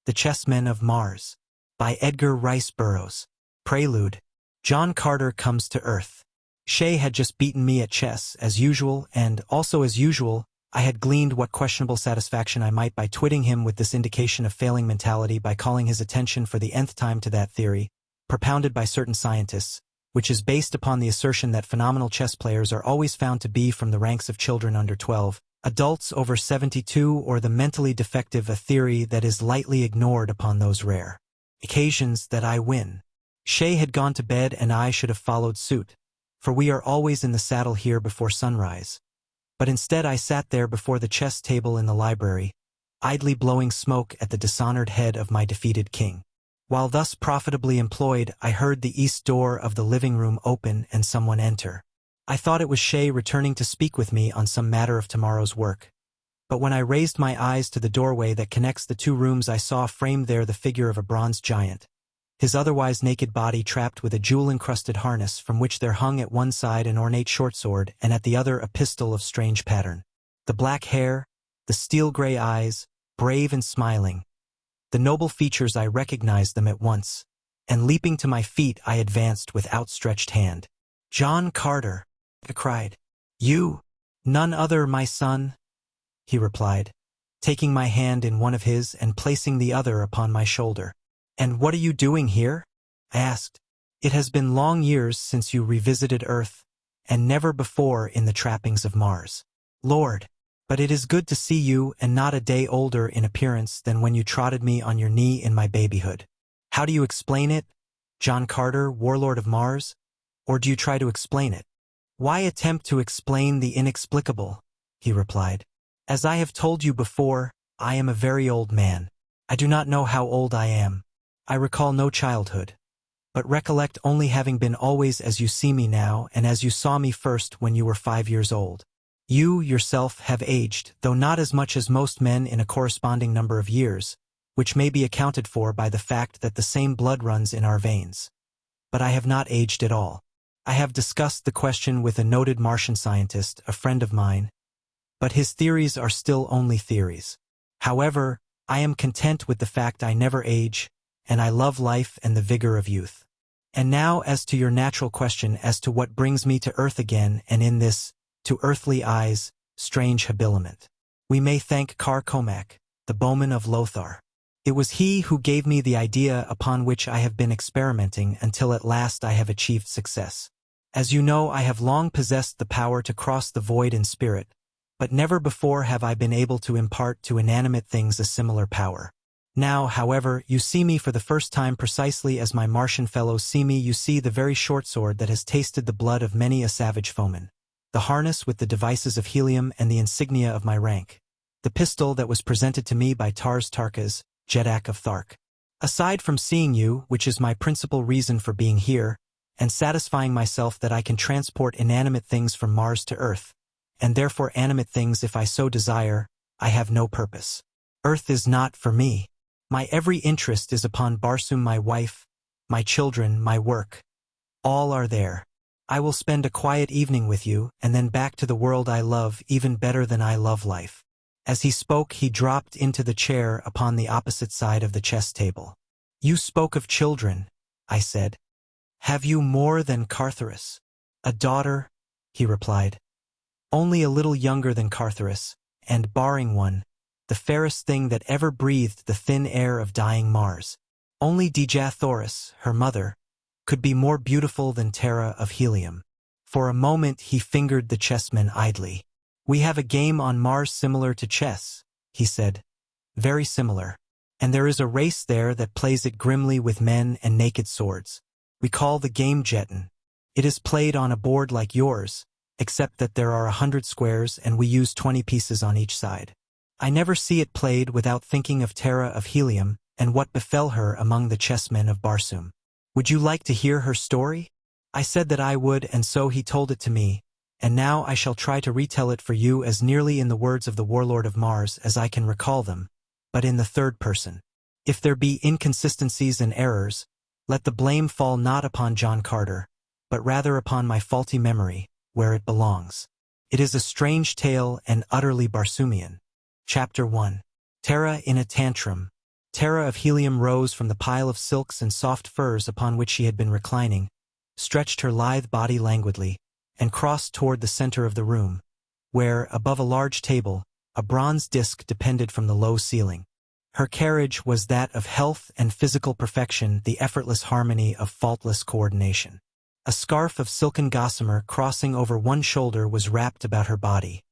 The Chessmen of Mars. By Edgar Rice Burroughs. Prelude. John Carter comes to Earth. Shay had just beaten me at chess, as usual, and, also as usual, I had gleaned what questionable satisfaction I might by twitting him with this indication of failing mentality by calling his attention for the nth time to that theory, propounded by certain scientists, which is based upon the assertion that phenomenal chess players are always found to be from the ranks of children under 12, adults over 72, or the mentally defective, a theory that is lightly ignored upon those rare occasions that I win. Shay had gone to bed and I should have followed suit, for we are always in the saddle here before sunrise. But instead I sat there before the chess table in the library, idly blowing smoke at the dishonored head of my defeated king. While thus profitably employed, I heard the east door of the living room open and someone enter. I thought it was Shay returning to speak with me on some matter of tomorrow's work. But when I raised my eyes to the doorway that connects the two rooms, I saw framed there the figure of a bronze giant, his otherwise naked body trapped with a jewel-encrusted harness from which there hung at one side an ornate short-sword and at the other a pistol of strange pattern. The black hair, the steel-gray eyes, brave and smiling. The noble features, I recognized them at once, and leaping to my feet I advanced with outstretched hand. "John Carter," I cried. "You? None other, my son," he replied, taking my hand in one of his and placing the other upon my shoulder. "And what are you doing here?" I asked. "It has been long years since you revisited Earth, and never before in the trappings of Mars. Lord, but it is good to see you, and not a day older in appearance than when you trotted me on your knee in my babyhood. How do you explain it, John Carter, warlord of Mars? Or do you try to explain it?" "Why attempt to explain the inexplicable?" he replied. "As I have told you before, I am a very old man. I do not know how old I am. I recall no childhood, but recollect only having been always as you see me now and as you saw me first when you were 5 years old. You, yourself, have aged, though not as much as most men in a corresponding number of years, which may be accounted for by the fact that the same blood runs in our veins. But I have not aged at all. I have discussed the question with a noted Martian scientist, a friend of mine, but his theories are still only theories. However, I am content with the fact I never age, and I love life and the vigor of youth. And now as to your natural question as to what brings me to Earth again and in this, to earthly eyes, strange habiliment. We may thank Cormac, the bowman of Lothar. It was he who gave me the idea upon which I have been experimenting until at last I have achieved success. As you know, I have long possessed the power to cross the void in spirit, but never before have I been able to impart to inanimate things a similar power. Now, however, you see me for the first time precisely as my Martian fellows see me. You see the very short sword that has tasted the blood of many a savage foeman, the harness with the devices of Helium and the insignia of my rank, the pistol that was presented to me by Tarkas, Jetan of Thark. Aside from seeing you, which is my principal reason for being here, and satisfying myself that I can transport inanimate things from Mars to Earth, and therefore animate things if I so desire, I have no purpose. Earth is not for me. My every interest is upon Barsoom, my wife, my children, my work. All are there. I will spend a quiet evening with you, and then back to the world I love even better than I love life." As he spoke, he dropped into the chair upon the opposite side of the chess table. "You spoke of children," I said. "Have you more than Thoris?" "A daughter," he replied. "Only a little younger than Thoris, and, barring one, the fairest thing that ever breathed the thin air of dying Mars. Only Dejah Thoris, her mother, could be more beautiful than Tara of Helium." For a moment he fingered the chessmen idly. "We have a game on Mars similar to chess," he said. "Very similar. And there is a race there that plays it grimly with men and naked swords. We call the game Jetan. It is played on a board like yours, except that there are 100 squares and we use 20 pieces on each side. I never see it played without thinking of Tara of Helium and what befell her among the chessmen of Barsoom. Would you like to hear her story?" I said that I would, and so he told it to me, and now I shall try to retell it for you as nearly in the words of the warlord of Mars as I can recall them, but in the third person. If there be inconsistencies and errors, let the blame fall not upon John Carter, but rather upon my faulty memory, where it belongs. It is a strange tale and utterly Barsoomian. Chapter 1. Tara in a tantrum. Tara of Helium rose from the pile of silks and soft furs upon which she had been reclining, stretched her lithe body languidly, and crossed toward the center of the room, where, above a large table, a bronze disc depended from the low ceiling. Her carriage was that of health and physical perfection, the effortless harmony of faultless coordination. A scarf of silken gossamer crossing over one shoulder was wrapped about her body.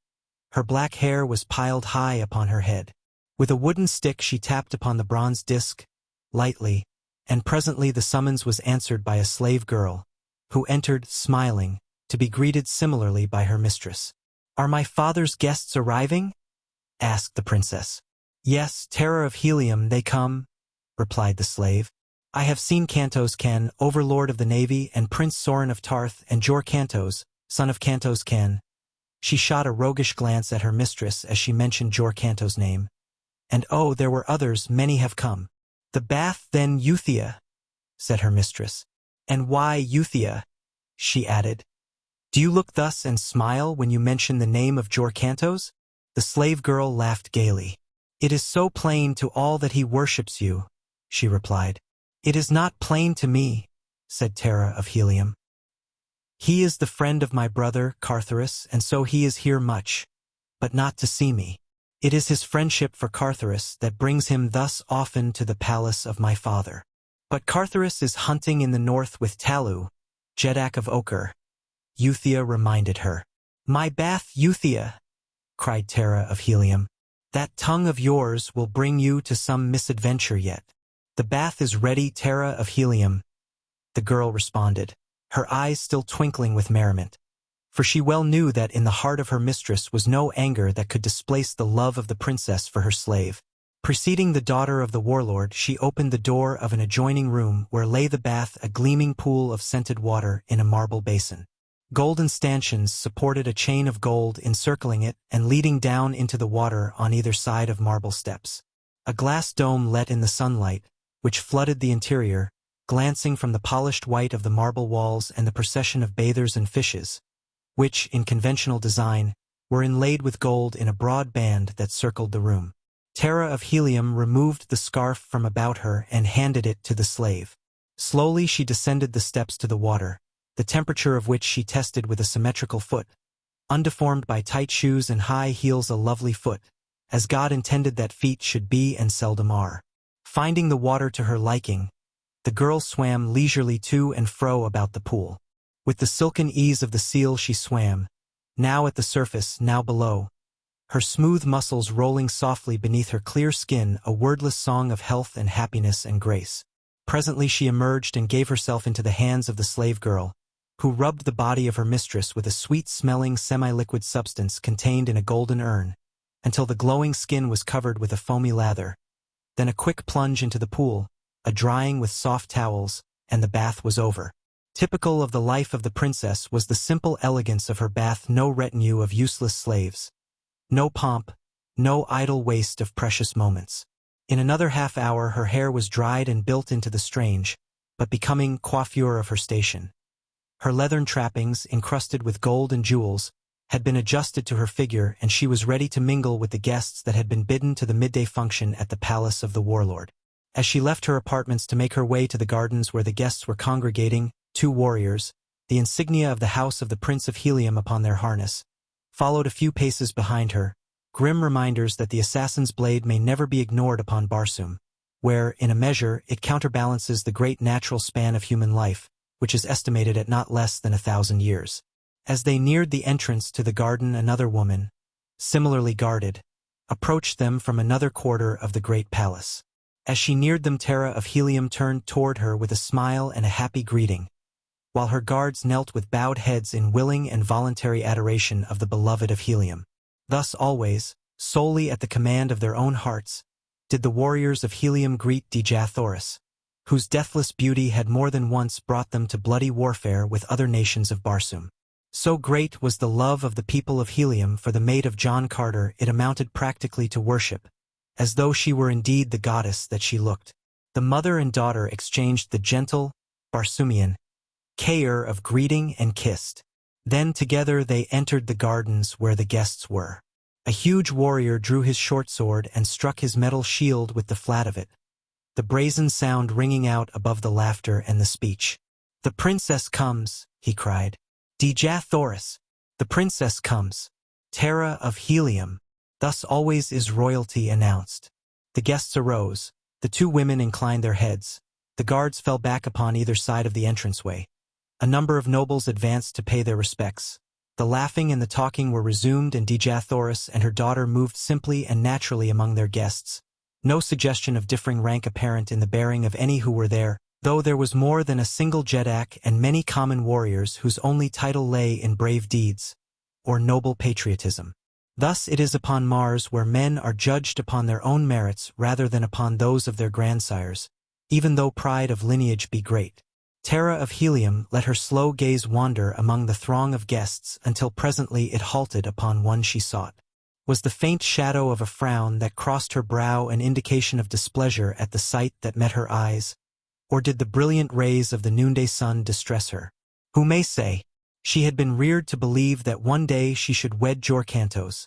Her black hair was piled high upon her head. With a wooden stick she tapped upon the bronze disc, lightly, and presently the summons was answered by a slave girl, who entered, smiling, to be greeted similarly by her mistress. "Are my father's guests arriving?" asked the princess. "Yes, Tara of Helium, they come," replied the slave. "I have seen Cantos Can, overlord of the navy, and Prince Sorin of Tarth, and Jor Cantos, son of Cantos Can." She shot a roguish glance at her mistress as she mentioned Jor Cantos' name. "And oh, there were others, many have come." "The bath, then, Euthia," said her mistress. "And why Euthia?" she added. "Do you look thus and smile when you mention the name of Jor Cantos?" The slave girl laughed gaily. "It is so plain to all that he worships you," she replied. "It is not plain to me," said Tara of Helium. "He is the friend of my brother, Thoris, and so he is here much, but not to see me. It is his friendship for Thoris that brings him thus often to the palace of my father. But Thoris is hunting in the north with Talu, Jetan of Ochre," Euthia reminded her. "My bath, Euthia," cried Tara of Helium. "That tongue of yours will bring you to some misadventure yet." "The bath is ready, Tara of Helium," the girl responded, her eyes still twinkling with merriment. For she well knew that in the heart of her mistress was no anger that could displace the love of the princess for her slave. Preceding the daughter of the warlord, she opened the door of an adjoining room where lay the bath, a gleaming pool of scented water in a marble basin. Golden stanchions supported a chain of gold encircling it and leading down into the water on either side of marble steps. A glass dome let in the sunlight, which flooded the interior, glancing from the polished white of the marble walls and the procession of bathers and fishes, which, in conventional design, were inlaid with gold in a broad band that circled the room. Tara of Helium removed the scarf from about her and handed it to the slave. Slowly she descended the steps to the water, the temperature of which she tested with a symmetrical foot, undeformed by tight shoes and high heels, a lovely foot, as God intended that feet should be and seldom are. Finding the water to her liking, the girl swam leisurely to and fro about the pool. With the silken ease of the seal she swam, now at the surface, now below, her smooth muscles rolling softly beneath her clear skin, a wordless song of health and happiness and grace. Presently she emerged and gave herself into the hands of the slave girl, who rubbed the body of her mistress with a sweet-smelling semi-liquid substance contained in a golden urn, until the glowing skin was covered with a foamy lather. Then a quick plunge into the pool, a drying with soft towels, and the bath was over. Typical of the life of the princess was the simple elegance of her bath, no retinue of useless slaves, no pomp, no idle waste of precious moments. In another half-hour her hair was dried and built into the strange, but becoming coiffure of her station. Her leathern trappings, encrusted with gold and jewels, had been adjusted to her figure, and she was ready to mingle with the guests that had been bidden to the midday function at the palace of the warlord. As she left her apartments to make her way to the gardens where the guests were congregating, 2 warriors, the insignia of the house of the Prince of Helium upon their harness, followed a few paces behind her, grim reminders that the assassin's blade may never be ignored upon Barsoom, where, in a measure, it counterbalances the great natural span of human life, which is estimated at not less than 1,000 years. As they neared the entrance to the garden, another woman, similarly guarded, approached them from another quarter of the great palace. As she neared them, Tara of Helium turned toward her with a smile and a happy greeting, while her guards knelt with bowed heads in willing and voluntary adoration of the beloved of Helium. Thus always, solely at the command of their own hearts, did the warriors of Helium greet Dejah Thoris, whose deathless beauty had more than once brought them to bloody warfare with other nations of Barsoom. So great was the love of the people of Helium for the maid of John Carter, it amounted practically to worship, as though she were indeed the goddess that she looked. The mother and daughter exchanged the gentle, Barsoomian care of greeting and kissed. Then together they entered the gardens where the guests were. A huge warrior drew his short sword and struck his metal shield with the flat of it, the brazen sound ringing out above the laughter and the speech. "The princess comes," he cried. "Dejah Thoris, the princess comes. Tara of Helium." Thus always is royalty announced. The guests arose. The two women inclined their heads. The guards fell back upon either side of the entranceway. A number of nobles advanced to pay their respects. The laughing and the talking were resumed, and Dejah Thoris and her daughter moved simply and naturally among their guests. No suggestion of differing rank apparent in the bearing of any who were there, though there was more than a single Jetan and many common warriors whose only title lay in brave deeds, or noble patriotism. Thus it is upon Mars where men are judged upon their own merits rather than upon those of their grandsires, even though pride of lineage be great. Tara of Helium let her slow gaze wander among the throng of guests until presently it halted upon one she sought. Was the faint shadow of a frown that crossed her brow an indication of displeasure at the sight that met her eyes, or did the brilliant rays of the noonday sun distress her? Who may say? She had been reared to believe that one day she should wed Cantos,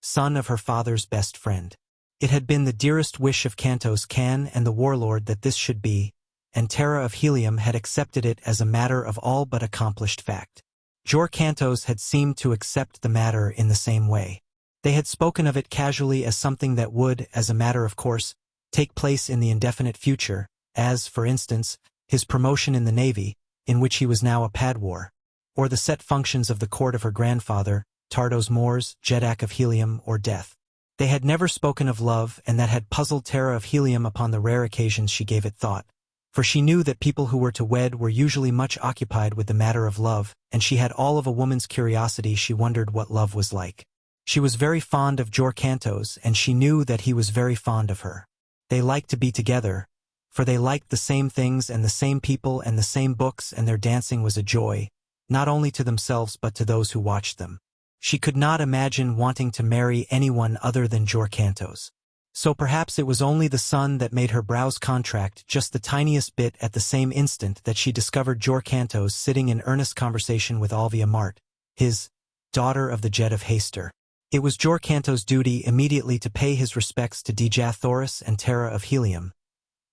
son of her father's best friend. It had been the dearest wish of Cantos Can and the warlord that this should be, and Tara of Helium had accepted it as a matter of all but accomplished fact. Cantos had seemed to accept the matter in the same way. They had spoken of it casually as something that would, as a matter of course, take place in the indefinite future, as, for instance, his promotion in the navy, in which he was now a padwar, or the set functions of the court of her grandfather, Tardos Mors, Jetan of Helium, or death. They had never spoken of love, and that had puzzled Tara of Helium upon the rare occasions she gave it thought, for she knew that people who were to wed were usually much occupied with the matter of love, and she had all of a woman's curiosity. She wondered what love was like. She was very fond of Cantos, and she knew that he was very fond of her. They liked to be together, for they liked the same things and the same people and the same books, and their dancing was a joy, not only to themselves but to those who watched them. She could not imagine wanting to marry anyone other than Cantos. So perhaps it was only the sun that made her brows contract just the tiniest bit at the same instant that she discovered Cantos sitting in earnest conversation with Alvia Mart, his daughter of the Jet of Haster. It was Cantos' duty immediately to pay his respects to Dejah Thoris and Tara of Helium.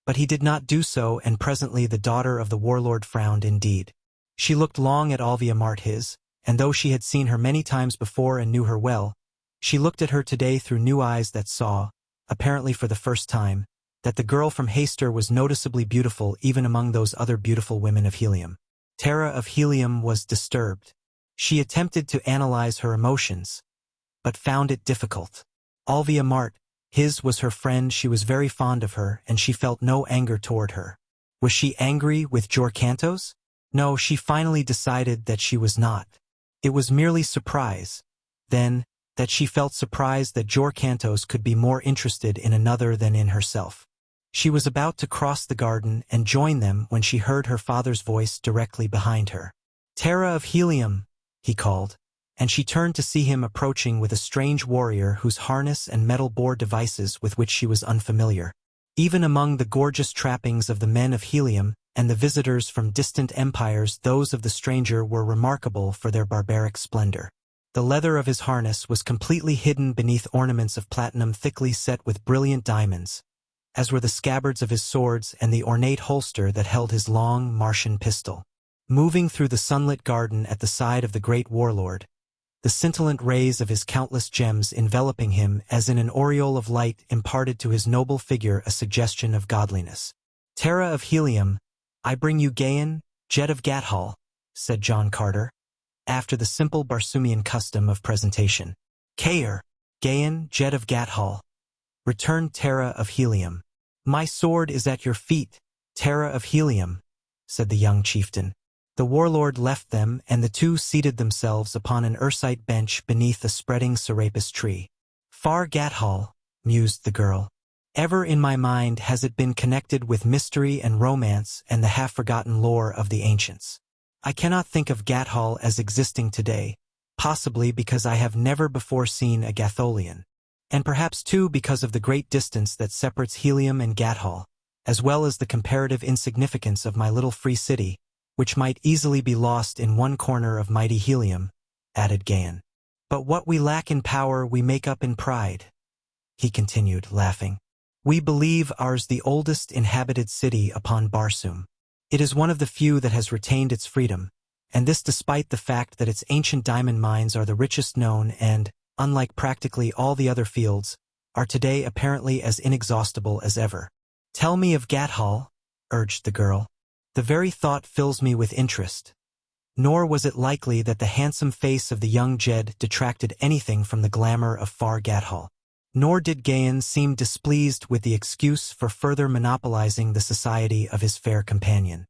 But he did not do so, and presently the daughter of the warlord frowned indeed. She looked long at Alvia Mart and though she had seen her many times before and knew her well, she looked at her today through new eyes that saw, apparently for the first time, that the girl from Haster was noticeably beautiful even among those other beautiful women of Helium. Tara of Helium was disturbed. She attempted to analyze her emotions, but found it difficult. Alvia Mart, his was her friend, she was very fond of her, and she felt no anger toward her. Was she angry with Cantos? No, she finally decided that she was not. It was merely surprise, then, that she felt surprised that Cantos could be more interested in another than in herself. She was about to cross the garden and join them when she heard her father's voice directly behind her. "Tara of Helium," he called, and she turned to see him approaching with a strange warrior whose harness and metal bore devices with which she was unfamiliar. Even among the gorgeous trappings of the men of Helium and the visitors from distant empires, those of the stranger were remarkable for their barbaric splendor. The leather of his harness was completely hidden beneath ornaments of platinum thickly set with brilliant diamonds, as were the scabbards of his swords and the ornate holster that held his long Martian pistol. Moving through the sunlit garden at the side of the great warlord, the scintillant rays of his countless gems enveloping him as in an aureole of light imparted to his noble figure a suggestion of godliness. "Tara of Helium, I bring you Gahan, Jet of Gathol," said John Carter, after the simple Barsoomian custom of presentation. "Kair, Gahan, Jet of Gathol," returned Tara of Helium. "My sword is at your feet, Tara of Helium," said the young chieftain. The warlord left them, and the two seated themselves upon an ursite bench beneath a spreading serapis tree. "Far Gathol," mused the girl. "Ever in my mind has it been connected with mystery and romance and the half-forgotten lore of the ancients. I cannot think of Gathol as existing today, possibly because I have never before seen a Gatholian, and perhaps too because of the great distance that separates Helium and Gathol, as well as the comparative insignificance of my little free city, which might easily be lost in one corner of mighty Helium," added Gahan. "But what we lack in power we make up in pride," he continued, laughing. We believe ours the oldest inhabited city upon Barsoom. It is one of the few that has retained its freedom, and this despite the fact that its ancient diamond mines are the richest known and, unlike practically all the other fields, are today apparently as inexhaustible as ever. Tell me of Gathol, urged the girl. The very thought fills me with interest. Nor was it likely that the handsome face of the young Jed detracted anything from the glamour of far Gathol. Nor did Gahan seem displeased with the excuse for further monopolizing the society of his fair companion.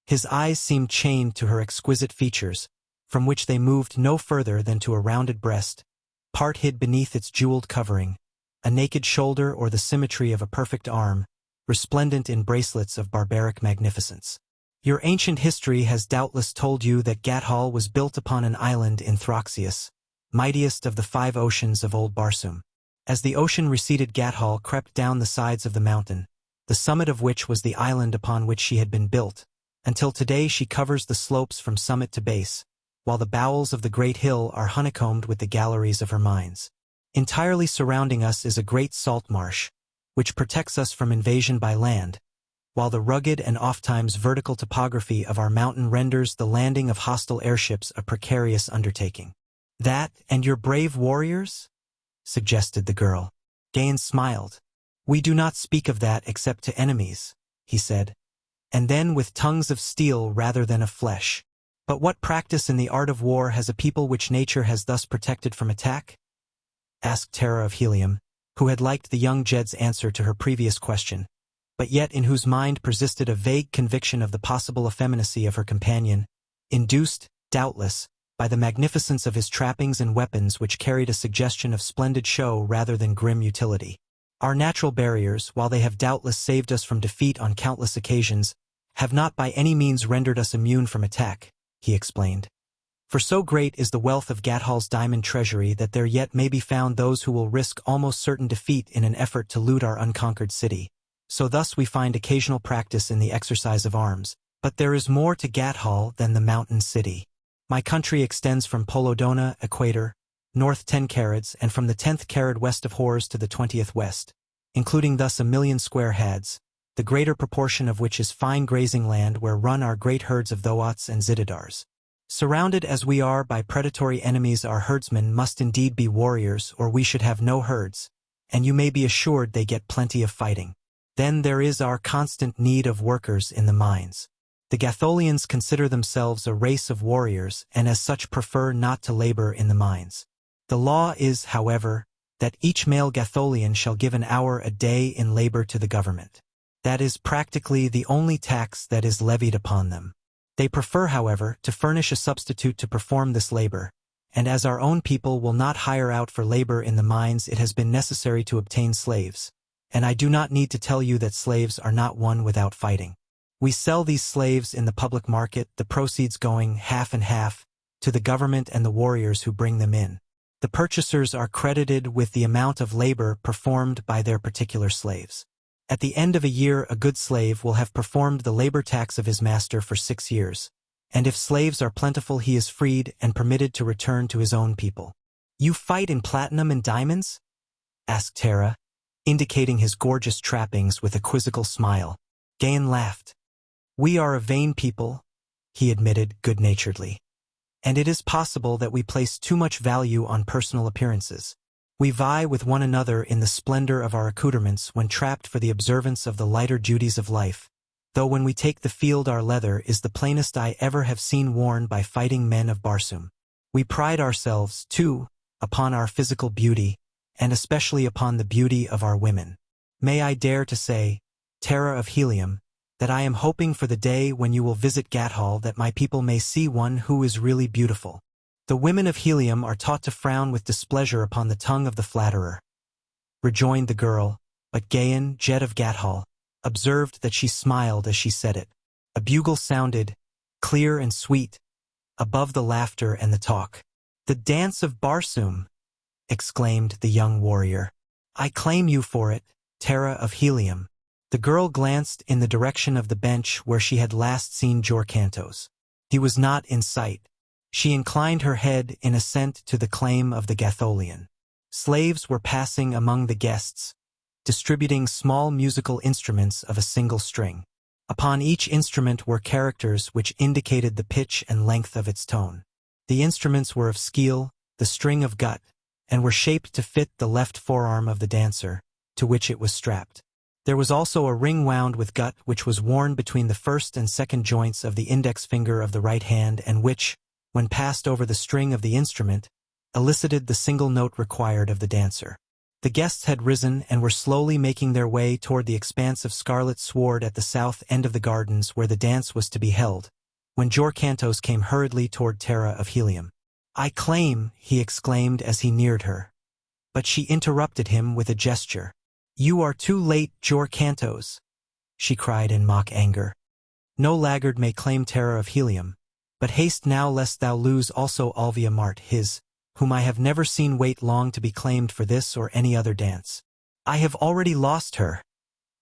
His eyes seemed chained to her exquisite features, from which they moved no further than to a rounded breast, part hid beneath its jeweled covering, a naked shoulder or the symmetry of a perfect arm, resplendent in bracelets of barbaric magnificence. Your ancient history has doubtless told you that Gathol was built upon an island in Throxius, mightiest of the 5 oceans of old Barsoom. As the ocean receded, Gathol crept down the sides of the mountain, the summit of which was the island upon which she had been built, until today she covers the slopes from summit to base, while the bowels of the great hill are honeycombed with the galleries of her mines. Entirely surrounding us is a great salt marsh, which protects us from invasion by land, while the rugged and ofttimes vertical topography of our mountain renders the landing of hostile airships a precarious undertaking. That, and your brave warriors? Suggested the girl. Gahan smiled. We do not speak of that except to enemies, he said, and then with tongues of steel rather than of flesh. But what practice in the art of war has a people which nature has thus protected from attack? Asked Tara of Helium, who had liked the young Jed's answer to her previous question, but yet in whose mind persisted a vague conviction of the possible effeminacy of her companion, induced, doubtless, by the magnificence of his trappings and weapons which carried a suggestion of splendid show rather than grim utility. Our natural barriers, while they have doubtless saved us from defeat on countless occasions, have not by any means rendered us immune from attack, he explained. For so great is the wealth of Gathol's diamond treasury that there yet may be found those who will risk almost certain defeat in an effort to loot our unconquered city. So thus we find occasional practice in the exercise of arms, but there is more to Gathol than the mountain city. My country extends from Polodona, equator, north 10 carads, and from the 10th carad west of Hors to the 20th west, including thus 1,000,000 square hads, the greater proportion of which is fine grazing land where run our great herds of Thoats and Zitidars. Surrounded as we are by predatory enemies, our herdsmen must indeed be warriors, or we should have no herds, and you may be assured they get plenty of fighting. Then there is our constant need of workers in the mines. The Gatholians consider themselves a race of warriors and as such prefer not to labor in the mines. The law is, however, that each male Gatholian shall give an hour a day in labor to the government. That is practically the only tax that is levied upon them. They prefer, however, to furnish a substitute to perform this labor, and as our own people will not hire out for labor in the mines, it has been necessary to obtain slaves. And I do not need to tell you that slaves are not won without fighting. We sell these slaves in the public market, the proceeds going half and half to the government and the warriors who bring them in. The purchasers are credited with the amount of labor performed by their particular slaves. At the end of a year, a good slave will have performed the labor tax of his master for 6 years, and if slaves are plentiful, he is freed and permitted to return to his own people. You fight in platinum and diamonds? Asked Tara, indicating his gorgeous trappings with a quizzical smile. Gahan laughed. We are a vain people, he admitted good-naturedly, and it is possible that we place too much value on personal appearances. We vie with one another in the splendor of our accoutrements when trapped for the observance of the lighter duties of life, though when we take the field our leather is the plainest I ever have seen worn by fighting men of Barsoom. We pride ourselves, too, upon our physical beauty, and especially upon the beauty of our women. May I dare to say, Tara of Helium, that I am hoping for the day when you will visit Gathol that my people may see one who is really beautiful. The women of Helium are taught to frown with displeasure upon the tongue of the flatterer, rejoined the girl, but Gahan, Jed of Gathol, observed that she smiled as she said it. A bugle sounded, clear and sweet, above the laughter and the talk. The dance of Barsoom, exclaimed the young warrior. I claim you for it, Tara of Helium. The girl glanced in the direction of the bench where she had last seen Jorcantos. He was not in sight. She inclined her head in assent to the claim of the Gatholian. Slaves were passing among the guests, distributing small musical instruments of a single string. Upon each instrument were characters which indicated the pitch and length of its tone. The instruments were of skeel, the string of gut, and were shaped to fit the left forearm of the dancer, to which it was strapped. There was also a ring wound with gut which was worn between the first and second joints of the index finger of the right hand and which, when passed over the string of the instrument, elicited the single note required of the dancer. The guests had risen and were slowly making their way toward the expanse of scarlet sward at the south end of the gardens where the dance was to be held, when Jorcantos came hurriedly toward Tara of Helium. "I claim," he exclaimed as he neared her. But she interrupted him with a gesture. "You are too late, Jorcantos," she cried in mock anger. "No laggard may claim Tara of Helium, but haste now lest thou lose also Alvia Mart, his, whom I have never seen wait long to be claimed for this or any other dance." "I have already lost her,"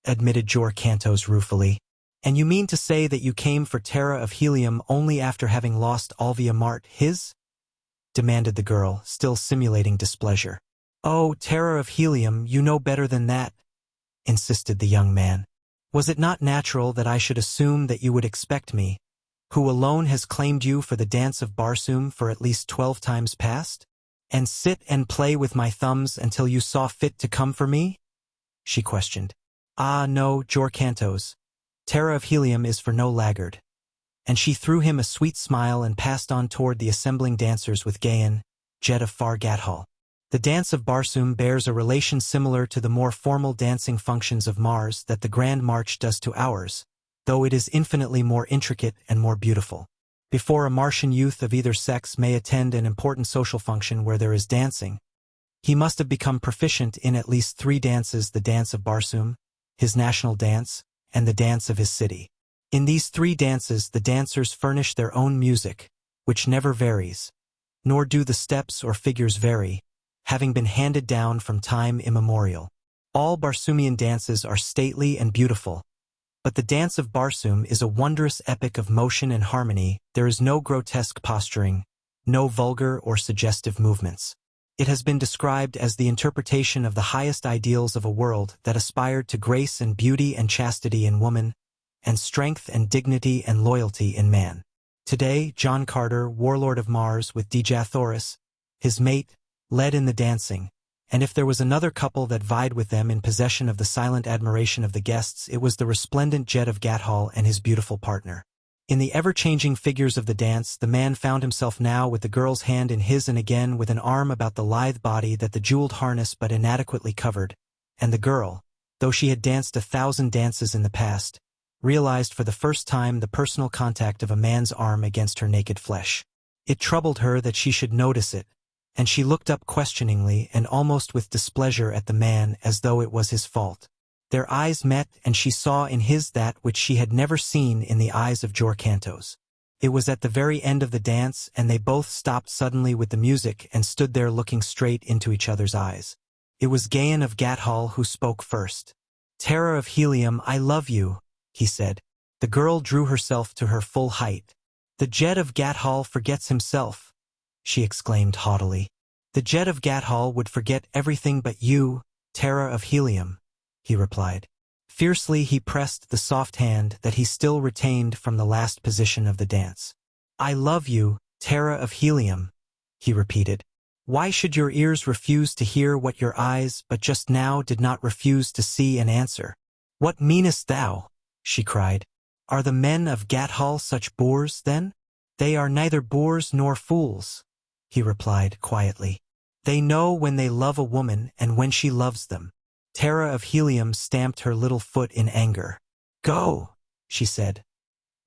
admitted Jorcantos ruefully. "And you mean to say that you came for Tara of Helium only after having lost Alvia Mart, his?" demanded the girl, still simulating displeasure. "Oh, Tara of Helium, you know better than that," insisted the young man. "Was it not natural that I should assume that you would expect me, who alone has claimed you for the dance of Barsoom for at least 12 times past, and sit and play with my thumbs until you saw fit to come for me?" she questioned. "Ah, no, Jorcantos. Tara of Helium is for no laggard." And she threw him a sweet smile and passed on toward the assembling dancers with Gahan, Jetan of Gathol. The dance of Barsoom bears a relation similar to the more formal dancing functions of Mars that the Grand March does to ours, though it is infinitely more intricate and more beautiful. Before a Martian youth of either sex may attend an important social function where there is dancing, he must have become proficient in at least 3 dances: the dance of Barsoom, his national dance, and the dance of his city. In these 3 dances the dancers furnish their own music, which never varies, nor do the steps or figures vary, having been handed down from time immemorial. All Barsoomian dances are stately and beautiful, but the dance of Barsoom is a wondrous epic of motion and harmony. There is no grotesque posturing, no vulgar or suggestive movements. It has been described as the interpretation of the highest ideals of a world that aspired to grace and beauty and chastity in woman, and strength and dignity and loyalty in man. Today, John Carter, warlord of Mars with Dejah Thoris, his mate, led in the dancing, and if there was another couple that vied with them in possession of the silent admiration of the guests, it was the resplendent Gahan of Gathol and his beautiful partner. In the ever-changing figures of the dance, the man found himself now with the girl's hand in his and again with an arm about the lithe body that the jeweled harness but inadequately covered, and the girl, though she had danced 1,000 dances in the past, realized for the first time the personal contact of a man's arm against her naked flesh. It troubled her that she should notice it, and she looked up questioningly and almost with displeasure at the man as though it was his fault. Their eyes met and she saw in his that which she had never seen in the eyes of Jorcantos. It was at the very end of the dance and they both stopped suddenly with the music and stood there looking straight into each other's eyes. It was Gahan of Gathol who spoke first. "Tara of Helium, I love you," he said. The girl drew herself to her full height. "The Jetan of Gathol forgets himself," she exclaimed haughtily. "The Jetan of Gathol would forget everything but you, Tara of Helium," he replied. Fiercely he pressed the soft hand that he still retained from the last position of the dance. "I love you, Tara of Helium," he repeated. "Why should your ears refuse to hear what your eyes but just now did not refuse to see and answer?" "What meanest thou?" she cried. "Are the men of Gathol such boors, then?" "They are neither boors nor fools," he replied quietly. "They know when they love a woman and when she loves them." Tara of Helium stamped her little foot in anger. "Go," she said,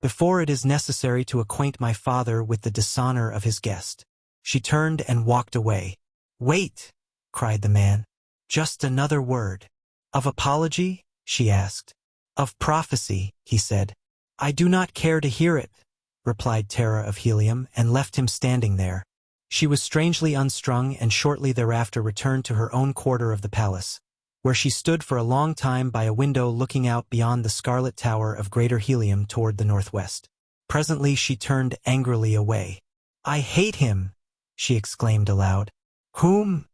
"before it is necessary to acquaint my father with the dishonor of his guest." She turned and walked away. "Wait," cried the man. "Just another word." "Of apology?" she asked. "Of prophecy," he said. "I do not care to hear it," replied Tara of Helium, and left him standing there. She was strangely unstrung and shortly thereafter returned to her own quarter of the palace, where she stood for a long time by a window looking out beyond the scarlet tower of Greater Helium toward the northwest. Presently she turned angrily away. "I hate him!" she exclaimed aloud. "Whom?"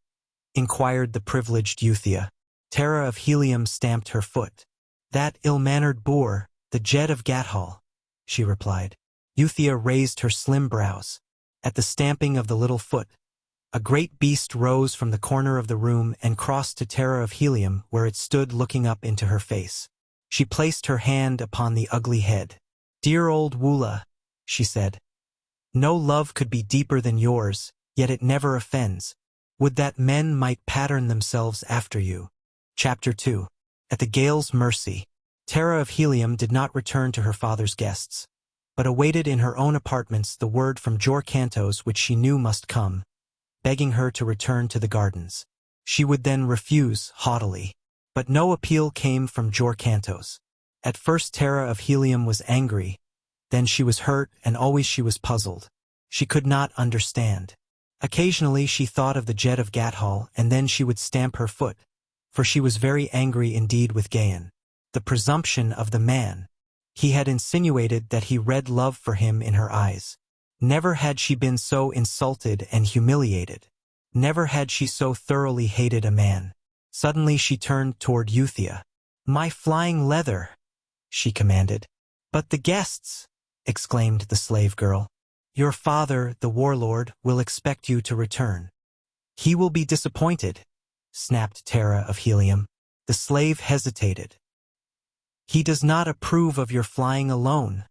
inquired the privileged Euthia. Tara of Helium stamped her foot. That ill-mannered boor, the Jetan of Gathol, she replied. Euthia raised her slim brows. At the stamping of the little foot, a great beast rose from the corner of the room and crossed to Tara of Helium, where it stood looking up into her face. She placed her hand upon the ugly head. "Dear old Woola," she said. "No love could be deeper than yours, yet it never offends. Would that men might pattern themselves after you." Chapter 2. At the Gale's mercy. Tara of Helium did not return to her father's guests, but awaited in her own apartments the word from Jorcantos which she knew must come, begging her to return to the gardens. She would then refuse haughtily. But no appeal came from Jorcantos. At first Tara of Helium was angry, then she was hurt, and always she was puzzled. She could not understand. Occasionally she thought of the Jetan of Gathol, and then she would stamp her foot, for she was very angry indeed with Gahan. The presumption of the man. He had insinuated that he read love for him in her eyes. Never had she been so insulted and humiliated. Never had she so thoroughly hated a man. Suddenly she turned toward Euthia. "My flying leather," she commanded. "But the guests," exclaimed the slave girl. "Your father, the warlord, will expect you to return." "He will be disappointed," snapped Tara of Helium. The slave hesitated. "He does not approve of your flying alone,"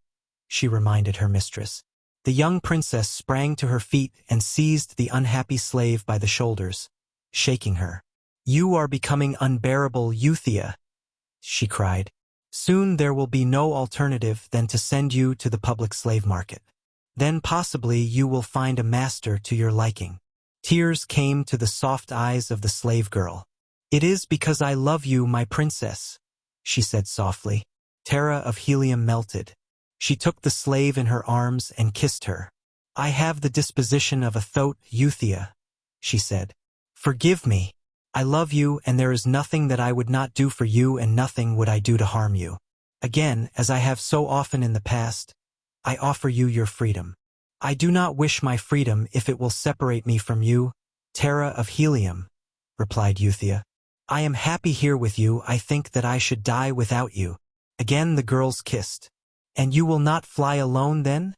she reminded her mistress. The young princess sprang to her feet and seized the unhappy slave by the shoulders, shaking her. "You are becoming unbearable, Euthia," she cried. "Soon there will be no alternative than to send you to the public slave market. Then possibly you will find a master to your liking." Tears came to the soft eyes of the slave girl. "It is because I love you, my princess," she said softly. Tara of Helium melted. She took the slave in her arms and kissed her. "I have the disposition of a thoat, Euthia," she said. "Forgive me. I love you, and there is nothing that I would not do for you, and nothing would I do to harm you. Again, as I have so often in the past, I offer you your freedom. I do not wish my freedom if it will separate me from you, Tara of Helium," replied Euthia. "I am happy here with you. I think that I should die without you." Again the girls kissed. "And you will not fly alone then?"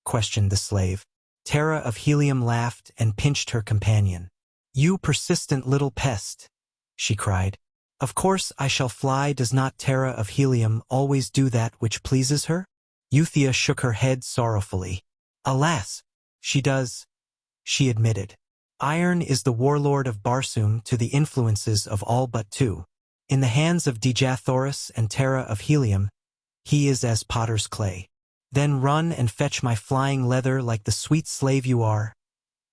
questioned the slave. Tara of Helium laughed and pinched her companion. "You persistent little pest," she cried. "Of course I shall fly. Does not Tara of Helium always do that which pleases her?" Euthia shook her head sorrowfully. "Alas, she does," she admitted. "Iron is the warlord of Barsoom to the influences of all but two. In the hands of Dejah, Thoris, and Tara of Helium, he is as potter's clay." "Then run and fetch my flying leather like the sweet slave you are,"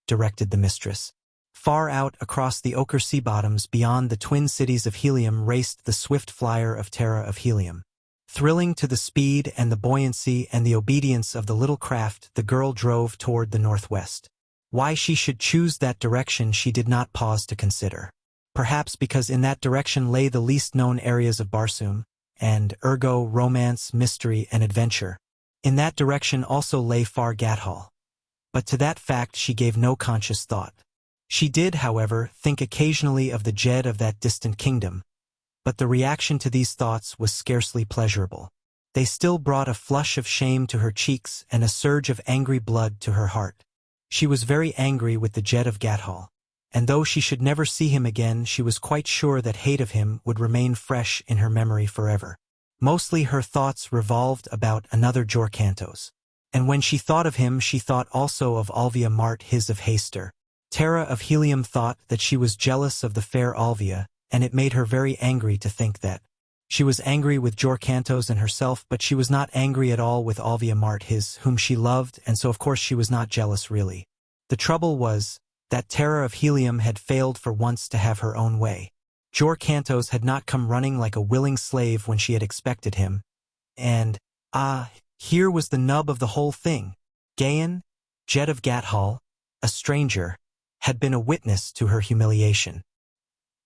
directed the mistress. Far out across the ochre sea bottoms beyond the twin cities of Helium raced the swift flyer of Tara of Helium. Thrilling to the speed and the buoyancy and the obedience of the little craft, the girl drove toward the northwest. Why she should choose that direction she did not pause to consider. Perhaps because in that direction lay the least known areas of Barsoom, and ergo romance, mystery, and adventure. In that direction also lay far Gathol. But to that fact she gave no conscious thought. She did, however, think occasionally of the Jetan of that distant kingdom, but the reaction to these thoughts was scarcely pleasurable. They still brought a flush of shame to her cheeks and a surge of angry blood to her heart. She was very angry with the Jetan of Gathol, and though she should never see him again, she was quite sure that hate of him would remain fresh in her memory forever. Mostly her thoughts revolved about another Jorcantos, and when she thought of him she thought also of Alvia Mart, his of Haster. Tara of Helium thought that she was jealous of the fair Alvia, and it made her very angry to think that. She was angry with Jorcantos and herself, but she was not angry at all with Alvia Mart, his, whom she loved, and so of course she was not jealous really. The trouble was that Tara of Helium had failed for once to have her own way. Jorcantos had not come running like a willing slave when she had expected him, and, here was the nub of the whole thing. Gahan, Jetan of Gathol, a stranger, had been a witness to her humiliation.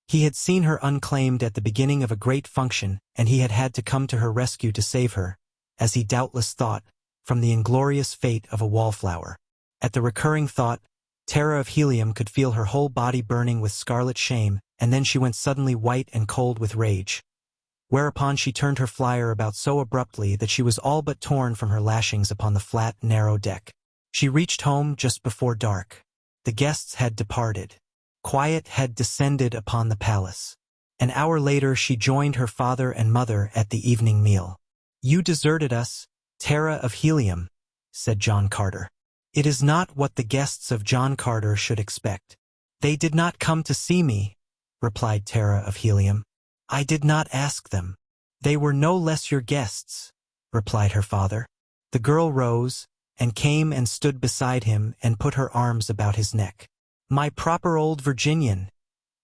He had seen her unclaimed at the beginning of a great function, and he had had to come to her rescue to save her, as he doubtless thought, from the inglorious fate of a wallflower. At the recurring thought, Tara of Helium could feel her whole body burning with scarlet shame, and then she went suddenly white and cold with rage. Whereupon she turned her flyer about so abruptly that she was all but torn from her lashings upon the flat, narrow deck. She reached home just before dark. The guests had departed. Quiet had descended upon the palace. An hour later she joined her father and mother at the evening meal. "You deserted us, Tara of Helium," said John Carter. "It is not what the guests of John Carter should expect." "They did not come to see me," replied Tara of Helium. "I did not ask them." "They were no less your guests," replied her father. The girl rose, and came and stood beside him and put her arms about his neck. "My proper old Virginian,"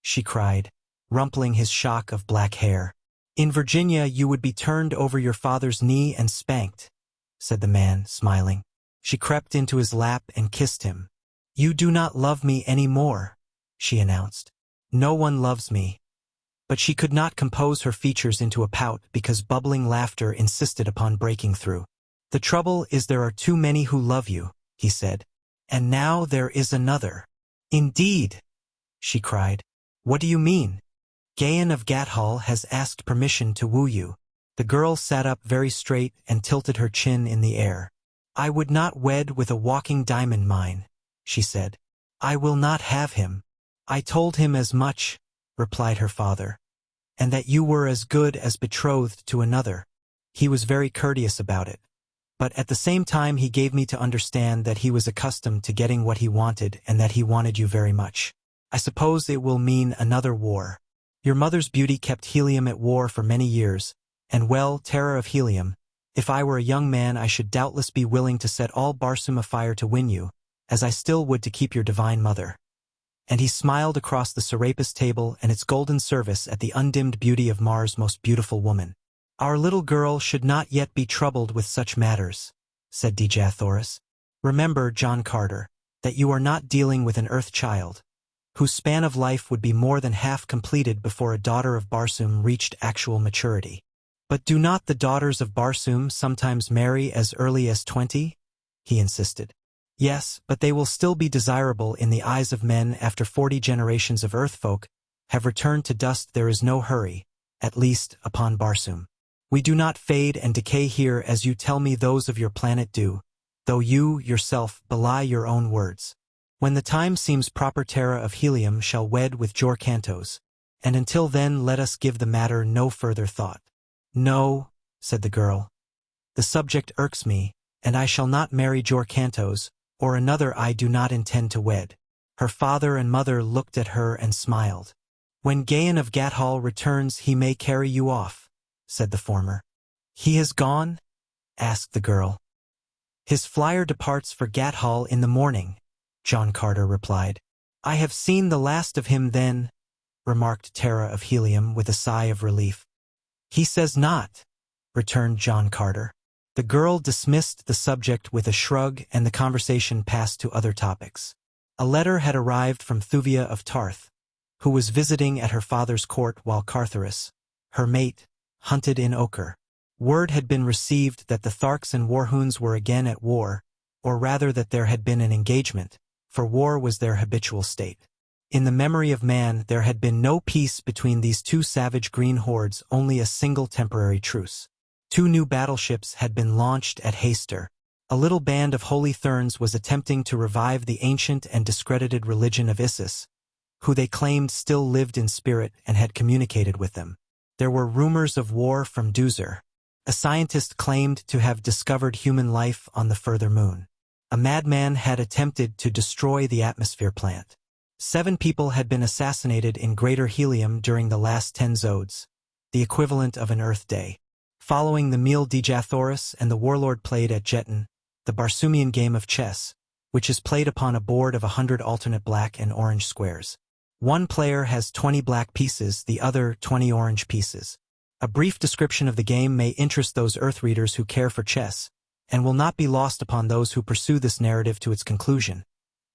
she cried, rumpling his shock of black hair. "In Virginia you would be turned over your father's knee and spanked," said the man, smiling. She crept into his lap and kissed him. "You do not love me any more," she announced. "No one loves me." But she could not compose her features into a pout because bubbling laughter insisted upon breaking through. "The trouble is there are too many who love you," he said. "And now there is another." "Indeed," she cried. "What do you mean?" "Gahan of Gathol has asked permission to woo you." The girl sat up very straight and tilted her chin in the air. "I would not wed with a walking diamond mine," she said. "I will not have him." "I told him as much," replied her father, "and that you were as good as betrothed to another. He was very courteous about it. But at the same time he gave me to understand that he was accustomed to getting what he wanted and that he wanted you very much. I suppose it will mean another war. Your mother's beauty kept Helium at war for many years, and well, Tara of Helium, if I were a young man I should doubtless be willing to set all Barsoom afire to win you, as I still would to keep your divine mother." And he smiled across the Serapis table and its golden service at the undimmed beauty of Mars' most beautiful woman. "Our little girl should not yet be troubled with such matters," said Dejah Thoris. "Remember, John Carter, that you are not dealing with an earth child, whose span of life would be more than half completed before a daughter of Barsoom reached actual maturity." "But do not the daughters of Barsoom sometimes marry as early as 20? He insisted. "Yes, but they will still be desirable in the eyes of men after 40 generations of earthfolk have returned to dust. There is no hurry, at least upon Barsoom. We do not fade and decay here as you tell me those of your planet do, though you, yourself, belie your own words. When the time seems proper Tara of Helium shall wed with Jorcantos, and until then let us give the matter no further thought." "No," said the girl. "The subject irks me, and I shall not marry Jorcantos, or another I do not intend to wed." Her father and mother looked at her and smiled. "When Gahan of Gathol returns he may carry you off," said the former. "He has gone?" asked the girl. "His flyer departs for Gathol in the morning," John Carter replied. "I have seen the last of him then," remarked Tara of Helium with a sigh of relief. "He says not," returned John Carter. The girl dismissed the subject with a shrug and the conversation passed to other topics. A letter had arrived from Thuvia of Tarth, who was visiting at her father's court while Thoris, her mate, hunted in Ochre. Word had been received that the Tharks and Warhoons were again at war, or rather that there had been an engagement, for war was their habitual state. In the memory of man there had been no peace between these two savage green hordes, only a single temporary truce. 2 new battleships had been launched at Haster. A little band of Holy Therns was attempting to revive the ancient and discredited religion of Isis, who they claimed still lived in spirit and had communicated with them. There were rumors of war from Duzur. A scientist claimed to have discovered human life on the further moon. A madman had attempted to destroy the atmosphere plant. 7 people had been assassinated in Greater Helium during the last 10 zodes, the equivalent of an Earth day. Following the meal, Dejah Thoris and the warlord played at Jetan, the Barsoomian game of chess, which is played upon a board of 100 alternate black and orange squares. One player has 20 black pieces, the other 20 orange pieces. A brief description of the game may interest those Earth readers who care for chess, and will not be lost upon those who pursue this narrative to its conclusion,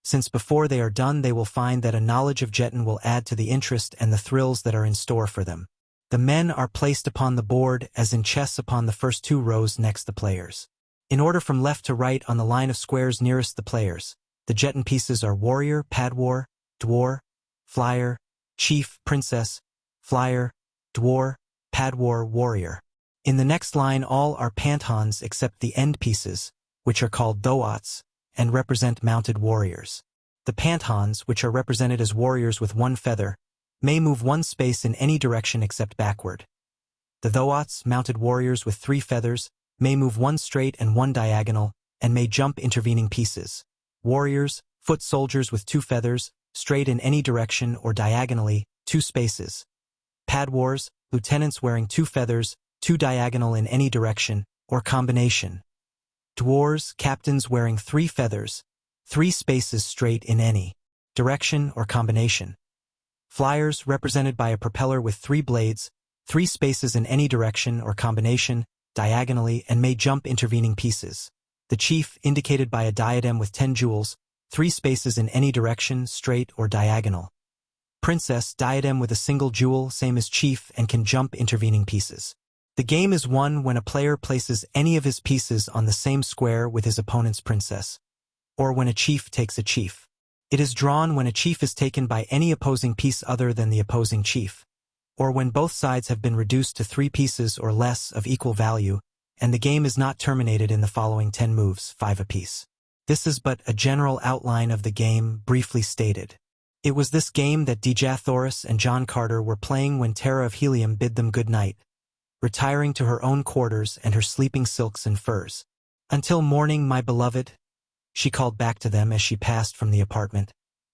since before they are done they will find that a knowledge of Jetan will add to the interest and the thrills that are in store for them. The men are placed upon the board as in chess upon the first 2 rows next the players. In order from left to right on the line of squares nearest the players, the Jetan pieces are warrior, padwar, dwar, flyer, chief, princess, flyer, dwar, padwar, warrior. In the next line all are panthons except the end pieces, which are called thoats, and represent mounted warriors. The panthons, which are represented as warriors with one feather, may move one space in any direction except backward. The thoats, mounted warriors with 3 feathers, may move one straight and one diagonal, and may jump intervening pieces. Warriors, foot soldiers with 2 feathers, straight in any direction or diagonally, 2 spaces. Padwars, lieutenants wearing 2 feathers, 2 diagonal in any direction, or combination. Dwars, captains wearing 3 feathers, 3 spaces straight in any direction or combination. Flyers, represented by a propeller with 3 blades, 3 spaces in any direction or combination, diagonally, and may jump intervening pieces. The chief, indicated by a diadem with 10 jewels, 3 spaces in any direction, straight or diagonal. Princess, diadem with a single jewel, same as chief, and can jump intervening pieces. The game is won when a player places any of his pieces on the same square with his opponent's princess, or when a chief takes a chief. It is drawn when a chief is taken by any opposing piece other than the opposing chief, or when both sides have been reduced to 3 pieces or less of equal value, and the game is not terminated in the following 10 moves, 5 apiece. This is but a general outline of the game, briefly stated. It was this game that Dejah, Thoris, and John Carter were playing when Tara of Helium bid them good night, retiring to her own quarters and her sleeping silks and furs. "Until morning, my beloved," she called back to them as she passed from the apartment.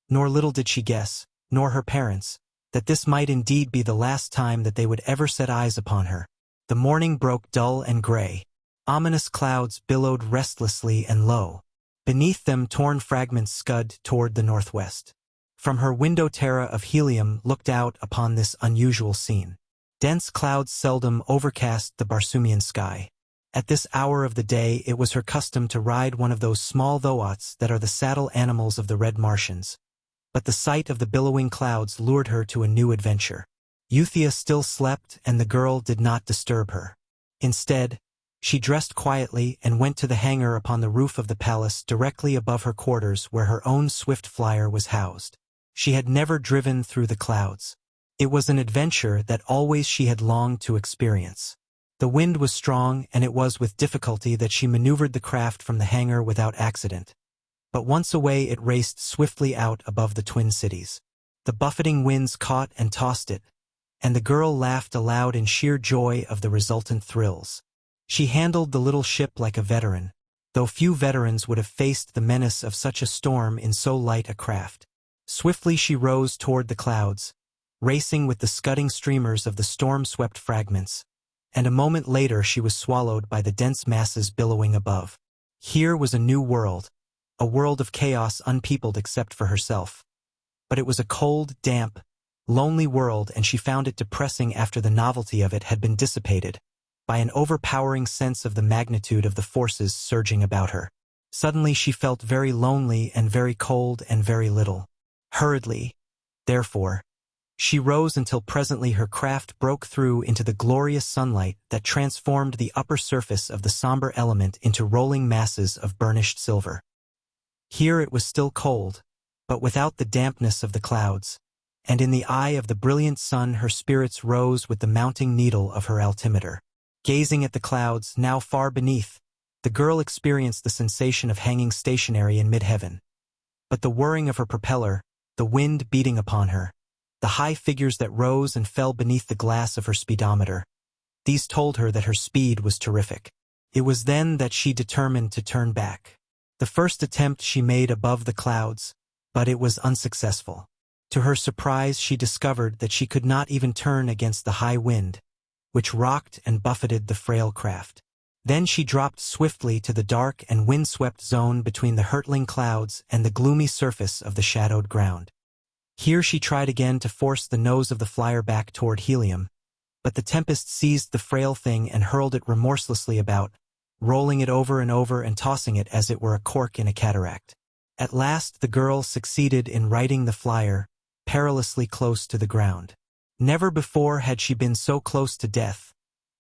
Nor little did she guess, nor her parents, that this might indeed be the last time that they would ever set eyes upon her. The morning broke dull and gray. Ominous clouds billowed restlessly and low. Beneath them torn fragments scud toward the northwest. From her window Tara of Helium looked out upon this unusual scene. Dense clouds seldom overcast the Barsoomian sky. At this hour of the day it was her custom to ride one of those small thoats that are the saddle animals of the Red Martians. But the sight of the billowing clouds lured her to a new adventure. Euthia still slept, and the girl did not disturb her. Instead, she dressed quietly and went to the hangar upon the roof of the palace directly above her quarters where her own swift flyer was housed. She had never driven through the clouds. It was an adventure that always she had longed to experience. The wind was strong, and it was with difficulty that she maneuvered the craft from the hangar without accident. But once away it raced swiftly out above the twin cities. The buffeting winds caught and tossed it, and the girl laughed aloud in sheer joy of the resultant thrills. She handled the little ship like a veteran, though few veterans would have faced the menace of such a storm in so light a craft. Swiftly she rose toward the clouds, racing with the scudding streamers of the storm-swept fragments, and a moment later she was swallowed by the dense masses billowing above. Here was a new world, a world of chaos unpeopled except for herself. But it was a cold, damp, lonely world, and she found it depressing after the novelty of it had been dissipated by an overpowering sense of the magnitude of the forces surging about her. Suddenly she felt very lonely and very cold and very little. Hurriedly, therefore, she rose until presently her craft broke through into the glorious sunlight that transformed the upper surface of the somber element into rolling masses of burnished silver. Here it was still cold, but without the dampness of the clouds, and in the eye of the brilliant sun her spirits rose with the mounting needle of her altimeter. Gazing at the clouds, now far beneath, the girl experienced the sensation of hanging stationary in mid-heaven. But the whirring of her propeller, the wind beating upon her, the high figures that rose and fell beneath the glass of her speedometer, these told her that her speed was terrific. It was then that she determined to turn back. The first attempt she made above the clouds, but it was unsuccessful. To her surprise she discovered that she could not even turn against the high wind, which rocked and buffeted the frail craft. Then she dropped swiftly to the dark and wind-swept zone between the hurtling clouds and the gloomy surface of the shadowed ground. Here she tried again to force the nose of the flyer back toward Helium, but the tempest seized the frail thing and hurled it remorselessly about, rolling it over and over and tossing it as it were a cork in a cataract. At last the girl succeeded in righting the flyer, perilously close to the ground. Never before had she been so close to death,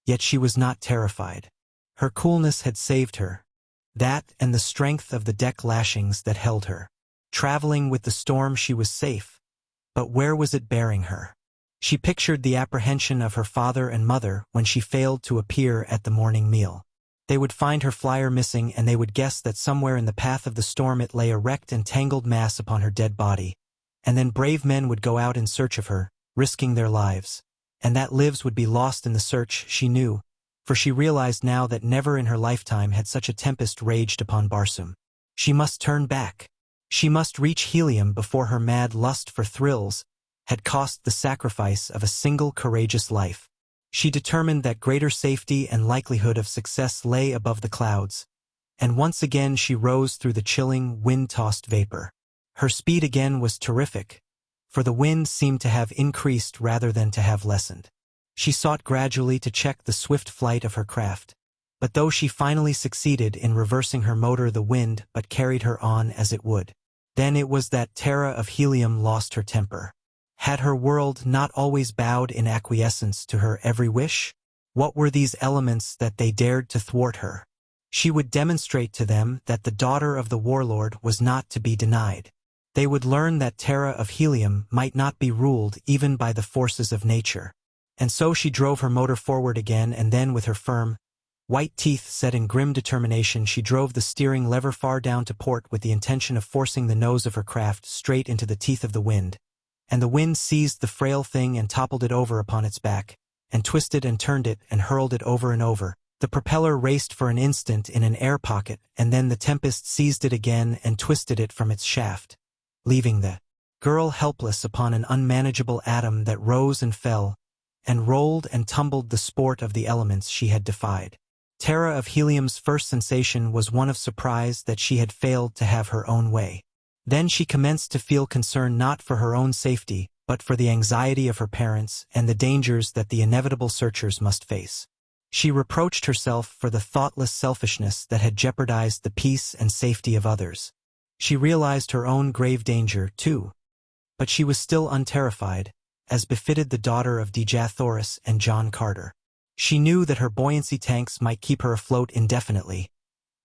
yet she was not terrified. Her coolness had saved her, that and the strength of the deck lashings that held her. Traveling with the storm she was safe, But where was it bearing her? She pictured the apprehension of her father and mother when she failed to appear at the morning meal. They would find her flyer missing, and they would guess that somewhere in the path of the storm it lay a wrecked and tangled mass upon her dead body. And then brave men would go out in search of her, risking their lives. And that lives would be lost in the search, she knew, for she realized now that never in her lifetime had such a tempest raged upon Barsoom. She must turn back. She must reach Helium before her mad lust for thrills had cost the sacrifice of a single courageous life. She determined that greater safety and likelihood of success lay above the clouds, and once again she rose through the chilling, wind-tossed vapor. Her speed again was terrific, for the wind seemed to have increased rather than to have lessened. She sought gradually to check the swift flight of her craft, but though she finally succeeded in reversing her motor, the wind but carried her on as it would. Then it was that Tara of Helium lost her temper. Had her world not always bowed in acquiescence to her every wish? What were these elements that they dared to thwart her? She would demonstrate to them that the daughter of the warlord was not to be denied. They would learn that Tara of Helium might not be ruled even by the forces of nature. And so she drove her motor forward again, and then with her firm, white teeth set in grim determination, she drove the steering lever far down to port with the intention of forcing the nose of her craft straight into the teeth of the wind. And the wind seized the frail thing and toppled it over upon its back, and twisted and turned it and hurled it over and over. The propeller raced for an instant in an air pocket, and then the tempest seized it again and twisted it from its shaft, leaving the girl helpless upon an unmanageable atom that rose and fell, and rolled and tumbled, the sport of the elements she had defied. Tara of Helium's first sensation was one of surprise that she had failed to have her own way. Then she commenced to feel concern not for her own safety, but for the anxiety of her parents and the dangers that the inevitable searchers must face. She reproached herself for the thoughtless selfishness that had jeopardized the peace and safety of others. She realized her own grave danger, too. But she was still unterrified, as befitted the daughter of Dejah, Thoris, and John Carter. She knew that her buoyancy tanks might keep her afloat indefinitely,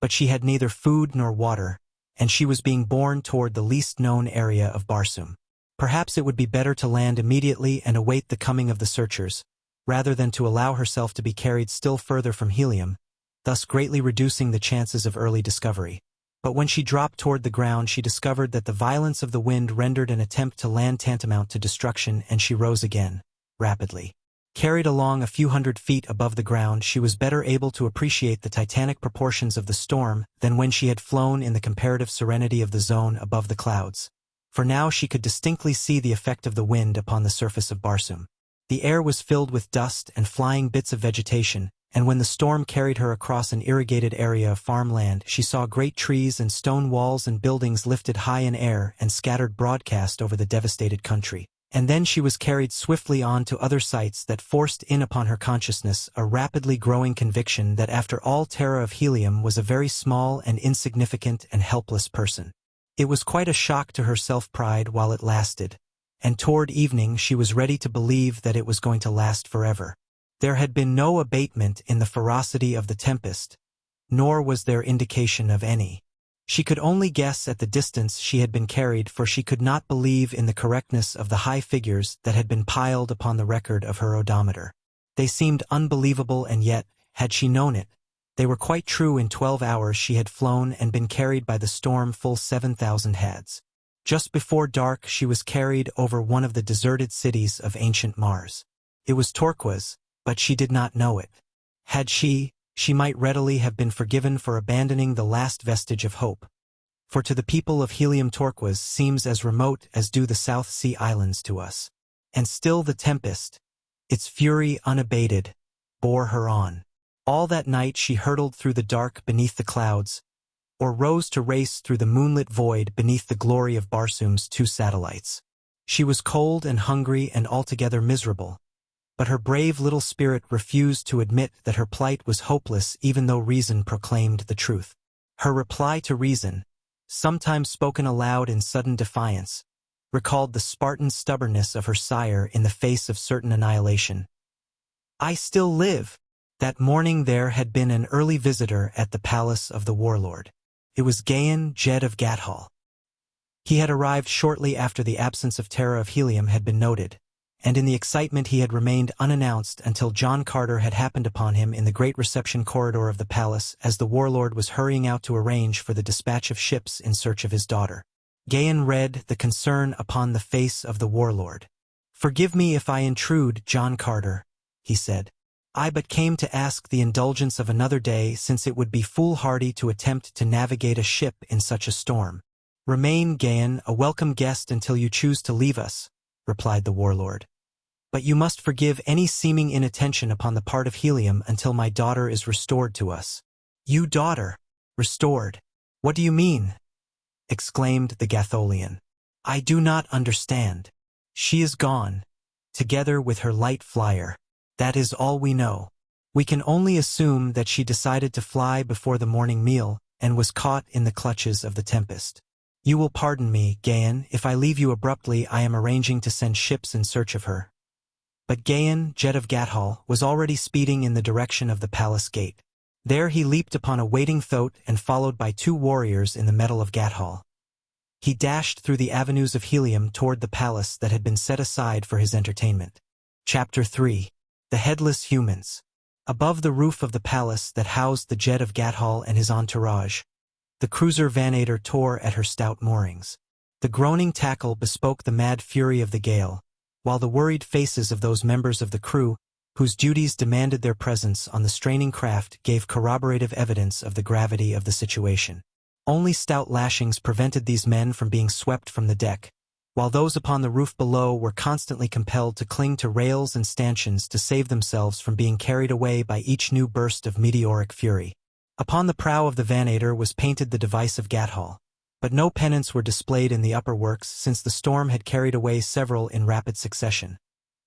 but she had neither food nor water, and she was being borne toward the least known area of Barsoom. Perhaps it would be better to land immediately and await the coming of the searchers, rather than to allow herself to be carried still further from Helium, thus greatly reducing the chances of early discovery. But when she dropped toward the ground, she discovered that the violence of the wind rendered an attempt to land tantamount to destruction, and she rose again, rapidly. Carried along a few hundred feet above the ground, she was better able to appreciate the titanic proportions of the storm than when she had flown in the comparative serenity of the zone above the clouds. For now she could distinctly see the effect of the wind upon the surface of Barsoom. The air was filled with dust and flying bits of vegetation, and when the storm carried her across an irrigated area of farmland, she saw great trees and stone walls and buildings lifted high in air and scattered broadcast over the devastated country. And then she was carried swiftly on to other sights that forced in upon her consciousness a rapidly growing conviction that after all Tara of Helium was a very small and insignificant and helpless person. It was quite a shock to her self-pride while it lasted, and toward evening she was ready to believe that it was going to last forever. There had been no abatement in the ferocity of the tempest, nor was there indication of any. She could only guess at the distance she had been carried, for she could not believe in the correctness of the high figures that had been piled upon the record of her odometer. They seemed unbelievable, and yet, had she known it, they were quite true. In 12 hours she had flown and been carried by the storm full 7,000 hads. Just before dark she was carried over one of the deserted cities of ancient Mars. It was turquoise, but she did not know it. Had she might readily have been forgiven for abandoning the last vestige of hope. For to the people of Helium, turquoise seems as remote as do the South Sea Islands to us. And still the tempest, its fury unabated, bore her on. All that night she hurtled through the dark beneath the clouds, or rose to race through the moonlit void beneath the glory of Barsoom's 2 satellites. She was cold and hungry and altogether miserable, but her brave little spirit refused to admit that her plight was hopeless, even though reason proclaimed the truth. Her reply to reason, sometimes spoken aloud in sudden defiance, recalled the Spartan stubbornness of her sire in the face of certain annihilation. "I still live." That morning there had been an early visitor at the palace of the warlord. It was Gahan of Gathol. He had arrived shortly after the absence of Tara of Helium had been noted, and in the excitement he had remained unannounced until John Carter had happened upon him in the great reception corridor of the palace as the warlord was hurrying out to arrange for the dispatch of ships in search of his daughter. Gahan read the concern upon the face of the warlord. "Forgive me if I intrude, John Carter," he said. "I but came to ask the indulgence of another day, since it would be foolhardy to attempt to navigate a ship in such a storm." "Remain, Gahan, a welcome guest until you choose to leave us," replied the warlord. "But you must forgive any seeming inattention upon the part of Helium until my daughter is restored to us." "You daughter? Restored? What do you mean?" exclaimed the Gatholian. "I do not understand." "She is gone, together with her light flyer. That is all we know. We can only assume that she decided to fly before the morning meal and was caught in the clutches of the tempest. You will pardon me, Gahan, if I leave you abruptly. I am arranging to send ships in search of her." But Gahan, Jetan of Gathol, was already speeding in the direction of the palace gate. There he leaped upon a waiting thoat and followed by 2 warriors in the metal of Gathol. He dashed through the avenues of Helium toward the palace that had been set aside for his entertainment. Chapter 3. The Headless Humans. Above the roof of the palace that housed the Jetan of Gathol and his entourage, the cruiser Vanator tore at her stout moorings. The groaning tackle bespoke the mad fury of the gale, while the worried faces of those members of the crew whose duties demanded their presence on the straining craft gave corroborative evidence of the gravity of the situation. Only stout lashings prevented these men from being swept from the deck, while those upon the roof below were constantly compelled to cling to rails and stanchions to save themselves from being carried away by each new burst of meteoric fury. Upon the prow of the Vanator was painted the device of Gathol, but no pennants were displayed in the upper works since the storm had carried away several in rapid succession,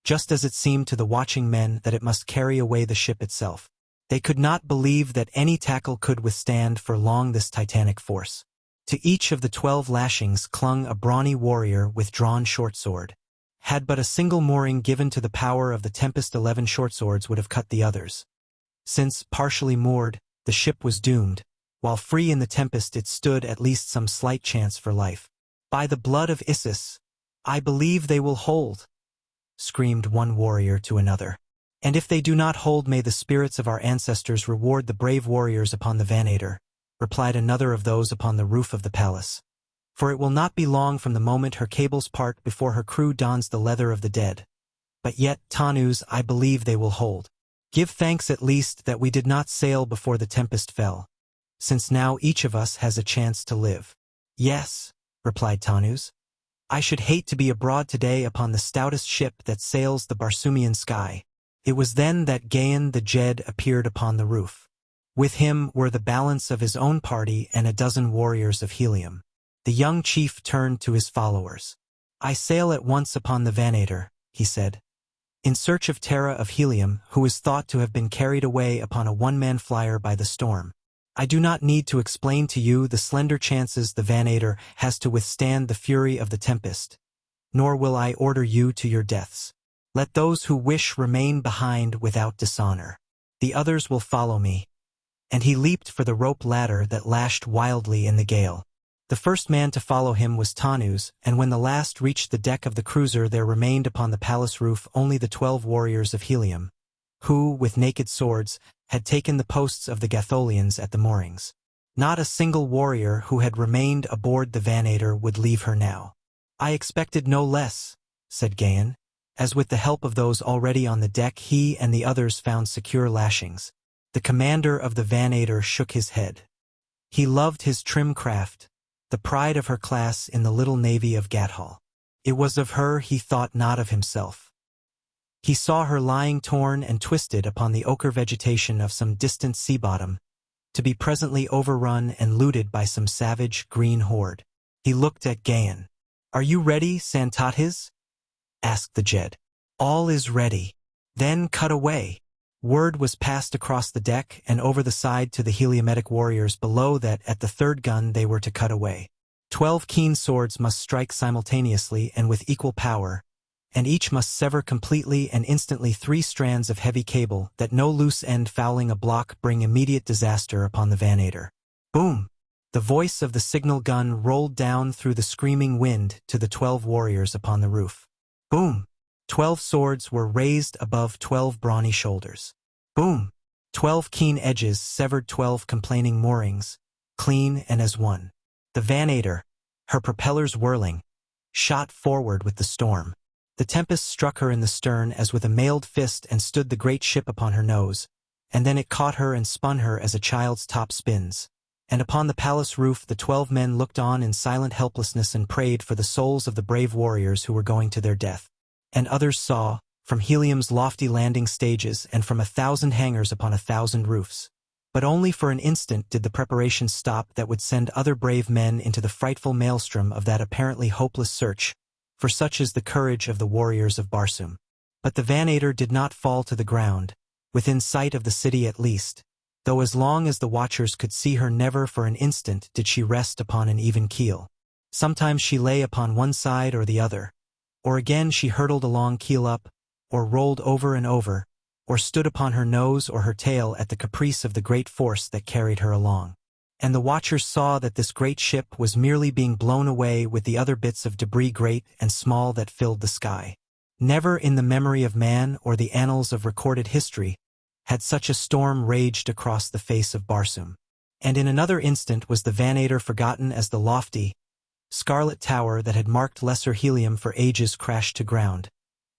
just as it seemed to the watching men that it must carry away the ship itself. They could not believe that any tackle could withstand for long this titanic force. To each of the 12 lashings clung a brawny warrior with drawn short sword. Had but a single mooring given to the power of the tempest, 11 short swords would have cut the others. Since, partially moored, the ship was doomed, while free in the tempest it stood at least some slight chance for life. "By the blood of Isis, I believe they will hold," screamed one warrior to another. "And if they do not hold, may the spirits of our ancestors reward the brave warriors upon the Vanator," replied another of those upon the roof of the palace. "For it will not be long from the moment her cables part before her crew dons the leather of the dead. But yet, Tanus, I believe they will hold. Give thanks at least that we did not sail before the tempest fell, since now each of us has a chance to live." "Yes," replied Tanus. "I should hate to be abroad today upon the stoutest ship that sails the Barsoomian sky." It was then that Gahan the Jed appeared upon the roof. With him were the balance of his own party and a dozen warriors of Helium. The young chief turned to his followers. "I sail at once upon the Vanator," he said, "in search of Tara of Helium, who is thought to have been carried away upon a one-man flyer by the storm. I do not need to explain to you the slender chances the Vanator has to withstand the fury of the tempest, nor will I order you to your deaths. Let those who wish remain behind without dishonor. The others will follow me." And he leaped for the rope ladder that lashed wildly in the gale. The first man to follow him was Tanus, and when the last reached the deck of the cruiser there remained upon the palace roof only the 12 warriors of Helium, who, with naked swords, had taken the posts of the Gatholians at the moorings. Not a single warrior who had remained aboard the Vanator would leave her now. "I expected no less," said Gahan, as with the help of those already on the deck he and the others found secure lashings. The commander of the Vanator shook his head. He loved his trim craft, the pride of her class in the little navy of Gathol. It was of her he thought, not of himself. He saw her lying torn and twisted upon the ochre vegetation of some distant sea bottom, to be presently overrun and looted by some savage green horde. He looked at Gahan. "Are you ready, Santatis?" asked the Jed. "All is ready." "Then cut away." Word was passed across the deck and over the side to the Heliometic warriors below that at the third gun they were to cut away. 12 keen swords must strike simultaneously and with equal power, and each must sever completely and instantly 3 strands of heavy cable that no loose end fouling a block bring immediate disaster upon the Vanator. Boom! The voice of the signal gun rolled down through the screaming wind to the 12 warriors upon the roof. Boom! 12 swords were raised above 12 brawny shoulders. Boom! 12 keen edges severed 12 complaining moorings, clean and as one. The Vanator, her propellers whirling, shot forward with the storm. The tempest struck her in the stern as with a mailed fist and stood the great ship upon her nose, and then it caught her and spun her as a child's top spins. And upon the palace roof the 12 men looked on in silent helplessness and prayed for the souls of the brave warriors who were going to their death. And others saw, from Helium's lofty landing stages and from 1,000 hangars upon 1,000 roofs. But only for an instant did the preparations stop that would send other brave men into the frightful maelstrom of that apparently hopeless search, for such is the courage of the warriors of Barsoom. But the Vanator did not fall to the ground, within sight of the city at least, though as long as the watchers could see her never for an instant did she rest upon an even keel. Sometimes she lay upon one side or the other, or again she hurtled along keel up, or rolled over and over, or stood upon her nose or her tail at the caprice of the great force that carried her along. And the watchers saw that this great ship was merely being blown away with the other bits of debris great and small that filled the sky. Never in the memory of man or the annals of recorded history had such a storm raged across the face of Barsoom. And in another instant was the Vanator forgotten as the lofty, scarlet tower that had marked lesser Helium for ages crashed to ground,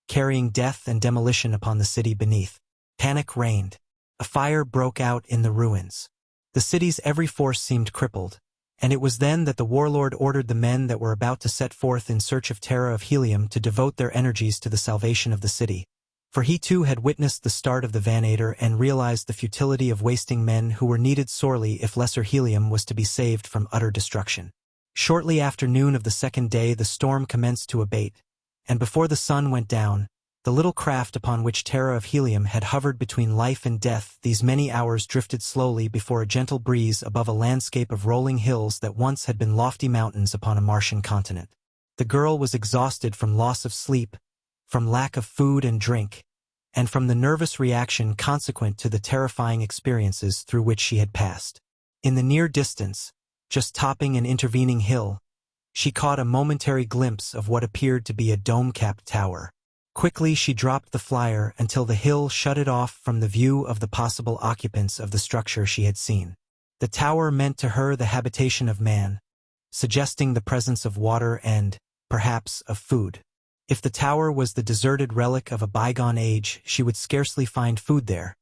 carrying death and demolition upon the city beneath. Panic reigned. A fire broke out in the ruins. The city's every force seemed crippled, and it was then that the warlord ordered the men that were about to set forth in search of Tara of Helium to devote their energies to the salvation of the city. For he too had witnessed the start of the Vanator and realized the futility of wasting men who were needed sorely if lesser Helium was to be saved from utter destruction. Shortly after noon of the second day the storm commenced to abate, and before the sun went down, the little craft upon which Tara of Helium had hovered between life and death these many hours drifted slowly before a gentle breeze above a landscape of rolling hills that once had been lofty mountains upon a Martian continent. The girl was exhausted from loss of sleep, from lack of food and drink, and from the nervous reaction consequent to the terrifying experiences through which she had passed. In the near distance, just topping an intervening hill, she caught a momentary glimpse of what appeared to be a dome-capped tower. Quickly she dropped the flyer until the hill shut it off from the view of the possible occupants of the structure she had seen. The tower meant to her the habitation of man, suggesting the presence of water and, perhaps, of food. If the tower was the deserted relic of a bygone age, she would scarcely find food there,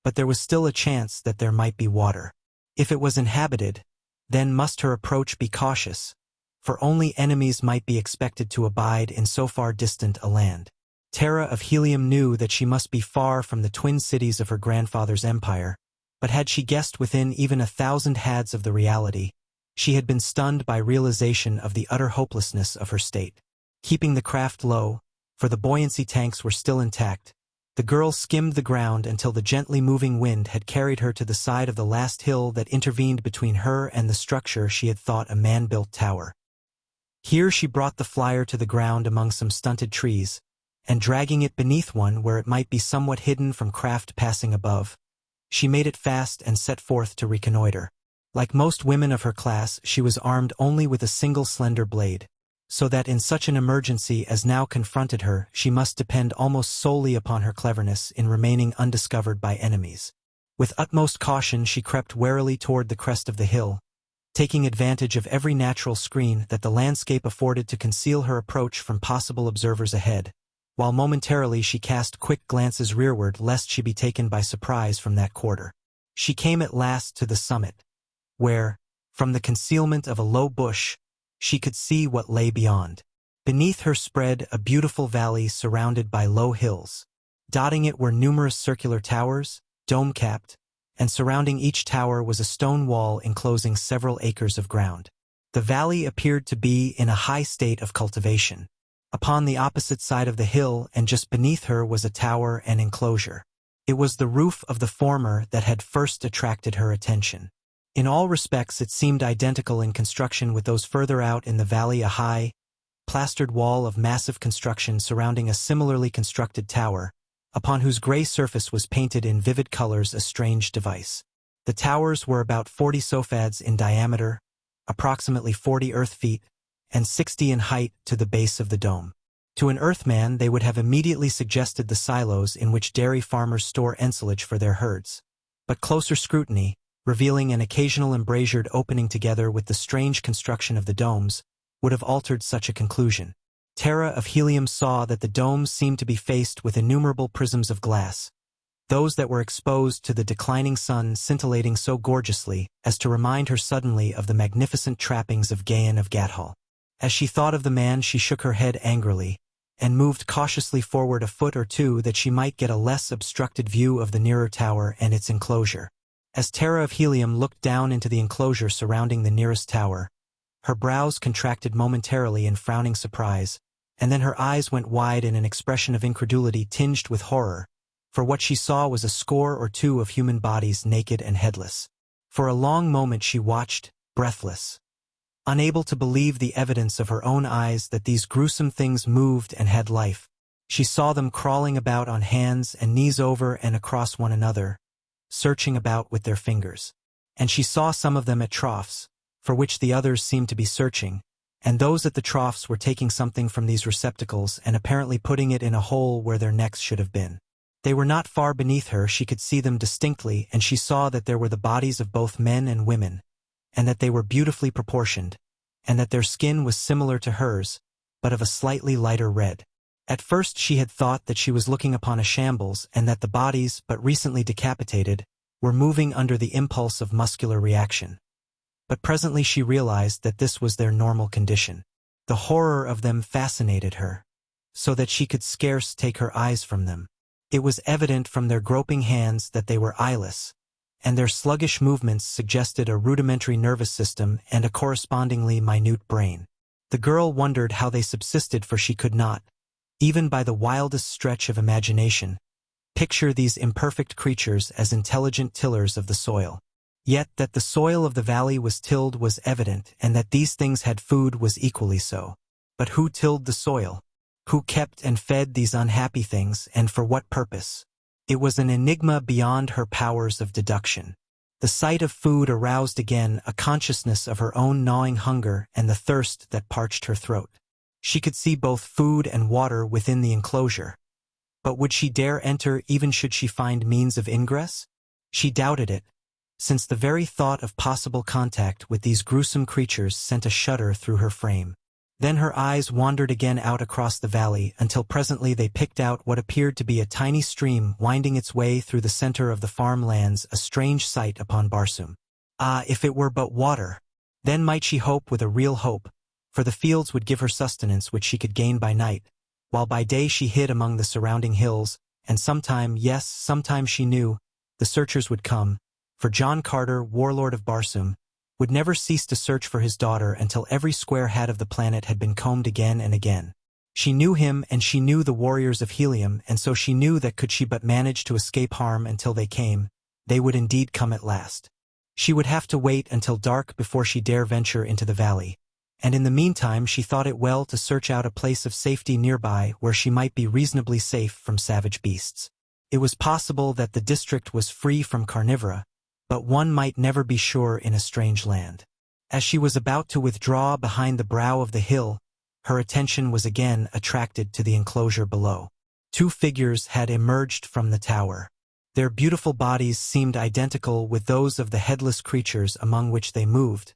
but there was still a chance that there might be water. If it was inhabited, then must her approach be cautious, for only enemies might be expected to abide in so far distant a land. Tara of Helium knew that she must be far from the twin cities of her grandfather's empire, but had she guessed within even 1,000 hads of the reality, she had been stunned by realization of the utter hopelessness of her state. Keeping the craft low, for the buoyancy tanks were still intact, the girl skimmed the ground until the gently moving wind had carried her to the side of the last hill that intervened between her and the structure she had thought a man-built tower. Here she brought the flyer to the ground among some stunted trees, and dragging it beneath one where it might be somewhat hidden from craft passing above, she made it fast and set forth to reconnoiter. Like most women of her class, she was armed only with a single slender blade, so that in such an emergency as now confronted her she must depend almost solely upon her cleverness in remaining undiscovered by enemies. With utmost caution she crept warily toward the crest of the hill, taking advantage of every natural screen that the landscape afforded to conceal her approach from possible observers ahead, while momentarily she cast quick glances rearward lest she be taken by surprise from that quarter. She came at last to the summit, where, from the concealment of a low bush, she could see what lay beyond. Beneath her spread a beautiful valley surrounded by low hills. Dotting it were numerous circular towers, dome-capped, and surrounding each tower was a stone wall enclosing several acres of ground. The valley appeared to be in a high state of cultivation. Upon the opposite side of the hill and just beneath her was a tower and enclosure. It was the roof of the former that had first attracted her attention. In all respects it seemed identical in construction with those further out in the valley, a high, plastered wall of massive construction surrounding a similarly constructed tower, upon whose gray surface was painted in vivid colors a strange device. The towers were about 40 sofads in diameter, approximately 40 earth feet, and 60 in height to the base of the dome. To an earthman they would have immediately suggested the silos in which dairy farmers store ensilage for their herds. But closer scrutiny, revealing an occasional embrasured opening together with the strange construction of the domes, would have altered such a conclusion. Tara of Helium saw that the domes seemed to be faced with innumerable prisms of glass, those that were exposed to the declining sun scintillating so gorgeously as to remind her suddenly of the magnificent trappings of Gahan of Gathol. As she thought of the man, she shook her head angrily, and moved cautiously forward a foot or two that she might get a less obstructed view of the nearer tower and its enclosure. As Tara of Helium looked down into the enclosure surrounding the nearest tower, her brows contracted momentarily in frowning surprise, and then her eyes went wide in an expression of incredulity tinged with horror, for what she saw was a score or two of human bodies naked and headless. For a long moment she watched, breathless, unable to believe the evidence of her own eyes that these gruesome things moved and had life. She saw them crawling about on hands and knees over and across one another, searching about with their fingers. And she saw some of them at troughs, for which the others seemed to be searching, and those at the troughs were taking something from these receptacles and apparently putting it in a hole where their necks should have been. They were not far beneath her, she could see them distinctly, and she saw that there were the bodies of both men and women, and that they were beautifully proportioned, and that their skin was similar to hers, but of a slightly lighter red. At first she had thought that she was looking upon a shambles and that the bodies, but recently decapitated, were moving under the impulse of muscular reaction. But presently she realized that this was their normal condition. The horror of them fascinated her, so that she could scarce take her eyes from them. It was evident from their groping hands that they were eyeless, and their sluggish movements suggested a rudimentary nervous system and a correspondingly minute brain. The girl wondered how they subsisted, for she could not, even by the wildest stretch of imagination, picture these imperfect creatures as intelligent tillers of the soil. Yet that the soil of the valley was tilled was evident, and that these things had food was equally so. But who tilled the soil? Who kept and fed these unhappy things, and for what purpose? It was an enigma beyond her powers of deduction. The sight of food aroused again a consciousness of her own gnawing hunger and the thirst that parched her throat. She could see both food and water within the enclosure. But would she dare enter even should she find means of ingress? She doubted it, since the very thought of possible contact with these gruesome creatures sent a shudder through her frame. Then her eyes wandered again out across the valley until presently they picked out what appeared to be a tiny stream winding its way through the center of the farmlands, a strange sight upon Barsoom. Ah, if it were but water! Then might she hope with a real hope, for the fields would give her sustenance which she could gain by night, while by day she hid among the surrounding hills, and sometime, yes, sometime she knew, the searchers would come, for John Carter, warlord of Barsoom, would never cease to search for his daughter until every square hat of the planet had been combed again and again. She knew him, and she knew the warriors of Helium, and so she knew that could she but manage to escape harm until they came, they would indeed come at last. She would have to wait until dark before she dare venture into the valley, and in the meantime she thought it well to search out a place of safety nearby where she might be reasonably safe from savage beasts. It was possible that the district was free from carnivora, but one might never be sure in a strange land. As she was about to withdraw behind the brow of the hill, her attention was again attracted to the enclosure below. Two figures had emerged from the tower. Their beautiful bodies seemed identical with those of the headless creatures among which they moved,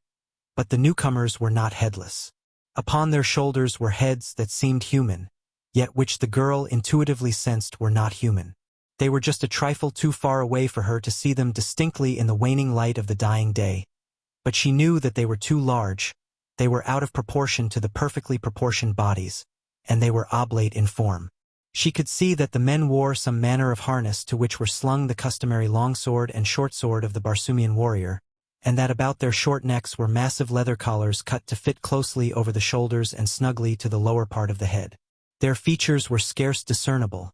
but the newcomers were not headless. Upon their shoulders were heads that seemed human, yet which the girl intuitively sensed were not human. They were just a trifle too far away for her to see them distinctly in the waning light of the dying day, but she knew that they were too large, they were out of proportion to the perfectly proportioned bodies, and they were oblate in form. She could see that the men wore some manner of harness to which were slung the customary longsword and short sword of the Barsoomian warrior, and that about their short necks were massive leather collars cut to fit closely over the shoulders and snugly to the lower part of the head. Their features were scarce discernible,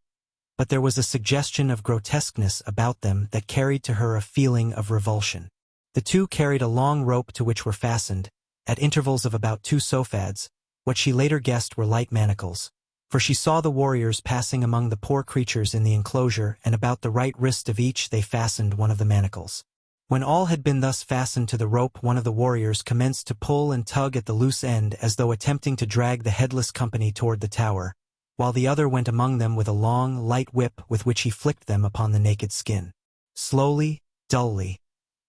but there was a suggestion of grotesqueness about them that carried to her a feeling of revulsion. The two carried a long rope to which were fastened, at intervals of about 2 sofads, what she later guessed were light manacles, for she saw the warriors passing among the poor creatures in the enclosure, and about the right wrist of each they fastened one of the manacles. When all had been thus fastened to the rope, one of the warriors commenced to pull and tug at the loose end as though attempting to drag the headless company toward the tower, while the other went among them with a long, light whip with which he flicked them upon the naked skin. Slowly, dully,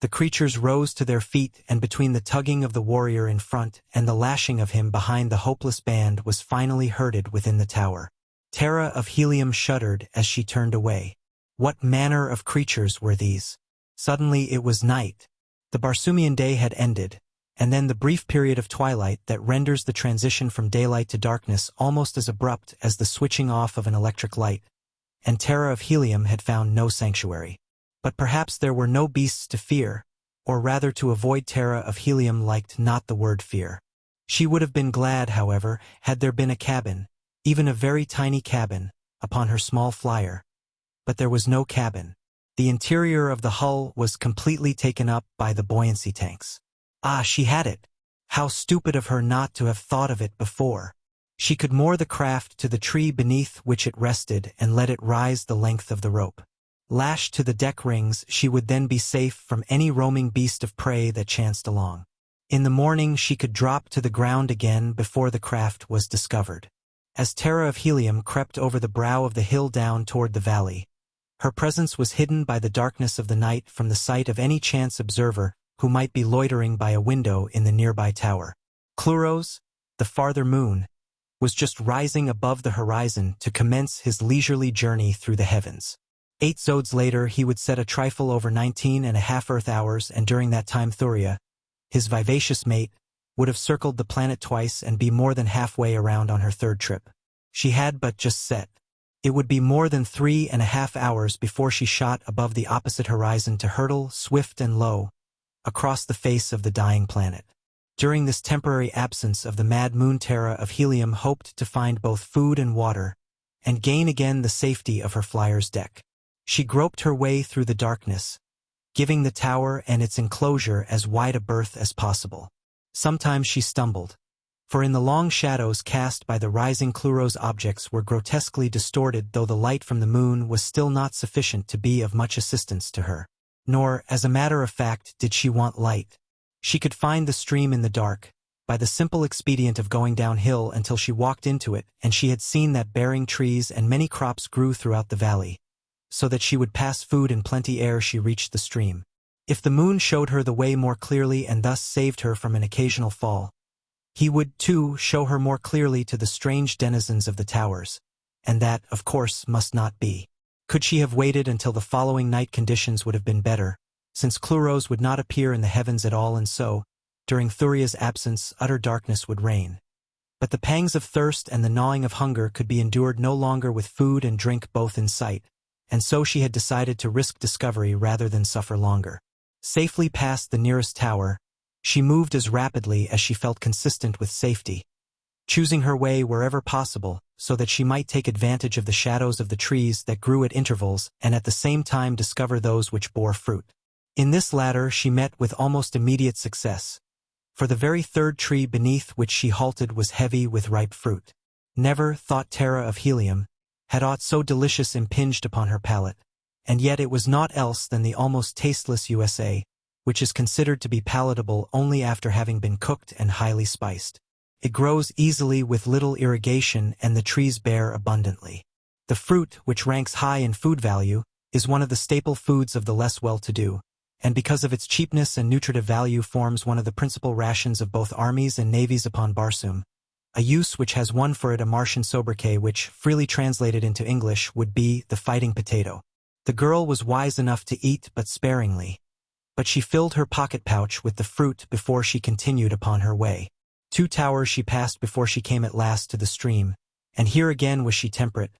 the creatures rose to their feet, and between the tugging of the warrior in front and the lashing of him behind, the hopeless band was finally herded within the tower. Tara of Helium shuddered as she turned away. What manner of creatures were these? Suddenly it was night. The Barsoomian day had ended, and then the brief period of twilight that renders the transition from daylight to darkness almost as abrupt as the switching off of an electric light, and Tara of Helium had found no sanctuary. But perhaps there were no beasts to fear, or rather to avoid. Tara of Helium liked not the word fear. She would have been glad, however, had there been a cabin, even a very tiny cabin, upon her small flyer. But there was no cabin. The interior of the hull was completely taken up by the buoyancy tanks. Ah, she had it! How stupid of her not to have thought of it before! She could moor the craft to the tree beneath which it rested and let it rise the length of the rope. Lashed to the deck rings, she would then be safe from any roaming beast of prey that chanced along. In the morning she could drop to the ground again before the craft was discovered. As Tara of Helium crept over the brow of the hill down toward the valley, her presence was hidden by the darkness of the night from the sight of any chance observer who might be loitering by a window in the nearby tower. Burroughs, the farther moon, was just rising above the horizon to commence his leisurely journey through the heavens. 8 zodes later he would set a trifle over 19.5 Earth hours, and during that time Thuria, his vivacious mate, would have circled the planet twice and be more than halfway around on her third trip. She had but just set. It would be more than 3.5 hours before she shot above the opposite horizon to hurtle, swift and low, across the face of the dying planet. During this temporary absence of the mad moon, Tara of Helium hoped to find both food and water, and gain again the safety of her flyer's deck. She groped her way through the darkness, giving the tower and its enclosure as wide a berth as possible. Sometimes she stumbled, for in the long shadows cast by the rising Burroughs objects were grotesquely distorted, though the light from the moon was still not sufficient to be of much assistance to her. Nor, as a matter of fact, did she want light. She could find the stream in the dark, by the simple expedient of going downhill until she walked into it, and she had seen that bearing trees and many crops grew throughout the valley, so that she would pass food in plenty ere she reached the stream. If the moon showed her the way more clearly and thus saved her from an occasional fall, he would, too, show her more clearly to the strange denizens of the towers, and that, of course, must not be. Could she have waited until the following night, conditions would have been better, since Burroughs would not appear in the heavens at all, and so, during Thuria's absence, utter darkness would reign. But the pangs of thirst and the gnawing of hunger could be endured no longer with food and drink both in sight, and so she had decided to risk discovery rather than suffer longer. Safely past the nearest tower, she moved as rapidly as she felt consistent with safety, choosing her way wherever possible so that she might take advantage of the shadows of the trees that grew at intervals and at the same time discover those which bore fruit. In this latter she met with almost immediate success, for the very third tree beneath which she halted was heavy with ripe fruit. Never, thought Tara of Helium, had aught so delicious impinged upon her palate, and yet it was naught else than the almost tasteless USA, which is considered to be palatable only after having been cooked and highly spiced. It grows easily with little irrigation, and the trees bear abundantly. The fruit, which ranks high in food value, is one of the staple foods of the less well-to-do, and because of its cheapness and nutritive value forms one of the principal rations of both armies and navies upon Barsoom, a use which has won for it a Martian sobriquet which, freely translated into English, would be the fighting potato. The girl was wise enough to eat but sparingly, but she filled her pocket pouch with the fruit before she continued upon her way. 2 towers she passed before she came at last to the stream, and here again was she temperate,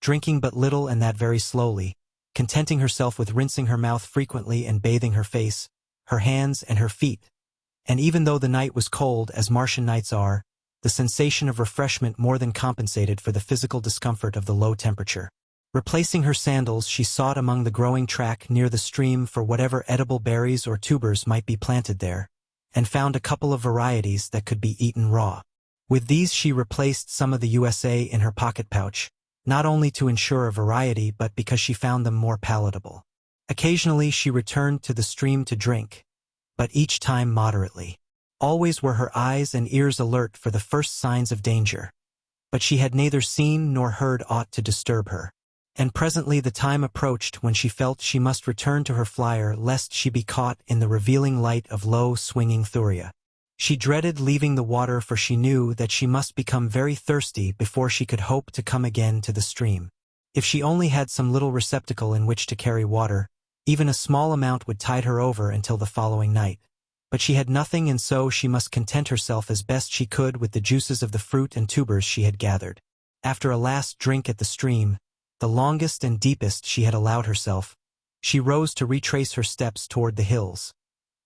drinking but little and that very slowly, contenting herself with rinsing her mouth frequently and bathing her face, her hands and her feet, and even though the night was cold as Martian nights are, the sensation of refreshment more than compensated for the physical discomfort of the low temperature. Replacing her sandals, she sought among the growing track near the stream for whatever edible berries or tubers might be planted there, and found a couple of varieties that could be eaten raw. With these she replaced some of the USA in her pocket pouch, not only to ensure a variety but because she found them more palatable. Occasionally she returned to the stream to drink, but each time moderately. Always were her eyes and ears alert for the first signs of danger, but she had neither seen nor heard aught to disturb her. And presently the time approached when she felt she must return to her flyer lest she be caught in the revealing light of low, swinging Thuria. She dreaded leaving the water, for she knew that she must become very thirsty before she could hope to come again to the stream. If she only had some little receptacle in which to carry water, even a small amount would tide her over until the following night. But she had nothing, and so she must content herself as best she could with the juices of the fruit and tubers she had gathered. After a last drink at the stream, the longest and deepest she had allowed herself, she rose to retrace her steps toward the hills.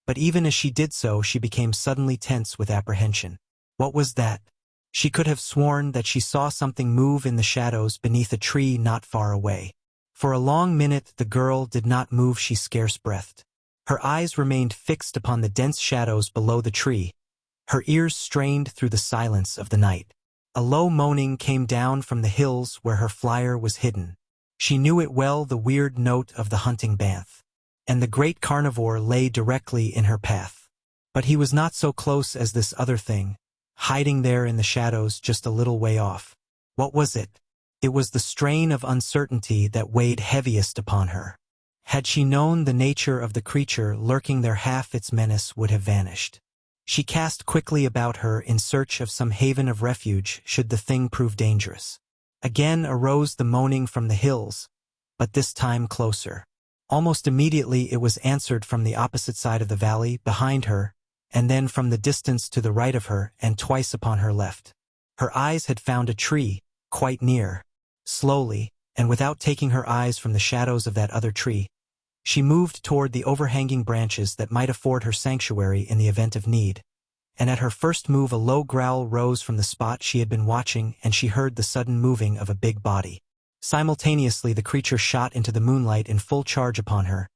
But even as she did so, she became suddenly tense with apprehension. What was that? She could have sworn that she saw something move in the shadows beneath a tree not far away. For a long minute the girl did not move. She scarce breathed. Her eyes remained fixed upon the dense shadows below the tree, her ears strained through the silence of the night. A low moaning came down from the hills where her flyer was hidden. She knew it well, the weird note of the hunting banth. And the great carnivore lay directly in her path. But he was not so close as this other thing, hiding there in the shadows just a little way off. What was it? It was the strain of uncertainty that weighed heaviest upon her. Had she known the nature of the creature lurking there, half its menace would have vanished. She cast quickly about her in search of some haven of refuge should the thing prove dangerous. Again arose the moaning from the hills, but this time closer. Almost immediately it was answered from the opposite side of the valley, behind her, and then from the distance to the right of her, and twice upon her left. Her eyes had found a tree, quite near. Slowly, and without taking her eyes from the shadows of that other tree, she moved toward the overhanging branches that might afford her sanctuary in the event of need. And at her first move a low growl rose from the spot she had been watching, and she heard the sudden moving of a big body. Simultaneously the creature shot into the moonlight in full charge upon her,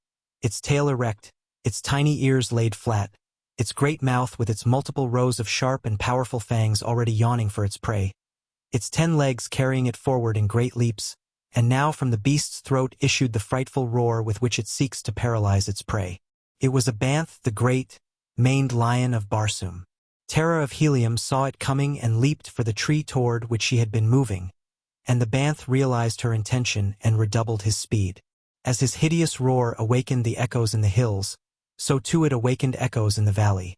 its tail erect, its tiny ears laid flat, its great mouth with its multiple rows of sharp and powerful fangs already yawning for its prey, its 10 legs carrying it forward in great leaps, and now from the beast's throat issued the frightful roar with which it seeks to paralyze its prey. It was a banth, the great, maned lion of Barsoom. Tara of Helium saw it coming and leaped for the tree toward which she had been moving, and the banth realized her intention and redoubled his speed. As his hideous roar awakened the echoes in the hills, so too it awakened echoes in the valley.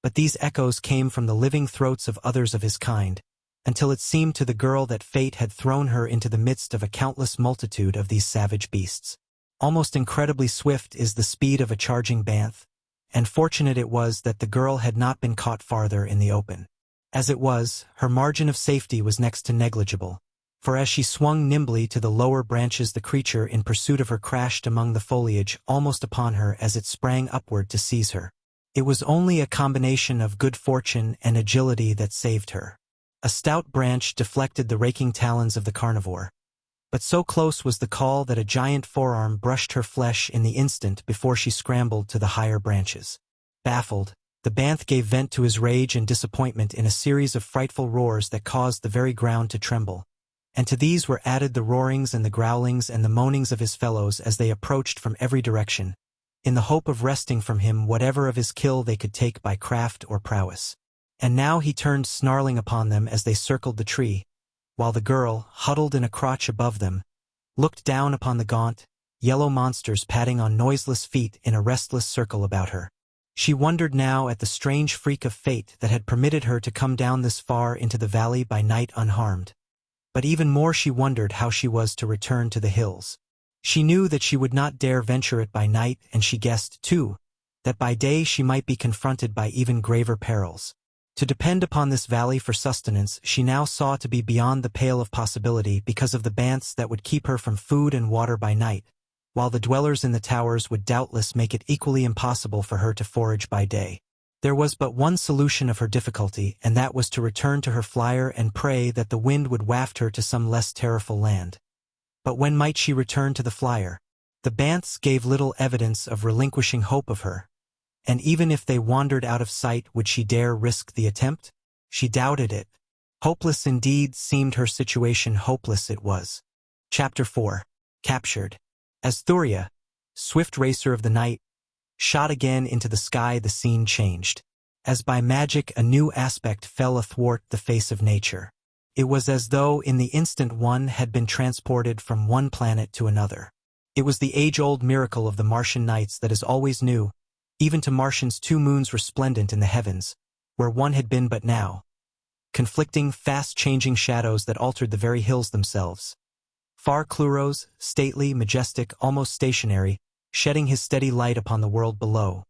But these echoes came from the living throats of others of his kind, until it seemed to the girl that fate had thrown her into the midst of a countless multitude of these savage beasts. Almost incredibly swift is the speed of a charging banth, and fortunate it was that the girl had not been caught farther in the open. As it was, her margin of safety was next to negligible, for as she swung nimbly to the lower branches the creature in pursuit of her crashed among the foliage almost upon her as it sprang upward to seize her. It was only a combination of good fortune and agility that saved her. A stout branch deflected the raking talons of the carnivore, but so close was the call that a giant forearm brushed her flesh in the instant before she scrambled to the higher branches. Baffled, the banth gave vent to his rage and disappointment in a series of frightful roars that caused the very ground to tremble, and to these were added the roarings and the growlings and the moanings of his fellows as they approached from every direction, in the hope of wresting from him whatever of his kill they could take by craft or prowess. And now he turned snarling upon them as they circled the tree, while the girl, huddled in a crotch above them, looked down upon the gaunt, yellow monsters padding on noiseless feet in a restless circle about her. She wondered now at the strange freak of fate that had permitted her to come down this far into the valley by night unharmed. But even more she wondered how she was to return to the hills. She knew that she would not dare venture it by night, and she guessed, too, that by day she might be confronted by even graver perils. To depend upon this valley for sustenance she now saw to be beyond the pale of possibility because of the banths that would keep her from food and water by night, while the dwellers in the towers would doubtless make it equally impossible for her to forage by day. There was but one solution of her difficulty, and that was to return to her flyer and pray that the wind would waft her to some less terrorful land. But when might she return to the flyer? The banths gave little evidence of relinquishing hope of her. And even if they wandered out of sight, would she dare risk the attempt? She doubted it. Hopeless indeed seemed her situation, hopeless it was. Chapter 4. Captured. As Thuria, swift racer of the night, shot again into the sky. The scene changed. As by magic, a new aspect fell athwart the face of nature. It was as though in the instant one had been transported from one planet to another. It was the age-old miracle of the Martian nights that is always new, even to Martians, 2 moons resplendent in the heavens, where one had been but now. Conflicting, fast-changing shadows that altered the very hills themselves. Far Cluros, stately, majestic, almost stationary, shedding his steady light upon the world below.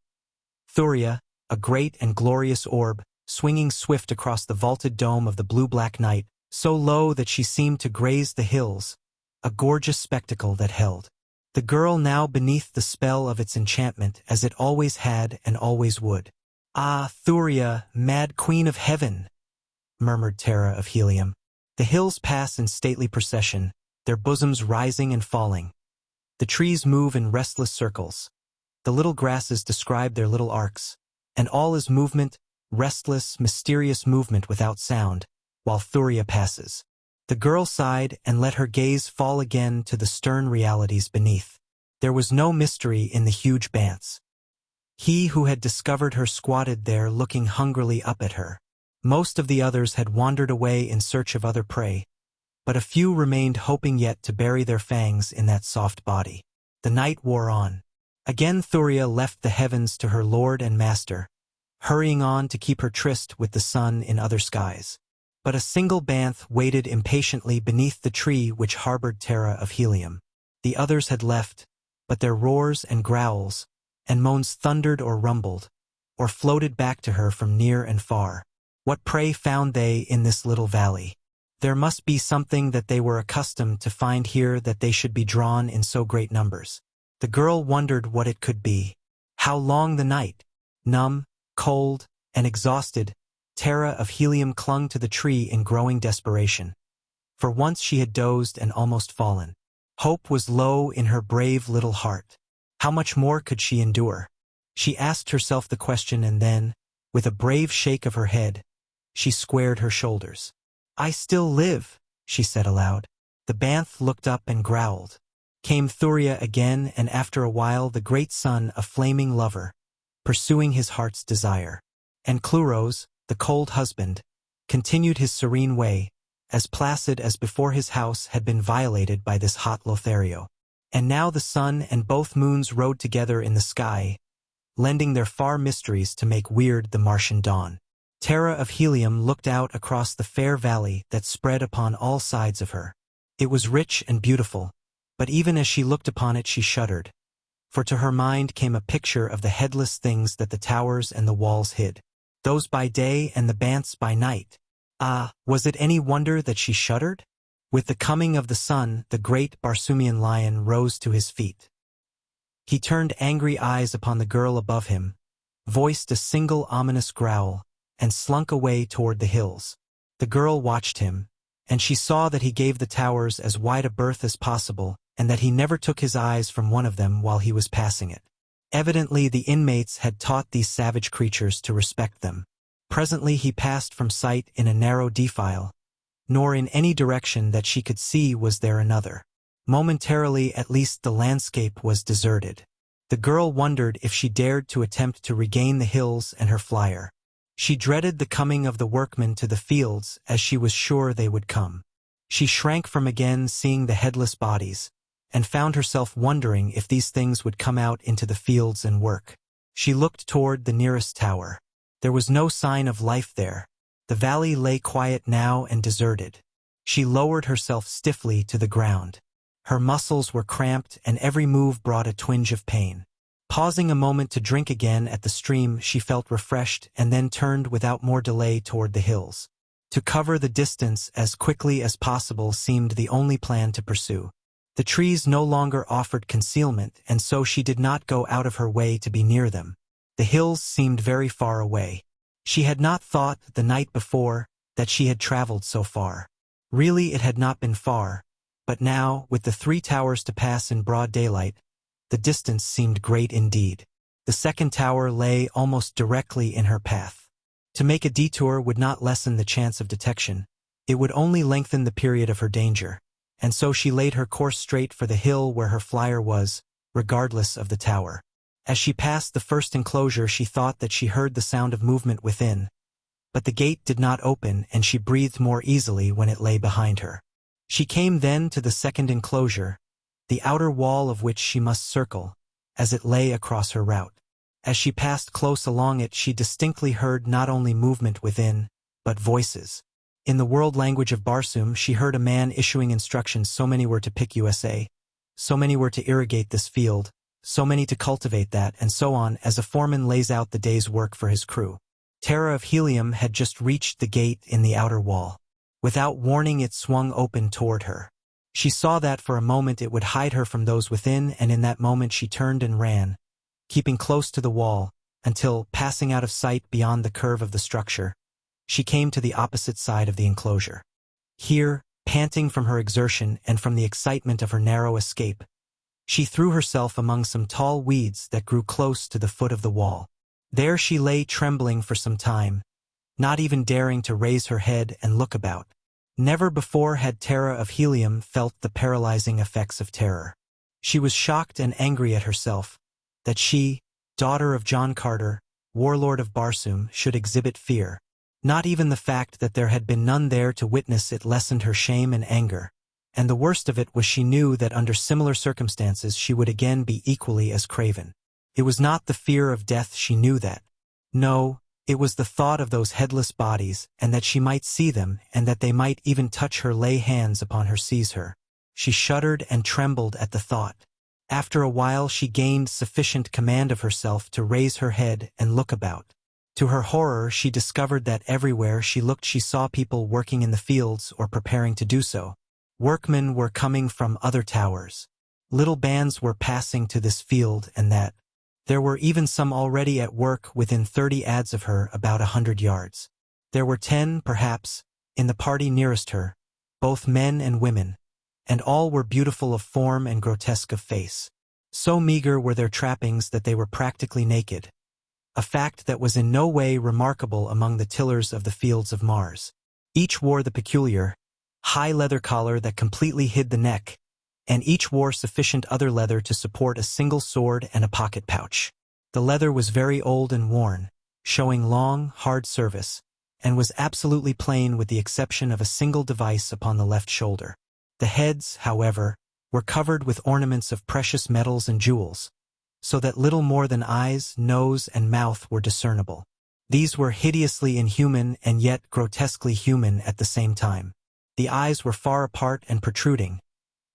Thuria, a great and glorious orb, swinging swift across the vaulted dome of the blue-black night, so low that she seemed to graze the hills, a gorgeous spectacle that held the girl now beneath the spell of its enchantment, as it always had and always would. "Ah, Thuria, mad queen of heaven," murmured Tara of Helium. The hills pass in stately procession, their bosoms rising and falling. The trees move in restless circles. The little grasses describe their little arcs, and all is movement, restless, mysterious movement without sound, while Thuria passes. The girl sighed and let her gaze fall again to the stern realities beneath. There was no mystery in the huge bants. He who had discovered her squatted there looking hungrily up at her. Most of the others had wandered away in search of other prey, but a few remained hoping yet to bury their fangs in that soft body. The night wore on. Again Thuria left the heavens to her lord and master, hurrying on to keep her tryst with the sun in other skies. But a single banth waited impatiently beneath the tree which harbored Tara of Helium. The others had left, but their roars and growls and moans thundered or rumbled, or floated back to her from near and far. What prey found they in this little valley? There must be something that they were accustomed to find here that they should be drawn in so great numbers. The girl wondered what it could be. How long the night? Numb, cold, and exhausted, Tara of Helium clung to the tree in growing desperation. For once she had dozed and almost fallen. Hope was low in her brave little heart. How much more could she endure? She asked herself the question, and then, with a brave shake of her head, she squared her shoulders. "I still live," she said aloud. The banth looked up and growled. Came Thuria again, and after a while the great sun, a flaming lover, pursuing his heart's desire. And Cluros, the cold husband, continued his serene way, as placid as before his house had been violated by this hot Lothario. And now the sun and both moons rode together in the sky, lending their far mysteries to make weird the Martian dawn. Tara of Helium looked out across the fair valley that spread upon all sides of her. It was rich and beautiful, but even as she looked upon it she shuddered, for to her mind came a picture of the headless things that the towers and the walls hid. Those by day and the banths by night. Ah, was it any wonder that she shuddered? With the coming of the sun, the great Barsoomian lion rose to his feet. He turned angry eyes upon the girl above him, voiced a single ominous growl, and slunk away toward the hills. The girl watched him, and she saw that he gave the towers as wide a berth as possible, and that he never took his eyes from one of them while he was passing it. Evidently the inmates had taught these savage creatures to respect them. Presently he passed from sight in a narrow defile, nor in any direction that she could see was there another. Momentarily at least the landscape was deserted. The girl wondered if she dared to attempt to regain the hills and her flyer. She dreaded the coming of the workmen to the fields, as she was sure they would come. She shrank from again seeing the headless bodies, and found herself wondering if these things would come out into the fields and work. She looked toward the nearest tower. There was no sign of life there. The valley lay quiet now and deserted. She lowered herself stiffly to the ground. Her muscles were cramped and every move brought a twinge of pain. Pausing a moment to drink again at the stream, she felt refreshed and then turned without more delay toward the hills. To cover the distance as quickly as possible seemed the only plan to pursue. The trees no longer offered concealment, and so she did not go out of her way to be near them. The hills seemed very far away. She had not thought the night before that she had traveled so far. Really it had not been far, but now, with the 3 towers to pass in broad daylight, the distance seemed great indeed. The second tower lay almost directly in her path. To make a detour would not lessen the chance of detection. It would only lengthen the period of her danger, and so she laid her course straight for the hill where her flyer was, regardless of the tower. As she passed the first enclosure, she thought that she heard the sound of movement within, but the gate did not open, and she breathed more easily when it lay behind her. She came then to the second enclosure, the outer wall of which she must circle, as it lay across her route. As she passed close along it, she distinctly heard not only movement within, but voices. In the world language of Barsoom, she heard a man issuing instructions: so many were to pick USA, so many were to irrigate this field, so many to cultivate that, and so on, as a foreman lays out the day's work for his crew. Tara of Helium had just reached the gate in the outer wall. Without warning, it swung open toward her. She saw that for a moment it would hide her from those within, and in that moment she turned and ran, keeping close to the wall, until, passing out of sight beyond the curve of the structure, she came to the opposite side of the enclosure. Here, panting from her exertion and from the excitement of her narrow escape, she threw herself among some tall weeds that grew close to the foot of the wall. There she lay trembling for some time, not even daring to raise her head and look about. Never before had Tara of Helium felt the paralyzing effects of terror. She was shocked and angry at herself, that she, daughter of John Carter, warlord of Barsoom, should exhibit fear. Not even the fact that there had been none there to witness it lessened her shame and anger, and the worst of it was she knew that under similar circumstances she would again be equally as craven. It was not the fear of death, she knew that. No, it was the thought of those headless bodies, and that she might see them, and that they might even touch her, lay hands upon her, seize her. She shuddered and trembled at the thought. After a while she gained sufficient command of herself to raise her head and look about. To her horror, she discovered that everywhere she looked she saw people working in the fields or preparing to do so. Workmen were coming from other towers. Little bands were passing to this field and that. There were even some already at work within 30 yards of her, about 100 yards. There were 10, perhaps, in the party nearest her, both men and women, and all were beautiful of form and grotesque of face. So meager were their trappings that they were practically naked, a fact that was in no way remarkable among the tillers of the fields of Mars. Each wore the peculiar, high leather collar that completely hid the neck, and each wore sufficient other leather to support a single sword and a pocket pouch. The leather was very old and worn, showing long, hard service, and was absolutely plain with the exception of a single device upon the left shoulder. The heads, however, were covered with ornaments of precious metals and jewels, so that little more than eyes, nose, and mouth were discernible. These were hideously inhuman and yet grotesquely human at the same time. The eyes were far apart and protruding,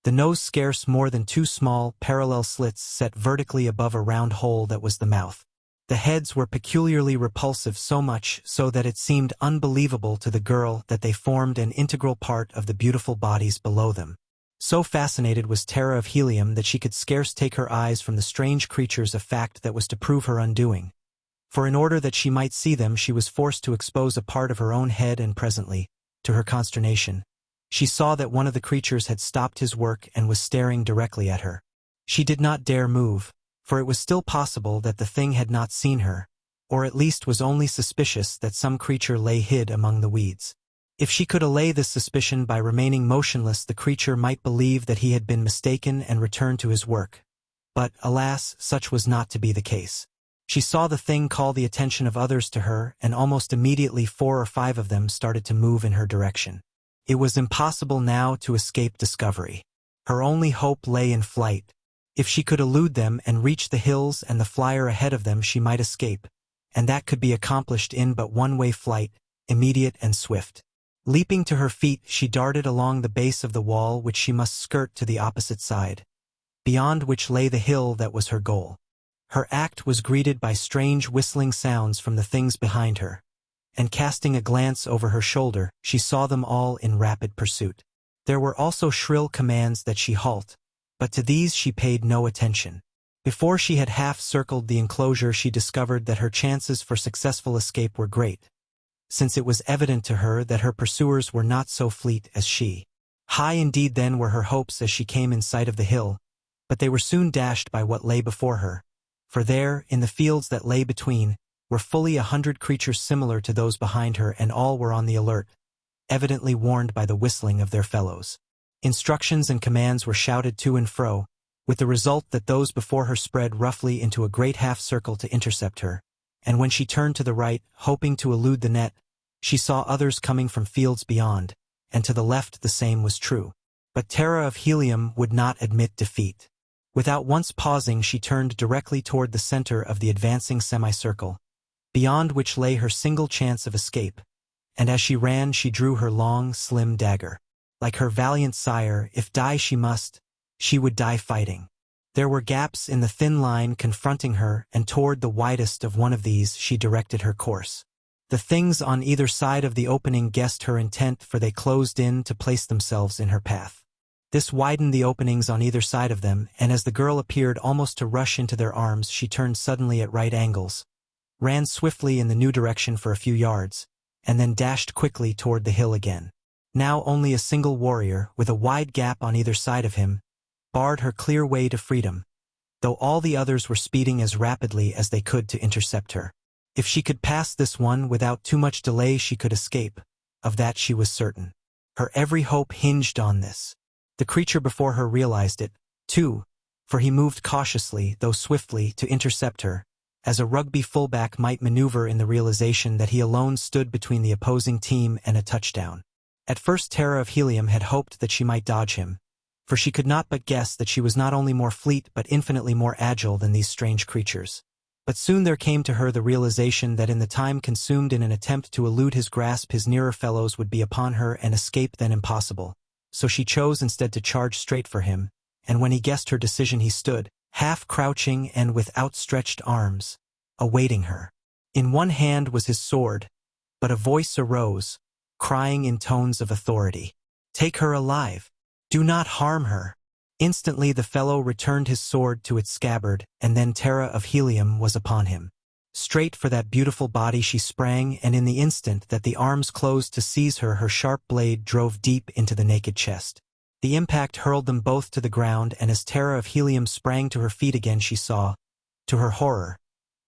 the nose scarce more than 2 small, parallel slits set vertically above a round hole that was the mouth. The heads were peculiarly repulsive, so much so that it seemed unbelievable to the girl that they formed an integral part of the beautiful bodies below them. So fascinated was Tara of Helium that she could scarce take her eyes from the strange creatures, a fact that was to prove her undoing. For in order that she might see them, she was forced to expose a part of her own head, and presently, to her consternation, she saw that one of the creatures had stopped his work and was staring directly at her. She did not dare move, for it was still possible that the thing had not seen her, or at least was only suspicious that some creature lay hid among the weeds. If she could allay this suspicion by remaining motionless, the creature might believe that he had been mistaken and return to his work. But, alas, such was not to be the case. She saw the thing call the attention of others to her, and almost immediately 4 or 5 of them started to move in her direction. It was impossible now to escape discovery. Her only hope lay in flight. If she could elude them and reach the hills and the flyer ahead of them, she might escape, and that could be accomplished in but one-way flight, immediate and swift. Leaping to her feet, she darted along the base of the wall, which she must skirt to the opposite side, beyond which lay the hill that was her goal. Her act was greeted by strange whistling sounds from the things behind her, and casting a glance over her shoulder, she saw them all in rapid pursuit. There were also shrill commands that she halt, but to these she paid no attention. Before she had half circled the enclosure, she discovered that her chances for successful escape were great, since it was evident to her that her pursuers were not so fleet as she. High indeed then were her hopes as she came in sight of the hill, but they were soon dashed by what lay before her, for there, in the fields that lay between, were fully 100 creatures similar to those behind her, and all were on the alert, evidently warned by the whistling of their fellows. Instructions and commands were shouted to and fro, with the result that those before her spread roughly into a great half-circle to intercept her, and when she turned to the right, hoping to elude the net, she saw others coming from fields beyond, and to the left the same was true. But Tara of Helium would not admit defeat. Without once pausing, she turned directly toward the center of the advancing semicircle, beyond which lay her single chance of escape, and as she ran she drew her long, slim dagger. Like her valiant sire, if die she must, she would die fighting. There were gaps in the thin line confronting her, and toward the widest of one of these she directed her course. The things on either side of the opening guessed her intent, for they closed in to place themselves in her path. This widened the openings on either side of them, and as the girl appeared almost to rush into their arms, she turned suddenly at right angles, ran swiftly in the new direction for a few yards, and then dashed quickly toward the hill again. Now only a single warrior, with a wide gap on either side of him, barred her clear way to freedom, though all the others were speeding as rapidly as they could to intercept her. If she could pass this one without too much delay, she could escape. Of that she was certain. Her every hope hinged on this. The creature before her realized it, too, for he moved cautiously, though swiftly, to intercept her, as a rugby fullback might maneuver in the realization that he alone stood between the opposing team and a touchdown. At first Tara of Helium had hoped that she might dodge him, for she could not but guess that she was not only more fleet but infinitely more agile than these strange creatures. But soon there came to her the realization that in the time consumed in an attempt to elude his grasp, his nearer fellows would be upon her and escape then impossible. So she chose instead to charge straight for him, and when he guessed her decision he stood, half crouching and with outstretched arms, awaiting her. In one hand was his sword, but a voice arose, crying in tones of authority, "Take her alive! Do not harm her!" Instantly the fellow returned his sword to its scabbard, and then Tara of Helium was upon him. Straight for that beautiful body she sprang, and in the instant that the arms closed to seize her, her sharp blade drove deep into the naked chest. The impact hurled them both to the ground, and as Tara of Helium sprang to her feet again she saw, to her horror,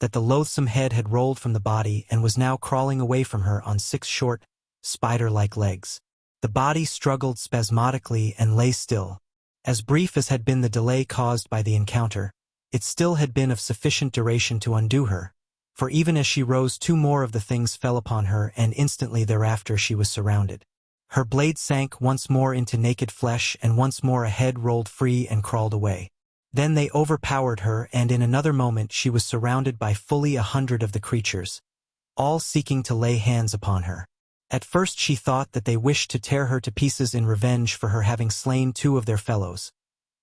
that the loathsome head had rolled from the body and was now crawling away from her on 6 short, spider-like legs. The body struggled spasmodically and lay still. As brief as had been the delay caused by the encounter, it still had been of sufficient duration to undo her, for even as she rose 2 more of the things fell upon her, and instantly thereafter she was surrounded. Her blade sank once more into naked flesh, and once more a head rolled free and crawled away. Then they overpowered her, and in another moment she was surrounded by fully 100 of the creatures, all seeking to lay hands upon her. At first she thought that they wished to tear her to pieces in revenge for her having slain 2 of their fellows,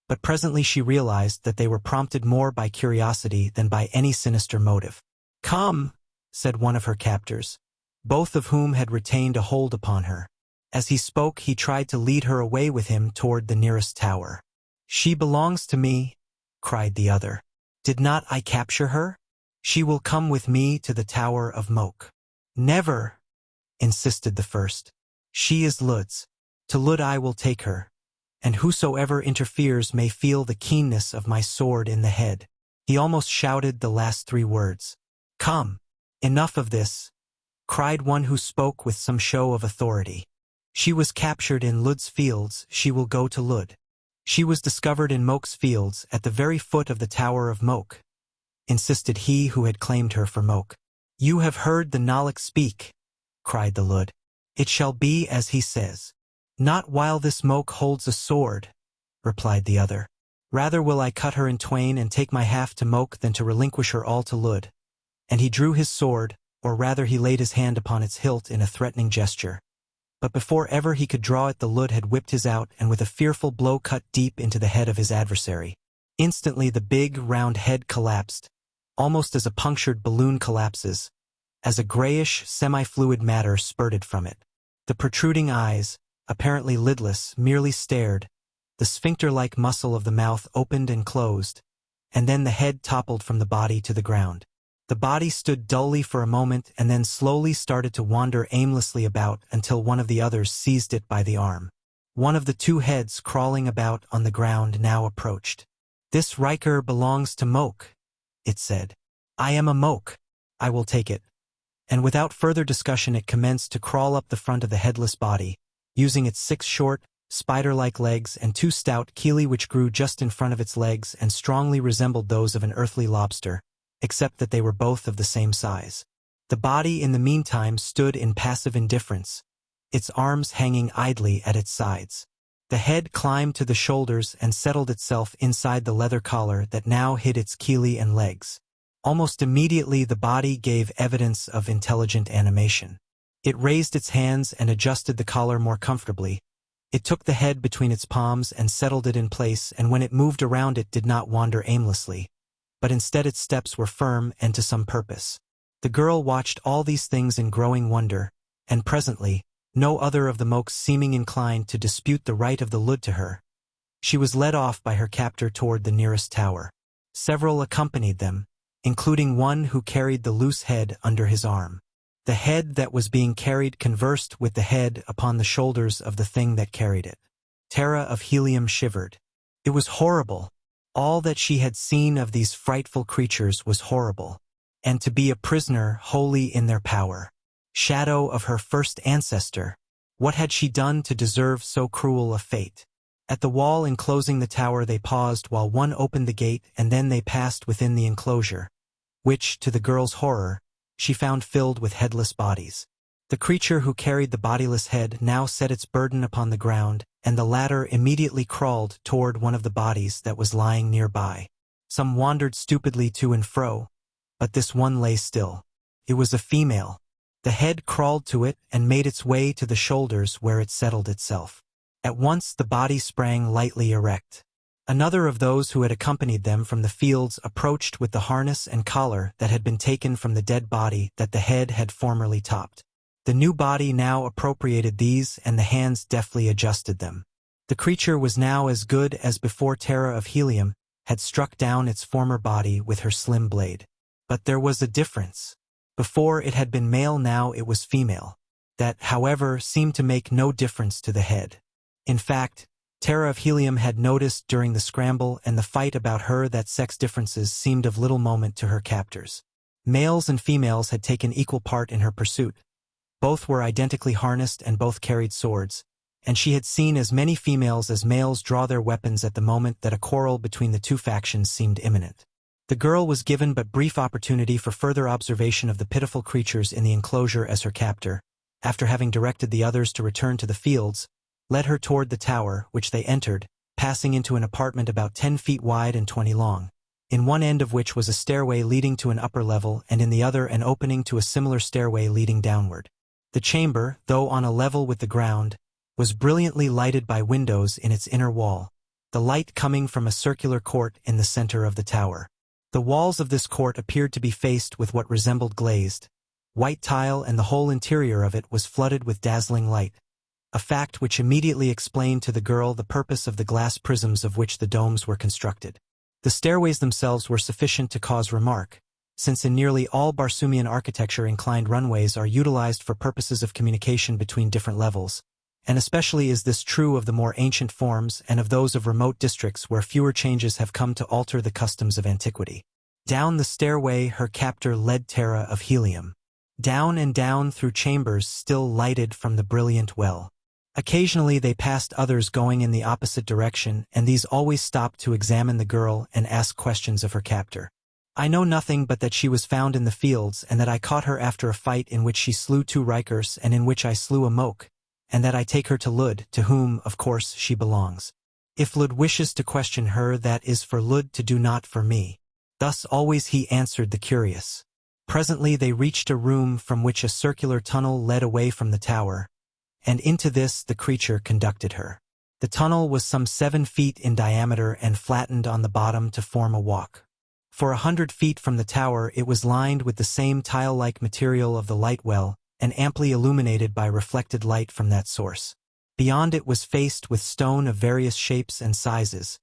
but presently she realized that they were prompted more by curiosity than by any sinister motive. "Come," said one of her captors, both of whom had retained a hold upon her. As he spoke he tried to lead her away with him toward the nearest tower. "She belongs to me," cried the other. "Did not I capture her? She will come with me to the Tower of Moke." "Never," insisted the first. "She is Lud's. To Lud I will take her, and whosoever interferes may feel the keenness of my sword in the head." He almost shouted the last 3 words. "Come, enough of this," cried one who spoke with some show of authority. "She was captured in Lud's fields, she will go to Lud. She was discovered in Moke's fields at the very foot of the Tower of Moke," insisted he who had claimed her for Moke. "You have heard the Nalek speak," cried the Lud. "It shall be as he says." "Not while this Moke holds a sword," replied the other. "Rather will I cut her in twain and take my half to Moke than to relinquish her all to Lud." And he drew his sword, or rather he laid his hand upon its hilt in a threatening gesture. But before ever he could draw it the Lud had whipped his out and with a fearful blow cut deep into the head of his adversary. Instantly the big, round head collapsed, almost as a punctured balloon collapses, as a grayish, semi-fluid matter spurted from it. The protruding eyes, apparently lidless, merely stared, the sphincter-like muscle of the mouth opened and closed, and then the head toppled from the body to the ground. The body stood dully for a moment and then slowly started to wander aimlessly about until one of the others seized it by the arm. One of the 2 heads crawling about on the ground now approached. "This Riker belongs to Moke," it said. "I am a Moke. I will take it." And without further discussion it commenced to crawl up the front of the headless body, using its 6 short, spider-like legs, and two stout chelae which grew just in front of its legs and strongly resembled those of an earthly lobster, except that they were both of the same size. The body in the meantime stood in passive indifference, its arms hanging idly at its sides. The head climbed to the shoulders and settled itself inside the leather collar that now hid its chelae and legs. Almost immediately the body gave evidence of intelligent animation. It raised its hands and adjusted the collar more comfortably. It took the head between its palms and settled it in place, and when it moved around it did not wander aimlessly, but instead its steps were firm and to some purpose. The girl watched all these things in growing wonder, and presently, no other of the monks seeming inclined to dispute the right of the PRELUDE to her, she was led off by her captor toward the nearest tower. Several accompanied them, including one who carried the loose head under his arm. The head that was being carried conversed with the head upon the shoulders of the thing that carried it. Tara of Helium shivered. It was horrible. All that she had seen of these frightful creatures was horrible. And to be a prisoner wholly in their power. Shadow of her first ancestor. What had she done to deserve so cruel a fate? At the wall enclosing the tower they paused while one opened the gate, and then they passed within the enclosure, which, to the girl's horror, she found filled with headless bodies. The creature who carried the bodiless head now set its burden upon the ground, and the latter immediately crawled toward one of the bodies that was lying nearby. Some wandered stupidly to and fro, but this one lay still. It was a female. The head crawled to it and made its way to the shoulders where it settled itself. At once the body sprang lightly erect. Another of those who had accompanied them from the fields approached with the harness and collar that had been taken from the dead body that the head had formerly topped. The new body now appropriated these, and the hands deftly adjusted them. The creature was now as good as before Tara of Helium had struck down its former body with her slim blade. But there was a difference. Before it had been male, now it was female. That, however, seemed to make no difference to the head. In fact, Tara of Helium had noticed during the scramble and the fight about her that sex differences seemed of little moment to her captors. Males and females had taken equal part in her pursuit. Both were identically harnessed and both carried swords, and she had seen as many females as males draw their weapons at the moment that a quarrel between the two factions seemed imminent. The girl was given but brief opportunity for further observation of the pitiful creatures in the enclosure as her captor, after having directed the others to return to the fields, led her toward the tower, which they entered, passing into an apartment about 10 feet wide and 20 long, in one end of which was a stairway leading to an upper level, and in the other an opening to a similar stairway leading downward. The chamber, though on a level with the ground, was brilliantly lighted by windows in its inner wall, the light coming from a circular court in the center of the tower. The walls of this court appeared to be faced with what resembled glazed white tile, and the whole interior of it was flooded with dazzling light, a fact which immediately explained to the girl the purpose of the glass prisms of which the domes were constructed. The stairways themselves were sufficient to cause remark, since in nearly all Barsoomian architecture inclined runways are utilized for purposes of communication between different levels, and especially is this true of the more ancient forms and of those of remote districts where fewer changes have come to alter the customs of antiquity. Down the stairway her captor led Tara of Helium. Down and down through chambers still lighted from the brilliant well. Occasionally they passed others going in the opposite direction, and these always stopped to examine the girl and ask questions of her captor. I know nothing but that she was found in the fields, and that I caught her after a fight in which she slew 2 rikers and in which I slew a moke, and that I take her to PRELUDE, to whom, of course, she belongs. If PRELUDE wishes to question her, that is for PRELUDE to do, not for me. Thus always he answered the curious. Presently they reached a room from which a circular tunnel led away from the tower, and into this the creature conducted her. The tunnel was some 7 feet in diameter and flattened on the bottom to form a walk. For 100 feet from the tower it was lined with the same tile-like material of the light well, and amply illuminated by reflected light from that source. Beyond it was faced with stone of various shapes and sizes,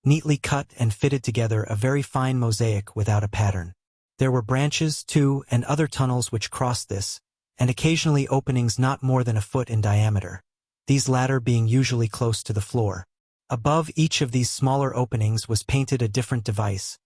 neatly cut and fitted together, a very fine mosaic without a pattern. There were branches, too, and other tunnels which crossed this, and occasionally openings not more than a foot in diameter, these latter being usually close to the floor. Above each of these smaller openings was painted a different device,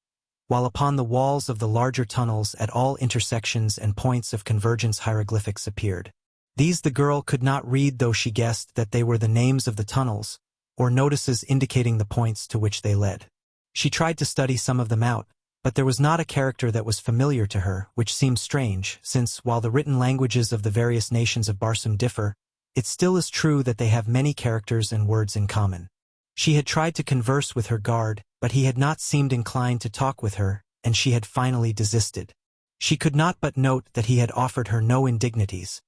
while upon the walls of the larger tunnels at all intersections and points of convergence hieroglyphics appeared. These the girl could not read, though she guessed that they were the names of the tunnels, or notices indicating the points to which they led. She tried to study some of them out, but there was not a character that was familiar to her, which seemed strange, since, while the written languages of the various nations of Barsoom differ, it still is true that they have many characters and words in common. She had tried to converse with her guard, but he had not seemed inclined to talk with her, and she had finally desisted. She could not but note that he had offered her no indignities,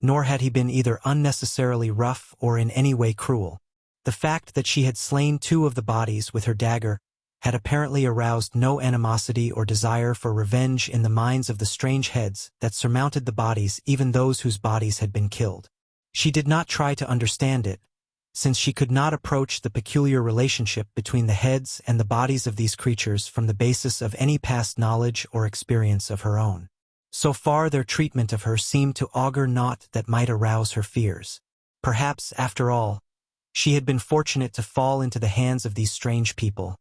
nor had he been either unnecessarily rough or in any way cruel. The fact that she had slain 2 of the bodies with her dagger had apparently aroused no animosity or desire for revenge in the minds of the strange heads that surmounted the bodies, even those whose bodies had been killed. She did not try to understand it, since she could not approach the peculiar relationship between the heads and the bodies of these creatures from the basis of any past knowledge or experience of her own. So far their treatment of her seemed to augur naught that might arouse her fears. Perhaps, after all, she had been fortunate to fall into the hands of these strange people,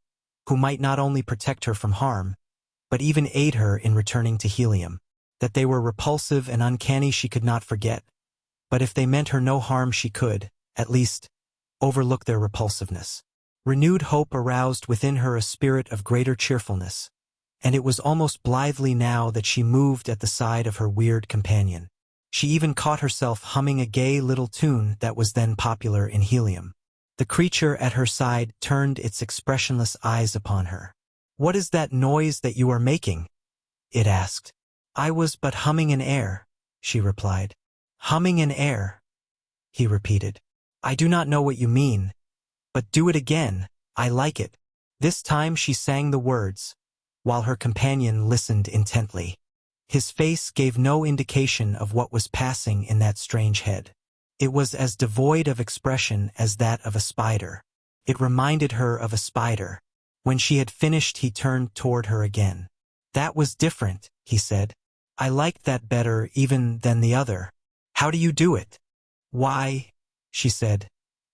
who might not only protect her from harm, but even aid her in returning to Helium. That they were repulsive and uncanny she could not forget, but if they meant her no harm she could, at least, overlook their repulsiveness. Renewed hope aroused within her a spirit of greater cheerfulness, and it was almost blithely now that she moved at the side of her weird companion. She even caught herself humming a gay little tune that was then popular in Helium. The creature at her side turned its expressionless eyes upon her. "What is that noise that you are making?" it asked. "I was but humming an air," she replied. "Humming an air," he repeated. "I do not know what you mean, but do it again, I like it." This time she sang the words, while her companion listened intently. His face gave no indication of what was passing in that strange head. It was as devoid of expression as that of a spider. It reminded her of a spider. When she had finished, he turned toward her again. "That was different," he said. "I liked that better even than the other. How do you do it?" "Why," she said,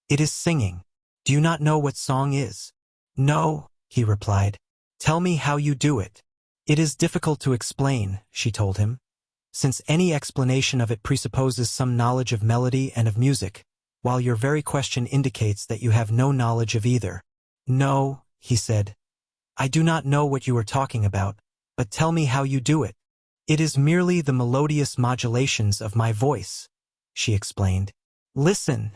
"it is singing. Do you not know what song is?" "No," he replied. "Tell me how you do it." "It is difficult to explain," she told him, "since any explanation of it presupposes some knowledge of melody and of music, while your very question indicates that you have no knowledge of either." "No," he said, "I do not know what you are talking about, but tell me how you do it." "It is merely the melodious modulations of my voice," she explained. "Listen."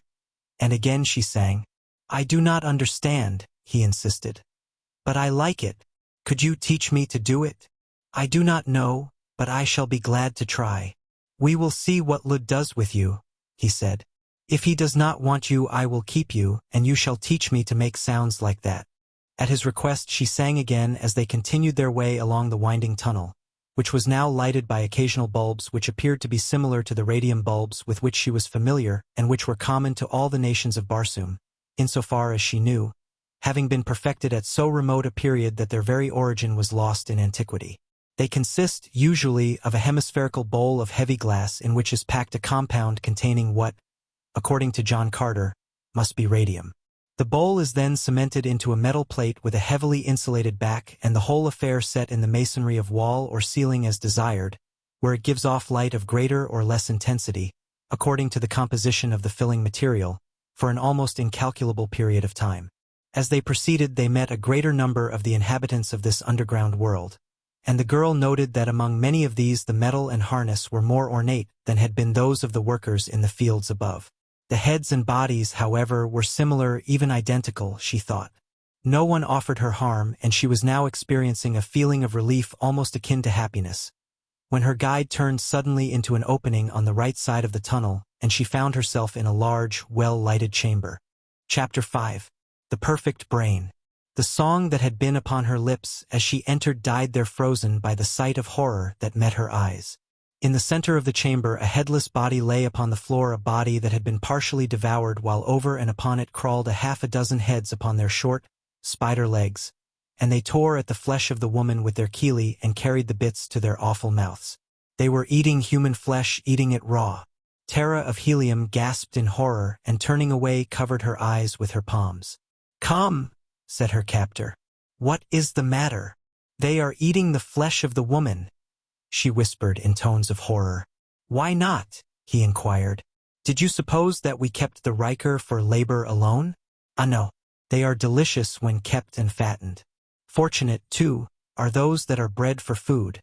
And again she sang. "I do not understand," he insisted, "but I like it. Could you teach me to do it?" "I do not know, but I shall be glad to try." "We will see what PRELUDE does with you," he said. "If he does not want you, I will keep you, and you shall teach me to make sounds like that." At his request she sang again as they continued their way along the winding tunnel, which was now lighted by occasional bulbs which appeared to be similar to the radium bulbs with which she was familiar and which were common to all the nations of Barsoom, insofar as she knew, having been perfected at so remote a period that their very origin was lost in antiquity. They consist, usually, of a hemispherical bowl of heavy glass in which is packed a compound containing what, according to John Carter, must be radium. The bowl is then cemented into a metal plate with a heavily insulated back, and the whole affair set in the masonry of wall or ceiling as desired, where it gives off light of greater or less intensity, according to the composition of the filling material, for an almost incalculable period of time. As they proceeded, they met a greater number of the inhabitants of this underground world, and the girl noted that among many of these the metal and harness were more ornate than had been those of the workers in the fields above. The heads and bodies, however, were similar, even identical, she thought. No one offered her harm, and she was now experiencing a feeling of relief almost akin to happiness, when her guide turned suddenly into an opening on the right side of the tunnel, and she found herself in a large, well-lighted chamber. Chapter 5. The Perfect Brain. The song that had been upon her lips as she entered died there, frozen by the sight of horror that met her eyes. In the center of the chamber a headless body lay upon the floor, a body that had been partially devoured, while over and upon it crawled a half a dozen heads upon their short, spider legs, and they tore at the flesh of the woman with their chelae and carried the bits to their awful mouths. They were eating human flesh, eating it raw. Tara of Helium gasped in horror, and turning away covered her eyes with her palms. "Come," said her captor. "What is the matter?" "They are eating the flesh of the woman," she whispered in tones of horror. "Why not?" he inquired. Did you suppose that we kept the Riker for labor alone? Ah no, they are delicious when kept and fattened. Fortunate, too, are those that are bred for food,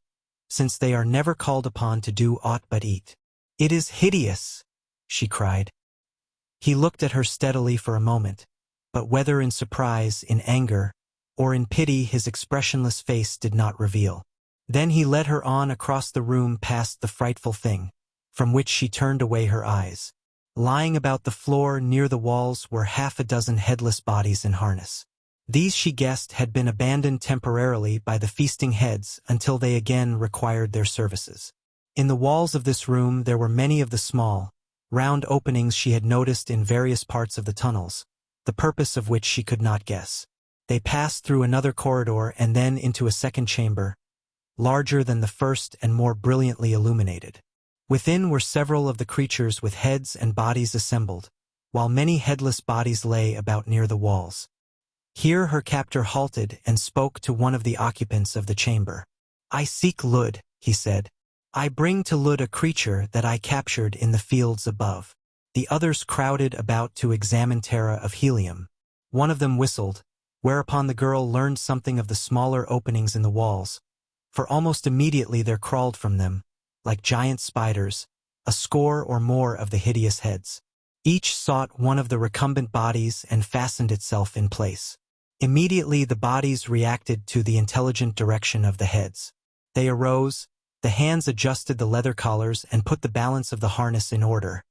since they are never called upon to do aught but eat. It is hideous, she cried. He looked at her steadily for a moment, but whether in surprise, in anger, or in pity his expressionless face did not reveal. Then he led her on across the room past the frightful thing, from which she turned away her eyes. Lying about the floor near the walls were half a dozen headless bodies in harness. These, she guessed, had been abandoned temporarily by the feasting heads until they again required their services. In the walls of this room there were many of the small, round openings she had noticed in various parts of the tunnels, the purpose of which she could not guess. They passed through another corridor and then into a second chamber, larger than the first and more brilliantly illuminated. Within were several of the creatures with heads and bodies assembled, while many headless bodies lay about near the walls. Here her captor halted and spoke to one of the occupants of the chamber. I seek Lud, he said. I bring to Lud a creature that I captured in the fields above. The others crowded about to examine Tara of Helium. One of them whistled, whereupon the girl learned something of the smaller openings in the walls, for almost immediately there crawled from them, like giant spiders, a score or more of the hideous heads. Each sought one of the recumbent bodies and fastened itself in place. Immediately the bodies reacted to the intelligent direction of the heads. They arose, the hands adjusted the leather collars and put the balance of the harness in order.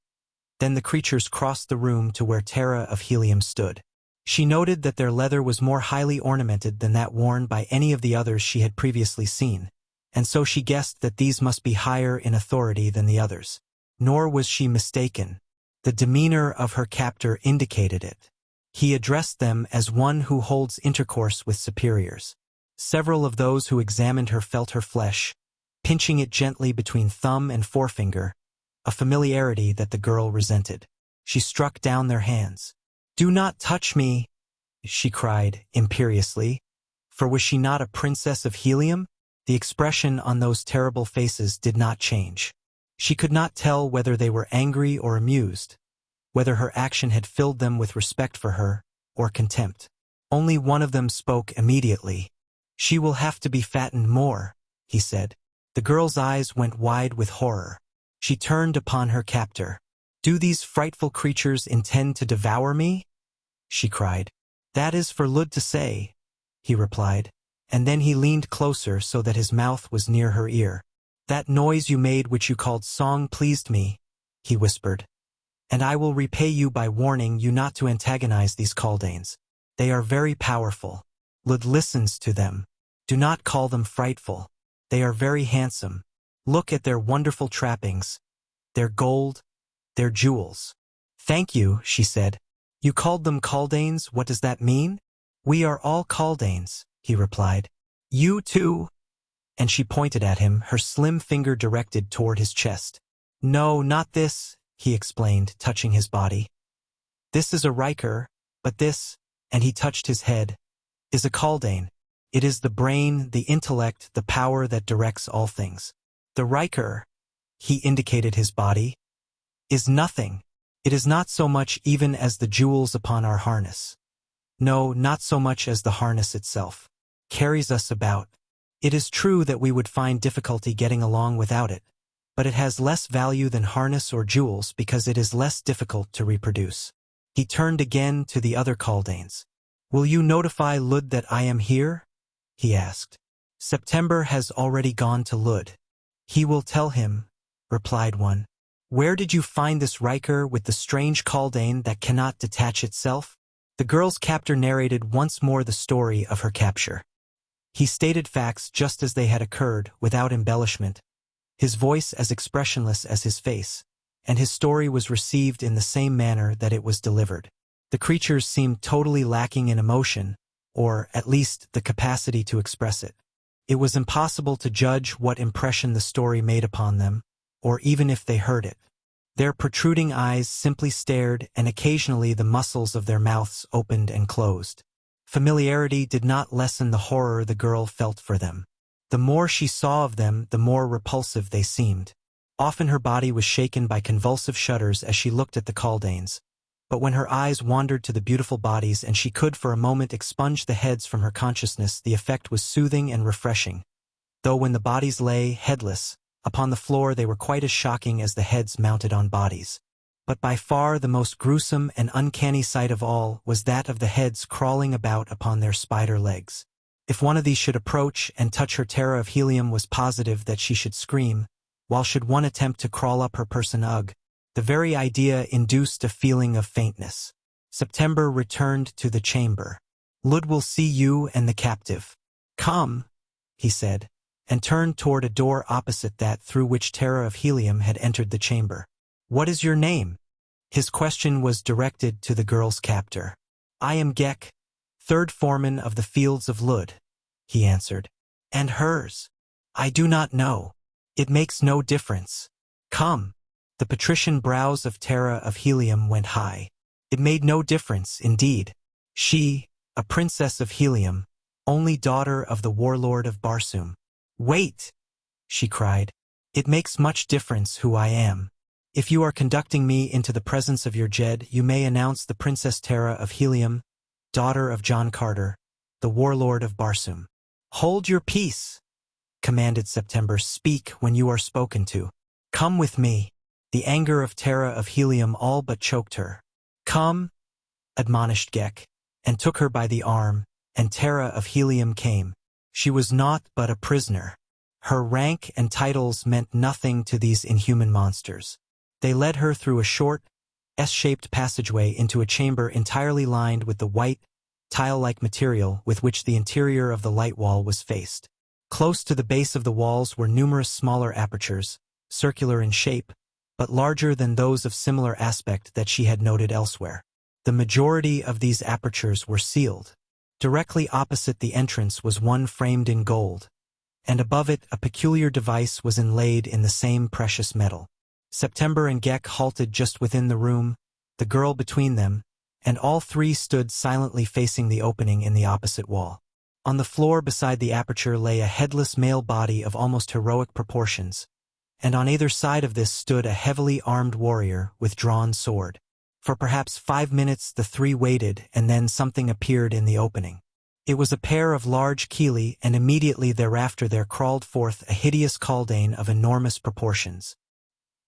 Then the creatures crossed the room to where Tara of Helium stood. She noted that their leather was more highly ornamented than that worn by any of the others she had previously seen, and so she guessed that these must be higher in authority than the others. Nor was she mistaken. The demeanor of her captor indicated it. He addressed them as one who holds intercourse with superiors. Several of those who examined her felt her flesh, pinching it gently between thumb and forefinger, a familiarity that the girl resented. She struck down their hands. Do not touch me, she cried imperiously, for was she not a princess of Helium? The expression on those terrible faces did not change. She could not tell whether they were angry or amused, whether her action had filled them with respect for her or contempt. Only one of them spoke immediately. She will have to be fattened more, he said. The girl's eyes went wide with horror. She turned upon her captor. Do these frightful creatures intend to devour me? She cried. That is for Lud to say, he replied, and then he leaned closer so that his mouth was near her ear. That noise you made which you called song pleased me, he whispered, and I will repay you by warning you not to antagonize these Kaldanes. They are very powerful. Lud listens to them. Do not call them frightful. They are very handsome. Look at their wonderful trappings, their gold, their jewels. Thank you, she said. You called them Kaldanes, what does that mean? We are all Kaldanes, he replied. You too? And she pointed at him, her slim finger directed toward his chest. No, not this, he explained, touching his body. This is a Riker, but this, and he touched his head, is a Kaldane. It is the brain, the intellect, the power that directs all things. The Riker, he indicated his body, is nothing. It is not so much even as the jewels upon our harness. No, not so much as the harness itself. Carries us about. It is true that we would find difficulty getting along without it, but it has less value than harness or jewels because it is less difficult to reproduce. He turned again to the other Kaldanes. Will you notify Lud that I am here? He asked. September has already gone to Lud. He will tell him, replied one. Where did you find this Riker with the strange Kaldane that cannot detach itself? The girl's captor narrated once more the story of her capture. He stated facts just as they had occurred, without embellishment, his voice as expressionless as his face, and his story was received in the same manner that it was delivered. The creatures seemed totally lacking in emotion, or, at least, the capacity to express it. It was impossible to judge what impression the story made upon them, or even if they heard it. Their protruding eyes simply stared, and occasionally the muscles of their mouths opened and closed. Familiarity did not lessen the horror the girl felt for them. The more she saw of them, the more repulsive they seemed. Often her body was shaken by convulsive shudders as she looked at the Kaldanes. But when her eyes wandered to the beautiful bodies and she could for a moment expunge the heads from her consciousness, the effect was soothing and refreshing. Though when the bodies lay, headless, upon the floor, they were quite as shocking as the heads mounted on bodies. But by far the most gruesome and uncanny sight of all was that of the heads crawling about upon their spider legs. If one of these should approach and touch her, Tara of Helium was positive that she should scream, while should one attempt to crawl up her person, the very idea induced a feeling of faintness. September returned to the chamber. "Lud will see you and the captive. Come," he said, and turned toward a door opposite that through which Tara of Helium had entered the chamber. "What is your name?" His question was directed to the girl's captor. "I am Gek, third foreman of the fields of Lud," he answered. "And hers?" "I do not know. It makes no difference. Come." The patrician brows of Tara of Helium went high. It made no difference, indeed. She, a princess of Helium, only daughter of the warlord of Barsoom. "Wait!" she cried. "It makes much difference who I am. If you are conducting me into the presence of your Jed, you may announce the Princess Tara of Helium, daughter of John Carter, the warlord of Barsoom." "Hold your peace," commanded September. "Speak when you are spoken to. Come with me." The anger of Tara of Helium all but choked her. "Come," admonished Gek, and took her by the arm, and Tara of Helium came. She was naught but a prisoner. Her rank and titles meant nothing to these inhuman monsters. They led her through a short, S-shaped passageway into a chamber entirely lined with the white, tile-like material with which the interior of the light wall was faced. Close to the base of the walls were numerous smaller apertures, circular in shape, but larger than those of similar aspect that she had noted elsewhere. The majority of these apertures were sealed. Directly opposite the entrance was one framed in gold, and above it a peculiar device was inlaid in the same precious metal. September and Gek halted just within the room, the girl between them, and all three stood silently facing the opening in the opposite wall. On the floor beside the aperture lay a headless male body of almost heroic proportions, and on either side of this stood a heavily armed warrior with drawn sword. For perhaps 5 minutes the three waited, and then something appeared in the opening. It was a pair of large chelae, and immediately thereafter there crawled forth a hideous Kaldane of enormous proportions.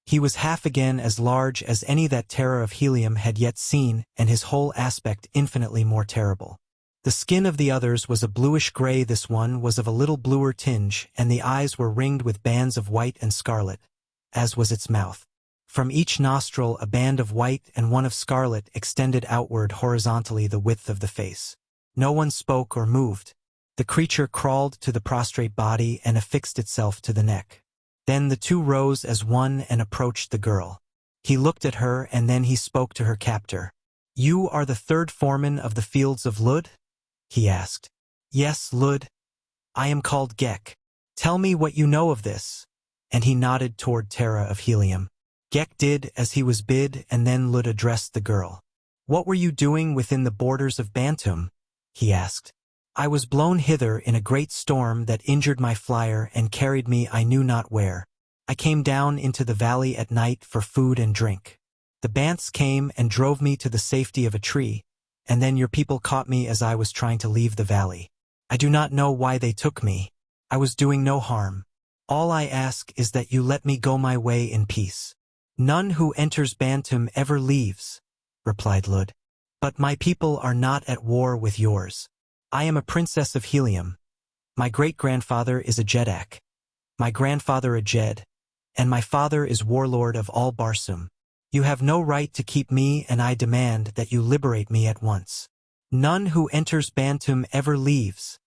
He was half again as large as any that Tara of Helium had yet seen, and his whole aspect infinitely more terrible. The skin of the others was a bluish-gray, this one was of a little bluer tinge, and the eyes were ringed with bands of white and scarlet, as was its mouth. From each nostril a band of white and one of scarlet extended outward horizontally the width of the face. No one spoke or moved. The creature crawled to the prostrate body and affixed itself to the neck. Then the two rose as one and approached the girl. He looked at her, and then he spoke to her captor. "You are the third foreman of the fields of Lud?" he asked. "Yes, Lud. I am called Gek. Tell me what you know of this." And he nodded toward Tara of Helium. Gek did as he was bid, and then Lud addressed the girl. "What were you doing within the borders of Bantum?" he asked. "I was blown hither in a great storm that injured my flyer and carried me I knew not where. I came down into the valley at night for food and drink. The Banths came and drove me to the safety of a tree, and then your people caught me as I was trying to leave the valley. I do not know why they took me. I was doing no harm. All I ask is that you let me go my way in peace." "None who enters Bantum ever leaves," replied Lud. "But my people are not at war with yours. I am a princess of Helium. My great-grandfather is a Jedak, my grandfather a Jed, and my father is warlord of all Barsoom. You have no right to keep me, and I demand that you liberate me at once." "None who enters Bantum ever leaves,"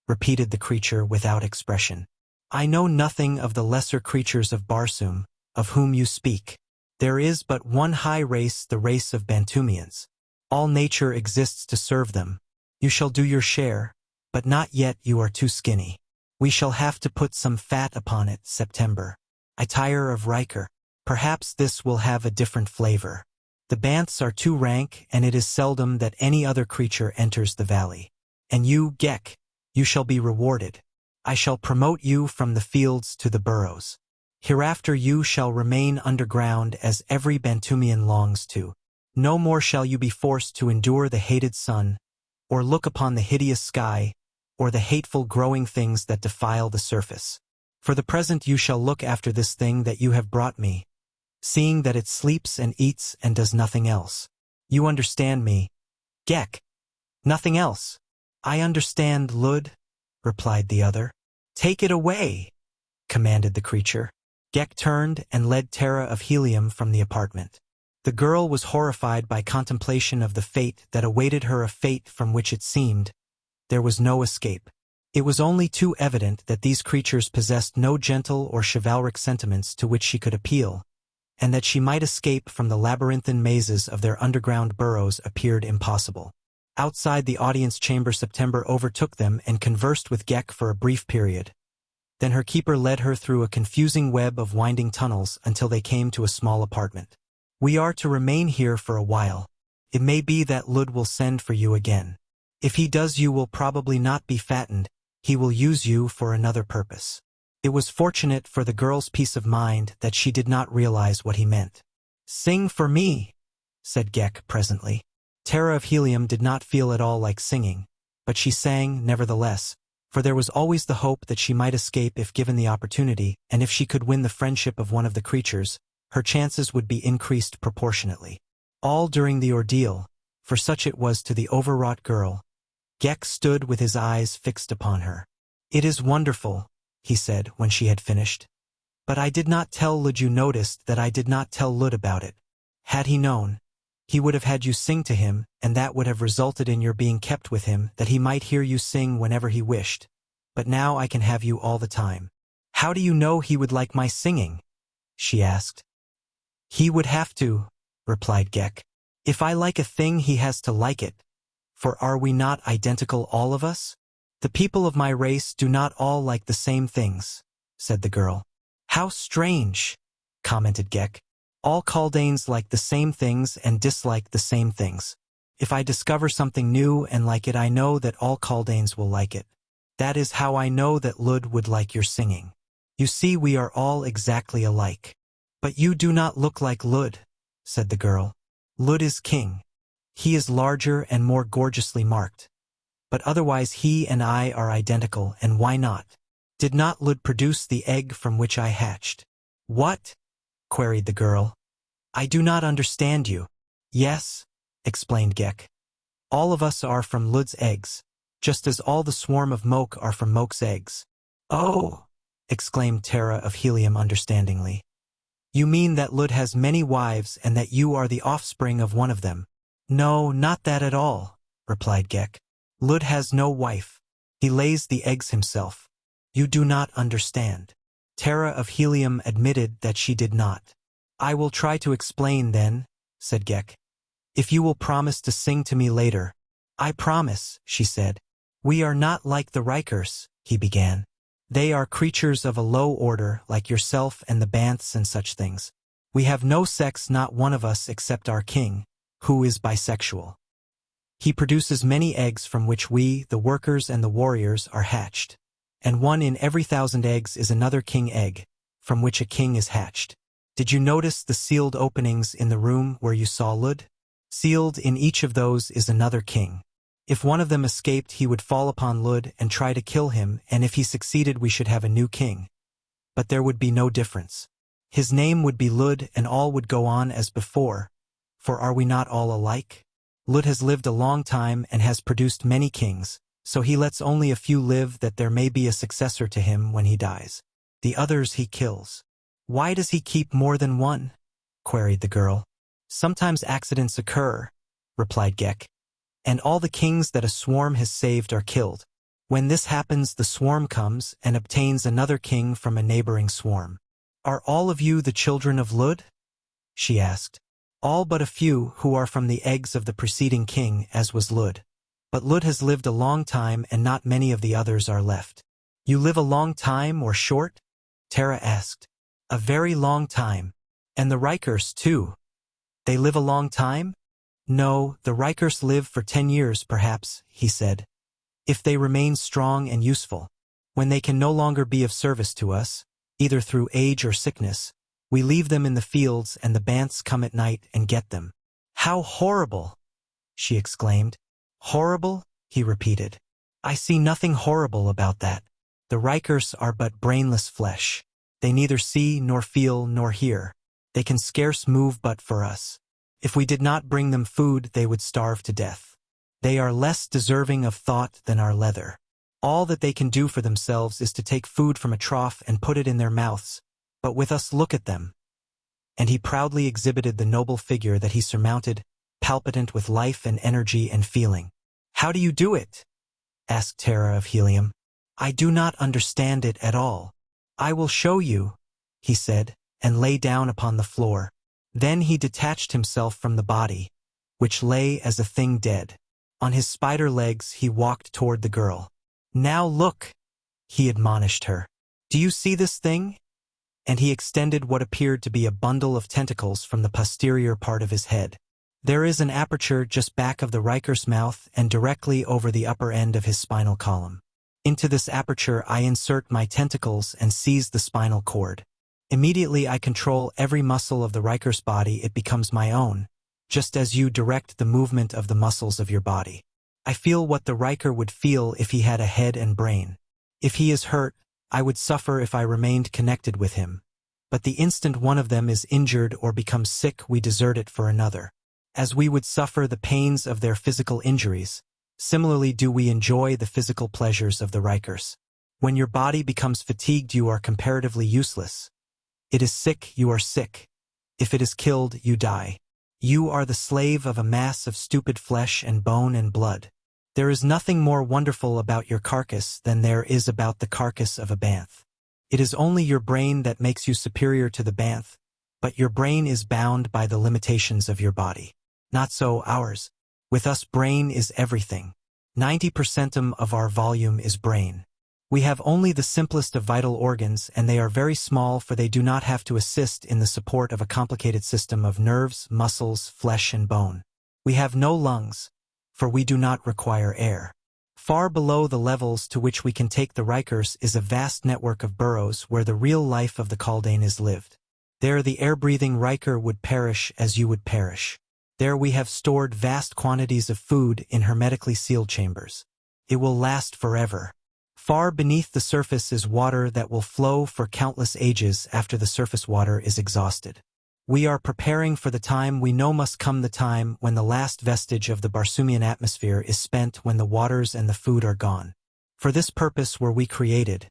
repeated the creature without expression. "I know nothing of the lesser creatures of Barsoom, of whom you speak. There is but one high race, the race of Bantumians. All nature exists to serve them. You shall do your share, but not yet, you are too skinny. We shall have to put some fat upon it, September. I tire of Riker. Perhaps this will have a different flavor. The Banths are too rank, and it is seldom that any other creature enters the valley. And you, Gek, you shall be rewarded. I shall promote you from the fields to the burrows." Hereafter you shall remain underground as every Bantumian longs to. No more shall you be forced to endure the hated sun, or look upon the hideous sky, or the hateful growing things that defile the surface. For the present you shall look after this thing that you have brought me, seeing that it sleeps and eats and does nothing else. You understand me, Gek? Nothing else. I understand, Lud, replied the other. Take it away, commanded the creature. Gek turned and led Tara of Helium from the apartment. The girl was horrified by contemplation of the fate that awaited her, a fate from which it seemed there was no escape. It was only too evident that these creatures possessed no gentle or chivalric sentiments to which she could appeal, and that she might escape from the labyrinthine mazes of their underground burrows appeared impossible. Outside the audience chamber, September overtook them and conversed with Gek for a brief period. Then her keeper led her through a confusing web of winding tunnels until they came to a small apartment. We are to remain here for a while. It may be that Lud will send for you again. If he does, you will probably not be fattened. He will use you for another purpose. It was fortunate for the girl's peace of mind that she did not realize what he meant. Sing for me, said Gek presently. Tara of Helium did not feel at all like singing, but she sang nevertheless, for there was always the hope that she might escape if given the opportunity, and if she could win the friendship of one of the creatures, her chances would be increased proportionately. All during the ordeal, for such it was to the overwrought girl, Gek stood with his eyes fixed upon her. It is wonderful, he said when she had finished. But I did not tell Lud. You noticed that I did not tell Lud about it. Had he known, he would have had you sing to him, and that would have resulted in your being kept with him, that he might hear you sing whenever he wished. But now I can have you all the time. How do you know he would like my singing? She asked. He would have to, replied Gek. If I like a thing, he has to like it. For are we not identical, all of us? The people of my race do not all like the same things, said the girl. How strange, commented Gek. All Kaldanes like the same things and dislike the same things. If I discover something new and like it, I know that all Kaldanes will like it. That is how I know that Lud would like your singing. You see, we are all exactly alike. But you do not look like Lud, said the girl. Lud is king. He is larger and more gorgeously marked. But otherwise he and I are identical, and why not? Did not Lud produce the egg from which I hatched? What? Queried the girl. I do not understand you. Yes, explained Gek. All of us are from Lud's eggs, just as all the swarm of Moke are from Moke's eggs. Oh, exclaimed Tara of Helium understandingly. You mean that Lud has many wives and that you are the offspring of one of them? No, not that at all, replied Gek. Lud has no wife. He lays the eggs himself. You do not understand. Tara of Helium admitted that she did not. I will try to explain then, said Gek. If you will promise to sing to me later. I promise, she said. We are not like the Rikers, he began. They are creatures of a low order, like yourself and the Banths and such things. We have no sex, not one of us except our king, who is bisexual. He produces many eggs from which we, the workers and the warriors, are hatched. And one in every 1,000 eggs is another king egg, from which a king is hatched. Did you notice the sealed openings in the room where you saw Lud? Sealed in each of those is another king. If one of them escaped, he would fall upon Lud and try to kill him, and if he succeeded, we should have a new king. But there would be no difference. His name would be Lud, and all would go on as before, for are we not all alike? Lud has lived a long time and has produced many kings, so he lets only a few live that there may be a successor to him when he dies. The others he kills. Why does he keep more than one? Queried the girl. Sometimes accidents occur, replied Gek, and all the kings that a swarm has saved are killed. When this happens, the swarm comes and obtains another king from a neighboring swarm. Are all of you the children of Lud? She asked. All but a few who are from the eggs of the preceding king, as was Lud. But Lud has lived a long time and not many of the others are left. You live a long time or short? Tara asked. A very long time. And the Rikers too. They live a long time? No, the Rikers live for 10 years perhaps, he said. If they remain strong and useful. When they can no longer be of service to us, either through age or sickness. We leave them in the fields and the banths come at night and get them." "How horrible!" she exclaimed. "Horrible?" he repeated. "I see nothing horrible about that. The Rikers are but brainless flesh. They neither see nor feel nor hear. They can scarce move but for us. If we did not bring them food, they would starve to death. They are less deserving of thought than our leather. All that they can do for themselves is to take food from a trough and put it in their mouths, but with us look at them." And he proudly exhibited the noble figure that he surmounted, palpitant with life and energy and feeling. "How do you do it?" asked Tara of Helium. "I do not understand it at all." "I will show you," he said, and lay down upon the floor. Then he detached himself from the body, which lay as a thing dead. On his spider legs he walked toward the girl. "Now look," he admonished her. "Do you see this thing?" And he extended what appeared to be a bundle of tentacles from the posterior part of his head. There is an aperture just back of the Riker's mouth and directly over the upper end of his spinal column. Into this aperture I insert my tentacles and seize the spinal cord. Immediately I control every muscle of the Riker's body. It becomes my own, just as you direct the movement of the muscles of your body. I feel what the Riker would feel if he had a head and brain. If he is hurt, I would suffer if I remained connected with him. But the instant one of them is injured or becomes sick, we desert it for another. As we would suffer the pains of their physical injuries, similarly do we enjoy the physical pleasures of the Rikers. When your body becomes fatigued, you are comparatively useless. It is sick, you are sick. If it is killed, you die. You are the slave of a mass of stupid flesh and bone and blood. There is nothing more wonderful about your carcass than there is about the carcass of a banth. It is only your brain that makes you superior to the banth, but your brain is bound by the limitations of your body. Not so ours. With us, brain is everything. 90% of our volume is brain. We have only the simplest of vital organs, and they are very small, for they do not have to assist in the support of a complicated system of nerves, muscles, flesh and bone. We have no lungs, for we do not require air. Far below the levels to which we can take the Rikers is a vast network of burrows where the real life of the Kaldanes is lived. There the air-breathing Riker would perish as you would perish. There we have stored vast quantities of food in hermetically sealed chambers. It will last forever. Far beneath the surface is water that will flow for countless ages after the surface water is exhausted. We are preparing for the time we know must come, the time when the last vestige of the Barsoomian atmosphere is spent, when the waters and the food are gone. For this purpose were we created,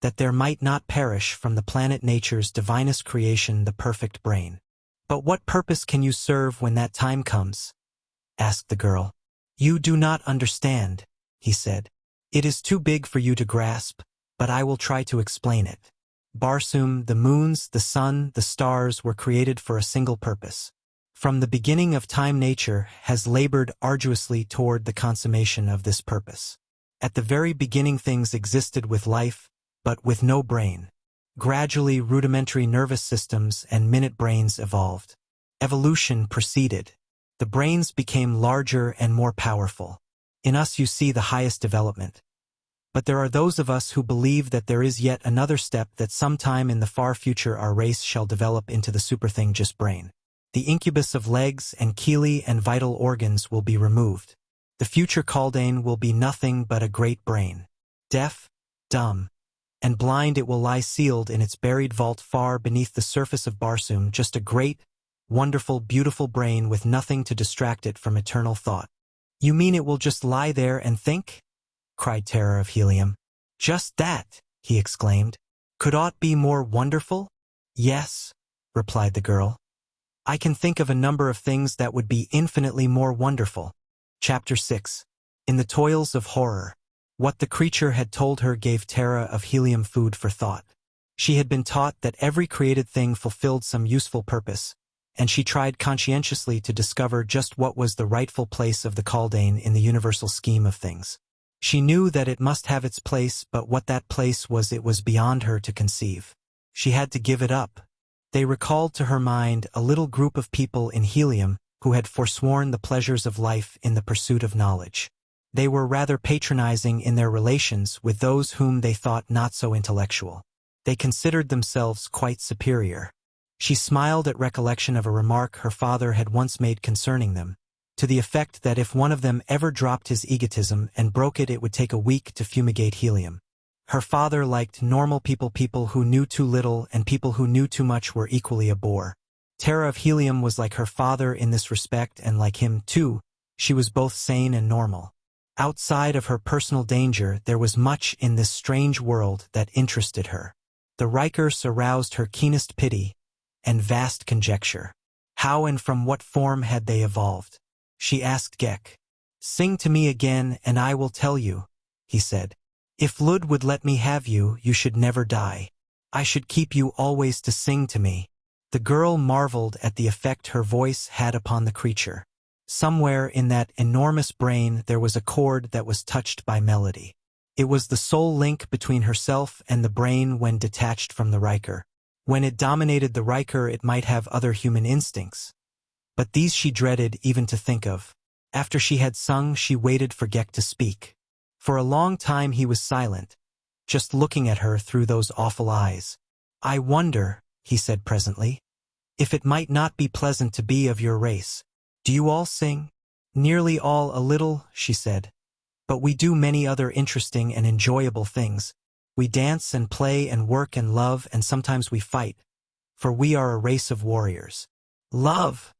that there might not perish from the planet nature's divinest creation the perfect brain. "But what purpose can you serve when that time comes?" asked the girl. "You do not understand," he said. "It is too big for you to grasp, but I will try to explain it. Barsoom, the moons, the sun, the stars were created for a single purpose. From the beginning of time, nature has labored arduously toward the consummation of this purpose. At the very beginning, things existed with life, but with no brain. Gradually, rudimentary nervous systems and minute brains evolved. Evolution proceeded. The brains became larger and more powerful. In us you see the highest development. But there are those of us who believe that there is yet another step, that sometime in the far future our race shall develop into the superthing just brain. The incubus of legs and chelae and vital organs will be removed. The future Kaldane will be nothing but a great brain. Deaf, dumb, and blind, it will lie sealed in its buried vault far beneath the surface of Barsoom, just a great, wonderful, beautiful brain with nothing to distract it from eternal thought." "You mean it will just lie there and think?" cried Tara of Helium. "Just that," he exclaimed. "Could aught be more wonderful?" "Yes," replied the girl. "I can think of a number of things that would be infinitely more wonderful." Chapter 6. In the Toils of Horror. What the creature had told her gave Tara of Helium food for thought. She had been taught that every created thing fulfilled some useful purpose, and she tried conscientiously to discover just what was the rightful place of the Kaldane in the universal scheme of things. She knew that it must have its place, but what that place was, it was beyond her to conceive. She had to give it up. They recalled to her mind a little group of people in Helium who had forsworn the pleasures of life in the pursuit of knowledge. They were rather patronizing in their relations with those whom they thought not so intellectual. They considered themselves quite superior. She smiled at recollection of a remark her father had once made concerning them, to the effect that if one of them ever dropped his egotism and broke it, it would take a week to fumigate Helium. Her father liked normal people who knew too little, and people who knew too much were equally a bore. Tara of Helium was like her father in this respect, and like him, too, she was both sane and normal. Outside of her personal danger, there was much in this strange world that interested her. The Rikers aroused her keenest pity and vast conjecture. How and from what form had they evolved? She asked Gek. "Sing to me again, and I will tell you," he said. "If Lud would let me have you, you should never die. I should keep you always to sing to me." The girl marveled at the effect her voice had upon the creature. Somewhere in that enormous brain there was a chord that was touched by melody. It was the sole link between herself and the brain when detached from the Riker. When it dominated the Riker, it might have other human instincts, but these she dreaded even to think of. After she had sung, she waited for Gek to speak. For a long time he was silent, just looking at her through those awful eyes. "I wonder," he said presently, "if it might not be pleasant to be of your race. Do you all sing?" "Nearly all a little," she said. "But we do many other interesting and enjoyable things. We dance and play and work and love, and sometimes we fight, for we are a race of warriors." "Love,"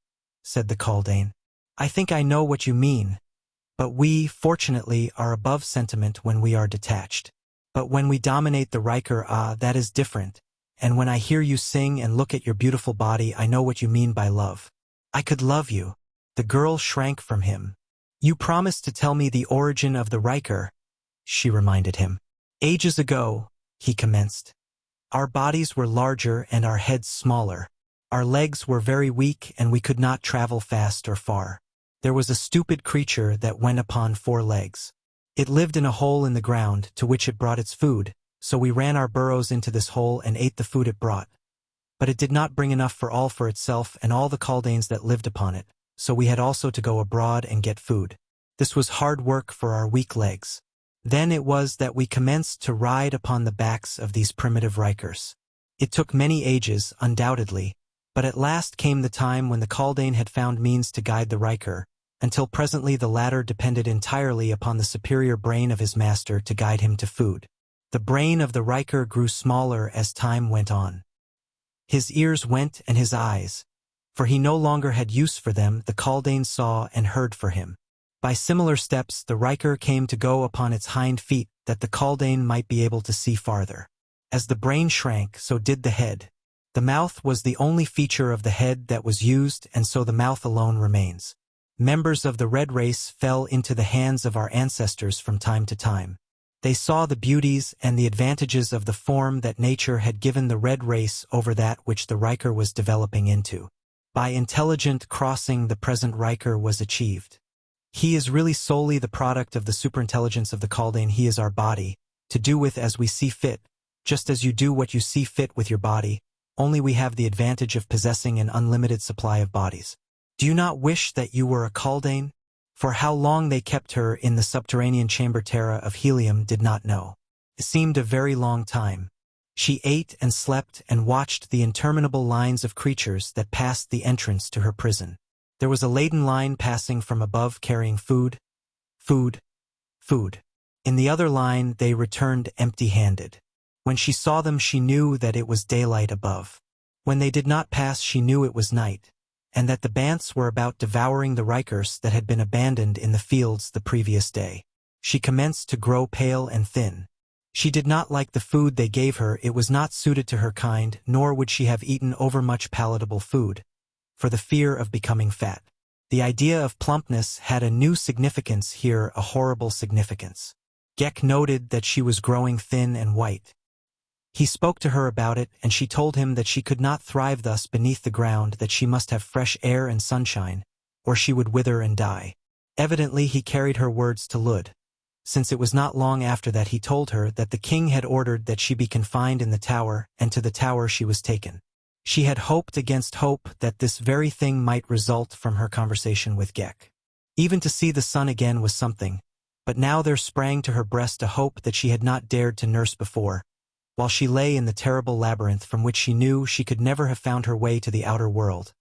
said the Kaldane. "I think I know what you mean. But we, fortunately, are above sentiment when we are detached. But when we dominate the Riker, that is different. And when I hear you sing and look at your beautiful body, I know what you mean by love. I could love you." The girl shrank from him. "You promised to tell me the origin of the Riker," she reminded him. "Ages ago," he commenced, "our bodies were larger and our heads smaller. Our legs were very weak and we could not travel fast or far. There was a stupid creature that went upon 4 legs. It lived in a hole in the ground to which it brought its food, so we ran our burrows into this hole and ate the food it brought. But it did not bring enough for all for itself and all the Kaldanes that lived upon it, so we had also to go abroad and get food. This was hard work for our weak legs. Then it was that we commenced to ride upon the backs of these primitive Rikers. It took many ages, undoubtedly, but at last came the time when the Kaldane had found means to guide the Riker, until presently the latter depended entirely upon the superior brain of his master to guide him to food. The brain of the Riker grew smaller as time went on. His ears went and his eyes, for he no longer had use for them. The Kaldane saw and heard for him. By similar steps the Riker came to go upon its hind feet, that the Kaldane might be able to see farther. As the brain shrank, so did the head. The mouth was the only feature of the head that was used, and so the mouth alone remains. Members of the Red Race fell into the hands of our ancestors from time to time. They saw the beauties and the advantages of the form that nature had given the Red Race over that which the Riker was developing into. By intelligent crossing, the present Riker was achieved. He is really solely the product of the superintelligence of the Kaldane. He is our body, to do with as we see fit, just as you do what you see fit with your body, only we have the advantage of possessing an unlimited supply of bodies. Do you not wish that you were a Kaldane? For how long they kept her in the subterranean chamber Tara of Helium did not know. It seemed a very long time. She ate and slept and watched the interminable lines of creatures that passed the entrance to her prison. There was a laden line passing from above carrying food, food, food. In the other line they returned empty-handed. When she saw them she knew that it was daylight above. When they did not pass she knew it was night, and that the Bants were about devouring the Rikers that had been abandoned in the fields the previous day. She commenced to grow pale and thin. She did not like the food they gave her. It was not suited to her kind, nor would she have eaten overmuch palatable food, for the fear of becoming fat. The idea of plumpness had a new significance here, a horrible significance. Gek noted that she was growing thin and white. He spoke to her about it, and she told him that she could not thrive thus beneath the ground, that she must have fresh air and sunshine, or she would wither and die. Evidently he carried her words to Lud, since it was not long after that he told her that the king had ordered that she be confined in the tower, and to the tower she was taken. She had hoped against hope that this very thing might result from her conversation with Gek. Even to see the sun again was something, but now there sprang to her breast a hope that she had not dared to nurse before, while she lay in the terrible labyrinth from which she knew she could never have found her way to the outer world.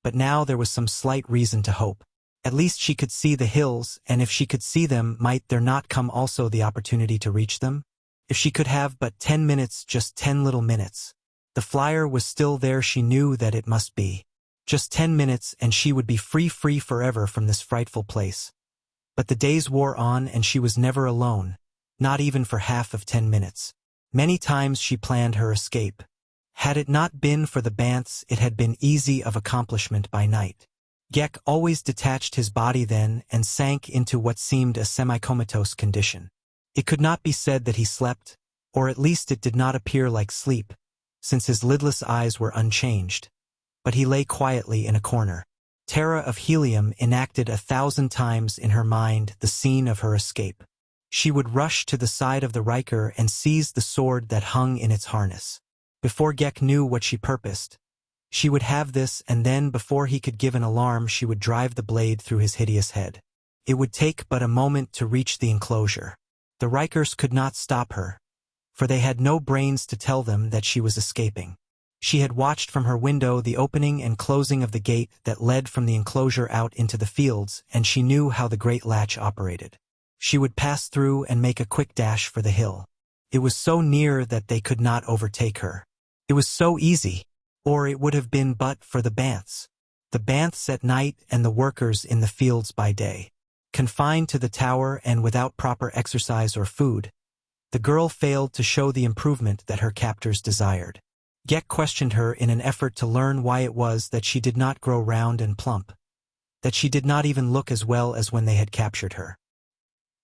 But now there was some slight reason to hope. At least she could see the hills, and if she could see them, might there not come also the opportunity to reach them? If she could have but 10 minutes, just 10 little minutes. The flyer was still there, she knew that it must be. Just 10 minutes and she would be free forever from this frightful place. But the days wore on and she was never alone, not even for half of 10 minutes. Many times she planned her escape. Had it not been for the Banths, it had been easy of accomplishment by night. Gek always detached his body then and sank into what seemed a semi-comatose condition. It could not be said that he slept, or at least it did not appear like sleep, since his lidless eyes were unchanged. But he lay quietly in a corner. Tara of Helium enacted 1,000 times in her mind the scene of her escape. She would rush to the side of the Riker and seize the sword that hung in its harness. Before Gek knew what she purposed, she would have this, and then before he could give an alarm she would drive the blade through his hideous head. It would take but a moment to reach the enclosure. The Rikers could not stop her, for they had no brains to tell them that she was escaping. She had watched from her window the opening and closing of the gate that led from the enclosure out into the fields, and she knew how the great latch operated. She would pass through and make a quick dash for the hill. It was so near that they could not overtake her. It was so easy, or it would have been but for the Banths. The Banths at night and the workers in the fields by day. Confined to the tower and without proper exercise or food, the girl failed to show the improvement that her captors desired. Gek questioned her in an effort to learn why it was that she did not grow round and plump, that she did not even look as well as when they had captured her.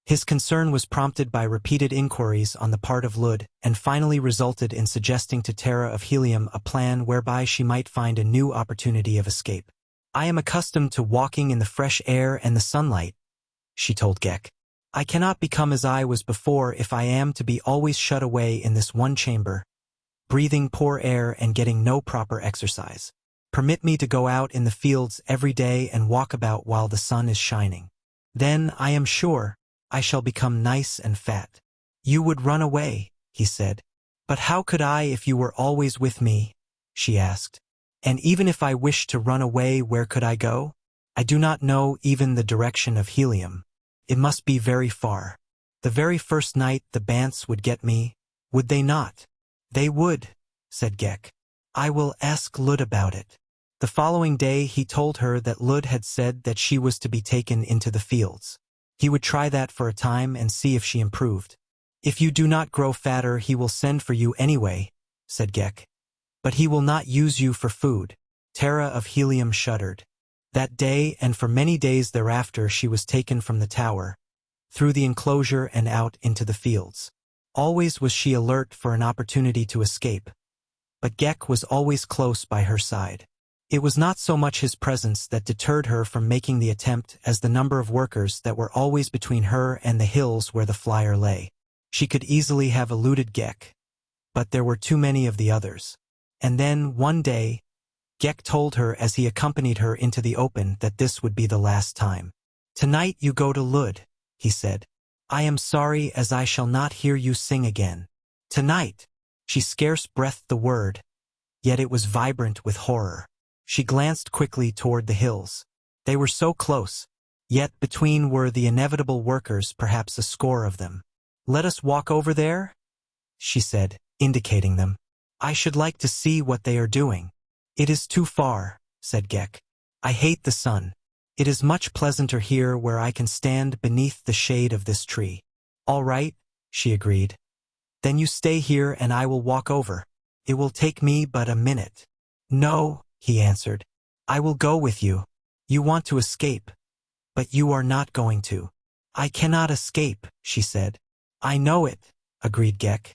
His concern was prompted by repeated inquiries on the part of Lud, and finally resulted in suggesting to Tara of Helium a plan whereby she might find a new opportunity of escape. "I am accustomed to walking in the fresh air and the sunlight," she told Gek. "I cannot become as I was before if I am to be always shut away in this one chamber, breathing poor air and getting no proper exercise. Permit me to go out in the fields every day and walk about while the sun is shining. Then, I am sure, I shall become nice and fat." "You would run away," he said. "But how could I if you were always with me?" she asked. "And even if I wished to run away, where could I go? I do not know even the direction of Helium. It must be very far. The very first night the Banths would get me, would they not?" "They would," said Gek. "I will ask Lud about it." The following day he told her that Lud had said that she was to be taken into the fields. He would try that for a time and see if she improved. "If you do not grow fatter, he will send for you anyway," said Gek. "But he will not use you for food." Tara of Helium shuddered. That day and for many days thereafter she was taken from the tower, through the enclosure and out into the fields. Always was she alert for an opportunity to escape, but Gek was always close by her side. It was not so much his presence that deterred her from making the attempt as the number of workers that were always between her and the hills where the flyer lay. She could easily have eluded Gek, but there were too many of the others. And then, one day, Gek told her as he accompanied her into the open that this would be the last time. "Tonight you go to Lud," he said. "I am sorry as I shall not hear you sing again." "Tonight!" She scarce breathed the word, yet it was vibrant with horror. She glanced quickly toward the hills. They were so close, yet between were the inevitable workers, perhaps a score of them. "Let us walk over there," she said, indicating them. "I should like to see what they are doing." "It is too far," said Gek. "I hate the sun. It is much pleasanter here where I can stand beneath the shade of this tree." "All right," she agreed. "Then you stay here and I will walk over. It will take me but a minute." "No," he answered. "I will go with you. You want to escape, but you are not going to." "I cannot escape," she said. "I know it," agreed Gek.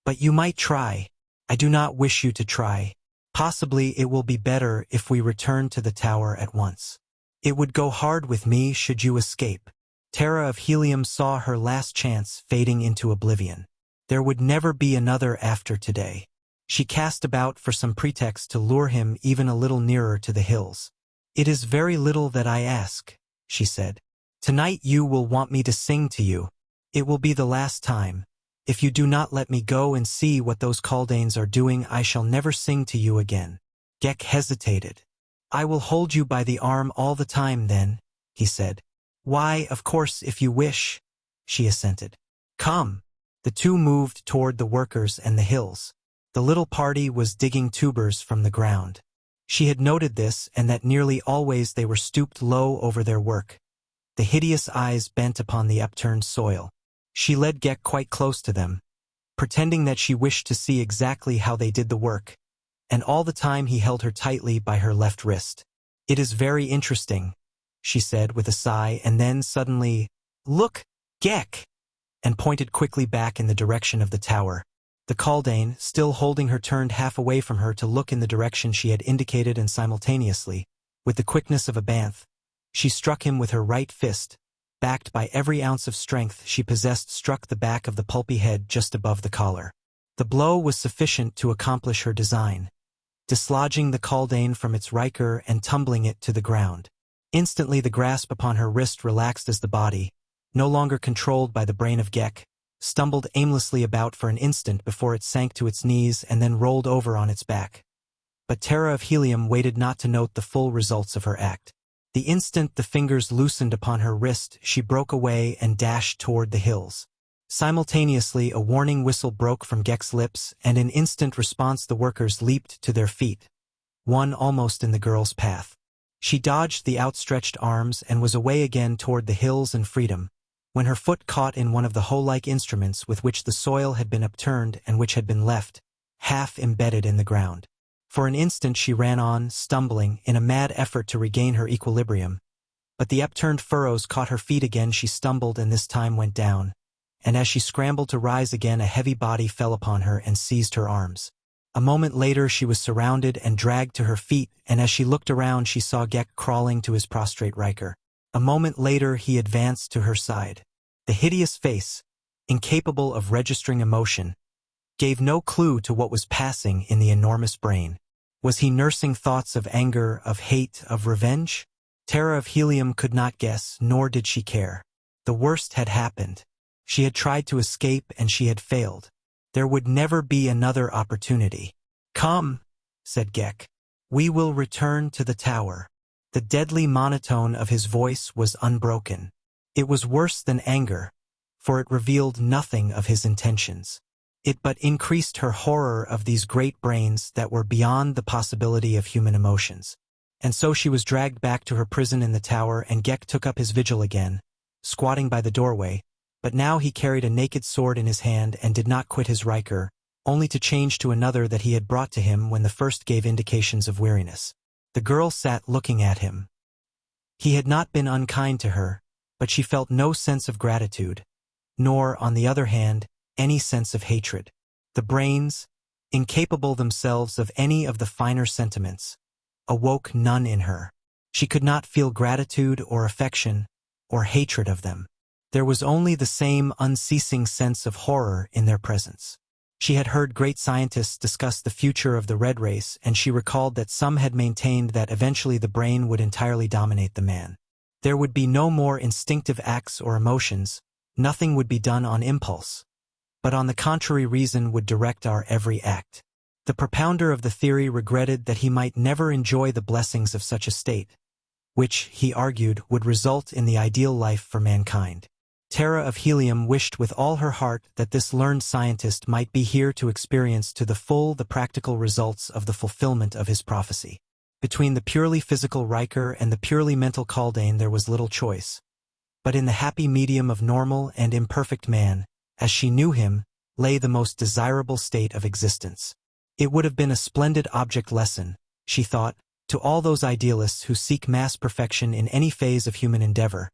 "But you might try." "I do not wish you to try. Possibly it will be better if we return to the tower at once. It would go hard with me should you escape." Tara of Helium saw her last chance fading into oblivion. There would never be another after today. She cast about for some pretext to lure him even a little nearer to the hills. "It is very little that I ask," she said. "Tonight you will want me to sing to you. It will be the last time. If you do not let me go and see what those Kaldanes are doing, I shall never sing to you again." Gek hesitated. "I will hold you by the arm all the time then," he said. "Why, of course, if you wish," she assented. "Come." The two moved toward the workers and the hills. The little party was digging tubers from the ground. She had noted this, and that nearly always they were stooped low over their work, the hideous eyes bent upon the upturned soil. She led Gek quite close to them, pretending that she wished to see exactly how they did the work, and all the time he held her tightly by her left wrist. "It is very interesting," she said with a sigh, and then suddenly, "Look, Gek!" and pointed quickly back in the direction of the tower. The Kaldane, still holding her, turned half away from her to look in the direction she had indicated, and simultaneously, with the quickness of a banth, she struck him with her right fist. Backed by every ounce of strength she possessed, struck the back of the pulpy head just above the collar. The blow was sufficient to accomplish her design, dislodging the Kaldane from its riker and tumbling it to the ground. Instantly the grasp upon her wrist relaxed as the body, no longer controlled by the brain of Gek, stumbled aimlessly about for an instant before it sank to its knees and then rolled over on its back. But Tara of Helium waited not to note the full results of her act. The instant the fingers loosened upon her wrist, she broke away and dashed toward the hills. Simultaneously, a warning whistle broke from Gek's lips, and in instant response the workers leaped to their feet, one almost in the girl's path. She dodged the outstretched arms and was away again toward the hills and freedom, when her foot caught in one of the hoe-like instruments with which the soil had been upturned and which had been left, half embedded in the ground. For an instant she ran on, stumbling, in a mad effort to regain her equilibrium. But the upturned furrows caught her feet again. She stumbled and this time went down, and as she scrambled to rise again, a heavy body fell upon her and seized her arms. A moment later she was surrounded and dragged to her feet, and as she looked around she saw Gek crawling to his prostrate riker. A moment later he advanced to her side. The hideous face, incapable of registering emotion, gave no clue to what was passing in the enormous brain. Was he nursing thoughts of anger, of hate, of revenge? Tara of Helium could not guess, nor did she care. The worst had happened. She had tried to escape and she had failed. There would never be another opportunity. "Come," said Gek. "We will return to the tower." The deadly monotone of his voice was unbroken. It was worse than anger, for it revealed nothing of his intentions. It but increased her horror of these great brains that were beyond the possibility of human emotions. And so she was dragged back to her prison in the tower, and Gek took up his vigil again, squatting by the doorway, but now he carried a naked sword in his hand and did not quit his riker, only to change to another that he had brought to him when the first gave indications of weariness. The girl sat looking at him. He had not been unkind to her, but she felt no sense of gratitude, nor, on the other hand, any sense of hatred. The brains, incapable themselves of any of the finer sentiments, awoke none in her. She could not feel gratitude or affection or hatred of them. There was only the same unceasing sense of horror in their presence. She had heard great scientists discuss the future of the red race, and she recalled that some had maintained that eventually the brain would entirely dominate the man. There would be no more instinctive acts or emotions, nothing would be done on impulse, but on the contrary reason would direct our every act. The propounder of the theory regretted that he might never enjoy the blessings of such a state, which, he argued, would result in the ideal life for mankind. Tara of Helium wished with all her heart that this learned scientist might be here to experience to the full the practical results of the fulfillment of his prophecy. Between the purely physical Riker and the purely mental Kaldane there was little choice. But in the happy medium of normal and imperfect man, as she knew him, lay the most desirable state of existence. It would have been a splendid object lesson, she thought, to all those idealists who seek mass perfection in any phase of human endeavor,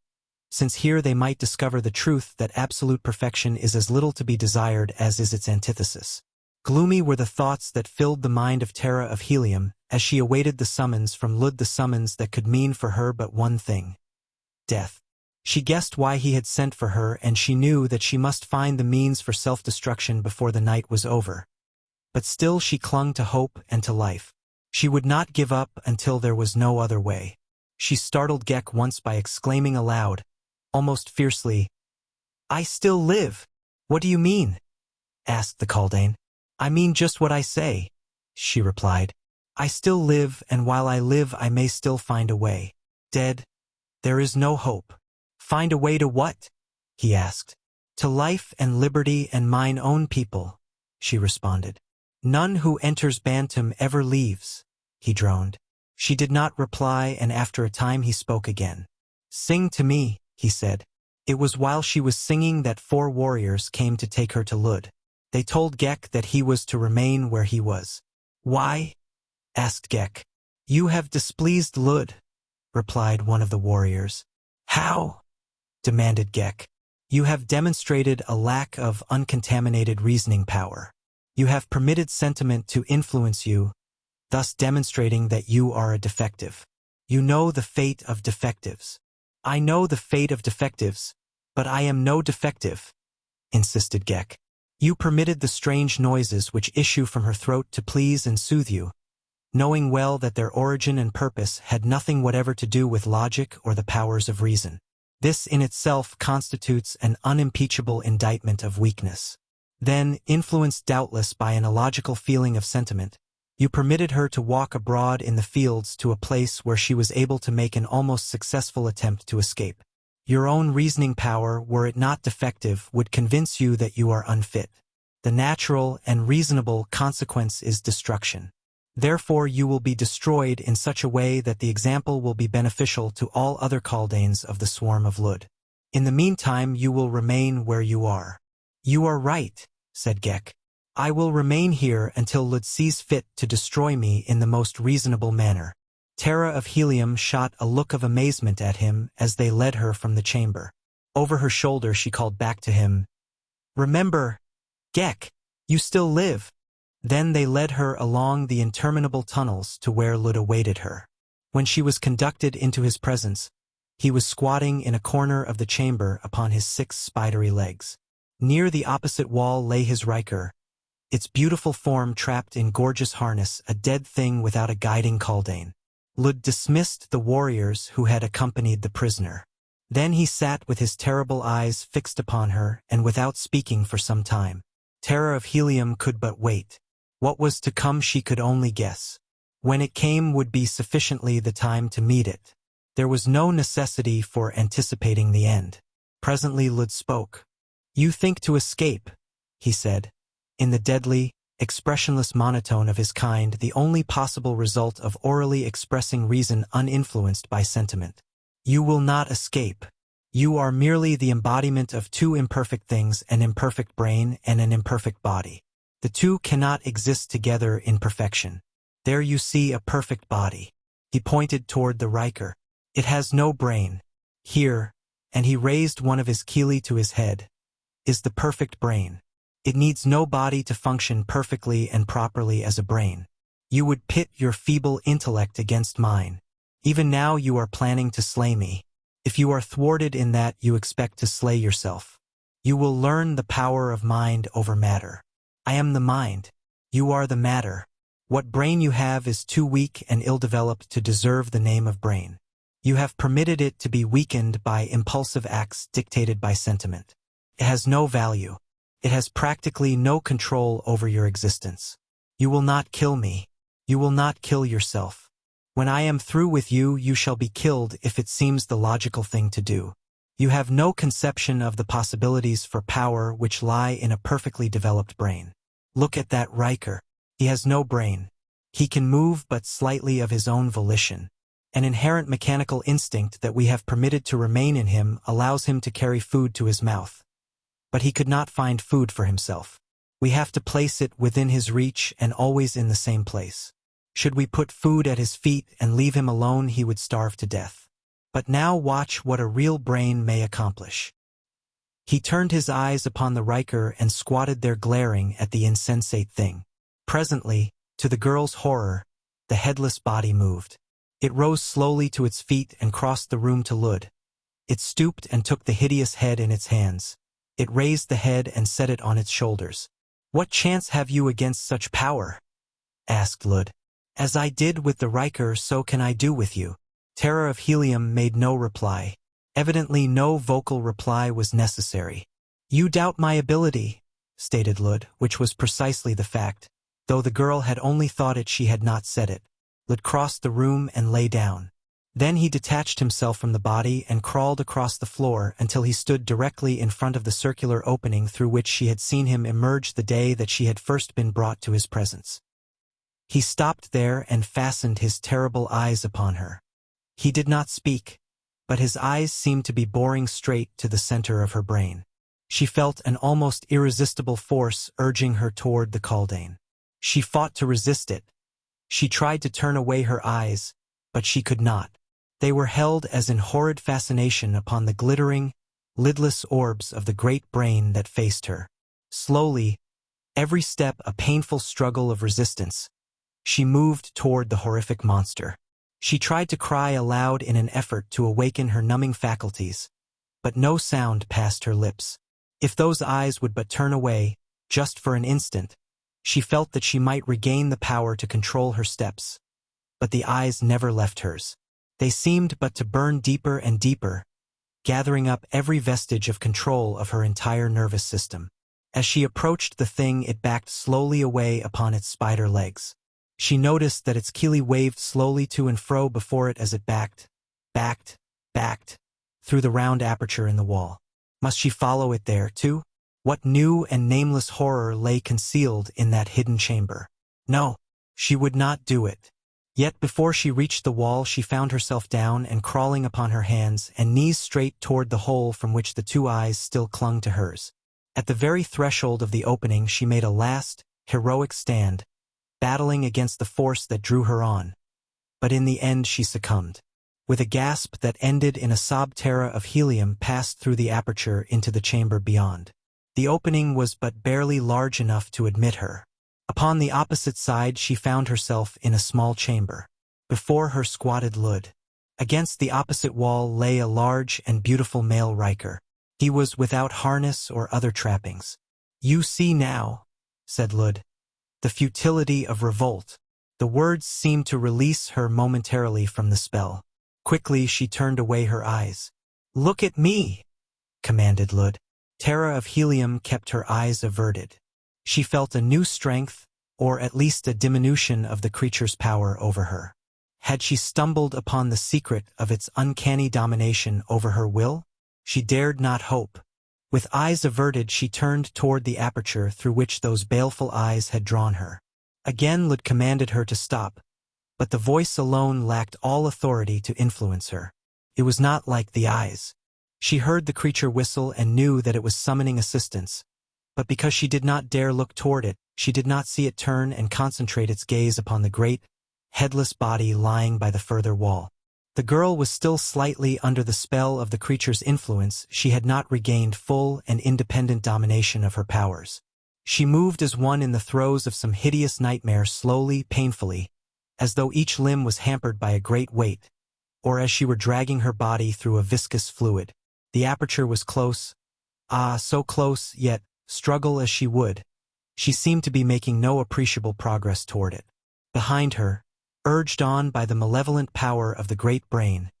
since here they might discover the truth that absolute perfection is as little to be desired as is its antithesis. Gloomy were the thoughts that filled the mind of Tara of Helium as she awaited the summons from PRELUDE, the summons that could mean for her but one thing: death. She guessed why he had sent for her, and she knew that she must find the means for self-destruction before the night was over. But still she clung to hope and to life. She would not give up until there was no other way. She startled Gek once by exclaiming aloud, almost fiercely, "I still live! What do you mean?" asked the Kaldane. I mean just what I say, she replied. I still live, and while I live I may still find a way. Dead, there is no hope. Find a way to what? He asked. To life and liberty and mine own people, she responded. None who enters Bantam ever leaves, he droned. She did not reply, and after a time he spoke again. Sing to me, he said. It was while she was singing that 4 warriors came to take her to Lud. They told Gek that he was to remain where he was. Why? Asked Gek. You have displeased Lud, replied one of the warriors. How? Demanded Gek. You have demonstrated a lack of uncontaminated reasoning power. You have permitted sentiment to influence you, thus demonstrating that you are a defective. You know the fate of defectives. I know the fate of defectives, but I am no defective, insisted Gek. You permitted the strange noises which issue from her throat to please and soothe you, knowing well that their origin and purpose had nothing whatever to do with logic or the powers of reason. This in itself constitutes an unimpeachable indictment of weakness. Then, influenced doubtless by an illogical feeling of sentiment, you permitted her to walk abroad in the fields to a place where she was able to make an almost successful attempt to escape. Your own reasoning power, were it not defective, would convince you that you are unfit. The natural and reasonable consequence is destruction. Therefore you will be destroyed in such a way that the example will be beneficial to all other Kaldanes of the swarm of Lud. In the meantime you will remain where you are. You are right, said Gek. I will remain here until Lud sees fit to destroy me in the most reasonable manner. Tara of Helium shot a look of amazement at him as they led her from the chamber. Over her shoulder she called back to him, Remember, Gek, you still live. Then they led her along the interminable tunnels to where Lud awaited her. When she was conducted into his presence, he was squatting in a corner of the chamber upon his 6 spidery legs. Near the opposite wall lay his Riker, its beautiful form trapped in gorgeous harness, a dead thing without a guiding Kaldane. Lud dismissed the warriors who had accompanied the prisoner. Then he sat with his terrible eyes fixed upon her, and without speaking for some time. Tara of Helium could but wait. What was to come she could only guess. When it came would be sufficiently the time to meet it. There was no necessity for anticipating the end. Presently Lud spoke. You think to escape, he said, in the deadly, expressionless monotone of his kind, the only possible result of orally expressing reason uninfluenced by sentiment. You will not escape. You are merely the embodiment of 2 imperfect things, an imperfect brain and an imperfect body. The 2 cannot exist together in perfection. There you see a perfect body. He pointed toward the Riker. It has no brain. Here, and he raised one of his Keeli to his head, is the perfect brain. It needs no body to function perfectly and properly as a brain. You would pit your feeble intellect against mine. Even now you are planning to slay me. If you are thwarted in that, you expect to slay yourself. You will learn the power of mind over matter. I am the mind. You are the matter. What brain you have is too weak and ill-developed to deserve the name of brain. You have permitted it to be weakened by impulsive acts dictated by sentiment. It has no value. It has practically no control over your existence. You will not kill me. You will not kill yourself. When I am through with you, you shall be killed if it seems the logical thing to do. You have no conception of the possibilities for power which lie in a perfectly developed brain. Look at that Riker. He has no brain. He can move but slightly of his own volition. An inherent mechanical instinct that we have permitted to remain in him allows him to carry food to his mouth. But he could not find food for himself. We have to place it within his reach and always in the same place. Should we put food at his feet and leave him alone, he would starve to death. But now watch what a real brain may accomplish. He turned his eyes upon the Riker and squatted there glaring at the insensate thing. Presently, to the girl's horror, the headless body moved. It rose slowly to its feet and crossed the room to Lud. It stooped and took the hideous head in its hands. It raised the head and set it on its shoulders. What chance have you against such power? Asked Lud. As I did with the Riker, so can I do with you. Tara of Helium made no reply. Evidently no vocal reply was necessary. You doubt my ability, stated Lud, which was precisely the fact. Though the girl had only thought it, she had not said it. Lud crossed the room and lay down. Then he detached himself from the body and crawled across the floor until he stood directly in front of the circular opening through which she had seen him emerge the day that she had first been brought to his presence. He stopped there and fastened his terrible eyes upon her. He did not speak, but his eyes seemed to be boring straight to the center of her brain. She felt an almost irresistible force urging her toward the Kaldane. She fought to resist it. She tried to turn away her eyes, but she could not. They were held as in horrid fascination upon the glittering, lidless orbs of the great brain that faced her. Slowly, every step a painful struggle of resistance, she moved toward the horrific monster. She tried to cry aloud in an effort to awaken her numbing faculties, but no sound passed her lips. If those eyes would but turn away, just for an instant, she felt that she might regain the power to control her steps. But the eyes never left hers. They seemed but to burn deeper and deeper, gathering up every vestige of control of her entire nervous system. As she approached the thing, it backed slowly away upon its spider legs. She noticed that its chelae waved slowly to and fro before it as it backed, through the round aperture in the wall. Must she follow it there, too? What new and nameless horror lay concealed in that hidden chamber? No, she would not do it. Yet before she reached the wall, she found herself down and crawling upon her hands and knees straight toward the hole from which the two eyes still clung to hers. At the very threshold of the opening, she made a last, heroic stand, battling against the force that drew her on. But in the end she succumbed. With a gasp that ended in a sob, Tara of Helium passed through the aperture into the chamber beyond. The opening was but barely large enough to admit her. Upon the opposite side she found herself in a small chamber. Before her squatted Lud. Against the opposite wall lay a large and beautiful male Riker. He was without harness or other trappings. "You see now," said Lud, "the futility of revolt." The words seemed to release her momentarily from the spell. Quickly she turned away her eyes. "Look at me," commanded Lud. Tara of Helium kept her eyes averted. She felt a new strength, or at least a diminution of the creature's power over her. Had she stumbled upon the secret of its uncanny domination over her will? She dared not hope. With eyes averted, she turned toward the aperture through which those baleful eyes had drawn her. Again Lud commanded her to stop, but the voice alone lacked all authority to influence her. It was not like the eyes. She heard the creature whistle and knew that it was summoning assistance. But because she did not dare look toward it, she did not see it turn and concentrate its gaze upon the great, headless body lying by the further wall. The girl was still slightly under the spell of the creature's influence. She had not regained full and independent domination of her powers. She moved as one in the throes of some hideous nightmare, slowly, painfully, as though each limb was hampered by a great weight, or as she were dragging her body through a viscous fluid. The aperture was close. So close, yet, struggle as she would, she seemed to be making no appreciable progress toward it. Behind her, urged on by the malevolent power of the great brain,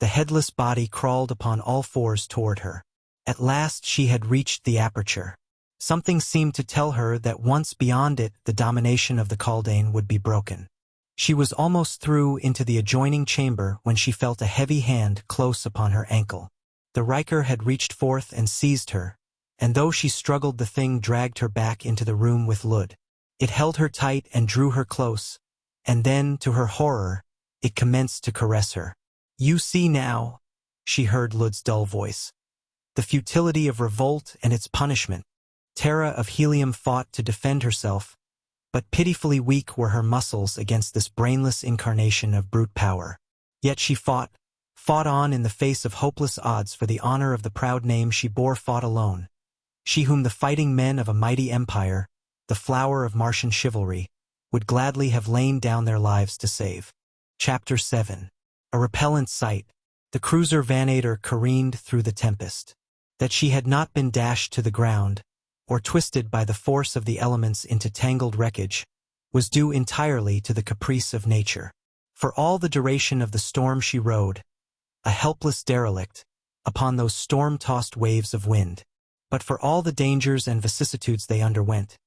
the headless body crawled upon all fours toward her. At last she had reached the aperture. Something seemed to tell her that once beyond it, the domination of the Kaldane would be broken. She was almost through into the adjoining chamber when she felt a heavy hand close upon her ankle. The Riker had reached forth and seized her, and though she struggled, the thing dragged her back into the room with Lud. It held her tight and drew her close, and then, to her horror, it commenced to caress her. "You see now," she heard Lud's dull voice, "the futility of revolt and its punishment." Tara of Helium fought to defend herself, but pitifully weak were her muscles against this brainless incarnation of brute power. Yet she fought on in the face of hopeless odds for the honor of the proud name she bore, fought alone. She whom the fighting men of a mighty empire, the flower of Martian chivalry, would gladly have lain down their lives to save. Chapter 7. A repellent sight. The cruiser Vanator careened through the tempest. That she had not been dashed to the ground, or twisted by the force of the elements into tangled wreckage, was due entirely to the caprice of nature. For all the duration of the storm she rode, a helpless derelict, upon those storm-tossed waves of wind. but for all the dangers and vicissitudes they underwent,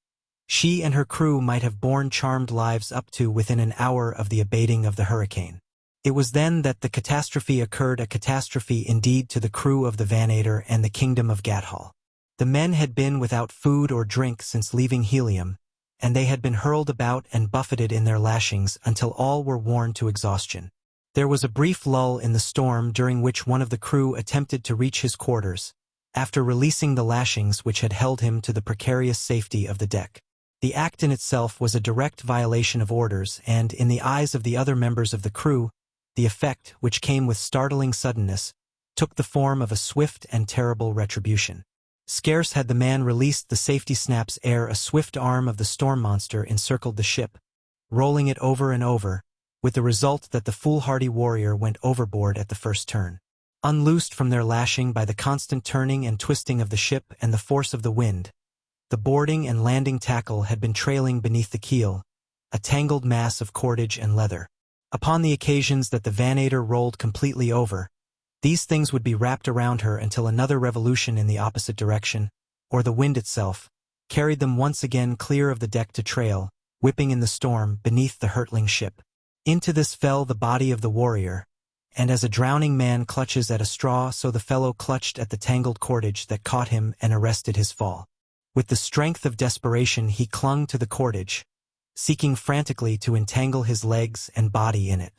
she and her crew might have borne charmed lives up to within an hour of the abating of the hurricane. It was then that the catastrophe occurred, a catastrophe indeed to the crew of the Vanator and the kingdom of Gathol. The men had been without food or drink since leaving Helium, and they had been hurled about and buffeted in their lashings until all were worn to exhaustion. There was a brief lull in the storm during which one of the crew attempted to reach his quarters, after releasing the lashings which had held him to the precarious safety of the deck. The act in itself was a direct violation of orders, and, in the eyes of the other members of the crew, the effect, which came with startling suddenness, took the form of a swift and terrible retribution. Scarce had the man released the safety snaps ere a swift arm of the storm monster encircled the ship, rolling it over and over, with the result that the foolhardy warrior went overboard at the first turn. Unloosed from their lashing by the constant turning and twisting of the ship and the force of the wind, the boarding and landing tackle had been trailing beneath the keel, a tangled mass of cordage and leather. Upon the occasions that the Vanator rolled completely over, these things would be wrapped around her until another revolution in the opposite direction, or the wind itself, carried them once again clear of the deck to trail, whipping in the storm beneath the hurtling ship. Into this fell the body of the warrior, and as a drowning man clutches at a straw, so the fellow clutched at the tangled cordage that caught him and arrested his fall. With the strength of desperation he clung to the cordage, seeking frantically to entangle his legs and body in it.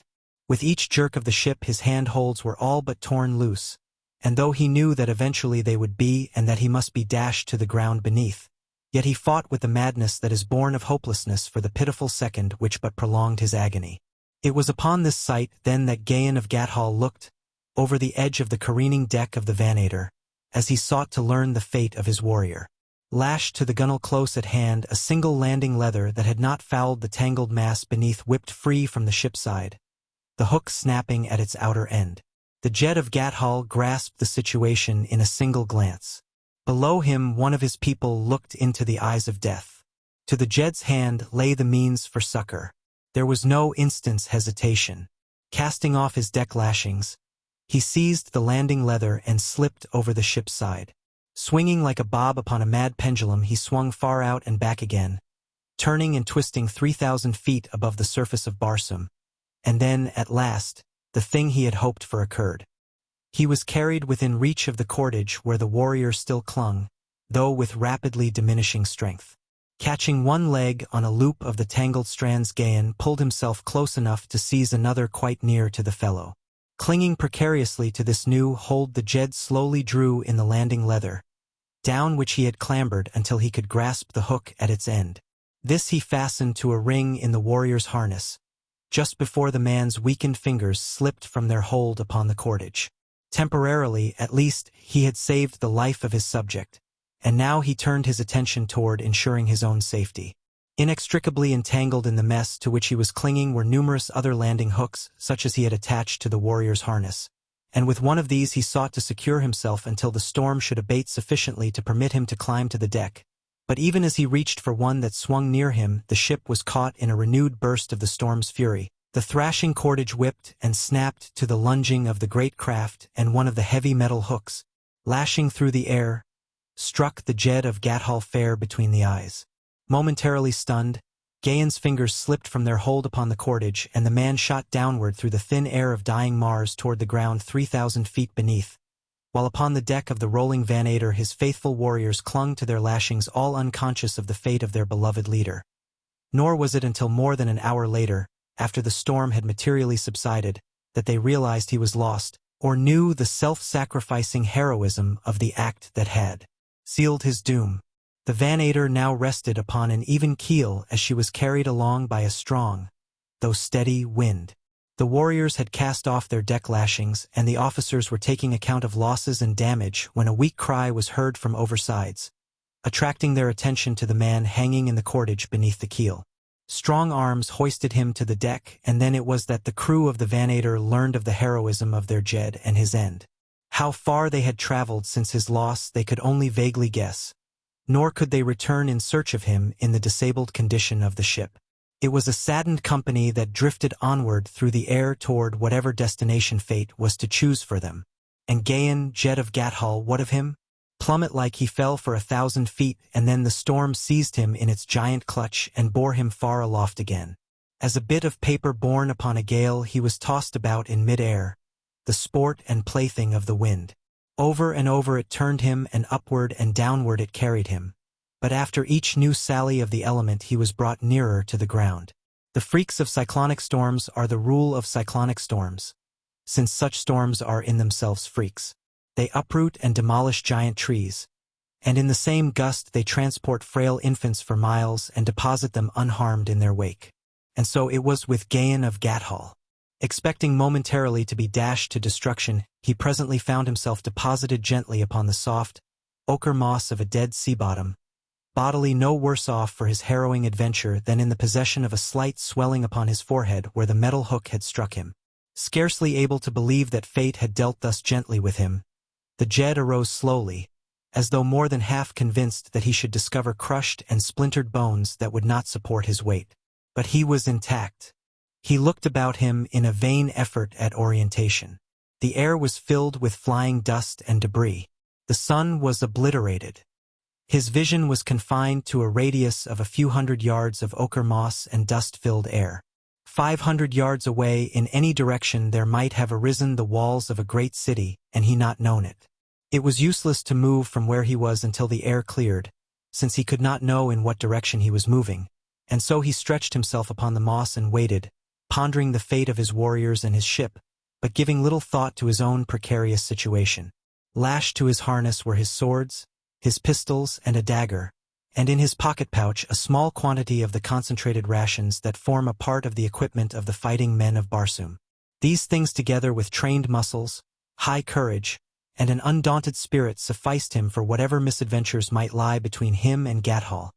With each jerk of the ship his handholds were all but torn loose, and though he knew that eventually they would be and that he must be dashed to the ground beneath, yet he fought with the madness that is born of hopelessness for the pitiful second which but prolonged his agony. It was upon this sight then that Gahan of Gathol looked, over the edge of the careening deck of the Vanator, as he sought to learn the fate of his warrior. Lashed to the gunwale close at hand, a single landing leather that had not fouled the tangled mass beneath whipped free from the ship's side, the hook snapping at its outer end. The Jetan of Gathol grasped the situation in a single glance. Below him one of his people looked into the eyes of death. To the Jed's hand lay the means for succor. There was no instant's hesitation. Casting off his deck lashings, he seized the landing leather and slipped over the ship's side. Swinging like a bob upon a mad pendulum, he swung far out and back again, turning and twisting 3,000 feet above the surface of Barsoom. And then, at last, the thing he had hoped for occurred. He was carried within reach of the cordage where the warrior still clung, though with rapidly diminishing strength. Catching one leg on a loop of the tangled strands, Gahan pulled himself close enough to seize another quite near to the fellow. Clinging precariously to this new hold, the Jed slowly drew in the landing leather, down which he had clambered until he could grasp the hook at its end. This he fastened to a ring in the warrior's harness, just before the man's weakened fingers slipped from their hold upon the cordage. Temporarily, at least, he had saved the life of his subject, and now he turned his attention toward ensuring his own safety. Inextricably entangled in the mess to which he was clinging were numerous other landing hooks, such as he had attached to the warrior's harness, and with one of these he sought to secure himself until the storm should abate sufficiently to permit him to climb to the deck. But even as he reached for one that swung near him, the ship was caught in a renewed burst of the storm's fury. The thrashing cordage whipped and snapped to the lunging of the great craft, and one of the heavy metal hooks, lashing through the air, struck the Jetan of Gathol fair between the eyes. Momentarily stunned, Gahan's fingers slipped from their hold upon the cordage, and the man shot downward through the thin air of dying Mars toward the ground 3,000 feet beneath, while upon the deck of the rolling Vanator his faithful warriors clung to their lashings, all unconscious of the fate of their beloved leader. Nor was it until more than an hour later, after the storm had materially subsided, that they realized he was lost, or knew the self-sacrificing heroism of the act that had sealed his doom. The Vanator now rested upon an even keel as she was carried along by a strong, though steady, wind. The warriors had cast off their deck lashings, and the officers were taking account of losses and damage when a weak cry was heard from oversides, attracting their attention to the man hanging in the cordage beneath the keel. Strong arms hoisted him to the deck, and then it was that the crew of the Vanator learned of the heroism of their Jed and his end. How far they had traveled since his loss they could only vaguely guess, nor could they return in search of him in the disabled condition of the ship. It was a saddened company that drifted onward through the air toward whatever destination fate was to choose for them. And Gahan, Jetan of Gathol, what of him? Plummet-like he fell for 1,000 feet, and then the storm seized him in its giant clutch and bore him far aloft again. As a bit of paper borne upon a gale, he was tossed about in mid-air, the sport and plaything of the wind. Over and over it turned him, and upward and downward it carried him. But after each new sally of the element he was brought nearer to the ground. The freaks of cyclonic storms are the rule of cyclonic storms, since such storms are in themselves freaks. They uproot and demolish giant trees, and in the same gust they transport frail infants for miles and deposit them unharmed in their wake. And so it was with Gahan of Gathol. Expecting momentarily to be dashed to destruction, he presently found himself deposited gently upon the soft, ochre moss of a dead sea bottom, bodily no worse off for his harrowing adventure than in the possession of a slight swelling upon his forehead where the metal hook had struck him. Scarcely able to believe that fate had dealt thus gently with him, the Jed arose slowly, as though more than half convinced that he should discover crushed and splintered bones that would not support his weight. But he was intact. He looked about him in a vain effort at orientation. The air was filled with flying dust and debris. The sun was obliterated. His vision was confined to a radius of a few hundred yards of ochre moss and dust-filled air. 500 yards away in any direction there might have arisen the walls of a great city, and he not known it. It was useless to move from where he was until the air cleared, since he could not know in what direction he was moving, and so he stretched himself upon the moss and waited, pondering the fate of his warriors and his ship, but giving little thought to his own precarious situation. Lashed to his harness were his swords, his pistols, and a dagger, and in his pocket-pouch a small quantity of the concentrated rations that form a part of the equipment of the fighting men of Barsoom. These things together with trained muscles, high courage, and an undaunted spirit sufficed him for whatever misadventures might lie between him and Gathol,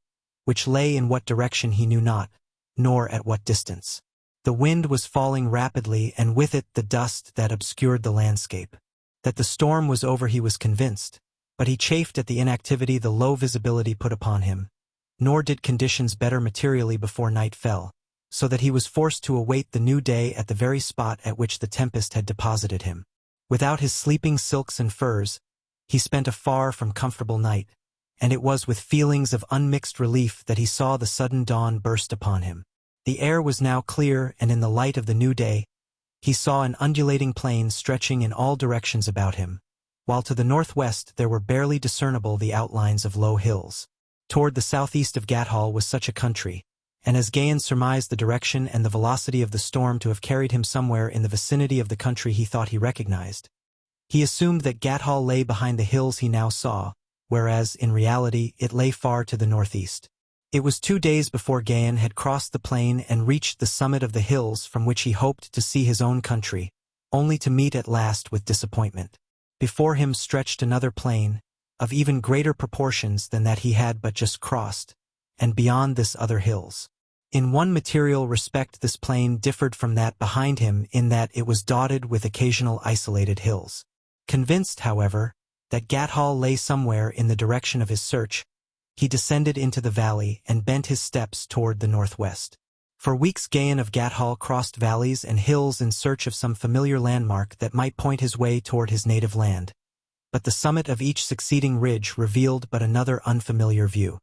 which lay in what direction he knew not, nor at what distance. The wind was falling rapidly, and with it the dust that obscured the landscape. That the storm was over he was convinced, but he chafed at the inactivity the low visibility put upon him, nor did conditions better materially before night fell, so that he was forced to await the new day at the very spot at which the tempest had deposited him. Without his sleeping silks and furs, he spent a far from comfortable night, and it was with feelings of unmixed relief that he saw the sudden dawn burst upon him. The air was now clear, and in the light of the new day, he saw an undulating plain stretching in all directions about him, while to the northwest there were barely discernible the outlines of low hills. Toward the southeast of Gathol was such a country, and as Gahan surmised the direction and the velocity of the storm to have carried him somewhere in the vicinity of the country he thought he recognized, he assumed that Gathol lay behind the hills he now saw, whereas, in reality, it lay far to the northeast. It was 2 days before Gahan had crossed the plain and reached the summit of the hills from which he hoped to see his own country, only to meet at last with disappointment. Before him stretched another plain, of even greater proportions than that he had but just crossed, and beyond this other hills. In one material respect this plain differed from that behind him in that it was dotted with occasional isolated hills. Convinced, however, that Gathol lay somewhere in the direction of his search, he descended into the valley and bent his steps toward the northwest. For weeks Gahan of Gathol crossed valleys and hills in search of some familiar landmark that might point his way toward his native land, but the summit of each succeeding ridge revealed but another unfamiliar view.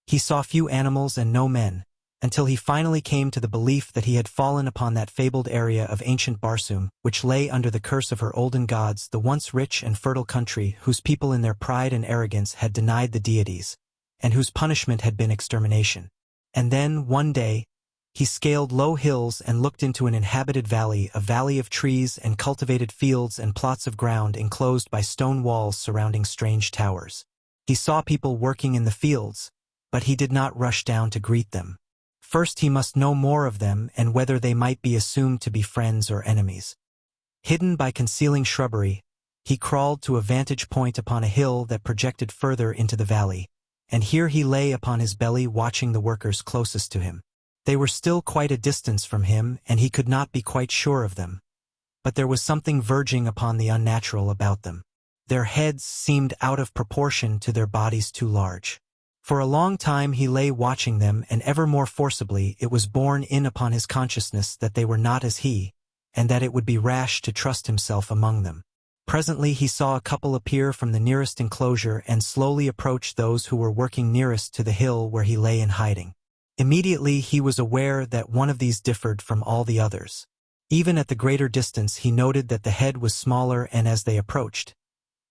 He saw few animals and no men, until he finally came to the belief that he had fallen upon that fabled area of ancient Barsoom, which lay under the curse of her olden gods, the once rich and fertile country whose people in their pride and arrogance had denied the deities, and whose punishment had been extermination. And then, one day, he scaled low hills and looked into an inhabited valley, a valley of trees and cultivated fields and plots of ground enclosed by stone walls surrounding strange towers. He saw people working in the fields, but he did not rush down to greet them. First he must know more of them and whether they might be assumed to be friends or enemies. Hidden by concealing shrubbery, he crawled to a vantage point upon a hill that projected further into the valley, and here he lay upon his belly watching the workers closest to him. They were still quite a distance from him, and he could not be quite sure of them, but there was something verging upon the unnatural about them. Their heads seemed out of proportion to their bodies too large. For a long time he lay watching them, and ever more forcibly it was borne in upon his consciousness that they were not as he, and that it would be rash to trust himself among them. Presently he saw a couple appear from the nearest enclosure and slowly approach those who were working nearest to the hill where he lay in hiding. Immediately he was aware that one of these differed from all the others. Even at the greater distance he noted that the head was smaller, and as they approached,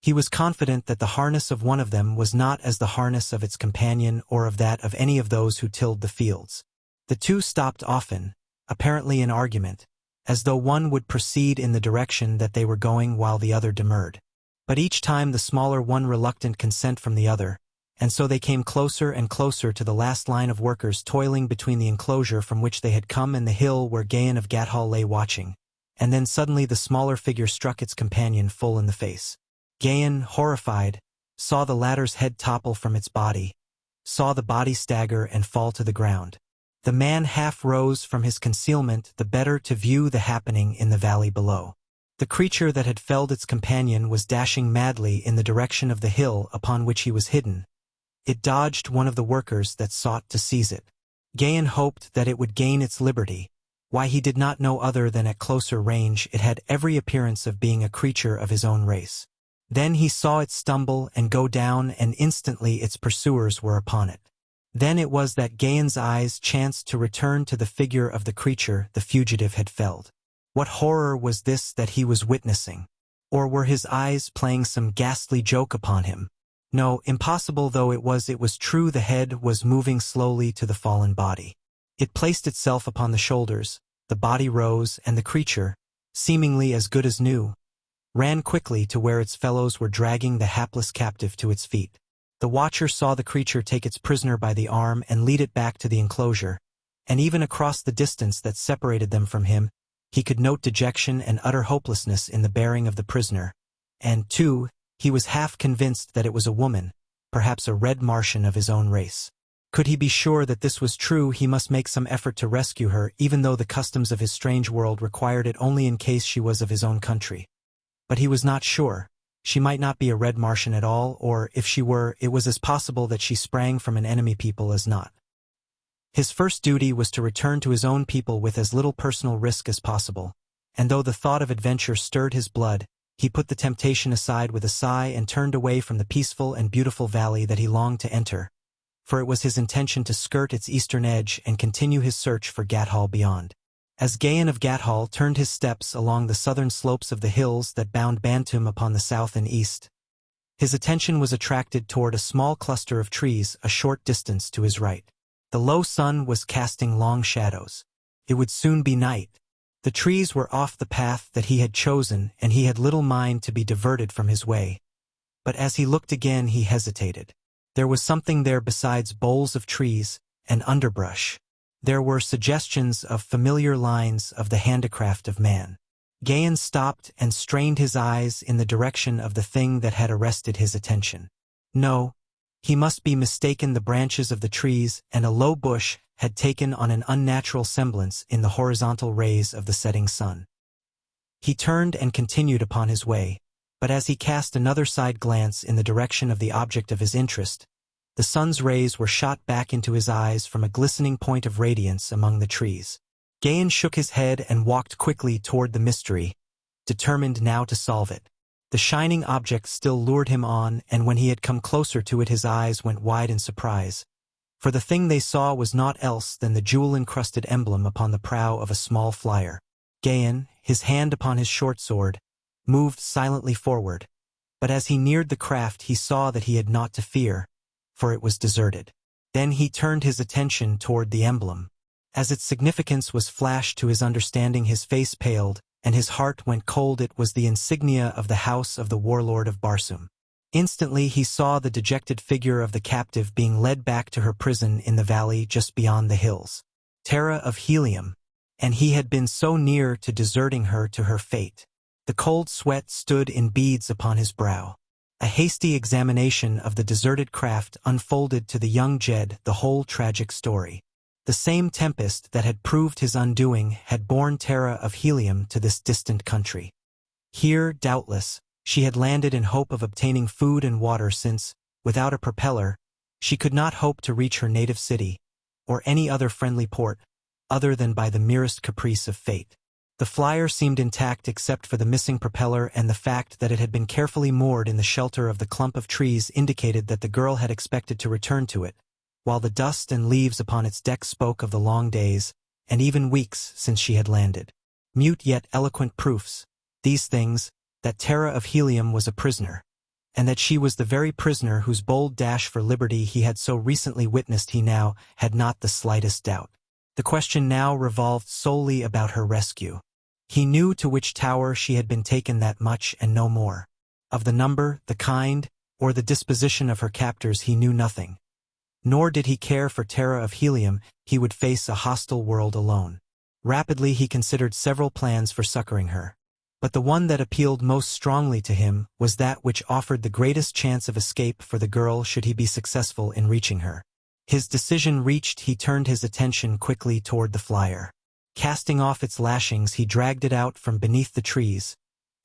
he was confident that the harness of one of them was not as the harness of its companion or of that of any of those who tilled the fields. The two stopped often, apparently in argument, as though one would proceed in the direction that they were going while the other demurred. But each time the smaller one reluctant consent from the other, and so they came closer and closer to the last line of workers toiling between the enclosure from which they had come and the hill where Gahan of Gathol lay watching, and then suddenly the smaller figure struck its companion full in the face. Gahan, horrified, saw the latter's head topple from its body, saw the body stagger and fall to the ground. The man half rose from his concealment the better to view the happening in the valley below. The creature that had felled its companion was dashing madly in the direction of the hill upon which he was hidden. It dodged one of the workers that sought to seize it. Gahan hoped that it would gain its liberty. Why, he did not know other than at closer range it had every appearance of being a creature of his own race. Then he saw it stumble and go down, and instantly its pursuers were upon it. Then it was that Gahan's eyes chanced to return to the figure of the creature the fugitive had felled. What horror was this that he was witnessing? Or were his eyes playing some ghastly joke upon him? No, impossible though it was true. The head was moving slowly to the fallen body. It placed itself upon the shoulders, the body rose, and the creature, seemingly as good as new, ran quickly to where its fellows were dragging the hapless captive to its feet. The watcher saw the creature take its prisoner by the arm and lead it back to the enclosure, and even across the distance that separated them from him, he could note dejection and utter hopelessness in the bearing of the prisoner, and, too, he was half convinced that it was a woman, perhaps a red Martian of his own race. Could he be sure that this was true, he must make some effort to rescue her, even though the customs of his strange world required it only in case she was of his own country. But he was not sure. She might not be a red Martian at all, or, if she were, it was as possible that she sprang from an enemy people as not. His first duty was to return to his own people with as little personal risk as possible, and though the thought of adventure stirred his blood, he put the temptation aside with a sigh and turned away from the peaceful and beautiful valley that he longed to enter, for it was his intention to skirt its eastern edge and continue his search for Gathol beyond. As Gahan of Gathol turned his steps along the southern slopes of the hills that bound Barsoom upon the south and east, his attention was attracted toward a small cluster of trees a short distance to his right. The low sun was casting long shadows. It would soon be night. The trees were off the path that he had chosen, and he had little mind to be diverted from his way. But as he looked again he hesitated. There was something there besides boles of trees and underbrush. There were suggestions of familiar lines of the handicraft of man. Gahan stopped and strained his eyes in the direction of the thing that had arrested his attention. No, he must be mistaken. The branches of the trees and a low bush had taken on an unnatural semblance in the horizontal rays of the setting sun. He turned and continued upon his way, but as he cast another side glance in the direction of the object of his interest, the sun's rays were shot back into his eyes from a glistening point of radiance among the trees. Gahan shook his head and walked quickly toward the mystery, determined now to solve it. The shining object still lured him on, and when he had come closer to it his eyes went wide in surprise, for the thing they saw was naught else than the jewel-encrusted emblem upon the prow of a small flyer. Gahan, his hand upon his short sword, moved silently forward, but as he neared the craft he saw that he had naught to fear, for it was deserted. Then he turned his attention toward the emblem. As its significance was flashed to his understanding his face paled, and his heart went cold. It was the insignia of the house of the warlord of Barsoom. Instantly he saw the dejected figure of the captive being led back to her prison in the valley just beyond the hills. Tara of Helium, and he had been so near to deserting her to her fate. The cold sweat stood in beads upon his brow. A hasty examination of the deserted craft unfolded to the young Jed the whole tragic story. The same tempest that had proved his undoing had borne Tara of Helium to this distant country. Here, doubtless, she had landed in hope of obtaining food and water since, without a propeller, she could not hope to reach her native city, or any other friendly port, other than by the merest caprice of fate. The flyer seemed intact except for the missing propeller, and the fact that it had been carefully moored in the shelter of the clump of trees indicated that the girl had expected to return to it, while the dust and leaves upon its deck spoke of the long days, and even weeks since she had landed. Mute yet eloquent proofs, these things, that Tara of Helium was a prisoner, and that she was the very prisoner whose bold dash for liberty he had so recently witnessed. He now had not the slightest doubt. The question now revolved solely about her rescue. He knew to which tower she had been taken, that much and no more. Of the number, the kind, or the disposition of her captors he knew nothing. Nor did he care for Tara of Helium. He would face a hostile world alone. Rapidly he considered several plans for succoring her. But the one that appealed most strongly to him was that which offered the greatest chance of escape for the girl should he be successful in reaching her. His decision reached, he turned his attention quickly toward the flyer. Casting off its lashings, he dragged it out from beneath the trees,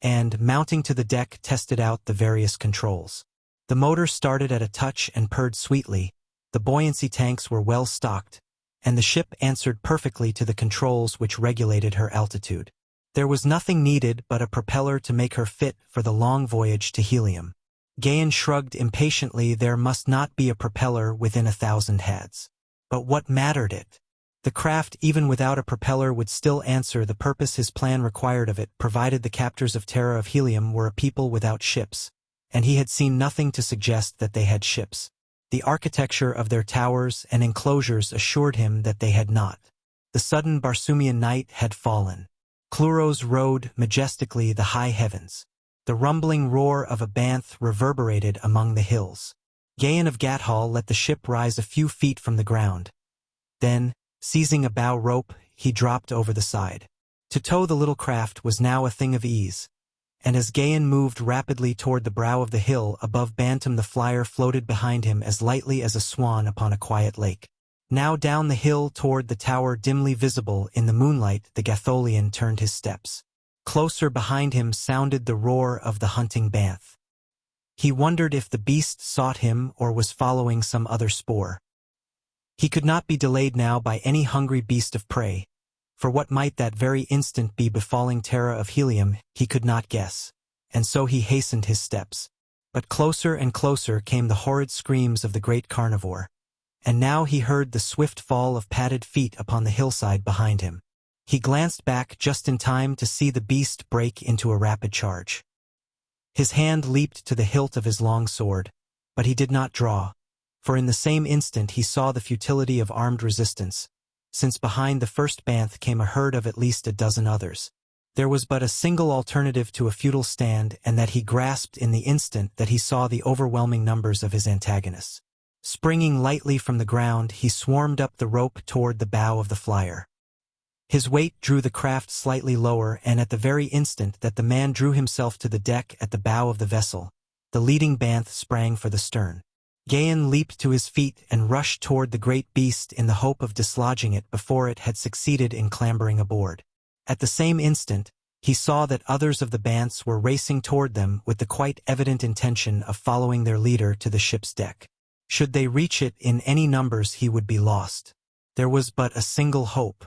and, mounting to the deck, tested out the various controls. The motor started at a touch and purred sweetly, the buoyancy tanks were well stocked, and the ship answered perfectly to the controls which regulated her altitude. There was nothing needed but a propeller to make her fit for the long voyage to Helium. Gahan shrugged impatiently. There must not be a propeller within 1,000 hads. But what mattered it? The craft, even without a propeller, would still answer the purpose his plan required of it, provided the captors of Tara of Helium were a people without ships, and he had seen nothing to suggest that they had ships. The architecture of their towers and enclosures assured him that they had not. The sudden Barsoomian night had fallen. Burroughs rode majestically the high heavens. The rumbling roar of a banth reverberated among the hills. Gahan of Gathol let the ship rise a few feet from the ground. Then, seizing a bow rope, he dropped over the side. To tow the little craft was now a thing of ease, and as Gahan moved rapidly toward the brow of the hill above Bantam, the flyer floated behind him as lightly as a swan upon a quiet lake. Now down the hill toward the tower, dimly visible in the moonlight, the Gatholian turned his steps. Closer behind him sounded the roar of the hunting banth. He wondered if the beast sought him or was following some other spoor. He could not be delayed now by any hungry beast of prey, for what might that very instant be befalling Tara of Helium he could not guess, and so he hastened his steps. But closer and closer came the horrid screams of the great carnivore, and now he heard the swift fall of padded feet upon the hillside behind him. He glanced back just in time to see the beast break into a rapid charge. His hand leaped to the hilt of his long sword, but he did not draw, for in the same instant he saw the futility of armed resistance, since behind the first banth came a herd of at least a dozen others. There was but a single alternative to a futile stand, and that he grasped in the instant that he saw the overwhelming numbers of his antagonists. Springing lightly from the ground, he swarmed up the rope toward the bow of the flyer. His weight drew the craft slightly lower, and at the very instant that the man drew himself to the deck at the bow of the vessel, the leading banth sprang for the stern. Gahan leaped to his feet and rushed toward the great beast in the hope of dislodging it before it had succeeded in clambering aboard. At the same instant, he saw that others of the banths were racing toward them with the quite evident intention of following their leader to the ship's deck. Should they reach it in any numbers, he would be lost. There was but a single hope.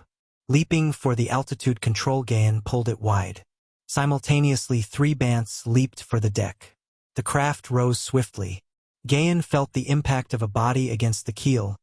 Leaping for the altitude control, Gahan pulled it wide. Simultaneously, 3 banths leaped for the deck. The craft rose swiftly. Gahan felt the impact of a body against the keel,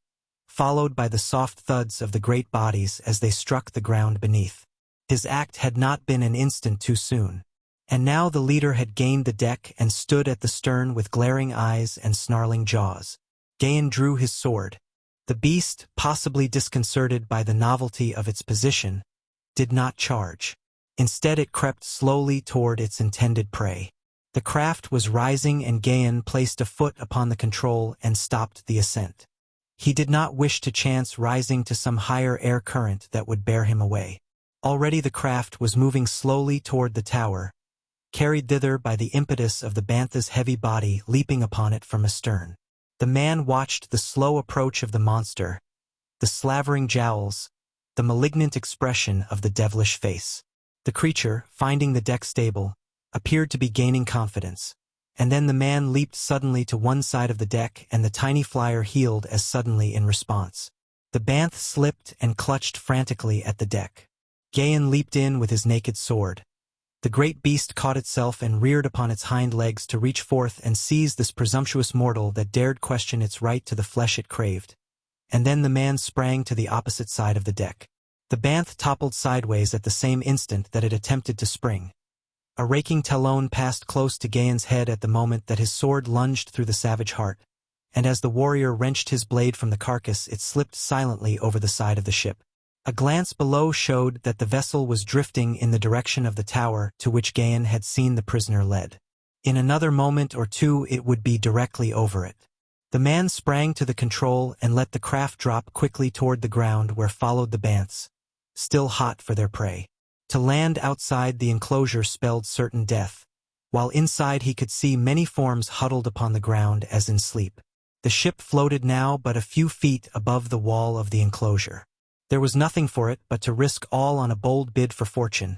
followed by the soft thuds of the great bodies as they struck the ground beneath. His act had not been an instant too soon. And now the leader had gained the deck and stood at the stern with glaring eyes and snarling jaws. Gahan drew his sword. The beast, possibly disconcerted by the novelty of its position, did not charge. Instead, it crept slowly toward its intended prey. The craft was rising, and Gahan placed a foot upon the control and stopped the ascent. He did not wish to chance rising to some higher air current that would bear him away. Already the craft was moving slowly toward the tower, carried thither by the impetus of the bantha's heavy body leaping upon it from astern. The man watched the slow approach of the monster, the slavering jowls, the malignant expression of the devilish face. The creature, finding the deck stable, appeared to be gaining confidence, and then the man leaped suddenly to one side of the deck, and the tiny flyer heeled as suddenly in response. The banth slipped and clutched frantically at the deck. Gahan leaped in with his naked sword. The great beast caught itself and reared upon its hind legs to reach forth and seize this presumptuous mortal that dared question its right to the flesh it craved. And then the man sprang to the opposite side of the deck. The banth toppled sideways at the same instant that it attempted to spring. A raking talon passed close to Gahan's head at the moment that his sword lunged through the savage heart, and as the warrior wrenched his blade from the carcass it slipped silently over the side of the ship. A glance below showed that the vessel was drifting in the direction of the tower to which Gahan had seen the prisoner led. In another moment or two it would be directly over it. The man sprang to the control and let the craft drop quickly toward the ground where followed the banths, still hot for their prey. To land outside the enclosure spelled certain death, while inside he could see many forms huddled upon the ground as in sleep. The ship floated now but a few feet above the wall of the enclosure. There was nothing for it but to risk all on a bold bid for fortune,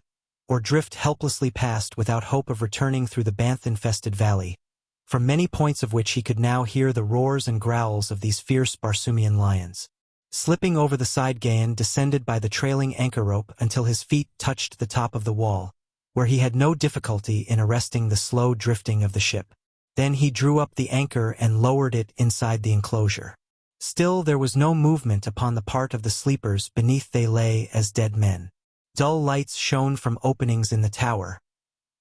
or drift helplessly past without hope of returning through the banth-infested valley, from many points of which he could now hear the roars and growls of these fierce Barsoomian lions. Slipping over the side, Gahan descended by the trailing anchor rope until his feet touched the top of the wall, where he had no difficulty in arresting the slow drifting of the ship. Then he drew up the anchor and lowered it inside the enclosure. Still there was no movement upon the part of the sleepers beneath. They lay as dead men. Dull lights shone from openings in the tower,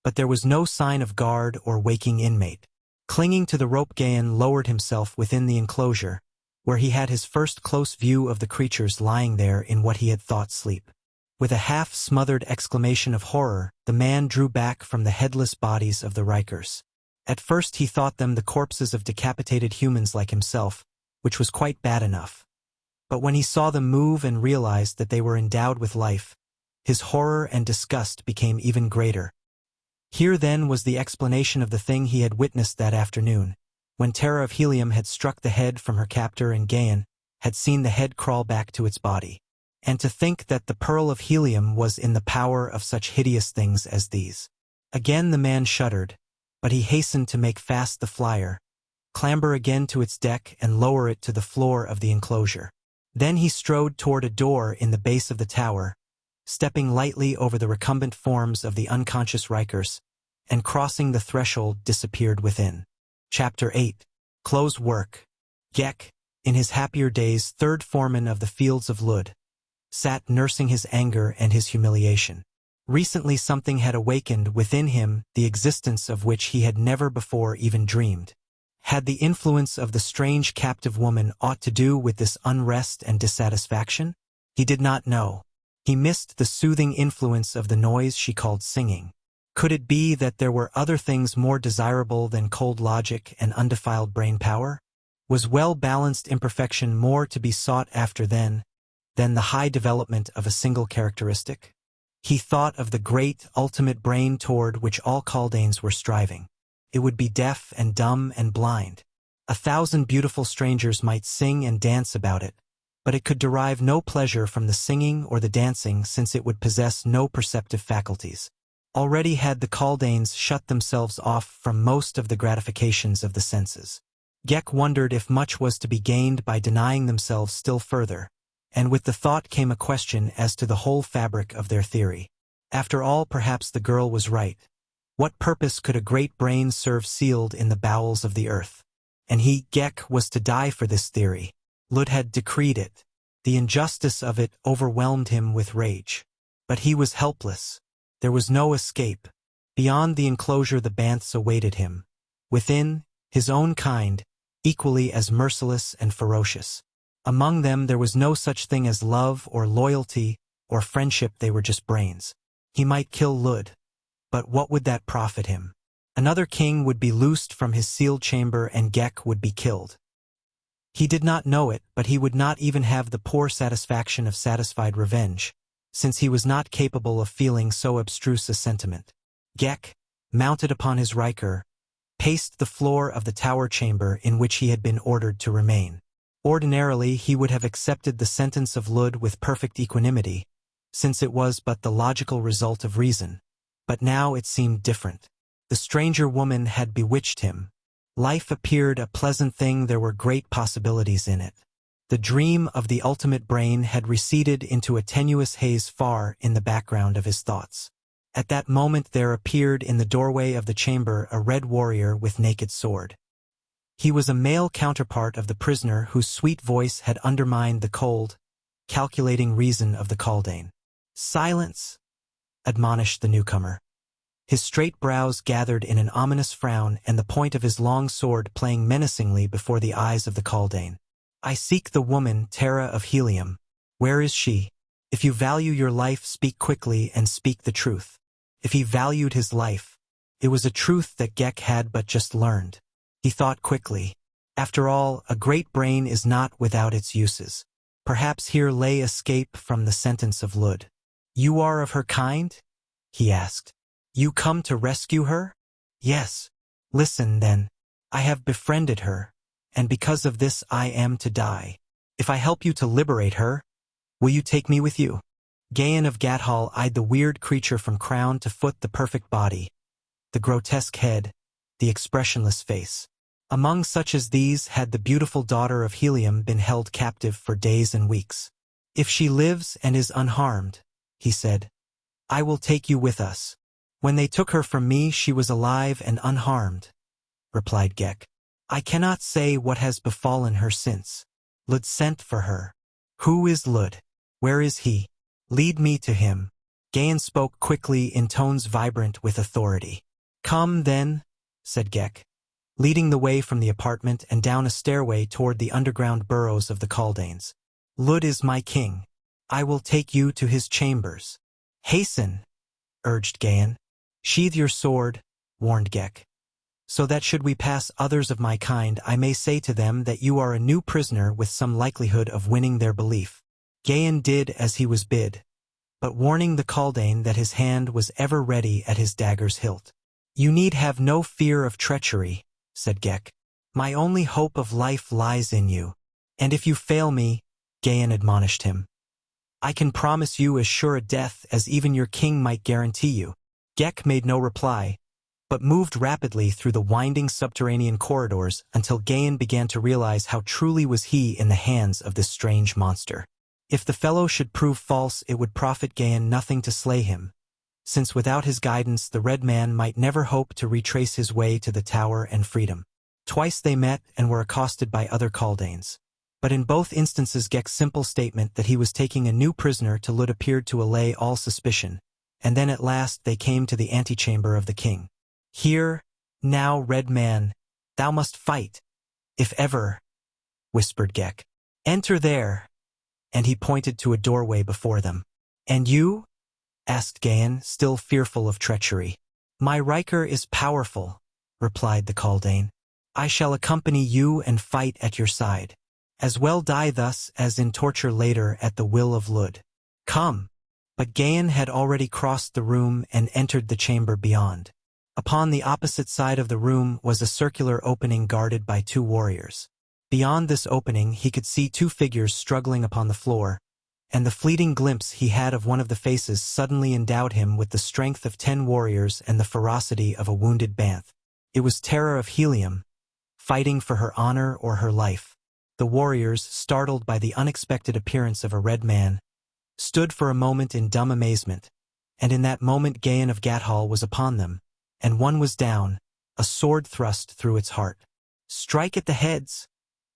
but there was no sign of guard or waking inmate. Clinging to the rope, Gahan lowered himself within the enclosure, where he had his first close view of the creatures lying there in what he had thought sleep. With a half-smothered exclamation of horror, the man drew back from the headless bodies of the Rikers. At first he thought them the corpses of decapitated humans like himself, which was quite bad enough. But when he saw them move and realized that they were endowed with life, his horror and disgust became even greater. Here then was the explanation of the thing he had witnessed that afternoon, when Tara of Helium had struck the head from her captor and Gahan had seen the head crawl back to its body. And to think that the pearl of Helium was in the power of such hideous things as these. Again the man shuddered, but he hastened to make fast the flyer, clamber again to its deck and lower it to the floor of the enclosure. Then he strode toward a door in the base of the tower, stepping lightly over the recumbent forms of the unconscious Rikers, and crossing the threshold disappeared within. Chapter 8. Close Work. Gek, in his happier days third foreman of the fields of Lud, sat nursing his anger and his humiliation. Recently something had awakened within him the existence of which he had never before even dreamed. Had the influence of the strange captive woman aught to do with this unrest and dissatisfaction? He did not know. He missed the soothing influence of the noise she called singing. Could it be that there were other things more desirable than cold logic and undefiled brain power? Was well-balanced imperfection more to be sought after than the high development of a single characteristic? He thought of the great, ultimate brain toward which all Kaldanes were striving. It would be deaf and dumb and blind. 1,000 beautiful strangers might sing and dance about it, but it could derive no pleasure from the singing or the dancing since it would possess no perceptive faculties. Already had the Kaldanes shut themselves off from most of the gratifications of the senses. Gek wondered if much was to be gained by denying themselves still further, and with the thought came a question as to the whole fabric of their theory. After all, perhaps the girl was right. What purpose could a great brain serve sealed in the bowels of the earth? And he, Gek, was to die for this theory. Lud had decreed it. The injustice of it overwhelmed him with rage. But he was helpless. There was no escape. Beyond the enclosure the banths awaited him. Within, his own kind, equally as merciless and ferocious. Among them there was no such thing as love or loyalty or friendship. They were just brains. He might kill Lud, but what would that profit him? Another king would be loosed from his sealed chamber and Gek would be killed. He did not know it, but he would not even have the poor satisfaction of satisfied revenge, since he was not capable of feeling so abstruse a sentiment. Gek, mounted upon his Riker, paced the floor of the tower chamber in which he had been ordered to remain. Ordinarily he would have accepted the sentence of Lud with perfect equanimity, since it was but the logical result of reason. But now it seemed different. The stranger woman had bewitched him. Life appeared a pleasant thing. There were great possibilities in it. The dream of the ultimate brain had receded into a tenuous haze far in the background of his thoughts. At that moment there appeared in the doorway of the chamber a red warrior with naked sword. He was a male counterpart of the prisoner whose sweet voice had undermined the cold, calculating reason of the Kaldane. "Silence!" admonished the newcomer. His straight brows gathered in an ominous frown and the point of his long sword playing menacingly before the eyes of the Kaldane. "I seek the woman, Tara of Helium. Where is she? If you value your life, speak quickly and speak the truth." If he valued his life, it was a truth that Gek had but just learned. He thought quickly. After all, a great brain is not without its uses. Perhaps here lay escape from the sentence of Lud. "You are of her kind?" he asked. "You come to rescue her?" "Yes." "Listen, then. I have befriended her, and because of this I am to die. If I help you to liberate her, will you take me with you?" Gahan of Gathol eyed the weird creature from crown to foot, the perfect body, the grotesque head, the expressionless face. Among such as these had the beautiful daughter of Helium been held captive for days and weeks. "If she lives and is unharmed," he said, "I will take you with us." "When they took her from me she was alive and unharmed," replied Gek. "I cannot say what has befallen her since. Lud sent for her." "Who is Lud? Where is he? Lead me to him." Gahan spoke quickly in tones vibrant with authority. "Come, then," said Gek, leading the way from the apartment and down a stairway toward the underground burrows of the Kaldanes. "Lud is my king. I will take you to his chambers." "Hasten," urged Gahan. "Sheathe your sword," warned Gek, "so that should we pass others of my kind, I may say to them that you are a new prisoner with some likelihood of winning their belief." Gahan did as he was bid, but warning the Kaldane that his hand was ever ready at his dagger's hilt. "You need have no fear of treachery," said Gek. "My only hope of life lies in you. And if you fail me," Gahan admonished him, "I can promise you as sure a death as even your king might guarantee you." Gek made no reply, but moved rapidly through the winding subterranean corridors until Gahan began to realize how truly was he in the hands of this strange monster. If the fellow should prove false, it would profit Gahan nothing to slay him, since without his guidance the red man might never hope to retrace his way to the tower and freedom. Twice they met and were accosted by other Kaldanes, but in both instances Gek's simple statement that he was taking a new prisoner to Lud appeared to allay all suspicion, and then at last they came to the antechamber of the king. "Here, now, red man, thou must fight, if ever," whispered Gek. "Enter there," and he pointed to a doorway before them. "And you?" asked Gahan, still fearful of treachery. "My Riker is powerful," replied the Kaldane. "I shall accompany you and fight at your side. As well die thus as in torture later at the will of Lud. Come." But Gahan had already crossed the room and entered the chamber beyond. Upon the opposite side of the room was a circular opening guarded by two warriors. Beyond this opening he could see two figures struggling upon the floor, and the fleeting glimpse he had of one of the faces suddenly endowed him with the strength of 10 warriors and the ferocity of a wounded banth. It was Tara of Helium, fighting for her honor or her life. The warriors, startled by the unexpected appearance of a red man, stood for a moment in dumb amazement, and in that moment Gahan of Gathol was upon them, and one was down, a sword thrust through its heart. "Strike at the heads,"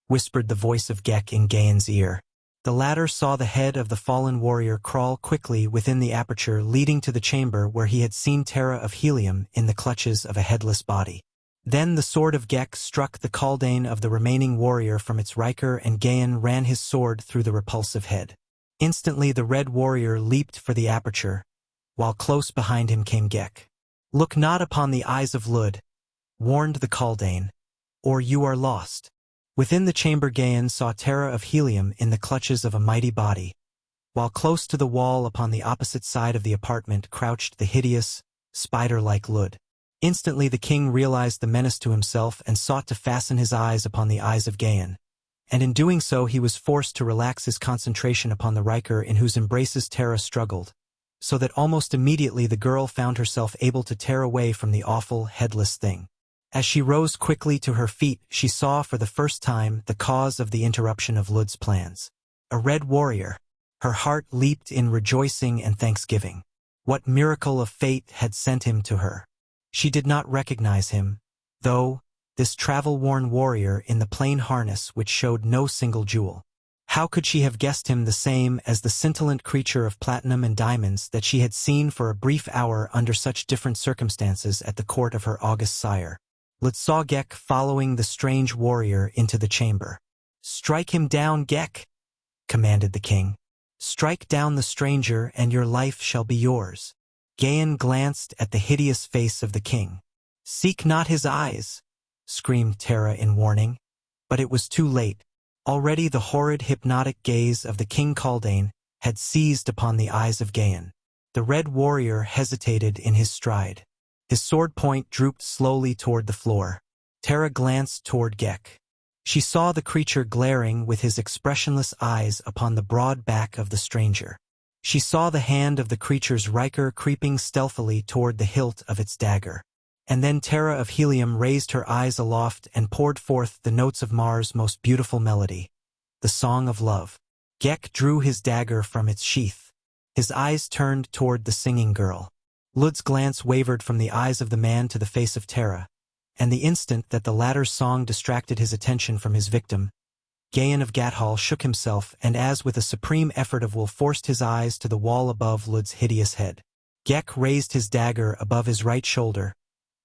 whispered the voice of Gek in Gahan's ear. The latter saw the head of the fallen warrior crawl quickly within the aperture leading to the chamber where he had seen Tara of Helium in the clutches of a headless body. Then the sword of Gek struck the Kaldane of the remaining warrior from its Riker, and Gahan ran his sword through the repulsive head. Instantly the red warrior leaped for the aperture, while close behind him came Gek. "Look not upon the eyes of Lud," warned the Kaldane, "or you are lost." Within the chamber Gahan saw Tara of Helium in the clutches of a mighty body, while close to the wall upon the opposite side of the apartment crouched the hideous, spider-like Lud. Instantly the king realized the menace to himself and sought to fasten his eyes upon the eyes of Gahan, and in doing so he was forced to relax his concentration upon the Riker in whose embraces Tara struggled, so that almost immediately the girl found herself able to tear away from the awful, headless thing. As she rose quickly to her feet, she saw for the first time the cause of the interruption of Lud's plans. A red warrior. Her heart leaped in rejoicing and thanksgiving. What miracle of fate had sent him to her? She did not recognize him, though, this travel-worn warrior in the plain harness which showed no single jewel. How could she have guessed him the same as the scintillant creature of platinum and diamonds that she had seen for a brief hour under such different circumstances at the court of her august sire? Lud saw Gek following the strange warrior into the chamber. "Strike him down, Gek," commanded the king. "Strike down the stranger and your life shall be yours." Gahan glanced at the hideous face of the king. "Seek not his eyes," screamed Tara in warning. But it was too late. Already the horrid hypnotic gaze of the king Kaldane had seized upon the eyes of Gahan. The red warrior hesitated in his stride. His sword point drooped slowly toward the floor. Tara glanced toward Gek. She saw the creature glaring with his expressionless eyes upon the broad back of the stranger. She saw the hand of the creature's Riker creeping stealthily toward the hilt of its dagger. And then Tara of Helium raised her eyes aloft and poured forth the notes of Mars' most beautiful melody, the song of love. Gek drew his dagger from its sheath. His eyes turned toward the singing girl. Lud's glance wavered from the eyes of the man to the face of Tara, and the instant that the latter's song distracted his attention from his victim, Gahan of Gathol shook himself and as with a supreme effort of will forced his eyes to the wall above Lud's hideous head. Gek raised his dagger above his right shoulder,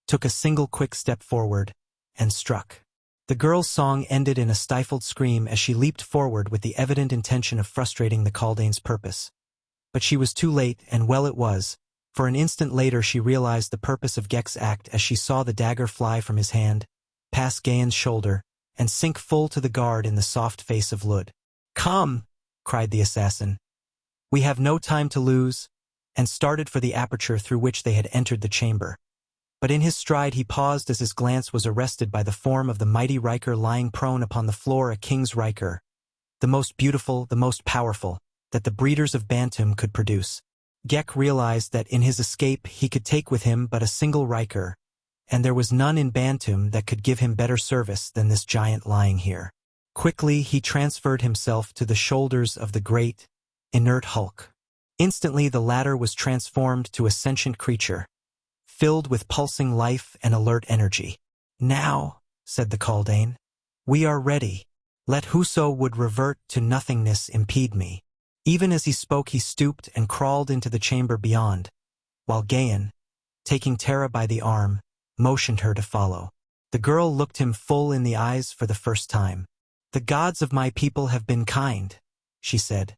took a single quick step forward, and struck. The girl's song ended in a stifled scream as she leaped forward with the evident intention of frustrating the Kaldane's purpose. But she was too late, and well it was, for an instant later she realized the purpose of Gek's act as she saw the dagger fly from his hand, pass Gahan's shoulder, and sink full to the guard in the soft face of Lud. "Come!" cried the assassin. "We have no time to lose," and started for the aperture through which they had entered the chamber. But in his stride he paused as his glance was arrested by the form of the mighty Riker lying prone upon the floor, a king's Riker, the most beautiful, the most powerful, that the breeders of Barsoom could produce. Gek realized that in his escape he could take with him but a single Riker, and there was none in Barsoom that could give him better service than this giant lying here. Quickly he transferred himself to the shoulders of the great, inert hulk. Instantly the latter was transformed to a sentient creature, filled with pulsing life and alert energy. "Now," said the Kaldane, "we are ready. Let whoso would revert to nothingness impede me." Even as he spoke he stooped and crawled into the chamber beyond, while Gahan, taking Tara by the arm, motioned her to follow. The girl looked him full in the eyes for the first time. "The gods of my people have been kind," she said.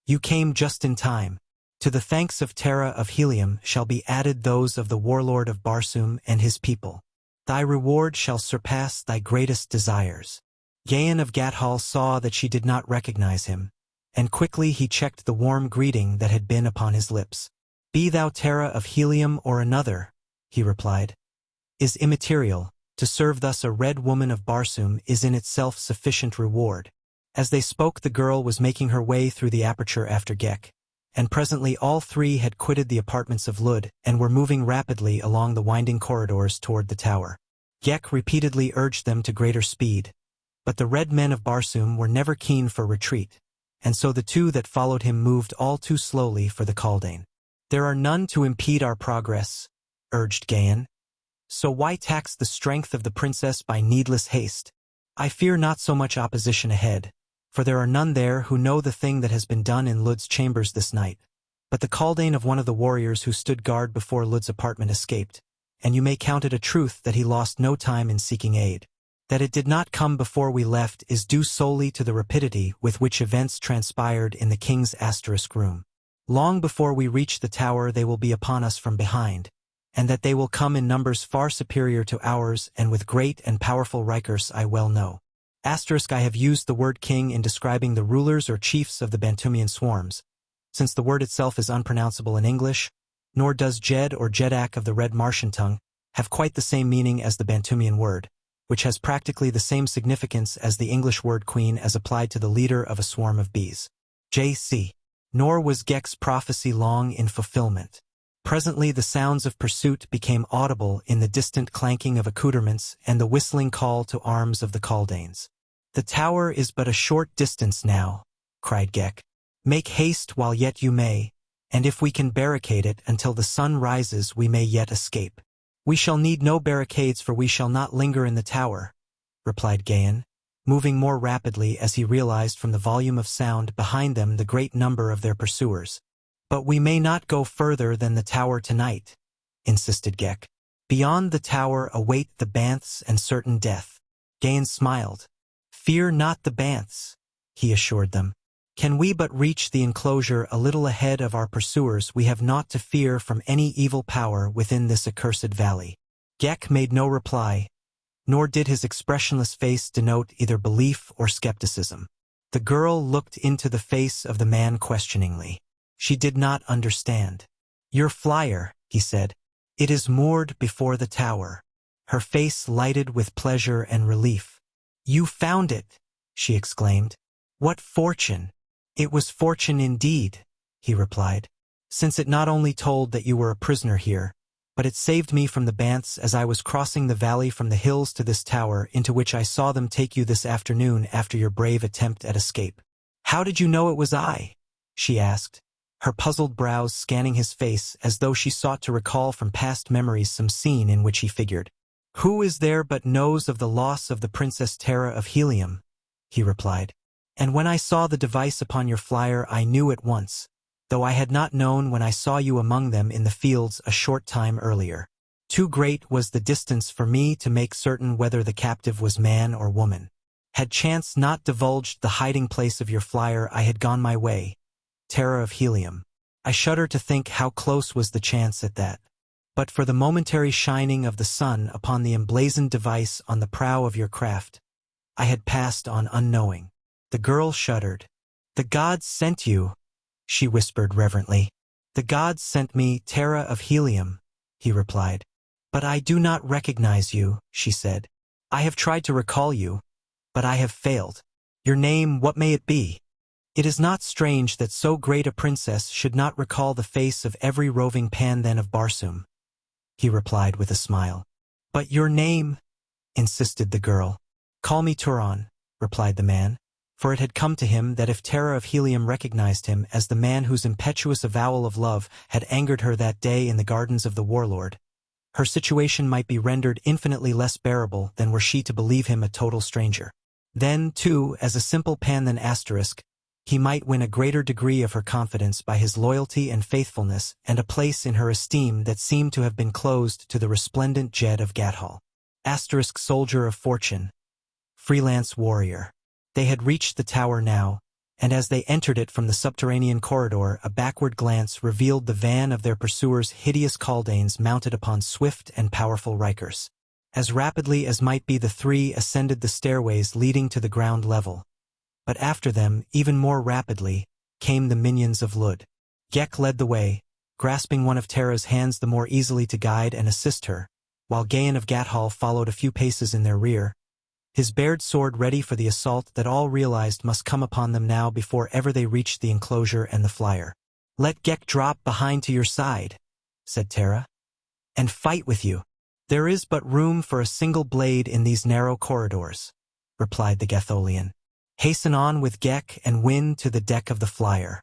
"You came just in time. To the thanks of Tara of Helium shall be added those of the warlord of Barsoom and his people. Thy reward shall surpass thy greatest desires." Gahan of Gathol saw that she did not recognize him, and quickly he checked the warm greeting that had been upon his lips. "Be thou Tara of Helium or another," he replied, "is immaterial. To serve thus a red woman of Barsoom is in itself sufficient reward." As they spoke the girl was making her way through the aperture after Gek, and presently all three had quitted the apartments of Lud and were moving rapidly along the winding corridors toward the tower. Gek repeatedly urged them to greater speed, but the red men of Barsoom were never keen for retreat, and so the two that followed him moved all too slowly for the Kaldane. "There are none to impede our progress," urged Gahan. "So why tax the strength of the princess by needless haste? I fear not so much opposition ahead, for there are none there who know the thing that has been done in Lud's chambers this night. But the Kaldane of one of the warriors who stood guard before Lud's apartment escaped, and you may count it a truth that he lost no time in seeking aid. That it did not come before we left is due solely to the rapidity with which events transpired in the king's asterisk room. Long before we reach the tower they will be upon us from behind, and that they will come in numbers far superior to ours and with great and powerful Rikers I well know. I have used the word king in describing the rulers or chiefs of the Bantoomian swarms, since the word itself is unpronounceable in English, nor does Jed or Jedak of the Red Martian tongue have quite the same meaning as the Bantoomian word, which has practically the same significance as the English word queen as applied to the leader of a swarm of bees. J.C. Nor was Gek's prophecy long in fulfillment. Presently the sounds of pursuit became audible in the distant clanking of accoutrements and the whistling call to arms of the Kaldanes. "The tower is but a short distance now," cried Gek. "Make haste while yet you may, and if we can barricade it until the sun rises we may yet escape." "We shall need no barricades, for we shall not linger in the tower," replied Gahan, moving more rapidly as he realized from the volume of sound behind them the great number of their pursuers. "But we may not go further than the tower tonight," insisted Gek. "Beyond the tower await the banths and certain death." Gahan smiled. "Fear not the banths," he assured them. "Can we but reach the enclosure a little ahead of our pursuers, we have naught to fear from any evil power within this accursed valley." Gek made no reply, nor did his expressionless face denote either belief or skepticism. The girl looked into the face of the man questioningly. She did not understand. "Your flyer," he said. "It is moored before the tower." Her face lighted with pleasure and relief. "You found it," she exclaimed. "What fortune!" "It was fortune indeed," he replied, "since it not only told that you were a prisoner here, but it saved me from the banths as I was crossing the valley from the hills to this tower, into which I saw them take you this afternoon after your brave attempt at escape." "How did you know it was I?" she asked, her puzzled brows scanning his face as though she sought to recall from past memories some scene in which he figured. "Who is there but knows of the loss of the Princess Tara of Helium?" he replied. "And when I saw the device upon your flyer I knew at once, though I had not known when I saw you among them in the fields a short time earlier. Too great was the distance for me to make certain whether the captive was man or woman. Had chance not divulged the hiding place of your flyer I had gone my way, Tara of Helium. I shudder to think how close was the chance at that. But for the momentary shining of the sun upon the emblazoned device on the prow of your craft, I had passed on unknowing." The girl shuddered. "The gods sent you," she whispered reverently. "The gods sent me, Tara of Helium," he replied. "But I do not recognize you," she said. "I have tried to recall you, but I have failed. Your name, what may it be?" "It is not strange that so great a princess should not recall the face of every roving pandan of Barsoom," he replied with a smile. "But your name?" insisted the girl. "Call me Turan," replied the man, for it had come to him that if Tara of Helium recognized him as the man whose impetuous avowal of love had angered her that day in the gardens of the warlord, her situation might be rendered infinitely less bearable than were she to believe him a total stranger. Then, too, as a simple pandan asterisk, he might win a greater degree of her confidence by his loyalty and faithfulness and a place in her esteem that seemed to have been closed to the resplendent Gahan of Gathol. Asterisk soldier of fortune. Freelance warrior. They had reached the tower now, and as they entered it from the subterranean corridor a backward glance revealed the van of their pursuers, hideous Kaldanes mounted upon swift and powerful rikers. As rapidly as might be the three ascended the stairways leading to the ground level. But after them, even more rapidly, came the minions of PRELUDE. Gek led the way, grasping one of Tara's hands the more easily to guide and assist her, while Gahan of Gathol followed a few paces in their rear, his bared sword ready for the assault that all realized must come upon them now before ever they reached the enclosure and the flyer. "Let Gek drop behind to your side," said Tara, "and fight with you." "There is but room for a single blade in these narrow corridors," replied the Gatholian. "Hasten on with Gek and win to the deck of the flyer.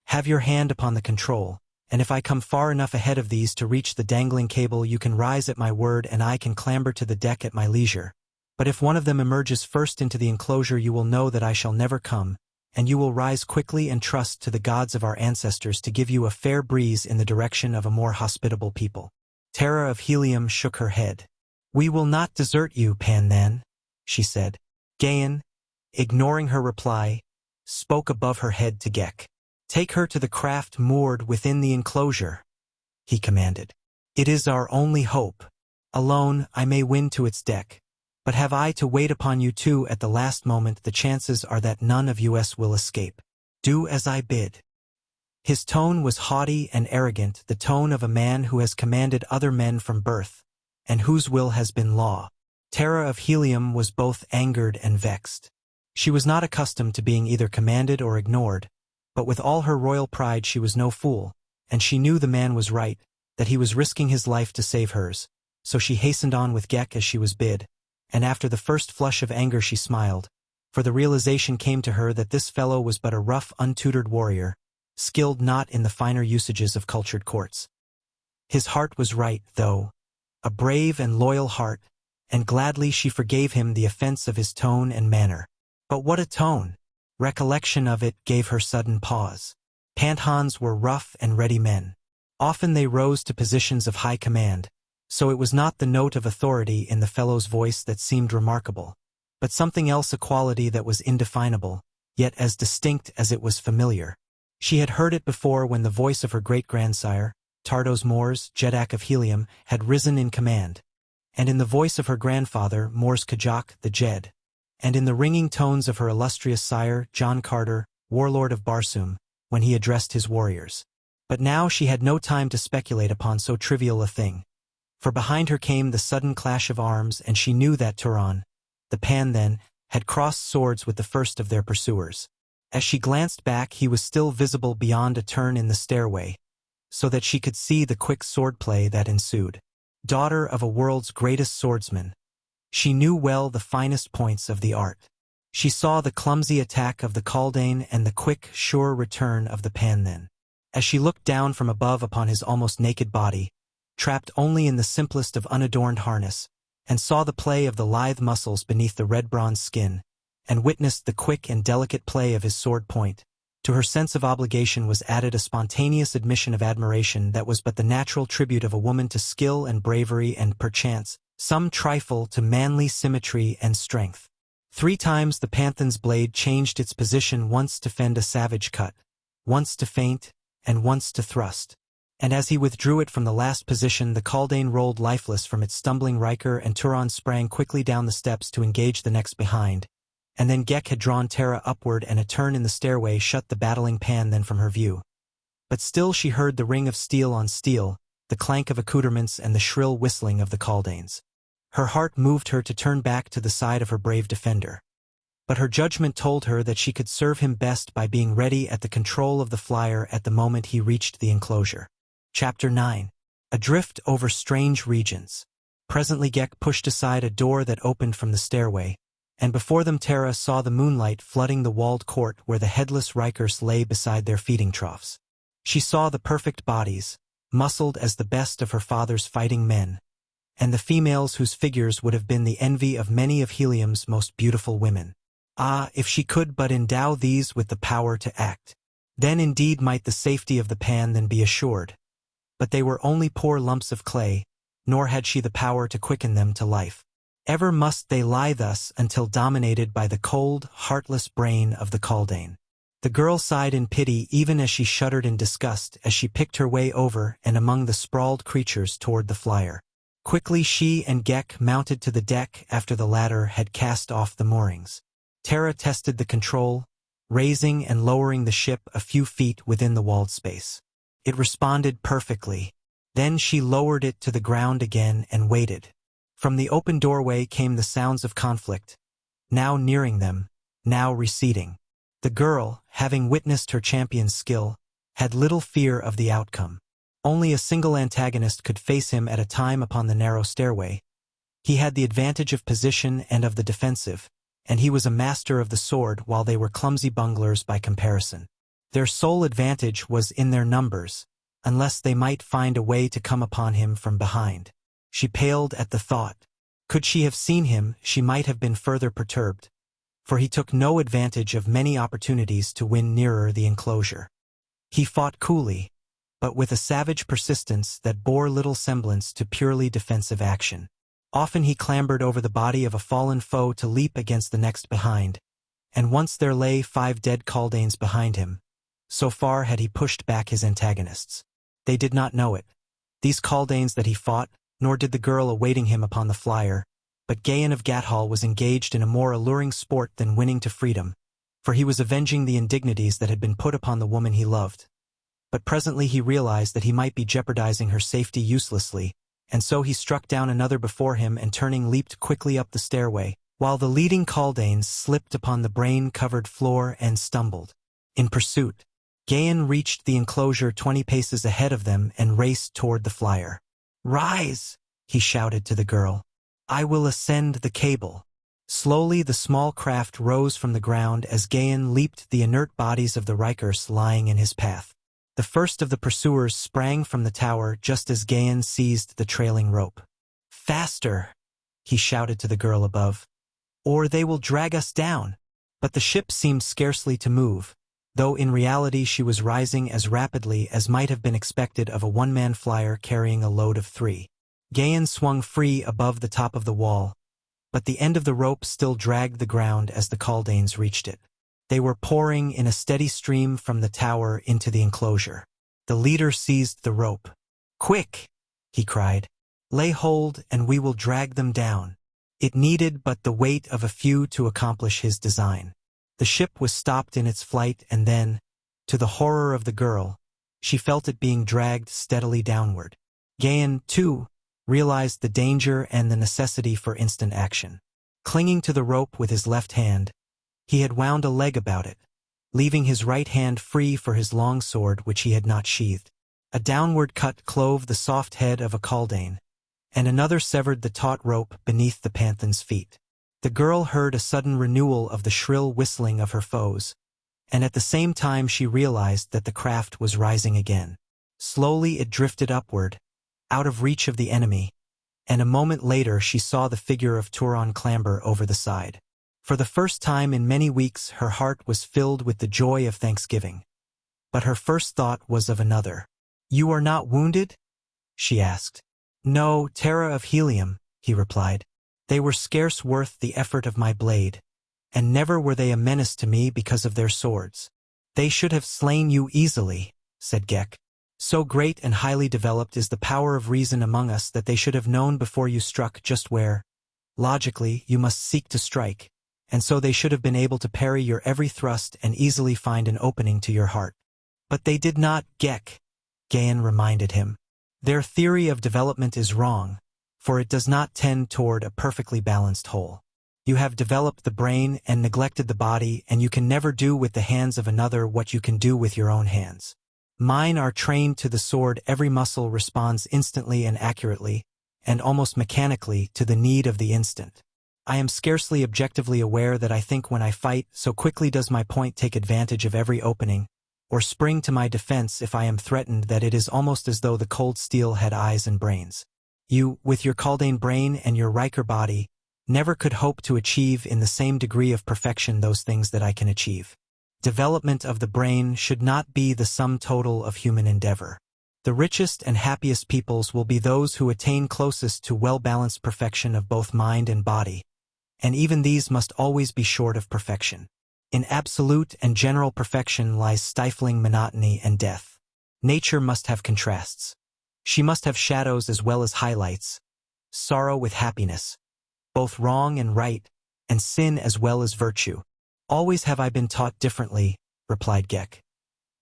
Have your hand upon the control, and if I come far enough ahead of these to reach the dangling cable you can rise at my word and I can clamber to the deck at my leisure. But if one of them emerges first into the enclosure you will know that I shall never come, and you will rise quickly and trust to the gods of our ancestors to give you a fair breeze in the direction of a more hospitable people." Tara of Helium shook her head. "We will not desert you, Pandan," she said. Gahan, ignoring her reply, spoke above her head to Gek. "Take her to the craft moored within the enclosure," he commanded. "It is our only hope. Alone I may win to its deck, but have I to wait upon you too at the last moment, the chances are that none of us will escape. Do as I bid." His tone was haughty and arrogant, the tone of a man who has commanded other men from birth, and whose will has been law. Tara of Helium was both angered and vexed. She was not accustomed to being either commanded or ignored, but with all her royal pride she was no fool, and she knew the man was right, that he was risking his life to save hers, so she hastened on with Gek as she was bid, and after the first flush of anger she smiled, for the realization came to her that this fellow was but a rough, untutored warrior, skilled not in the finer usages of cultured courts. His heart was right, though, a brave and loyal heart, and gladly she forgave him the offense of his tone and manner. But what a tone! Recollection of it gave her sudden pause. Panthans were rough and ready men. Often they rose to positions of high command, so it was not the note of authority in the fellow's voice that seemed remarkable, but something else, a quality that was indefinable, yet as distinct as it was familiar. She had heard it before when the voice of her great-grandsire, Tardos Mors, Jetan of Helium, had risen in command, and in the voice of her grandfather, Mors Kajak, the Jed, and in the ringing tones of her illustrious sire, John Carter, warlord of Barsoom, when he addressed his warriors. But now she had no time to speculate upon so trivial a thing, for behind her came the sudden clash of arms, and she knew that Turan, the Pan then, had crossed swords with the first of their pursuers. As she glanced back, he was still visible beyond a turn in the stairway, so that she could see the quick swordplay that ensued. Daughter of a world's greatest swordsman, she knew well the finest points of the art. She saw the clumsy attack of the Kaldane and the quick, sure return of the Pan then. As she looked down from above upon his almost naked body, trapped only in the simplest of unadorned harness, and saw the play of the lithe muscles beneath the red bronze skin, and witnessed the quick and delicate play of his sword point, to her sense of obligation was added a spontaneous admission of admiration that was but the natural tribute of a woman to skill and bravery and, perchance, some trifle to manly symmetry and strength. 3 times the Panthan's blade changed its position, once to fend a savage cut, once to feint, and once to thrust. And as he withdrew it from the last position, the Kaldane rolled lifeless from its stumbling Riker, and Turan sprang quickly down the steps to engage the next behind. And then Gek had drawn Tara upward, and a turn in the stairway shut the battling Pan then from her view. But still she heard the ring of steel on steel, the clank of accoutrements, and the shrill whistling of the Kaldanes. Her heart moved her to turn back to the side of her brave defender. But her judgment told her that she could serve him best by being ready at the control of the flyer at the moment he reached the enclosure. Chapter 9. Adrift over strange regions. Presently Gek pushed aside a door that opened from the stairway, and before them Tara saw the moonlight flooding the walled court where the headless Rikers lay beside their feeding troughs. She saw the perfect bodies, muscled as the best of her father's fighting men, and the females whose figures would have been the envy of many of Helium's most beautiful women. Ah, if she could but endow these with the power to act! Then indeed might the safety of the Pan then be assured. But they were only poor lumps of clay, nor had she the power to quicken them to life. Ever must they lie thus until dominated by the cold, heartless brain of the Kaldane. The girl sighed in pity even as she shuddered in disgust as she picked her way over and among the sprawled creatures toward the flyer. Quickly she and Gek mounted to the deck after the latter had cast off the moorings. Tara tested the control, raising and lowering the ship a few feet within the walled space. It responded perfectly. Then she lowered it to the ground again and waited. From the open doorway came the sounds of conflict, now nearing them, now receding. The girl, having witnessed her champion's skill, had little fear of the outcome. Only a single antagonist could face him at a time upon the narrow stairway. He had the advantage of position and of the defensive, and he was a master of the sword while they were clumsy bunglers by comparison. Their sole advantage was in their numbers, unless they might find a way to come upon him from behind. She paled at the thought. Could she have seen him, she might have been further perturbed, for he took no advantage of many opportunities to win nearer the enclosure. He fought coolly, but with a savage persistence that bore little semblance to purely defensive action. Often he clambered over the body of a fallen foe to leap against the next behind, and once there lay 5 dead Kaldanes behind him. So far had he pushed back his antagonists. They did not know it, these Kaldanes that he fought, nor did the girl awaiting him upon the flyer, but Gahan of Gathol was engaged in a more alluring sport than winning to freedom, for he was avenging the indignities that had been put upon the woman he loved. But presently he realized that he might be jeopardizing her safety uselessly, and so he struck down another before him and turning leaped quickly up the stairway, while the leading Kaldanes slipped upon the brain-covered floor and stumbled. In pursuit. Gahan reached the enclosure 20 paces ahead of them and raced toward the flyer. "Rise!" he shouted to the girl. "I will ascend the cable." Slowly the small craft rose from the ground as Gahan leaped the inert bodies of the Rikers lying in his path. The first of the pursuers sprang from the tower just as Gahan seized the trailing rope. "Faster!" he shouted to the girl above. "Or they will drag us down." But the ship seemed scarcely to move, though in reality she was rising as rapidly as might have been expected of a one-man flyer carrying a load of 3. Gahan swung free above the top of the wall, but the end of the rope still dragged the ground as the Kaldanes reached it. They were pouring in a steady stream from the tower into the enclosure. The leader seized the rope. "Quick!" he cried. "Lay hold and we will drag them down." It needed but the weight of a few to accomplish his design. The ship was stopped in its flight and then, to the horror of the girl, she felt it being dragged steadily downward. Gahan, too, realized the danger and the necessity for instant action. Clinging to the rope with his left hand, he had wound a leg about it, leaving his right hand free for his long sword which he had not sheathed. A downward cut clove the soft head of a Kaldane, and another severed the taut rope beneath the Panthan's feet. The girl heard a sudden renewal of the shrill whistling of her foes, and at the same time she realized that the craft was rising again. Slowly it drifted upward, out of reach of the enemy, and a moment later she saw the figure of Turon clamber over the side. For the first time in many weeks her heart was filled with the joy of thanksgiving. But her first thought was of another. "You are not wounded?" she asked. "No, Tara of Helium," he replied. "They were scarce worth the effort of my blade, and never were they a menace to me because of their swords." "They should have slain you easily," said Gek. "So great and highly developed is the power of reason among us that they should have known before you struck just where, logically, you must seek to strike, and so they should have been able to parry your every thrust and easily find an opening to your heart." "But they did not, Gek," Gahan reminded him. "Their theory of development is wrong, for it does not tend toward a perfectly balanced whole. You have developed the brain and neglected the body, and you can never do with the hands of another what you can do with your own hands. Mine are trained to the sword. Every muscle responds instantly and accurately, and almost mechanically, to the need of the instant. I am scarcely objectively aware that I think when I fight, so quickly does my point take advantage of every opening, or spring to my defense if I am threatened, that it is almost as though the cold steel had eyes and brains. You, with your Kaldane brain and your Riker body, never could hope to achieve in the same degree of perfection those things that I can achieve. Development of the brain should not be the sum total of human endeavor. The richest and happiest peoples will be those who attain closest to well-balanced perfection of both mind and body, and even these must always be short of perfection. In absolute and general perfection lies stifling monotony and death. Nature must have contrasts. She must have shadows as well as highlights, sorrow with happiness, both wrong and right, and sin as well as virtue. Always have I been taught differently, replied Gek.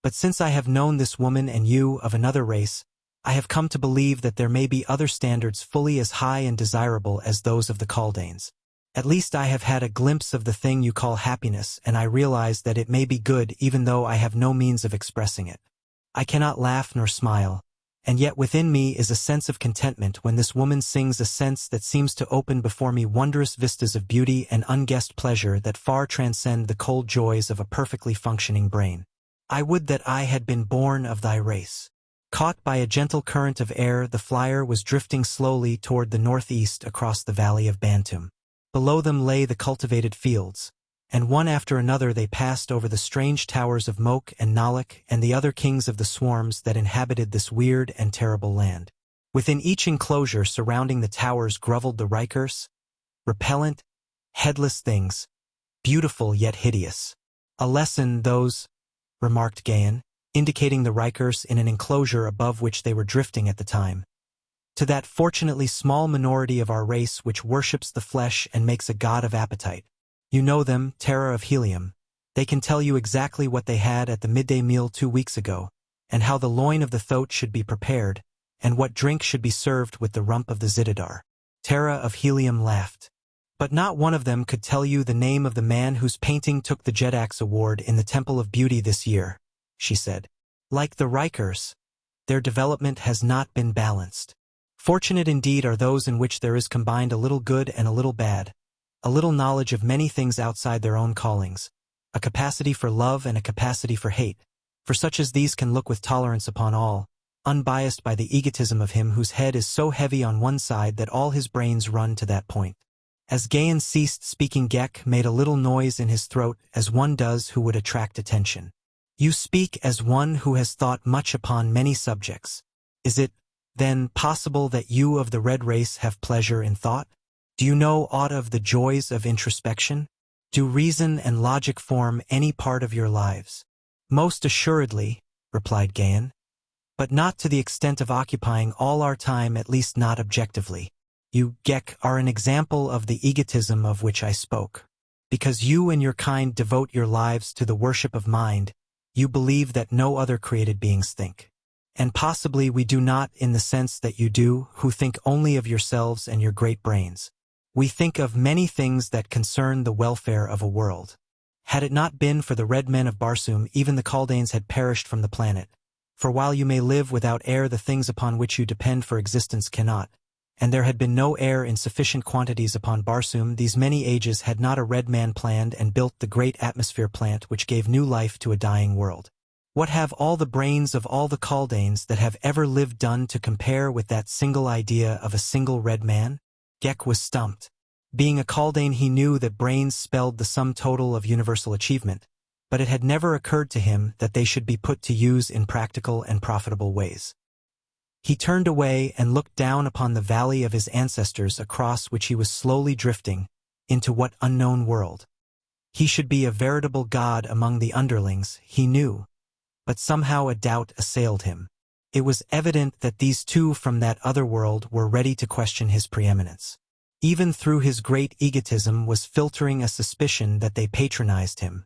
But since I have known this woman and you of another race, I have come to believe that there may be other standards fully as high and desirable as those of the Kaldanes. At least I have had a glimpse of the thing you call happiness, and I realize that it may be good even though I have no means of expressing it. I cannot laugh nor smile, and yet within me is a sense of contentment when this woman sings, a sense that seems to open before me wondrous vistas of beauty and unguessed pleasure that far transcend the cold joys of a perfectly functioning brain. I would that I had been born of thy race. Caught by a gentle current of air, the flyer was drifting slowly toward the northeast across the valley of Bantum. Below them lay the cultivated fields, and one after another they passed over the strange towers of Mok and Nalek and the other kings of the swarms that inhabited this weird and terrible land. Within each enclosure surrounding the towers grovelled the Rikers, repellent, headless things, beautiful yet hideous. "A lesson, those," remarked Gahan, indicating the Rikers in an enclosure above which they were drifting at the time. "To that fortunately small minority of our race which worships the flesh and makes a god of appetite. You know them, Tara of Helium. They can tell you exactly what they had at the midday meal 2 weeks ago, and how the loin of the thoat should be prepared, and what drink should be served with the rump of the zitidar." Tara of Helium laughed. "But not one of them could tell you the name of the man whose painting took the Jetax Award in the Temple of Beauty this year," she said. Like the Rikers, their development has not been balanced. Fortunate indeed are those in which there is combined a little good and a little bad, a little knowledge of many things outside their own callings, a capacity for love and a capacity for hate, for such as these can look with tolerance upon all, unbiased by the egotism of him whose head is so heavy on one side that all his brains run to that point. As Gahan ceased speaking, Gek made a little noise in his throat as one does who would attract attention. You speak as one who has thought much upon many subjects. Is it, then, possible that you of the red race have pleasure in thought? Do you know aught of the joys of introspection? Do reason and logic form any part of your lives? Most assuredly, replied Gahan, but not to the extent of occupying all our time, at least not objectively. You, Gek, are an example of the egotism of which I spoke. Because you and your kind devote your lives to the worship of mind, you believe that no other created beings think. And possibly we do not in the sense that you do, who think only of yourselves and your great brains. We think of many things that concern the welfare of a world. Had it not been for the red men of Barsoom, even the Kaldanes had perished from the planet. For while you may live without air, the things upon which you depend for existence cannot. And there had been no air in sufficient quantities upon Barsoom. These many ages had not a red man planned and built the great atmosphere plant which gave new life to a dying world. What have all the brains of all the Kaldanes that have ever lived done to compare with that single idea of a single red man? Gek was stumped. Being a Kaldane, he knew that brains spelled the sum total of universal achievement, but it had never occurred to him that they should be put to use in practical and profitable ways. He turned away and looked down upon the valley of his ancestors across which he was slowly drifting, into what unknown world? He should be a veritable god among the underlings, he knew, but somehow a doubt assailed him. It was evident that these two from that other world were ready to question his preeminence. Even through his great egotism was filtering a suspicion that they patronized him,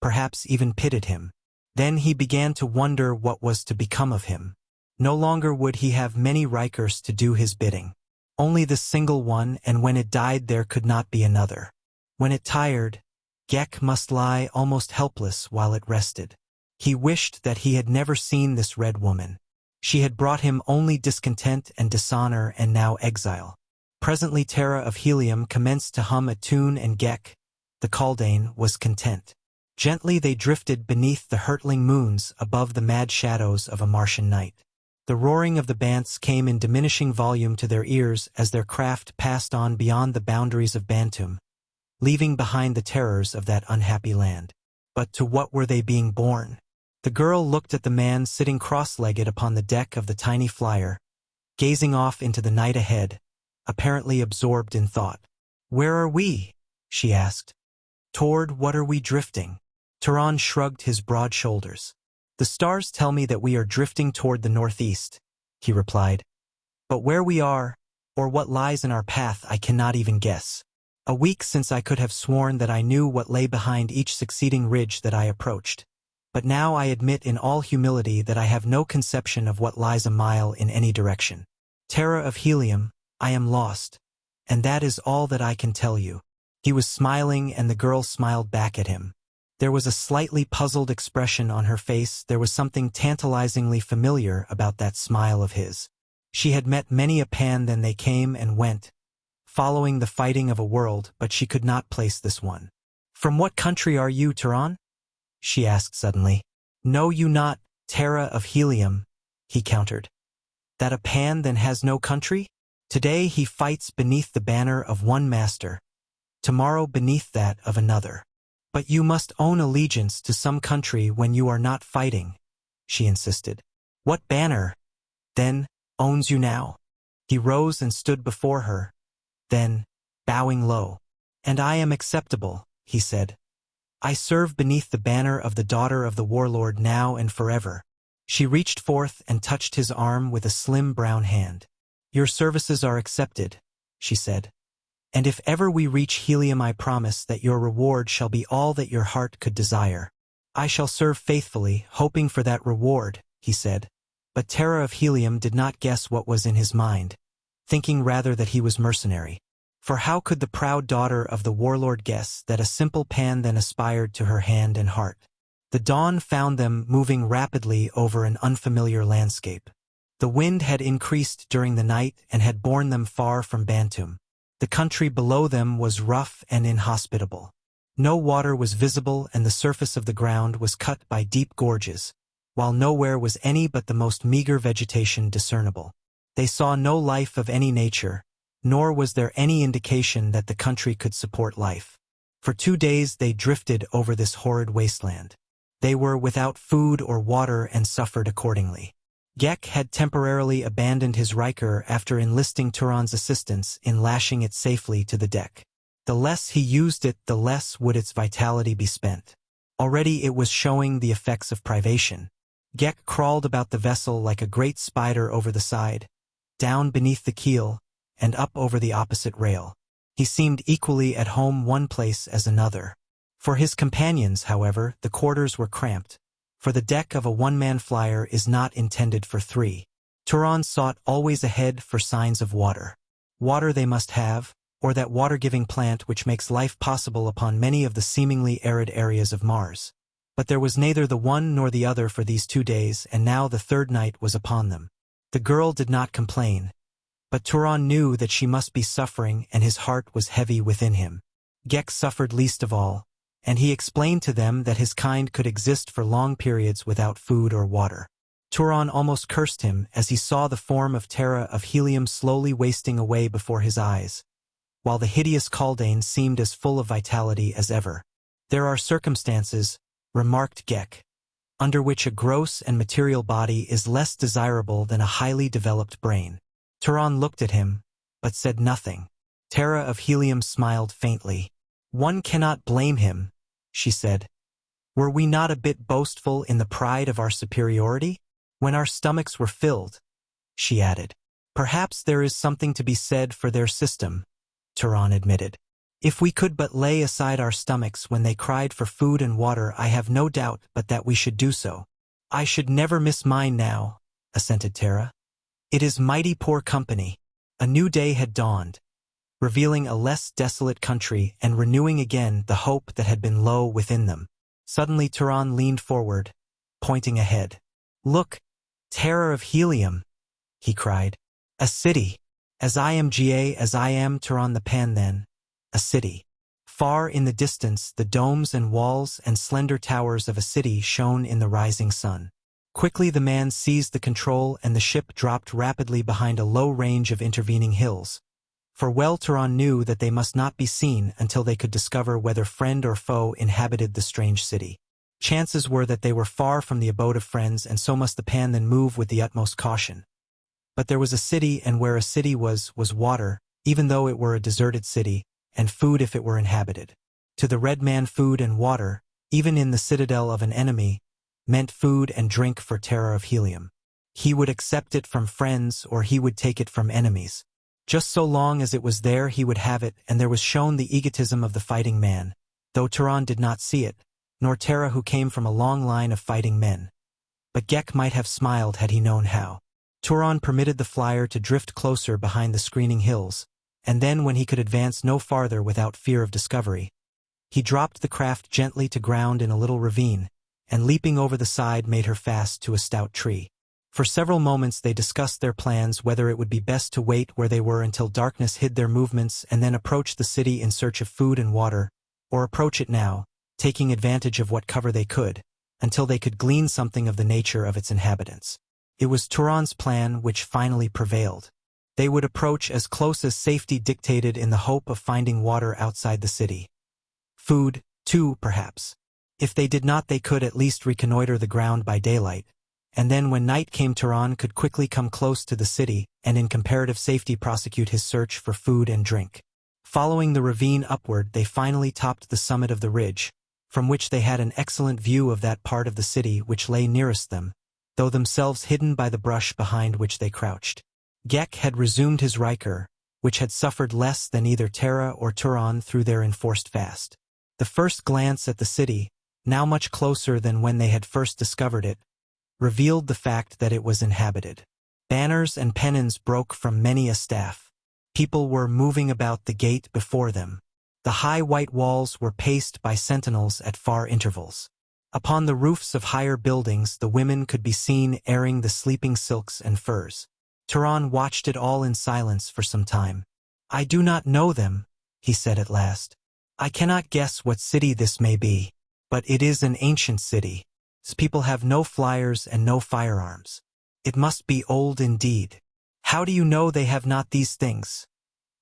perhaps even pitied him. Then he began to wonder what was to become of him. No longer would he have many Rikers to do his bidding. Only the single one, and when it died there could not be another. When it tired, Gek must lie almost helpless while it rested. He wished that he had never seen this red woman. She had brought him only discontent and dishonor and now exile. Presently Tara of Helium commenced to hum a tune and Gek, the Kaldane, was content. Gently they drifted beneath the hurtling moons above the mad shadows of a Martian night. The roaring of the bants came in diminishing volume to their ears as their craft passed on beyond the boundaries of Bantum, leaving behind the terrors of that unhappy land. But to what were they being born? The girl looked at the man sitting cross-legged upon the deck of the tiny flyer, gazing off into the night ahead, apparently absorbed in thought. "Where are we?" she asked. "Toward what are we drifting?" Turan shrugged his broad shoulders. "The stars tell me that we are drifting toward the northeast," he replied. "But where we are, or what lies in our path, I cannot even guess. A week since I could have sworn that I knew what lay behind each succeeding ridge that I approached. But now I admit in all humility that I have no conception of what lies a mile in any direction. Tara of Helium, I am lost, and that is all that I can tell you." He was smiling and the girl smiled back at him. There was a slightly puzzled expression on her face. There was something tantalizingly familiar about that smile of his. She had met many a pan, then they came and went, following the fighting of a world, but she could not place this one. "From what country are you, Turan?" she asked suddenly. "Know you not, Tara of Helium," he countered, "that a pan then has no country? Today he fights beneath the banner of one master, tomorrow beneath that of another. But you must own allegiance to some country when you are not fighting," she insisted. "What banner, then, owns you now?" He rose and stood before her, then, bowing low. "And I am acceptable," he said. "I serve beneath the banner of the daughter of the warlord now and forever." She reached forth and touched his arm with a slim brown hand. "Your services are accepted," she said. "And if ever we reach Helium, I promise that your reward shall be all that your heart could desire." "I shall serve faithfully, hoping for that reward," he said. But Tara of Helium did not guess what was in his mind, thinking rather that he was mercenary. For how could the proud daughter of the warlord guess that a simple pan then aspired to her hand and heart? The dawn found them moving rapidly over an unfamiliar landscape. The wind had increased during the night and had borne them far from Barsoom. The country below them was rough and inhospitable. No water was visible and the surface of the ground was cut by deep gorges, while nowhere was any but the most meager vegetation discernible. They saw no life of any nature, nor was there any indication that the country could support life. For 2 days they drifted over this horrid wasteland. They were without food or water and suffered accordingly. Gek had temporarily abandoned his Riker after enlisting Turan's assistance in lashing it safely to the deck. The less he used it, the less would its vitality be spent. Already it was showing the effects of privation. Gek crawled about the vessel like a great spider over the side, down beneath the keel, and up over the opposite rail. He seemed equally at home one place as another. For his companions, however, the quarters were cramped, for the deck of a one-man flyer is not intended for 3. Turan sought always ahead for signs of water. Water they must have, or that water-giving plant which makes life possible upon many of the seemingly arid areas of Mars. But there was neither the one nor the other for these 2 days, and now the third night was upon them. The girl did not complain, but Turan knew that she must be suffering and his heart was heavy within him. Gek suffered least of all, and he explained to them that his kind could exist for long periods without food or water. Turan almost cursed him as he saw the form of Tara of Helium slowly wasting away before his eyes, while the hideous Kaldanes seemed as full of vitality as ever. There are circumstances, remarked Gek, under which a gross and material body is less desirable than a highly developed brain. Turan looked at him, but said nothing. Tara of Helium smiled faintly. One cannot blame him, she said. Were we not a bit boastful in the pride of our superiority? When our stomachs were filled, she added. Perhaps there is something to be said for their system, Turan admitted. If we could but lay aside our stomachs when they cried for food and water, I have no doubt but that we should do so. I should never miss mine now, assented Tara. It is mighty poor company. A new day had dawned, revealing a less desolate country and renewing again the hope that had been low within them. Suddenly Turan leaned forward, pointing ahead. Look, Tara of Helium, he cried. A city. As I am Turan the Pan then. A city. Far in the distance the domes and walls and slender towers of a city shone in the rising sun. Quickly the man seized the control and the ship dropped rapidly behind a low range of intervening hills. For well Turan knew that they must not be seen until they could discover whether friend or foe inhabited the strange city. Chances were that they were far from the abode of friends, and so must the Pan then move with the utmost caution. But there was a city, and where a city was water, even though it were a deserted city, and food if it were inhabited. To the red man food and water, even in the citadel of an enemy, meant food and drink for Tara of Helium. He would accept it from friends or he would take it from enemies. Just so long as it was there he would have it, and there was shown the egotism of the fighting man, though Turan did not see it, nor Tara who came from a long line of fighting men. But Gek might have smiled had he known how. Turan permitted the flyer to drift closer behind the screening hills, and then when he could advance no farther without fear of discovery, he dropped the craft gently to ground in a little ravine, and leaping over the side made her fast to a stout tree. For several moments they discussed their plans, whether it would be best to wait where they were until darkness hid their movements and then approach the city in search of food and water, or approach it now, taking advantage of what cover they could, until they could glean something of the nature of its inhabitants. It was Turan's plan which finally prevailed. They would approach as close as safety dictated in the hope of finding water outside the city. Food, too, perhaps. If they did not, they could at least reconnoiter the ground by daylight, and then when night came Turan could quickly come close to the city and in comparative safety prosecute his search for food and drink. Following the ravine upward they finally topped the summit of the ridge, from which they had an excellent view of that part of the city which lay nearest them, though themselves hidden by the brush behind which they crouched. Gek had resumed his Riker, which had suffered less than either Tara or Turan through their enforced fast. The first glance at the city, now much closer than when they had first discovered it, revealed the fact that it was inhabited. Banners and pennons broke from many a staff. People were moving about the gate before them. The high white walls were paced by sentinels at far intervals. Upon the roofs of higher buildings the women could be seen airing the sleeping silks and furs. Turan watched it all in silence for some time. "I do not know them," he said at last. "I cannot guess what city this may be. But it is an ancient city. Its people have no flyers and no firearms. It must be old indeed." "How do you know they have not these things?"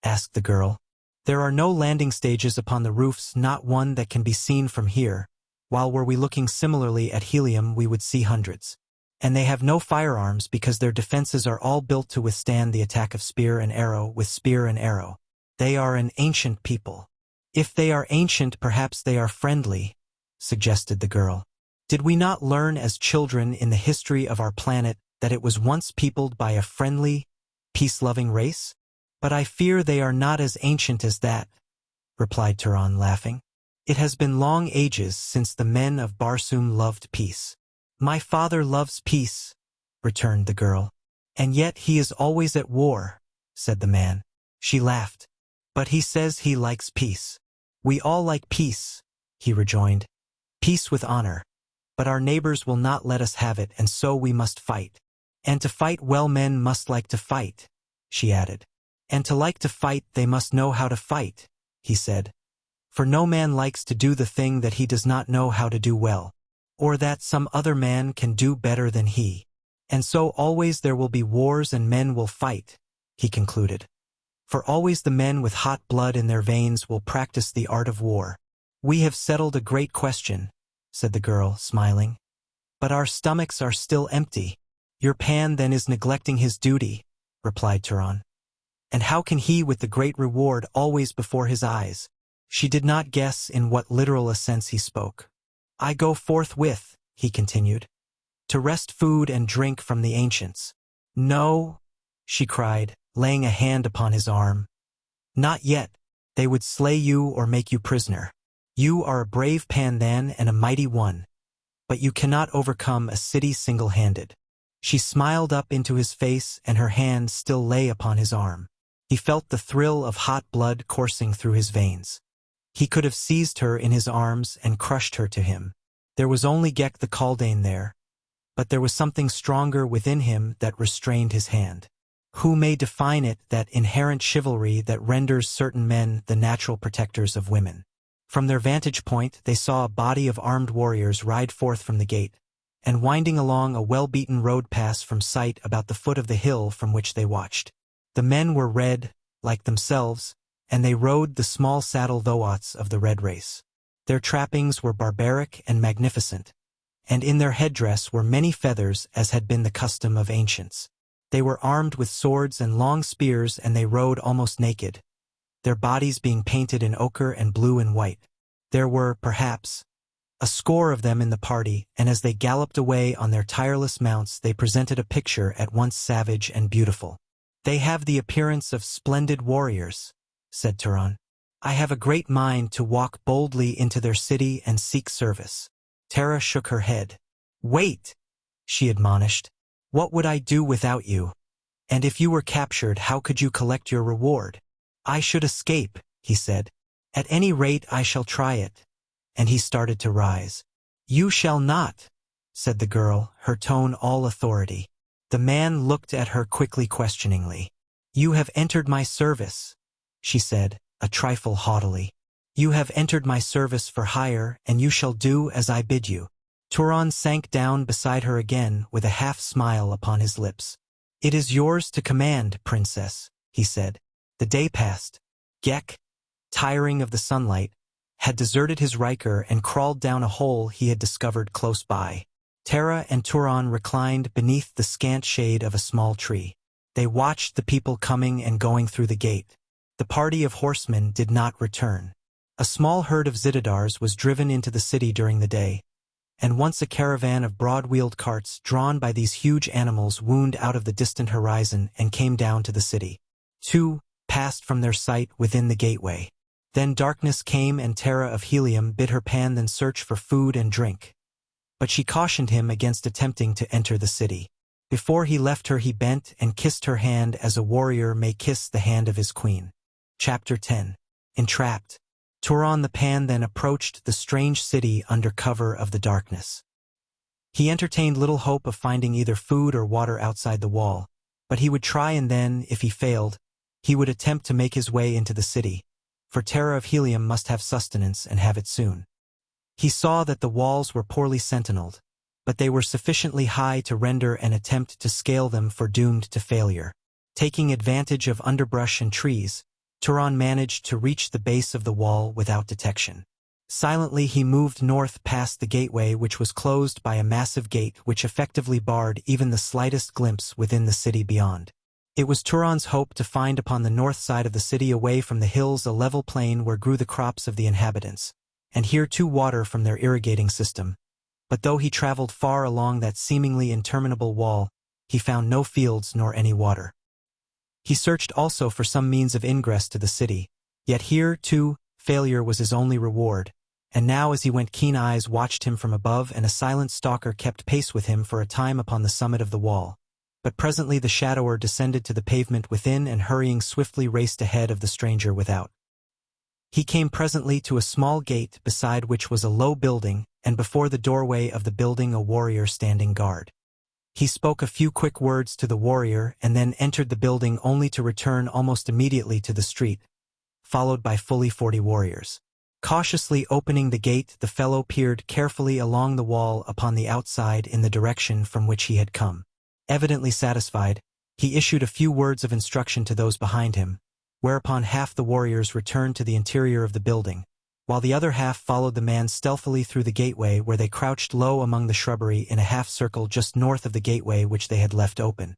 asked the girl. "There are no landing stages upon the roofs, not one that can be seen from here, while were we looking similarly at Helium we would see hundreds. And they have no firearms because their defenses are all built to withstand the attack of spear and arrow with spear and arrow. They are an ancient people." "If they are ancient, perhaps they are friendly," suggested the girl. "Did we not learn as children in the history of our planet that it was once peopled by a friendly, peace-loving race? But I fear they are not as ancient as that," replied Turan, laughing. "It has been long ages since the men of Barsoom loved peace." "My father loves peace," returned the girl. "And yet he is always at war," said the man. She laughed. "But he says he likes peace." "We all like peace," he rejoined. "Peace with honor. But our neighbors will not let us have it, and so we must fight. And to fight well men must like to fight," she added. "And to like to fight they must know how to fight," he said. "For no man likes to do the thing that he does not know how to do well, or that some other man can do better than he. And so always there will be wars and men will fight," he concluded. "For always the men with hot blood in their veins will practice the art of war." "We have settled a great question," said the girl, smiling. "But our stomachs are still empty." "Your pan then is neglecting his duty," replied Turan. "And how can he with the great reward always before his eyes?" She did not guess in what literal a sense he spoke. "I go forthwith," he continued, "to wrest food and drink from the ancients." "No," she cried, laying a hand upon his arm. "Not yet. They would slay you or make you prisoner. You are a brave pandan and a mighty one, but you cannot overcome a city single-handed." She smiled up into his face and her hand still lay upon his arm. He felt the thrill of hot blood coursing through his veins. He could have seized her in his arms and crushed her to him. There was only Gek the Kaldane there, but there was something stronger within him that restrained his hand. Who may define it, that inherent chivalry that renders certain men the natural protectors of women? From their vantage point they saw a body of armed warriors ride forth from the gate, and winding along a well-beaten road pass from sight about the foot of the hill from which they watched. The men were red, like themselves, and they rode the small saddle thoats of the red race. Their trappings were barbaric and magnificent, and in their headdress were many feathers as had been the custom of ancients. They were armed with swords and long spears, and they rode almost naked, their bodies being painted in ochre and blue and white. There were, perhaps, a score of them in the party, and as they galloped away on their tireless mounts they presented a picture at once savage and beautiful. "They have the appearance of splendid warriors," said Turan. "I have a great mind to walk boldly into their city and seek service." Tara shook her head. "Wait," she admonished. "What would I do without you? And if you were captured, how could you collect your reward?" "I should escape," he said. "At any rate I shall try it." And he started to rise. "You shall not," said the girl, her tone all authority. The man looked at her quickly, questioningly. "You have entered my service," she said, a trifle haughtily. "You have entered my service for hire, and you shall do as I bid you." Turan sank down beside her again with a half-smile upon his lips. "It is yours to command, princess," he said. The day passed. Gek, tiring of the sunlight, had deserted his Riker and crawled down a hole he had discovered close by. Tara and Turan reclined beneath the scant shade of a small tree. They watched the people coming and going through the gate. The party of horsemen did not return. A small herd of Zitadars was driven into the city during the day, and once a caravan of broad-wheeled carts drawn by these huge animals wound out of the distant horizon and came down to the city. Two passed from their sight within the gateway. Then darkness came, and Tara of Helium bid her pandan search for food and drink. But she cautioned him against attempting to enter the city. Before he left her he bent and kissed her hand as a warrior may kiss the hand of his queen. Chapter 10. Entrapped. Turan the Pan then approached the strange city under cover of the darkness. He entertained little hope of finding either food or water outside the wall, but he would try, and then, if he failed, he would attempt to make his way into the city, for Tara of Helium must have sustenance and have it soon. He saw that the walls were poorly sentineled, but they were sufficiently high to render an attempt to scale them foredoomed to failure. Taking advantage of underbrush and trees, Turan managed to reach the base of the wall without detection. Silently he moved north past the gateway, which was closed by a massive gate which effectively barred even the slightest glimpse within the city beyond. It was Turan's hope to find upon the north side of the city, away from the hills, a level plain where grew the crops of the inhabitants, and here too water from their irrigating system. But though he traveled far along that seemingly interminable wall, he found no fields nor any water. He searched also for some means of ingress to the city, yet here, too, failure was his only reward, and now as he went keen eyes watched him from above, and a silent stalker kept pace with him for a time upon the summit of the wall. But presently the shadower descended to the pavement within, and hurrying swiftly raced ahead of the stranger without. He came presently to a small gate, beside which was a low building, and before the doorway of the building a warrior standing guard. He spoke a few quick words to the warrior, and then entered the building, only to return almost immediately to the street, followed by fully 40 warriors. Cautiously opening the gate, the fellow peered carefully along the wall upon the outside in the direction from which he had come. Evidently satisfied, he issued a few words of instruction to those behind him, whereupon half the warriors returned to the interior of the building, while the other half followed the man stealthily through the gateway, where they crouched low among the shrubbery in a half-circle just north of the gateway which they had left open.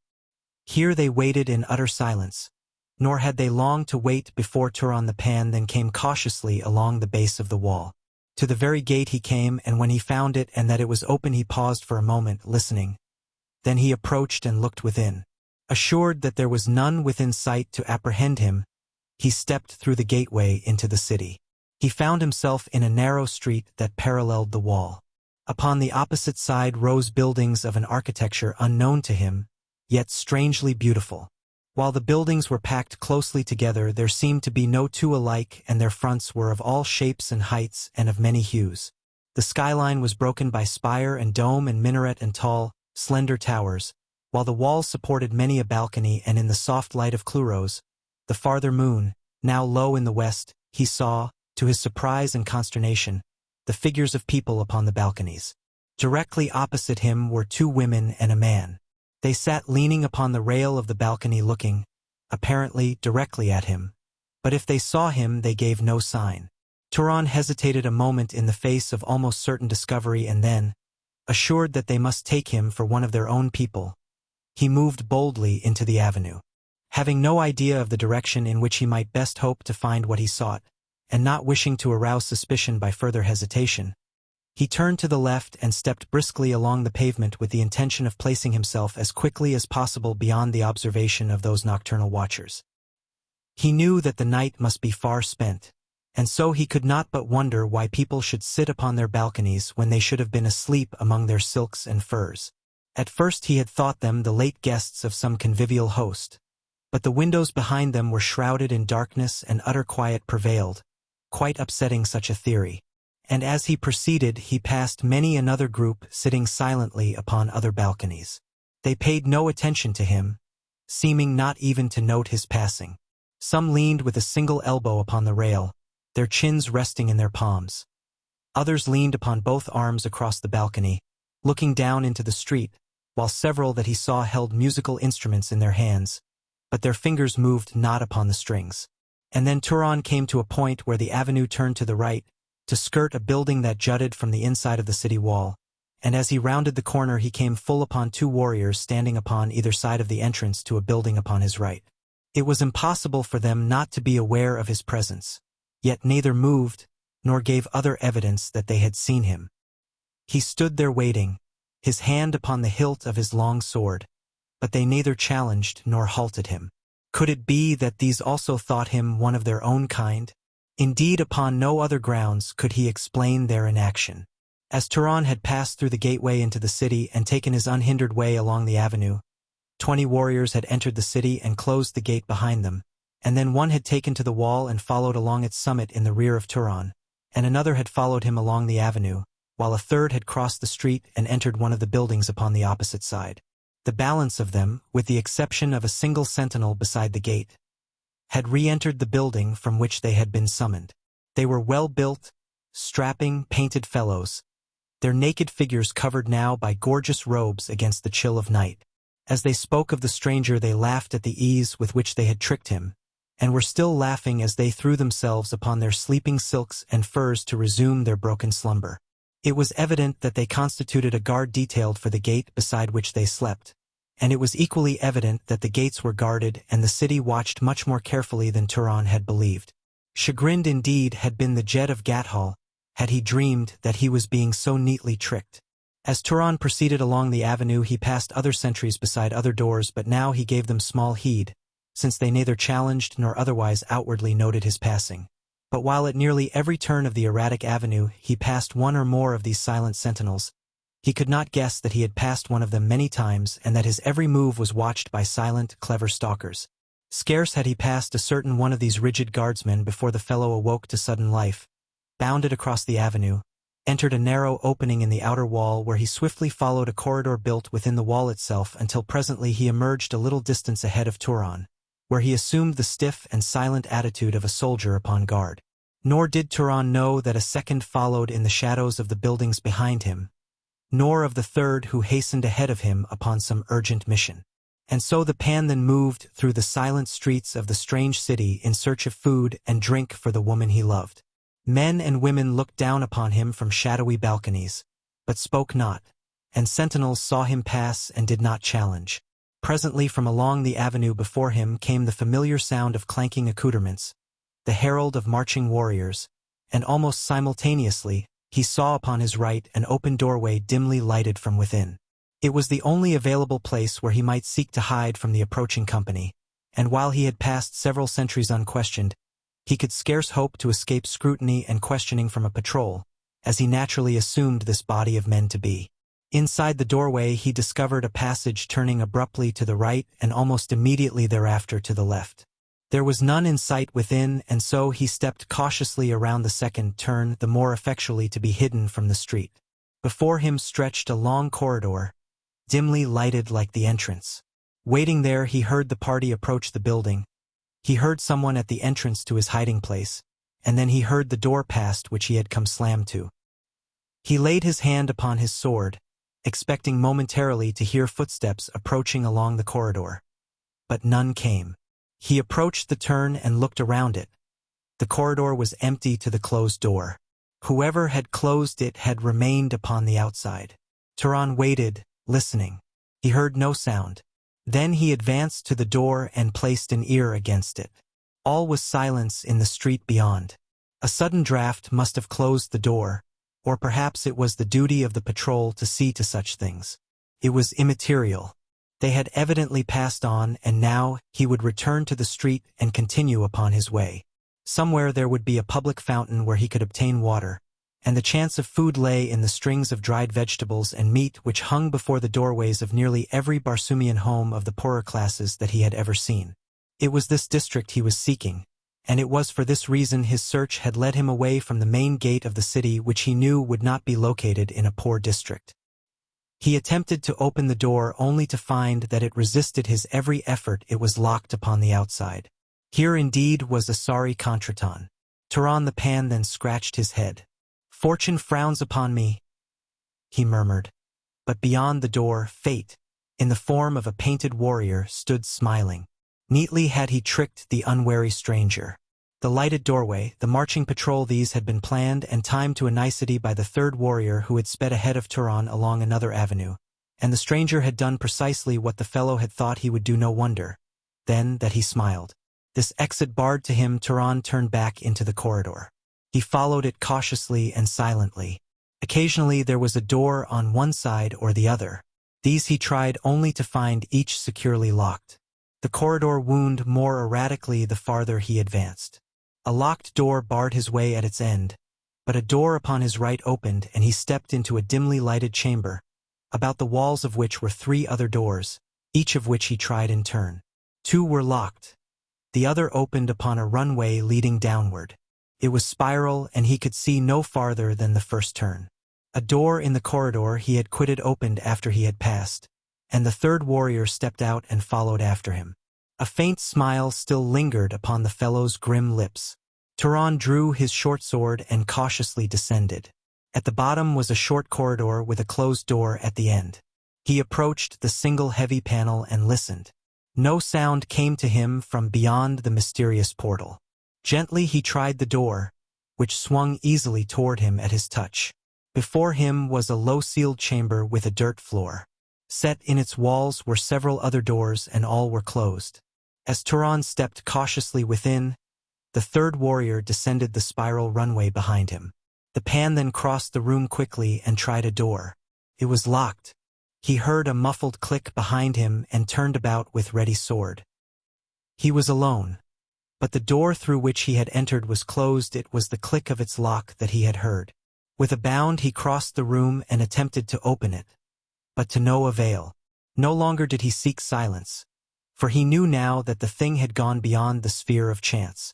Here they waited in utter silence, nor had they long to wait before Turan the Pan then came cautiously along the base of the wall. To the very gate he came, and when he found it and that it was open he paused for a moment, listening. Then he approached and looked within. Assured that there was none within sight to apprehend him, he stepped through the gateway into the city. He found himself in a narrow street that paralleled the wall. Upon the opposite side rose buildings of an architecture unknown to him, yet strangely beautiful. While the buildings were packed closely together, there seemed to be no two alike, and their fronts were of all shapes and heights and of many hues. The skyline was broken by spire and dome and minaret and tall, slender towers, while the walls supported many a balcony, and in the soft light of Cluros, the farther moon, now low in the west, he saw, to his surprise and consternation, the figures of people upon the balconies. Directly opposite him were 2 women and a man. They sat leaning upon the rail of the balcony, looking, apparently, directly at him, but if they saw him they gave no sign. Turan hesitated a moment in the face of almost certain discovery, and then, assured that they must take him for one of their own people, he moved boldly into the avenue. Having no idea of the direction in which he might best hope to find what he sought, and not wishing to arouse suspicion by further hesitation, he turned to the left and stepped briskly along the pavement with the intention of placing himself as quickly as possible beyond the observation of those nocturnal watchers. He knew that the night must be far spent, and so he could not but wonder why people should sit upon their balconies when they should have been asleep among their silks and furs. At first he had thought them the late guests of some convivial host, but the windows behind them were shrouded in darkness and utter quiet prevailed, quite upsetting such a theory. And as he proceeded he passed many another group sitting silently upon other balconies. They paid no attention to him, seeming not even to note his passing. Some leaned with a single elbow upon the rail, their chins resting in their palms. Others leaned upon both arms across the balcony, looking down into the street, while several that he saw held musical instruments in their hands, but their fingers moved not upon the strings. And then Turan came to a point where the avenue turned to the right, to skirt a building that jutted from the inside of the city wall, and as he rounded the corner he came full upon 2 warriors standing upon either side of the entrance to a building upon his right. It was impossible for them not to be aware of his presence, yet neither moved, nor gave other evidence that they had seen him. He stood there waiting, his hand upon the hilt of his long sword, but they neither challenged nor halted him. Could it be that these also thought him one of their own kind? Indeed, upon no other grounds could he explain their inaction. As Turan had passed through the gateway into the city and taken his unhindered way along the avenue, 20 warriors had entered the city and closed the gate behind them, and then one had taken to the wall and followed along its summit in the rear of Turan, and another had followed him along the avenue, while a third had crossed the street and entered one of the buildings upon the opposite side. The balance of them, with the exception of a single sentinel beside the gate, had re-entered the building from which they had been summoned. They were well-built, strapping, painted fellows, their naked figures covered now by gorgeous robes against the chill of night. As they spoke of the stranger, they laughed at the ease with which they had tricked him, and were still laughing as they threw themselves upon their sleeping silks and furs to resume their broken slumber. It was evident that they constituted a guard detailed for the gate beside which they slept, and it was equally evident that the gates were guarded and the city watched much more carefully than Turan had believed. Chagrined indeed had been the Gahan of Gathol, had he dreamed that he was being so neatly tricked. As Turan proceeded along the avenue, he passed other sentries beside other doors, but now he gave them small heed, since they neither challenged nor otherwise outwardly noted his passing. But while at nearly every turn of the erratic avenue he passed one or more of these silent sentinels, he could not guess that he had passed one of them many times and that his every move was watched by silent, clever stalkers. Scarce had he passed a certain one of these rigid guardsmen before the fellow awoke to sudden life, bounded across the avenue, entered a narrow opening in the outer wall where he swiftly followed a corridor built within the wall itself until presently he emerged a little distance ahead of Turan, where he assumed the stiff and silent attitude of a soldier upon guard. Nor did Turan know that a second followed in the shadows of the buildings behind him, nor of the third who hastened ahead of him upon some urgent mission. And so the pan then moved through the silent streets of the strange city in search of food and drink for the woman he loved. Men and women looked down upon him from shadowy balconies, but spoke not, and sentinels saw him pass and did not challenge. Presently from along the avenue before him came the familiar sound of clanking accoutrements, the herald of marching warriors, and almost simultaneously he saw upon his right an open doorway dimly lighted from within. It was the only available place where he might seek to hide from the approaching company, and while he had passed several sentries unquestioned, he could scarce hope to escape scrutiny and questioning from a patrol, as he naturally assumed this body of men to be. Inside the doorway he discovered a passage turning abruptly to the right and almost immediately thereafter to the left. There was none in sight within, and so he stepped cautiously around the second turn, the more effectually to be hidden from the street. Before him stretched a long corridor, dimly lighted like the entrance. Waiting there, he heard the party approach the building. He heard someone at the entrance to his hiding place, and then he heard the door past which he had come slam to. He laid his hand upon his sword, expecting momentarily to hear footsteps approaching along the corridor. But none came. He approached the turn and looked around it. The corridor was empty to the closed door. Whoever had closed it had remained upon the outside. Turan waited, listening. He heard no sound. Then he advanced to the door and placed an ear against it. All was silence in the street beyond. A sudden draught must have closed the door, or perhaps it was the duty of the patrol to see to such things. It was immaterial. They had evidently passed on, and now he would return to the street and continue upon his way. Somewhere there would be a public fountain where he could obtain water, and the chance of food lay in the strings of dried vegetables and meat which hung before the doorways of nearly every Barsoomian home of the poorer classes that he had ever seen. It was this district he was seeking, and it was for this reason his search had led him away from the main gate of the city, which he knew would not be located in a poor district. He attempted to open the door only to find that it resisted his every effort. It was locked upon the outside. Here indeed was a sorry contretemps. Turan the Pan then scratched his head. "Fortune frowns upon me," he murmured. But beyond the door, fate, in the form of a painted warrior, stood smiling. Neatly had he tricked the unwary stranger. The lighted doorway, the marching patrol, these had been planned and timed to a nicety by the third warrior who had sped ahead of Turan along another avenue, and the stranger had done precisely what the fellow had thought he would do. No wonder, then, that he smiled. This exit barred to him, Turan turned back into the corridor. He followed it cautiously and silently. Occasionally there was a door on one side or the other. These he tried only to find each securely locked. The corridor wound more erratically the farther he advanced. A locked door barred his way at its end, but a door upon his right opened and he stepped into a dimly lighted chamber, about the walls of which were 3 other doors, each of which he tried in turn. 2 were locked, The other opened upon a runway leading downward. It was spiral, and he could see no farther than the first turn. A door in the corridor he had quitted opened after he had passed, and the third warrior stepped out and followed after him. A faint smile still lingered upon the fellow's grim lips. Turan drew his short sword and cautiously descended. At the bottom was a short corridor with a closed door at the end. He approached the single heavy panel and listened. No sound came to him from beyond the mysterious portal. Gently he tried the door, which swung easily toward him at his touch. Before him was a low-ceiled chamber with a dirt floor. Set in its walls were several other doors, and all were closed. As Turan stepped cautiously within, the third warrior descended the spiral runway behind him. The pan then crossed the room quickly and tried a door. It was locked. He heard a muffled click behind him and turned about with ready sword. He was alone, but the door through which he had entered was closed. It was the click of its lock that he had heard. With a bound he crossed the room and attempted to open it, but to no avail. No longer did he seek silence, for he knew now that the thing had gone beyond the sphere of chance.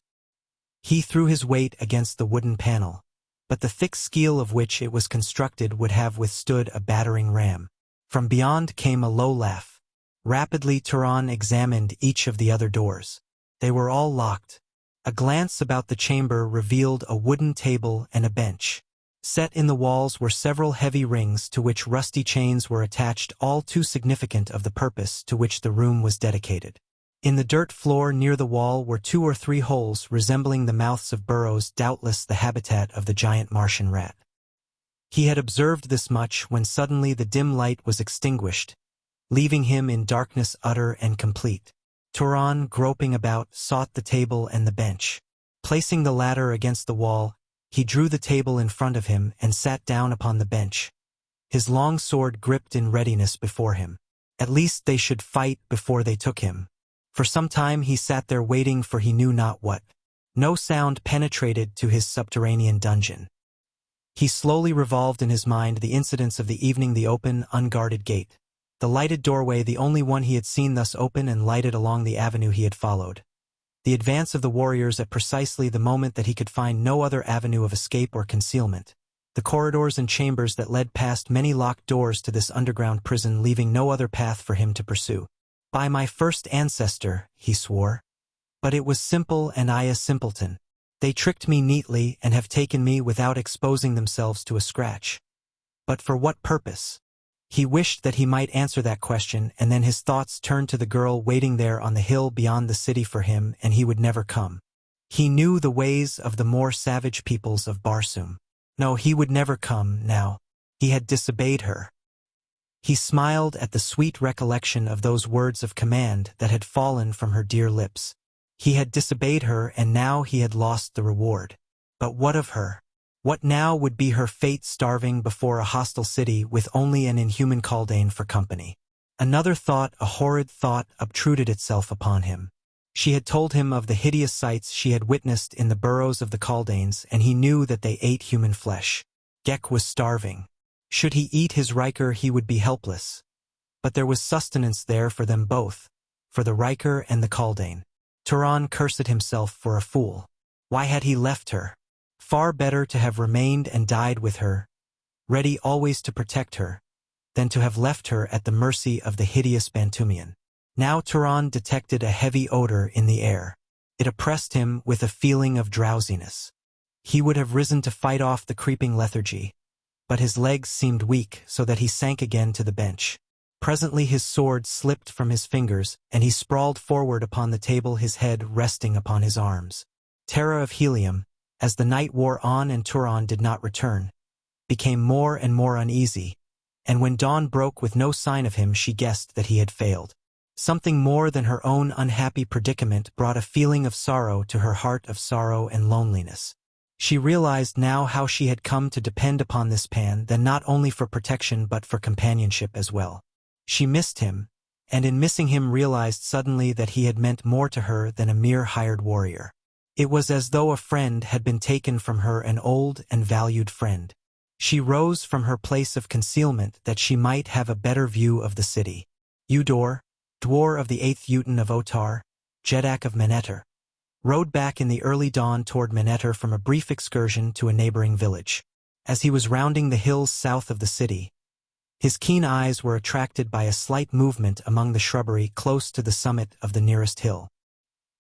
He threw his weight against the wooden panel, but the thick steel of which it was constructed would have withstood a battering ram. From beyond came a low laugh. Rapidly Turan examined each of the other doors. They were all locked. A glance about the chamber revealed a wooden table and a bench. Set in the walls were several heavy rings to which rusty chains were attached, all too significant of the purpose to which the room was dedicated. In the dirt floor near the wall were 2 or 3 holes resembling the mouths of burrows, doubtless the habitat of the giant Martian rat. He had observed this much when suddenly the dim light was extinguished, leaving him in darkness utter and complete. Turan, groping about, sought the table and the bench. Placing the latter against the wall, he drew the table in front of him and sat down upon the bench, his long sword gripped in readiness before him. At least they should fight before they took him. For some time he sat there waiting for he knew not what. No sound penetrated to his subterranean dungeon. He slowly revolved in his mind the incidents of the evening: the open, unguarded gate, the lighted doorway, the only one he had seen thus open and lighted along the avenue he had followed, the advance of the warriors at precisely the moment that he could find no other avenue of escape or concealment, the corridors and chambers that led past many locked doors to this underground prison, leaving no other path for him to pursue. By my first ancestor, he swore. But it was simple, and I a simpleton. They tricked me neatly and have taken me without exposing themselves to a scratch. But for what purpose? He wished that he might answer that question, and then his thoughts turned to the girl waiting there on the hill beyond the city for him, and he would never come. He knew the ways of the more savage peoples of Barsoom. No, he would never come now. He had disobeyed her. He smiled at the sweet recollection of those words of command that had fallen from her dear lips. He had disobeyed her, and now he had lost the reward. But what of her? What now would be her fate, starving before a hostile city with only an inhuman Kaldane for company? Another thought, a horrid thought, obtruded itself upon him. She had told him of the hideous sights she had witnessed in the burrows of the Kaldanes, and he knew that they ate human flesh. Gek was starving. Should he eat his Riker, he would be helpless. But there was sustenance there for them both, for the Riker and the Kaldane. Turan cursed himself for a fool. Why had he left her? Far better to have remained and died with her, ready always to protect her, than to have left her at the mercy of the hideous Bantumian. Now Turan detected a heavy odor in the air. It oppressed him with a feeling of drowsiness. He would have risen to fight off the creeping lethargy, but his legs seemed weak, so that he sank again to the bench. Presently his sword slipped from his fingers, and he sprawled forward upon the table, his head resting upon his arms. Tara of Helium, as the night wore on and Turan did not return, became more and more uneasy, and when dawn broke with no sign of him, she guessed that he had failed. Something more than her own unhappy predicament brought a feeling of sorrow to her heart, of sorrow and loneliness. She realized now how she had come to depend upon this Pan, then not only for protection but for companionship as well. She missed him, and in missing him realized suddenly that he had meant more to her than a mere hired warrior. It was as though a friend had been taken from her, an old and valued friend. She rose from her place of concealment that she might have a better view of the city. Udor, dwar of the 8th Utin of Otar, Jetan of Manetter, rode back in the early dawn toward Manetter from a brief excursion to a neighboring village. As he was rounding the hills south of the city, his keen eyes were attracted by a slight movement among the shrubbery close to the summit of the nearest hill.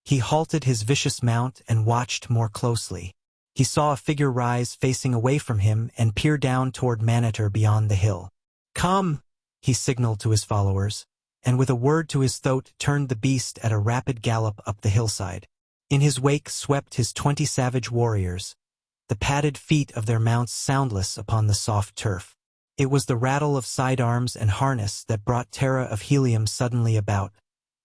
He halted his vicious mount and watched more closely. He saw a figure rise facing away from him and peer down toward Manetter beyond the hill. "Come!" he signaled to his followers, and with a word to his throat turned the beast at a rapid gallop up the hillside. In his wake swept his 20 savage warriors, the padded feet of their mounts soundless upon the soft turf. It was the rattle of sidearms and harness that brought Tara of Helium suddenly about,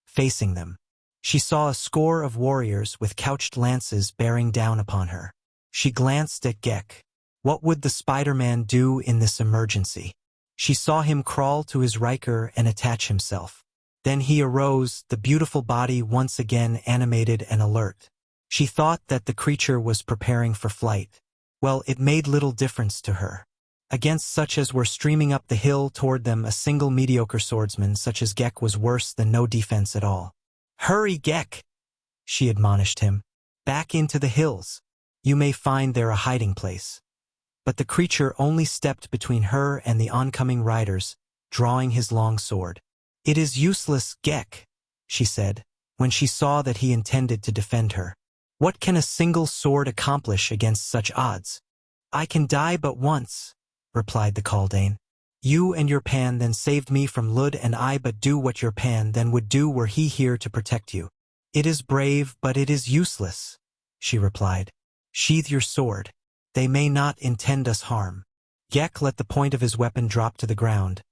facing them. She saw a score of warriors with couched lances bearing down upon her. She glanced at Gek. What would the Spider-Man do in this emergency? She saw him crawl to his Riker and attach himself. Then he arose, the beautiful body once again animated and alert. She thought that the creature was preparing for flight. Well, it made little difference to her. Against such as were streaming up the hill toward them, a single mediocre swordsman such as Gek was worse than no defense at all. "Hurry, Gek!" she admonished him. "Back into the hills. You may find there a hiding place." But the creature only stepped between her and the oncoming riders, drawing his long sword. "It is useless, Gek," she said, when she saw that he intended to defend her. "What can a single sword accomplish against such odds?" "I can die but once," replied the Kaldane. "You and your Pan then saved me from Lud, and I but do what your Pan then would do were he here to protect you." "It is brave, but it is useless," she replied. "Sheathe your sword. They may not intend us harm." Gek let the point of his weapon drop to the ground,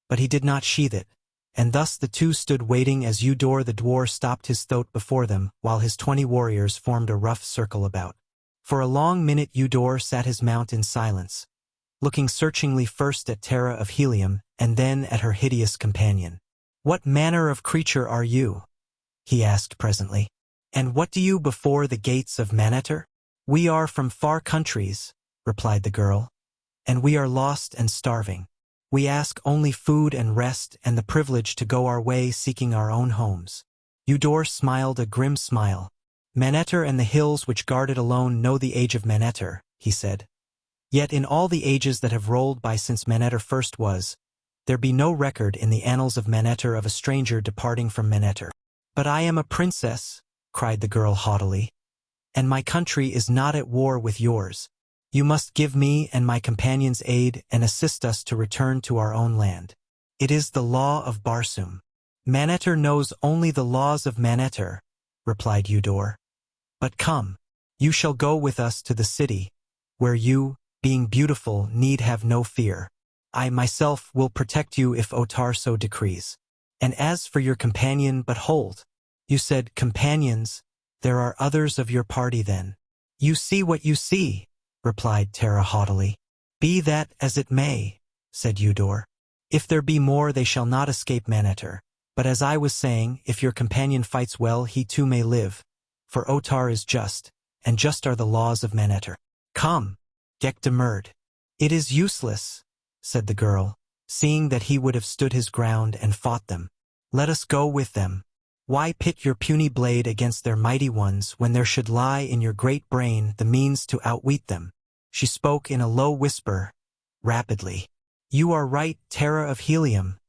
but he did not sheathe it, and thus the two stood waiting as Udor the dwarf stopped his throat before them, while his 20 warriors formed a rough circle about. For a long minute Udor sat his mount in silence, looking searchingly first at Tara of Helium and then at her hideous companion. "What manner of creature are you?" he asked presently. "And what do you before the gates of Manetter?" "We are from far countries," replied the girl, "and we are lost and starving. We ask only food and rest and the privilege to go our way seeking our own homes." Udor smiled a grim smile. "Manetter and the hills which guard it alone know the age of Manetter," he said. "Yet in all the ages that have rolled by since Manetter first was, there be no record in the annals of Manetter of a stranger departing from Manetter." "But I am a princess," cried the girl haughtily, "and my country is not at war with yours. You must give me and my companions aid and assist us to return to our own land. It is the law of Barsoom." "Manetter knows only the laws of Manetter," replied Udor. "But come, you shall go with us to the city, where you, being beautiful, need have no fear. I myself will protect you if Otar so decrees. And as for your companion, but hold, you said companions, there are others of your party then." "You see what you see," replied Tara haughtily. "Be that as it may," said Udor. "If there be more, they shall not escape Manetter. But as I was saying, if your companion fights well, he too may live, for Otar is just, and just are the laws of Manetter." "Come," Gek demurred. "It is useless," said the girl, seeing that he would have stood his ground and fought them. "Let us go with them. Why pit your puny blade against their mighty ones when there should lie in your great brain the means to outwit them?" She spoke in a low whisper, rapidly. "You are right, Tara of Helium,"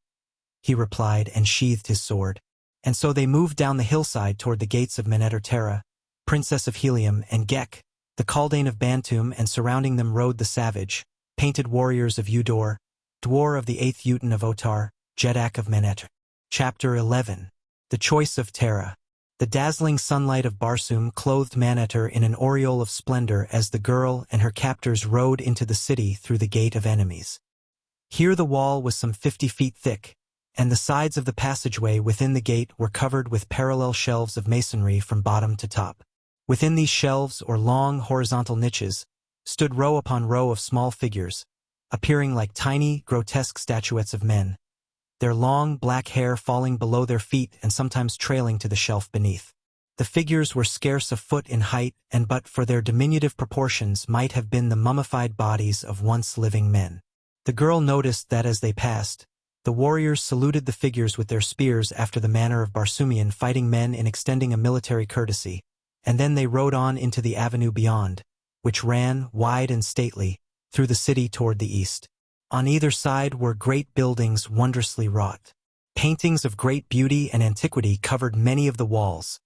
he replied and sheathed his sword. And so they moved down the hillside toward the gates of Manetter. Tara, Princess of Helium, and Gek, the Kaldane of Bantum, and surrounding them rode the savage, painted warriors of Udor, dwarf of the 8th Utin of Otar, Jetan of Manetter. Chapter 11. The Choice of Tara. The dazzling sunlight of Barsoom clothed Manetter in an aureole of splendor as the girl and her captors rode into the city through the Gate of Enemies. Here the wall was some 50 feet thick, and the sides of the passageway within the gate were covered with parallel shelves of masonry from bottom to top. Within these shelves, or long horizontal niches, stood row upon row of small figures, appearing like tiny, grotesque statuettes of men, their long black hair falling below their feet and sometimes trailing to the shelf beneath. The figures were scarce a foot in height, and but for their diminutive proportions might have been the mummified bodies of once living men. The girl noticed that as they passed, The warriors saluted the figures with their spears after the manner of Barsoomian fighting men in extending a military courtesy, and then they rode on into the avenue beyond, which ran, wide and stately, through the city toward the east. On either side were great buildings wondrously wrought. Paintings of great beauty and antiquity covered many of the walls,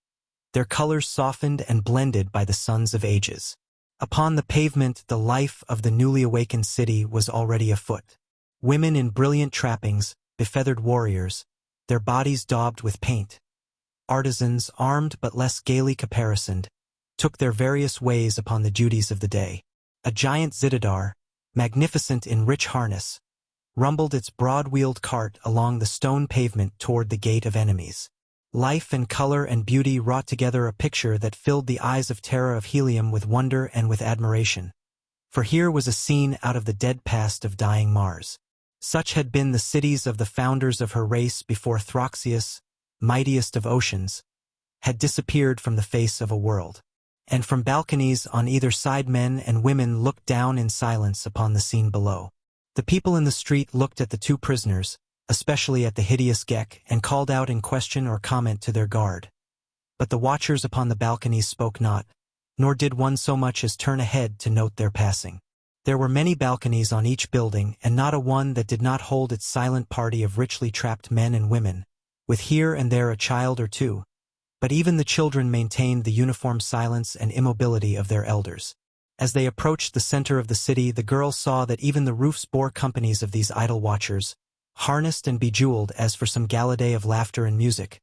their colors softened and blended by the suns of ages. Upon the pavement the life of the newly awakened city was already afoot. Women in brilliant trappings, befeathered warriors, their bodies daubed with paint. Artisans, armed but less gaily caparisoned, took their various ways upon the duties of the day. A giant zitadar, magnificent in rich harness, rumbled its broad-wheeled cart along the stone pavement toward the gate of enemies. Life and color and beauty wrought together a picture that filled the eyes of Tara of Helium with wonder and with admiration. For here was a scene out of the dead past of dying Mars. Such had been the cities of the founders of her race before Throxius, mightiest of oceans, had disappeared from the face of a world. And from balconies on either side men and women looked down in silence upon the scene below. The people in the street looked at the two prisoners, especially at the hideous Gek, and called out in question or comment to their guard. But the watchers upon the balconies spoke not, nor did one so much as turn ahead to note their passing. There were many balconies on each building, and not a one that did not hold its silent party of richly trapped men and women, with here and there a child or two, but even the children maintained the uniform silence and immobility of their elders. As they approached the center of the city, the girl saw that even the roofs bore companies of these idle watchers, harnessed and bejeweled as for some gala day of laughter and music.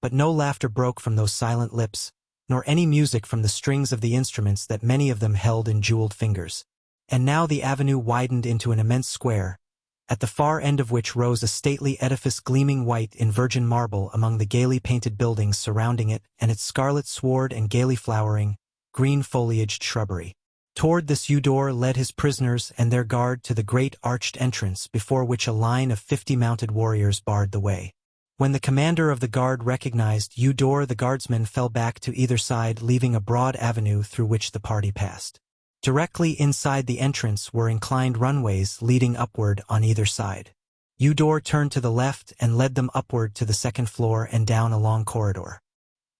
But no laughter broke from those silent lips, nor any music from the strings of the instruments that many of them held in jeweled fingers. And now the avenue widened into an immense square, at the far end of which rose a stately edifice gleaming white in virgin marble among the gaily painted buildings surrounding it and its scarlet sward and gaily flowering, green-foliaged shrubbery. Toward this Eudor led his prisoners and their guard to the great arched entrance before which a line of 50 mounted warriors barred the way. When the commander of the guard recognized Eudor, the guardsmen fell back to either side, leaving a broad avenue through which the party passed. Directly inside the entrance were inclined runways leading upward on either side. Eudor turned to the left and led them upward to the second floor and down a long corridor.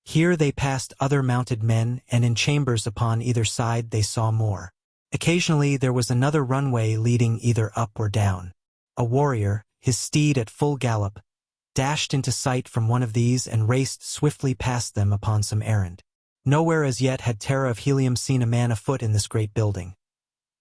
Here they passed other mounted men, and in chambers upon either side they saw more. Occasionally there was another runway leading either up or down. A warrior, his steed at full gallop, dashed into sight from one of these and raced swiftly past them upon some errand. Nowhere as yet had Tara of Helium seen a man afoot in this great building.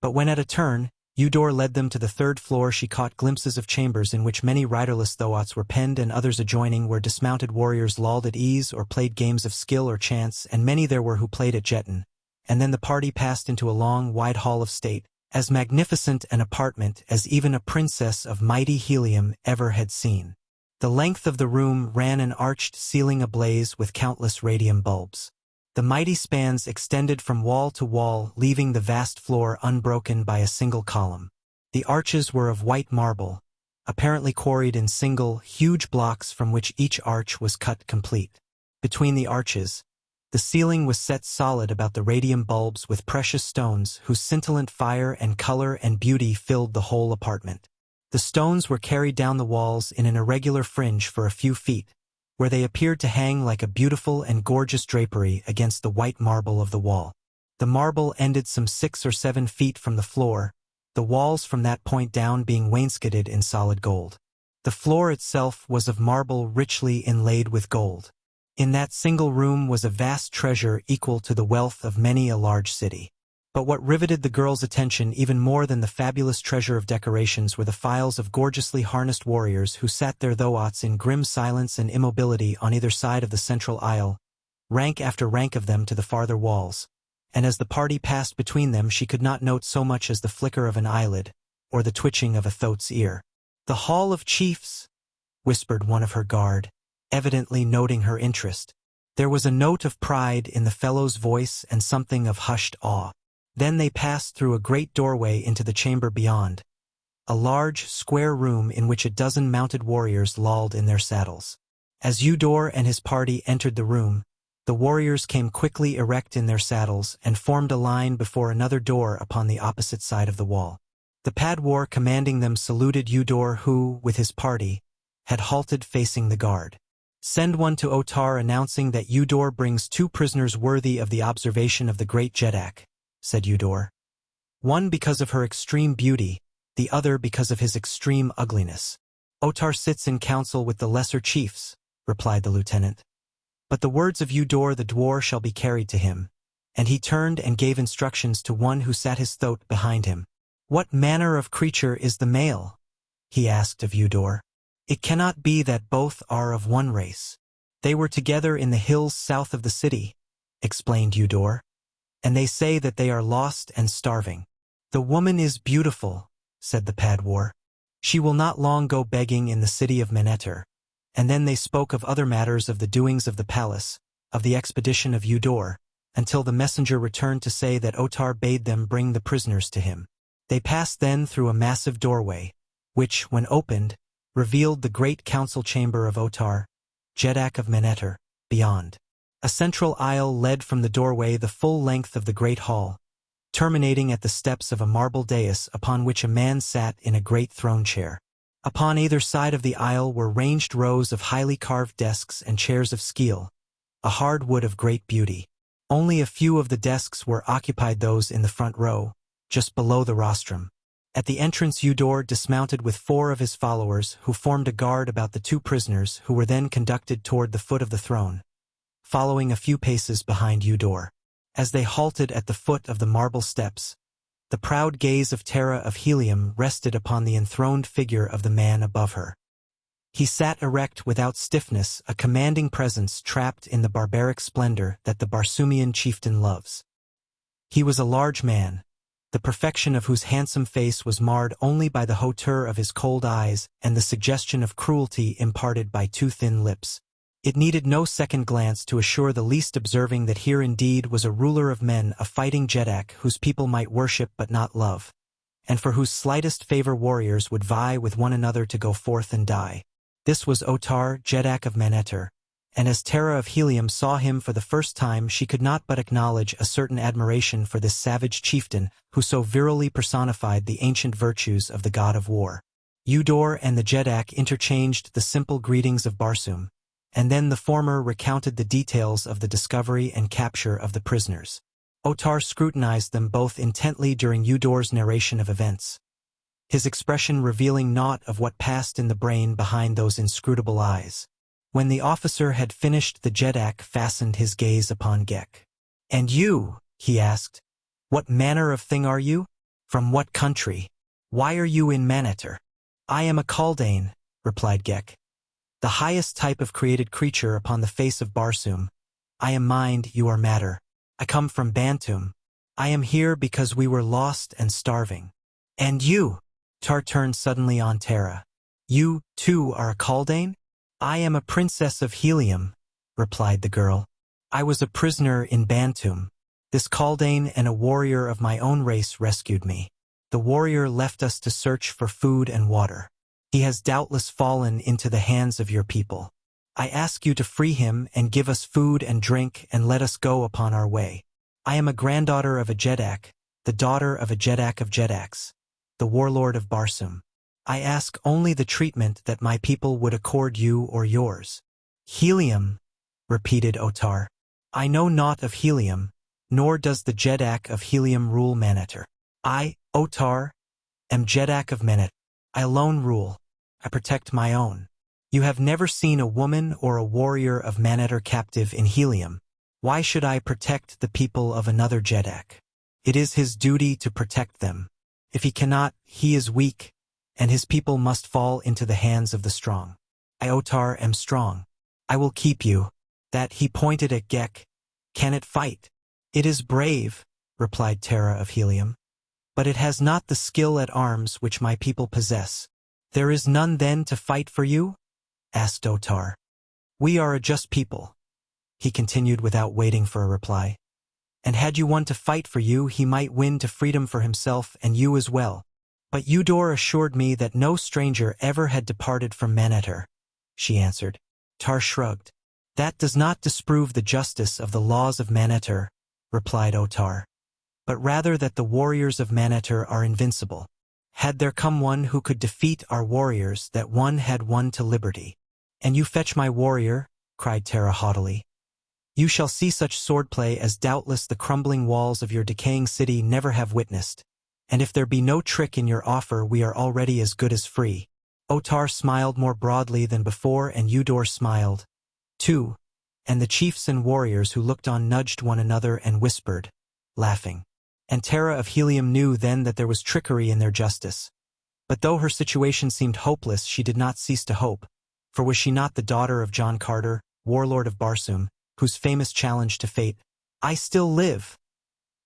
But when at a turn, Eudor led them to the third floor, she caught glimpses of chambers in which many riderless thoats were penned and others adjoining where dismounted warriors lolled at ease or played games of skill or chance, and many there were who played at Jetan. And then the party passed into a long, wide hall of state, as magnificent an apartment as even a princess of mighty Helium ever had seen. The length of the room ran an arched ceiling ablaze with countless radium bulbs. The mighty spans extended from wall to wall, leaving the vast floor unbroken by a single column. The arches were of white marble, apparently quarried in single, huge blocks from which each arch was cut complete. Between the arches, the ceiling was set solid about the radium bulbs with precious stones whose scintillant fire and color and beauty filled the whole apartment. The stones were carried down the walls in an irregular fringe for a few feet, where they appeared to hang like a beautiful and gorgeous drapery against the white marble of the wall. The marble ended some 6 or 7 feet from the floor, the walls from that point down being wainscoted in solid gold. The floor itself was of marble richly inlaid with gold. In that single room was a vast treasure equal to the wealth of many a large city. But what riveted the girl's attention even more than the fabulous treasure of decorations were the files of gorgeously harnessed warriors who sat their thoats in grim silence and immobility on either side of the central aisle, rank after rank of them to the farther walls, and as the party passed between them she could not note so much as the flicker of an eyelid, or the twitching of a thoat's ear. "The Hall of Chiefs," whispered one of her guard, evidently noting her interest. There was a note of pride in the fellow's voice and something of hushed awe. Then they passed through a great doorway into the chamber beyond, a large, square room in which a dozen mounted warriors lolled in their saddles. As Eudor and his party entered the room, the warriors came quickly erect in their saddles and formed a line before another door upon the opposite side of the wall. The Padwar commanding them saluted Eudor who, with his party, had halted facing the guard. "Send one to Otar announcing that Eudor brings 2 prisoners worthy of the observation of the great Jetan," said Eudor. "One because of her extreme beauty, the other because of his extreme ugliness." "Otar sits in council with the lesser chiefs," replied the lieutenant. "But the words of Eudor the dwarf shall be carried to him." And he turned and gave instructions to one who sat his throat behind him. "What manner of creature is the male?" he asked of Eudor. "It cannot be that both are of one race. They were together in the hills south of the city," explained Eudor, "and they say that they are lost and starving." "The woman is beautiful," said the Padwar. "She will not long go begging in the city of Manetter." And then they spoke of other matters, of the doings of the palace, of the expedition of Eudor, until the messenger returned to say that Otar bade them bring the prisoners to him. They passed then through a massive doorway, which, when opened, revealed the great council chamber of Otar, Jetan of Manetter, beyond. A central aisle led from the doorway the full length of the great hall, terminating at the steps of a marble dais upon which a man sat in a great throne chair. Upon either side of the aisle were ranged rows of highly carved desks and chairs of skeel, a hard wood of great beauty. Only a few of the desks were occupied, those in the front row, just below the rostrum. At the entrance Eudor dismounted with 4 of his followers, who formed a guard about the 2 prisoners, who were then conducted toward the foot of the throne, following a few paces behind Eudor. As they halted at the foot of the marble steps, the proud gaze of Tara of Helium rested upon the enthroned figure of the man above her. He sat erect without stiffness, a commanding presence trapped in the barbaric splendor that the Barsoomian chieftain loves. He was a large man, the perfection of whose handsome face was marred only by the hauteur of his cold eyes and the suggestion of cruelty imparted by 2 thin lips. It needed no second glance to assure the least observing that here indeed was a ruler of men, a fighting Jetan whose people might worship but not love, and for whose slightest favor warriors would vie with one another to go forth and die. This was Otar, Jetan of Manetter, and as Tara of Helium saw him for the first time she could not but acknowledge a certain admiration for this savage chieftain who so virilely personified the ancient virtues of the god of war. Eudor and the Jetan interchanged the simple greetings of Barsoom, and then the former recounted the details of the discovery and capture of the prisoners. Otar scrutinized them both intently during Eudor's narration of events, his expression revealing naught of what passed in the brain behind those inscrutable eyes. When the officer had finished, the Jetan fastened his gaze upon Gek. "And you," he asked, "what manner of thing are you? From what country? Why are you in Manetter?" "I am a Kaldane," replied Gek, "the highest type of created creature upon the face of Barsoom. I am mind, you are matter. I come from Bantum. I am here because we were lost and starving." "And you?" Tar turned suddenly on Tara. "You, too, are a Kaldane?" "I am a princess of Helium," replied the girl. "I was a prisoner in Bantum. This Kaldane and a warrior of my own race rescued me. The warrior left us to search for food and water. He has doubtless fallen into the hands of your people. I ask you to free him and give us food and drink and let us go upon our way. I am a granddaughter of a Jetan, the daughter of a Jetan of Jetaks, the warlord of Barsoom. I ask only the treatment that my people would accord you or yours." "Helium," repeated Otar. "I know naught of Helium, nor does the Jetan of Helium rule Manetter. I, Otar, am Jetan of Manetter. I alone rule. I protect my own. You have never seen a woman or a warrior of Manetter captive in Helium. Why should I protect the people of another Jetan? It is his duty to protect them. If he cannot, he is weak, and his people must fall into the hands of the strong. I, Otar, am strong. I will keep you." That he pointed at Gek. "Can it fight?" "It is brave," replied Tara of Helium, "but it has not the skill at arms which my people possess." "There is none then to fight for you?" asked Otar. "We are a just people," he continued without waiting for a reply. "And had you one to fight for you, he might win to freedom for himself and you as well. But Eudor assured me that no stranger ever had departed from Manetter," she answered. Tar shrugged. "That does not disprove the justice of the laws of Manetter," replied Otar, "but rather that the warriors of Manetter are invincible. Had there come one who could defeat our warriors, that one had won to liberty. And you fetch my warrior, cried Tara haughtily. You shall see such swordplay as doubtless the crumbling walls of your decaying city never have witnessed. And if there be no trick in your offer, we are already as good as free. Otar smiled more broadly than before, and Eudor smiled, too, and the chiefs and warriors who looked on nudged one another and whispered, laughing. And Tara of Helium knew then that there was trickery in their justice. But though her situation seemed hopeless, she did not cease to hope, for was she not the daughter of John Carter, warlord of Barsoom, whose famous challenge to fate, "I still live,"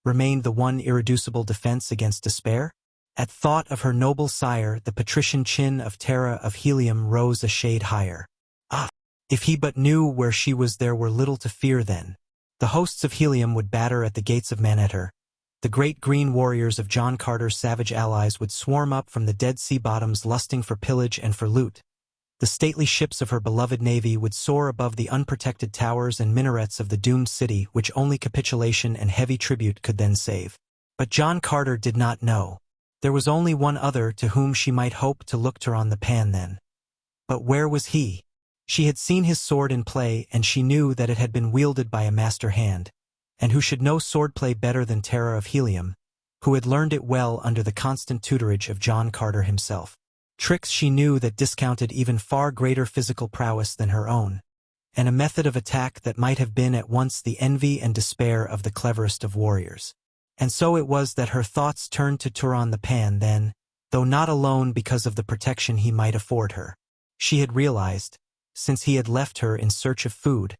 remained the one irreducible defense against despair? At thought of her noble sire, the patrician chin of Tara of Helium rose a shade higher. Ah! If he but knew where she was, there were little to fear then. The hosts of Helium would batter at the gates of Manetter. The great green warriors of John Carter's savage allies would swarm up from the Dead Sea bottoms lusting for pillage and for loot. The stately ships of her beloved navy would soar above the unprotected towers and minarets of the doomed city, which only capitulation and heavy tribute could then save. But John Carter did not know. There was only one other to whom she might hope to look to on the pan then. But where was he? She had seen his sword in play, and she knew that it had been wielded by a master hand. And who should know swordplay better than Tara of Helium, who had learned it well under the constant tutorage of John Carter himself. Tricks she knew that discounted even far greater physical prowess than her own, and a method of attack that might have been at once the envy and despair of the cleverest of warriors. And so it was that her thoughts turned to Turan the Pan then, though not alone because of the protection he might afford her. She had realized, since he had left her in search of food,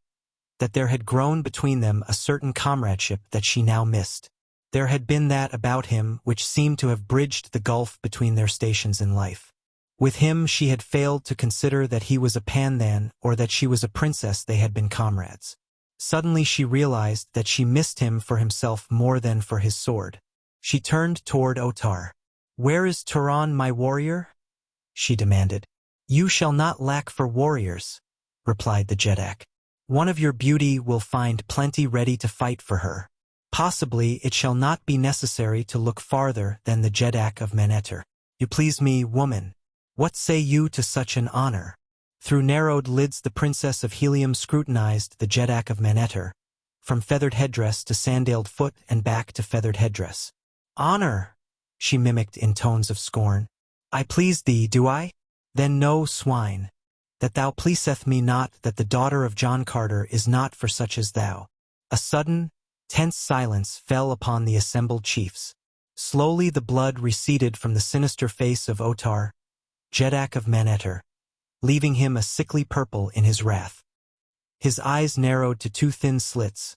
that there had grown between them a certain comradeship that she now missed. There had been that about him which seemed to have bridged the gulf between their stations in life. With him she had failed to consider that he was a Pan then, or that she was a princess. They had been comrades. Suddenly she realized that she missed him for himself more than for his sword. She turned toward Otar. "Where is Turan, my warrior?" she demanded. "You shall not lack for warriors," replied the Jetak. "One of your beauty will find plenty ready to fight for her. Possibly it shall not be necessary to look farther than the Jetak of Manetter. You please me, woman. What say you to such an honor?" Through narrowed lids the princess of Helium scrutinized the Jetak of Manetter, from feathered headdress to sandaled foot and back to feathered headdress. "Honor," she mimicked in tones of scorn. "I please thee, do I? Then know, swine, that thou pleaseth me not, that the daughter of John Carter is not for such as thou." A sudden, tense silence fell upon the assembled chiefs. Slowly the blood receded from the sinister face of Otar, Jetak of Manetter, leaving him a sickly purple in his wrath. His eyes narrowed to two thin slits.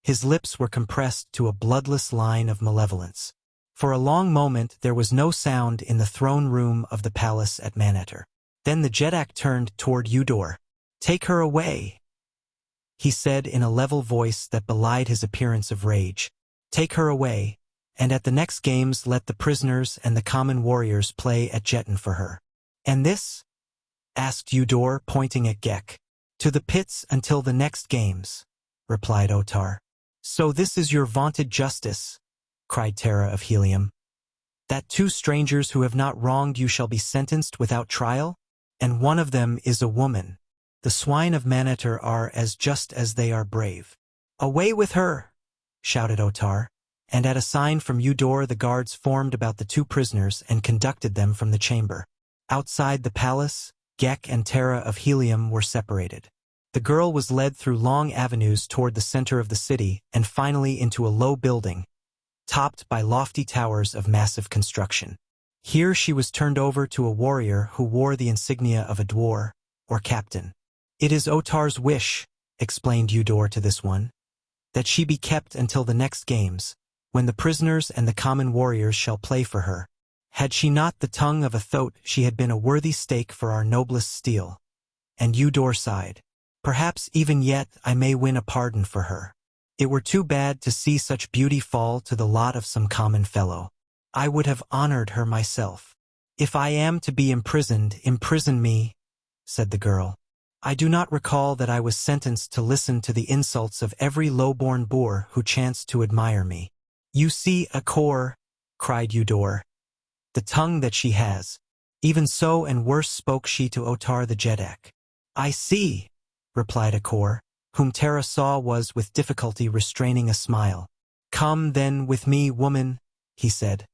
His lips were compressed to a bloodless line of malevolence. For a long moment there was no sound in the throne room of the palace at Manetter. Then the Jetak turned toward Eudor. "Take her away," he said in a level voice that belied his appearance of rage. "Take her away, and at the next games let the prisoners and the common warriors play at Jetan for her." "And this?" asked Eudor, pointing at Gek. "To the pits until the next games," replied Otar. "So this is your vaunted justice," cried Tara of Helium, "that two strangers who have not wronged you shall be sentenced without trial? And one of them is a woman. The swine of Manetter are as just as they are brave." "Away with her!" shouted Otar, and at a sign from Eudor the guards formed about the two prisoners and conducted them from the chamber. Outside the palace, Gek and Tara of Helium were separated. The girl was led through long avenues toward the center of the city and finally into a low building, topped by lofty towers of massive construction. Here she was turned over to a warrior who wore the insignia of a dwar, or captain. "It is Otar's wish," explained Eudor to this one, "that she be kept until the next games, when the prisoners and the common warriors shall play for her. Had she not the tongue of a thoat, she had been a worthy stake for our noblest steel." And Eudor sighed. "Perhaps even yet I may win a pardon for her. It were too bad to see such beauty fall to the lot of some common fellow. I would have honored her myself." "If I am to be imprisoned, imprison me," said the girl. "I do not recall that I was sentenced to listen to the insults of every low-born boor who chanced to admire me." "You see, Akor," cried Eudor, The tongue that she has. Even so and worse spoke she to Otar the Jedak. I see, replied Akor, whom Tara saw was with difficulty restraining a smile. Come then with me, woman, he said,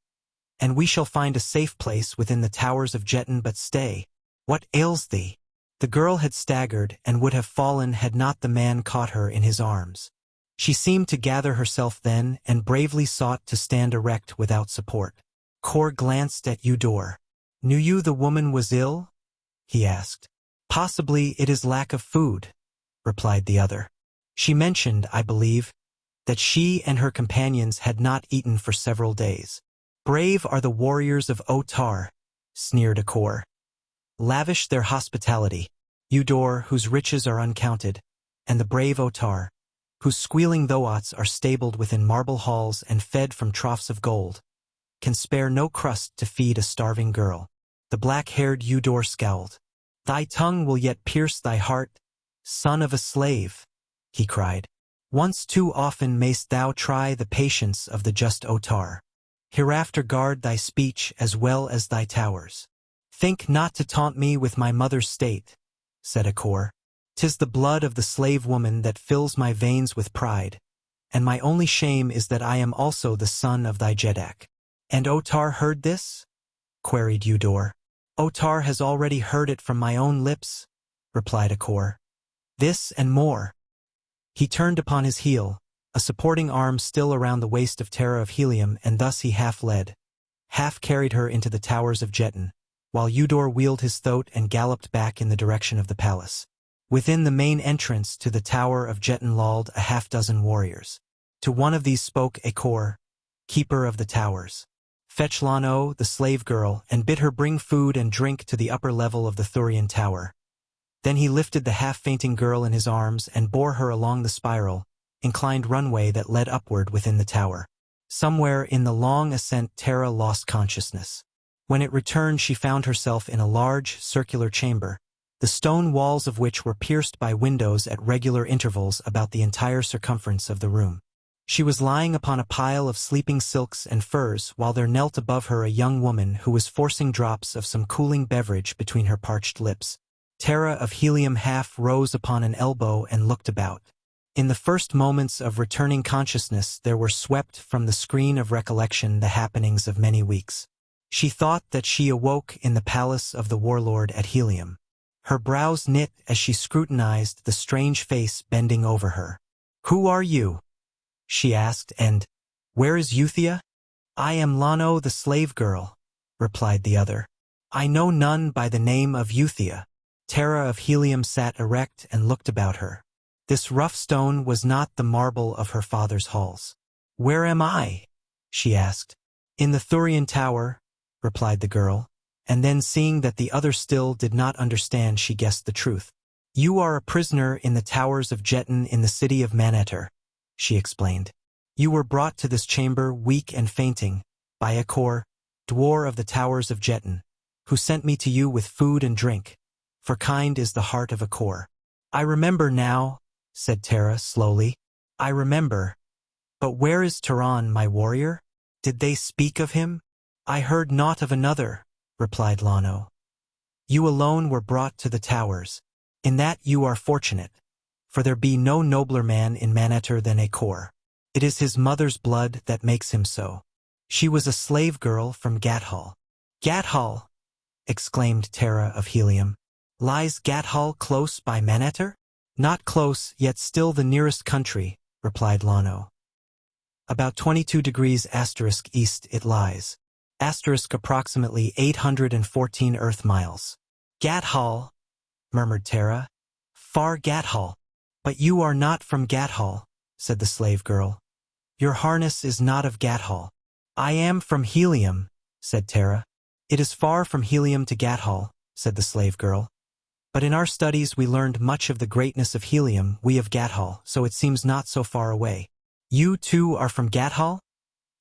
and we shall find a safe place within the towers of Jetan. But stay, what ails thee? The girl had staggered and would have fallen had not the man caught her in his arms. She seemed to gather herself then and bravely sought to stand erect without support. Kor glanced at Eudor. Knew you the woman was ill? He asked. Possibly it is lack of food, replied the other. She mentioned, I believe, that she and her companions had not eaten for several days. Brave are the warriors of Otar, sneered Akor. Lavish their hospitality, Eudor, whose riches are uncounted, and the brave Otar, whose squealing thoats are stabled within marble halls and fed from troughs of gold, can spare no crust to feed a starving girl. The black-haired Eudor scowled. Thy tongue will yet pierce thy heart, son of a slave, he cried. Once too often mayst thou try the patience of the just Otar. Hereafter guard thy speech as well as thy towers. Think not to taunt me with my mother's state, said Akor. 'Tis the blood of the slave woman that fills my veins with pride, and my only shame is that I am also the son of thy Jedak. And Otar heard this? Queried Eudor. Otar has already heard it from my own lips, replied Akor. This and more. He turned upon his heel, a supporting arm still around the waist of Tara of Helium, and thus he half led, half carried her into the towers of Jetan, while Eudor wheeled his thoat and galloped back in the direction of the palace. Within the main entrance to the tower of Jetan lolled a half-dozen warriors. To one of these spoke Akor, keeper of the towers. Fetch Lano, the slave girl, and bid her bring food and drink to the upper level of the Thurian tower. Then he lifted the half-fainting girl in his arms and bore her along the spiral, inclined runway that led upward within the tower. Somewhere in the long ascent Tara lost consciousness. When it returned she found herself in a large, circular chamber, the stone walls of which were pierced by windows at regular intervals about the entire circumference of the room. She was lying upon a pile of sleeping silks and furs while there knelt above her a young woman who was forcing drops of some cooling beverage between her parched lips. Tara of Helium half rose upon an elbow and looked about. In the first moments of returning consciousness there were swept from the screen of recollection the happenings of many weeks. She thought that she awoke in the palace of the warlord at Helium. Her brows knit as she scrutinized the strange face bending over her. Who are you? She asked, and where is Euthia? I am Lano the slave girl, replied the other. I know none by the name of Euthia. Tara of Helium sat erect and looked about her. This rough stone was not the marble of her father's halls. Where am I? She asked. In the Thurian tower, replied the girl, and then seeing that the other still did not understand she guessed the truth. You are a prisoner in the towers of Jetan in the city of Maneter, she explained. You were brought to this chamber weak and fainting by Akor, dwarf of the towers of Jetan, who sent me to you with food and drink, for kind is the heart of Akor. I remember now, said Tara slowly. I remember. But where is Taran, my warrior? Did they speak of him? I heard naught of another, replied Lano. You alone were brought to the towers. In that you are fortunate, for there be no nobler man in Maneter than Akor. It is his mother's blood that makes him so. She was a slave girl from Gathol. Gathol, exclaimed Tara of Helium. Lies Gathol close by Maneter? Not close, yet still the nearest country, replied Lano. About 22 degrees asterisk east it lies. Asterisk approximately 814 Earth miles. Gathol, murmured Tara. Far Gathol. But you are not from Gathol, said the slave girl. Your harness is not of Gathol. I am from Helium, said Tara. It is far from Helium to Gathol, said the slave girl. But in our studies we learned much of the greatness of Helium, we of Gathol, so it seems not so far away. You too are from Gathol?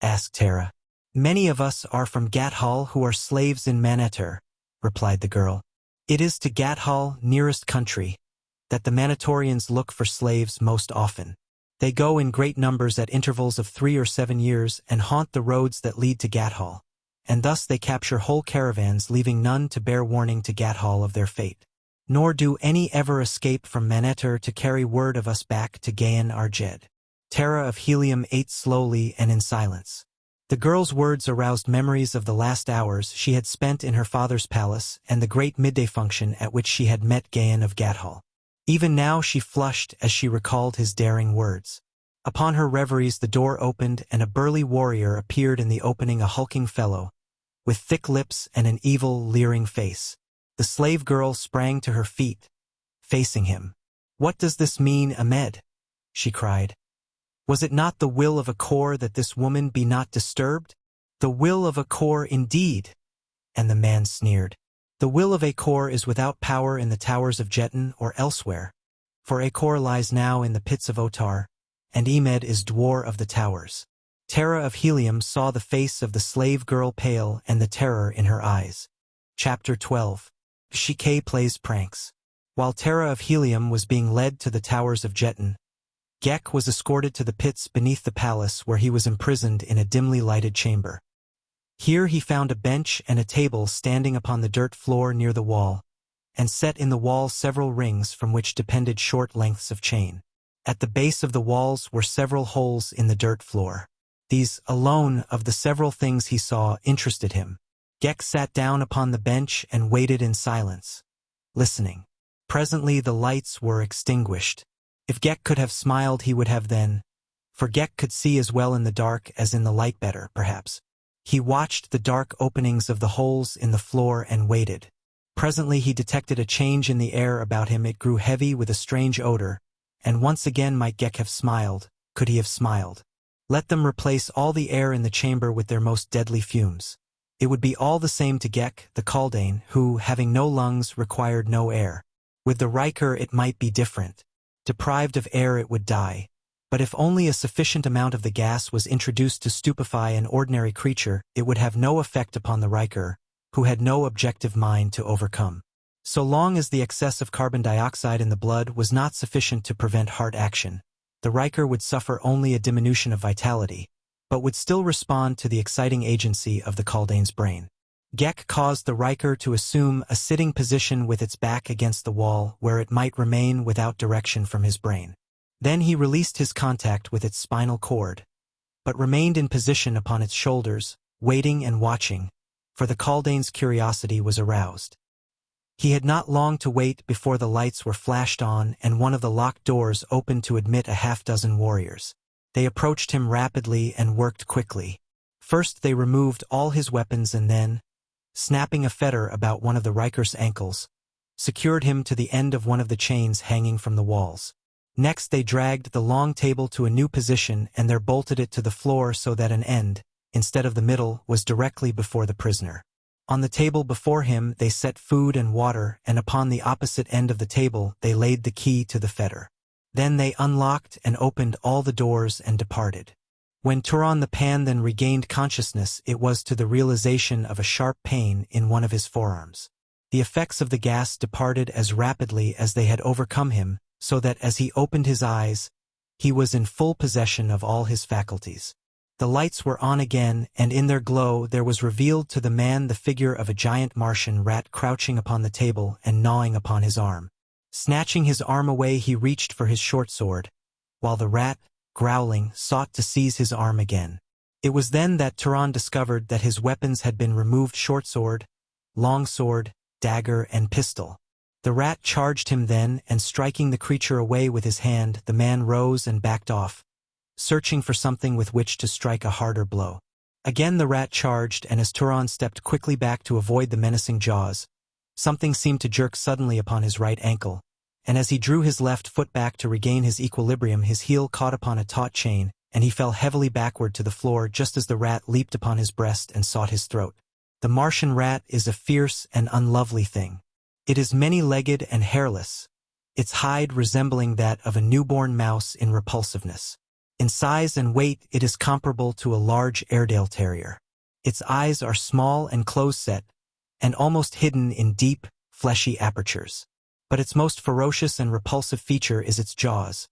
asked Tara. Many of us are from Gathol who are slaves in Maneter, replied the girl. It is to Gathol, nearest country, that the Manetorians look for slaves most often. They go in great numbers at intervals of 3 or 7 years and haunt the roads that lead to Gathol. and thus they capture whole caravans, leaving none to bear warning to Gathol of their fate. Nor do any ever escape from Manetter to carry word of us back to Gahan our Jed. Tara of Helium ate slowly and in silence. The girl's words aroused memories of the last hours she had spent in her father's palace and the great midday function at which she had met Gahan of Gathol. Even now she flushed as she recalled his daring words. Upon her reveries the door opened and a burly warrior appeared in the opening, a hulking fellow, with thick lips and an evil, leering face. The slave girl sprang to her feet, facing him. "What does this mean, Ahmed?" she cried. "Was it not the will of Akor that this woman be not disturbed?" "The will of Akor indeed," and the man sneered. "The will of Akor is without power in the towers of Jetan or elsewhere, for Akor lies now in the pits of Otar, and Ahmed is dwar of the towers." Tara of Helium saw the face of the slave girl pale and the terror in her eyes. Chapter 12. Shike plays pranks. While Tara of Helium was being led to the towers of Jetan, Gek was escorted to the pits beneath the palace where he was imprisoned in a dimly lighted chamber. Here he found a bench and a table standing upon the dirt floor near the wall, and set in the wall several rings from which depended short lengths of chain. At the base of the walls were several holes in the dirt floor. These, alone of the several things he saw, interested him. Gek sat down upon the bench and waited in silence, listening. Presently the lights were extinguished. If Gek could have smiled he would have then, for Gek could see as well in the dark as in the light, better, perhaps. He watched the dark openings of the holes in the floor and waited. Presently he detected a change in the air about him. It grew heavy with a strange odor, and once again might Gek have smiled, could he have smiled. Let them replace all the air in the chamber with their most deadly fumes. It would be all the same to Gek, the Kaldane, who, having no lungs, required no air. With the Riker it might be different. Deprived of air it would die, but if only a sufficient amount of the gas was introduced to stupefy an ordinary creature, it would have no effect upon the Riker, who had no objective mind to overcome. So long as the excess of carbon dioxide in the blood was not sufficient to prevent heart action, the Riker would suffer only a diminution of vitality, but would still respond to the exciting agency of the Kaldane's brain. Gek caused the Riker to assume a sitting position with its back against the wall where it might remain without direction from his brain. Then he released his contact with its spinal cord, but remained in position upon its shoulders, waiting and watching, for the Kaldane's curiosity was aroused. He had not long to wait before the lights were flashed on and one of the locked doors opened to admit a half-dozen warriors. They approached him rapidly and worked quickly. First they removed all his weapons and then, snapping a fetter about one of the Riker's ankles, secured him to the end of one of the chains hanging from the walls. Next they dragged the long table to a new position and there bolted it to the floor so that an end, instead of the middle, was directly before the prisoner. On the table before him they set food and water, and upon the opposite end of the table they laid the key to the fetter. Then they unlocked and opened all the doors and departed. When Turan the Pan then regained consciousness, it was to the realization of a sharp pain in one of his forearms. The effects of the gas departed as rapidly as they had overcome him, so that as he opened his eyes, he was in full possession of all his faculties. The lights were on again, and in their glow there was revealed to the man the figure of a giant Martian rat crouching upon the table and gnawing upon his arm. Snatching his arm away he reached for his short sword, while the rat, growling, sought to seize his arm again. It was then that Turan discovered that his weapons had been removed: short sword, long sword, dagger, and pistol. The rat charged him then, and striking the creature away with his hand, the man rose and backed off, searching for something with which to strike a harder blow. Again the rat charged, and as Turan stepped quickly back to avoid the menacing jaws, something seemed to jerk suddenly upon his right ankle, and as he drew his left foot back to regain his equilibrium, his heel caught upon a taut chain, and he fell heavily backward to the floor just as the rat leaped upon his breast and sought his throat. The Martian rat is a fierce and unlovely thing. It is many-legged and hairless, its hide resembling that of a newborn mouse in repulsiveness. In size and weight it is comparable to a large Airedale terrier. Its eyes are small and close-set, and almost hidden in deep, fleshy apertures. But its most ferocious and repulsive feature is its jaws,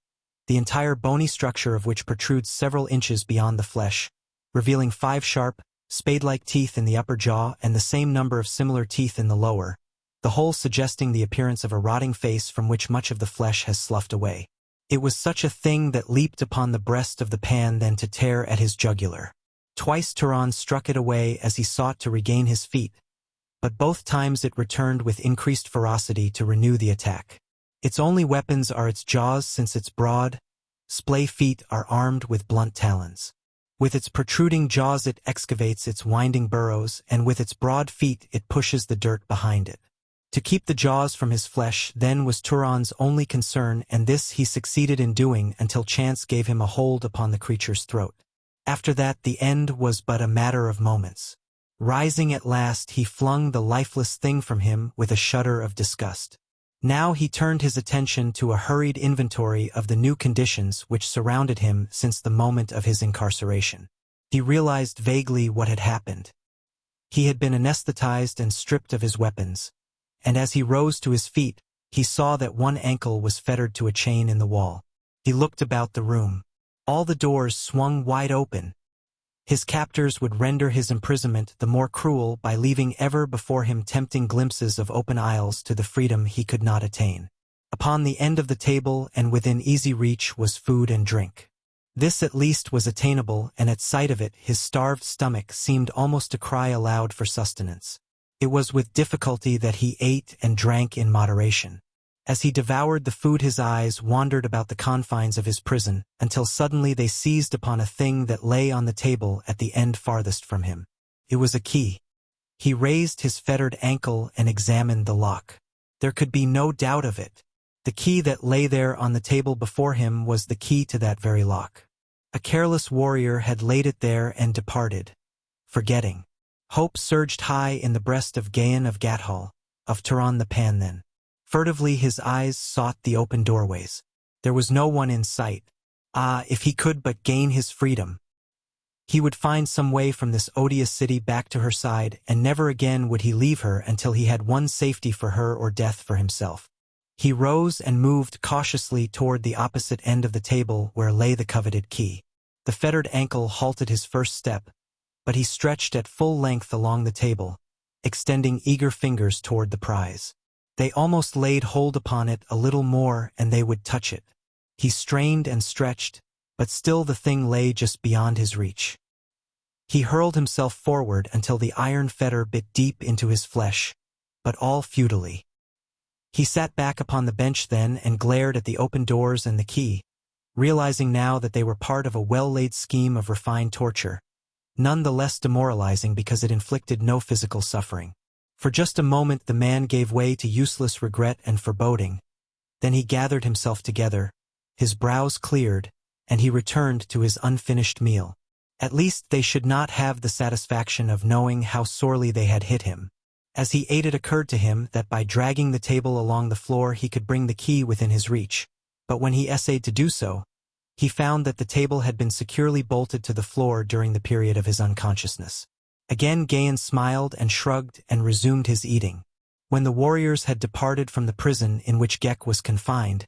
the entire bony structure of which protrudes several inches beyond the flesh, revealing 5 sharp, spade-like teeth in the upper jaw and the same number of similar teeth in the lower, the whole suggesting the appearance of a rotting face from which much of the flesh has sloughed away. It was such a thing that leaped upon the breast of the pan than to tear at his jugular. Twice Turan struck it away as he sought to regain his feet, but both times it returned with increased ferocity to renew the attack. Its only weapons are its jaws, since its broad, splay feet are armed with blunt talons. With its protruding jaws it excavates its winding burrows, and with its broad feet it pushes the dirt behind it. To keep the jaws from his flesh then was Turan's only concern, and this he succeeded in doing until chance gave him a hold upon the creature's throat. After that the end was but a matter of moments. Rising at last, he flung the lifeless thing from him with a shudder of disgust. Now he turned his attention to a hurried inventory of the new conditions which surrounded him since the moment of his incarceration. He realized vaguely what had happened. He had been anesthetized and stripped of his weapons, and as he rose to his feet, he saw that one ankle was fettered to a chain in the wall. He looked about the room. All the doors swung wide open. His captors would render his imprisonment the more cruel by leaving ever before him tempting glimpses of open aisles to the freedom he could not attain. Upon the end of the table and within easy reach was food and drink. This at least was attainable, and at sight of it his starved stomach seemed almost to cry aloud for sustenance. It was with difficulty that he ate and drank in moderation. As he devoured the food his eyes wandered about the confines of his prison, until suddenly they seized upon a thing that lay on the table at the end farthest from him. It was a key. He raised his fettered ankle and examined the lock. There could be no doubt of it. The key that lay there on the table before him was the key to that very lock. A careless warrior had laid it there and departed, forgetting. Hope surged high in the breast of Gahan of Gathol, of Tara the Pan then. Furtively his eyes sought the open doorways. There was no one in sight. Ah, if he could but gain his freedom! He would find some way from this odious city back to her side, and never again would he leave her until he had won safety for her or death for himself. He rose and moved cautiously toward the opposite end of the table where lay the coveted key. The fettered ankle halted his first step, but he stretched at full length along the table, extending eager fingers toward the prize. They almost laid hold upon it a little more and they would touch it. He strained and stretched, but still the thing lay just beyond his reach. He hurled himself forward until the iron fetter bit deep into his flesh, but all futilely. He sat back upon the bench then and glared at the open doors and the key, realizing now that they were part of a well-laid scheme of refined torture, none the less demoralizing because it inflicted no physical suffering. For just a moment the man gave way to useless regret and foreboding. Then he gathered himself together, his brows cleared, and he returned to his unfinished meal. At least they should not have the satisfaction of knowing how sorely they had hit him. As he ate it occurred to him that by dragging the table along the floor he could bring the key within his reach, but when he essayed to do so, he found that the table had been securely bolted to the floor during the period of his unconsciousness. Again Gahan smiled and shrugged and resumed his eating. When the warriors had departed from the prison in which Gek was confined,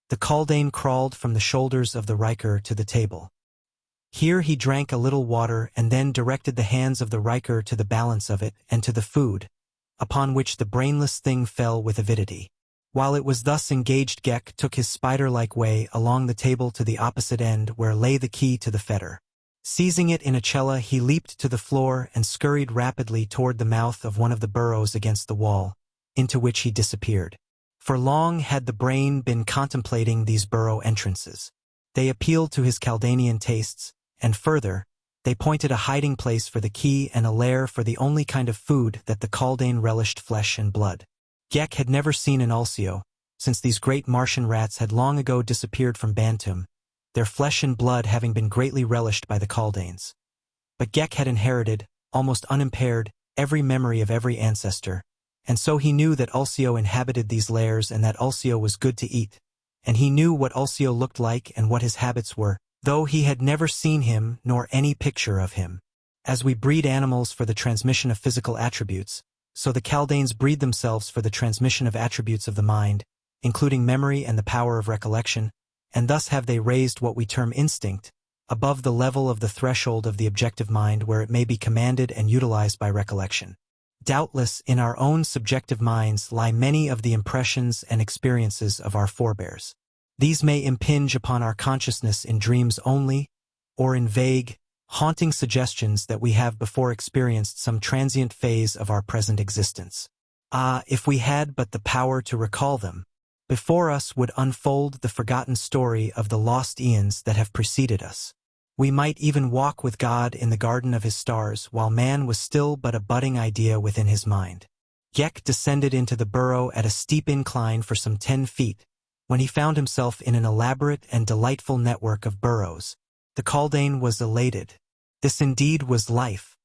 the Kaldane crawled from the shoulders of the Riker to the table. Here he drank a little water and then directed the hands of the Riker to the balance of it and to the food, upon which the brainless thing fell with avidity. While it was thus engaged Gek took his spider-like way along the table to the opposite end where lay the key to the fetter. Seizing it in a cella he leaped to the floor and scurried rapidly toward the mouth of one of the burrows against the wall, into which he disappeared. For long had the brain been contemplating these burrow entrances. They appealed to his Kaldanian tastes, and further, they pointed a hiding place for the key and a lair for the only kind of food that the Kaldane relished: flesh and blood. Gek had never seen an ulcio, since these great Martian rats had long ago disappeared from Bantum, their flesh and blood having been greatly relished by the Kaldanes. But Gek had inherited, almost unimpaired, every memory of every ancestor, and so he knew that ulcio inhabited these lairs and that ulcio was good to eat, and he knew what ulcio looked like and what his habits were, though he had never seen him nor any picture of him. As we breed animals for the transmission of physical attributes, so the Kaldanes breed themselves for the transmission of attributes of the mind, including memory and the power of recollection, and thus have they raised what we term instinct, above the level of the threshold of the objective mind where it may be commanded and utilized by recollection. Doubtless, in our own subjective minds lie many of the impressions and experiences of our forebears. These may impinge upon our consciousness in dreams only, or in vague, haunting suggestions that we have before experienced some transient phase of our present existence. Ah, if we had but the power to recall them! Before us would unfold the forgotten story of the lost eons that have preceded us. We might even walk with God in the garden of his stars while man was still but a budding idea within his mind. Gek descended into the burrow at a steep incline for some 10 feet, when he found himself in an elaborate and delightful network of burrows. The Kaldane was elated. This indeed was life.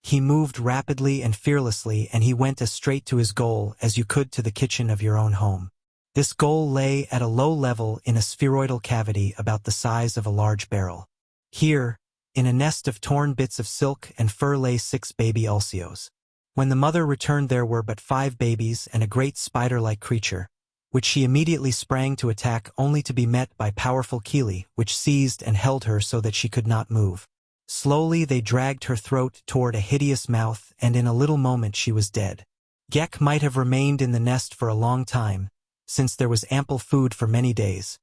He moved rapidly and fearlessly, and he went as straight to his goal as you could to the kitchen of your own home. This goal lay at a low level in a spheroidal cavity about the size of a large barrel. Here, in a nest of torn bits of silk and fur lay 6 baby ulcios. When the mother returned there were but 5 babies and a great spider-like creature, which she immediately sprang to attack only to be met by powerful Keely, which seized and held her so that she could not move. Slowly they dragged her throat toward a hideous mouth, and in a little moment she was dead. Gek might have remained in the nest for a long time, since there was ample food for many days.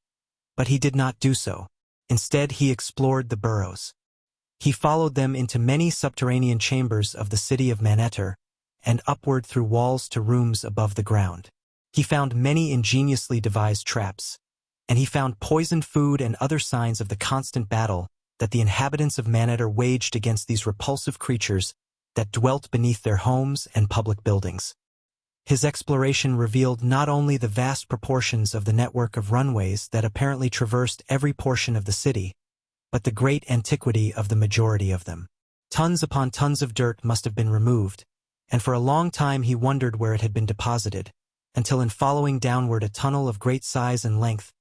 But he did not do so. Instead, he explored the burrows. He followed them into many subterranean chambers of the city of Manetter, and upward through walls to rooms above the ground. He found many ingeniously devised traps, and he found poisoned food and other signs of the constant battle that the inhabitants of Manetter waged against these repulsive creatures that dwelt beneath their homes and public buildings. His exploration revealed not only the vast proportions of the network of runways that apparently traversed every portion of the city, but the great antiquity of the majority of them. Tons upon tons of dirt must have been removed, and for a long time he wondered where it had been deposited, until in following downward a tunnel of great size and length,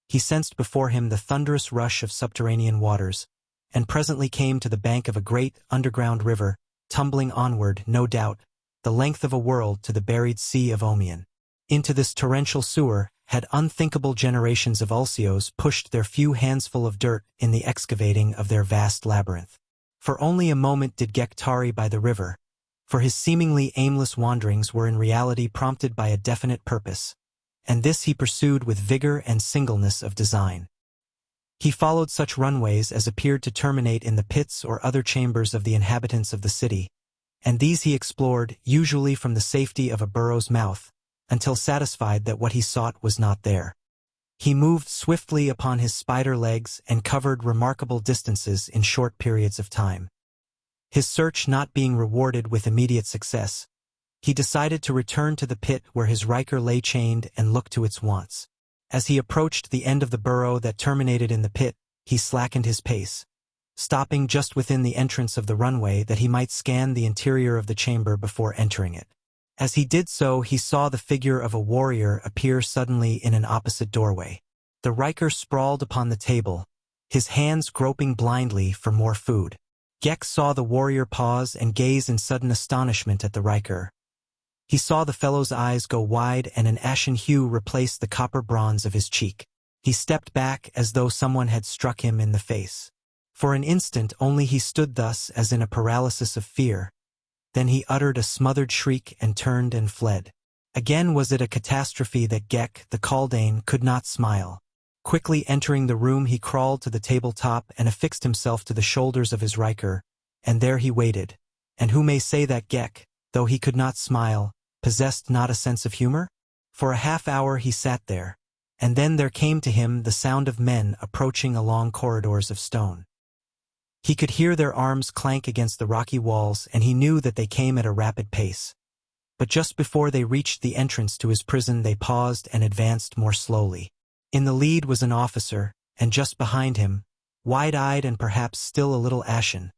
he sensed before him the thunderous rush of subterranean waters, and presently came to the bank of a great underground river, tumbling onward, no doubt, the length of a world to the buried sea of Omion. Into this torrential sewer had unthinkable generations of ulcios pushed their few handsful of dirt in the excavating of their vast labyrinth. For only a moment did Gek tarry by the river, for his seemingly aimless wanderings were in reality prompted by a definite purpose, and this he pursued with vigor and singleness of design. He followed such runways as appeared to terminate in the pits or other chambers of the inhabitants of the city, and these he explored, usually from the safety of a burrow's mouth, until satisfied that what he sought was not there. He moved swiftly upon his spider legs and covered remarkable distances in short periods of time. His search not being rewarded with immediate success, he decided to return to the pit where his Riker lay chained and look to its wants. As he approached the end of the burrow that terminated in the pit, he slackened his pace, stopping just within the entrance of the runway that he might scan the interior of the chamber before entering it. As he did so, he saw the figure of a warrior appear suddenly in an opposite doorway. The Riker sprawled upon the table, his hands groping blindly for more food. Gek saw the warrior pause and gaze in sudden astonishment at the Riker. He saw the fellow's eyes go wide and an ashen hue replace the copper bronze of his cheek. He stepped back as though someone had struck him in the face. For an instant only he stood thus as in a paralysis of fear. Then he uttered a smothered shriek and turned and fled. Again was it a catastrophe that Gek, the Kaldane, could not smile. Quickly entering the room he crawled to the tabletop and affixed himself to the shoulders of his Riker, and there he waited. And who may say that Gek, though he could not smile, possessed not a sense of humor? For a half-hour he sat there, and then there came to him the sound of men approaching along corridors of stone. He could hear their arms clank against the rocky walls, and he knew that they came at a rapid pace. But just before they reached the entrance to his prison they paused and advanced more slowly. In the lead was an officer, and just behind him, wide-eyed and perhaps still a little ashen,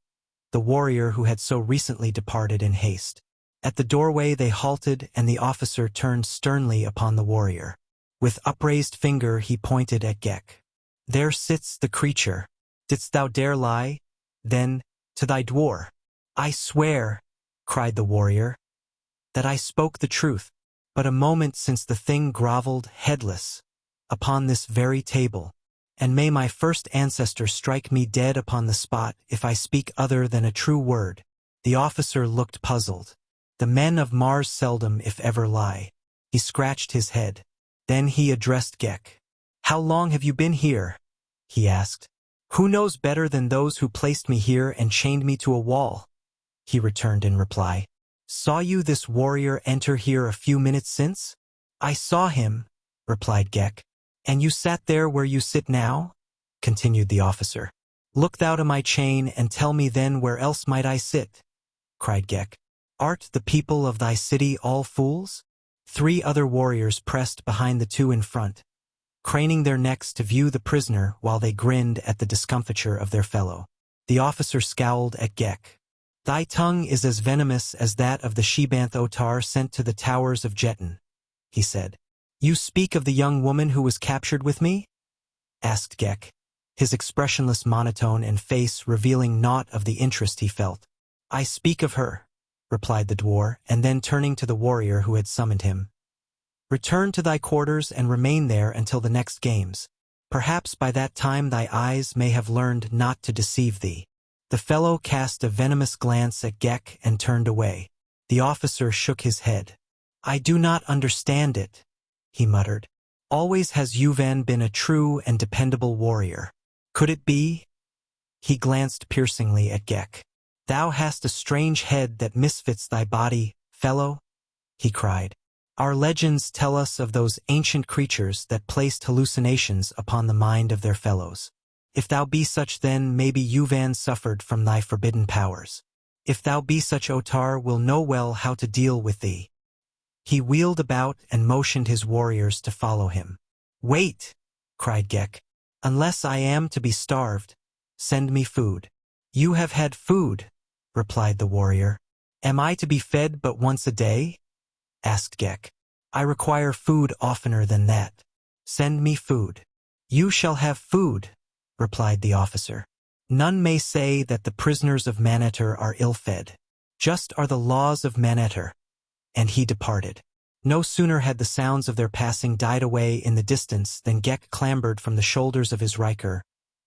the warrior who had so recently departed in haste. At the doorway they halted, and the officer turned sternly upon the warrior. With upraised finger he pointed at Gek. "There sits the creature. Didst thou dare lie? Then, to thy dwar." "I swear," cried the warrior, "that I spoke the truth. But a moment since the thing grovelled, headless, upon this very table, and may my first ancestor strike me dead upon the spot if I speak other than a true word." The officer looked puzzled. "The men of Mars seldom if ever lie." He scratched his head. Then he addressed Gek. "How long have you been here?" he asked. "Who knows better than those who placed me here and chained me to a wall?" he returned in reply. "Saw you this warrior enter here a few minutes since?" "I saw him," replied Gek. "And you sat there where you sit now?" continued the officer. "Look thou to my chain and tell me then where else might I sit?" cried Gek. "Art the people of thy city all fools?" 3 other warriors pressed behind the 2 in front, craning their necks to view the prisoner while they grinned at the discomfiture of their fellow. The officer scowled at Gek. "Thy tongue is as venomous as that of the she-banth otar sent to the towers of Jetan," he said. "You speak of the young woman who was captured with me?" asked Gek, his expressionless monotone and face revealing naught of the interest he felt. "I speak of her," replied the dwarf, and then turning to the warrior who had summoned him. "Return to thy quarters and remain there until the next games. Perhaps by that time thy eyes may have learned not to deceive thee." The fellow cast a venomous glance at Gek and turned away. The officer shook his head. "I do not understand it," he muttered. "Always has Yuvan been a true and dependable warrior. Could it be?" He glanced piercingly at Gek. "Thou hast a strange head that misfits thy body, fellow," he cried. "Our legends tell us of those ancient creatures that placed hallucinations upon the mind of their fellows. If thou be such, then maybe Yuvan suffered from thy forbidden powers. If thou be such, Otar will know well how to deal with thee." He wheeled about and motioned his warriors to follow him. "Wait!" cried Gek. "Unless I am to be starved, send me food." "You have had food," replied the warrior. "Am I to be fed but once a day?" asked Gek. "I require food oftener than that. Send me food." "You shall have food," replied the officer. "None may say that the prisoners of Manetter are ill-fed. Just are the laws of Manetter." And he departed. No sooner had the sounds of their passing died away in the distance than Gek clambered from the shoulders of his riker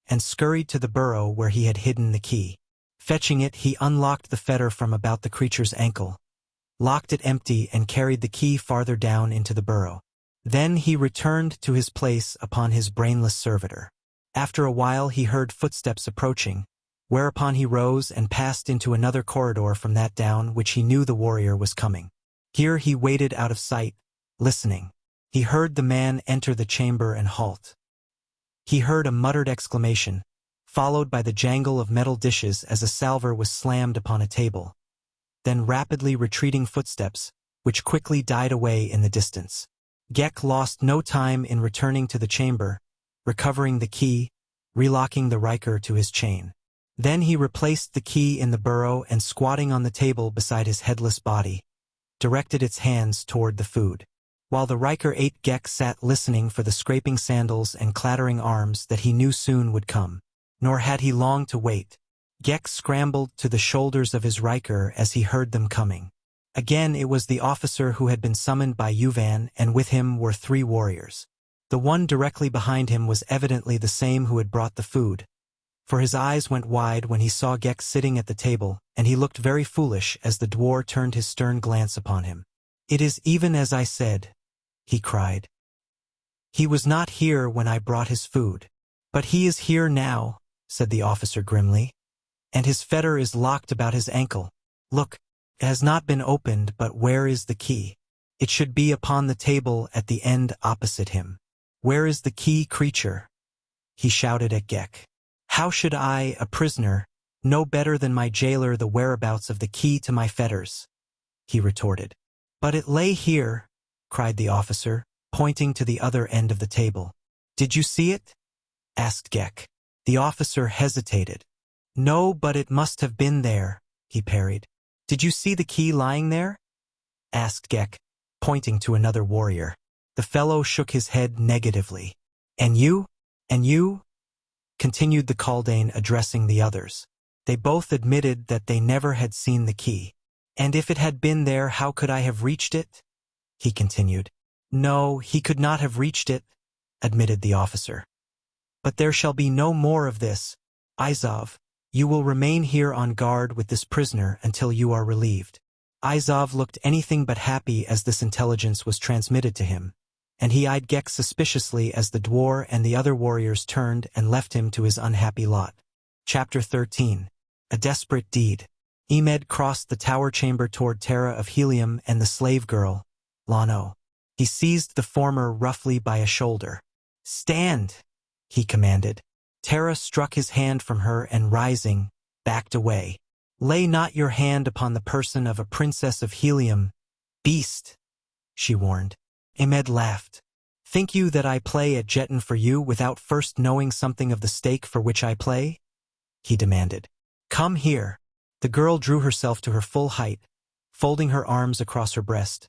and scurried to the burrow where he had hidden the key. Fetching it, he unlocked the fetter from about the creature's ankle, locked it empty, and carried the key farther down into the burrow. Then he returned to his place upon his brainless servitor. After a while he heard footsteps approaching, whereupon he rose and passed into another corridor from that down which he knew the warrior was coming. Here he waited out of sight, listening. He heard the man enter the chamber and halt. He heard a muttered exclamation, followed by the jangle of metal dishes as a salver was slammed upon a table, then rapidly retreating footsteps, which quickly died away in the distance. Gek lost no time in returning to the chamber, recovering the key, relocking the riker to his chain. Then he replaced the key in the burrow and, squatting on the table beside his headless body, directed its hands toward the food. While the riker ate, Gek sat listening for the scraping sandals and clattering arms that he knew soon would come. Nor had he long to wait. Gek scrambled to the shoulders of his riker as he heard them coming. Again it was the officer who had been summoned by Yuvan, and with him were 3 warriors. The one directly behind him was evidently the same who had brought the food, for his eyes went wide when he saw Gek sitting at the table, and he looked very foolish as the dwarf turned his stern glance upon him. "It is even as I said," he cried. "He was not here when I brought his food." "But he is here now," said the officer grimly, "and his fetter is locked about his ankle. Look, it has not been opened, but where is the key? It should be upon the table at the end opposite him. Where is the key, creature?" he shouted at Gek. "How should I, a prisoner, know better than my jailer the whereabouts of the key to my fetters?" he retorted. "But it lay here," cried the officer, pointing to the other end of the table. "Did you see it?" asked Gek. The officer hesitated. "No, but it must have been there," he parried. "Did you see the key lying there?" asked Gek, pointing to another warrior. The fellow shook his head negatively. "And you? And you?" continued the Kaldane, addressing the others. They both admitted that they never had seen the key. "And if it had been there, how could I have reached it?" he continued. "No, he could not have reached it," admitted the officer. But there shall be no more of this. Izov, you will remain here on guard with this prisoner until you are relieved. Izov looked anything but happy as this intelligence was transmitted to him, and he eyed Gek suspiciously as the dwarf and the other warriors turned and left him to his unhappy lot. Chapter 13. A Desperate Deed. Emed crossed the tower chamber toward Tara of Helium and the slave girl, Lano. He seized the former roughly by a shoulder. "Stand!" he commanded. Tara struck his hand from her and, rising, backed away. "Lay not your hand upon the person of a princess of Helium, beast," she warned. Emed laughed. "Think you that I play at Jetan for you without first knowing something of the stake for which I play?" he demanded. "Come here." The girl drew herself to her full height, folding her arms across her breast.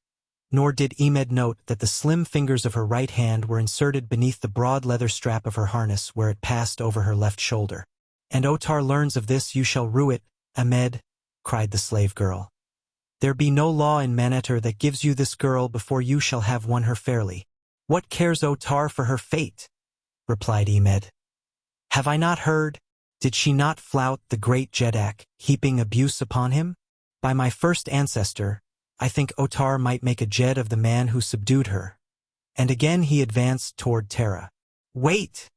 Nor did Emed note that the slim fingers of her right hand were inserted beneath the broad leather strap of her harness where it passed over her left shoulder. "And Otar learns of this, you shall rue it, Emed," cried the slave girl. "There be no law in Maneter that gives you this girl before you shall have won her fairly." "What cares Otar for her fate?" replied Emed. "Have I not heard? Did she not flout the great Jedak, heaping abuse upon him? By my first ancestor, I think Otar might make a Jed of the man who subdued her." And again he advanced toward Tara. "Wait,"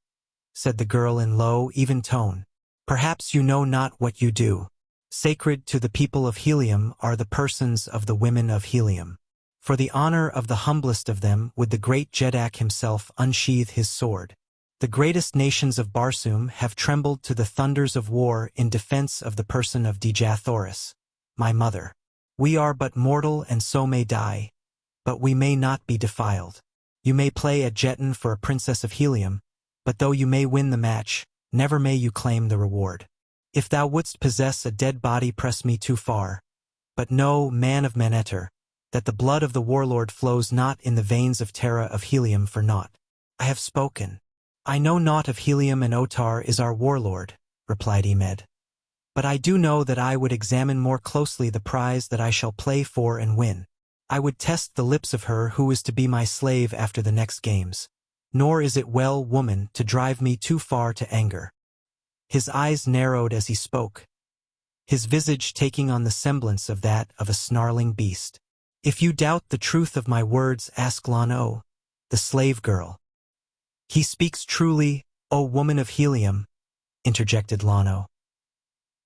said the girl in low, even tone. "Perhaps you know not what you do. Sacred to the people of Helium are the persons of the women of Helium. For the honor of the humblest of them would the great Jedak himself unsheathe his sword. The greatest nations of Barsoom have trembled to the thunders of war in defense of the person of Dejah Thoris, my mother. We are but mortal and so may die, but we may not be defiled. You may play at Jetan for a princess of Helium, but though you may win the match, never may you claim the reward. If thou wouldst possess a dead body, press me too far. But know, man of Maneter, that the blood of the warlord flows not in the veins of Tara of Helium for naught. I have spoken. I know naught of Helium, and Otar is our warlord," replied Emed. "But I do know that I would examine more closely the prize that I shall play for and win. I would test the lips of her who is to be my slave after the next games. Nor is it well, woman, to drive me too far to anger." His eyes narrowed as he spoke, his visage taking on the semblance of that of a snarling beast. "If you doubt the truth of my words, ask Lano, the slave girl." "He speaks truly, O woman of Helium," interjected Lano.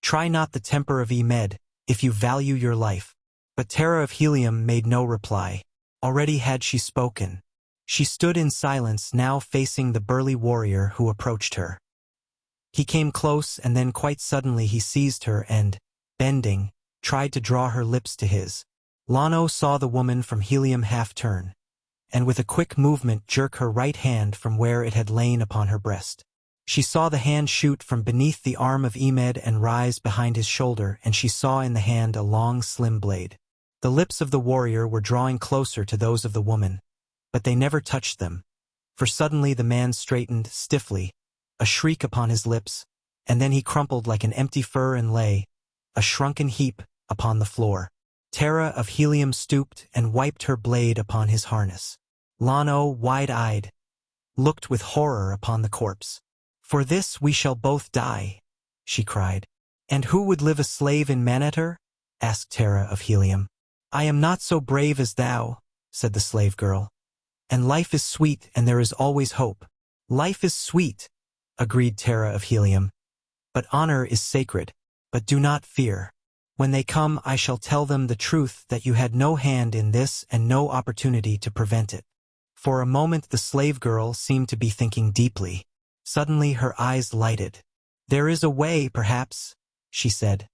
"Try not the temper of Emed, if you value your life." But Tara of Helium made no reply. Already had she spoken. She stood in silence, now facing the burly warrior who approached her. He came close, and then quite suddenly he seized her and, bending, tried to draw her lips to his. Lano saw the woman from Helium half turn, and with a quick movement jerk her right hand from where it had lain upon her breast. She saw the hand shoot from beneath the arm of Emed and rise behind his shoulder, and she saw in the hand a long, slim blade. The lips of the warrior were drawing closer to those of the woman, but they never touched them, for suddenly the man straightened stiffly, a shriek upon his lips, and then he crumpled like an empty fur and lay, a shrunken heap, upon the floor. Tara of Helium stooped and wiped her blade upon his harness. Lano, wide-eyed, looked with horror upon the corpse. "For this we shall both die," she cried. "And who would live a slave in Maneter?" asked Tara of Helium. "I am not so brave as thou," said the slave girl. "And life is sweet, and there is always hope." "Life is sweet," agreed Tara of Helium, "but honor is sacred. But do not fear. When they come, I shall tell them the truth, that you had no hand in this and no opportunity to prevent it." For a moment the slave girl seemed to be thinking deeply. Suddenly her eyes lighted. "There is a way, perhaps," she said,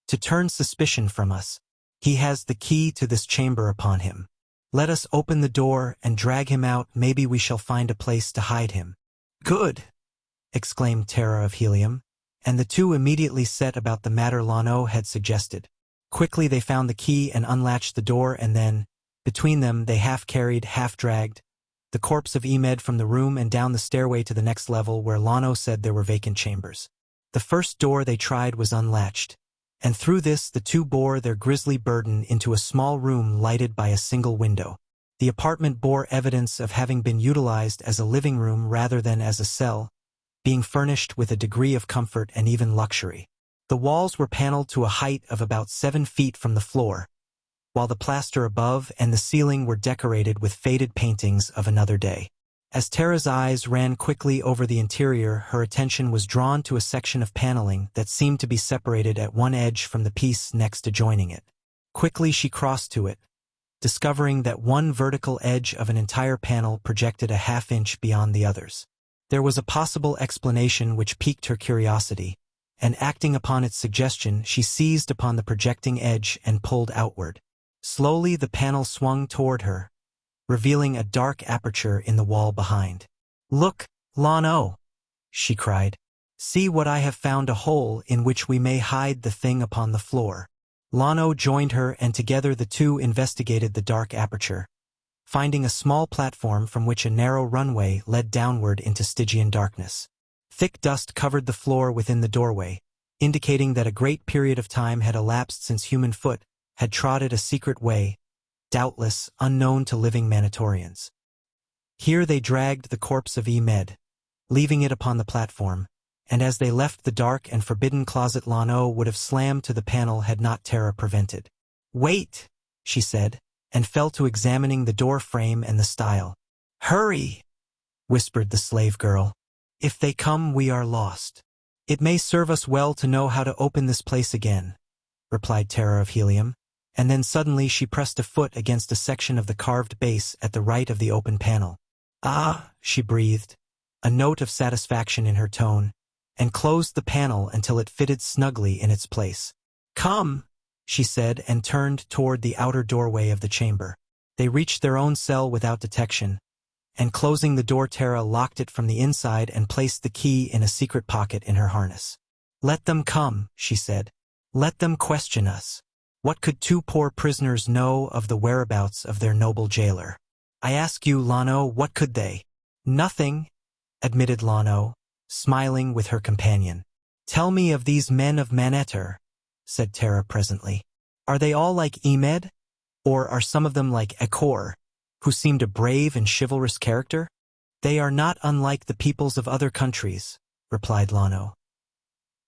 "to turn suspicion from us. He has the key to this chamber upon him. Let us open the door and drag him out. Maybe we shall find a place to hide him." "Good!" exclaimed Tara of Helium, and the two immediately set about the matter Lano had suggested. Quickly they found the key and unlatched the door, and then, between them, they half-carried, half-dragged the corpse of Emed from the room and down the stairway to the next level, where Lano said there were vacant chambers. The first door they tried was unlatched, and through this the two bore their grisly burden into a small room lighted by a single window. The apartment bore evidence of having been utilized as a living room rather than as a cell, being furnished with a degree of comfort and even luxury. The walls were paneled to a height of about 7 feet from the floor, while the plaster above and the ceiling were decorated with faded paintings of another day. As Tara's eyes ran quickly over the interior, her attention was drawn to a section of paneling that seemed to be separated at one edge from the piece next adjoining it. Quickly she crossed to it, discovering that one vertical edge of an entire panel projected a half-inch beyond the others. There was a possible explanation which piqued her curiosity, and acting upon its suggestion, she seized upon the projecting edge and pulled outward. Slowly the panel swung toward her, revealing a dark aperture in the wall behind. "Look, Lano!" she cried. "See what I have found, a hole in which we may hide the thing upon the floor." Lano joined her, and together the two investigated the dark aperture, finding a small platform from which a narrow runway led downward into Stygian darkness. Thick dust covered the floor within the doorway, indicating that a great period of time had elapsed since human foot had trotted a secret way, doubtless unknown to living Manatorians. Here they dragged the corpse of Emed, leaving it upon the platform, and as they left the dark and forbidden closet, Lano would have slammed to the panel had not Tara prevented. "Wait," she said, and fell to examining the door frame and the style. "Hurry," whispered the slave girl. "If they come, we are lost." "It may serve us well to know how to open this place again," replied Tara of Helium, and then suddenly she pressed a foot against a section of the carved base at the right of the open panel. "Ah," she breathed, a note of satisfaction in her tone, and closed the panel until it fitted snugly in its place. "Come," she said, and turned toward the outer doorway of the chamber. They reached their own cell without detection, and closing the door, Tara locked it from the inside and placed the key in a secret pocket in her harness. "Let them come," she said. "Let them question us. What could two poor prisoners know of the whereabouts of their noble jailer? I ask you, Lano, what could they?" "Nothing," admitted Lano, smiling with her companion. "Tell me of these men of Manetter," said Tara presently. "Are they all like Emed? Or are some of them like Edgar, who seemed a brave and chivalrous character?" "They are not unlike the peoples of other countries," replied Lano.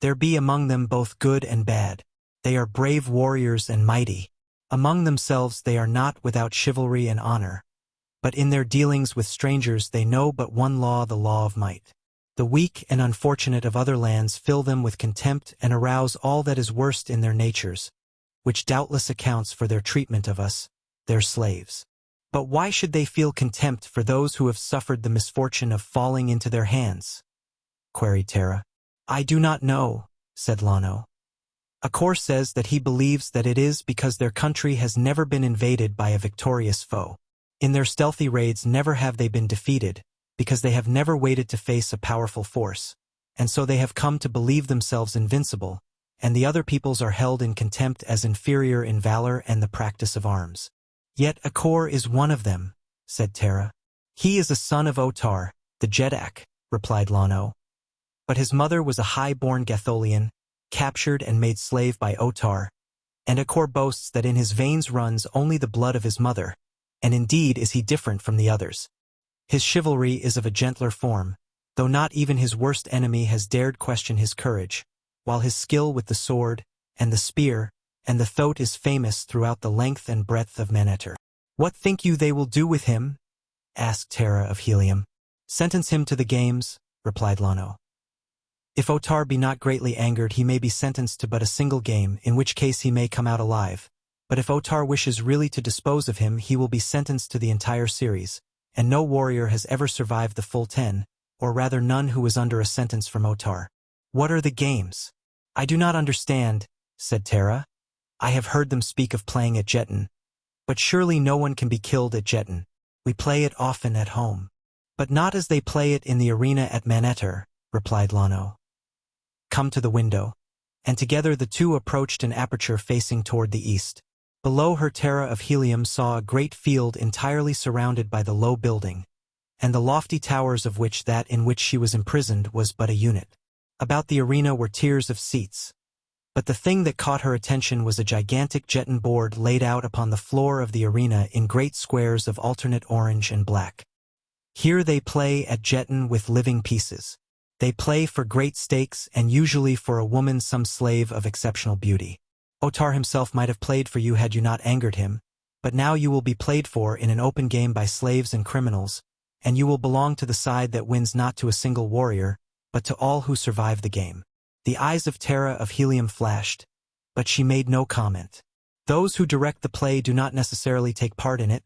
"There be among them both good and bad. They are brave warriors and mighty. Among themselves they are not without chivalry and honor, but in their dealings with strangers they know but one law, the law of might. The weak and unfortunate of other lands fill them with contempt and arouse all that is worst in their natures, which doubtless accounts for their treatment of us, their slaves." "But why should they feel contempt for those who have suffered the misfortune of falling into their hands?" queried Tara. "I do not know," said Lano. "Edgar says that he believes that it is because their country has never been invaded by a victorious foe. In their stealthy raids never have they been defeated, because they have never waited to face a powerful force, and so they have come to believe themselves invincible, and the other peoples are held in contempt as inferior in valor and the practice of arms." "Yet Edgar is one of them," said Tara. "He is a son of Otar, the Jetak," replied Lano. "But his mother was a high-born Gatholian, captured and made slave by Otar, and Edgar boasts that in his veins runs only the blood of his mother, and indeed is he different from the others. His chivalry is of a gentler form, though not even his worst enemy has dared question his courage, while his skill with the sword, and the spear, and the thoat is famous throughout the length and breadth of Manetter." "What think you they will do with him?" asked Tara of Helium. "Sentence him to the games," replied Lano. "If Otar be not greatly angered, he may be sentenced to but a single game, in which case he may come out alive. But if Otar wishes really to dispose of him, he will be sentenced to the entire series, and no warrior has ever survived the full 10, or rather none who was under a sentence from Otar." "What are the games?" "I do not understand," said Tara. "I have heard them speak of playing at Jetan, but surely no one can be killed at Jetan. We play it often at home." "But not as they play it in the arena at Manetter," replied Lano. "Come to the window." And together the two approached an aperture facing toward the east. Below her, Tara of Helium saw a great field entirely surrounded by the low building, and the lofty towers of which that in which she was imprisoned was but a unit. About the arena were tiers of seats, but the thing that caught her attention was a gigantic Jetan board laid out upon the floor of the arena in great squares of alternate orange and black. "Here they play at Jetan with living pieces. They play for great stakes and usually for a woman some slave of exceptional beauty. Otar himself might have played for you had you not angered him, but now you will be played for in an open game by slaves and criminals, and you will belong to the side that wins not to a single warrior, but to all who survive the game. The eyes of Tara of Helium flashed, but she made no comment. Those who direct the play do not necessarily take part in it,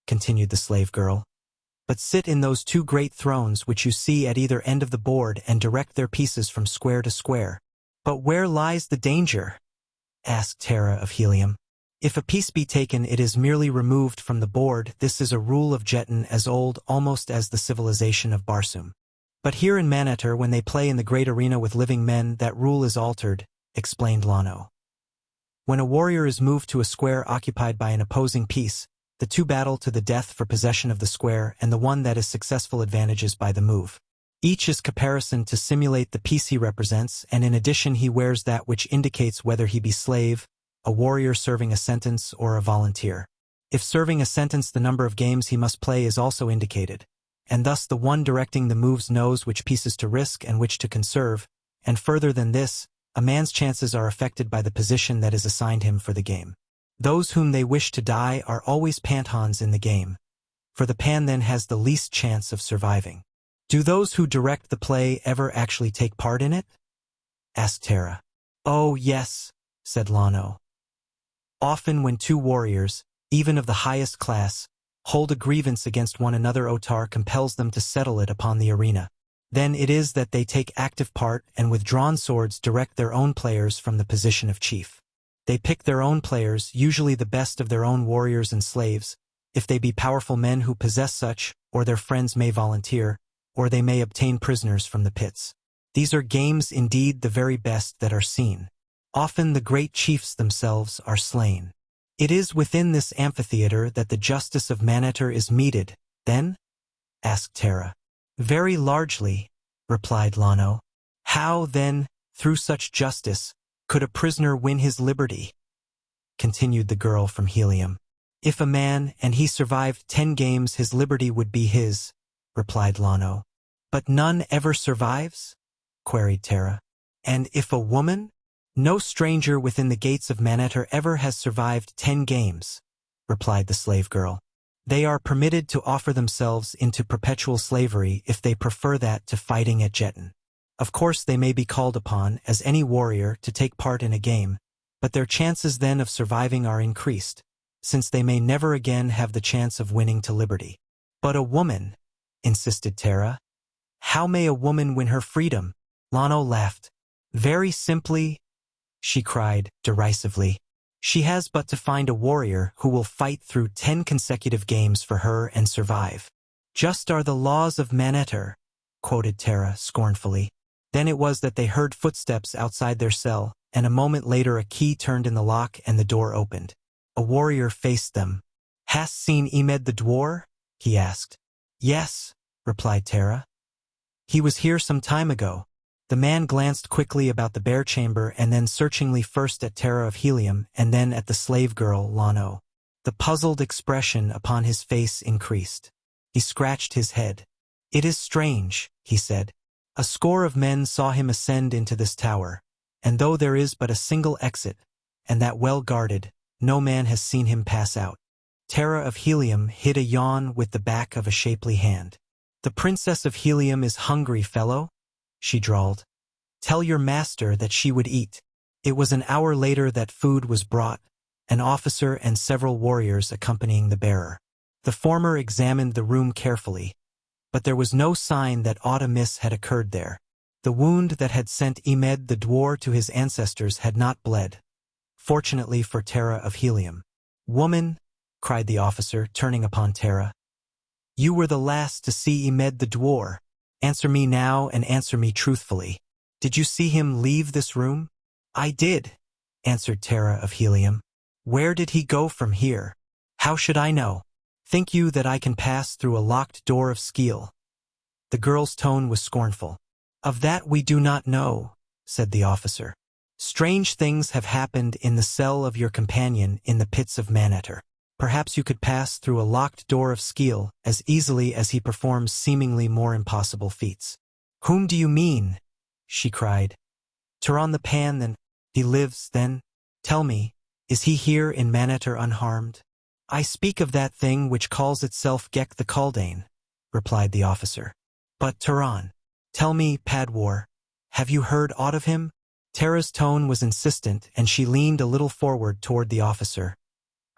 continued the slave girl, but sit in those two great thrones which you see at either end of the board and direct their pieces from square to square. But where lies the danger? Asked Tara of Helium. If a piece be taken, it is merely removed from the board. This is a rule of Jetan as old almost as the civilization of Barsoom. But here in Manatar, when they play in the great arena with living men, that rule is altered, explained Lano. When a warrior is moved to a square occupied by an opposing piece, the two battle to the death for possession of the square, and the one that is successful advantages by the move. Each is caparisoned to simulate the piece he represents, and in addition he wears that which indicates whether he be slave, a warrior serving a sentence, or a volunteer. If serving a sentence, the number of games he must play is also indicated, and thus the one directing the moves knows which pieces to risk and which to conserve, and further than this, a man's chances are affected by the position that is assigned him for the game. Those whom they wish to die are always pantons in the game, for the pan then has the least chance of surviving. Do those who direct the play ever actually take part in it? Asked Tara. Oh, yes, said Lano. Often when two warriors, even of the highest class, hold a grievance against one another, Otar compels them to settle it upon the arena. Then it is that they take active part and with drawn swords direct their own players from the position of chief. They pick their own players, usually the best of their own warriors and slaves, if they be powerful men who possess such, or their friends may volunteer, or they may obtain prisoners from the pits. These are games indeed the very best that are seen. Often the great chiefs themselves are slain. It is within this amphitheater that the justice of Manatar is meted, then? Asked Tara. Very largely, replied Lano. How, then, through such justice, could a prisoner win his liberty? Continued the girl from Helium. If a man, and he survived 10 games, his liberty would be his, replied Lano. But none ever survives? Queried Tara. And if a woman? No stranger within the gates of Manatar ever has survived 10 games, replied the slave girl. They are permitted to offer themselves into perpetual slavery if they prefer that to fighting at Jetan. Of course they may be called upon, as any warrior, to take part in a game, but their chances then of surviving are increased, since they may never again have the chance of winning to liberty. But a woman, insisted Tara. How may a woman win her freedom? Lano laughed. Very simply, she cried derisively. She has but to find a warrior who will fight through 10 consecutive games for her and survive. Just are the laws of Manatar, quoted Tara scornfully. Then it was that they heard footsteps outside their cell, and a moment later a key turned in the lock and the door opened. A warrior faced them. Hast seen Emed the Dwar? He asked. Yes, replied Tara. He was here some time ago. The man glanced quickly about the bare chamber and then searchingly first at Tara of Helium and then at the slave girl, Lano. The puzzled expression upon his face increased. He scratched his head. It is strange, he said. A score of men saw him ascend into this tower, and though there is but a single exit, and that well guarded, no man has seen him pass out. Tara of Helium hid a yawn with the back of a shapely hand. The princess of Helium is hungry, fellow, she drawled. Tell your master that she would eat. It was an hour later that food was brought, an officer and several warriors accompanying the bearer. The former examined the room carefully, but there was no sign that aught amiss had occurred there. The wound that had sent Emed the Dwar to his ancestors had not bled, fortunately for Tara of Helium. Woman, cried the officer, turning upon Tara, you were the last to see Emed the Dwar. Answer me now and answer me truthfully. Did you see him leave this room? I did, answered Tara of Helium. Where did he go from here? How should I know? Think you that I can pass through a locked door of steel? The girl's tone was scornful. Of that we do not know, said the officer. Strange things have happened in the cell of your companion in the pits of Manatar. Perhaps you could pass through a locked door of steel as easily as he performs seemingly more impossible feats. "Whom do you mean?" she cried. "Turon the Pan, then? He lives, then? Tell me, is he here in Manetter unharmed?" "I speak of that thing which calls itself Gek the Kaldane," replied the officer. "But Turon, tell me, Padwar, have you heard aught of him?" Tara's tone was insistent, and she leaned a little forward toward the officer,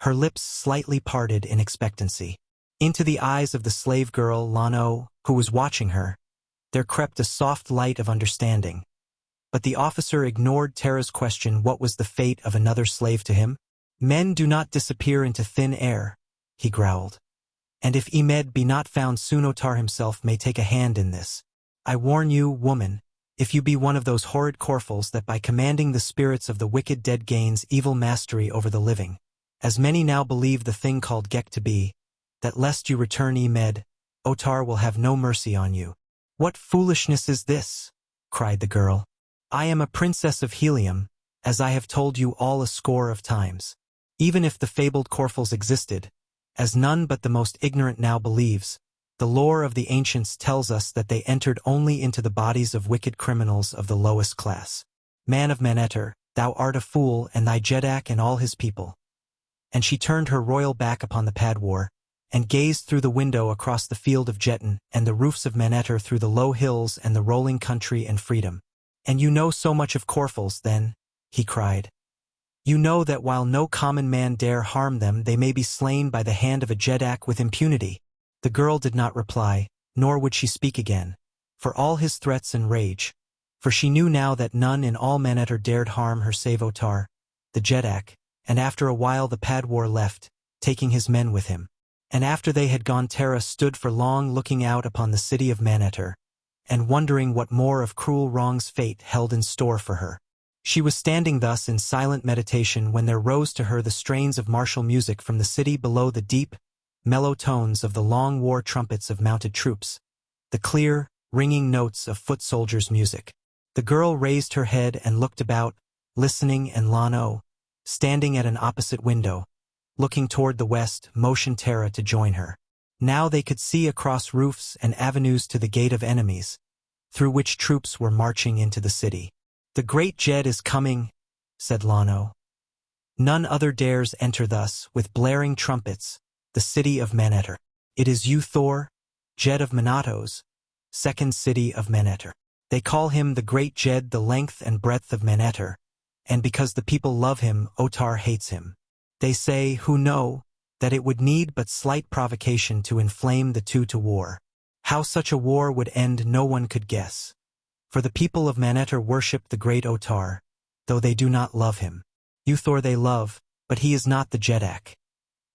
her lips slightly parted in expectancy. Into the eyes of the slave girl, Lano, who was watching her, there crept a soft light of understanding. But the officer ignored Tara's question. What was the fate of another slave to him? "Men do not disappear into thin air," he growled. "And if Imed be not found soon, Otar himself may take a hand in this. I warn you, woman, if you be one of those horrid Corfels that by commanding the spirits of the wicked dead gains evil mastery over the living, as many now believe the thing called Gek to be, that lest you return Imed, Otar will have no mercy on you." "What foolishness is this?" cried the girl. "I am a princess of Helium, as I have told you all a score of times. Even if the fabled Corfels existed, as none but the most ignorant now believes, the lore of the ancients tells us that they entered only into the bodies of wicked criminals of the lowest class. Man of Manetter, thou art a fool, and thy Jedak and all his people." And she turned her royal back upon the Padwar, and gazed through the window across the field of Jetan and the roofs of Manetter, through the low hills and the rolling country and freedom. "And you know so much of Corfels, then?" he cried. "You know that while no common man dare harm them, they may be slain by the hand of a Jedak with impunity?" The girl did not reply, nor would she speak again, for all his threats and rage, for she knew now that none in all Manetter dared harm her save Otar, the Jedak, and after a while the Padwar left, taking his men with him. And after they had gone, Tara stood for long looking out upon the city of Manetter, and wondering what more of cruel wrong's fate held in store for her. She was standing thus in silent meditation when there rose to her the strains of martial music from the city below, the deep, mellow tones of the long war trumpets of mounted troops, the clear, ringing notes of foot soldiers' music. The girl raised her head and looked about, listening, and Lano, standing at an opposite window, looking toward the west, motioned Tara to join her. Now they could see across roofs and avenues to the gate of enemies, through which troops were marching into the city. "The great Jed is coming," said Lano. "None other dares enter thus, with blaring trumpets, the city of Manetter. It is you, Thor, Jed of Manatos, second city of Manetter. They call him the great Jed, the length and breadth of Manetter, and because the people love him, Otar hates him. They say, who know, that it would need but slight provocation to inflame the two to war. How such a war would end no one could guess. For the people of Manetter worship the great Otar, though they do not love him. You Thor they love, but he is not the Jedak."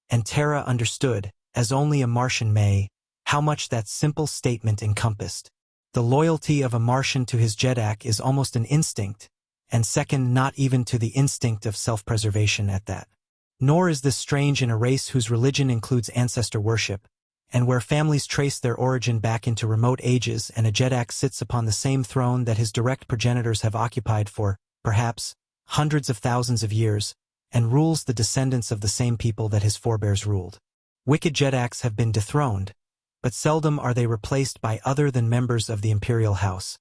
And Tara understood, as only a Martian may, how much that simple statement encompassed. The loyalty of a Martian to his Jedak is almost an instinct, and second not even to the instinct of self-preservation at that. Nor is this strange in a race whose religion includes ancestor worship, and where families trace their origin back into remote ages, and a Jedak sits upon the same throne that his direct progenitors have occupied for, perhaps, hundreds of thousands of years, and rules the descendants of the same people that his forebears ruled. Wicked Jedaks have been dethroned, but seldom are they replaced by other than members of the imperial house,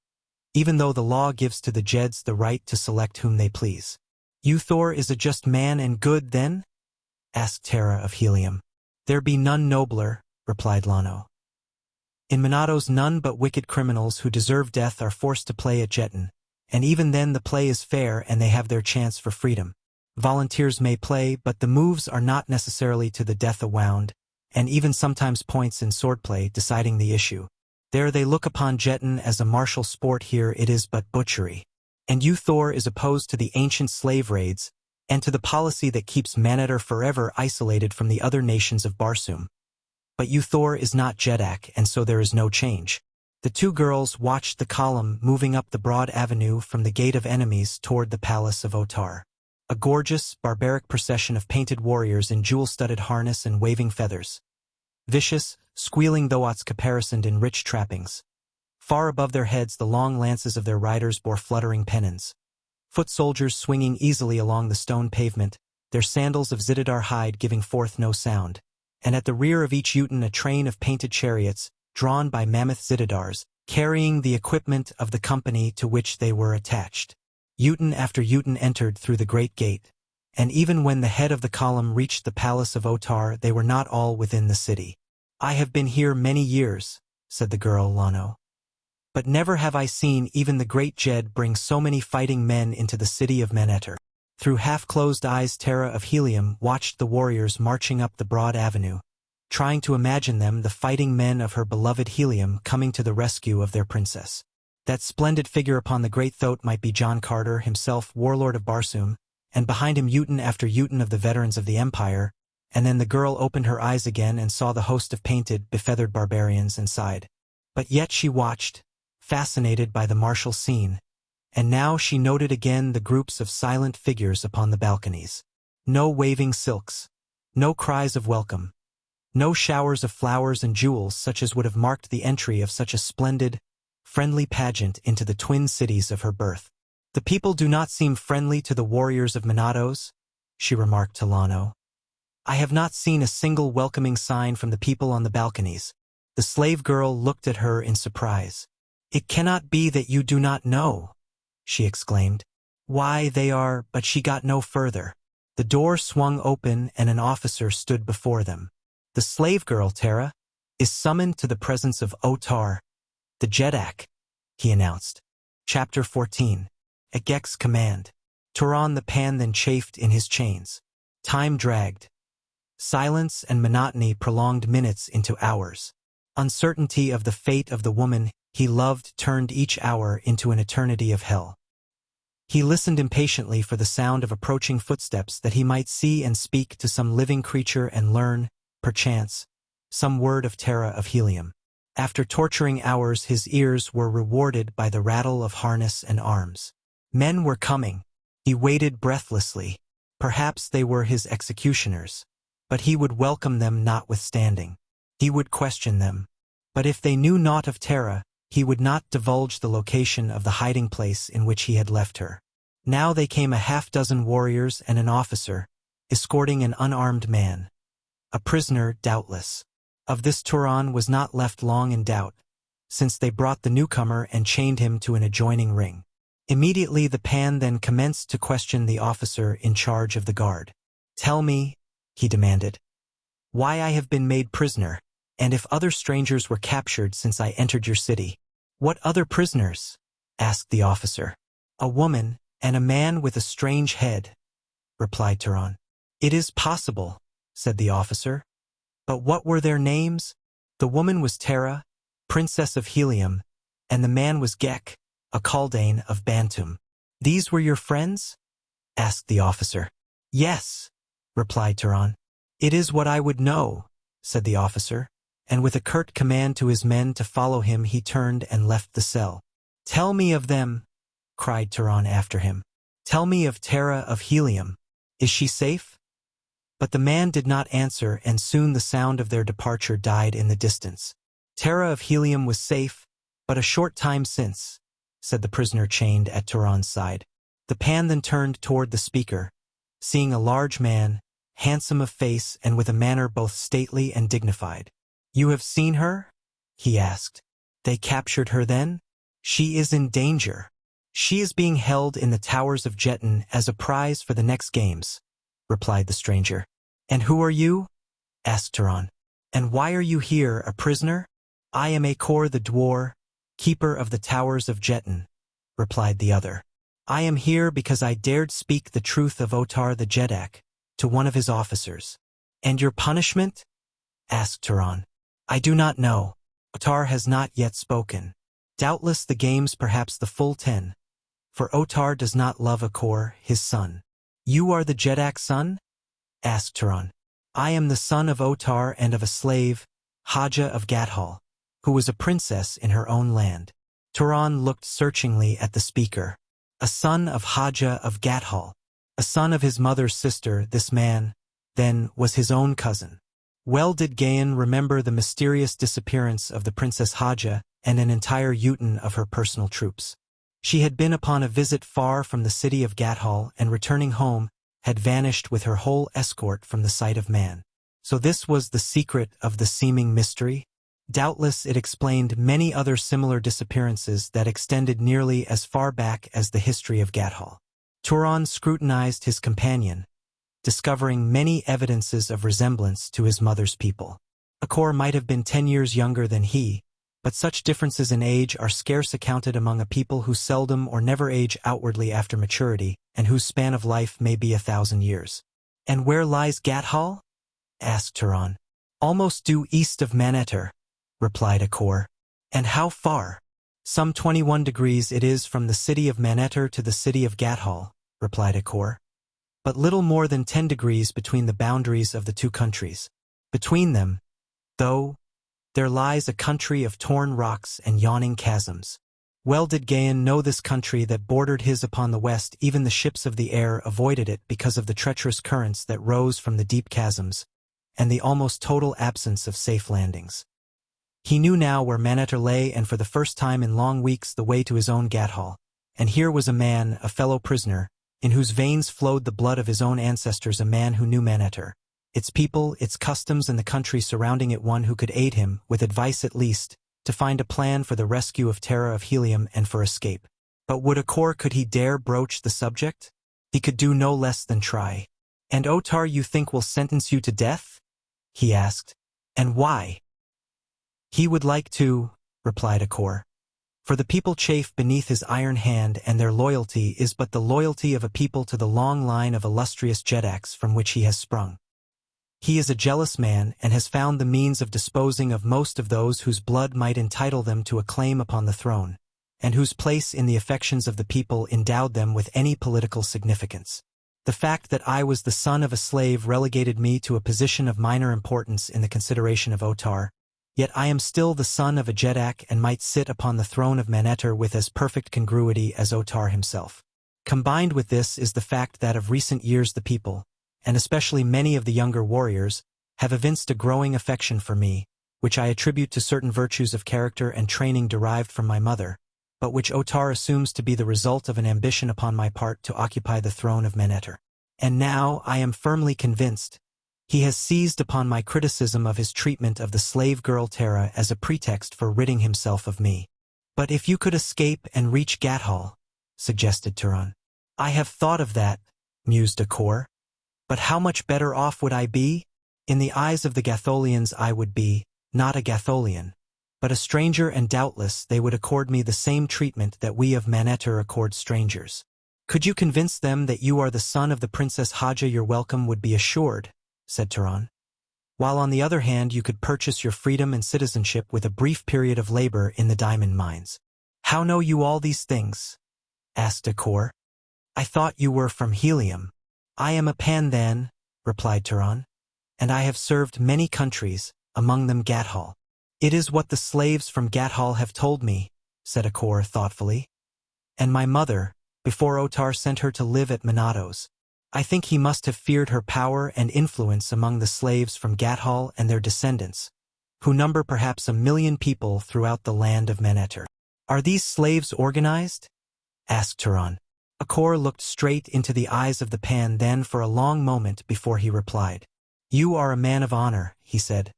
even though the law gives to the Jeds the right to select whom they please. "You Thor is a just man and good, then?" asked Tara of Helium. "There be none nobler," replied Lano. "In Manatos none but wicked criminals who deserve death are forced to play at Jetan, and even then the play is fair and they have their chance for freedom. Volunteers may play, but the moves are not necessarily to the death a-wound, and even sometimes points in swordplay deciding the issue. There they look upon Jetan as a martial sport, here it is but butchery. And you Thor is opposed to the ancient slave raids, and to the policy that keeps Manetter forever isolated from the other nations of Barsoom. But you Thor is not Jedak, and so there is no change." The two girls watched the column moving up the broad avenue from the gate of enemies toward the palace of Otar. A gorgeous, barbaric procession of painted warriors in jewel-studded harness and waving feathers. Vicious, squealing thoats caparisoned in rich trappings. Far above their heads the long lances of their riders bore fluttering pennons. Foot soldiers swinging easily along the stone pavement, their sandals of Zitidar hide giving forth no sound. And at the rear of each Utin a train of painted chariots, drawn by mammoth Zitidars, carrying the equipment of the company to which they were attached. Jetan after Jetan entered through the great gate, and even when the head of the column reached the palace of Otar, they were not all within the city. "I have been here many years," said the girl Lano. "But never have I seen even the great Jed bring so many fighting men into the city of Manetter." Through half-closed eyes Tara of Helium watched the warriors marching up the broad avenue, trying to imagine them the fighting men of her beloved Helium coming to the rescue of their princess. That splendid figure upon the great thoat might be John Carter, himself warlord of Barsoom, and behind him Jetan after Jetan of the veterans of the Empire, and then the girl opened her eyes again and saw the host of painted, befeathered barbarians and sighed. But yet she watched, fascinated by the martial scene, and now she noted again the groups of silent figures upon the balconies. No waving silks, no cries of welcome, no showers of flowers and jewels such as would have marked the entry of such a splendid, friendly pageant into the twin cities of her birth. "The people do not seem friendly to the warriors of Minatos," she remarked to Lano. "I have not seen a single welcoming sign from the people on the balconies." The slave girl looked at her in surprise. "It cannot be that you do not know," she exclaimed. "Why, they are—" but she got no further. The door swung open and an officer stood before them. "The slave girl, Tara, is summoned to the presence of Otar, the Jedak," he announced. Chapter 14. At Gek's command, Turan the Pan then chafed in his chains. Time dragged. Silence and monotony prolonged minutes into hours. Uncertainty of the fate of the woman he loved turned each hour into an eternity of hell. He listened impatiently for the sound of approaching footsteps that he might see and speak to some living creature and learn, perchance, some word of Tara of Helium. After torturing hours, his ears were rewarded by the rattle of harness and arms. Men were coming. He waited breathlessly. Perhaps they were his executioners, but he would welcome them notwithstanding. He would question them. But if they knew naught of Tara, he would not divulge the location of the hiding place in which he had left her. Now they came a half-dozen warriors and an officer, escorting an unarmed man. A prisoner, doubtless. Of this Turan was not left long in doubt, since they brought the newcomer and chained him to an adjoining ring. Immediately the Pan then commenced to question the officer in charge of the guard. "Tell me," he demanded, "why I have been made prisoner, and if other strangers were captured since I entered your city." "What other prisoners?" asked the officer. "A woman, and a man with a strange head," replied Turan. "It is possible," said the officer. "But what were their names?" "The woman was Tara, Princess of Helium, and the man was Gek, a Kaldane of Bantum." "These were your friends?" asked the officer. "Yes," replied Turan. "It is what I would know," said the officer, and with a curt command to his men to follow him he turned and left the cell. "Tell me of them," cried Turan after him. "Tell me of Tara of Helium. Is she safe?" But the man did not answer, and soon the sound of their departure died in the distance. "Tara of Helium was safe, but a short time since," said the prisoner chained at Turan's side. The Pan then turned toward the speaker, seeing a large man, handsome of face and with a manner both stately and dignified. "You have seen her?" he asked. "They captured her then?" "She is in danger. She is being held in the towers of Jetan as a prize for the next games," replied the stranger. "And who are you?" asked Turan. "And why are you here, a prisoner?" "I am Akor the Dwar, keeper of the towers of Jetan," replied the other. "I am here because I dared speak the truth of Otar the Jedak to one of his officers." "And your punishment?" asked Turan. "I do not know. Otar has not yet spoken. Doubtless the games, perhaps the full 10. For Otar does not love Akor, his son." "You are the Jedak's son?" asked Turan. "I am the son of Otar and of a slave, Dejah of Gathol, who was a princess in her own land." Turan looked searchingly at the speaker. A son of Dejah of Gathol, a son of his mother's sister, this man, then, was his own cousin. Well did Gahan remember the mysterious disappearance of the Princess Dejah and an entire Jetan of her personal troops. She had been upon a visit far from the city of Gathol, and returning home, had vanished with her whole escort from the sight of man. So this was the secret of the seeming mystery? Doubtless it explained many other similar disappearances that extended nearly as far back as the history of Gathol. Turan scrutinized his companion, discovering many evidences of resemblance to his mother's people. Akor might have been 10 years younger than he, but such differences in age are scarce accounted among a people who seldom or never age outwardly after maturity, and whose span of life may be 1,000 years. "And where lies Gathol?" asked Turan. "Almost due east of Manetter," replied Akor. "And how far?" "Some 21 degrees it is from the city of Manetter to the city of Gathol," replied Akor. "But little more than 10 degrees between the boundaries of the two countries. Between them, though, there lies a country of torn rocks and yawning chasms. Well did Gahan know this country that bordered his upon the west. Even the ships of the air avoided it because of the treacherous currents that rose from the deep chasms, and the almost total absence of safe landings. He knew now where Manetter lay, and for the first time in long weeks the way to his own Gathol. And here was a man, a fellow prisoner, in whose veins flowed the blood of his own ancestors, a man who knew Manetter, its people, its customs, and the country surrounding it, one who could aid him, with advice at least, to find a plan for the rescue of Tara of Helium and for escape. But would Akor, could he dare broach the subject? He could do no less than try. "And Otar you think will sentence you to death?" he asked. "And why?" "He would like to," replied Akor. "For the people chafe beneath his iron hand, and their loyalty is but the loyalty of a people to the long line of illustrious Jedaks from which he has sprung. He is a jealous man, and has found the means of disposing of most of those whose blood might entitle them to a claim upon the throne, and whose place in the affections of the people endowed them with any political significance. The fact that I was the son of a slave relegated me to a position of minor importance in the consideration of Otar, yet I am still the son of a Jedak and might sit upon the throne of Manetter with as perfect congruity as Otar himself. Combined with this is the fact that of recent years the people, and especially many of the younger warriors, have evinced a growing affection for me, which I attribute to certain virtues of character and training derived from my mother, but which Otar assumes to be the result of an ambition upon my part to occupy the throne of Manetter. And now, I am firmly convinced, he has seized upon my criticism of his treatment of the slave girl Tara as a pretext for ridding himself of me. But if you could escape and reach Gathol, suggested Turan. I have thought of that, mused Akor. But how much better off would I be? In the eyes of the Gatholians I would be, not a Gatholian, but a stranger, and doubtless they would accord me the same treatment that we of Manetter accord strangers. Could you convince them that you are the son of the Princess Dejah, your welcome would be assured, said Turan. While on the other hand you could purchase your freedom and citizenship with a brief period of labor in the diamond mines. How know you all these things? Asked Akor. I thought you were from Helium. I am a Pandan, replied Turan, and I have served many countries, among them Gathol. It is what the slaves from Gathol have told me, said Akor thoughtfully. And my mother, before Otar sent her to live at Minatos. I think he must have feared her power and influence among the slaves from Gathol and their descendants, who number perhaps 1 million people throughout the land of Manetter. Are these slaves organized? Asked Turan. Akor looked straight into the eyes of the Pandan for a long moment before he replied. You are a man of honor, he said.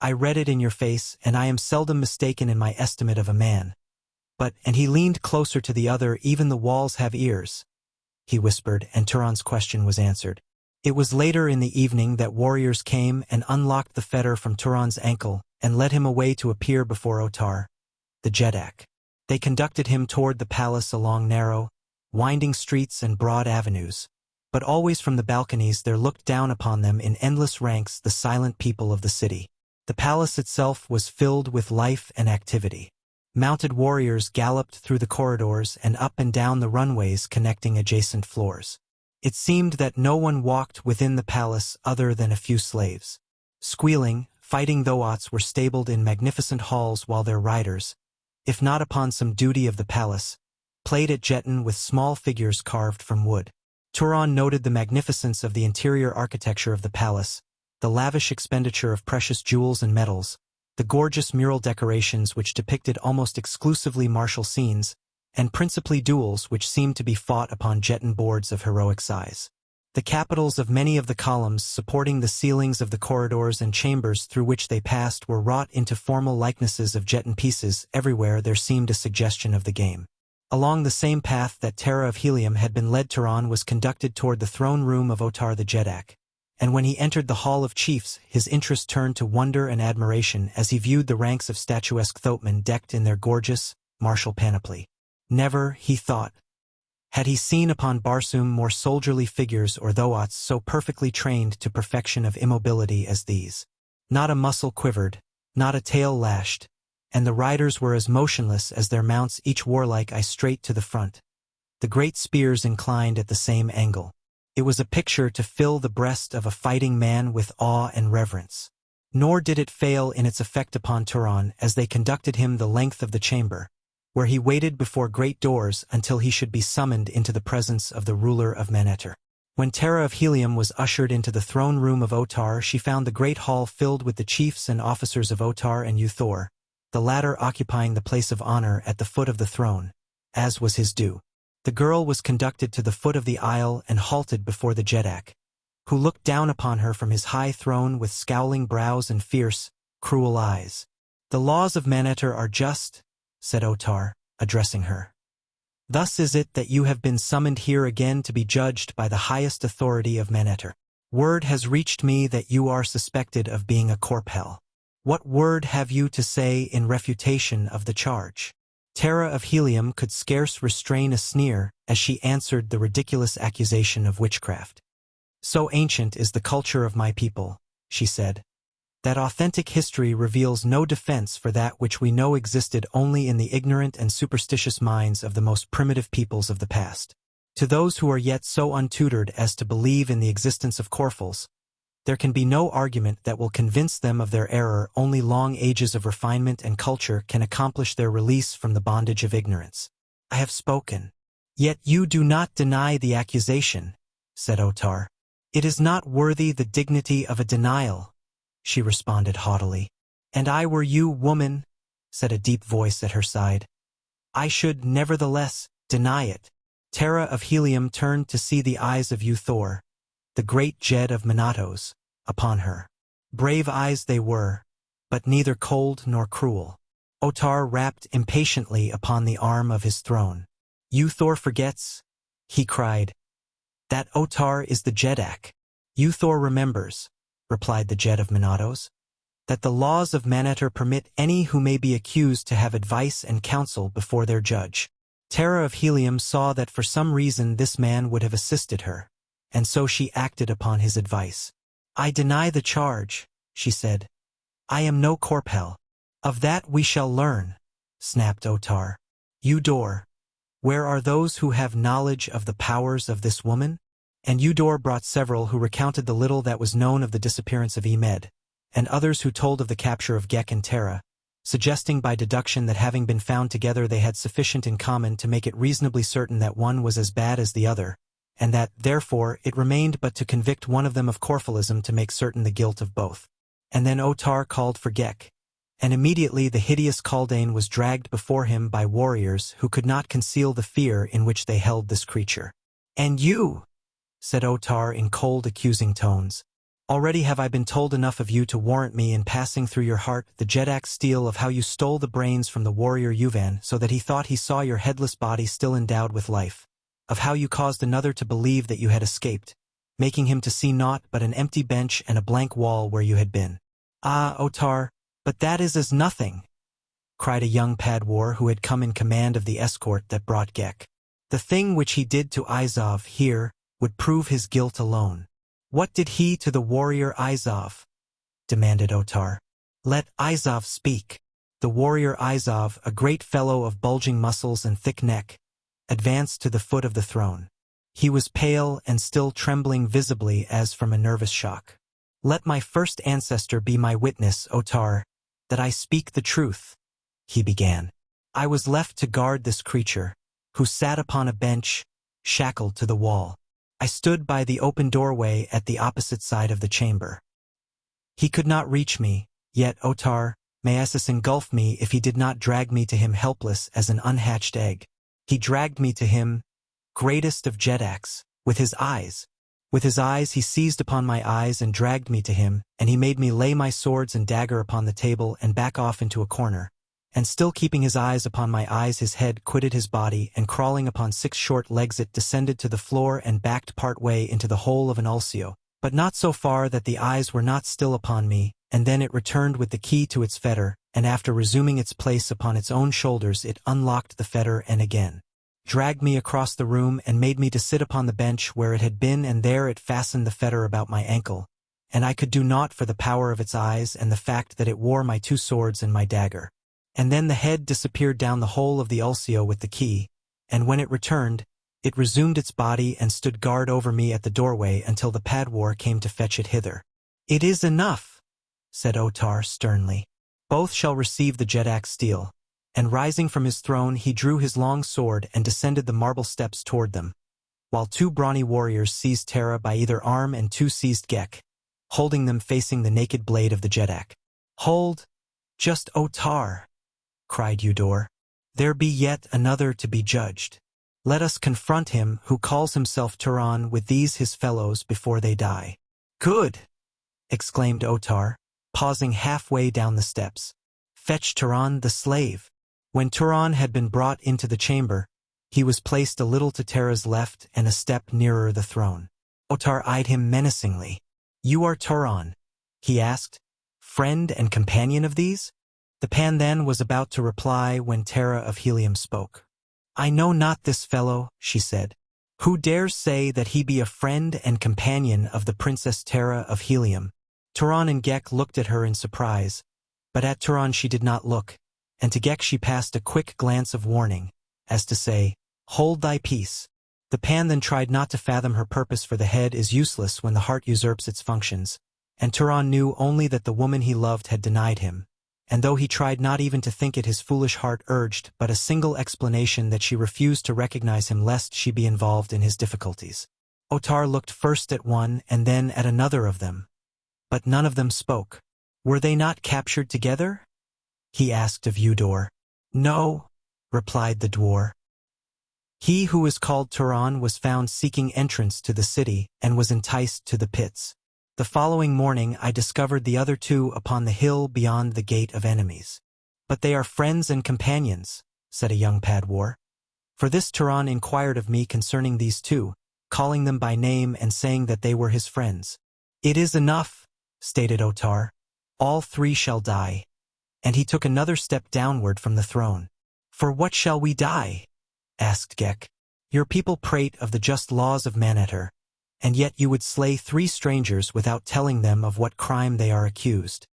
I read it in your face, and I am seldom mistaken in my estimate of a man. But, and he leaned closer to the other, even the walls have ears, he whispered, and Turan's question was answered. It was later in the evening that warriors came and unlocked the fetter from Turan's ankle and led him away to appear before Otar, the Jedak. They conducted him toward the palace along narrow, winding streets and broad avenues, but always from the balconies there looked down upon them in endless ranks the silent people of the city. The palace itself was filled with life and activity. Mounted warriors galloped through the corridors and up and down the runways connecting adjacent floors. It seemed that no one walked within the palace other than a few slaves. Squealing, fighting thoats were stabled in magnificent halls while their riders, if not upon some duty of the palace, played at Jetan with small figures carved from wood. Turan noted the magnificence of the interior architecture of the palace, the lavish expenditure of precious jewels and metals, the gorgeous mural decorations which depicted almost exclusively martial scenes, and principally duels which seemed to be fought upon Jetan boards of heroic size. The capitals of many of the columns supporting the ceilings of the corridors and chambers through which they passed were wrought into formal likenesses of Jetan pieces. Everywhere there seemed a suggestion of the game. Along the same path that Tara of Helium had been led, Taran was conducted toward the throne room of Otar the Jedak, and when he entered the Hall of Chiefs, his interest turned to wonder and admiration as he viewed the ranks of statuesque thoatmen decked in their gorgeous, martial panoply. Never, he thought, had he seen upon Barsoom more soldierly figures or thoats so perfectly trained to perfection of immobility as these. Not a muscle quivered, not a tail lashed, and the riders were as motionless as their mounts, each warlike eye straight to the front. The great spears inclined at the same angle. It was a picture to fill the breast of a fighting man with awe and reverence. Nor did it fail in its effect upon Taran as they conducted him the length of the chamber, where he waited before great doors until he should be summoned into the presence of the ruler of Manetter. When Tara of Helium was ushered into the throne room of Otar, she found the great hall filled with the chiefs and officers of Otar and Uthor, the latter occupying the place of honor at the foot of the throne, as was his due. The girl was conducted to the foot of the aisle and halted before the Jedak, who looked down upon her from his high throne with scowling brows and fierce, cruel eyes. "The laws of Manetter are just," said Otar, addressing her. "Thus is it that you have been summoned here again to be judged by the highest authority of Manetter. Word has reached me that you are suspected of being a corpel. What word have you to say in refutation of the charge?" Tara of Helium could scarce restrain a sneer as she answered the ridiculous accusation of witchcraft. "So ancient is the culture of my people," she said, "that authentic history reveals no defense for that which we know existed only in the ignorant and superstitious minds of the most primitive peoples of the past. To those who are yet so untutored as to believe in the existence of corpels, there can be no argument that will convince them of their error. Only long ages of refinement and culture can accomplish their release from the bondage of ignorance. I have spoken. Yet you do not deny the accusation," said Otar. "It is not worthy the dignity of a denial," she responded haughtily. "And I were you, woman," said a deep voice at her side, "I should nevertheless deny it." Tara of Helium turned to see the eyes of Uthor, the great Jed of Manatos, upon her. Brave eyes they were, but neither cold nor cruel. Otar rapped impatiently upon the arm of his throne. "Uthor forgets," he cried, "that Otar is the Jedak." "Uthor remembers," replied the Jed of Manatos, "that the laws of Manetter permit any who may be accused to have advice and counsel before their judge." Tara of Helium saw that for some reason this man would have assisted her, and so she acted upon his advice. "I deny the charge," she said. "I am no corpel." "Of that we shall learn," snapped Otar. "Udor, where are those who have knowledge of the powers of this woman?" And Udor brought several who recounted the little that was known of the disappearance of Emed, and others who told of the capture of Gek and Tara, suggesting by deduction that having been found together they had sufficient in common to make it reasonably certain that one was as bad as the other, and that, therefore, it remained but to convict one of them of corfelism to make certain the guilt of both. And then Otar called for Gek, and immediately the hideous Kaldane was dragged before him by warriors who could not conceal the fear in which they held this creature. "And you," said Otar in cold, accusing tones, "already have I been told enough of you to warrant me in passing through your heart the Jedak steel of how you stole the brains from the warrior Yuvan so that he thought he saw your headless body still endowed with life, of how you caused another to believe that you had escaped, making him to see naught but an empty bench and a blank wall where you had been." "Ah, Otar, but that is as nothing," cried a young Padwar who had come in command of the escort that brought Gek. "The thing which he did to Izov here would prove his guilt alone." "What did he to the warrior Izov?" demanded Otar. "Let Izov speak." The warrior Izov, a great fellow of bulging muscles and thick neck, advanced to the foot of the throne. He was pale and still trembling visibly as from a nervous shock. "Let my first ancestor be my witness, Otar, that I speak the truth," he began. "I was left to guard this creature, who sat upon a bench, shackled to the wall. I stood by the open doorway at the opposite side of the chamber. He could not reach me, yet, Otar, may Isis engulf me if he did not drag me to him helpless as an unhatched egg. He dragged me to him, greatest of Jedaks, with his eyes. With his eyes he seized upon my eyes and dragged me to him, and he made me lay my swords and dagger upon the table and back off into a corner. And still keeping his eyes upon my eyes, his head quitted his body, and crawling upon 6 short legs it descended to the floor and backed part way into the hole of an ulcio, but not so far that the eyes were not still upon me, and then it returned with the key to its fetter, and after resuming its place upon its own shoulders it unlocked the fetter and again dragged me across the room and made me to sit upon the bench where it had been, and there it fastened the fetter about my ankle, and I could do naught for the power of its eyes and the fact that it wore my 2 swords and my dagger. And then the head disappeared down the hole of the ulcio with the key, and when it returned, it resumed its body and stood guard over me at the doorway until the padwar came to fetch it hither. "It is enough," said Otar sternly. "Both shall receive the Jetak steel." And rising from his throne he drew his long sword and descended the marble steps toward them, while 2 brawny warriors seized Tara by either arm and 2 seized Gek, holding them facing the naked blade of the Jetak. "Hold, just Otar," cried Eudor. "There be yet another to be judged. Let us confront him who calls himself Turan with these his fellows before they die." "Good!" exclaimed Otar, pausing halfway down the steps. "Fetch Turan the slave." When Turan had been brought into the chamber, he was placed a little to Tara's left and a step nearer the throne. Otar eyed him menacingly. "You are Turan?" he asked. "Friend and companion of these?" The pan then was about to reply when Tara of Helium spoke. "I know not this fellow," she said. "Who dares say that he be a friend and companion of the Princess Tara of Helium?" Turan and Gek looked at her in surprise, but at Turan she did not look, and to Gek she passed a quick glance of warning, as to say, "Hold thy peace." The pan then tried not to fathom her purpose, for the head is useless when the heart usurps its functions, and Turan knew only that the woman he loved had denied him, and though he tried not even to think it, his foolish heart urged but a single explanation, that she refused to recognize him lest she be involved in his difficulties. Otar looked first at one and then at another of them, but none of them spoke. "Were they not captured together?" he asked of Eudor. "No," replied the dwarf. "He who is called Turan was found seeking entrance to the city and was enticed to the pits. The following morning I discovered the other 2 upon the hill beyond the gate of enemies." "But they are friends and companions," said a young padwar. "For this Turan inquired of me concerning these 2, calling them by name and saying that they were his friends." "It is enough," stated Otar. "All 3 shall die." And he took another step downward from the throne. "For what shall we die?" asked Gek. "Your people prate of the just laws of Manetter, and yet you would slay 3 strangers without telling them of what crime they are accused."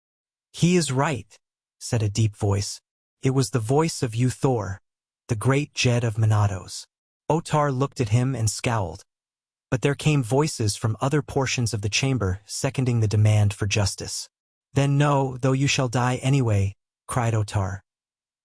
"He is right," said a deep voice. It was the voice of Thor, the great Jed of Monados. Otar looked at him and scowled, but there came voices from other portions of the chamber seconding the demand for justice. "Then know, though you shall die anyway," cried Otar,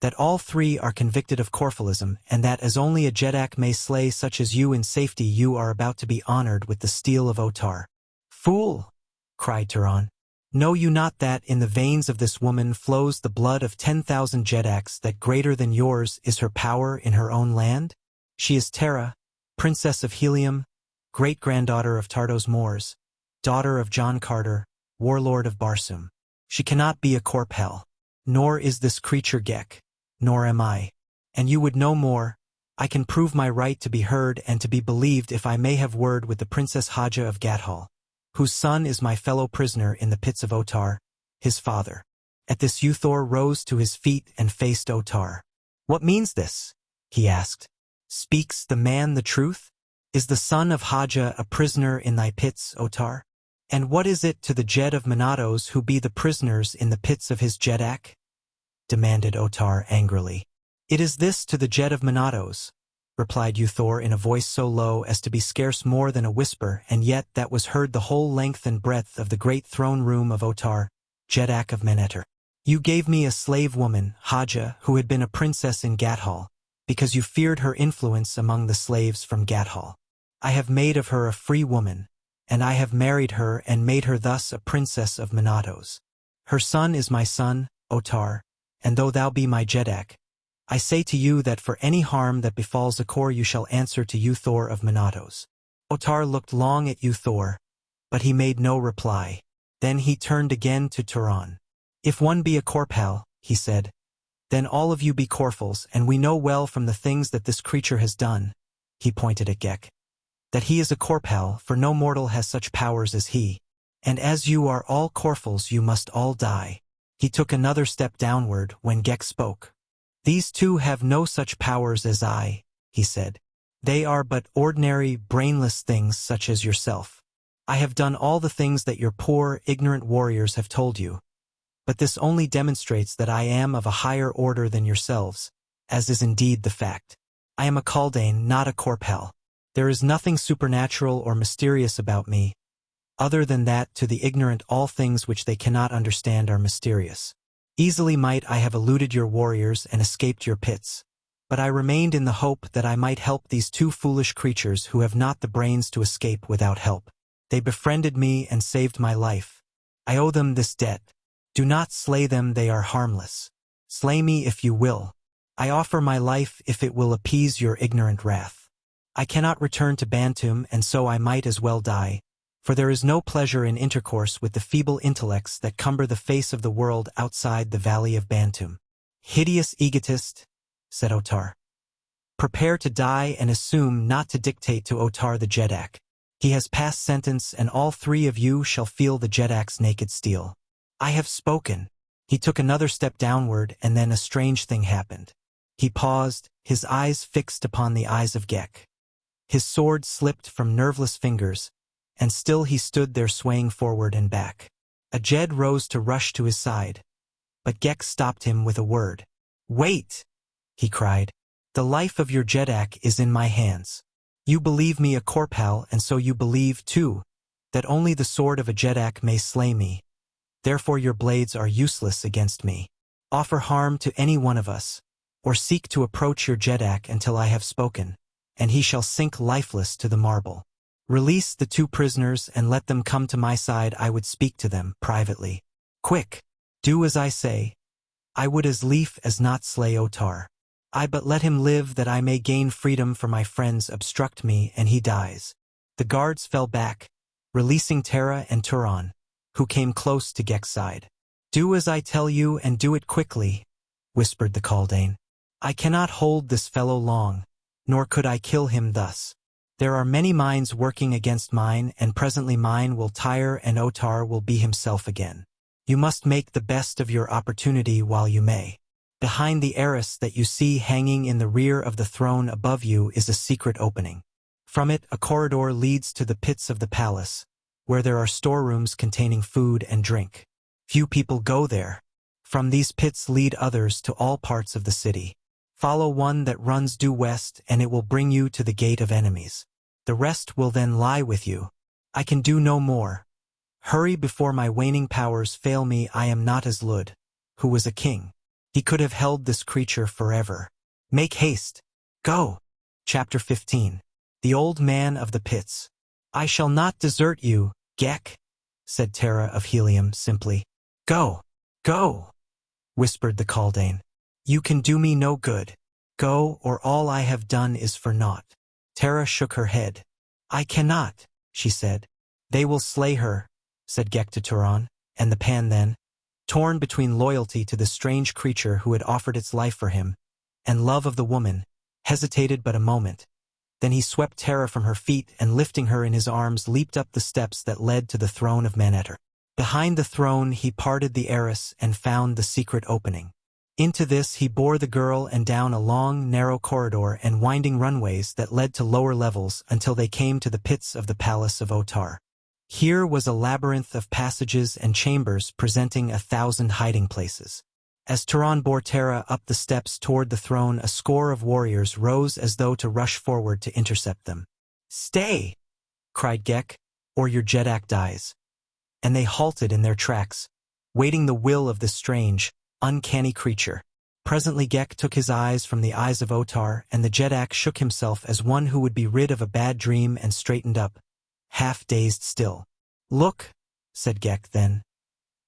"that all 3 are convicted of Corphilism, and that as only a Jetak may slay such as you in safety, you are about to be honored with the steel of Otar." "Fool!" cried Turan. "Know you not that in the veins of this woman flows the blood of 10,000 Jetaks, that greater than yours is her power in her own land? She is Tara, Princess of Helium, great-granddaughter of Tardos Moors, daughter of John Carter, warlord of Barsoom. She cannot be a Corphel, nor is this creature Gek, nor am I. And you would know more. I can prove my right to be heard and to be believed if I may have word with the Princess Dejah of Gathol, whose son is my fellow prisoner in the pits of Otar, his father." At this Thor rose to his feet and faced Otar. "What means this?" he asked. "Speaks the man the truth? Is the son of Dejah a prisoner in thy pits, Otar? And what is it to the Jed of Monados who be the prisoners in the pits of his Jedak?" demanded Otar angrily. "It is this to the Jed of Monados," replied Thor in a voice so low as to be scarce more than a whisper, and yet that was heard the whole length and breadth of the great throne room of Otar, Jedak of Manetter. "You gave me a slave woman, Dejah, who had been a princess in Gathol, because you feared her influence among the slaves from Gathol. I have made of her a free woman, and I have married her and made her thus a princess of Monados. Her son is my son, Otar, and though thou be my Jedak, I say to you that for any harm that befalls Akor you shall answer to Thor of Monados." Otar looked long at you, Thor, but he made no reply. Then he turned again to Turan. If one be a Korpal, he said, then all of you be Korfals, and we know well from the things that this creature has done, he pointed at Gek, that he is a Korpal, for no mortal has such powers as he. And as you are all Korfals, you must all die. He took another step downward when Gek spoke. These two have no such powers as I, he said. They are but ordinary, brainless things such as yourself. I have done all the things that your poor, ignorant warriors have told you. But this only demonstrates that I am of a higher order than yourselves, as is indeed the fact. I am a Kaldane, not a Korpal. There is nothing supernatural or mysterious about me, other than that to the ignorant all things which they cannot understand are mysterious. Easily might I have eluded your warriors and escaped your pits, but I remained in the hope that I might help these two foolish creatures who have not the brains to escape without help. They befriended me and saved my life. I owe them this debt. Do not slay them, they are harmless. Slay me if you will. I offer my life if it will appease your ignorant wrath. I cannot return to Bantum, and so I might as well die, for there is no pleasure in intercourse with the feeble intellects that cumber the face of the world outside the valley of Bantum. Hideous egotist, said Otar. Prepare to die and assume not to dictate to Otar the Jedak. He has passed sentence, and all three of you shall feel the Jedak's naked steel. I have spoken. He took another step downward, and then a strange thing happened. He paused, his eyes fixed upon the eyes of Gek. His sword slipped from nerveless fingers, and still he stood there swaying forward and back. A Jed rose to rush to his side, but Gek stopped him with a word. Wait, he cried. The life of your Jedak is in my hands. You believe me a Korpal, and so you believe, too, that only the sword of a Jedak may slay me. Therefore your blades are useless against me. Offer harm to any one of us, or seek to approach your Jedak until I have spoken, and he shall sink lifeless to the marble. Release the two prisoners and let them come to my side. I would speak to them privately. Quick, do as I say. I would as lief as not slay Otar. I but let him live that I may gain freedom, for my friends obstruct me and he dies. The guards fell back, releasing Tara and Turan, who came close to Gek's side. Do as I tell you and do it quickly, whispered the Kaldane. I cannot hold this fellow long, nor could I kill him thus. There are many minds working against mine, and presently mine will tire and Otar will be himself again. You must make the best of your opportunity while you may. Behind the arras that you see hanging in the rear of the throne above you is a secret opening. From it a corridor leads to the pits of the palace, where there are storerooms containing food and drink. Few people go there. From these pits lead others to all parts of the city. Follow one that runs due west, and it will bring you to the gate of enemies. The rest will then lie with you. I can do no more. Hurry before my waning powers fail me. I am not as Lud, who was a king. He could have held this creature forever. Make haste. Go. Chapter 15. The Old Man of the Pits. I shall not desert you, Gek, said Tara of Helium simply. Go. Go, whispered the Kaldane. You can do me no good. Go, or all I have done is for naught. Tara shook her head. I cannot, she said. They will slay her, said Gek to Turan, and the Pan then, torn between loyalty to the strange creature who had offered its life for him, and love of the woman, hesitated but a moment. Then he swept Tara from her feet and lifting her in his arms leaped up the steps that led to the throne of Manetter. Behind the throne he parted the arras and found the secret opening. Into this he bore the girl and down a long, narrow corridor and winding runways that led to lower levels until they came to the pits of the palace of Otar. Here was a labyrinth of passages and chambers presenting 1,000 hiding places. As Turan bore Tara up the steps toward the throne, a score of warriors rose as though to rush forward to intercept them. Stay, cried Gek, or your Jedak dies. And they halted in their tracks, waiting the will of this strange, uncanny creature. Presently Gek took his eyes from the eyes of Otar, and the Jedak shook himself as one who would be rid of a bad dream and straightened up, half-dazed still. Look, said Gek then.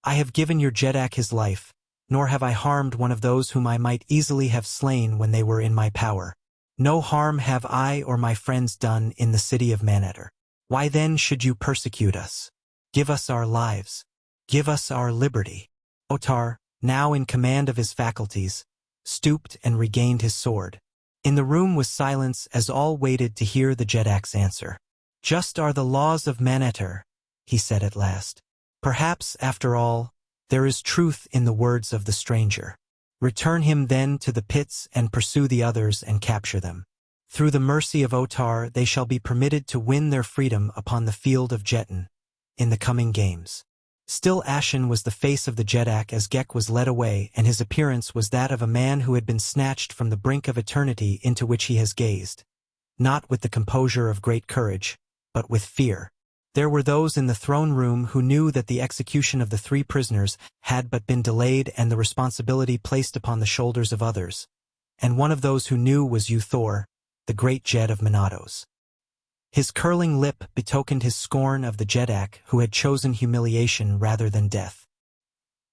I have given your Jedak his life, nor have I harmed one of those whom I might easily have slain when they were in my power. No harm have I or my friends done in the city of Manetter. Why then should you persecute us? Give us our lives. Give us our liberty. Otar, now in command of his faculties, stooped and regained his sword. In the room was silence as all waited to hear the Jedak's answer. Just are the laws of Manetter, he said at last. Perhaps, after all, there is truth in the words of the stranger. Return him then to the pits and pursue the others and capture them. Through the mercy of Otar they shall be permitted to win their freedom upon the field of Jetan, in the coming games. Still ashen was the face of the Jedak as Gek was led away, and his appearance was that of a man who had been snatched from the brink of eternity into which he has gazed, not with the composure of great courage, but with fear. There were those in the throne room who knew that the execution of the 3 prisoners had but been delayed and the responsibility placed upon the shoulders of others, and one of those who knew was Thor, the great Jed of Monatos. His curling lip betokened his scorn of the Jedak who had chosen humiliation rather than death.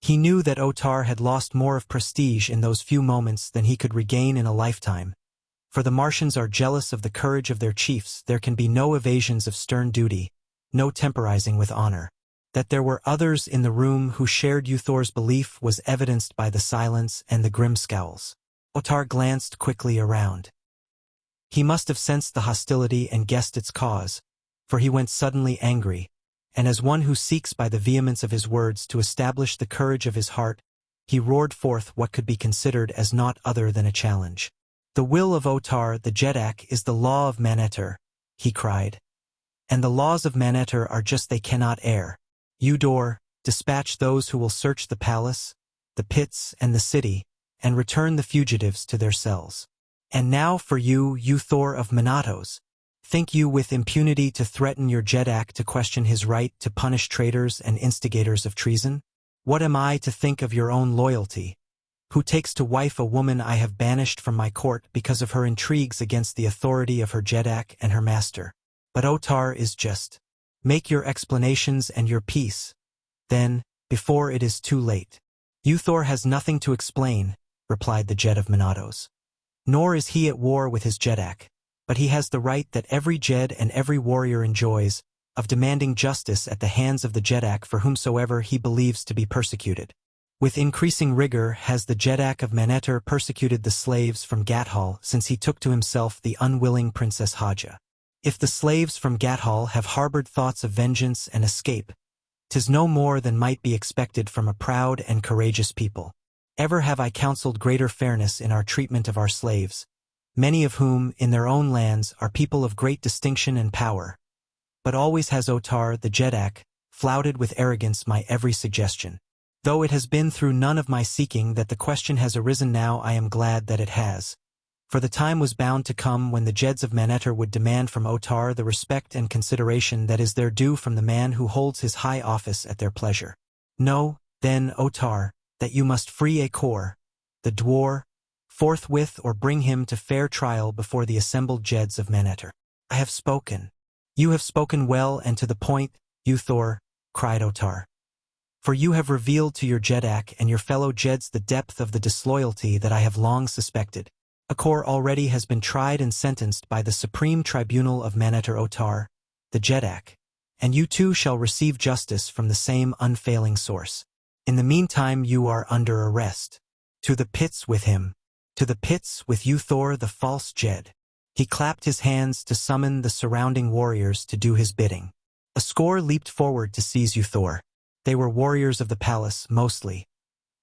He knew that Otar had lost more of prestige in those few moments than he could regain in a lifetime. For the Martians are jealous of the courage of their chiefs, there can be no evasions of stern duty, no temporizing with honor. That there were others in the room who shared Thor's belief was evidenced by the silence and the grim scowls. Otar glanced quickly around. He must have sensed the hostility and guessed its cause, for he went suddenly angry, and as one who seeks by the vehemence of his words to establish the courage of his heart, he roared forth what could be considered as naught other than a challenge. The will of Otar the Jedak is the law of Manetter, he cried. And the laws of Manetter are just they cannot err. Udor, dispatch those who will search the palace, the pits, and the city, and return the fugitives to their cells. And now for you, Thor of Monatos, think you with impunity to threaten your Jedak to question his right to punish traitors and instigators of treason? What am I to think of your own loyalty, who takes to wife a woman I have banished from my court because of her intrigues against the authority of her Jedak and her master? But Otar is just. Make your explanations and your peace, then, before it is too late. Thor has nothing to explain, replied the Jed of Monatos. Nor is he at war with his Jedak, but he has the right that every Jed and every warrior enjoys, of demanding justice at the hands of the Jedak for whomsoever he believes to be persecuted. With increasing rigor has the Jedak of Manetter persecuted the slaves from Gathol since he took to himself the unwilling Princess Dejah. If the slaves from Gathol have harbored thoughts of vengeance and escape, 'tis no more than might be expected from a proud and courageous people. Ever have I counseled greater fairness in our treatment of our slaves, many of whom, in their own lands, are people of great distinction and power. But always has Otar, the Jedak, flouted with arrogance my every suggestion. Though it has been through none of my seeking that the question has arisen now, I am glad that it has. For the time was bound to come when the Jeds of Manetter would demand from Otar the respect and consideration that is their due from the man who holds his high office at their pleasure. Know, then, Otar, that you must free Akor, the dwar, forthwith or bring him to fair trial before the assembled Jeds of Manetter. I have spoken. You have spoken well and to the point, Thor, cried Otar. For you have revealed to your Jedak and your fellow Jeds the depth of the disloyalty that I have long suspected. Akor already has been tried and sentenced by the Supreme Tribunal of Manetter Otar, the Jedak, and you too shall receive justice from the same unfailing source. In the meantime you are under arrest. To the pits with him. To the pits with Thor the false Jed. He clapped his hands to summon the surrounding warriors to do his bidding. A score leaped forward to seize Thor. They were warriors of the palace, mostly.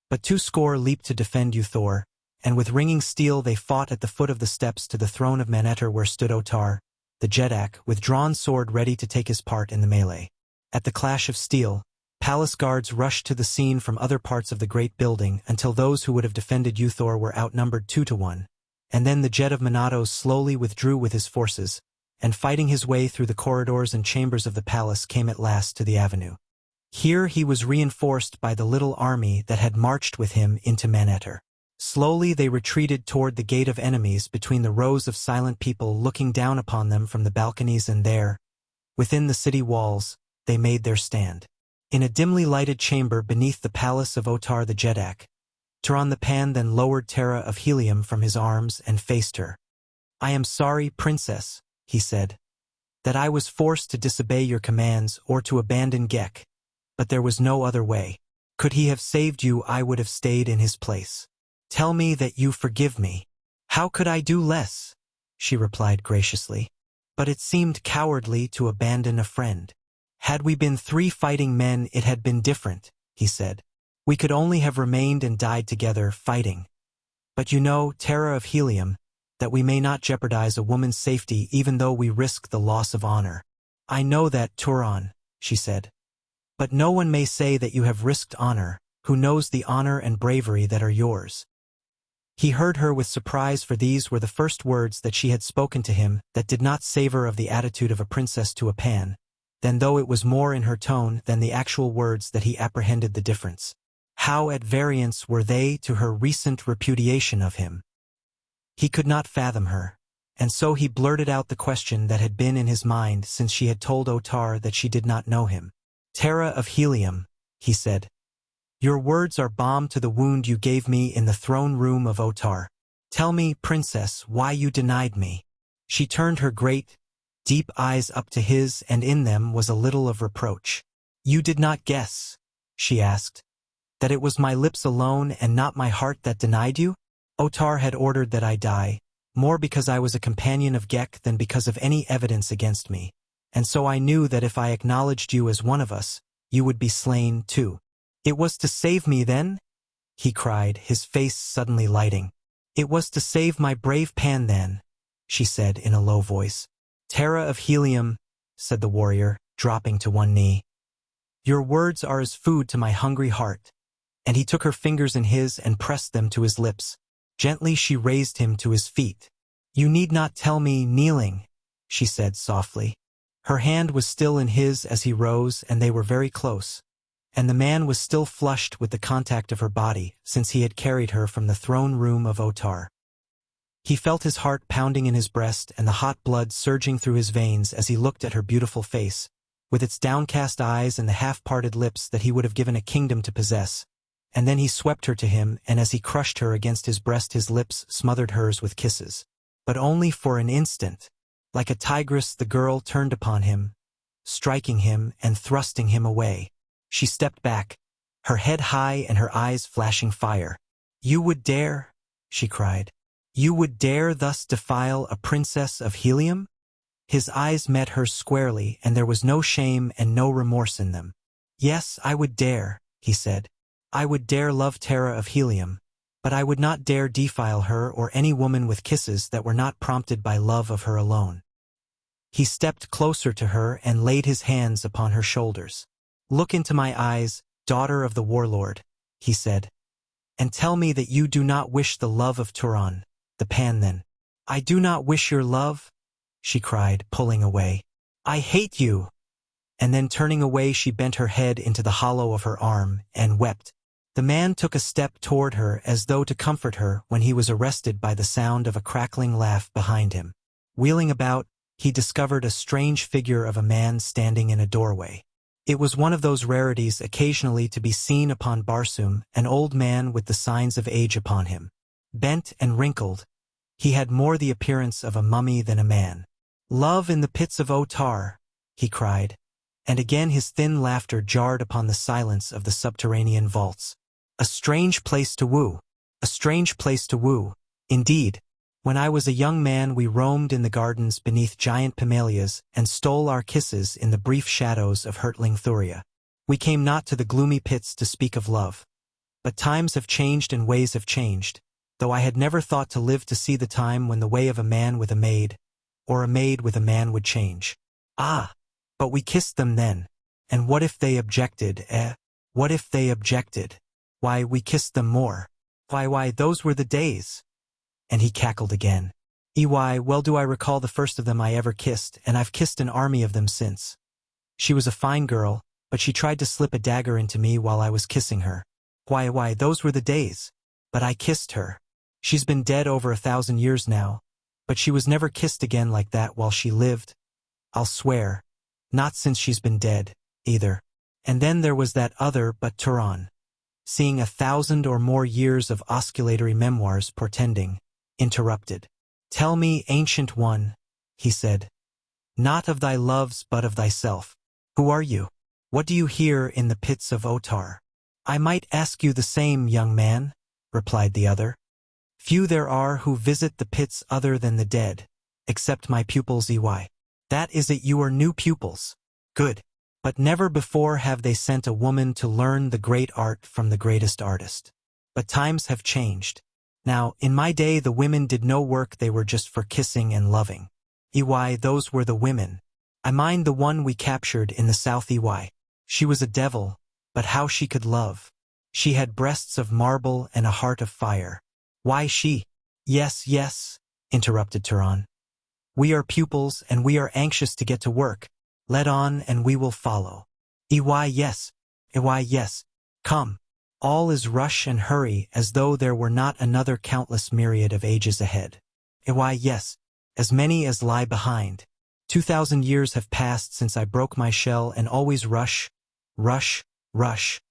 But 2 score leaped to defend Thor, and with ringing steel they fought at the foot of the steps to the throne of Manetter where stood Otar, the Jedak, with drawn sword ready to take his part in the melee. At the clash of steel, palace guards rushed to the scene from other parts of the great building until those who would have defended Thor were outnumbered 2-1, and then the Jed of Monatos slowly withdrew with his forces, and fighting his way through the corridors and chambers of the palace came at last to the avenue. Here he was reinforced by the little army that had marched with him into Manetter. Slowly they retreated toward the gate of enemies between the rows of silent people looking down upon them from the balconies, and there, within the city walls, they made their stand. In a dimly lighted chamber beneath the palace of Otar the Jedak, Taran the Pan then lowered Tara of Helium from his arms and faced her. "I am sorry, princess," he said, "that I was forced to disobey your commands or to abandon Gek, but there was no other way. Could he have saved you, I would have stayed in his place. Tell me that you forgive me." "How could I do less?" she replied graciously. "But it seemed cowardly to abandon a friend." "Had we been 3 fighting men, it had been different," he said. "We could only have remained and died together, fighting. But you know, Tara of Helium, that we may not jeopardize a woman's safety even though we risk the loss of honor." "I know that, Turan," she said. "But no one may say that you have risked honor, who knows the honor and bravery that are yours." He heard her with surprise, for these were the first words that she had spoken to him that did not savor of the attitude of a princess to a pan, then though it was more in her tone than the actual words that he apprehended the difference. How at variance were they to her recent repudiation of him? He could not fathom her, and so he blurted out the question that had been in his mind since she had told Otar that she did not know him. "Tara of Helium," he said, "your words are balm to the wound you gave me in the throne room of Otar. Tell me, princess, why you denied me." She turned her great, deep eyes up to his, and in them was a little of reproach. "You did not guess," she asked, "that it was my lips alone and not my heart that denied you? Otar had ordered that I die, more because I was a companion of Gek than because of any evidence against me, and so I knew that if I acknowledged you as one of us, you would be slain too." "It was to save me then?" he cried, his face suddenly lighting. "It was to save my brave Pan then," she said in a low voice. "Tara of Helium," said the warrior, dropping to one knee, "your words are as food to my hungry heart." And he took her fingers in his and pressed them to his lips. Gently she raised him to his feet. "You need not tell me, kneeling," she said softly. Her hand was still in his as he rose, and they were very close. And the man was still flushed with the contact of her body, since he had carried her from the throne room of Otar. He felt his heart pounding in his breast and the hot blood surging through his veins as he looked at her beautiful face, with its downcast eyes and the half-parted lips that he would have given a kingdom to possess. And then he swept her to him, and as he crushed her against his breast, his lips smothered hers with kisses. But only for an instant. Like a tigress, the girl turned upon him, striking him and thrusting him away. She stepped back, her head high and her eyes flashing fire. "You would dare?" she cried. "You would dare thus defile a princess of Helium?" His eyes met hers squarely, and there was no shame and no remorse in them. "Yes, I would dare," he said. "I would dare love Tara of Helium, but I would not dare defile her or any woman with kisses that were not prompted by love of her alone." He stepped closer to her and laid his hands upon her shoulders. "Look into my eyes, daughter of the warlord," he said, "and tell me that you do not wish the love of Turan, the Pan then." "I do not wish your love," she cried, pulling away. "I hate you." And then turning away, she bent her head into the hollow of her arm and wept. The man took a step toward her as though to comfort her when he was arrested by the sound of a crackling laugh behind him. Wheeling about, he discovered a strange figure of a man standing in a doorway. It was one of those rarities occasionally to be seen upon Barsoom, an old man with the signs of age upon him. Bent and wrinkled, he had more the appearance of a mummy than a man. "Love in the pits of Otar," he cried, and again his thin laughter jarred upon the silence of the subterranean vaults. "A strange place to woo. A strange place to woo, indeed. When I was a young man we roamed in the gardens beneath giant pimellias and stole our kisses in the brief shadows of hurtling Thuria. We came not to the gloomy pits to speak of love. But times have changed and ways have changed, though I had never thought to live to see the time when the way of a man with a maid, or a maid with a man would change. Ah, but we kissed them then. And what if they objected, What if they objected? Why, we kissed them more. Why, those were the days." And he cackled again. Well do I recall the first of them I ever kissed, and I've kissed an army of them since. She was a fine girl, but she tried to slip a dagger into me while I was kissing her. Why, those were the days. But I kissed her. She's been dead over 1,000 years now, but she was never kissed again like that while she lived. I'll swear. Not since she's been dead, either. And then there was that other but Turan. Seeing 1,000 or more years of osculatory memoirs portending. Interrupted. Tell me, ancient one, he said, not of thy loves but of thyself. Who are you? What do you here in the pits of Otar? I might ask you the same, young man, replied the other. Few there are who visit the pits other than the dead, except my pupils EY. That is it, you are new pupils. Good. But never before have they sent a woman to learn the great art from the greatest artist. But times have changed. Now, in my day the women did no work, they were just for kissing and loving. EY, those were the women. I mind the one we captured in the south EY. She was a devil, but how she could love. She had breasts of marble and a heart of fire. Why she? Yes, yes, interrupted Turan. We are pupils and we are anxious to get to work. Let on and we will follow. EY, yes. EY, yes. Come. All is rush and hurry as though there were not another countless myriad of ages ahead. EY, yes. As many as lie behind. 2,000 years have passed since I broke my shell and always rush, rush, rush.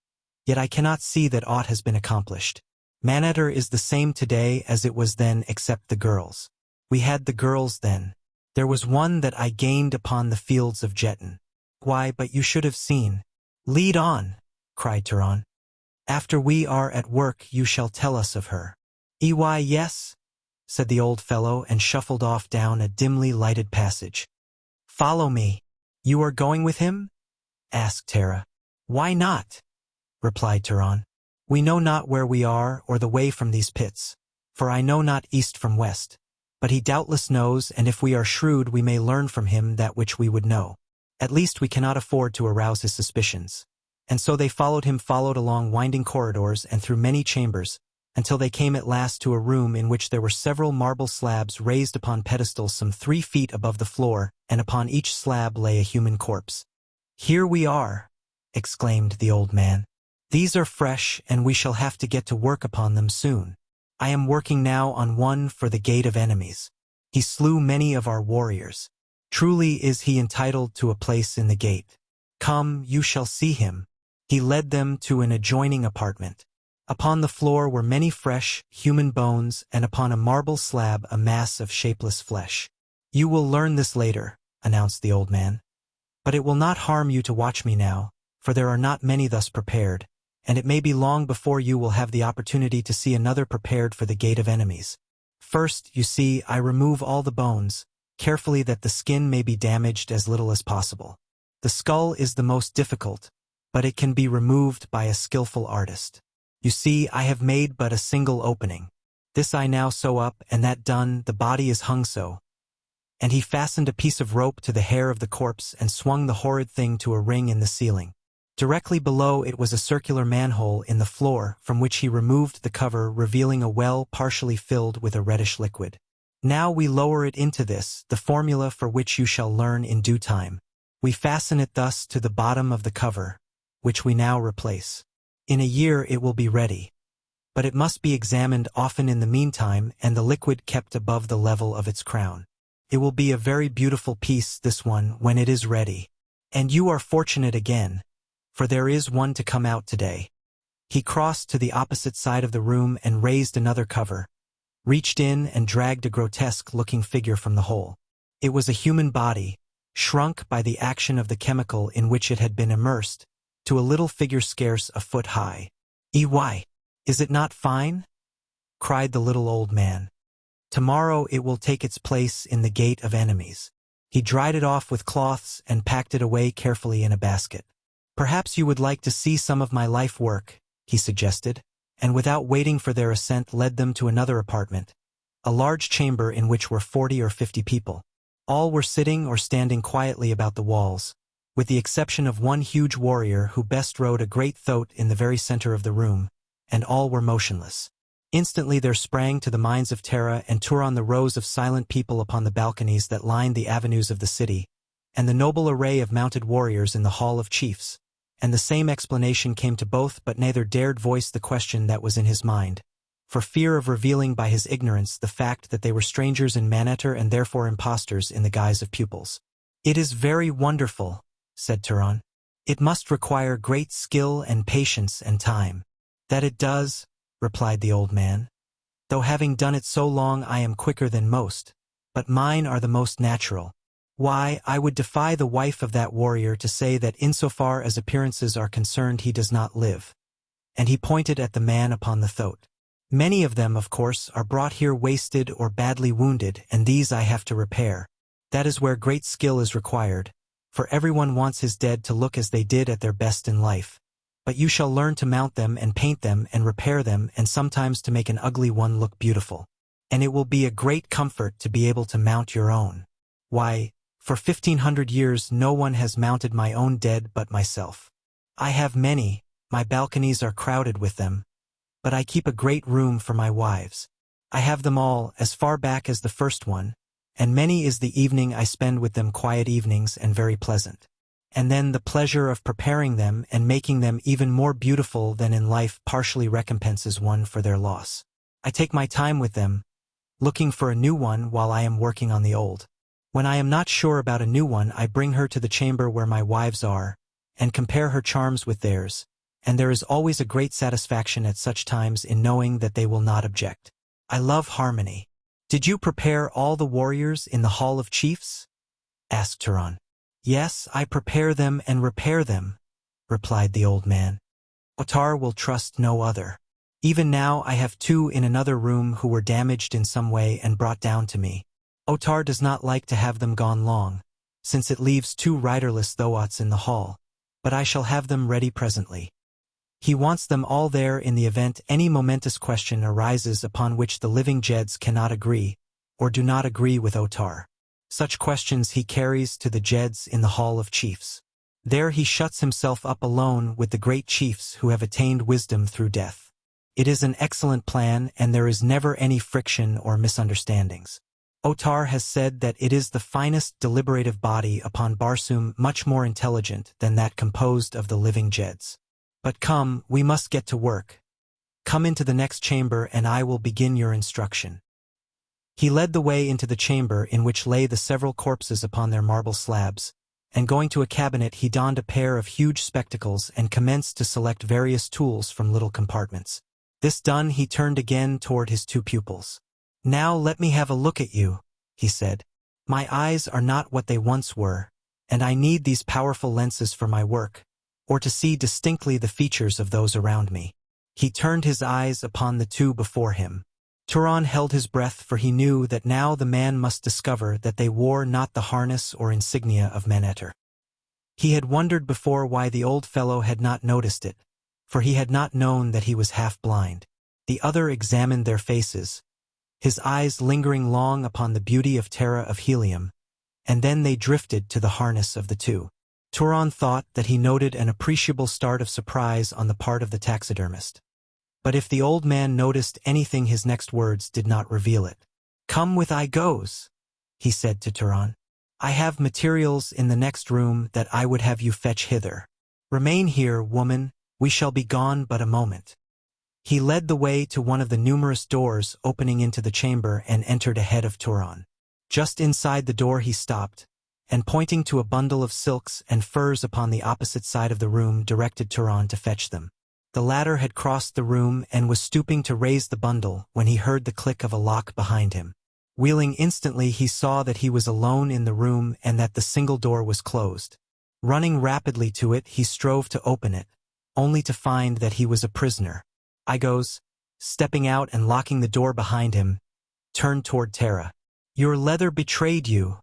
Yet I cannot see that aught has been accomplished. Manetter is the same today as it was then except the girls. We had the girls then. There was one that I gained upon the fields of Jetan. Why, but you should have seen. Lead on, cried Turan. After we are at work you shall tell us of her. EY, yes, said the old fellow and shuffled off down a dimly lighted passage. Follow me. You are going with him? Asked Tara. Why not? Replied Turan. We know not where we are or the way from these pits, for I know not east from west. But he doubtless knows, and if we are shrewd we may learn from him that which we would know. At least we cannot afford to arouse his suspicions. And so they followed along winding corridors and through many chambers, until they came at last to a room in which there were several marble slabs raised upon pedestals some 3 feet above the floor, and upon each slab lay a human corpse. Here we are, exclaimed the old man. These are fresh, and we shall have to get to work upon them soon. I am working now on one for the gate of enemies. He slew many of our warriors. Truly is he entitled to a place in the gate. Come, you shall see him. He led them to an adjoining apartment. Upon the floor were many fresh, human bones, and upon a marble slab a mass of shapeless flesh. You will learn this later, announced the old man. But it will not harm you to watch me now, for there are not many thus prepared, and it may be long before you will have the opportunity to see another prepared for the gate of enemies. First, you see, I remove all the bones, carefully that the skin may be damaged as little as possible. The skull is the most difficult, but it can be removed by a skillful artist. You see, I have made but a single opening. This I now sew up, and that done, the body is hung so. And he fastened a piece of rope to the hair of the corpse and swung the horrid thing to a ring in the ceiling. Directly below it was a circular manhole in the floor, from which he removed the cover, revealing a well partially filled with a reddish liquid. Now we lower it into this, the formula for which you shall learn in due time. We fasten it thus to the bottom of the cover, which we now replace. In a year it will be ready. But it must be examined often in the meantime, and the liquid kept above the level of its crown. It will be a very beautiful piece, this one, when it is ready. And you are fortunate again, for there is one to come out today. He crossed to the opposite side of the room and raised another cover, reached in and dragged a grotesque-looking figure from the hole. It was a human body, shrunk by the action of the chemical in which it had been immersed, to a little figure scarce a foot high. "EY, is it not fine?" cried the little old man. "Tomorrow it will take its place in the gate of enemies." He dried it off with cloths and packed it away carefully in a basket. "Perhaps you would like to see some of my life work," he suggested, and without waiting for their assent led them to another apartment, a large chamber in which were 40 or 50 people. All were sitting or standing quietly about the walls, with the exception of one huge warrior who best rode a great thoat in the very center of the room, and all were motionless. Instantly there sprang to the minds of Tara and Turan the rows of silent people upon the balconies that lined the avenues of the city, and the noble array of mounted warriors in the hall of chiefs, and the same explanation came to both, but neither dared voice the question that was in his mind, for fear of revealing by his ignorance the fact that they were strangers in Manetter and therefore impostors in the guise of pupils. "It is very wonderful," said Turan. "It must require great skill and patience and time." "That it does," replied the old man. though having done it so long I am quicker than most, but mine are the most natural. Why, I would defy the wife of that warrior to say that insofar as appearances are concerned he does not live. And he pointed at the man upon the thoat. Many of them, of course, are brought here wasted or badly wounded, and these I have to repair. That is where great skill is required, for everyone wants his dead to look as they did at their best in life. But you shall learn to mount them and paint them and repair them and sometimes to make an ugly one look beautiful. And it will be a great comfort to be able to mount your own. Why, for 1500 years no one has mounted my own dead but myself. I have many, my balconies are crowded with them, but I keep a great room for my wives. I have them all, as far back as the first one, and many is the evening I spend with them, quiet evenings and very pleasant. And then the pleasure of preparing them and making them even more beautiful than in life partially recompenses one for their loss. I take my time with them, looking for a new one while I am working on the old. When I am not sure about a new one, I bring her to the chamber where my wives are, and compare her charms with theirs, and there is always a great satisfaction at such times in knowing that they will not object. I love harmony. Did you prepare all the warriors in the Hall of Chiefs? Asked Turan. Yes, I prepare them and repair them, replied the old man. Otar will trust no other. Even now I have 2 in another room who were damaged in some way and brought down to me. Otar does not like to have them gone long, since it leaves 2 riderless thoats in the hall, but I shall have them ready presently. He wants them all there in the event any momentous question arises upon which the living Jeds cannot agree, or do not agree with Otar. Such questions he carries to the Jeds in the Hall of Chiefs. There he shuts himself up alone with the great chiefs who have attained wisdom through death. It is an excellent plan, and there is never any friction or misunderstandings. Otar has said that it is the finest deliberative body upon Barsoom, much more intelligent than that composed of the living Jeds. But come, we must get to work. Come into the next chamber and I will begin your instruction. He led the way into the chamber in which lay the several corpses upon their marble slabs, and going to a cabinet he donned a pair of huge spectacles and commenced to select various tools from little compartments. This done, he turned again toward his 2 pupils. Now let me have a look at you, he said. My eyes are not what they once were, and I need these powerful lenses for my work, or to see distinctly the features of those around me. He turned his eyes upon the 2 before him. Turan held his breath, for he knew that now the man must discover that they wore not the harness or insignia of Manetter. He had wondered before why the old fellow had not noticed it, for he had not known that he was half blind. The other examined their faces, his eyes lingering long upon the beauty of Tara of Helium, and then they drifted to the harness of the 2. Turan thought that he noted an appreciable start of surprise on the part of the taxidermist. But if the old man noticed anything, his next words did not reveal it. Come with I goes, he said to Turan. I have materials in the next room that I would have you fetch hither. Remain here, woman, we shall be gone but a moment. He led the way to one of the numerous doors opening into the chamber and entered ahead of Turan. Just inside the door he stopped, and pointing to a bundle of silks and furs upon the opposite side of the room directed Turan to fetch them. The latter had crossed the room and was stooping to raise the bundle when he heard the click of a lock behind him. Wheeling instantly, he saw that he was alone in the room and that the single door was closed. Running rapidly to it, he strove to open it, only to find that he was a prisoner. Igos, stepping out and locking the door behind him, turned toward Tara. Your leather betrayed you,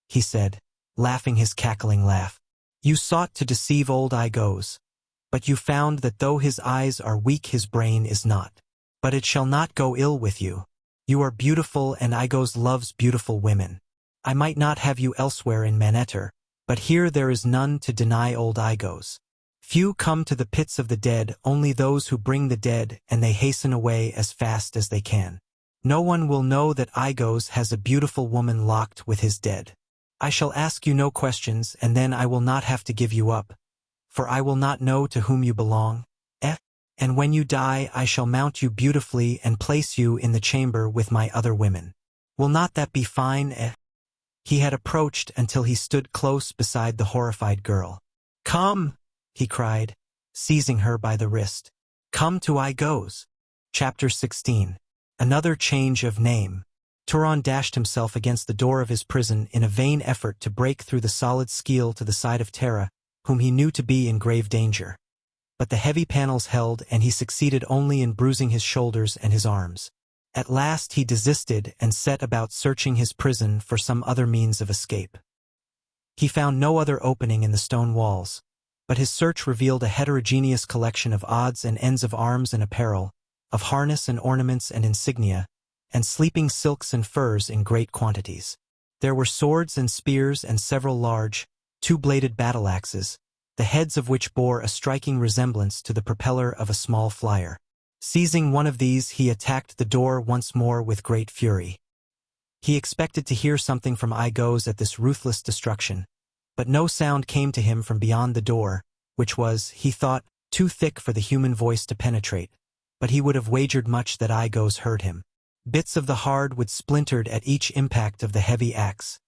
he said, laughing his cackling laugh. You sought to deceive old Igos, but you found that though his eyes are weak his brain is not. But it shall not go ill with you. You are beautiful and Igos loves beautiful women. I might not have you elsewhere in Manetter, but here there is none to deny old Igos. Few come to the pits of the dead, only those who bring the dead, and they hasten away as fast as they can. No one will know that Igos has a beautiful woman locked with his dead. I shall ask you no questions, and then I will not have to give you up, for I will not know to whom you belong. And when you die I shall mount you beautifully and place you in the chamber with my other women. Will not that be fine? He had approached until he stood close beside the horrified girl. Come, he cried, seizing her by the wrist. Come to Igos. Chapter 16. Another change of name. Turan dashed himself against the door of his prison in a vain effort to break through the solid skeel to the side of Tara, whom he knew to be in grave danger. But the heavy panels held, and he succeeded only in bruising his shoulders and his arms. At last he desisted and set about searching his prison for some other means of escape. He found no other opening in the stone walls, but his search revealed a heterogeneous collection of odds and ends of arms and apparel, of harness and ornaments and insignia, and sleeping silks and furs in great quantities. There were swords and spears and several large, two-bladed battle-axes, the heads of which bore a striking resemblance to the propeller of a small flyer. Seizing one of these, he attacked the door once more with great fury. He expected to hear something from Igos at this ruthless destruction, but no sound came to him from beyond the door, which was, he thought, too thick for the human voice to penetrate, but he would have wagered much that Igos heard him. Bits of the hardwood splintered at each impact of the heavy axe,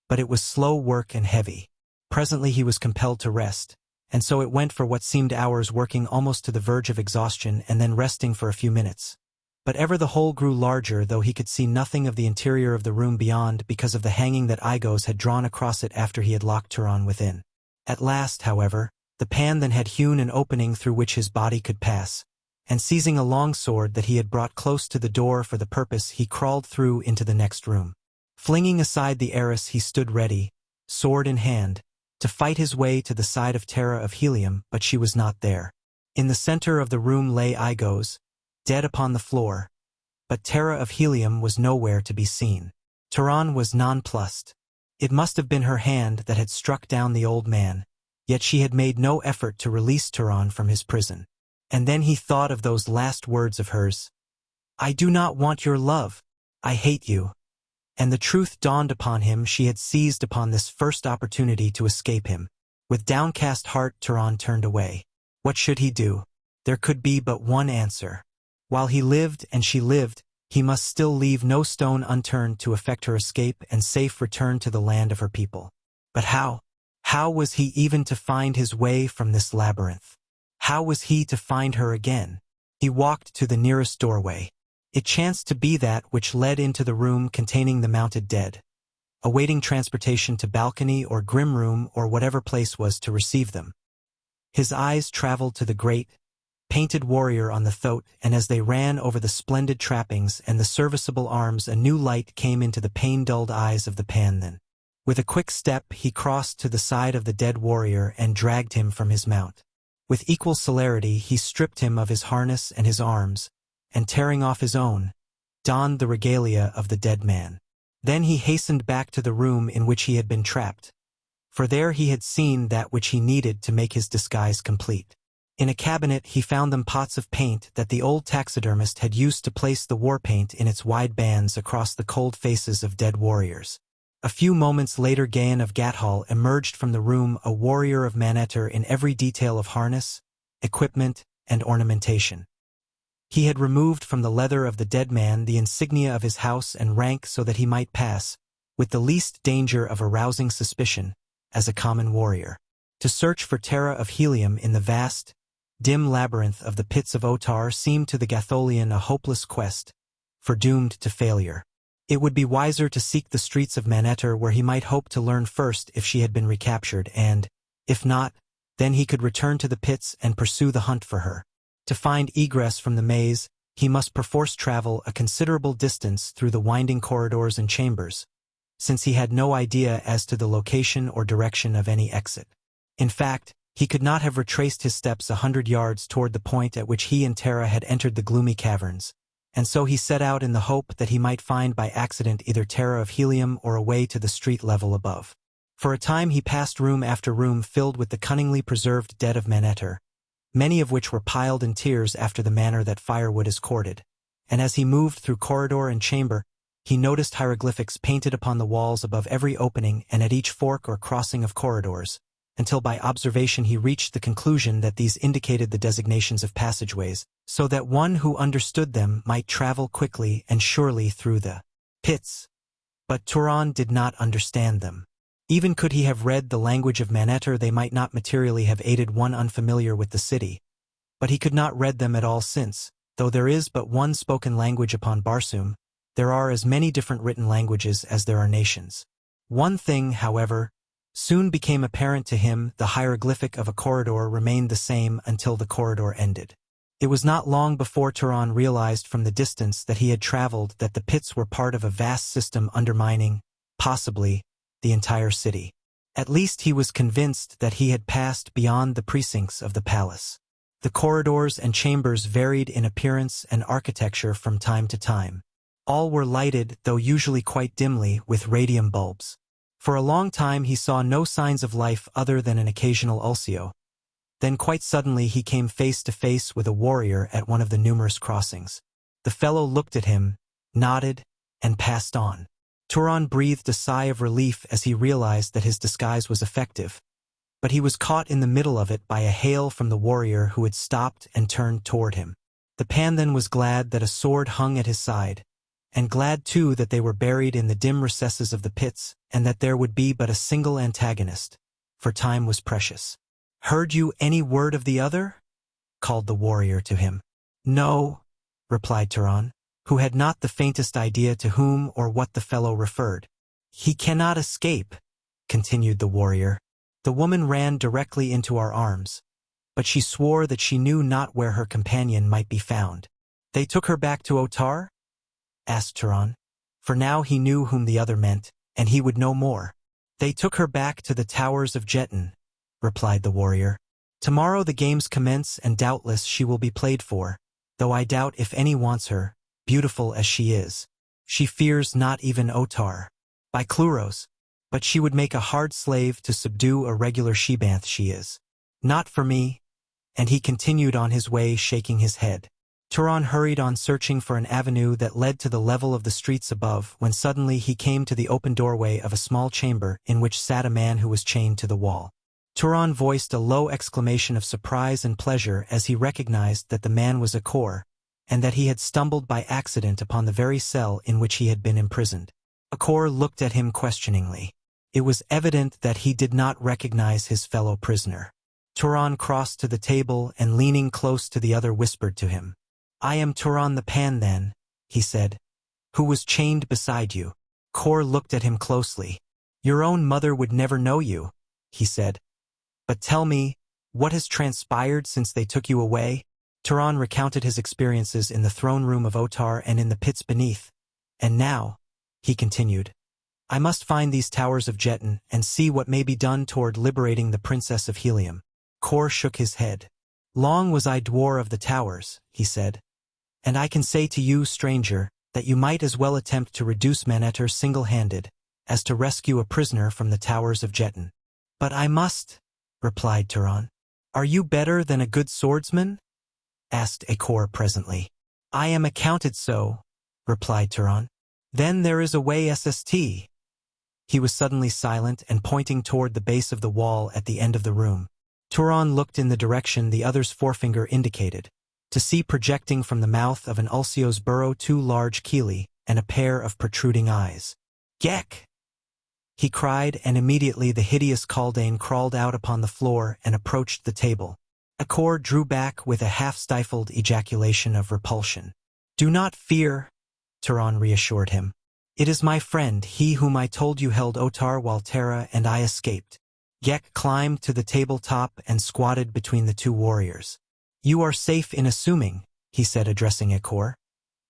but it was slow work and heavy. Presently he was compelled to rest, and so it went for what seemed hours, working almost to the verge of exhaustion and then resting for a few minutes. But ever the hole grew larger, though he could see nothing of the interior of the room beyond because of the hanging that Igos had drawn across it after he had locked Turan within. At last, however, the pan then had hewn an opening through which his body could pass, and seizing a long sword that he had brought close to the door for the purpose, he crawled through into the next room. Flinging aside the arras, he stood ready, sword in hand, to fight his way to the side of Tara of Helium, but she was not there. In the center of the room lay Igos, dead upon the floor, but Tara of Helium was nowhere to be seen. Turan was nonplussed. It must have been her hand that had struck down the old man, yet she had made no effort to release Turan from his prison. And then he thought of those last words of hers, "I do not want your love. I hate you." And the truth dawned upon him. She had seized upon this first opportunity to escape him. With downcast heart, Turan turned away. What should he do? There could be but one answer. While he lived and she lived, he must still leave no stone unturned to effect her escape and safe return to the land of her people. But how? How was he even to find his way from this labyrinth? How was he to find her again? He walked to the nearest doorway. It chanced to be that which led into the room containing the mounted dead, awaiting transportation to balcony or grim room or whatever place was to receive them. His eyes traveled to the great, painted warrior on the thoat, and as they ran over the splendid trappings and the serviceable arms, a new light came into the pain-dulled eyes of the pan. Then, with a quick step, he crossed to the side of the dead warrior and dragged him from his mount. With equal celerity, he stripped him of his harness and his arms, and tearing off his own, donned the regalia of the dead man. Then he hastened back to the room in which he had been trapped, for there he had seen that which he needed to make his disguise complete. In a cabinet he found them pots of paint that the old taxidermist had used to place the war paint in its wide bands across the cold faces of dead warriors. A few moments later Gahan of Gathol emerged from the room, a warrior of Manetter in every detail of harness, equipment, and ornamentation. He had removed from the leather of the dead man the insignia of his house and rank so that he might pass, with the least danger of arousing suspicion, as a common warrior. To search for Tara of Helium in the vast, dim labyrinth of the pits of Otar seemed to the Gatholian a hopeless quest, foredoomed to failure. It would be wiser to seek the streets of Manetter, where he might hope to learn first if she had been recaptured, and, if not, then he could return to the pits and pursue the hunt for her. To find egress from the maze, he must perforce travel a considerable distance through the winding corridors and chambers, since he had no idea as to the location or direction of any exit. In fact, he could not have retraced his steps 100 yards toward the point at which he and Tara had entered the gloomy caverns, and so he set out in the hope that he might find by accident either Tara of Helium or a way to the street level above. For a time he passed room after room filled with the cunningly preserved dead of Manetter, many of which were piled in tiers after the manner that firewood is corded, and as he moved through corridor and chamber, he noticed hieroglyphics painted upon the walls above every opening and at each fork or crossing of corridors, until by observation he reached the conclusion that these indicated the designations of passageways, so that one who understood them might travel quickly and surely through the pits. But Turan did not understand them. Even could he have read the language of Manetter, they might not materially have aided one unfamiliar with the city, but he could not read them at all since, Though there is but one spoken language upon Barsoom, there are as many different written languages as there are nations. One thing, however, soon became apparent to him: the hieroglyphic of a corridor remained the same until the corridor ended. It was not long before Tara realized from the distance that he had traveled that the pits were part of a vast system undermining, possibly, the entire city. At least he was convinced that he had passed beyond the precincts of the palace. The corridors and chambers varied in appearance and architecture from time to time. All were lighted, though usually quite dimly, with radium bulbs. For a long time he saw no signs of life other than an occasional ulcio. Then quite suddenly he came face to face with a warrior at one of the numerous crossings. The fellow looked at him, nodded, and passed on. Tara breathed a sigh of relief as he realized that his disguise was effective, but he was caught in the middle of it by a hail from the warrior who had stopped and turned toward him. The Pandan was glad that a sword hung at his side, and glad too that they were buried in the dim recesses of the pits, and that there would be but a single antagonist, for time was precious. "Heard you any word of the other?" called the warrior to him. "No," replied Tara, who had not the faintest idea to whom or what the fellow referred. "He cannot escape," continued the warrior. "The woman ran directly into our arms, but she swore that she knew not where her companion might be found." "They took her back to Otar?" asked Tara, for now he knew whom the other meant, and he would know more. "They took her back to the towers of Jetan," replied the warrior. "Tomorrow the games commence, and doubtless she will be played for, though I doubt if any wants her, beautiful as she is. She fears not even Otar. By Cluros, but she would make a hard slave to subdue a regular shebanth she is. Not for me," and he continued on his way shaking his head. Tara hurried on searching for an avenue that led to the level of the streets above, when suddenly he came to the open doorway of a small chamber in which sat a man who was chained to the wall. Tara voiced a low exclamation of surprise and pleasure as he recognized that the man was Edgar, and that he had stumbled by accident upon the very cell in which he had been imprisoned. Edgar looked at him questioningly. It was evident that he did not recognize his fellow prisoner. Tara crossed to the table and leaning close to the other whispered to him. "I am Tara the Pandan," he said, "who was chained beside you." Edgar looked at him closely. "Your own mother would never know you," he said. "But tell me, what has transpired since they took you away?" Tara recounted his experiences in the throne room of Otar and in the pits beneath. "And now," he continued, "I must find these towers of Jetan and see what may be done toward liberating the princess of Helium." Edgar shook his head. "Long was I dwar of the towers," he said, "and I can say to you, stranger, that you might as well attempt to reduce Manetter single-handed as to rescue a prisoner from the towers of Jetan." "But I must," replied Tara. "Are you better than a good swordsman?" asked Edgar presently. "I am accounted so," replied Tara. "Then there is a way SST. He was suddenly silent and pointing toward the base of the wall at the end of the room. Tara looked in the direction the other's forefinger indicated, to see projecting from the mouth of an ulcio's burrow 2 large chelae and a pair of protruding eyes. "Gek!" he cried, and immediately the hideous Kaldane crawled out upon the floor and approached the table. Edgar drew back with a half-stifled ejaculation of repulsion. "Do not fear," Tara reassured him. "It is my friend, he whom I told you held Otar while Tara and I escaped." Gek climbed to the tabletop and squatted between the two warriors. "You are safe in assuming," he said, addressing Edgar,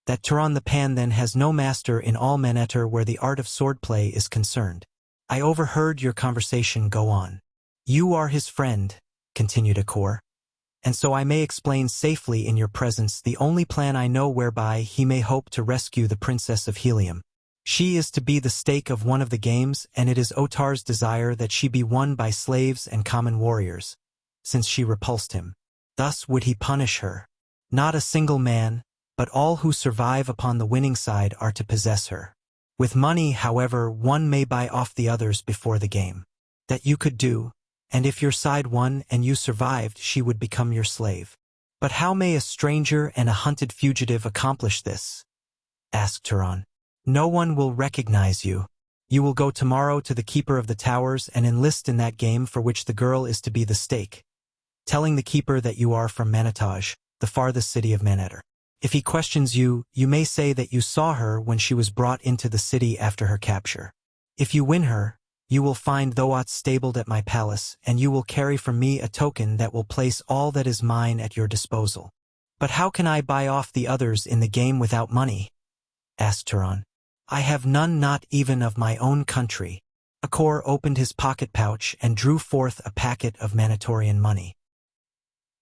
"that Tara the Pandan has no master in all Manetter where the art of swordplay is concerned. I overheard your conversation. Go on." "You are his friend," continued Edgar, "and so I may explain safely in your presence the only plan I know whereby he may hope to rescue the princess of Helium. She is to be the stake of one of the games, and it is Otar's desire that she be won by slaves and common warriors, since she repulsed him. Thus would he punish her. Not a single man, but all who survive upon the winning side are to possess her. With money, however, one may buy off the others before the game. That you could do, and if your side won and you survived, she would become your slave." "But how may a stranger and a hunted fugitive accomplish this?" asked Tara. "No one will recognize you. You will go tomorrow to the keeper of the towers and enlist in that game for which the girl is to be the stake, telling the keeper that you are from Manitage, the farthest city of Manetter. If he questions you, you may say that you saw her when she was brought into the city after her capture. If you win her, you will find Thoats stabled at my palace, and you will carry from me a token that will place all that is mine at your disposal. But how can I buy off the others in the game without money? Asked Turan. I have none, not even of my own country. Akor opened his pocket pouch and drew forth a packet of Manatorian money.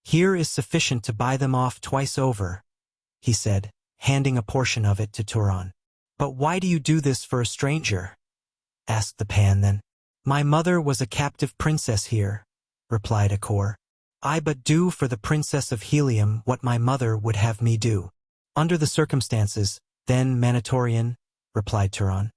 Here is sufficient to buy them off twice over, he said, handing a portion of it to Turan. But why do you do this for a stranger? Asked the Pan then. My mother was a captive princess here, replied Akor. I but do for the princess of Helium what my mother would have me do. Under the circumstances, then, Manatorian, replied Turan.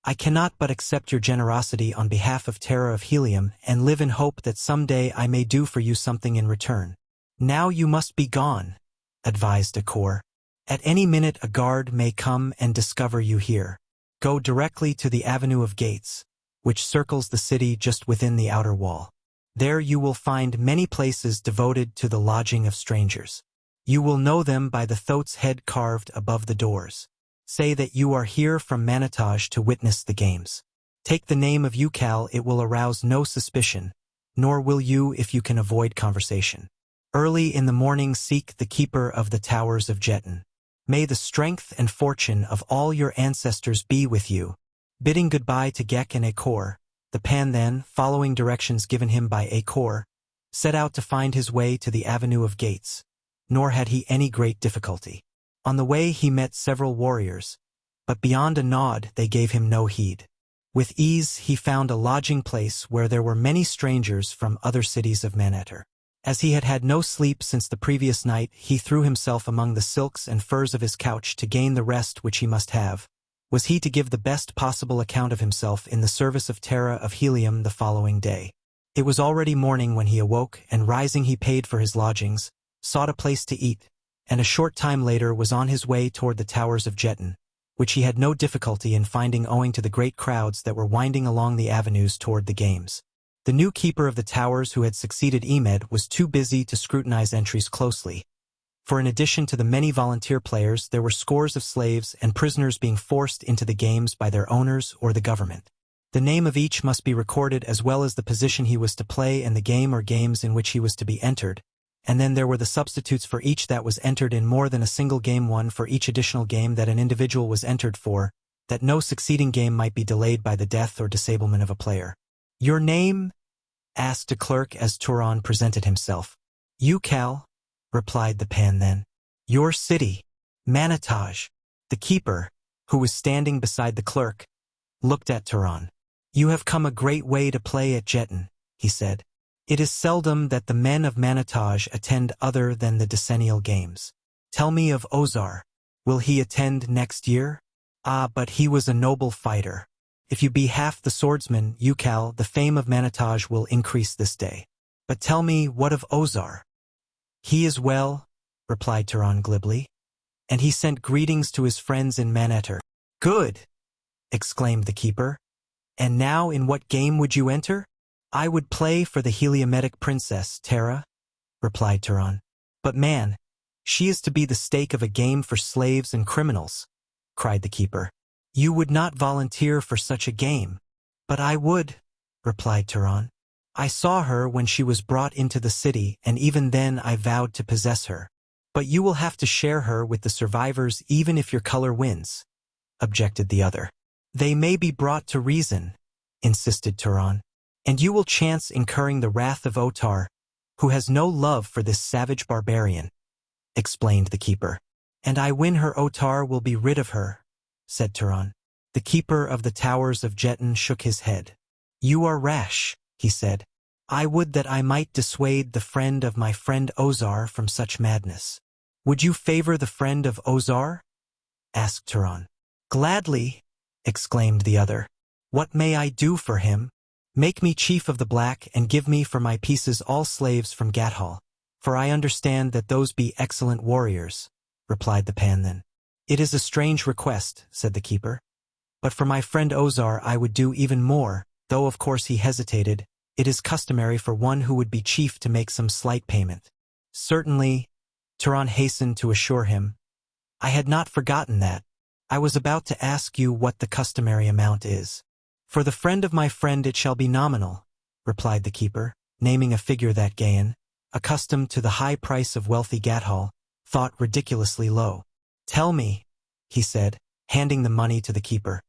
I cannot but accept your generosity on behalf of Tara of Helium and live in hope that someday I may do for you something in return. Now you must be gone, advised Akor. At any minute a guard may come and discover you here. Go directly to the Avenue of Gates, which circles the city just within the outer wall. There you will find many places devoted to the lodging of strangers. You will know them by the thoat's head carved above the doors. Say that you are here from Manataj to witness the games. Take the name of Ukal, it will arouse no suspicion, nor will you if you can avoid conversation. Early in the morning seek the keeper of the towers of Jetan. May the strength and fortune of all your ancestors be with you. Bidding goodbye to Gek and Akor, the Pan then, following directions given him by Akor, set out to find his way to the Avenue of Gates, nor had he any great difficulty. On the way he met several warriors, but beyond a nod they gave him no heed. With ease he found a lodging place where there were many strangers from other cities of Manatar. As he had had no sleep since the previous night, he threw himself among the silks and furs of his couch to gain the rest which he must have. Was he to give the best possible account of himself in the service of Tara of Helium the following day? It was already morning when he awoke, and rising he paid for his lodgings, sought a place to eat, and a short time later was on his way toward the towers of Jetan, which he had no difficulty in finding owing to the great crowds that were winding along the avenues toward the games. The new keeper of the towers who had succeeded Emed was too busy to scrutinize entries closely, for in addition to the many volunteer players there were scores of slaves and prisoners being forced into the games by their owners or the government. The name of each must be recorded as well as the position he was to play and the game or games in which he was to be entered, and then there were the substitutes for each that was entered in more than a single game, one for each additional game that an individual was entered for, that no succeeding game might be delayed by the death or disablement of a player. Your name? Asked a clerk as Turan presented himself. Ukal, replied the Pan then. Your city? Manataj. The keeper, who was standing beside the clerk, looked at Turan. You have come a great way to play at Jetan, he said. It is seldom that the men of Manataj attend other than the decennial games. Tell me of Ozar. Will he attend next year? Ah, but he was a noble fighter. If you be half the swordsman, Ukal, the fame of Manataj will increase this day. But tell me, what of Ozar? He is well, replied Turan glibly, and he sent greetings to his friends in Manatar. Good, exclaimed the keeper. And now in what game would you enter? I would play for the Heliumetic princess, Tara, replied Turan. But man, she is to be the stake of a game for slaves and criminals, cried the keeper. You would not volunteer for such a game. But I would, replied Turan. I saw her when she was brought into the city, and even then I vowed to possess her. But you will have to share her with the survivors even if your color wins, objected the other. They may be brought to reason, insisted Turan, and you will chance incurring the wrath of Otar, who has no love for this savage barbarian, explained the keeper. And I win her, Otar will be rid of her, said Turan. The keeper of the towers of Jetan shook his head. You are rash, he said. I would that I might dissuade the friend of my friend Ozar from such madness. Would you favor the friend of Ozar? Asked Turan. Gladly, exclaimed the other. What may I do for him? Make me chief of the black and give me for my pieces all slaves from Gathol, for I understand that those be excellent warriors, replied the Pan then. It is a strange request, said the keeper. But for my friend Ozar I would do even more, though of course he hesitated. It is customary for one who would be chief to make some slight payment. Certainly, Turan hastened to assure him, I had not forgotten that. I was about to ask you what the customary amount is. For the friend of my friend it shall be nominal, replied the keeper, naming a figure that Gahan, accustomed to the high price of wealthy Gathol, thought ridiculously low. Tell me, he said, handing the money to the keeper,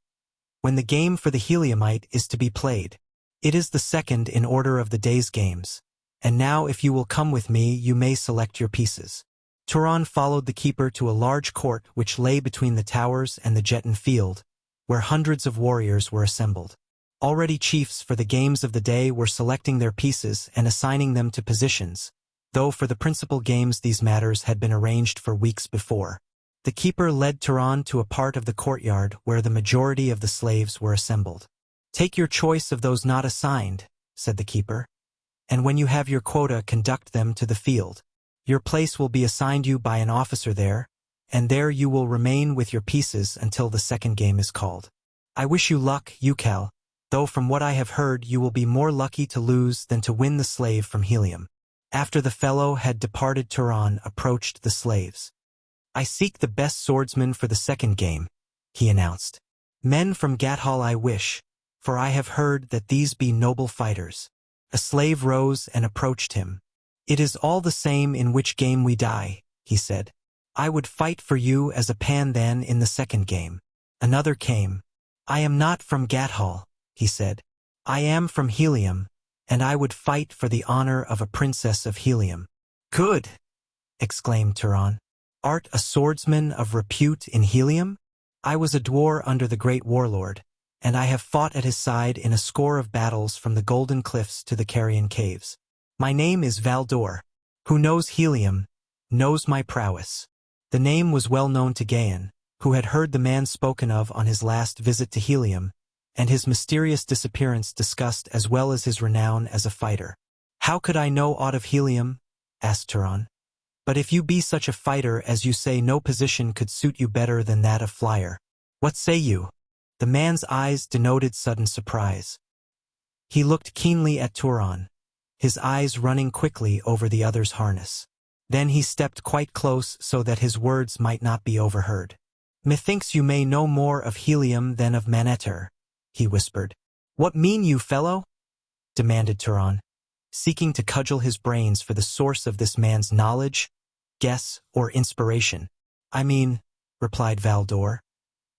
when the game for the Heliumite is to be played. It is the second in order of the day's games, and now if you will come with me you may select your pieces. Turan followed the keeper to a large court which lay between the towers and the Jetan field, where hundreds of warriors were assembled. Already chiefs for the games of the day were selecting their pieces and assigning them to positions, though for the principal games these matters had been arranged for weeks before. The keeper led Turan to a part of the courtyard where the majority of the slaves were assembled. Take your choice of those not assigned, said the keeper, and when you have your quota conduct them to the field. Your place will be assigned you by an officer there, and there you will remain with your pieces until the second game is called. I wish you luck, Ukal, though from what I have heard you will be more lucky to lose than to win the slave from Helium. After the fellow had departed, Turan approached the slaves. I seek the best swordsmen for the second game, he announced. Men from Gathol I wish, for I have heard that these be noble fighters. A slave rose and approached him. It is all the same in which game we die, he said. I would fight for you as a pandan in the second game. Another came. I am not from Gathol, he said. I am from Helium, and I would fight for the honor of a princess of Helium. Good, exclaimed Turan. Art a swordsman of repute in Helium? I was a dwarf under the great warlord, and I have fought at his side in a score of battles from the Golden Cliffs to the Carrion Caves. My name is Valdor. Who knows Helium, knows my prowess. The name was well known to Gahan, who had heard the man spoken of on his last visit to Helium, and his mysterious disappearance discussed as well as his renown as a fighter. How could I know aught of Helium? Asked Turan. But if you be such a fighter as you say, no position could suit you better than that of flyer. What say you? The man's eyes denoted sudden surprise. He looked keenly at Turan, his eyes running quickly over the other's harness. Then he stepped quite close so that his words might not be overheard. Methinks you may know more of Helium than of Maneter, he whispered. What mean you, fellow? Demanded Turan, seeking to cudgel his brains for the source of this man's knowledge, guess, or inspiration. I mean, replied Valdor,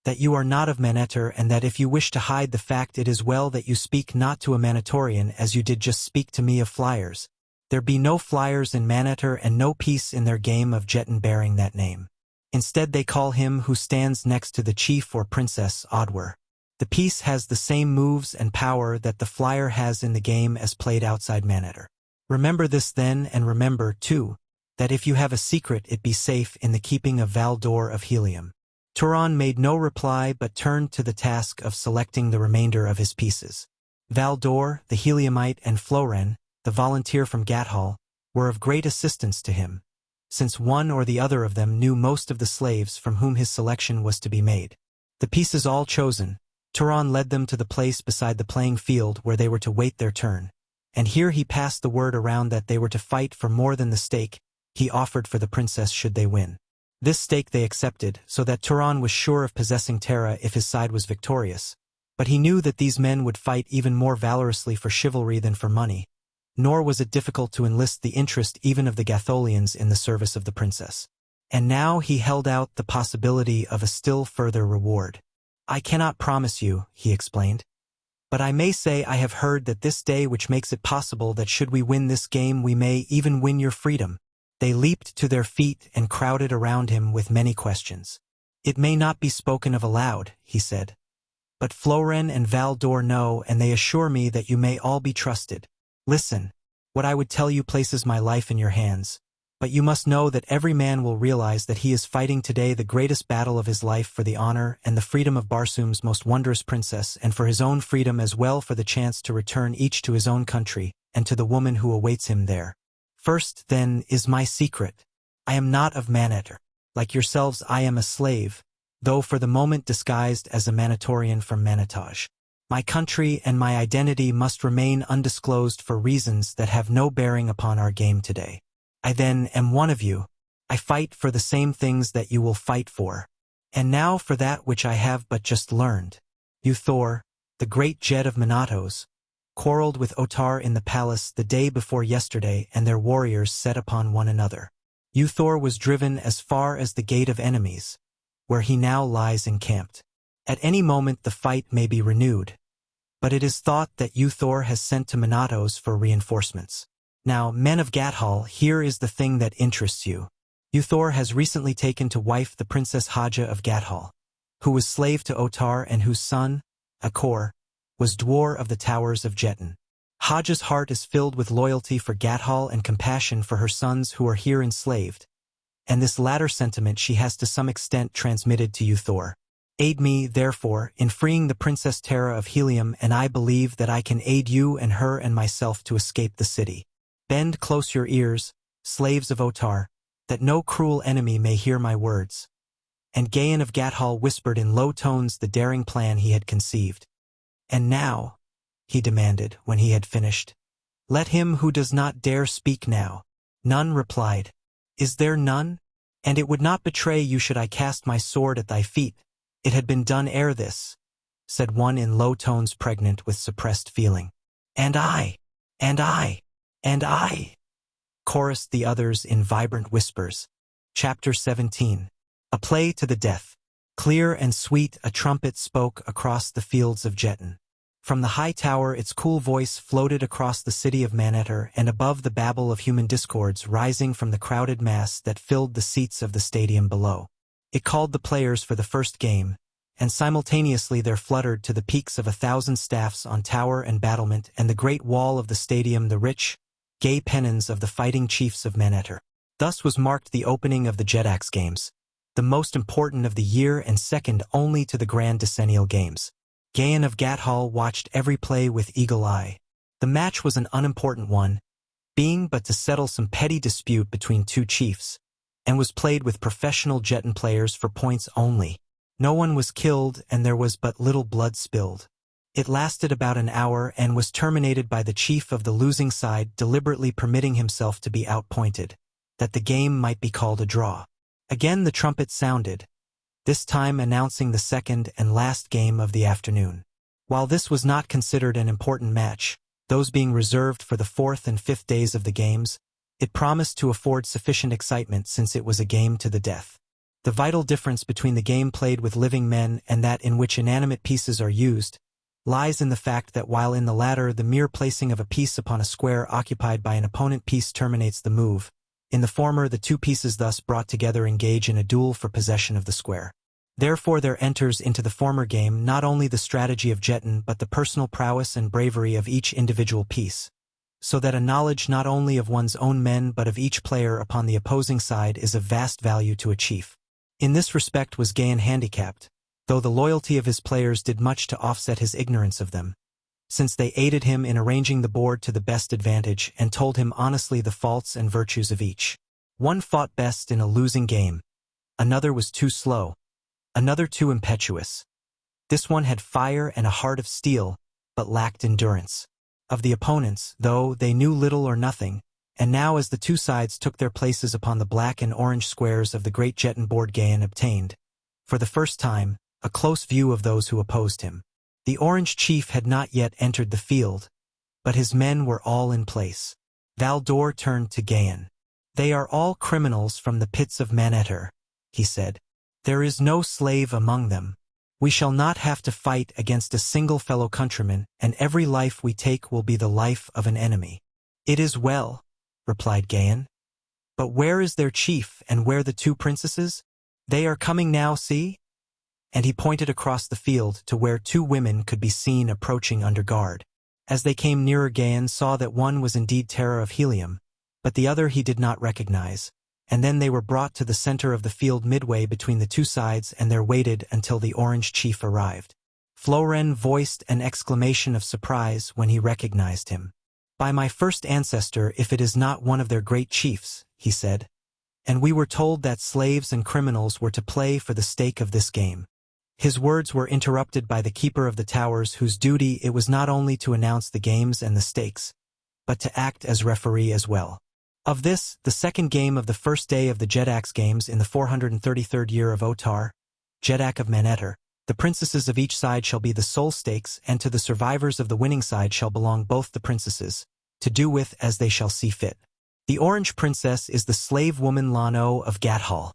that you are not of Maneter, and that if you wish to hide the fact it is well that you speak not to a Manetorian as you did just speak to me of flyers. There be no flyers in Maneter and no piece in their game of Jetan bearing that name. Instead they call him who stands next to the chief or princess Odwer. The piece has the same moves and power that the flyer has in the game as played outside Maneter. Remember this then, and remember, too, that if you have a secret it be safe in the keeping of Valdor of Helium. Turan made no reply but turned to the task of selecting the remainder of his pieces. Valdor, the Heliumite, and Floren, the volunteer from Gathol, were of great assistance to him, since one or the other of them knew most of the slaves from whom his selection was to be made. The pieces all chosen, Turan led them to the place beside the playing field where they were to wait their turn, and here he passed the word around that they were to fight for more than the stake he offered for the princess should they win. This stake they accepted, so that Turan was sure of possessing Tara if his side was victorious, but he knew that these men would fight even more valorously for chivalry than for money, nor was it difficult to enlist the interest even of the Gatholians in the service of the princess. And now he held out the possibility of a still further reward. I cannot promise you, he explained, but I may say I have heard that this day which makes it possible that should we win this game we may even win your freedom. They leaped to their feet and crowded around him with many questions. It may not be spoken of aloud, he said, but Floren and Valdor know, and they assure me that you may all be trusted. Listen, what I would tell you places my life in your hands, but you must know that every man will realize that he is fighting today the greatest battle of his life for the honor and the freedom of Barsoom's most wondrous princess, and for his own freedom as well, for the chance to return each to his own country and to the woman who awaits him there. First, then, is my secret. I am not of Maneter. Like yourselves, I am a slave, though for the moment disguised as a Manetorian from Manetage. My country and my identity must remain undisclosed for reasons that have no bearing upon our game today. I then am one of you. I fight for the same things that you will fight for. And now for that which I have but just learned. You Thor, the great Jet of Minatos, quarreled with Otar in the palace the day before yesterday, and their warriors set upon one another. You Thor was driven as far as the gate of enemies, where he now lies encamped. At any moment the fight may be renewed, but it is thought that you Thor has sent to Minatos for reinforcements. Now, men of Gathol, here is the thing that interests you. You Thor has recently taken to wife the Princess Dejah of Gathol, who was slave to Otar and whose son, Akor, was dwar of the towers of Jetan. Dejah's heart is filled with loyalty for Gathol and compassion for her sons who are here enslaved, and this latter sentiment she has to some extent transmitted to you Thor. Aid me, therefore, in freeing the Princess Tara of Helium, and I believe that I can aid you and her and myself to escape the city. Bend close your ears, slaves of Otar, that no cruel enemy may hear my words. And Gahan of Gathol whispered in low tones the daring plan he had conceived. And now, he demanded, when he had finished, let him who does not dare speak now. None replied. Is there none? And it would not betray you should I cast my sword at thy feet. It had been done ere this, said one in low tones pregnant with suppressed feeling. And I, and I, and I, chorused the others in vibrant whispers. Chapter 17. A play to the death. Clear and sweet a trumpet spoke across the fields of Jetan. From the high tower its cool voice floated across the city of Manetter and above the babble of human discords rising from the crowded mass that filled the seats of the stadium below. It called the players for the first game, and simultaneously there fluttered to the peaks of 1,000 staffs on tower and battlement and the great wall of the stadium the rich, gay pennons of the fighting chiefs of Manetter. Thus was marked the opening of the Jetax Games, the most important of the year and second only to the Grand Decennial Games. Gahan of Gathol watched every play with eagle eye. The match was an unimportant one, being but to settle some petty dispute between two chiefs, and was played with professional Jetan players for points only. No one was killed and there was but little blood spilled. It lasted about an hour and was terminated by the chief of the losing side deliberately permitting himself to be outpointed, that the game might be called a draw. Again the trumpet sounded, this time announcing the second and last game of the afternoon. While this was not considered an important match, those being reserved for the fourth and fifth days of the games, it promised to afford sufficient excitement since it was a game to the death. The vital difference between the game played with living men and that in which inanimate pieces are used lies in the fact that while in the latter the mere placing of a piece upon a square occupied by an opponent piece terminates the move, in the former the two pieces thus brought together engage in a duel for possession of the square. Therefore there enters into the former game not only the strategy of Jetan but the personal prowess and bravery of each individual piece, so that a knowledge not only of one's own men but of each player upon the opposing side is of vast value to a chief. In this respect was Gahan handicapped, though the loyalty of his players did much to offset his ignorance of them, since they aided him in arranging the board to the best advantage and told him honestly the faults and virtues of each. One fought best in a losing game. Another was too slow. Another too impetuous. This one had fire and a heart of steel, but lacked endurance. Of the opponents, though, they knew little or nothing, and now as the two sides took their places upon the black and orange squares of the great Jetan board Gahan obtained, for the first time, a close view of those who opposed him. The orange chief had not yet entered the field, but his men were all in place. Valdor turned to Gahan. They are all criminals from the pits of Manetter, he said. There is no slave among them. We shall not have to fight against a single fellow countryman, and every life we take will be the life of an enemy. It is well, replied Gahan. But where is their chief, and where the two princesses? They are coming now, see? And he pointed across the field to where two women could be seen approaching under guard. As they came nearer, Gahan saw that one was indeed Tara of Helium, but the other he did not recognize, and then they were brought to the center of the field midway between the two sides and there waited until the orange chief arrived. Floren voiced an exclamation of surprise when he recognized him. By my first ancestor, if it is not one of their great chiefs, he said. And we were told that slaves and criminals were to play for the stake of this game. His words were interrupted by the keeper of the towers whose duty it was not only to announce the games and the stakes, but to act as referee as well. Of this, the second game of the first day of the Jetan games in the 433rd year of Otar, Jetan of Manetter, the princesses of each side shall be the sole stakes, and to the survivors of the winning side shall belong both the princesses, to do with as they shall see fit. The orange princess is the slave woman Gahan of Gathol.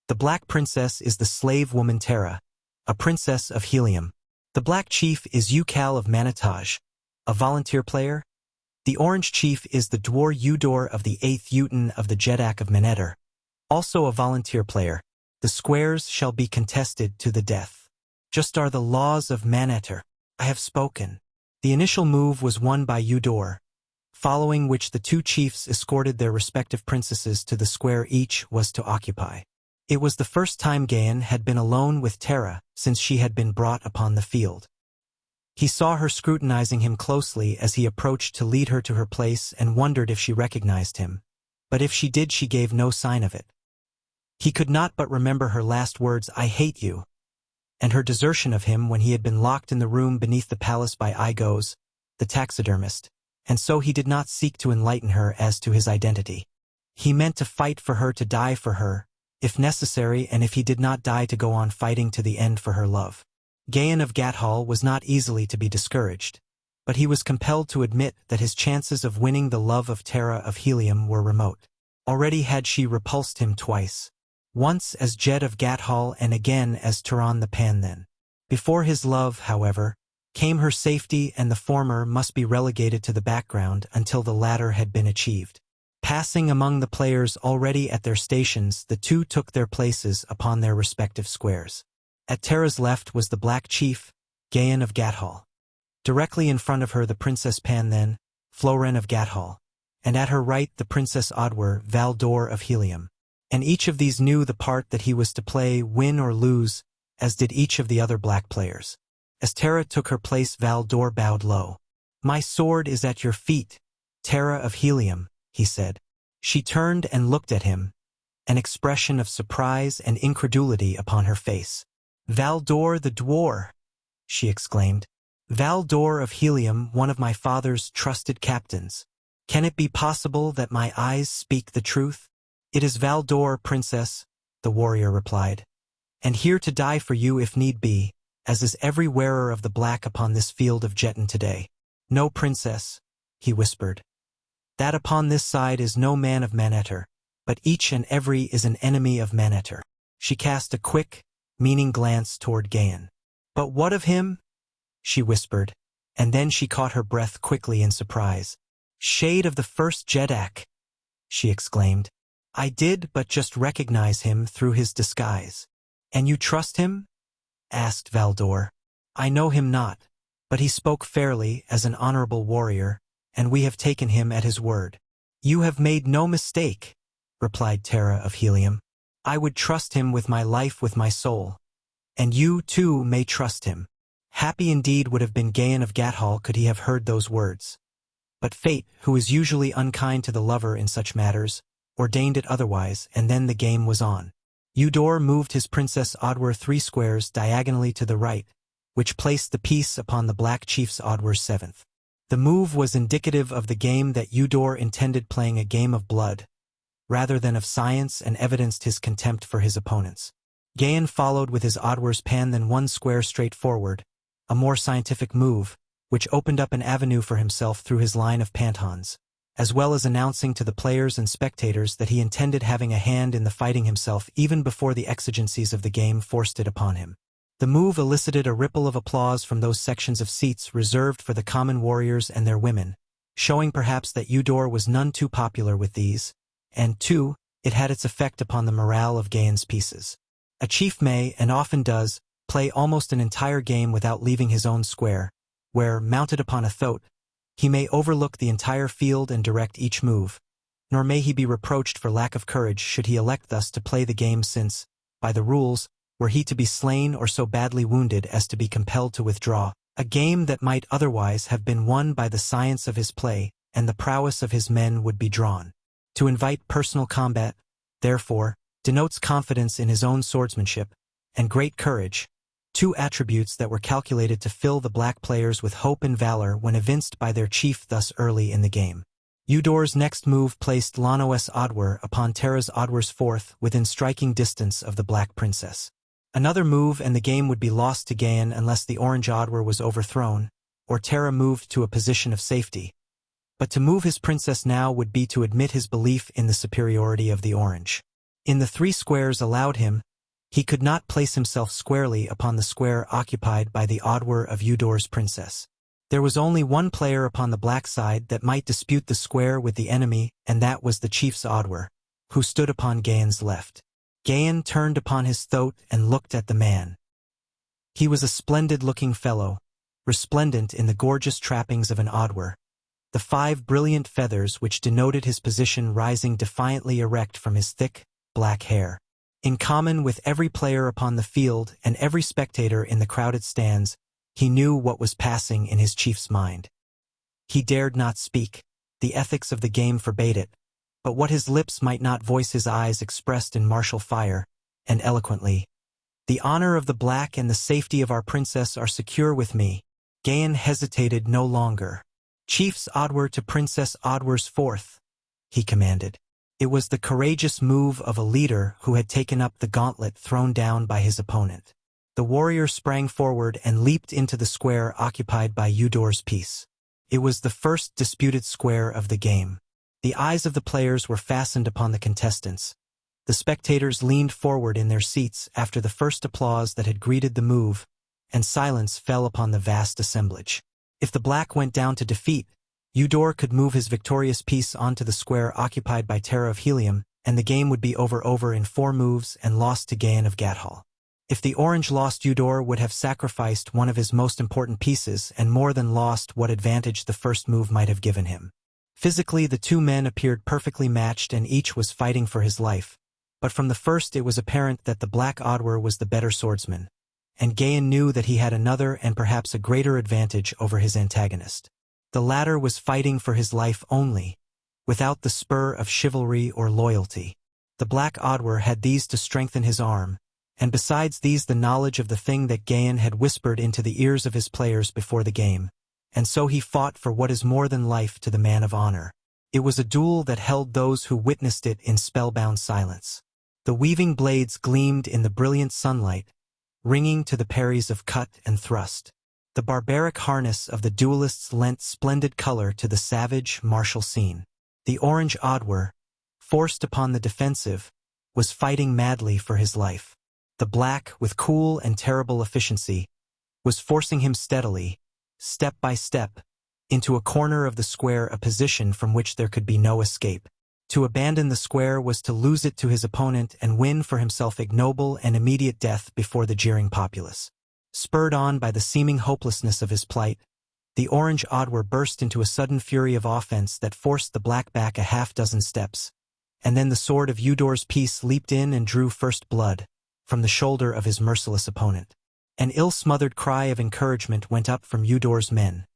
The black princess is the slave woman Tara, a princess of Helium. The black chief is Ukal of Manitage, a volunteer player. The orange chief is the dwar Udor of the 8th Utin of the Jetan of Manetter, also a volunteer player. The squares shall be contested to the death. Just are the laws of Manetter. I have spoken. The initial move was won by Udor, following which the two chiefs escorted their respective princesses to the square each was to occupy. It was the first time Gahan had been alone with Tara since she had been brought upon the field. He saw her scrutinizing him closely as he approached to lead her to her place and wondered if she recognized him, but if she did she gave no sign of it. He could not but remember her last words, "I hate you," and her desertion of him when he had been locked in the room beneath the palace by Igos, the taxidermist, and so he did not seek to enlighten her as to his identity. He meant to fight for her, to die for her, if necessary, and if he did not die to go on fighting to the end for her love. Gahan of Gathol was not easily to be discouraged, but he was compelled to admit that his chances of winning the love of Tara of Helium were remote. Already had she repulsed him twice, once as Jetan of Gathol and again as Turan the Pandhen. Before his love, however, came her safety, and the former must be relegated to the background until the latter had been achieved. Passing among the players already at their stations, the two took their places upon their respective squares. At Tara's left was the black chief, Gahan of Gathol. Directly in front of her the Princess Pandhen, Floren of Gathol, and at her right the Princess Odwer, Valdor of Helium. And each of these knew the part that he was to play, win or lose, as did each of the other black players. As Tara took her place, Valdor bowed low. "My sword is at your feet, Tara of Helium," he said. She turned and looked at him, an expression of surprise and incredulity upon her face. "Valdor the dwar," she exclaimed. "Valdor of Helium, one of my father's trusted captains. Can it be possible that my eyes speak the truth?" "It is Valdor, princess," the warrior replied, "and here to die for you if need be, as is every wearer of the black upon this field of Jetan today." "No, princess," he whispered. "That upon this side is no man of Manetter, but each and every is an enemy of Manetter." She cast a quick, meaning glance toward Gahan. "But what of him?" she whispered, and then she caught her breath quickly in surprise. "Shade of the first Jetan," she exclaimed. "I did but just recognize him through his disguise." "And you trust him?" asked Valdor. "I know him not, but he spoke fairly as an honorable warrior, and we have taken him at his word." "You have made no mistake," replied Tara of Helium. "I would trust him with my life, with my soul. And you, too, may trust him." Happy indeed would have been Gahan of Gathol could he have heard those words. But fate, who is usually unkind to the lover in such matters, ordained it otherwise, and then the game was on. Udor moved his Princess Odwer 3 squares diagonally to the right, which placed the piece upon the black chief's Odwer's 7th. The move was indicative of the game that Udor intended playing a game of blood, rather than of science, and evidenced his contempt for his opponents. Gahan followed with his Odwer's Pandhen 1 square straight forward, a more scientific move, which opened up an avenue for himself through his line of pantons, as well as announcing to the players and spectators that he intended having a hand in the fighting himself even before the exigencies of the game forced it upon him. The move elicited a ripple of applause from those sections of seats reserved for the common warriors and their women, showing perhaps that Udor was none too popular with these, and, too, it had its effect upon the morale of Gahan's pieces. A chief may, and often does, play almost an entire game without leaving his own square, where, mounted upon a thoat, he may overlook the entire field and direct each move, nor may he be reproached for lack of courage should he elect thus to play the game, since, by the rules, were he to be slain or so badly wounded as to be compelled to withdraw, a game that might otherwise have been won by the science of his play and the prowess of his men would be drawn. To invite personal combat, therefore, denotes confidence in his own swordsmanship, and great courage, 2 attributes that were calculated to fill the black players with hope and valor when evinced by their chief thus early in the game. Eudor's next move placed Lano's Odwer upon Tara's Odwer's fourth within striking distance of the Black Princess. Another move and the game would be lost to Gahan unless the Orange Odwer was overthrown, or Tara moved to a position of safety. But to move his princess now would be to admit his belief in the superiority of the Orange. In the 3 squares allowed him, he could not place himself squarely upon the square occupied by the Odwer of Eudor's princess. There was only one player upon the black side that might dispute the square with the enemy, and that was the chief's Odwer, who stood upon Gahan's left. Gahan turned upon his thoat and looked at the man. He was a splendid-looking fellow, resplendent in the gorgeous trappings of an Odwer, the 5 brilliant feathers which denoted his position rising defiantly erect from his thick, black hair. In common with every player upon the field and every spectator in the crowded stands, he knew what was passing in his chief's mind. He dared not speak, the ethics of the game forbade it, but what his lips might not voice his eyes expressed in martial fire, and eloquently. "The honor of the black and the safety of our princess are secure with me." Gahan hesitated no longer. "Chief's Odwer to Princess Odwer's fourth," he commanded. It was the courageous move of a leader who had taken up the gauntlet thrown down by his opponent. The warrior sprang forward and leaped into the square occupied by Eudor's piece. It was the first disputed square of the game. The eyes of the players were fastened upon the contestants. The spectators leaned forward in their seats after the first applause that had greeted the move, and silence fell upon the vast assemblage. If the black went down to defeat, Eudor could move his victorious piece onto the square occupied by Tara of Helium, and the game would be over in 4 moves and lost to Gahan of Gathol. If the Orange lost, Eudor would have sacrificed one of his most important pieces and more than lost what advantage the first move might have given him. Physically, the 2 men appeared perfectly matched and each was fighting for his life, but from the first it was apparent that the Black Odwer was the better swordsman, and Gahan knew that he had another and perhaps a greater advantage over his antagonist. The latter was fighting for his life only, without the spur of chivalry or loyalty. The Black Odwer had these to strengthen his arm, and besides these the knowledge of the thing that Gahan had whispered into the ears of his players before the game, and so he fought for what is more than life to the man of honor. It was a duel that held those who witnessed it in spellbound silence. The weaving blades gleamed in the brilliant sunlight, ringing to the parries of cut and thrust. The barbaric harness of the duelists lent splendid color to the savage, martial scene. The Orange Odwer, forced upon the defensive, was fighting madly for his life. The black, with cool and terrible efficiency, was forcing him steadily, step by step, into a corner of the square, a position from which there could be no escape. To abandon the square was to lose it to his opponent and win for himself ignoble and immediate death before the jeering populace. Spurred on by the seeming hopelessness of his plight, the Orange Odwer burst into a sudden fury of offense that forced the black back a half-dozen steps, and then the sword of Eudor's piece leaped in and drew first blood from the shoulder of his merciless opponent. An ill-smothered cry of encouragement went up from Eudor's men.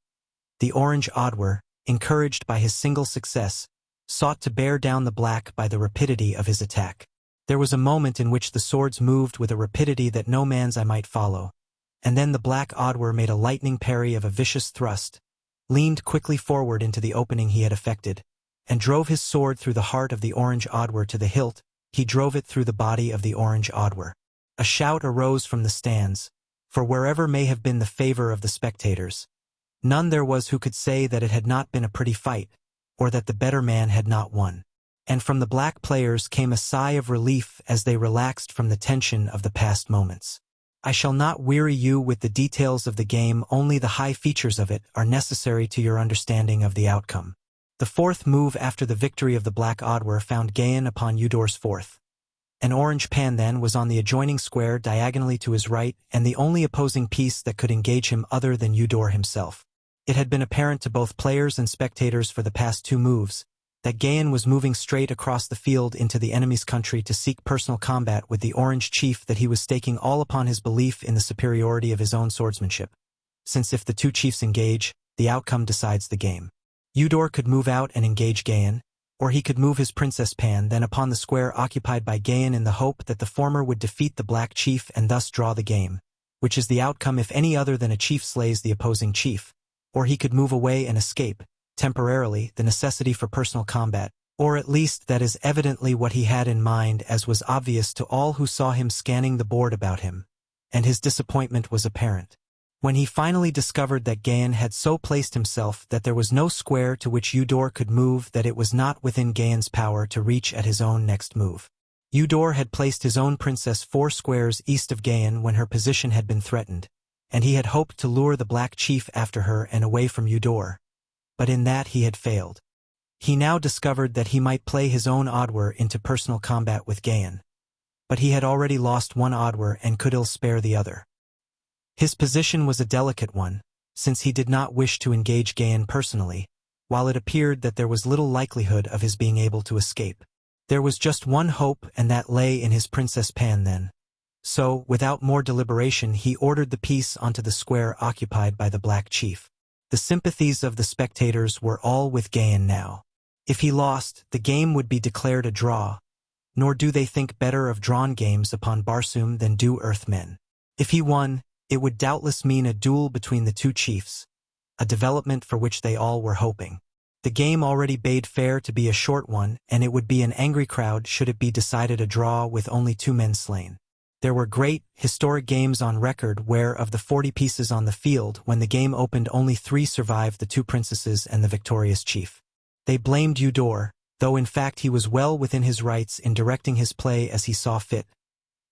The Orange Odwer, encouraged by his single success, sought to bear down the black by the rapidity of his attack. There was a moment in which the swords moved with a rapidity that no man's eye might follow, and then the Black Odwer made a lightning parry of a vicious thrust, leaned quickly forward into the opening he had effected, and drove his sword through the heart of the Orange Odwer to the hilt. He drove it through the body of the Orange Odwer. A shout arose from the stands, for wherever may have been the favor of the spectators, none there was who could say that it had not been a pretty fight, or that the better man had not won. And from the black players came a sigh of relief as they relaxed from the tension of the past moments. I shall not weary you with the details of the game, only the high features of it are necessary to your understanding of the outcome. The fourth move after the victory of the Black Odwer found Gahan upon Eudor's fourth. An orange pan then was on the adjoining square diagonally to his right, and the only opposing piece that could engage him other than Eudor himself. It had been apparent to both players and spectators for the past 2 moves that Gahan was moving straight across the field into the enemy's country to seek personal combat with the Orange Chief, that he was staking all upon his belief in the superiority of his own swordsmanship, since if the 2 chiefs engage, the outcome decides the game. Eudor could move out and engage Gahan, or he could move his Princess Pan then upon the square occupied by Gahan in the hope that the former would defeat the Black Chief and thus draw the game, which is the outcome if any other than a chief slays the opposing chief, or he could move away and escape, temporarily, the necessity for personal combat, or at least that is evidently what he had in mind, as was obvious to all who saw him scanning the board about him, and his disappointment was apparent. When he finally discovered that Gahan had so placed himself that there was no square to which Eudor could move, that it was not within Gahan's power to reach at his own next move. Eudor had placed his own princess 4 squares east of Gahan when her position had been threatened, and he had hoped to lure the Black Chief after her and away from Eudor. But in that he had failed. He now discovered that he might play his own Oddwar into personal combat with Gahan. But he had already lost one Oddwar and could ill spare the other. His position was a delicate one, since he did not wish to engage Gahan personally, while it appeared that there was little likelihood of his being able to escape. There was just one hope, and that lay in his Princess Pan then. So, without more deliberation, he ordered the piece onto the square occupied by the Black Chief. The sympathies of the spectators were all with Gahan now. If he lost, the game would be declared a draw, nor do they think better of drawn games upon Barsoom than do Earthmen. If he won, it would doubtless mean a duel between the two chiefs, a development for which they all were hoping. The game already bade fair to be a short one, and it would be an angry crowd should it be decided a draw with only 2 men slain. There were great, historic games on record where, of the 40 pieces on the field, when the game opened, only 3 survived the 2 princesses and the victorious chief. They blamed Eudor, though in fact he was well within his rights in directing his play as he saw fit.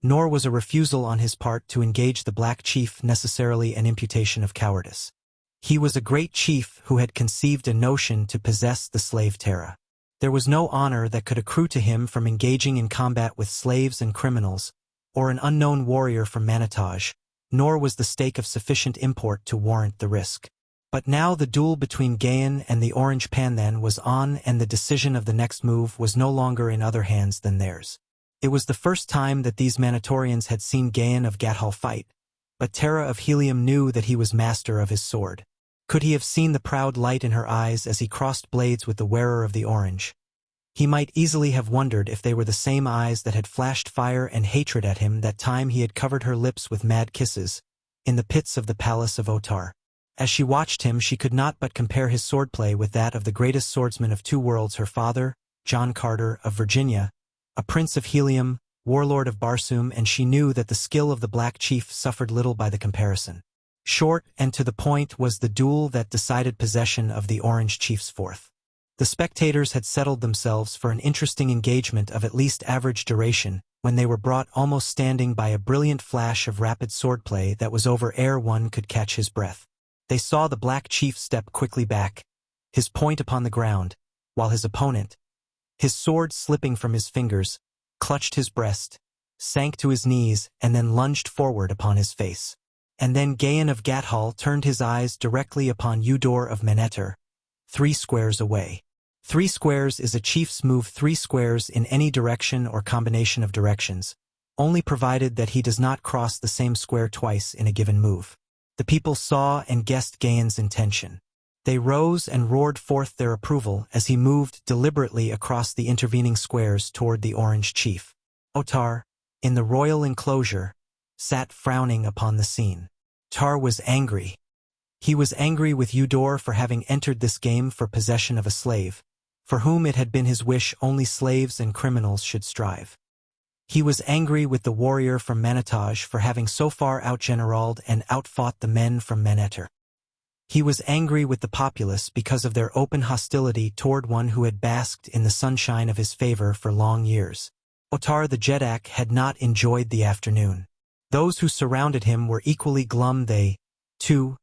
Nor was a refusal on his part to engage the Black Chief necessarily an imputation of cowardice. He was a great chief who had conceived a notion to possess the slave Tara. There was no honor that could accrue to him from engaging in combat with slaves and criminals, or an unknown warrior from Manitage, nor was the stake of sufficient import to warrant the risk. But now the duel between Gahan and the Orange Pandan was on, and the decision of the next move was no longer in other hands than theirs. It was the first time that these Manitorians had seen Gahan of Gathol fight, but Tara of Helium knew that he was master of his sword. Could he have seen the proud light in her eyes as he crossed blades with the wearer of the orange? He might easily have wondered if they were the same eyes that had flashed fire and hatred at him that time he had covered her lips with mad kisses, in the pits of the palace of Otar. As she watched him, she could not but compare his swordplay with that of the greatest swordsman of 2 worlds, her father, John Carter of Virginia, a prince of Helium, warlord of Barsoom, and she knew that the skill of the Black Chief suffered little by the comparison. Short and to the point was the duel that decided possession of the Orange Chief's fourth. The spectators had settled themselves for an interesting engagement of at least average duration, when they were brought almost standing by a brilliant flash of rapid swordplay that was over ere one could catch his breath. They saw the Black Chief step quickly back, his point upon the ground, while his opponent, his sword slipping from his fingers, clutched his breast, sank to his knees, and then lunged forward upon his face. And then Gahan of Gathol turned his eyes directly upon Eudor of Manetter, 3 squares away. 3 squares is a chief's move 3 squares in any direction or combination of directions, only provided that he does not cross the same square twice in a given move. The people saw and guessed Gahan's intention. They rose and roared forth their approval as he moved deliberately across the intervening squares toward the Orange Chief. Otar, in the royal enclosure, sat frowning upon the scene. Tar was angry. He was angry with Eudor for having entered this game for possession of a slave, for whom it had been his wish only slaves and criminals should strive. He was angry with the warrior from Manitage for having so far outgeneraled and outfought the men from Manetter. He was angry with the populace because of their open hostility toward one who had basked in the sunshine of his favor for long years. Otar the Jetak had not enjoyed the afternoon. Those who surrounded him were equally glum. They, too,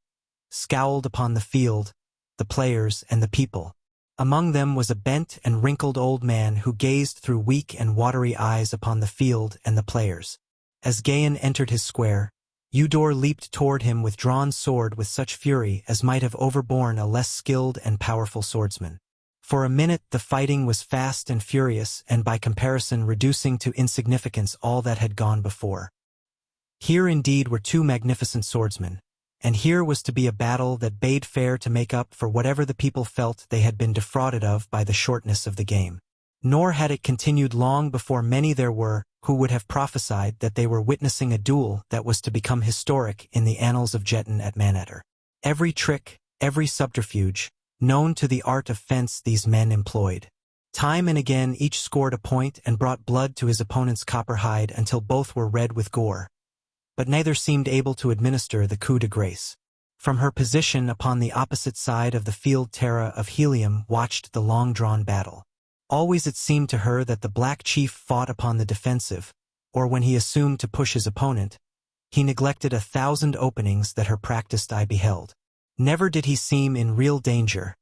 scowled upon the field, the players, and the people. Among them was a bent and wrinkled old man who gazed through weak and watery eyes upon the field and the players. As Gahan entered his square, Eudor leaped toward him with drawn sword with such fury as might have overborne a less skilled and powerful swordsman. For a minute the fighting was fast and furious, and by comparison reducing to insignificance all that had gone before. Here indeed were 2 magnificent swordsmen, and here was to be a battle that bade fair to make up for whatever the people felt they had been defrauded of by the shortness of the game. Nor had it continued long before many there were who would have prophesied that they were witnessing a duel that was to become historic in the annals of Jetan at Manetter. Every trick, every subterfuge, known to the art of fence these men employed. Time and again each scored a point and brought blood to his opponent's copper hide until both were red with gore. But neither seemed able to administer the coup de grace. From her position upon the opposite side of the field, Tara of Helium watched the long-drawn battle. Always it seemed to her that the Black Chief fought upon the defensive, or when he assumed to push his opponent, he neglected 1,000 openings that her practiced eye beheld. Never did he seem in real danger,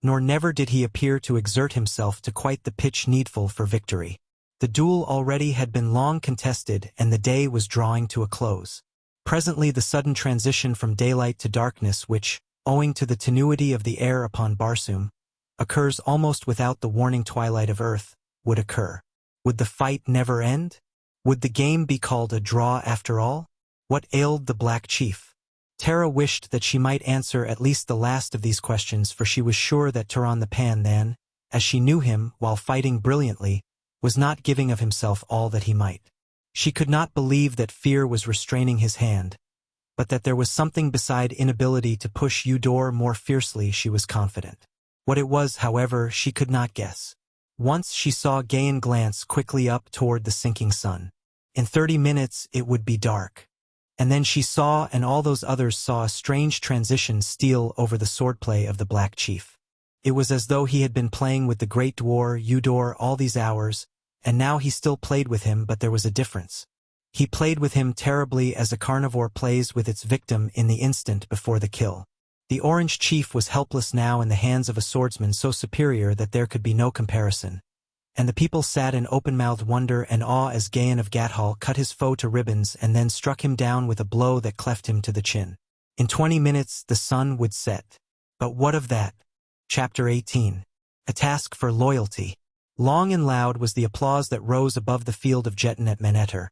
nor never did he appear to exert himself to quite the pitch needful for victory. The duel already had been long contested and the day was drawing to a close. Presently the sudden transition from daylight to darkness which, owing to the tenuity of the air upon Barsoom, occurs almost without the warning twilight of earth, would occur. Would the fight never end? Would the game be called a draw after all? What ailed the Black Chief? Tara wished that she might answer at least the last of these questions, for she was sure that Turan the Pan then, as she knew him while fighting brilliantly, was not giving of himself all that he might. She could not believe that fear was restraining his hand, but that there was something beside inability to push Eudor more fiercely she was confident. What it was, however, she could not guess. Once she saw Gahan glance quickly up toward the sinking sun. In 30 minutes it would be dark. And then she saw, and all those others saw, a strange transition steal over the swordplay of the Black Chief. It was as though he had been playing with the great dwarf Eudor all these hours, and now he still played with him, but there was a difference. He played with him terribly as a carnivore plays with its victim in the instant before the kill. The Orange Chief was helpless now in the hands of a swordsman so superior that there could be no comparison, and the people sat in open-mouthed wonder and awe as Gahan of Gathol cut his foe to ribbons and then struck him down with a blow that cleft him to the chin. In 20 minutes the sun would set. But what of that? Chapter 18. A Task for Loyalty. Long and loud was the applause that rose above the field of Jetan at Manetter,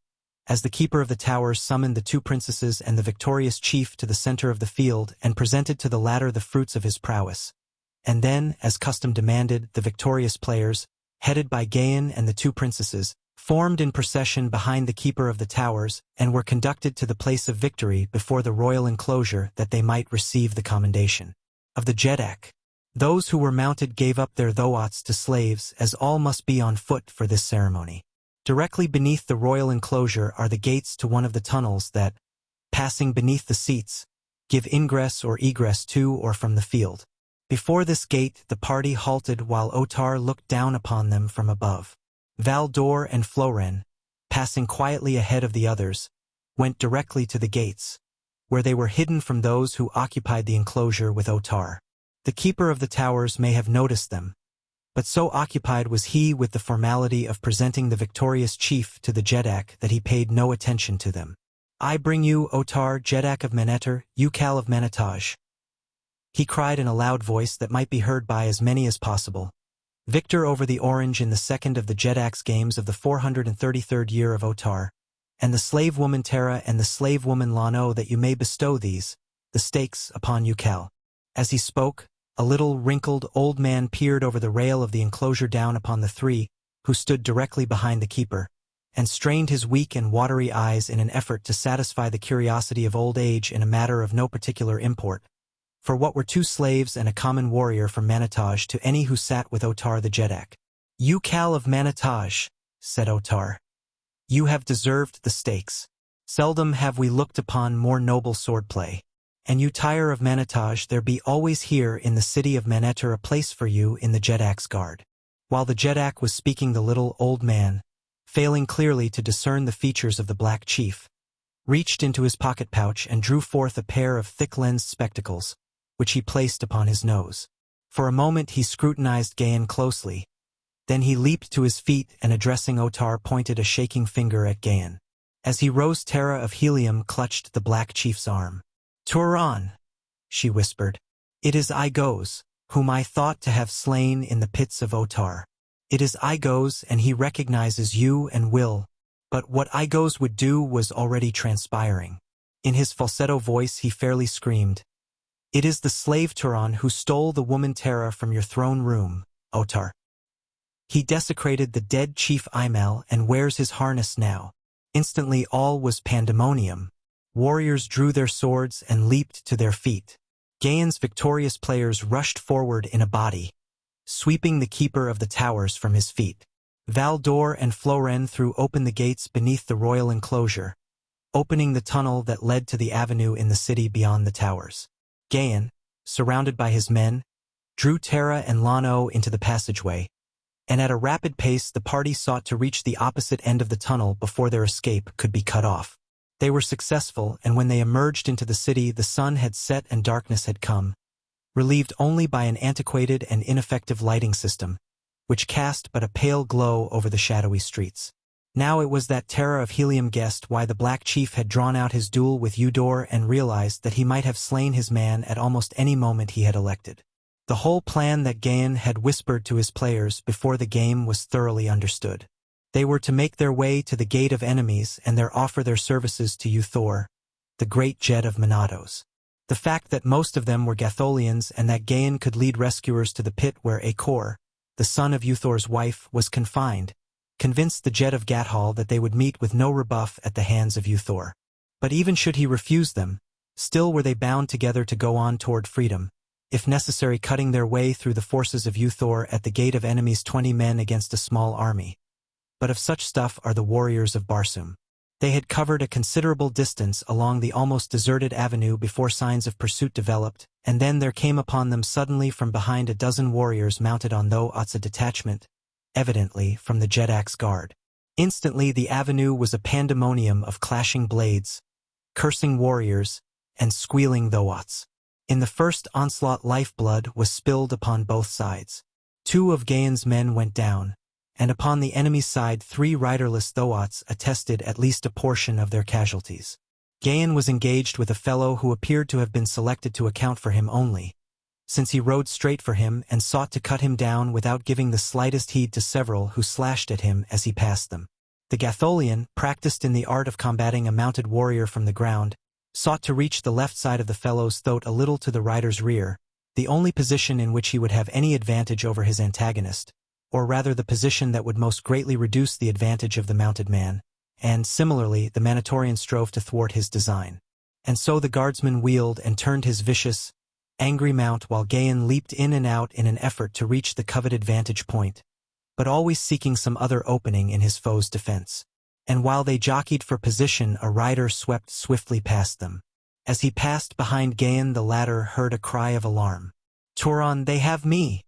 as the keeper of the towers summoned the two princesses and the victorious chief to the center of the field and presented to the latter the fruits of his prowess. And then, as custom demanded, the victorious players, headed by Gahan and the two princesses, formed in procession behind the keeper of the towers and were conducted to the place of victory before the royal enclosure that they might receive the commendation of the Jetan. Those who were mounted gave up their thoats to slaves, as all must be on foot for this ceremony. Directly beneath the royal enclosure are the gates to one of the tunnels that, passing beneath the seats, give ingress or egress to or from the field. Before this gate the party halted while Otar looked down upon them from above. Valdor and Floren, passing quietly ahead of the others, went directly to the gates, where they were hidden from those who occupied the enclosure with Otar. The keeper of the towers may have noticed them, but so occupied was he with the formality of presenting the victorious chief to the Jetan that he paid no attention to them. "I bring you, Otar, Jetan of Manetter, Ukal of Manitaj," he cried in a loud voice that might be heard by as many as possible. "Victor over the Orange in the second of the Jetan's games of the 433rd year of Otar, and the slave woman Tara and the slave woman Lano, that you may bestow these, the stakes, upon Ukal." As he spoke, a little wrinkled old man peered over the rail of the enclosure down upon the three, who stood directly behind the keeper, and strained his weak and watery eyes in an effort to satisfy the curiosity of old age in a matter of no particular import. For what were two slaves and a common warrior from Manitaj to any who sat with Otar the Jetan? "Ukal of Manitaj," said Otar, "you have deserved the stakes. Seldom have we looked upon more noble swordplay. And you, Tyre of Manitaj, there be always here in the city of Manetter a place for you in the Jetan's guard." While the Jetan was speaking, the little old man, failing clearly to discern the features of the Black Chief, reached into his pocket pouch and drew forth a pair of thick-lensed spectacles, which he placed upon his nose. For a moment he scrutinized Gahan closely. Then he leaped to his feet and, addressing Otar, pointed a shaking finger at Gahan. As he rose, Tara of Helium clutched the Black Chief's arm. "Turan," she whispered, "it is Igos, whom I thought to have slain in the pits of Otar. It is Igos, and he recognizes you and will." But what Igos would do was already transpiring. In his falsetto voice he fairly screamed, "It is the slave Turan who stole the woman Tara from your throne room, Otar. He desecrated the dead chief Imel and wears his harness now." Instantly all was pandemonium. Warriors drew their swords and leaped to their feet. Gahan's victorious players rushed forward in a body, sweeping the keeper of the towers from his feet. Valdor and Floren threw open the gates beneath the royal enclosure, opening the tunnel that led to the avenue in the city beyond the towers. Gahan, surrounded by his men, drew Tara and Lano into the passageway, and at a rapid pace the party sought to reach the opposite end of the tunnel before their escape could be cut off. They were successful, and when they emerged into the city the sun had set and darkness had come, relieved only by an antiquated and ineffective lighting system, which cast but a pale glow over the shadowy streets. Now it was that Tara of Helium guessed why the Black Chief had drawn out his duel with Eudor and realized that he might have slain his man at almost any moment he had elected. The whole plan that Gahan had whispered to his players before the game was thoroughly understood. They were to make their way to the Gate of Enemies and there offer their services to Thor, the great Jet of Monados. The fact that most of them were Gatholians and that Gahan could lead rescuers to the pit where Akor, the son of Thor's wife, was confined, convinced the Jet of Gathol that they would meet with no rebuff at the hands of Thor. But even should he refuse them, still were they bound together to go on toward freedom, if necessary cutting their way through the forces of Thor at the Gate of Enemies 20 men against a small army. But of such stuff are the warriors of Barsoom. They had covered a considerable distance along the almost deserted avenue before signs of pursuit developed, and then there came upon them suddenly from behind a dozen warriors mounted on a detachment, evidently from the Jedak's guard. Instantly the avenue was a pandemonium of clashing blades, cursing warriors, and squealing Thoats. In the first onslaught lifeblood was spilled upon both sides. 2 of Gahan's men went down, and upon the enemy's side 3 riderless Thoats attested at least a portion of their casualties. Gahan was engaged with a fellow who appeared to have been selected to account for him only, since he rode straight for him and sought to cut him down without giving the slightest heed to several who slashed at him as he passed them. The Gatholian, practiced in the art of combating a mounted warrior from the ground, sought to reach the left side of the fellow's throat a little to the rider's rear, the only position in which he would have any advantage over his antagonist, or rather the position that would most greatly reduce the advantage of the mounted man, and, similarly, the Manatorian strove to thwart his design. And so the guardsman wheeled and turned his vicious, angry mount while Gahan leaped in and out in an effort to reach the coveted vantage point, but always seeking some other opening in his foe's defense. And while they jockeyed for position a rider swept swiftly past them. As he passed behind Gahan the latter heard a cry of alarm. "Turon, they have me!"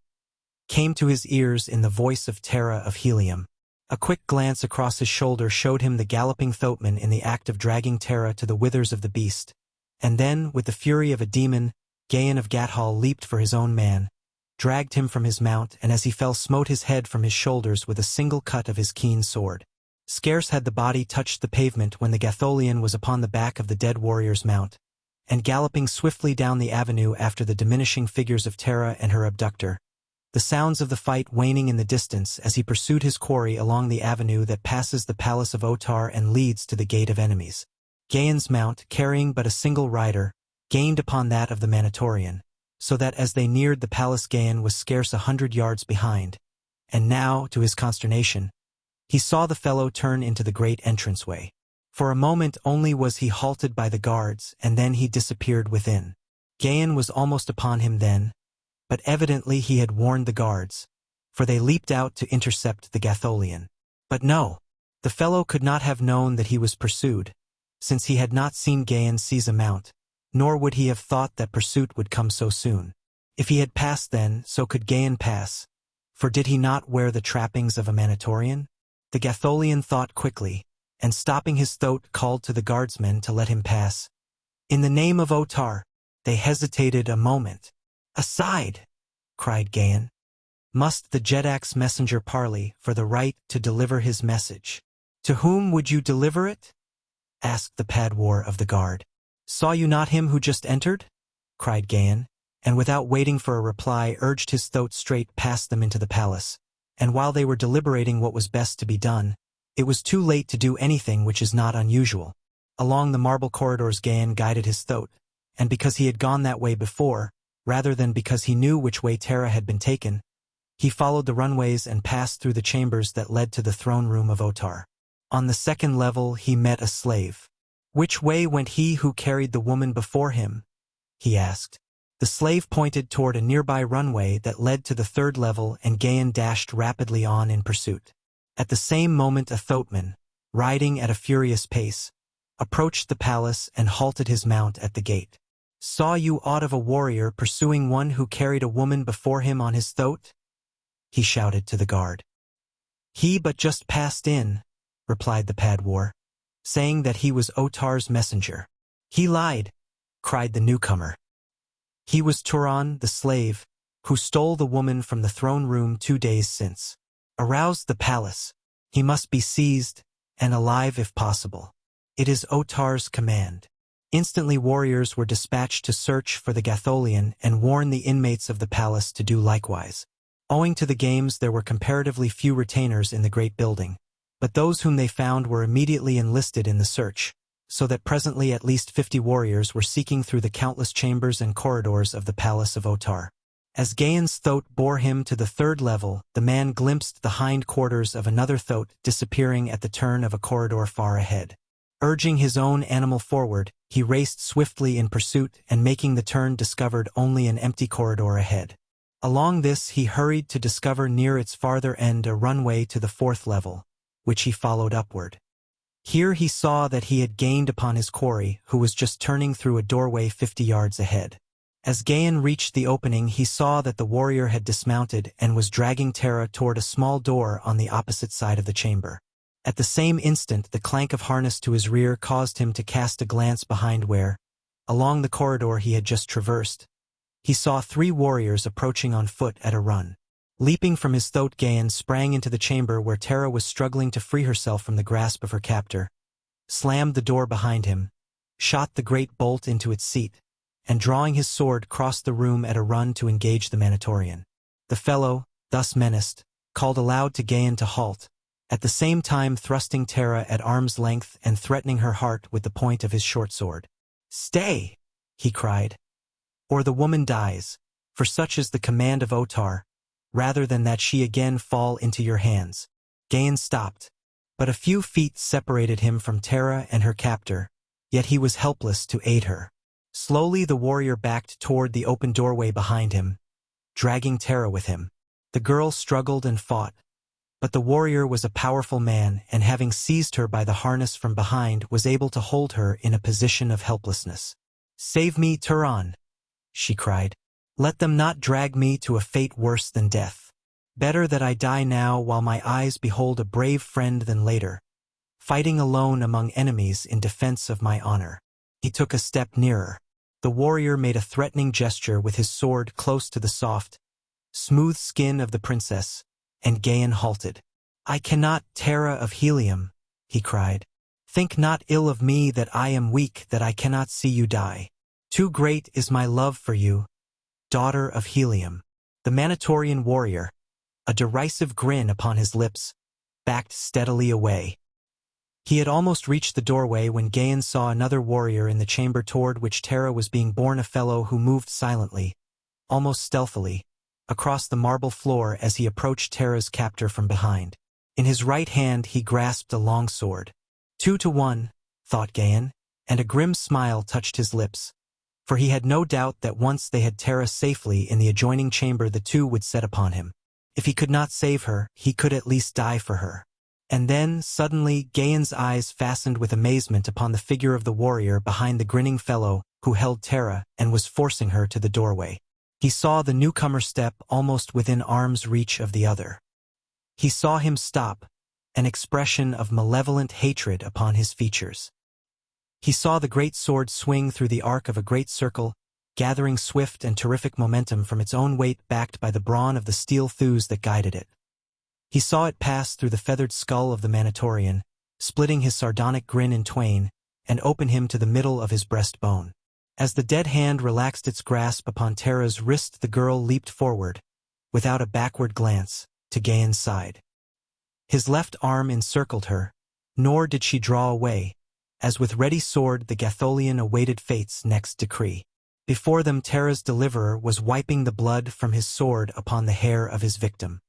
came to his ears in the voice of Tara of Helium. A quick glance across his shoulder showed him the galloping Thoatman in the act of dragging Tara to the withers of the beast, and then, with the fury of a demon, Gahan of Gathol leaped for his own man, dragged him from his mount, and as he fell smote his head from his shoulders with a single cut of his keen sword. Scarce had the body touched the pavement when the Gatholian was upon the back of the dead warrior's mount, and galloping swiftly down the avenue after the diminishing figures of Tara and her abductor, the sounds of the fight waning in the distance as he pursued his quarry along the avenue that passes the palace of Otar and leads to the Gate of Enemies. Gahan's mount, carrying but a single rider, gained upon that of the Manatorian, so that as they neared the palace Gahan was scarce 100 yards behind, and now, to his consternation, he saw the fellow turn into the great entranceway. For a moment only was he halted by the guards, and then he disappeared within. Gahan was almost upon him then, but evidently he had warned the guards, for they leaped out to intercept the Gatholian. But no, the fellow could not have known that he was pursued, since he had not seen Gahan seize a mount, nor would he have thought that pursuit would come so soon. If he had passed then, so could Gahan pass, for did he not wear the trappings of a Manatorian? The Gatholian thought quickly, and stopping his throat called to the guardsmen to let him pass. In the name of Otar, they hesitated a moment. "Aside!" cried Gahan. "Must the Jedak's messenger parley for the right to deliver his message?" "To whom would you deliver it?" asked the Padwar of the guard. "Saw you not him who just entered?" cried Gahan, and without waiting for a reply urged his throat straight past them into the palace. And while they were deliberating what was best to be done, it was too late to do anything which is not unusual. Along the marble corridors Gahan guided his throat, and because he had gone that way before, rather than because he knew which way Tara had been taken, he followed the runways and passed through the chambers that led to the throne room of Otar. On the second level he met a slave. "Which way went he who carried the woman before him?" he asked. The slave pointed toward a nearby runway that led to the third level, and Gahan dashed rapidly on in pursuit. At the same moment, a thoatman, riding at a furious pace, approached the palace and halted his mount at the gate. "Saw you aught of a warrior pursuing one who carried a woman before him on his thoat?" he shouted to the guard. "He but just passed in," replied the padwar, saying that he was Otar's messenger. "He lied," cried the newcomer. "He was Turan, the slave, who stole the woman from the throne room 2 days since. Arouse the palace. He must be seized, and alive if possible. It is Otar's command." Instantly warriors were dispatched to search for the Gatholian and warn the inmates of the palace to do likewise. Owing to the games, there were comparatively few retainers in the great building, but those whom they found were immediately enlisted in the search, so that presently at least 50 warriors were seeking through the countless chambers and corridors of the palace of Otar. As Gahan's thoat bore him to the third level, the man glimpsed the hind quarters of another thoat disappearing at the turn of a corridor far ahead. Urging his own animal forward, he raced swiftly in pursuit, and making the turn discovered only an empty corridor ahead. Along this he hurried to discover near its farther end a runway to the fourth level, which he followed upward. Here he saw that he had gained upon his quarry, who was just turning through a doorway 50 yards ahead. As Gahan reached the opening, he saw that the warrior had dismounted and was dragging Tara toward a small door on the opposite side of the chamber. At the same instant, the clank of harness to his rear caused him to cast a glance behind where, along the corridor he had just traversed, he saw 3 warriors approaching on foot at a run. Leaping from his thoat, Gahan sprang into the chamber where Tara was struggling to free herself from the grasp of her captor, slammed the door behind him, shot the great bolt into its seat, and drawing his sword crossed the room at a run to engage the Manatorian. The fellow, thus menaced, called aloud to Gahan to halt, at the same time thrusting Tara at arm's length and threatening her heart with the point of his short sword. "Stay!" he cried, "or the woman dies, for such is the command of Otar, rather than that she again fall into your hands." Gahan stopped, but a few feet separated him from Tara and her captor, yet he was helpless to aid her. Slowly the warrior backed toward the open doorway behind him, dragging Tara with him. The girl struggled and fought, but the warrior was a powerful man, and having seized her by the harness from behind, was able to hold her in a position of helplessness. "Save me, Turan," she cried. "Let them not drag me to a fate worse than death. Better that I die now while my eyes behold a brave friend than later, fighting alone among enemies in defense of my honor." He took a step nearer. The warrior made a threatening gesture with his sword close to the soft, smooth skin of the princess, and Gahan halted. "I cannot, Tara of Helium," he cried. "Think not ill of me that I am weak, that I cannot see you die. Too great is my love for you, daughter of Helium." The Manatorian warrior, a derisive grin upon his lips, backed steadily away. He had almost reached the doorway when Gahan saw another warrior in the chamber toward which Tara was being borne, a fellow who moved silently, almost stealthily, across the marble floor as he approached Tara's captor from behind. In his right hand he grasped a long sword. 2 to 1, thought Gahan, and a grim smile touched his lips, for he had no doubt that once they had Tara safely in the adjoining chamber, the two would set upon him. If he could not save her, he could at least die for her. And then, suddenly, Gahan's eyes fastened with amazement upon the figure of the warrior behind the grinning fellow who held Tara and was forcing her to the doorway. He saw the newcomer step almost within arm's reach of the other. He saw him stop, an expression of malevolent hatred upon his features. He saw the great sword swing through the arc of a great circle, gathering swift and terrific momentum from its own weight, backed by the brawn of the steel thews that guided it. He saw it pass through the feathered skull of the Manatorian, splitting his sardonic grin in twain, and open him to the middle of his breastbone. As the dead hand relaxed its grasp upon Tara's wrist, the girl leaped forward, without a backward glance, to Gahan's side. His left arm encircled her, nor did she draw away, as with ready sword the Gatholian awaited fate's next decree. Before them Tara's deliverer was wiping the blood from his sword upon the hair of his victim.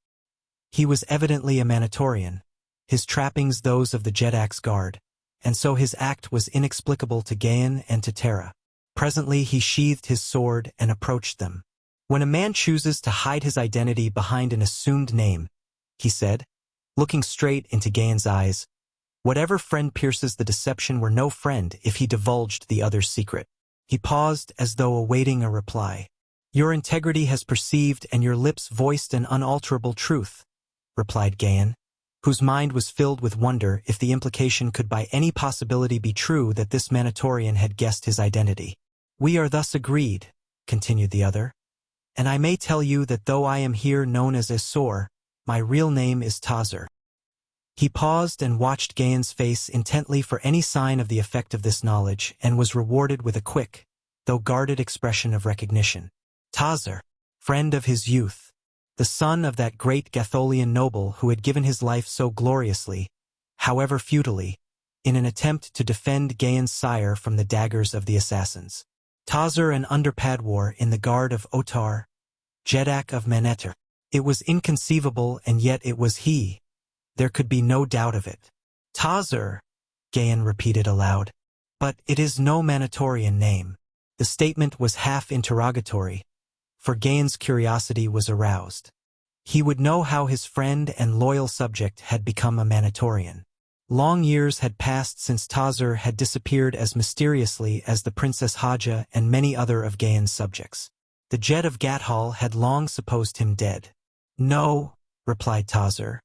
He was evidently a Manatorian, his trappings those of the Jedak's guard, and so his act was inexplicable to Gahan and to Tara. Presently he sheathed his sword and approached them. "When a man chooses to hide his identity behind an assumed name," he said, looking straight into Gahan's eyes, "whatever friend pierces the deception were no friend if he divulged the other's secret." He paused as though awaiting a reply. "Your integrity has perceived and your lips voiced an unalterable truth," replied Gahan, whose mind was filled with wonder if the implication could by any possibility be true that this Manitorian had guessed his identity. "We are thus agreed," continued the other, "and I may tell you that though I am here known as Esor, my real name is Tazur." He paused and watched Gahan's face intently for any sign of the effect of this knowledge, and was rewarded with a quick, though guarded expression of recognition. Tazur, friend of his youth, the son of that great Gatholian noble who had given his life so gloriously, however futilely, in an attempt to defend Gahan's sire from the daggers of the assassins. Tazur and Underpadwar in the guard of Otar, Jetan of Manetter. It was inconceivable, and yet it was he. There could be no doubt of it. "Tazur," Gahan repeated aloud. "But it is no Manitorian name." The statement was half interrogatory, for Gahan's curiosity was aroused. He would know how his friend and loyal subject had become a Manitorian. Long years had passed since Tazur had disappeared as mysteriously as the Princess Dejah and many other of Gahan's subjects. The Gahan of Gathol had long supposed him dead. "No," replied Tazur,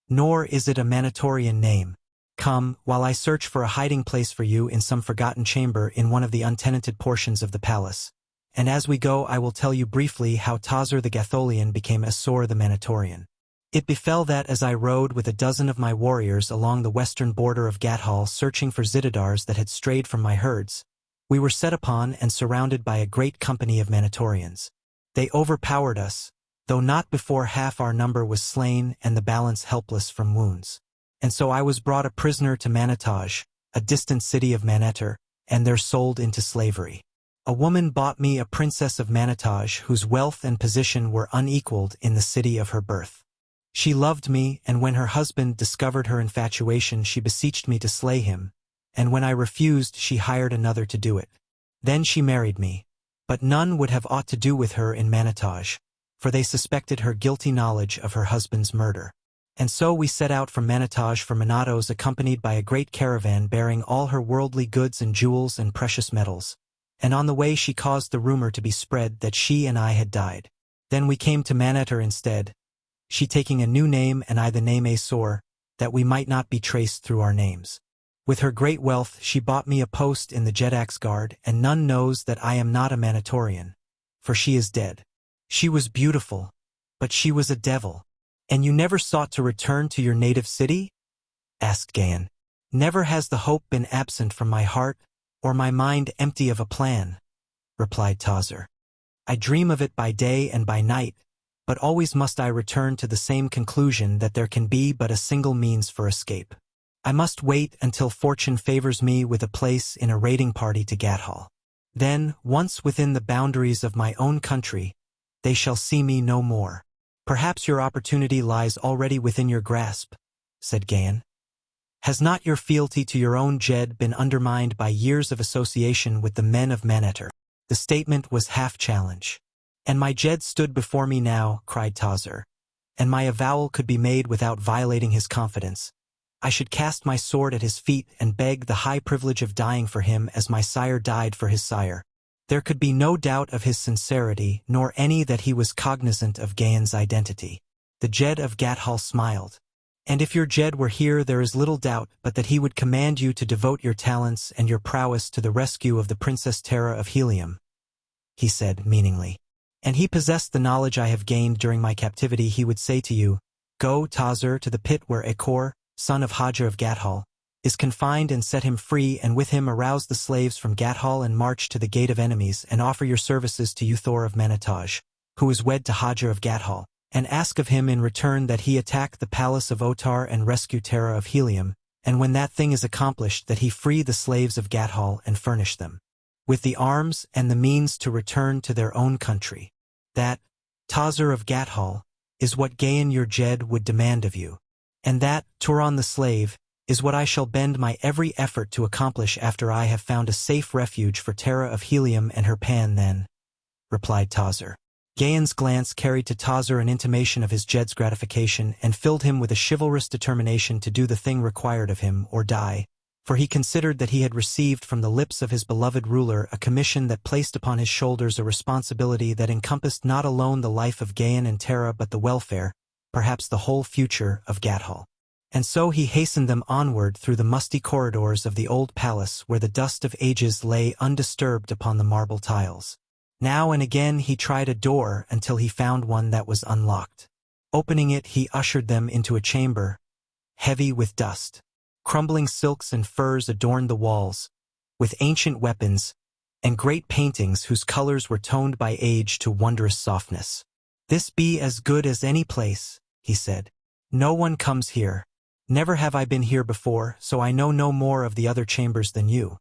"nor is it a Manitorian name. Come, while I search for a hiding place for you in some forgotten chamber in one of the untenanted portions of the palace, and as we go I will tell you briefly how Tazur the Gatholian became Esor the Manitorian. It befell that as I rode with a dozen of my warriors along the western border of Gathol searching for Zitadars that had strayed from my herds, we were set upon and surrounded by a great company of Manitorians. They overpowered us, though not before half our number was slain and the balance helpless from wounds. And so I was brought a prisoner to Manitage, a distant city of Manetter, and there sold into slavery. A woman bought me a princess of Manitage whose wealth and position were unequaled in the city of her birth. She loved me, and when her husband discovered her infatuation she beseeched me to slay him, and when I refused she hired another to do it. Then she married me, but none would have aught to do with her in Manitage, for they suspected her guilty knowledge of her husband's murder. And so we set out from Manitage for Monatos accompanied by a great caravan bearing all her worldly goods and jewels and precious metals, and on the way she caused the rumor to be spread that she and I had died. Then we came to Manetter instead, she taking a new name and I the name Esor, that we might not be traced through our names. With her great wealth she bought me a post in the Jetak's guard, and none knows that I am not a Manitorian, for she is dead. She was beautiful, but she was a devil. "And you never sought to return to your native city?" asked Gahan. "Never has the hope been absent from my heart, or my mind empty of a plan," replied Tazur. "I dream of it by day and by night, but always must I return to the same conclusion that there can be but a single means for escape. I must wait until fortune favors me with a place in a raiding party to Gathol. Then, once within the boundaries of my own country, they shall see me no more." "Perhaps your opportunity lies already within your grasp," said Gahan. "Has not your fealty to your own Jed been undermined by years of association with the men of Manetter?" The statement was half challenge. "And my Jed stood before me now," cried Tazur, "and my avowal could be made without violating his confidence. I should cast my sword at his feet and beg the high privilege of dying for him as my sire died for his sire. There could be no doubt of his sincerity, nor any that he was cognizant of Gahan's identity." The Jed of Gathol smiled. "And if your Jed were here there is little doubt but that he would command you to devote your talents and your prowess to the rescue of the Princess Tara of Helium," he said meaningly. "And he possessed the knowledge I have gained during my captivity, he would say to you, 'Go, Tazur, to the pit where Edgar, son of Dejah of Gathol, is confined, and set him free, and with him arouse the slaves from Gathol and march to the gate of enemies, and offer your services to Uthor of Manitage, who is wed to Dejah of Gathol, and ask of him in return that he attack the palace of Otar and rescue Tara of Helium, and when that thing is accomplished that he free the slaves of Gathol and furnish them with the arms and the means to return to their own country. That, Tazur of Gathol, is what Gahan your Jed would demand of you. And that, Turan the slave, is what I shall bend my every effort to accomplish after I have found a safe refuge for Tara of Helium and her pan then," replied Tazur. Gahan's glance carried to Tazur an intimation of his Jed's gratification and filled him with a chivalrous determination to do the thing required of him or die, for he considered that he had received from the lips of his beloved ruler a commission that placed upon his shoulders a responsibility that encompassed not alone the life of Gahan and Tara but the welfare, perhaps the whole future, of Gathol. And so he hastened them onward through the musty corridors of the old palace where the dust of ages lay undisturbed upon the marble tiles. Now and again he tried a door until he found one that was unlocked. Opening it, he ushered them into a chamber, heavy with dust. Crumbling silks and furs adorned the walls, with ancient weapons and great paintings whose colors were toned by age to wondrous softness. "This be as good as any place," he said. "No one comes here. Never have I been here before, so I know no more of the other chambers than you.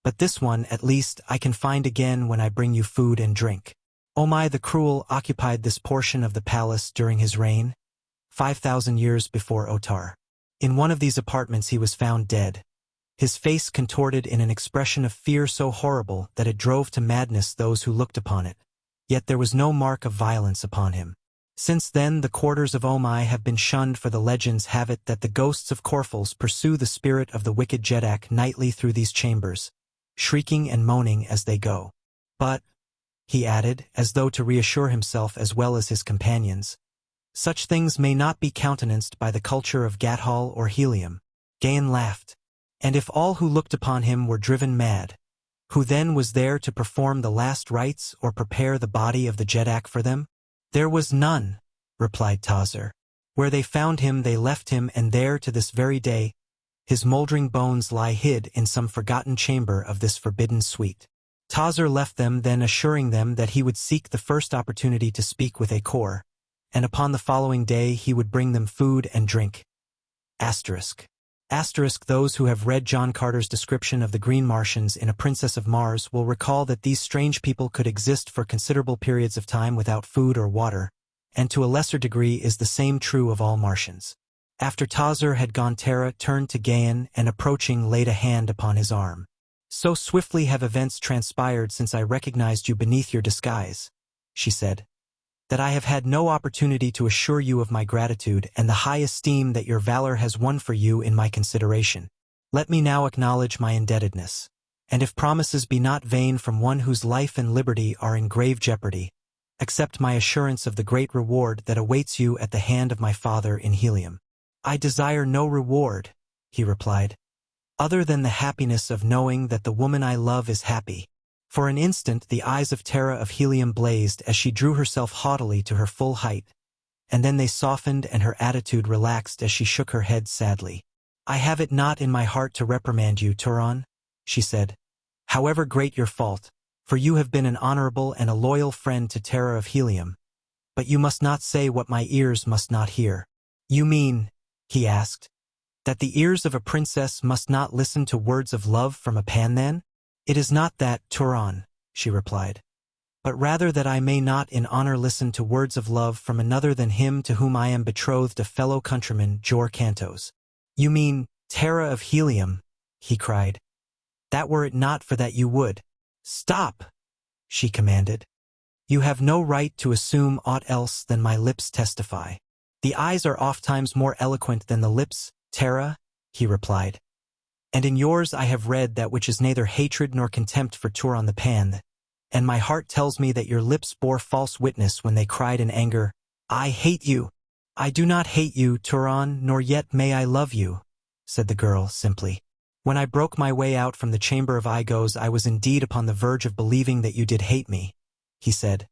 But this one, at least, I can find again when I bring you food and drink." Omai the Cruel occupied this portion of the palace during his reign, 5,000 years before Otar. In one of these apartments he was found dead, his face contorted in an expression of fear so horrible that it drove to madness those who looked upon it. Yet there was no mark of violence upon him. Since then the quarters of Omai have been shunned, for the legends have it that the ghosts of Corfels pursue the spirit of the wicked Jedak nightly through these chambers, shrieking and moaning as they go. "But," he added, as though to reassure himself as well as his companions, "such things may not be countenanced by the culture of Gathol or Helium." Gahan laughed. "And if all who looked upon him were driven mad, who then was there to perform the last rites or prepare the body of the Jedak for them?" "There was none," replied Tazur. "Where they found him they left him, and there to this very day his moldering bones lie hid in some forgotten chamber of this forbidden suite." Tazur left them then, assuring them that he would seek the first opportunity to speak with Akor, and upon the following day he would bring them food and drink. Asterisk. Those who have read John Carter's description of the Green Martians in A Princess of Mars will recall that these strange people could exist for considerable periods of time without food or water, and to a lesser degree is the same true of all Martians. After Tazur had gone, Tara turned to Gahan and, approaching, laid a hand upon his arm. "So swiftly have events transpired since I recognized you beneath your disguise," she said, "that I have had no opportunity to assure you of my gratitude and the high esteem that your valor has won for you in my consideration. Let me now acknowledge my indebtedness, and if promises be not vain from one whose life and liberty are in grave jeopardy, accept my assurance of the great reward that awaits you at the hand of my father in Helium." "I desire no reward," he replied, "other than the happiness of knowing that the woman I love is happy." For an instant the eyes of Tara of Helium blazed as she drew herself haughtily to her full height, and then they softened and her attitude relaxed as she shook her head sadly. "I have it not in my heart to reprimand you, Turan," she said, "however great your fault, for you have been an honorable and a loyal friend to Tara of Helium. But you must not say what my ears must not hear." "You mean," he asked, "that the ears of a princess must not listen to words of love from a pan then?" "It is not that, Turan," she replied, "but rather that I may not in honor listen to words of love from another than him to whom I am betrothed, a fellow countryman, Jor Cantos." "You mean, Tara of Helium," he cried. "That were it not for that you would." "Stop," she commanded. "You have no right to assume aught else than my lips testify." "The eyes are ofttimes more eloquent than the lips, Tara," he replied. "And in yours I have read that which is neither hatred nor contempt for Turan the Pan, and my heart tells me that your lips bore false witness when they cried in anger, 'I hate you.'" "I do not hate you, Turan, nor yet may I love you," said the girl simply. "When I broke my way out from the chamber of Igos I was indeed upon the verge of believing that you did hate me," he said.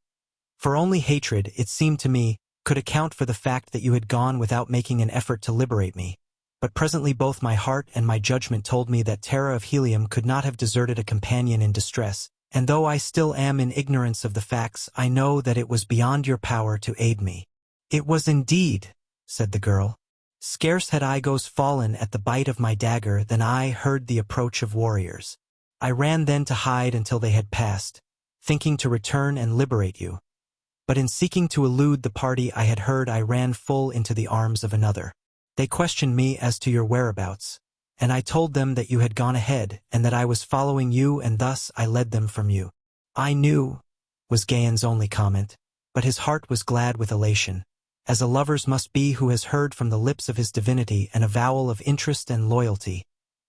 "For only hatred, it seemed to me, could account for the fact that you had gone without making an effort to liberate me. But presently both my heart and my judgment told me that Tara of Helium could not have deserted a companion in distress, and though I still am in ignorance of the facts, I know that it was beyond your power to aid me." "It was indeed," said the girl. "Scarce had Igos fallen at the bite of my dagger than I heard the approach of warriors. I ran then to hide until they had passed, thinking to return and liberate you. But in seeking to elude the party I had heard I ran full into the arms of another." They questioned me as to your whereabouts, and I told them that you had gone ahead and that I was following you, and thus I led them from you. I knew, was Gahan's only comment, but his heart was glad with elation, as a lover's must be who has heard from the lips of his divinity an avowal of interest and loyalty,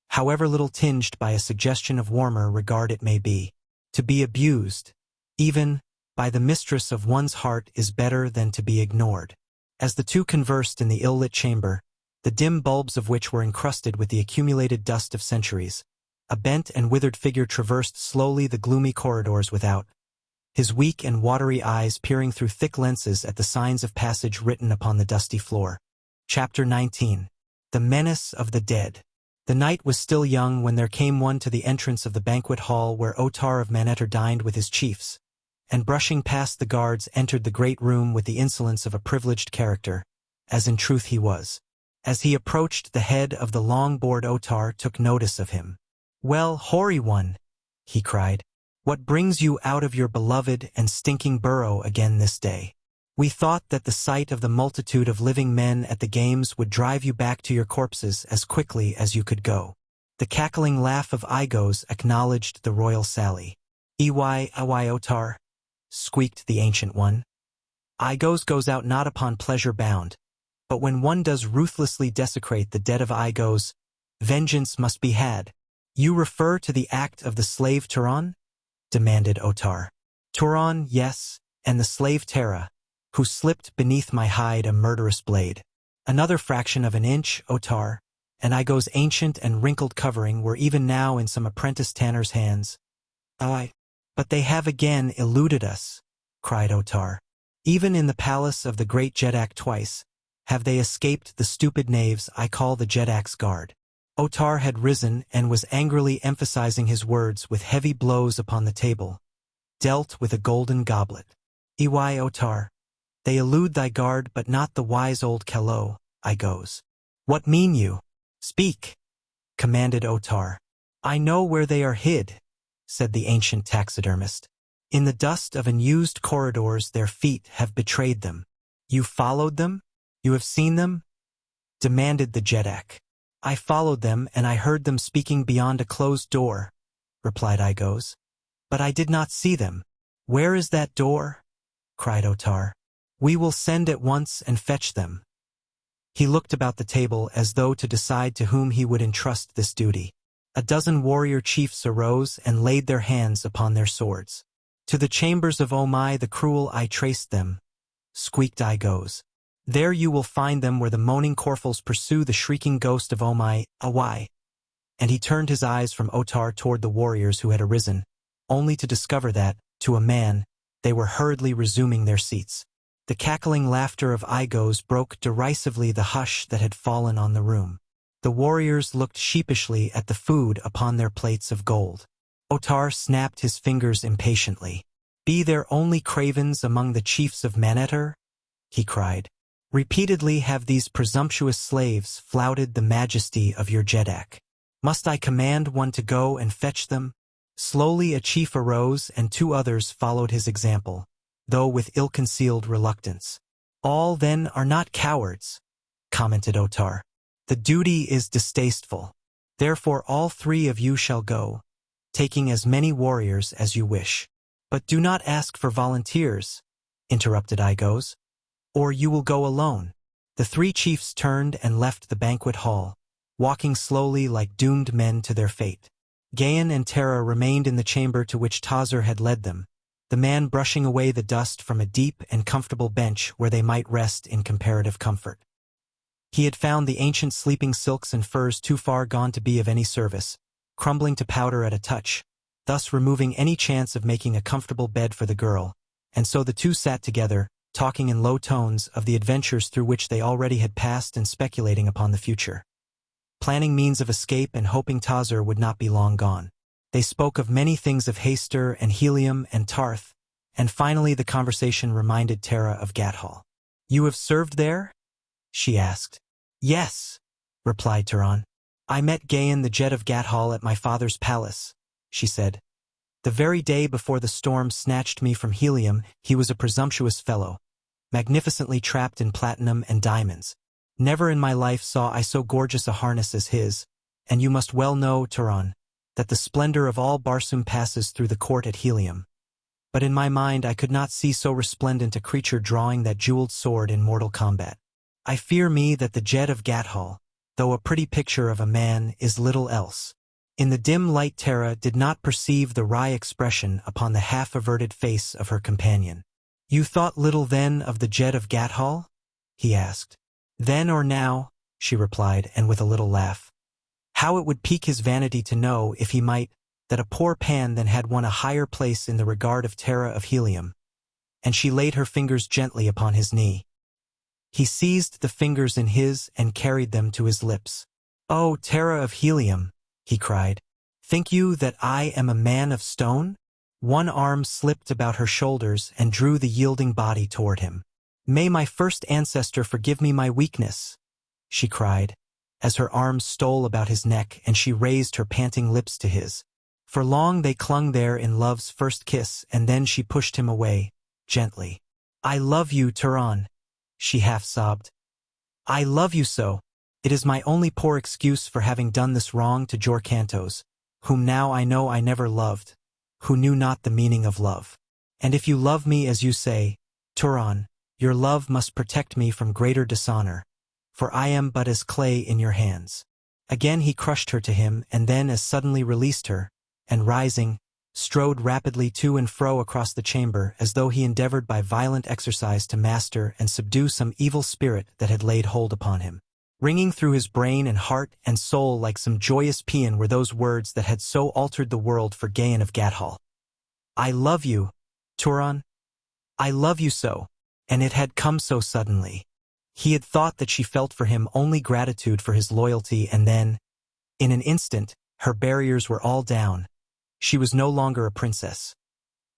however little tinged by a suggestion of warmer regard it may be. To be abused, even by the mistress of one's heart, is better than to be ignored. As the two conversed in the ill-lit chamber, the dim bulbs of which were encrusted with the accumulated dust of centuries, a bent and withered figure traversed slowly the gloomy corridors without, his weak and watery eyes peering through thick lenses at the signs of passage written upon the dusty floor. Chapter 19. The Menace of the Dead. The night was still young when there came one to the entrance of the banquet hall where Otar of Manetter dined with his chiefs, and brushing past the guards entered the great room with the insolence of a privileged character, as in truth he was. As he approached, the head of the long-board Otar took notice of him. "Well, hoary one," he cried, "what brings you out of your beloved and stinking burrow again this day? We thought that the sight of the multitude of living men at the games would drive you back to your corpses as quickly as you could go." The cackling laugh of Igos acknowledged the royal sally. "Ey, Otar," squeaked the ancient one. "Igos goes out not upon pleasure bound, but when one does ruthlessly desecrate the dead of Igos, vengeance must be had." "You refer to the act of the slave Turan?" demanded Otar. "Turan, yes, and the slave Tara, who slipped beneath my hide a murderous blade. Another fraction of an inch, Otar, and Igos' ancient and wrinkled covering were even now in some apprentice tanner's hands." "Aye, but they have again eluded us," cried Otar. "Even in the palace of the great Jetan twice have they escaped the stupid knaves I call the Jetan's guard." Otar had risen and was angrily emphasizing his words with heavy blows upon the table, dealt with a golden goblet. "Ey, Otar, they elude thy guard, but not the wise old Kalo, Igos." "What mean you? Speak," commanded Otar. "I know where they are hid," said the ancient taxidermist. "In the dust of unused corridors their feet have betrayed them." "You followed them? You have seen them?" demanded the Jetan. "I followed them, and I heard them speaking beyond a closed door," replied Igos. "But I did not see them." "Where is that door?" cried Otar. "We will send at once and fetch them." He looked about the table as though to decide to whom he would entrust this duty. A dozen warrior chiefs arose and laid their hands upon their swords. "To the chambers of Omai the cruel I traced them," squeaked Igos. "There you will find them where the moaning Corfels pursue the shrieking ghost of Omai, Awai." And he turned his eyes from Otar toward the warriors who had arisen, only to discover that, to a man, they were hurriedly resuming their seats. The cackling laughter of Igos broke derisively the hush that had fallen on the room. The warriors looked sheepishly at the food upon their plates of gold. Otar snapped his fingers impatiently. "Be there only cravens among the chiefs of Manetter?" he cried. "Repeatedly have these presumptuous slaves flouted the majesty of your Jetan. Must I command one to go and fetch them?" Slowly a chief arose and two others followed his example, though with ill-concealed reluctance. "All, then, are not cowards," commented Otar. "The duty is distasteful. Therefore all three of you shall go, taking as many warriors as you wish." "But do not ask for volunteers," interrupted Igos, "or you will go alone." The three chiefs turned and left the banquet hall, walking slowly like doomed men to their fate. Gahan and Tara remained in the chamber to which Tazur had led them, the man brushing away the dust from a deep and comfortable bench where they might rest in comparative comfort. He had found the ancient sleeping silks and furs too far gone to be of any service, crumbling to powder at a touch, thus removing any chance of making a comfortable bed for the girl, and so the two sat together, talking in low tones of the adventures through which they already had passed and speculating upon the future, planning means of escape and hoping Tazur would not be long gone. They spoke of many things of Haster and Helium and Tarth, and finally the conversation reminded Tara of Gathol. "You have served there?" she asked. "Yes," replied Turan. "I met Gahan the Jet of Gathol at my father's palace," she said. "The very day before the storm snatched me from Helium, he was a presumptuous fellow, magnificently trapped in platinum and diamonds. Never in my life saw I so gorgeous a harness as his, and you must well know, Turan, that the splendor of all Barsoom passes through the court at Helium. But in my mind I could not see so resplendent a creature drawing that jeweled sword in mortal combat. I fear me that the Gahan of Gathol, though a pretty picture of a man, is little else. In the dim light Tara did not perceive the wry expression upon the half-averted face of her companion. "You thought little then of the Gahan of Gathol?" he asked. "Then or now," she replied, and with a little laugh. "How it would pique his vanity to know, if he might, that a poor pan then had won a higher place in the regard of Tara of Helium." And she laid her fingers gently upon his knee. He seized the fingers in his and carried them to his lips. "Oh, Tara of Helium," he cried, "think you that I am a man of stone?" One arm slipped about her shoulders and drew the yielding body toward him. "May my first ancestor forgive me my weakness," she cried, as her arms stole about his neck and she raised her panting lips to his. For long they clung there in love's first kiss, and then she pushed him away, gently. "I love you, Turan," she half-sobbed. "I love you so. It is my only poor excuse for having done this wrong to Jorcantos, whom now I know I never loved, who knew not the meaning of love. And if you love me as you say, Turan, your love must protect me from greater dishonor, for I am but as clay in your hands." Again he crushed her to him, and then as suddenly released her, and rising, strode rapidly to and fro across the chamber as though he endeavored by violent exercise to master and subdue some evil spirit that had laid hold upon him. Ringing through his brain and heart and soul like some joyous paean were those words that had so altered the world for Gahan of Gathol. "I love you, Turan. I love you so." And it had come so suddenly. He had thought that she felt for him only gratitude for his loyalty, and then, in an instant, her barriers were all down. She was no longer a princess.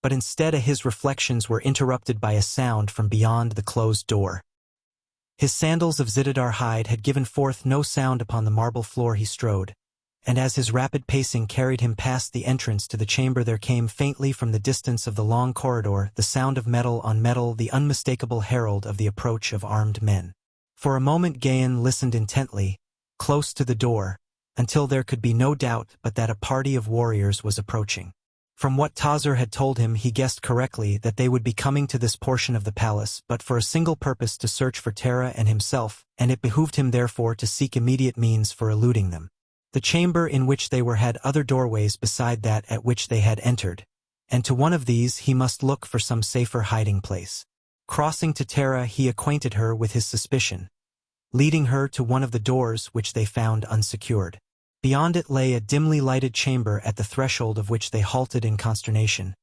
But instead his reflections were interrupted by a sound from beyond the closed door. His sandals of zitidar hide had given forth no sound upon the marble floor he strode, and as his rapid pacing carried him past the entrance to the chamber there came faintly from the distance of the long corridor the sound of metal on metal, the unmistakable herald of the approach of armed men. For a moment Gahan listened intently, close to the door, until there could be no doubt but that a party of warriors was approaching. From what Tazar had told him he guessed correctly that they would be coming to this portion of the palace but for a single purpose, to search for Tara and himself, and it behooved him therefore to seek immediate means for eluding them. The chamber in which they were had other doorways beside that at which they had entered, and to one of these he must look for some safer hiding place. Crossing to Tara he acquainted her with his suspicion, leading her to one of the doors which they found unsecured. Beyond it lay a dimly lighted chamber at the threshold of which they halted in consternation,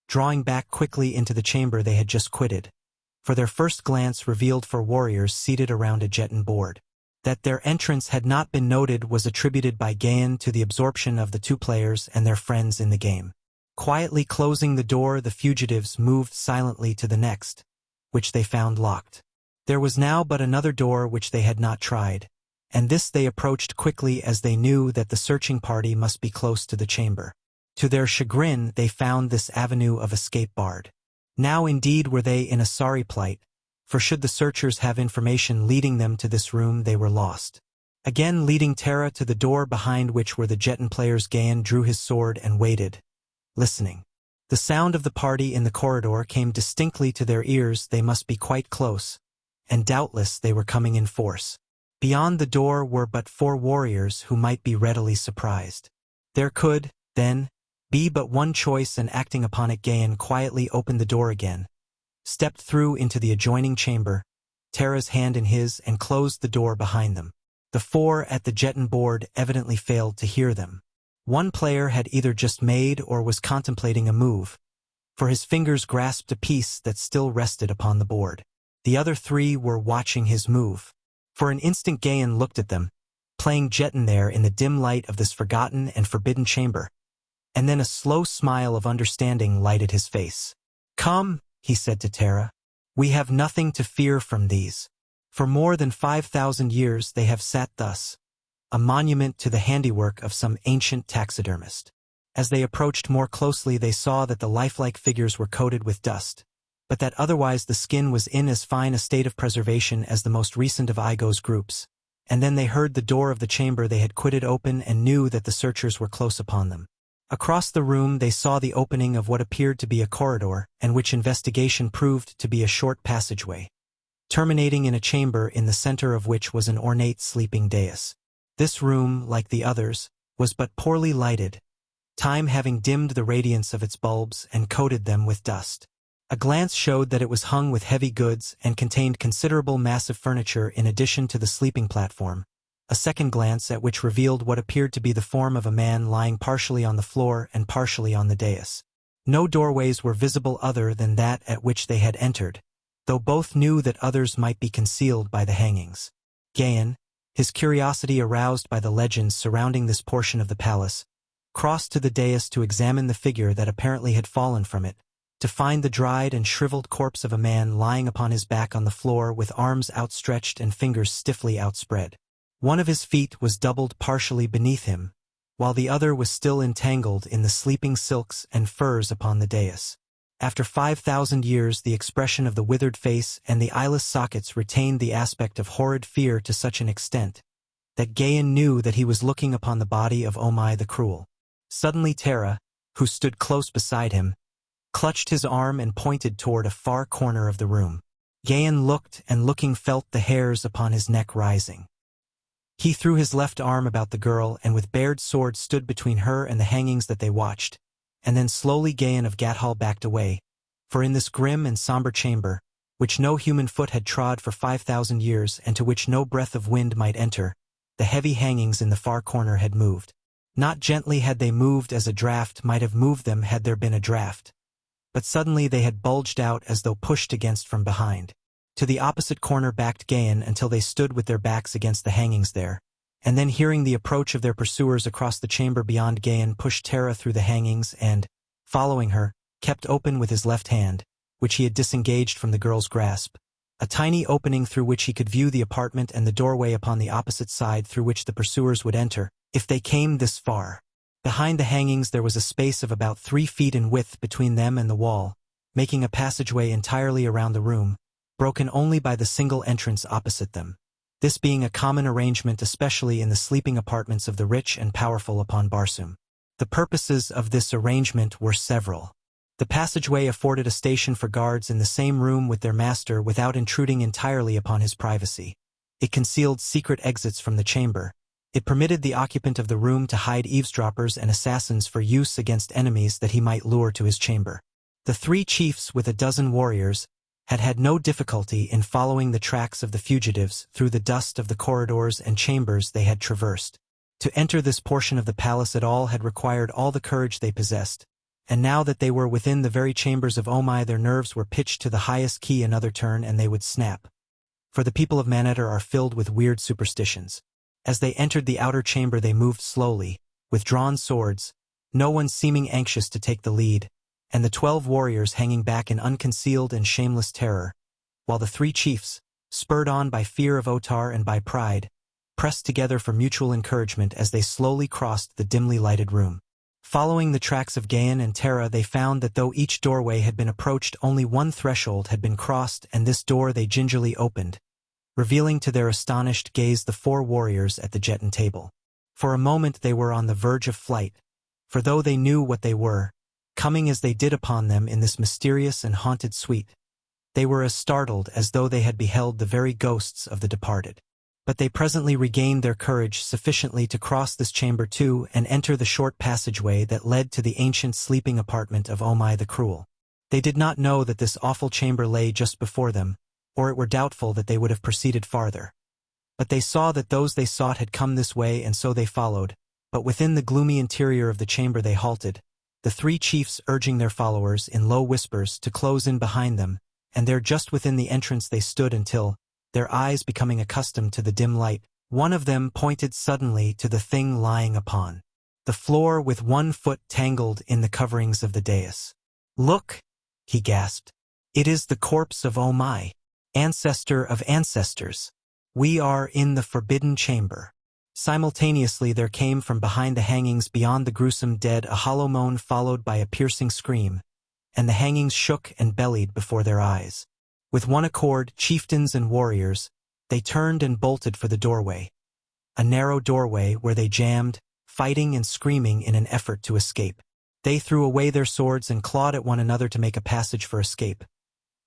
drawing back quickly into the chamber they had just quitted, for their first glance revealed four warriors seated around a Jetan board. That their entrance had not been noted was attributed by Gahan to the absorption of the two players and their friends in the game. Quietly closing the door, the fugitives moved silently to the next, which they found locked. There was now but another door which they had not tried, and this they approached quickly as they knew that the searching party must be close to the chamber. To their chagrin they found this avenue of escape barred. Now indeed were they in a sorry plight, for should the searchers have information leading them to this room they were lost. Again leading Tara to the door behind which were the Jetan players, Gahan drew his sword and waited, listening. The sound of the party in the corridor came distinctly to their ears. They must be quite close, and doubtless they were coming in force. Beyond the door were but four warriors who might be readily surprised. There could, then, be but one choice, and acting upon it Gahan quietly opened the door again, stepped through into the adjoining chamber, Tara's hand in his, and closed the door behind them. The four at the Jetan board evidently failed to hear them. One player had either just made or was contemplating a move, for his fingers grasped a piece that still rested upon the board. The other three were watching his move. For an instant Gahan looked at them, playing Jetan there in the dim light of this forgotten and forbidden chamber, and then a slow smile of understanding lighted his face. "Come," he said to Tara, "we have nothing to fear from these. For more than 5,000 years they have sat thus, a monument to the handiwork of some ancient taxidermist." As they approached more closely they saw that the lifelike figures were coated with dust, but that otherwise the skin was in as fine a state of preservation as the most recent of Igo's groups. And then they heard the door of the chamber they had quitted open and knew that the searchers were close upon them. Across the room they saw the opening of what appeared to be a corridor, and which investigation proved to be a short passageway, terminating in a chamber in the center of which was an ornate sleeping dais. This room, like the others, was but poorly lighted, time having dimmed the radiance of its bulbs and coated them with dust. A glance showed that it was hung with heavy goods and contained considerable massive furniture in addition to the sleeping platform. A second glance at which revealed what appeared to be the form of a man lying partially on the floor and partially on the dais. No doorways were visible other than that at which they had entered, though both knew that others might be concealed by the hangings. Gahan, his curiosity aroused by the legends surrounding this portion of the palace, crossed to the dais to examine the figure that apparently had fallen from it, to find the dried and shriveled corpse of a man lying upon his back on the floor with arms outstretched and fingers stiffly outspread. One of his feet was doubled partially beneath him, while the other was still entangled in the sleeping silks and furs upon the dais. After 5,000 years the expression of the withered face and the eyeless sockets retained the aspect of horrid fear to such an extent that Gahan knew that he was looking upon the body of Omai the Cruel. Suddenly Tara, who stood close beside him, clutched his arm and pointed toward a far corner of the room. Gahan looked and looking felt the hairs upon his neck rising. He threw his left arm about the girl and with bared sword stood between her and the hangings that they watched, and then slowly Gahan of Gathol backed away, for in this grim and somber chamber, which no human foot had trod for 5,000 years and to which no breath of wind might enter, the heavy hangings in the far corner had moved. Not gently had they moved as a draught might have moved them had there been a draught, but suddenly they had bulged out as though pushed against from behind. To the opposite corner backed Gahan until they stood with their backs against the hangings there, and then hearing the approach of their pursuers across the chamber beyond, Gahan pushed Tara through the hangings and, following her, kept open with his left hand, which he had disengaged from the girl's grasp, a tiny opening through which he could view the apartment and the doorway upon the opposite side through which the pursuers would enter, if they came this far. Behind the hangings there was a space of about 3 feet in width between them and the wall, making a passageway entirely around the room, broken only by the single entrance opposite them, this being a common arrangement especially in the sleeping apartments of the rich and powerful upon Barsoom. The purposes of this arrangement were several. The passageway afforded a station for guards in the same room with their master without intruding entirely upon his privacy. It concealed secret exits from the chamber. It permitted the occupant of the room to hide eavesdroppers and assassins for use against enemies that he might lure to his chamber. The 3 chiefs with a dozen warriors had had no difficulty in following the tracks of the fugitives through the dust of the corridors and chambers they had traversed. To enter this portion of the palace at all had required all the courage they possessed, and now that they were within the very chambers of Omai their nerves were pitched to the highest key. Another turn and they would snap. For the people of Manetter are filled with weird superstitions. As they entered the outer chamber they moved slowly, with drawn swords, no one seeming anxious to take the lead, and the 12 warriors hanging back in unconcealed and shameless terror, while the 3 chiefs, spurred on by fear of Otar and by pride, pressed together for mutual encouragement as they slowly crossed the dimly lighted room. Following the tracks of Gahan and Tara they found that though each doorway had been approached only one threshold had been crossed, and this door they gingerly opened, revealing to their astonished gaze the 4 warriors at the Jetan table. For a moment they were on the verge of flight, for though they knew what they were, coming as they did upon them in this mysterious and haunted suite, they were as startled as though they had beheld the very ghosts of the departed. But they presently regained their courage sufficiently to cross this chamber too and enter the short passageway that led to the ancient sleeping apartment of Omai the Cruel. They did not know that this awful chamber lay just before them, or it were doubtful that they would have proceeded farther. But they saw that those they sought had come this way, and so they followed, but within the gloomy interior of the chamber they halted, the 3 chiefs urging their followers in low whispers to close in behind them, and there just within the entrance they stood until, their eyes becoming accustomed to the dim light, one of them pointed suddenly to the thing lying upon the floor with 1 foot tangled in the coverings of the dais. "Look," he gasped. "It is the corpse of Omai, ancestor of ancestors. We are in the forbidden chamber." Simultaneously there came from behind the hangings beyond the gruesome dead a hollow moan followed by a piercing scream, and the hangings shook and bellied before their eyes. With one accord, chieftains and warriors, they turned and bolted for the doorway. A narrow doorway where they jammed, fighting and screaming in an effort to escape. They threw away their swords and clawed at one another to make a passage for escape.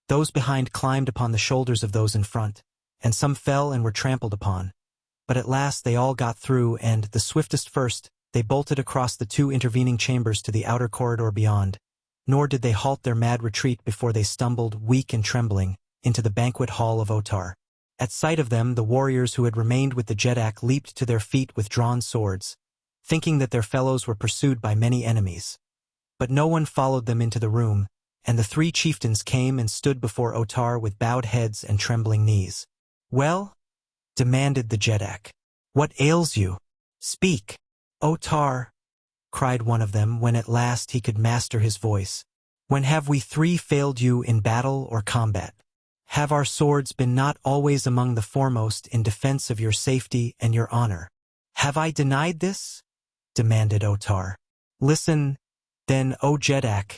Those behind climbed upon the shoulders of those in front, and some fell and were trampled upon. But at last they all got through, and, the swiftest first, they bolted across the two intervening chambers to the outer corridor beyond. Nor did they halt their mad retreat before they stumbled, weak and trembling, into the banquet hall of Otar. At sight of them, the warriors who had remained with the Jetan leaped to their feet with drawn swords, thinking that their fellows were pursued by many enemies. But no one followed them into the room, and the three chieftains came and stood before Otar with bowed heads and trembling knees. "Well?" demanded the Jetan. "What ails you? Speak." "Otar," cried one of them when at last he could master his voice, "when have we three failed you in battle or combat? Have our swords been not always among the foremost in defense of your safety and your honor? Have I denied this?" demanded Otar. "Listen, then, O Jetan,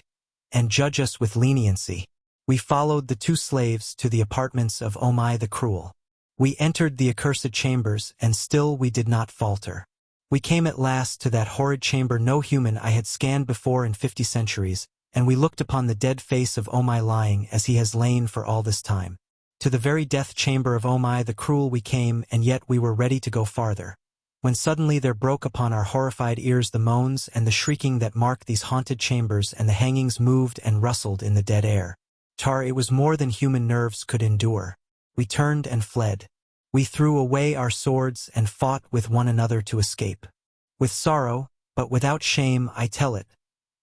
and judge us with leniency." We followed the two slaves to the apartments of Omai the Cruel. We entered the accursed chambers, and still we did not falter. We came at last to that horrid chamber no human eye had scanned before in 50 centuries, and we looked upon the dead face of Omai lying as he has lain for all this time. To the very death chamber of Omai the Cruel we came, and yet we were ready to go farther, when suddenly there broke upon our horrified ears the moans and the shrieking that mark these haunted chambers, and the hangings moved and rustled in the dead air. Tara, it was more than human nerves could endure. We turned and fled. We threw away our swords and fought with one another to escape. With sorrow, but without shame, I tell it,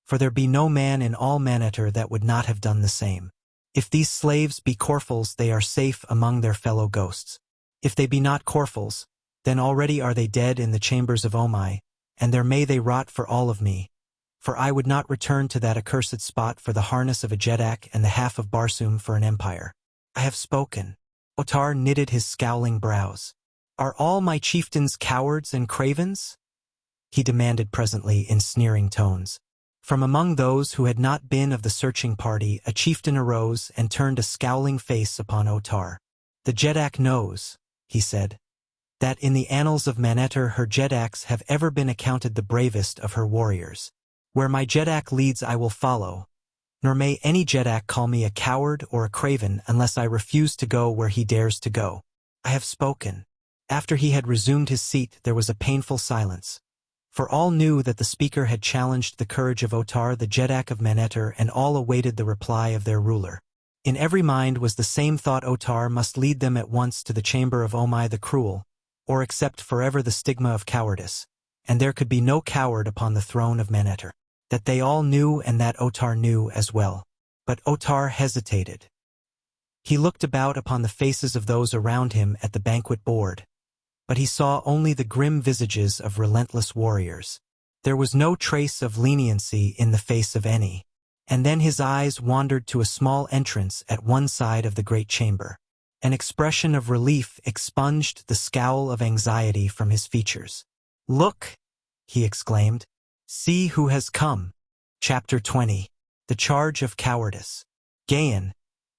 for there be no man in all Maneter that would not have done the same. If these slaves be Corfels, they are safe among their fellow ghosts. If they be not Corfels, then already are they dead in the chambers of Omai, and there may they rot for all of me. For I would not return to that accursed spot for the harness of a Jetan and the half of Barsoom for an empire. I have spoken. Otar knitted his scowling brows. "Are all my chieftains cowards and cravens?" he demanded presently in sneering tones. From among those who had not been of the searching party, a chieftain arose and turned a scowling face upon Otar. "The Jetan knows," he said, "that in the annals of Maneter her Jetaks have ever been accounted the bravest of her warriors. Where my Jetan leads I will follow, nor may any Jetan call me a coward or a craven unless I refuse to go where he dares to go. I have spoken." After he had resumed his seat, there was a painful silence, for all knew that the speaker had challenged the courage of Otar, the Jetan of Maneter, and all awaited the reply of their ruler. In every mind was the same thought: Otar must lead them at once to the chamber of Omai the Cruel, or accept forever the stigma of cowardice, and there could be no coward upon the throne of Maneter. That they all knew, and that Otar knew as well. But Otar hesitated. He looked about upon the faces of those around him at the banquet board, but he saw only the grim visages of relentless warriors. There was no trace of leniency in the face of any. And then his eyes wandered to a small entrance at one side of the great chamber. An expression of relief expunged the scowl of anxiety from his features. "Look!" he exclaimed. "See who has come." Chapter 20. The Charge of Cowardice. Gahan,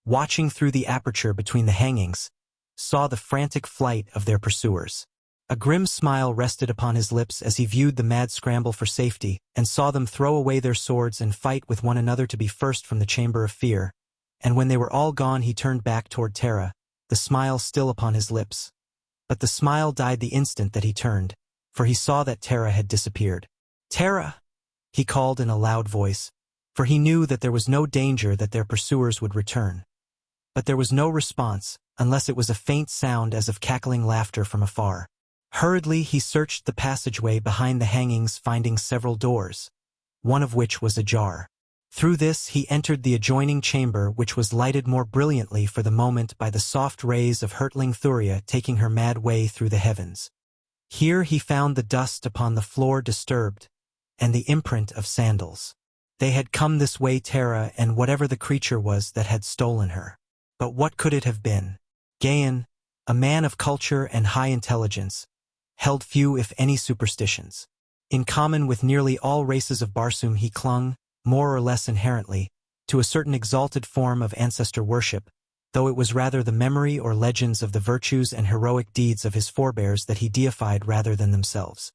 watching through the aperture between the hangings, saw the frantic flight of their pursuers. A grim smile rested upon his lips as he viewed the mad scramble for safety, and saw them throw away their swords and fight with one another to be first from the chamber of fear. And when they were all gone, he turned back toward Tara, the smile still upon his lips. But the smile died the instant that he turned, for he saw that Tara had disappeared. "Tara!" he called in a loud voice, for he knew that there was no danger that their pursuers would return. But there was no response, unless it was a faint sound as of cackling laughter from afar. Hurriedly he searched the passageway behind the hangings, finding several doors, one of which was ajar. Through this he entered the adjoining chamber, which was lighted more brilliantly for the moment by the soft rays of hurtling Thuria taking her mad way through the heavens. Here he found the dust upon the floor disturbed, and the imprint of sandals. They had come this way, Tara, and whatever the creature was that had stolen her. But what could it have been? Gahan, a man of culture and high intelligence, held few if any superstitions. In common with nearly all races of Barsoom, he clung, more or less inherently, to a certain exalted form of ancestor worship, though it was rather the memory or legends of the virtues and heroic deeds of his forebears that he deified rather than themselves.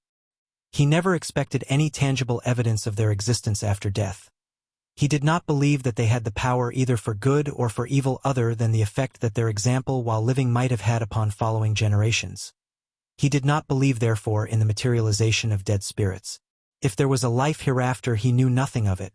He never expected any tangible evidence of their existence after death. He did not believe that they had the power either for good or for evil other than the effect that their example while living might have had upon following generations. He did not believe, therefore, in the materialization of dead spirits. If there was a life hereafter, he knew nothing of it,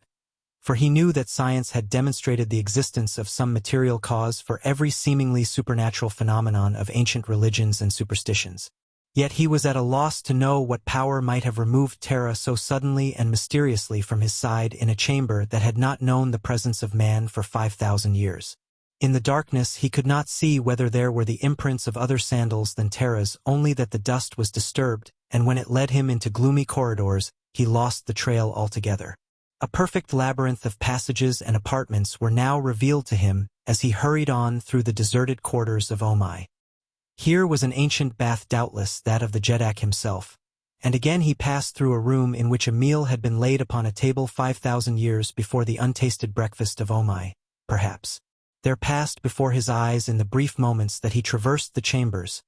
for he knew that science had demonstrated the existence of some material cause for every seemingly supernatural phenomenon of ancient religions and superstitions. Yet he was at a loss to know what power might have removed Tara so suddenly and mysteriously from his side in a chamber that had not known the presence of man for 5,000 years. In the darkness he could not see whether there were the imprints of other sandals than Tara's, only that the dust was disturbed, and when it led him into gloomy corridors, he lost the trail altogether. A perfect labyrinth of passages and apartments were now revealed to him as he hurried on through the deserted quarters of Omai. Here was an ancient bath, doubtless that of the Jetan himself, and again he passed through a room in which a meal had been laid upon a table 5,000 years before the untasted breakfast of Omai, perhaps. There passed before his eyes in the brief moments that he traversed the chambers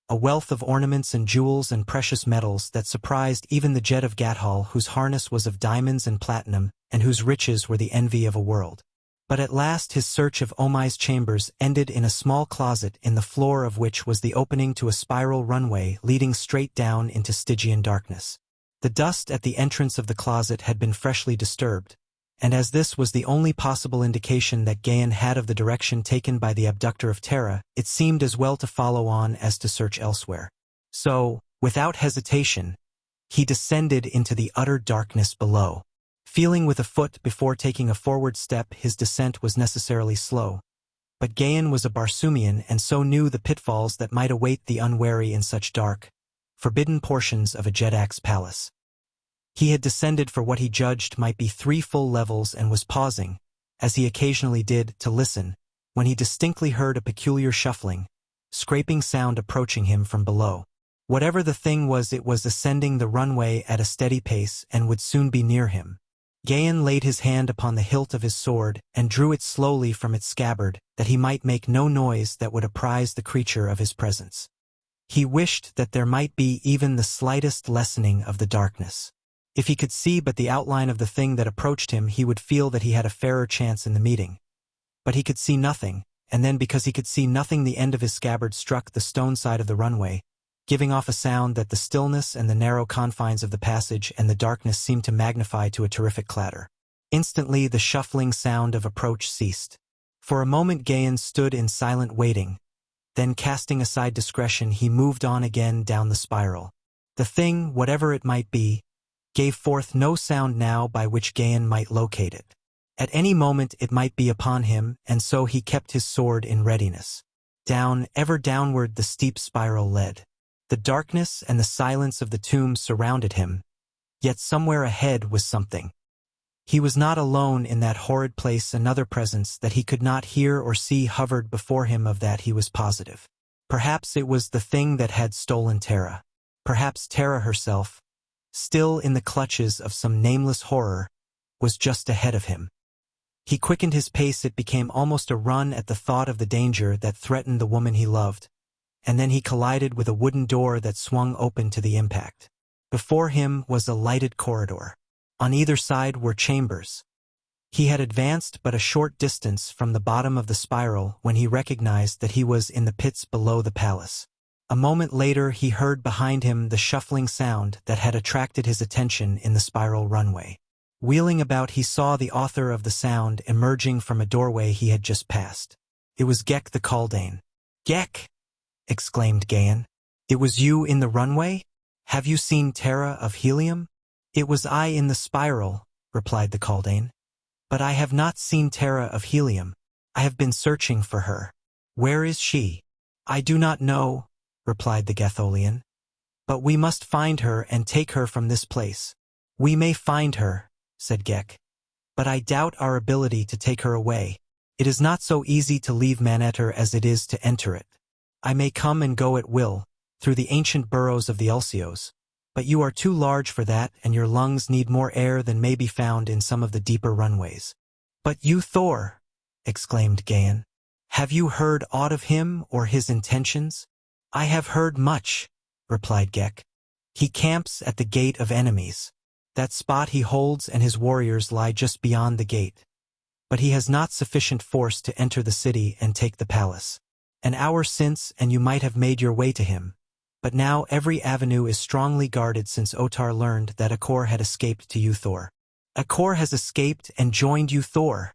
a wealth of ornaments and jewels and precious metals that surprised even the Gahan of Gathol, whose harness was of diamonds and platinum, and whose riches were the envy of a world. But at last his search of Omai's chambers ended in a small closet in the floor of which was the opening to a spiral runway leading straight down into Stygian darkness. The dust at the entrance of the closet had been freshly disturbed, and as this was the only possible indication that Gahan had of the direction taken by the abductor of Tara, it seemed as well to follow on as to search elsewhere. So, without hesitation, he descended into the utter darkness below. Feeling with a foot before taking a forward step, his descent was necessarily slow. But Gahan was a Barsoomian and so knew the pitfalls that might await the unwary in such dark, forbidden portions of a Jetan's palace. He had descended for what he judged might be 3 full levels and was pausing, as he occasionally did, to listen, when he distinctly heard a peculiar shuffling, scraping sound approaching him from below. Whatever the thing was, it was ascending the runway at a steady pace and would soon be near him. Gahan laid his hand upon the hilt of his sword and drew it slowly from its scabbard, that he might make no noise that would apprise the creature of his presence. He wished that there might be even the slightest lessening of the darkness. If he could see but the outline of the thing that approached him, he would feel that he had a fairer chance in the meeting. But he could see nothing, and then because he could see nothing, the end of his scabbard struck the stone side of the runway, giving off a sound that the stillness and the narrow confines of the passage and the darkness seemed to magnify to a terrific clatter. Instantly the shuffling sound of approach ceased. For a moment Gahan stood in silent waiting. Then, casting aside discretion, he moved on again down the spiral. The thing, whatever it might be, gave forth no sound now by which Gahan might locate it. At any moment it might be upon him, and so he kept his sword in readiness. Down, ever downward the steep spiral led. The darkness and the silence of the tomb surrounded him, yet somewhere ahead was something. He was not alone in that horrid place. Another presence that he could not hear or see hovered before him, of that he was positive. Perhaps it was the thing that had stolen Tara. Perhaps Tara herself, still in the clutches of some nameless horror, was just ahead of him. He quickened his pace. It became almost a run at the thought of the danger that threatened the woman he loved, and then he collided with a wooden door that swung open to the impact. Before him was a lighted corridor. On either side were chambers. He had advanced but a short distance from the bottom of the spiral when he recognized that he was in the pits below the palace. A moment later he heard behind him the shuffling sound that had attracted his attention in the spiral runway. Wheeling about, he saw the author of the sound emerging from a doorway he had just passed. It was Gek the Kaldane. "Gek!" exclaimed Gahan. "It was you in the runway? Have you seen Tara of Helium?" "It was I in the spiral," replied the Kaldane. "But I have not seen Tara of Helium. I have been searching for her." "Where is she?" "I do not know," replied the Gatholian. "But we must find her and take her from this place." "We may find her," said Gek, "but I doubt our ability to take her away. It is not so easy to leave Manetter as it is to enter it. I may come and go at will, through the ancient burrows of the Ulcios, but you are too large for that, and your lungs need more air than may be found in some of the deeper runways. "But you, Thor," exclaimed Gahan. "Have you heard aught of him or his intentions?" "I have heard much," replied Gek. "He camps at the Gate of Enemies. That spot he holds and his warriors lie just beyond the gate. But he has not sufficient force to enter the city and take the palace. An hour since and you might have made your way to him. But now every avenue is strongly guarded since Otar learned that Akor had escaped to you, Thor." "Akor has escaped and joined you, Thor,"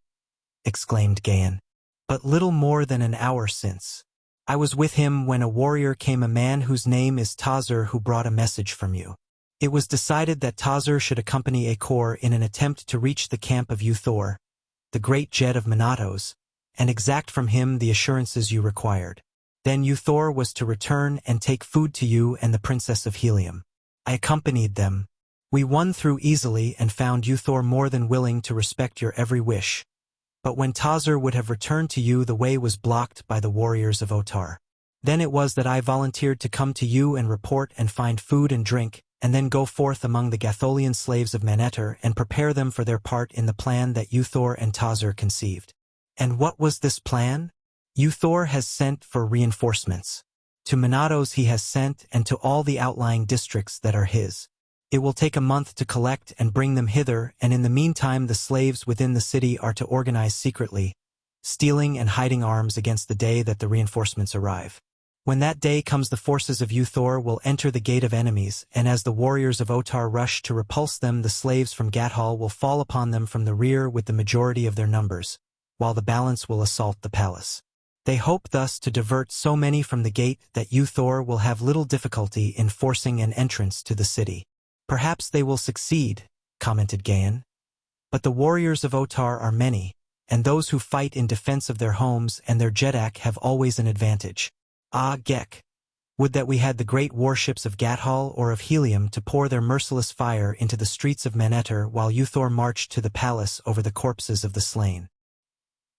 exclaimed Gahan. "But little more than an hour since. I was with him when a warrior came, a man whose name is Tazur, who brought a message from you. It was decided that Tazur should accompany Akor in an attempt to reach the camp of you, Thor, the great Jet of Minatos, and exact from him the assurances you required. Then you, Thor, was to return and take food to you and the Princess of Helium. I accompanied them. We won through easily and found you, Thor, more than willing to respect your every wish. But when Tazur would have returned to you, the way was blocked by the warriors of Otar. Then it was that I volunteered to come to you and report and find food and drink, and then go forth among the Gatholian slaves of Manetter and prepare them for their part in the plan that you, Thor, and Tazur conceived." "And what was this plan?" "You, Thor, has sent for reinforcements. To Minatos he has sent, and to all the outlying districts that are his. It will take a month to collect and bring them hither, and in the meantime the slaves within the city are to organize secretly, stealing and hiding arms against the day that the reinforcements arrive. When that day comes, the forces of you, Thor, will enter the Gate of Enemies, and as the warriors of Otar rush to repulse them, the slaves from Gathol will fall upon them from the rear with the majority of their numbers, while the balance will assault the palace. They hope thus to divert so many from the gate that you, Thor, will have little difficulty in forcing an entrance to the city." "Perhaps they will succeed," commented Gahan. "But the warriors of Otar are many, and those who fight in defense of their homes and their Jetak have always an advantage. Ah, Gek, would that we had the great warships of Gathol or of Helium to pour their merciless fire into the streets of Manetter while you, Thor, marched to the palace over the corpses of the slain."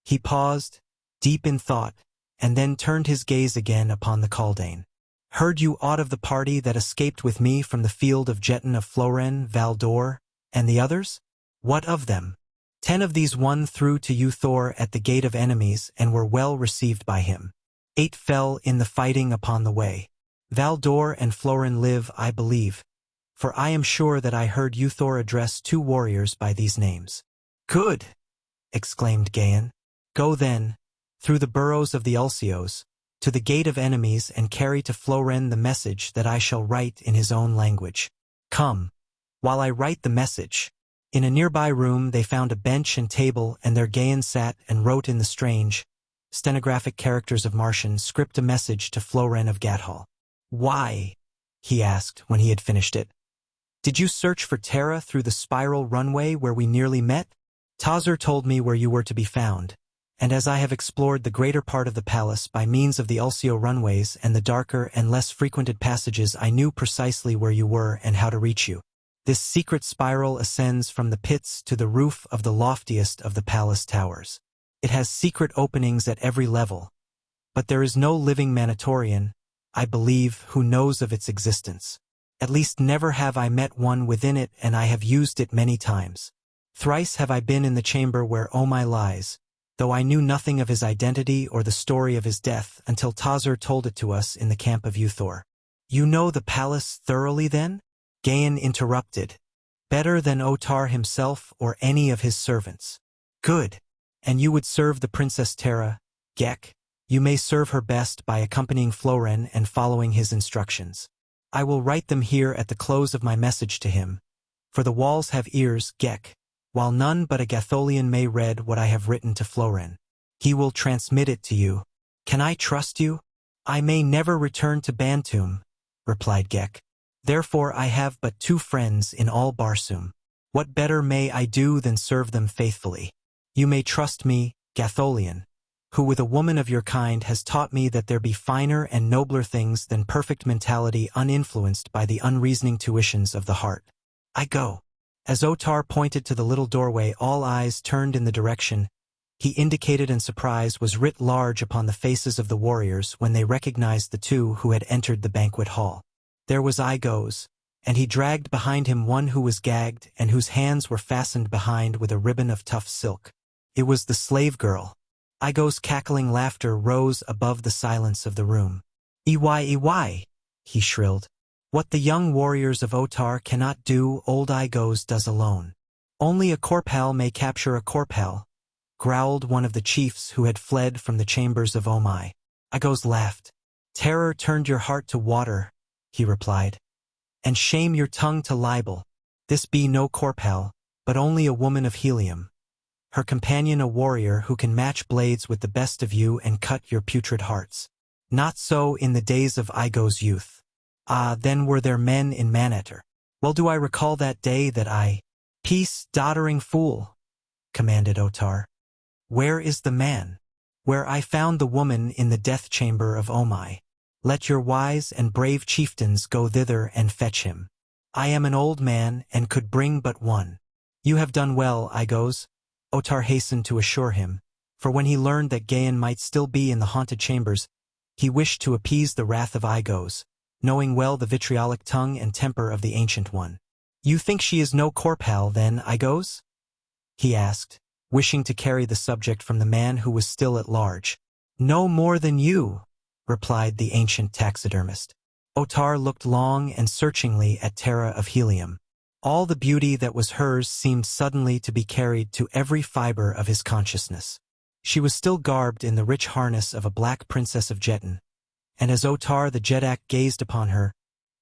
He paused, deep in thought, and then turned his gaze again upon the Kaldane. "Heard you aught of the party that escaped with me from the field of Jetan of Floren, Valdor, and the others?" "What of them?" 10 of these won through to you, Thor, at the Gate of Enemies, and were well received by him. 8 fell in the fighting upon the way. Valdor and Floren live, I believe, for I am sure that I heard you, Thor, address 2 warriors by these names." "Good!" exclaimed Gahan. "Go then, through the burrows of the Ulcios, to the Gate of Enemies, and carry to Floren the message that I shall write in his own language. Come, while I write the message." In a nearby room they found a bench and table, and there Gahan sat and wrote in the strange, stenographic characters of Martian script a message to Floren of Gathol. "Why?" he asked when he had finished it. "Did you search for Tara through the spiral runway where we nearly met? Tazur told me where you were to be found, and as I have explored the greater part of the palace by means of the Ulcio runways and the darker and less frequented passages, I knew precisely where you were and how to reach you. This secret spiral ascends from the pits to the roof of the loftiest of the palace towers. It has secret openings at every level, but there is no living Manatorian, I believe, who knows of its existence. At least never have I met one within it, and I have used it many times. Thrice have I been in the chamber where Omai lies, though I knew nothing of his identity or the story of his death until Tazur told it to us in the camp of Uthor." "You know the palace thoroughly, then?" Gahan interrupted. "Better than Otar himself or any of his servants." "Good. And you would serve the Princess Tara, Gek. You may serve her best by accompanying Floren and following his instructions. I will write them here at the close of my message to him, for the walls have ears, Gek, while none but a Gatholian may read what I have written to Floren. He will transmit it to you. Can I trust you?" "I may never return to Bantum," replied Gek. "Therefore I have but 2 friends in all Barsoom. What better may I do than serve them faithfully? You may trust me, Gatholian, who with a woman of your kind has taught me that there be finer and nobler things than perfect mentality uninfluenced by the unreasoning tuitions of the heart. I go." As Otar pointed to the little doorway, all eyes turned in the direction he indicated, and surprise was writ large upon the faces of the warriors when they recognized the 2 who had entered the banquet hall. There was Igos, and he dragged behind him one who was gagged and whose hands were fastened behind with a ribbon of tough silk. It was the slave girl. Igo's cackling laughter rose above the silence of the room. "Ey, he shrilled. "What the young warriors of Otar cannot do, old Igos does alone. Only a Korpal may capture a Korpal," growled one of the chiefs who had fled from the chambers of Omai. Igos laughed. "Terror turned your heart to water," he replied, "and shame your tongue to libel. This be no Korpal, but only a woman of Helium. Her companion a warrior who can match blades with the best of you and cut your putrid hearts. Not so in the days of Igo's youth. Ah, then were there men in Manetter. Well do I recall that day that I—" "Peace, doddering fool," commanded Otar. "Where is the man? Where I found the woman in the death chamber of Omai. Let your wise and brave chieftains go thither and fetch him. I am an old man and could bring but one." "You have done well, Igos," Otar hastened to assure him, for when he learned that Gahan might still be in the haunted chambers, he wished to appease the wrath of Igos, knowing well the vitriolic tongue and temper of the Ancient One. "You think she is no Korpal, then, Igos?" he asked, wishing to carry the subject from the man who was still at large. "No more than you," replied the ancient taxidermist. Otar looked long and searchingly at Tara of Helium. All the beauty that was hers seemed suddenly to be carried to every fiber of his consciousness. She was still garbed in the rich harness of a black princess of Jetan, and as Otar the Jedak gazed upon her,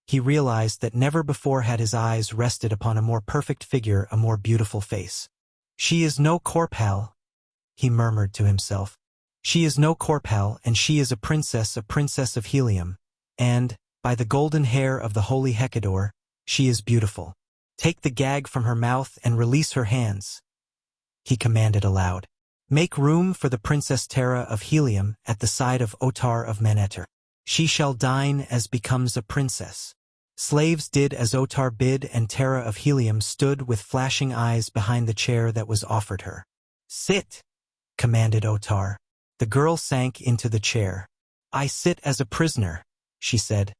he realized that never before had his eyes rested upon a more perfect figure, a more beautiful face. "She is no Korpal," he murmured to himself. "She is no Korpal, and she is a princess of Helium, and, by the golden hair of the holy Hecador, she is beautiful. Take the gag from her mouth and release her hands," he commanded aloud. "Make room for the Princess Tara of Helium at the side of Otar of Manetter. She shall dine as becomes a princess." Slaves did as Otar bid, and Tara of Helium stood with flashing eyes behind the chair that was offered her. "Sit," commanded Otar. The girl sank into the chair. "I sit as a prisoner," she said,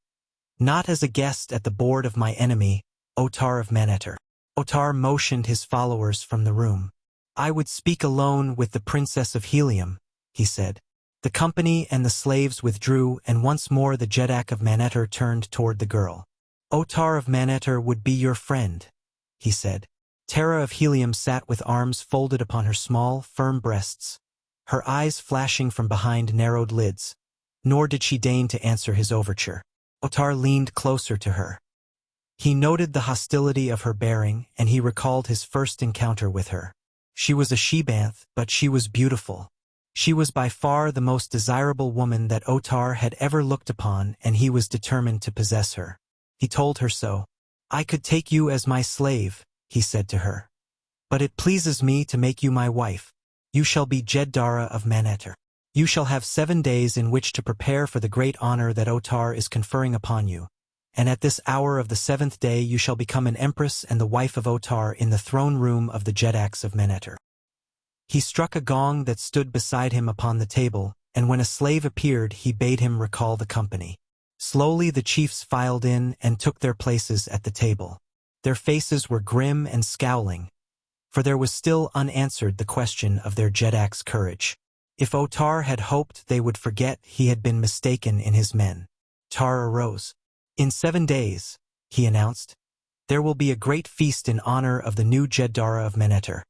"not as a guest at the board of my enemy, Otar of Manetter." Otar motioned his followers from the room. "I would speak alone with the Princess of Helium," he said. The company and the slaves withdrew, and once more the Jedak of Manetter turned toward the girl. "Otar of Manetter would be your friend," he said. Tara of Helium sat with arms folded upon her small, firm breasts, her eyes flashing from behind narrowed lids, nor did she deign to answer his overture. Otar leaned closer to her. He noted the hostility of her bearing, and he recalled his first encounter with her. She was a she-banth, but she was beautiful. She was by far the most desirable woman that Otar had ever looked upon, and he was determined to possess her. He told her so. "I could take you as my slave," he said to her. "But it pleases me to make you my wife. You shall be Jeddara of Manetter. You shall have 7 days in which to prepare for the great honor that Otar is conferring upon you. And at this hour of the 7th day you shall become an empress and the wife of Otar in the throne room of the Jedaks of Manetter." He struck a gong that stood beside him upon the table, and when a slave appeared he bade him recall the company. Slowly the chiefs filed in and took their places at the table. Their faces were grim and scowling, for there was still unanswered the question of their Jedak's courage. If Otar had hoped they would forget, he had been mistaken in his men. Tar arose. "In 7 days," he announced, "there will be a great feast in honor of the new Jeddara of Manetter,"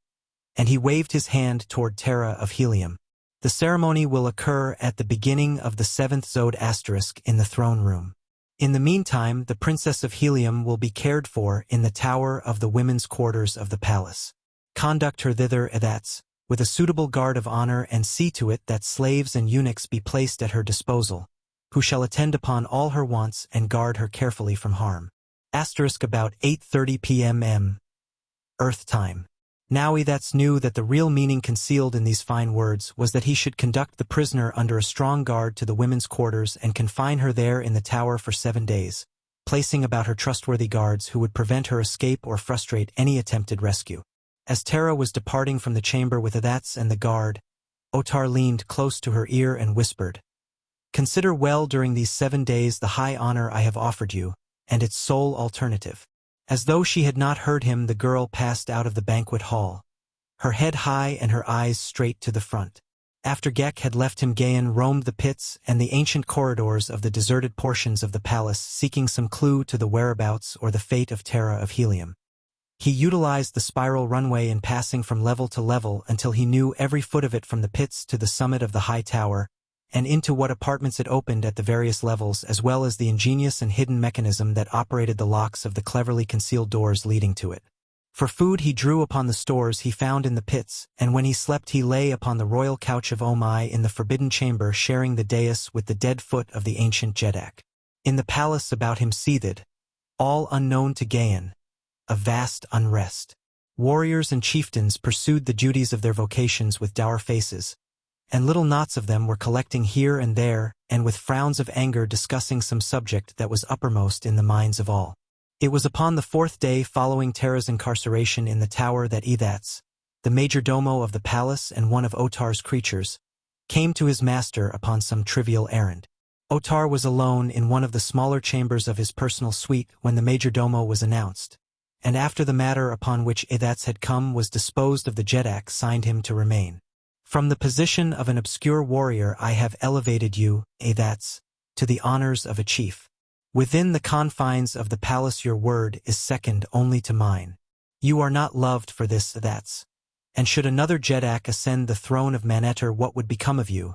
and he waved his hand toward Tara of Helium. "The ceremony will occur at the beginning of the 7th Zode * in the throne room. In the meantime, the Princess of Helium will be cared for in the tower of the women's quarters of the palace. Conduct her thither edats, with a suitable guard of honor, and see to it that slaves and eunuchs be placed at her disposal, who shall attend upon all her wants and guard her carefully from harm. About 8:30 p.m. Earth time." Now Edats knew that the real meaning concealed in these fine words was that he should conduct the prisoner under a strong guard to the women's quarters and confine her there in the tower for 7 days, placing about her trustworthy guards who would prevent her escape or frustrate any attempted rescue. As Tara was departing from the chamber with Edats and the guard, Otar leaned close to her ear and whispered, "Consider well during these 7 days the high honor I have offered you, and its sole alternative." As though she had not heard him, the girl passed out of the banquet hall, her head high and her eyes straight to the front. After Gek had left him, Gahan roamed the pits and the ancient corridors of the deserted portions of the palace, seeking some clue to the whereabouts or the fate of Tara of Helium. He utilized the spiral runway in passing from level to level until he knew every foot of it, from the pits to the summit of the high tower, and into what apartments it opened at the various levels, as well as the ingenious and hidden mechanism that operated the locks of the cleverly concealed doors leading to it. For food he drew upon the stores he found in the pits, and when he slept he lay upon the royal couch of Omai in the forbidden chamber, sharing the dais with the dead foot of the ancient Jetan. In the palace about him seethed, all unknown to Gahan, a vast unrest. Warriors and chieftains pursued the duties of their vocations with dour faces, and little knots of them were collecting here and there, and with frowns of anger discussing some subject that was uppermost in the minds of all. It was upon the 4th day following Tara's incarceration in the tower that Edats, the major domo of the palace and one of Otar's creatures, came to his master upon some trivial errand. Otar was alone in one of the smaller chambers of his personal suite when the major domo was announced, and after the matter upon which Edats had come was disposed of, the Jetan signed him to remain. From the position of an obscure warrior I have elevated you, Edats, to the honors of a chief. Within the confines of the palace your word is second only to mine. You are not loved for this, Edats. And should another Jetan ascend the throne of Manetter, what would become of you,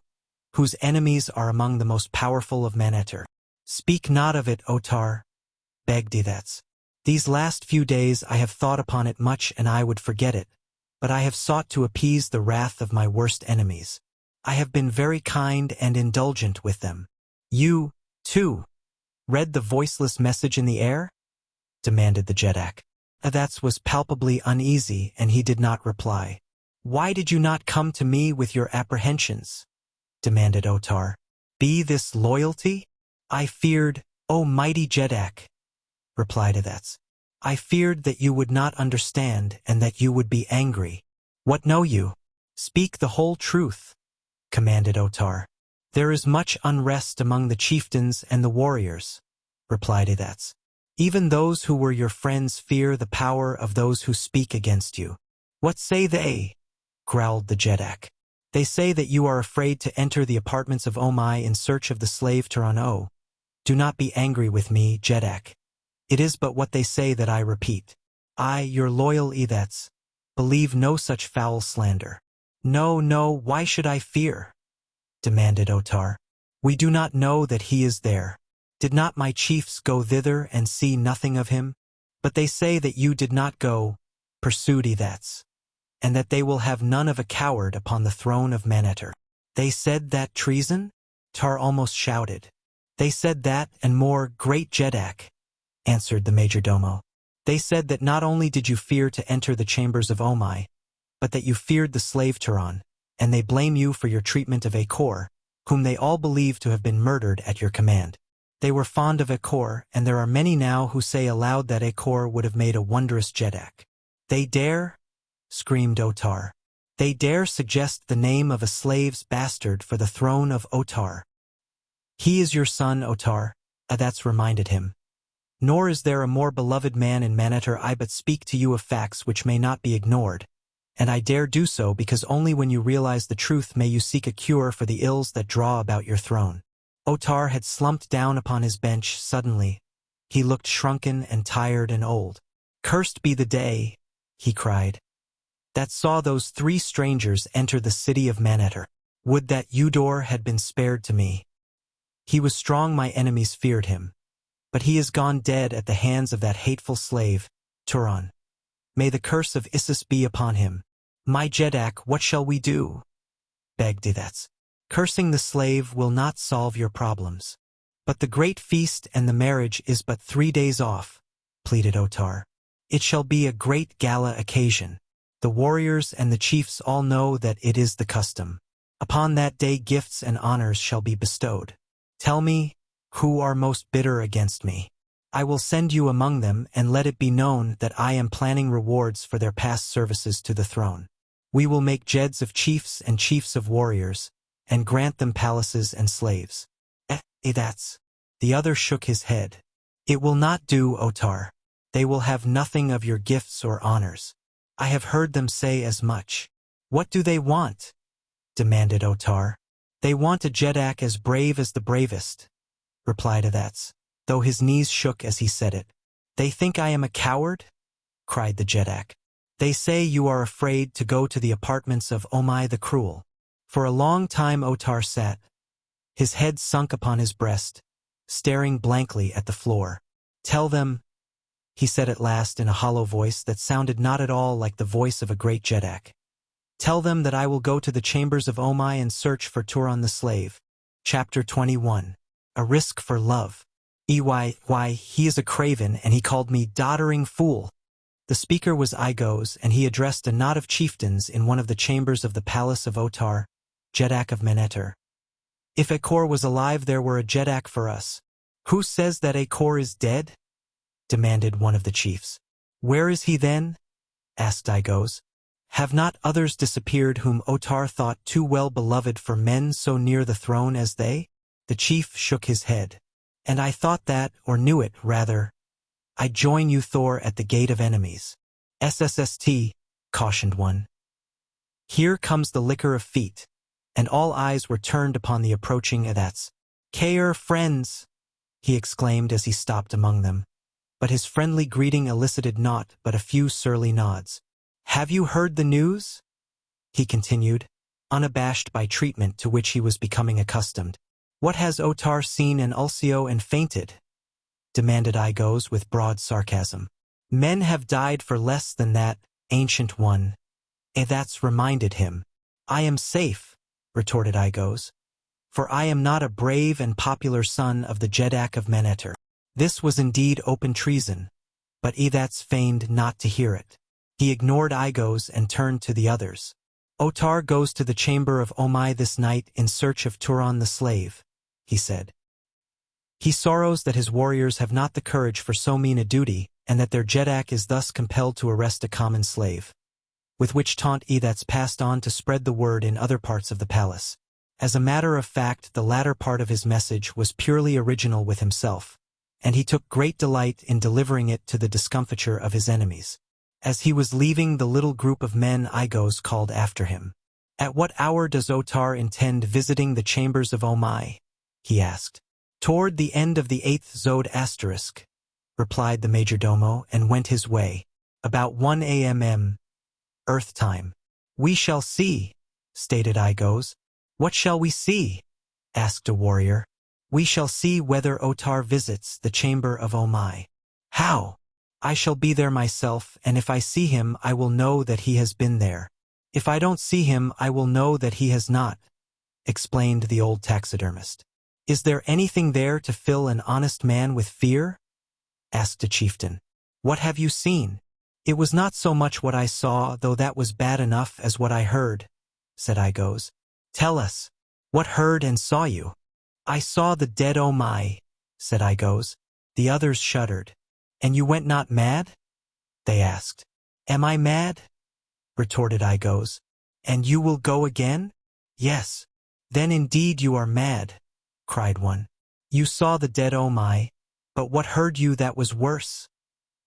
whose enemies are among the most powerful of Manetter? Speak not of it, Otar, begged Edats. These last few days I have thought upon it much, and I would forget it, but I have sought to appease the wrath of my worst enemies. I have been very kind and indulgent with them. You, too, read the voiceless message in the air? Demanded the Jetan. Edats was palpably uneasy, and he did not reply. Why did you not come to me with your apprehensions? Demanded Otar. Be this loyalty? I feared, O mighty Jetan, replied Edats. I feared that you would not understand and that you would be angry. What know you? Speak the whole truth, commanded Otar. There is much unrest among the chieftains and the warriors, replied Edats. Even those who were your friends fear the power of those who speak against you. What say they? Growled the Jetan. They say that you are afraid to enter the apartments of Omai in search of the slave Taran. Do not be angry with me, Jetan. It is but what they say that I repeat. I, your loyal Edats, believe no such foul slander. No, no, why should I fear? Demanded Otar. We do not know that he is there. Did not my chiefs go thither and see nothing of him? But they say that you did not go, pursued Edats, and that they will have none of a coward upon the throne of Manetter. They said that treason? Tar almost shouted. They said that and more, great Jetan, answered the majordomo. They said that not only did you fear to enter the chambers of Omai, but that you feared the slave Taran, and they blame you for your treatment of Akor, whom they all believe to have been murdered at your command. They were fond of Akor, and there are many now who say aloud that Akor would have made a wondrous Jetan. They dare, screamed Otar. They dare suggest the name of a slave's bastard for the throne of Otar. He is your son, Otar, Edats reminded him. Nor is there a more beloved man in Manetter. I but speak to you of facts which may not be ignored, and I dare do so because only when you realize the truth may you seek a cure for the ills that draw about your throne. Otar had slumped down upon his bench suddenly. He looked shrunken and tired and old. Cursed be the day, he cried, that saw those 3 strangers enter the city of Manetter. Would that Eudor had been spared to me. He was strong, my enemies feared him, but he is gone dead at the hands of that hateful slave, Taran. May the curse of Isis be upon him. My Jetan, what shall we do? Begged Edats. Cursing the slave will not solve your problems. But the great feast and the marriage is but 3 days off, pleaded Otar. It shall be a great gala occasion. The warriors and the chiefs all know that it is the custom. Upon that day gifts and honors shall be bestowed. Tell me, who are most bitter against me? I will send you among them, and let it be known that I am planning rewards for their past services to the throne. We will make Jeds of chiefs and chiefs of warriors, and grant them palaces and slaves. Edats. The other shook his head. It will not do, Otar. They will have nothing of your gifts or honors. I have heard them say as much. What do they want? Demanded Otar. They want a Jetak as brave as the bravest, replied Adatz, though his knees shook as he said it. They think I am a coward? Cried the Jetak. They say you are afraid to go to the apartments of Omai the Cruel. For a long time Otar sat, his head sunk upon his breast, staring blankly at the floor. Tell them, he said at last in a hollow voice that sounded not at all like the voice of a great Jetak. Tell them that I will go to the chambers of Omai and search for Turan the slave. Chapter 21. A Risk for Love. Why, he is a craven, and he called me doddering fool. The speaker was Igos, and he addressed a knot of chieftains in one of the chambers of the palace of Otar, Jetak of Meneter. If Akor was alive, there were a Jetak for us. Who says that Akor is dead? Demanded one of the chiefs. Where is he then? Asked Igos. Have not others disappeared whom Otar thought too well beloved for men so near the throne as they? The chief shook his head. And I thought that, or knew it, rather. I join you, Thor, at the gate of enemies. SSST, cautioned one. Here comes the liquor of feet, and all eyes were turned upon the approaching Adatz. Kaer, friends, he exclaimed as he stopped among them. But his friendly greeting elicited naught but a few surly nods. Have you heard the news? He continued, unabashed by treatment to which he was becoming accustomed. What has Otar seen in Ulcio and fainted? Demanded Igos with broad sarcasm. Men have died for less than that, ancient one. Adatz reminded him. I am safe, retorted Igos, for I am not a brave and popular son of the Jetak of Meneter. This was indeed open treason, but Adatz feigned not to hear it. He ignored Igos and turned to the others. Otar goes to the chamber of Omai this night in search of Turan the slave, he said. He sorrows that his warriors have not the courage for so mean a duty, and that their Jetak is thus compelled to arrest a common slave. With which taunt Adatz passed on to spread the word in other parts of the palace. As a matter of fact, the latter part of his message was purely original with himself, and he took great delight in delivering it to the discomfiture of his enemies. As he was leaving, the little group of men Igos called after him. At what hour does Otar intend visiting the chambers of Omai? He asked. Toward the end of the 8th Zode asterisk, replied the majordomo, and went his way. About 1 a.m. Earth time. We shall see, stated Igos. What shall we see? Asked a warrior. We shall see whether Otar visits the chamber of Omai. How? I shall be there myself, and if I see him, I will know that he has been there. If I don't see him, I will know that he has not, explained the old taxidermist. Is there anything there to fill an honest man with fear? Asked a chieftain. What have you seen? It was not so much what I saw, though that was bad enough, as what I heard, said Igos. Tell us, what heard and saw you? I saw the dead Omai, said Igos. The others shuddered. And you went not mad? They asked. Am I mad? Retorted Igos. And you will go again? Yes. Then indeed you are mad, cried one. You saw the dead Omai, but what heard you that was worse?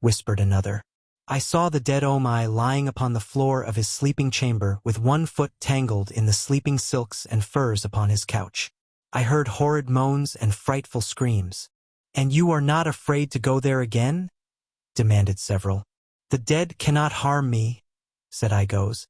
Whispered another. I saw the dead Omai lying upon the floor of his sleeping chamber with one foot tangled in the sleeping silks and furs upon his couch. I heard horrid moans and frightful screams. And you are not afraid to go there again? Demanded several. The dead cannot harm me, said Igos.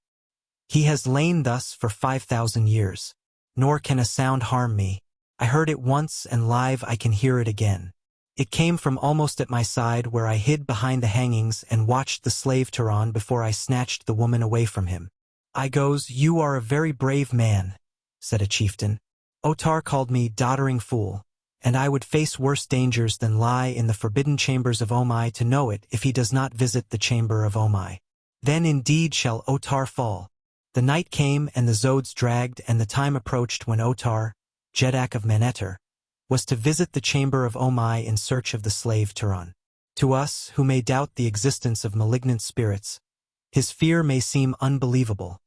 He has lain thus for 5,000 years, nor can a sound harm me. I heard it once, and live I can hear it again. It came from almost at my side, where I hid behind the hangings and watched the slave Turan before I snatched the woman away from him. Igos, you are a very brave man, said a chieftain. Otar called me doddering fool, and I would face worse dangers than lie in the forbidden chambers of Omai to know it if he does not visit the chamber of Omai. Then indeed shall Otar fall. The night came and the Zodes dragged, and the time approached when Otar, Jetak of Meneter, was to visit the chamber of Omai in search of the slave Turan. To us, who may doubt the existence of malignant spirits, his fear may seem unbelievable,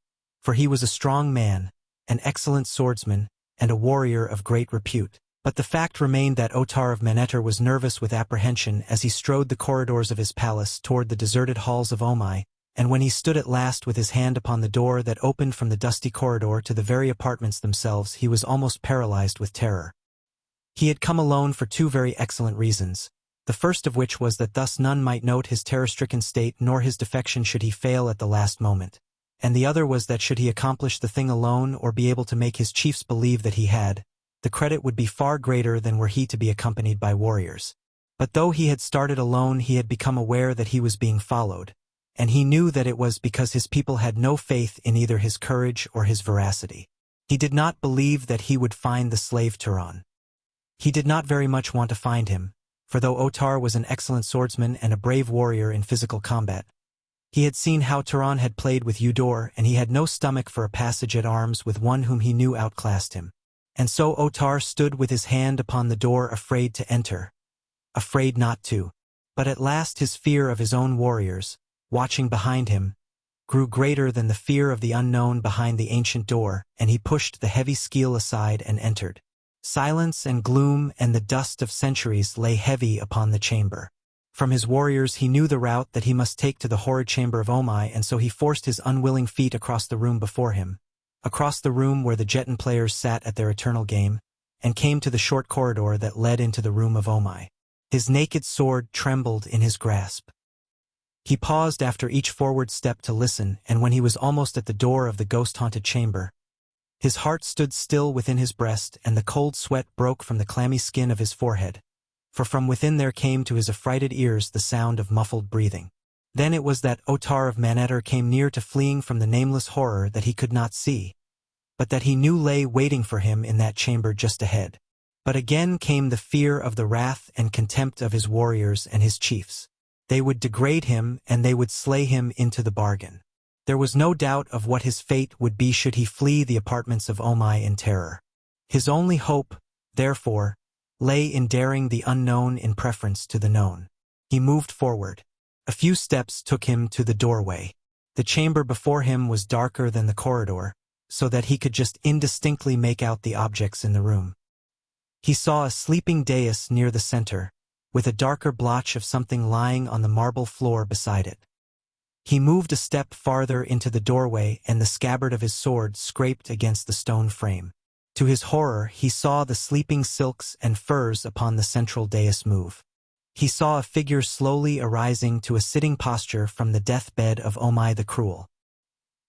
for he was a strong man, an excellent swordsman, and a warrior of great repute. But the fact remained that Otar of Meneter was nervous with apprehension as he strode the corridors of his palace toward the deserted halls of Omai, and when he stood at last with his hand upon the door that opened from the dusty corridor to the very apartments themselves, he was almost paralyzed with terror. He had come alone for two very excellent reasons, the first of which was that thus none might note his terror-stricken state nor his defection should he fail at the last moment, and the other was that should he accomplish the thing alone or be able to make his chiefs believe that he had, the credit would be far greater than were he to be accompanied by warriors. But though he had started alone, he had become aware that he was being followed, and he knew that it was because his people had no faith in either his courage or his veracity. He did not believe that he would find the slave Turan. He did not very much want to find him, for though Otar was an excellent swordsman and a brave warrior in physical combat, he had seen how Turan had played with Eudor, and he had no stomach for a passage at arms with one whom he knew outclassed him. And so Otar stood with his hand upon the door, afraid to enter, afraid not to. But at last his fear of his own warriors, watching behind him, grew greater than the fear of the unknown behind the ancient door, and he pushed the heavy skeel aside and entered. Silence and gloom and the dust of centuries lay heavy upon the chamber. From his warriors he knew the route that he must take to the horrid chamber of Omai, and so he forced his unwilling feet across the room before him, across the room where the Jetan players sat at their eternal game, and came to the short corridor that led into the room of Omai. His naked sword trembled in his grasp. He paused after each forward step to listen, and when he was almost at the door of the ghost-haunted chamber, his heart stood still within his breast, and the cold sweat broke from the clammy skin of his forehead, for from within there came to his affrighted ears the sound of muffled breathing. Then it was that Otar of Manetter came near to fleeing from the nameless horror that he could not see, but that he knew lay waiting for him in that chamber just ahead. But again came the fear of the wrath and contempt of his warriors and his chiefs. They would degrade him, and they would slay him into the bargain. There was no doubt of what his fate would be should he flee the apartments of Omai in terror. His only hope, therefore, lay in daring the unknown in preference to the known. He moved forward. A few steps took him to the doorway. The chamber before him was darker than the corridor, so that he could just indistinctly make out the objects in the room. He saw a sleeping dais near the center, with a darker blotch of something lying on the marble floor beside it. He moved a step farther into the doorway, and the scabbard of his sword scraped against the stone frame. To his horror, he saw the sleeping silks and furs upon the central dais move. He saw a figure slowly arising to a sitting posture from the deathbed of Omai the Cruel.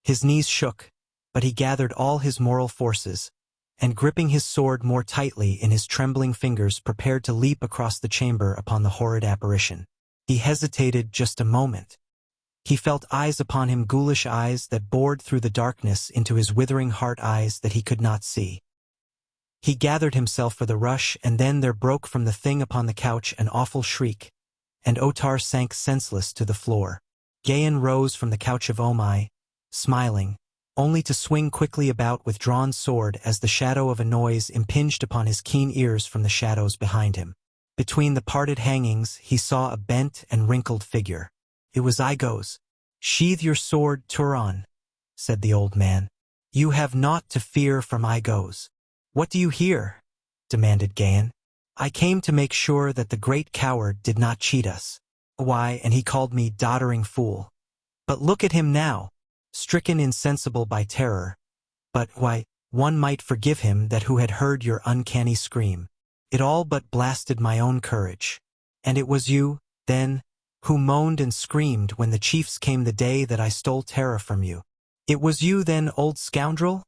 His knees shook, but he gathered all his moral forces, and gripping his sword more tightly in his trembling fingers, prepared to leap across the chamber upon the horrid apparition. He hesitated just a moment. He felt eyes upon him, ghoulish eyes that bored through the darkness into his withering heart, eyes that he could not see. He gathered himself for the rush, and then there broke from the thing upon the couch an awful shriek, and Otar sank senseless to the floor. Gahan rose from the couch of Omai, smiling, only to swing quickly about with drawn sword as the shadow of a noise impinged upon his keen ears from the shadows behind him. Between the parted hangings he saw a bent and wrinkled figure. It was Igos. "Sheathe your sword, Turan," said the old man. "You have naught to fear from Igos." "What do you hear?" demanded Gahan. "I came to make sure that the great coward did not cheat us. Why, and he called me doddering fool. But look at him now, stricken insensible by terror. But, why, one might forgive him that who had heard your uncanny scream. It all but blasted my own courage. And it was you, then, who moaned and screamed when the chiefs came the day that I stole Tara from you. It was you then, old scoundrel?"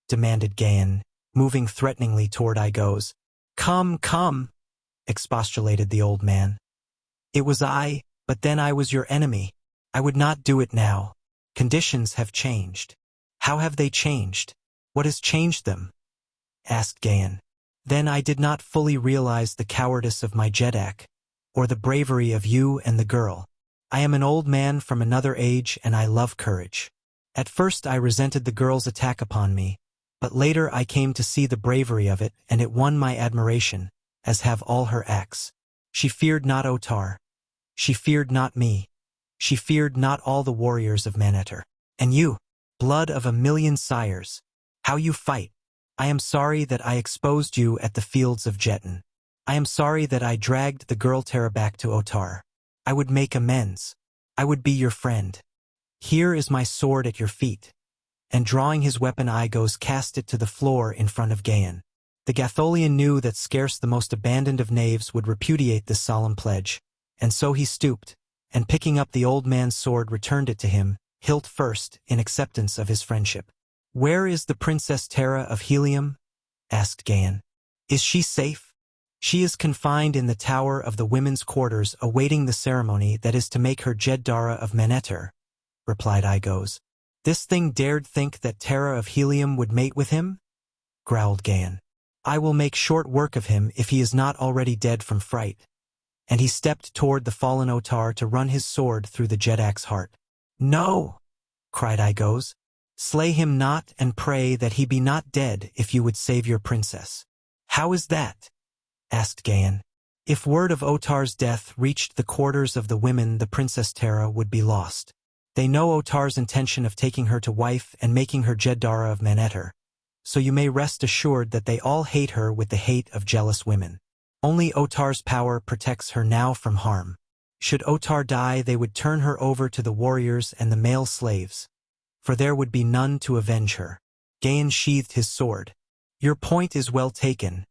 demanded Gahan, moving threateningly toward Igos. "Come, come," expostulated the old man. "It was I, but then I was your enemy. I would not do it now. Conditions have changed." "How have they changed? What has changed them?" asked Gahan. "Then I did not fully realize the cowardice of my Jetak, or the bravery of you and the girl. I am an old man from another age, and I love courage. At first I resented the girl's attack upon me, but later I came to see the bravery of it, and it won my admiration, as have all her acts. She feared not Otar. She feared not me. She feared not all the warriors of Manetter. And you, blood of a million sires, how you fight! I am sorry that I exposed you at the fields of Jetan. I am sorry that I dragged the girl Tara back to Otar. I would make amends. I would be your friend. Here is my sword at your feet. And drawing his weapon Aigos cast it to the floor in front of Gahan. The Gatholian knew that scarce the most abandoned of knaves would repudiate this solemn pledge, and so he stooped, and picking up the old man's sword returned it to him, hilt first, in acceptance of his friendship. "Where is the Princess Tara of Helium?" asked Gahan. "Is she safe?" "She is confined in the tower of the women's quarters awaiting the ceremony that is to make her Jetan of Manetter," replied Aigos. "This thing dared think that Tara of Helium would mate with him?" growled Gahan. "I will make short work of him if he is not already dead from fright." And he stepped toward the fallen Otar to run his sword through the Jedak's heart. "No!" cried Aigos. "Slay him not and pray that he be not dead if you would save your princess." "How is that?" asked Gahan. "If word of Otar's death reached the quarters of the women, the Princess Tara would be lost. They know Otar's intention of taking her to wife and making her Jetan of Manetter, so you may rest assured that they all hate her with the hate of jealous women. Only Otar's power protects her now from harm. Should Otar die, they would turn her over to the warriors and the male slaves, for there would be none to avenge her." Gahan sheathed his sword. "Your point is well taken,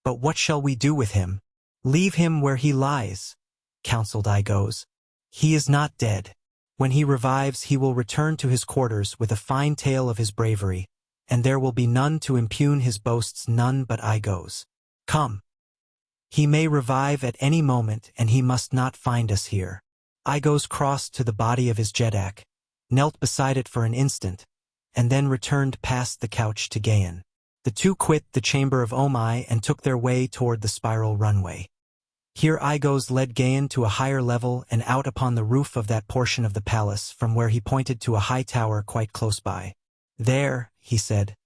but what shall we do with him?" "Leave him where he lies," counseled Aigos. "He is not dead. When he revives, he will return to his quarters with a fine tale of his bravery, and there will be none to impugn his boasts, none but Aigos. Come. He may revive at any moment, and he must not find us here." Aigos crossed to the body of his Jetak, knelt beside it for an instant, and then returned past the couch to Gahan. The two quit the chamber of Omai and took their way toward the spiral runway. Here Aigos led Gahan to a higher level and out upon the roof of that portion of the palace from where he pointed to a high tower quite close by. "There," he said,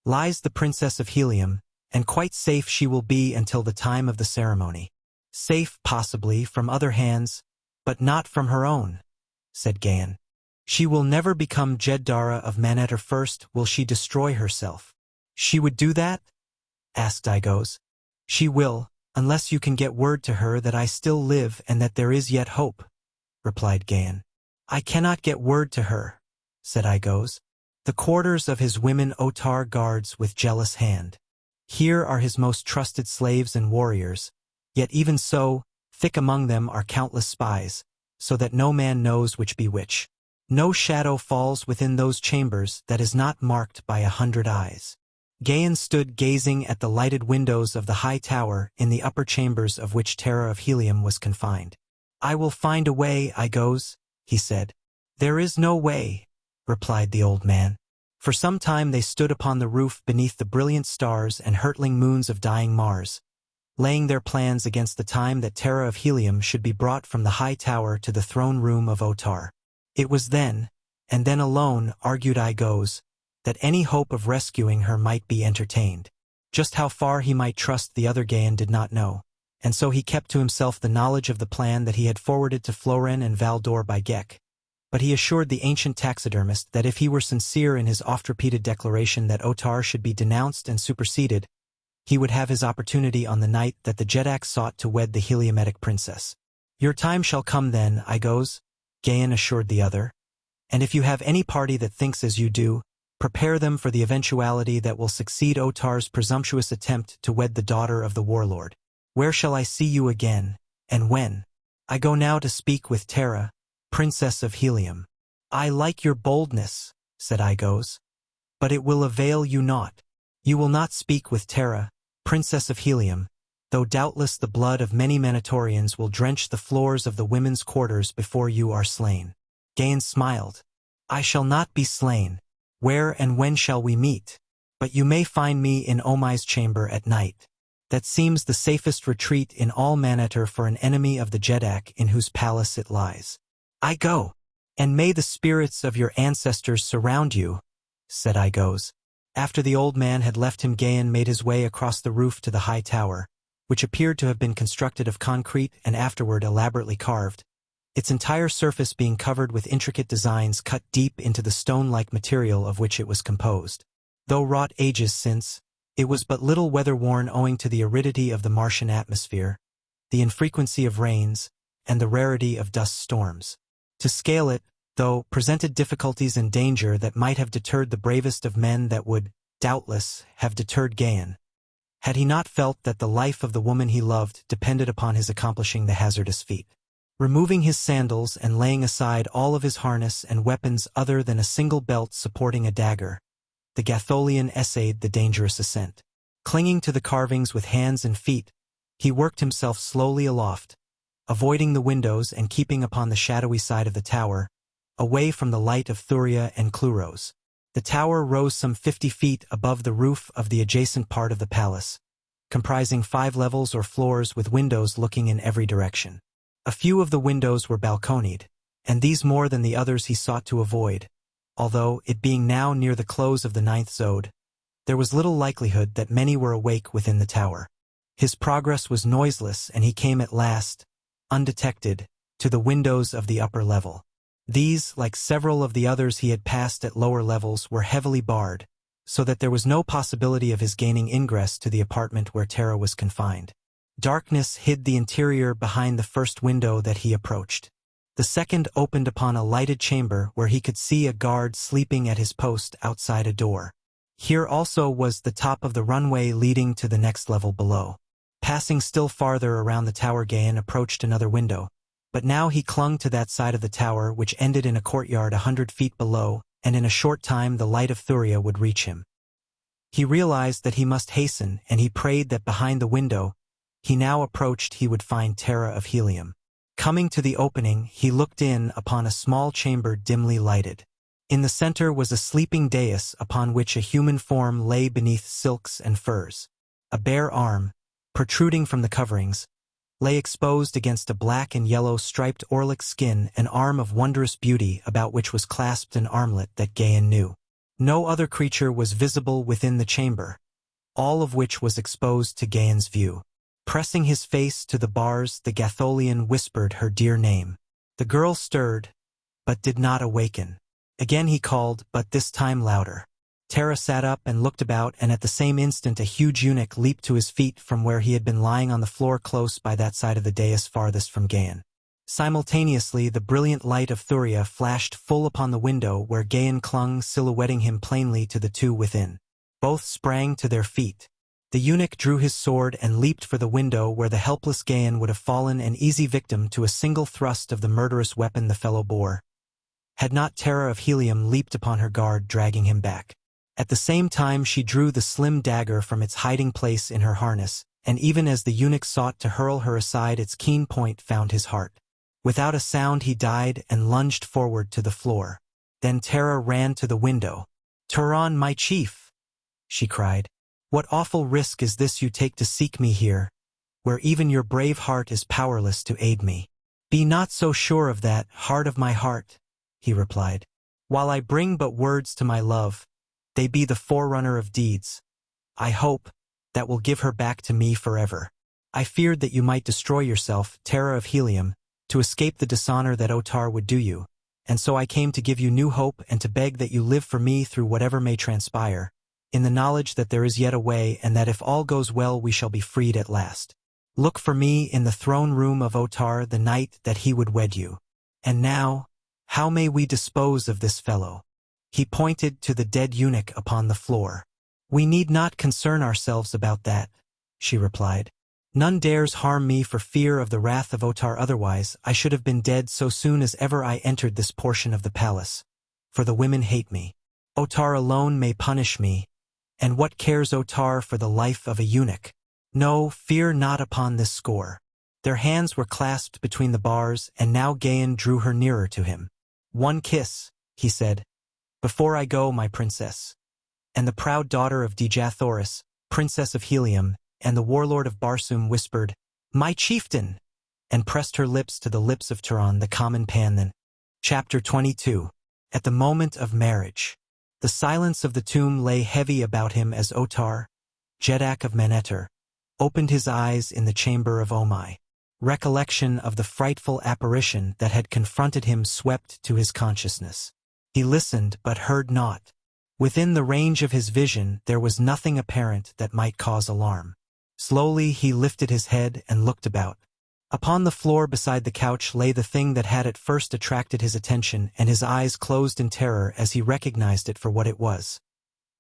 "lies the Princess of Helium, and quite safe she will be until the time of the ceremony." "Safe, possibly, from other hands, but not from her own," said Gahan. "She will never become Jetan of Manetter. First will she destroy herself." "She would do that?" asked Aigos. "She will, unless you can get word to her that I still live and that there is yet hope," replied Gahan. "I cannot get word to her," said Aigos. "The quarters of his women Otar guards with jealous hand. Here are his most trusted slaves and warriors, yet even so, thick among them are countless spies, so that no man knows which be which. No shadow falls within those chambers that is not marked by 100 eyes." Gahan stood gazing at the lighted windows of the high tower in the upper chambers of which Tara of Helium was confined. "I will find a way, Aigos," he said. "There is no way," replied the old man. For some time they stood upon the roof beneath the brilliant stars and hurtling moons of dying Mars, laying their plans against the time that Tara of Helium should be brought from the high tower to the throne room of Otar. It was then, and then alone, argued Aigos, that any hope of rescuing her might be entertained. Just how far he might trust the other Gahan did not know, and so he kept to himself the knowledge of the plan that he had forwarded to Floren and Valdor by Gek. But he assured the ancient taxidermist that if he were sincere in his oft-repeated declaration that Otar should be denounced and superseded, he would have his opportunity on the night that the Jetak sought to wed the Heliometic princess. "Your time shall come then, Aigos," Gahan assured the other, "and if you have any party that thinks as you do, prepare them for the eventuality that will succeed Otar's presumptuous attempt to wed the daughter of the warlord. Where shall I see you again, and when?" "I go now to speak with Tara, Princess of Helium." "I like your boldness," said Aigos, "but it will avail you naught. You will not speak with Tara, Princess of Helium, though doubtless the blood of many Manatorians will drench the floors of the women's quarters before you are slain." Gahan smiled. "I shall not be slain. Where and when shall we meet? But you may find me in Omai's chamber at night. That seems the safest retreat in all Manetter for an enemy of the Jetak in whose palace it lies." "I go, and may the spirits of your ancestors surround you," said Aigos. After the old man had left him, Gahan made his way across the roof to the high tower, which appeared to have been constructed of concrete and afterward elaborately carved, its entire surface being covered with intricate designs cut deep into the stone-like material of which it was composed. Though wrought ages since, it was but little weather-worn owing to the aridity of the Martian atmosphere, the infrequency of rains, and the rarity of dust storms. To scale it, though presented difficulties and danger that might have deterred the bravest of men that would, doubtless, have deterred Gahan, had he not felt that the life of the woman he loved depended upon his accomplishing the hazardous feat. Removing his sandals and laying aside all of his harness and weapons other than a single belt supporting a dagger, the Gatholian essayed the dangerous ascent. Clinging to the carvings with hands and feet, he worked himself slowly aloft, avoiding the windows and keeping upon the shadowy side of the tower, away from the light of Thuria and Cluros. The tower rose some 50 feet above the roof of the adjacent part of the palace, comprising 5 levels or floors with windows looking in every direction. A few of the windows were balconied, and these more than the others he sought to avoid, although, it being now near the close of the 9th zode, there was little likelihood that many were awake within the tower. His progress was noiseless, and he came at last, undetected, to the windows of the upper level. These, like several of the others he had passed at lower levels, were heavily barred, so that there was no possibility of his gaining ingress to the apartment where Tara was confined. Darkness hid the interior behind the first window that he approached. The second opened upon a lighted chamber where he could see a guard sleeping at his post outside a door. Here also was the top of the runway leading to the next level below. Passing still farther around the tower, Gahan approached another window, but now he clung to that side of the tower which ended in a courtyard 100 feet below, and in a short time the light of Thuria would reach him. He realized that he must hasten, and he prayed that behind the window he now approached he would find Tara of Helium. Coming to the opening, he looked in upon a small chamber dimly lighted. In the center was a sleeping dais upon which a human form lay beneath silks and furs. A bare arm, protruding from the coverings, lay exposed against a black and yellow striped Orlick skin, an arm of wondrous beauty about which was clasped an armlet that Gahan knew. No other creature was visible within the chamber, all of which was exposed to Gahan's view. Pressing his face to the bars, the Gatholian whispered her dear name. The girl stirred, but did not awaken. Again he called, but this time louder. Tara sat up and looked about, and at the same instant a huge eunuch leaped to his feet from where he had been lying on the floor close by that side of the dais farthest from Gahan. Simultaneously the brilliant light of Thuria flashed full upon the window where Gahan clung, silhouetting him plainly to the two within. Both sprang to their feet. The eunuch drew his sword and leaped for the window where the helpless Gahan would have fallen an easy victim to a single thrust of the murderous weapon the fellow bore, had not Tara of Helium leaped upon her guard, dragging him back. At the same time she drew the slim dagger from its hiding place in her harness, and even as the eunuch sought to hurl her aside, its keen point found his heart. Without a sound he died and lunged forward to the floor. Then Tara ran to the window. "Turan, my chief!" she cried. "What awful risk is this you take to seek me here, where even your brave heart is powerless to aid me?" "Be not so sure of that, heart of my heart," he replied. "While I bring but words to my love, they be the forerunner of deeds, I hope, that will give her back to me forever. I feared that you might destroy yourself, Tara of Helium, to escape the dishonor that Otar would do you, and so I came to give you new hope and to beg that you live for me through whatever may transpire, in the knowledge that there is yet a way, and that if all goes well we shall be freed at last. Look for me in the throne room of Otar the night that he would wed you. And now, how may we dispose of this fellow?" He pointed to the dead eunuch upon the floor. "We need not concern ourselves about that," she replied. "None dares harm me for fear of the wrath of Otar, otherwise I should have been dead so soon as ever I entered this portion of the palace, for the women hate me. Otar alone may punish me, and what cares Otar for the life of a eunuch? No, fear not upon this score." Their hands were clasped between the bars, and now Gahan drew her nearer to him. "One kiss," he said, "before I go, my princess." And the proud daughter of Dejah, Thoris, princess of Helium, and the warlord of Barsoom whispered, "My chieftain!" and pressed her lips to the lips of Turan, the common Pandan. Chapter 22. At the moment of marriage. The silence of the tomb lay heavy about him as Otar, Jetan of Manetter, opened his eyes in the chamber of Omai. Recollection of the frightful apparition that had confronted him swept to his consciousness. He listened but heard naught. Within the range of his vision there was nothing apparent that might cause alarm. Slowly he lifted his head and looked about. Upon the floor beside the couch lay the thing that had at first attracted his attention, and his eyes closed in terror as he recognized it for what it was.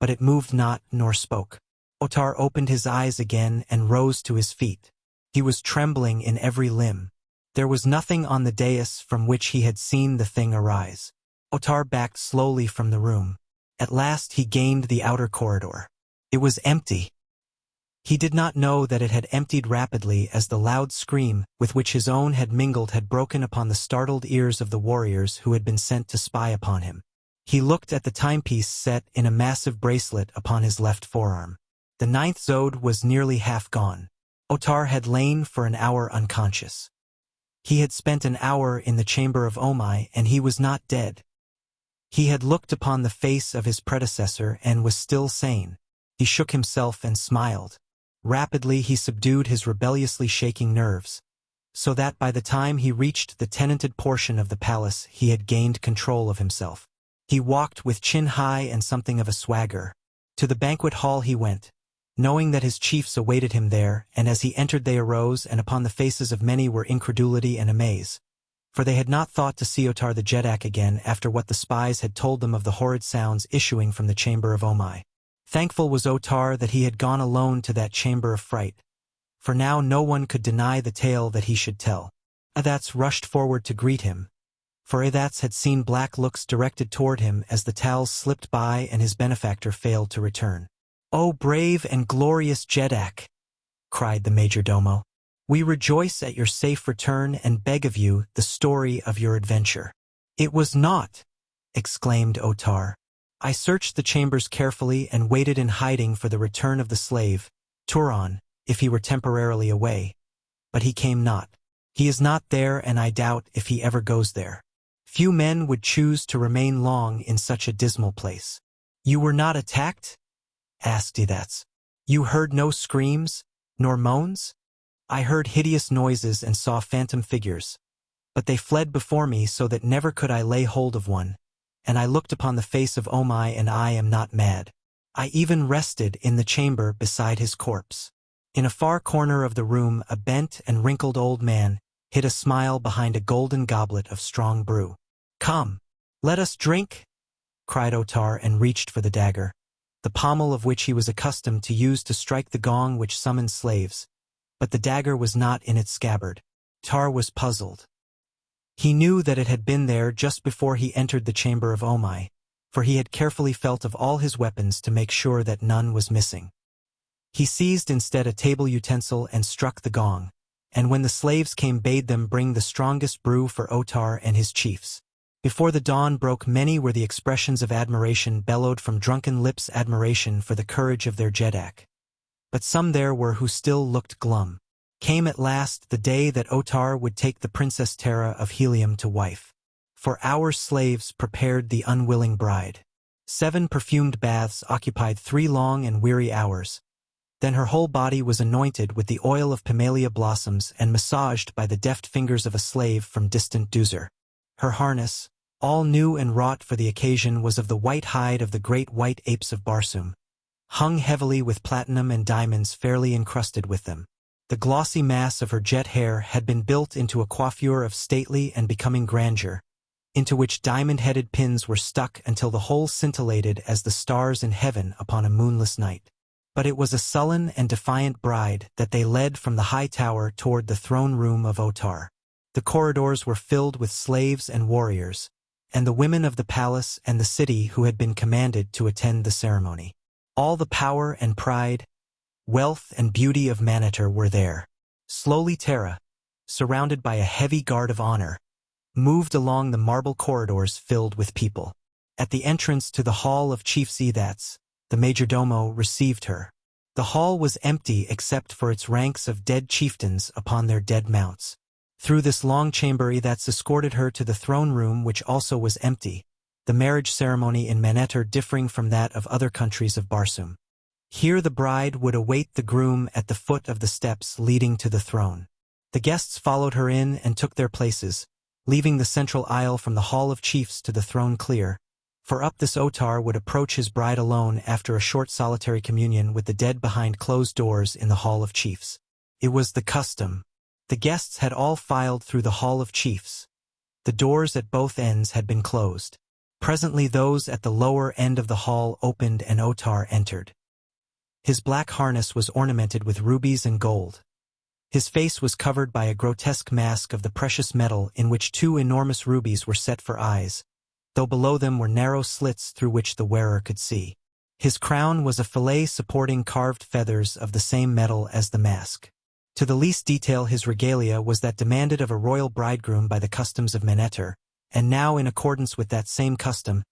But it moved not nor spoke. Otar opened his eyes again and rose to his feet. He was trembling in every limb. There was nothing on the dais from which he had seen the thing arise. Otar backed slowly from the room. At last he gained the outer corridor. It was empty. He did not know that it had emptied rapidly as the loud scream, with which his own had mingled, had broken upon the startled ears of the warriors who had been sent to spy upon him. He looked at the timepiece set in a massive bracelet upon his left forearm. The 9th zode was nearly half gone. Otar had lain for an hour unconscious. He had spent an hour in the chamber of Omai, and he was not dead. He had looked upon the face of his predecessor and was still sane. He shook himself and smiled. Rapidly he subdued his rebelliously shaking nerves, so that by the time he reached the tenanted portion of the palace he had gained control of himself. He walked with chin high and something of a swagger. To the banquet hall he went, knowing that his chiefs awaited him there, and as he entered they arose, and upon the faces of many were incredulity and amaze, for they had not thought to see Otar the Jedak again after what the spies had told them of the horrid sounds issuing from the chamber of Omai. Thankful was Otar that he had gone alone to that chamber of fright, for now no one could deny the tale that he should tell. Adats rushed forward to greet him, for Adats had seen black looks directed toward him as the towels slipped by and his benefactor failed to return. "O brave and glorious Jedak!" cried the majordomo. "We rejoice at your safe return and beg of you the story of your adventure." "It was naught," exclaimed Otar. "I searched the chambers carefully and waited in hiding for the return of the slave, Turan, if he were temporarily away. But he came not. He is not there, and I doubt if he ever goes there. Few men would choose to remain long in such a dismal place." "You were not attacked?" asked Edats. "You heard no screams, nor moans?" "I heard hideous noises and saw phantom figures, but they fled before me so that never could I lay hold of one. And I looked upon the face of Omai, and I am not mad. I even rested in the chamber beside his corpse." In a far corner of the room a bent and wrinkled old man hid a smile behind a golden goblet of strong brew. "Come, let us drink," cried Otar, and reached for the dagger, the pommel of which he was accustomed to use to strike the gong which summoned slaves. But the dagger was not in its scabbard. Otar was puzzled. He knew that it had been there just before he entered the chamber of Omai, for he had carefully felt of all his weapons to make sure that none was missing. He seized instead a table utensil and struck the gong, and when the slaves came bade them bring the strongest brew for Otar and his chiefs. Before the dawn broke many were the expressions of admiration bellowed from drunken lips, admiration for the courage of their Jedak. But some there were who still looked glum. Came at last the day that Otar would take the Princess Tara of Helium to wife. For our slaves prepared the unwilling bride. 7 perfumed baths occupied 3 long and weary hours. Then her whole body was anointed with the oil of pimelia blossoms and massaged by the deft fingers of a slave from distant Duzur. Her harness, all new and wrought for the occasion, was of the white hide of the great white apes of Barsoom, hung heavily with platinum and diamonds fairly encrusted with them. The glossy mass of her jet hair had been built into a coiffure of stately and becoming grandeur, into which diamond-headed pins were stuck until the whole scintillated as the stars in heaven upon a moonless night. But it was a sullen and defiant bride that they led from the high tower toward the throne room of Otar. The corridors were filled with slaves and warriors, and the women of the palace and the city who had been commanded to attend the ceremony. All the power and pride, wealth and beauty of Manitor were there. Slowly Tara, surrounded by a heavy guard of honor, moved along the marble corridors filled with people. At the entrance to the hall of chiefs Edats, the majordomo received her. The hall was empty except for its ranks of dead chieftains upon their dead mounts. Through this long chamber Edats escorted her to the throne room, which also was empty, the marriage ceremony in Manitor differing from that of other countries of Barsoom. Here the bride would await the groom at the foot of the steps leading to the throne. The guests followed her in and took their places, leaving the central aisle from the hall of chiefs to the throne clear, for up this Otar would approach his bride alone after a short solitary communion with the dead behind closed doors in the hall of chiefs. It was the custom. The guests had all filed through the Hall of Chiefs. The doors at both ends had been closed. Presently those at the lower end of the hall opened and Otar entered. His black harness was ornamented with rubies and gold. His face was covered by a grotesque mask of the precious metal in which 2 enormous rubies were set for eyes, though below them were narrow slits through which the wearer could see. His crown was a fillet supporting carved feathers of the same metal as the mask. To the least detail his regalia was that demanded of a royal bridegroom by the customs of Manetter, and now in accordance with that same custom,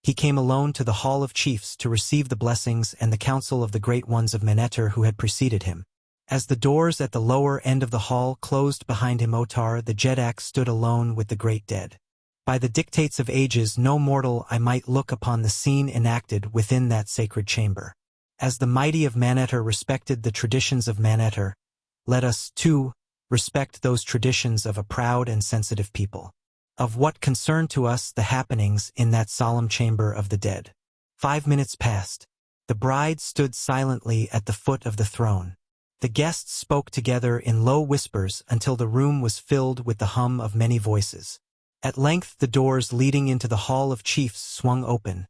he came alone to the Hall of Chiefs to receive the blessings and the counsel of the great ones of Manetter who had preceded him. As the doors at the lower end of the hall closed behind him, Otar the Jedak stood alone with the great dead. By the dictates of ages no mortal I might look upon the scene enacted within that sacred chamber. As the mighty of Manetter respected the traditions of Manetter, let us, too, respect those traditions of a proud and sensitive people. Of what concern to us the happenings in that solemn chamber of the dead. 5 minutes passed. The bride stood silently at the foot of the throne. The guests spoke together in low whispers until the room was filled with the hum of many voices. At length the doors leading into the Hall of Chiefs swung open,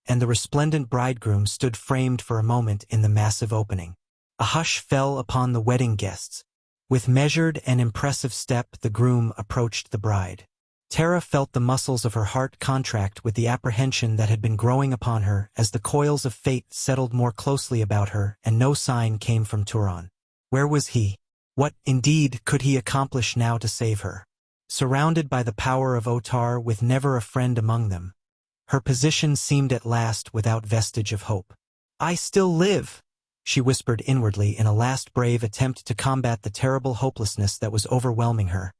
and the resplendent bridegroom stood framed for a moment in the massive opening. A hush fell upon the wedding guests. With measured and impressive step the groom approached the bride. Tara felt the muscles of her heart contract with the apprehension that had been growing upon her as the coils of fate settled more closely about her and no sign came from Turan. Where was he? What, indeed, could he accomplish now to save her? Surrounded by the power of Otar with never a friend among them, her position seemed at last without vestige of hope. "I still live," she whispered inwardly in a last brave attempt to combat the terrible hopelessness that was overwhelming her.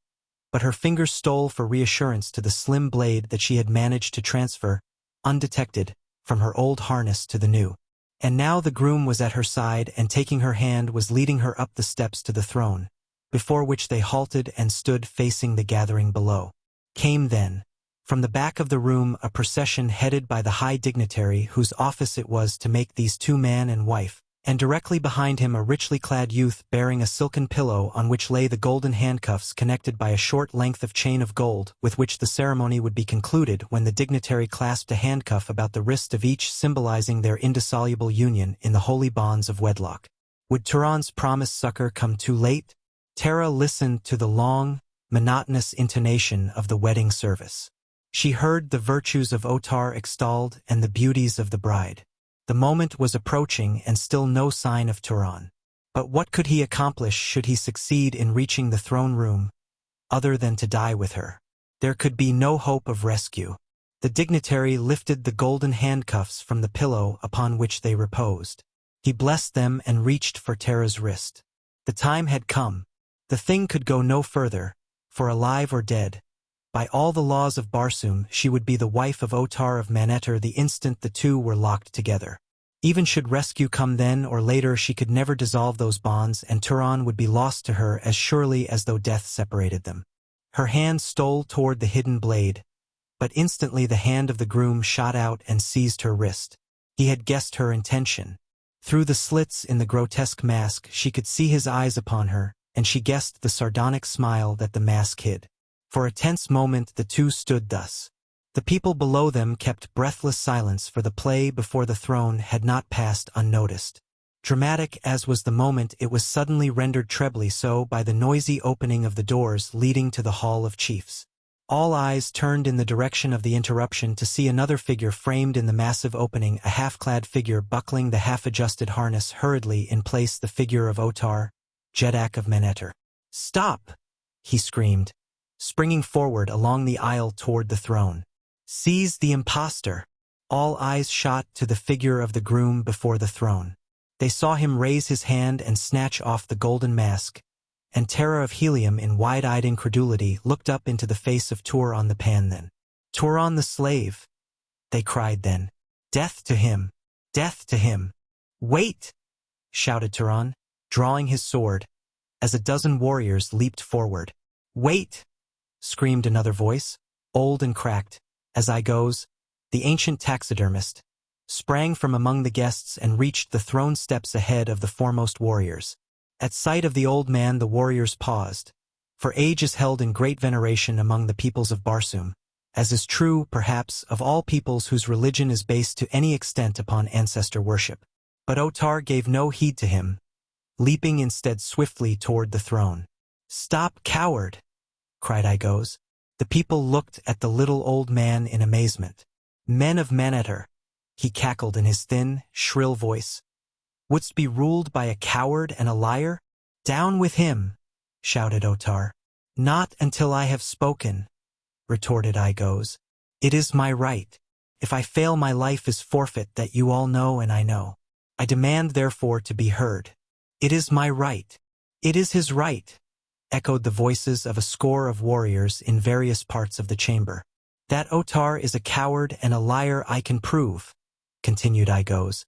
But her fingers stole for reassurance to the slim blade that she had managed to transfer, undetected, from her old harness to the new. And now the groom was at her side and taking her hand was leading her up the steps to the throne, before which they halted and stood facing the gathering below. Came then, from the back of the room, a procession headed by the high dignitary whose office it was to make these 2 man and wife, and directly behind him a richly clad youth bearing a silken pillow on which lay the golden handcuffs connected by a short length of chain of gold with which the ceremony would be concluded when the dignitary clasped a handcuff about the wrist of each, symbolizing their indissoluble union in the holy bonds of wedlock. Would Turan's promised succor come too late? Tara listened to the long, monotonous intonation of the wedding service. She heard the virtues of Otar extolled and the beauties of the bride. The moment was approaching and still no sign of Turan. But what could he accomplish should he succeed in reaching the throne room, other than to die with her? There could be no hope of rescue. The dignitary lifted the golden handcuffs from the pillow upon which they reposed. He blessed them and reached for Tara's wrist. The time had come. The thing could go no further, for alive or dead, by all the laws of Barsoom she would be the wife of Otar of Manetter the instant the 2 were locked together. Even should rescue come then or later she could never dissolve those bonds and Turan would be lost to her as surely as though death separated them. Her hand stole toward the hidden blade, but instantly the hand of the groom shot out and seized her wrist. He had guessed her intention. Through the slits in the grotesque mask she could see his eyes upon her, and she guessed the sardonic smile that the mask hid. For a tense moment the 2 stood thus. The people below them kept breathless silence, for the play before the throne had not passed unnoticed. Dramatic as was the moment, it was suddenly rendered trebly so by the noisy opening of the doors leading to the Hall of Chiefs. All eyes turned in the direction of the interruption to see another figure framed in the massive opening, a half-clad figure buckling the half-adjusted harness hurriedly in place, the figure of Otar, Jedak of Manetter. "Stop!" he screamed, springing forward along the aisle toward the throne. "Seize the impostor!" All eyes shot to the figure of the groom before the throne. They saw him raise his hand and snatch off the golden mask, and Tara of Helium in wide-eyed incredulity looked up into the face of Turan the Pan then. "Turan the slave!" they cried then. "Death to him! Death to him!" "Wait!" shouted Turan, drawing his sword, as a dozen warriors leaped forward. "Wait!" screamed another voice, old and cracked, as I goes. The ancient taxidermist sprang from among the guests and reached the throne steps ahead of the foremost warriors. At sight of the old man the warriors paused, for age is held in great veneration among the peoples of Barsoom, as is true, perhaps, of all peoples whose religion is based to any extent upon ancestor worship. But Otar gave no heed to him, leaping instead swiftly toward the throne. "Stop, coward!" cried Igos. The people looked at the little old man in amazement. "Men of Maneter," he cackled in his thin, shrill voice, "wouldst be ruled by a coward and a liar? Down with him!" shouted Otar. "Not until I have spoken," retorted Igos. "It is my right. If I fail, my life is forfeit, that you all know and I know. I demand therefore to be heard." "It is my right. It is his right," echoed the voices of a score of warriors in various parts of the chamber. "That Otar is a coward and a liar I can prove," continued Igos.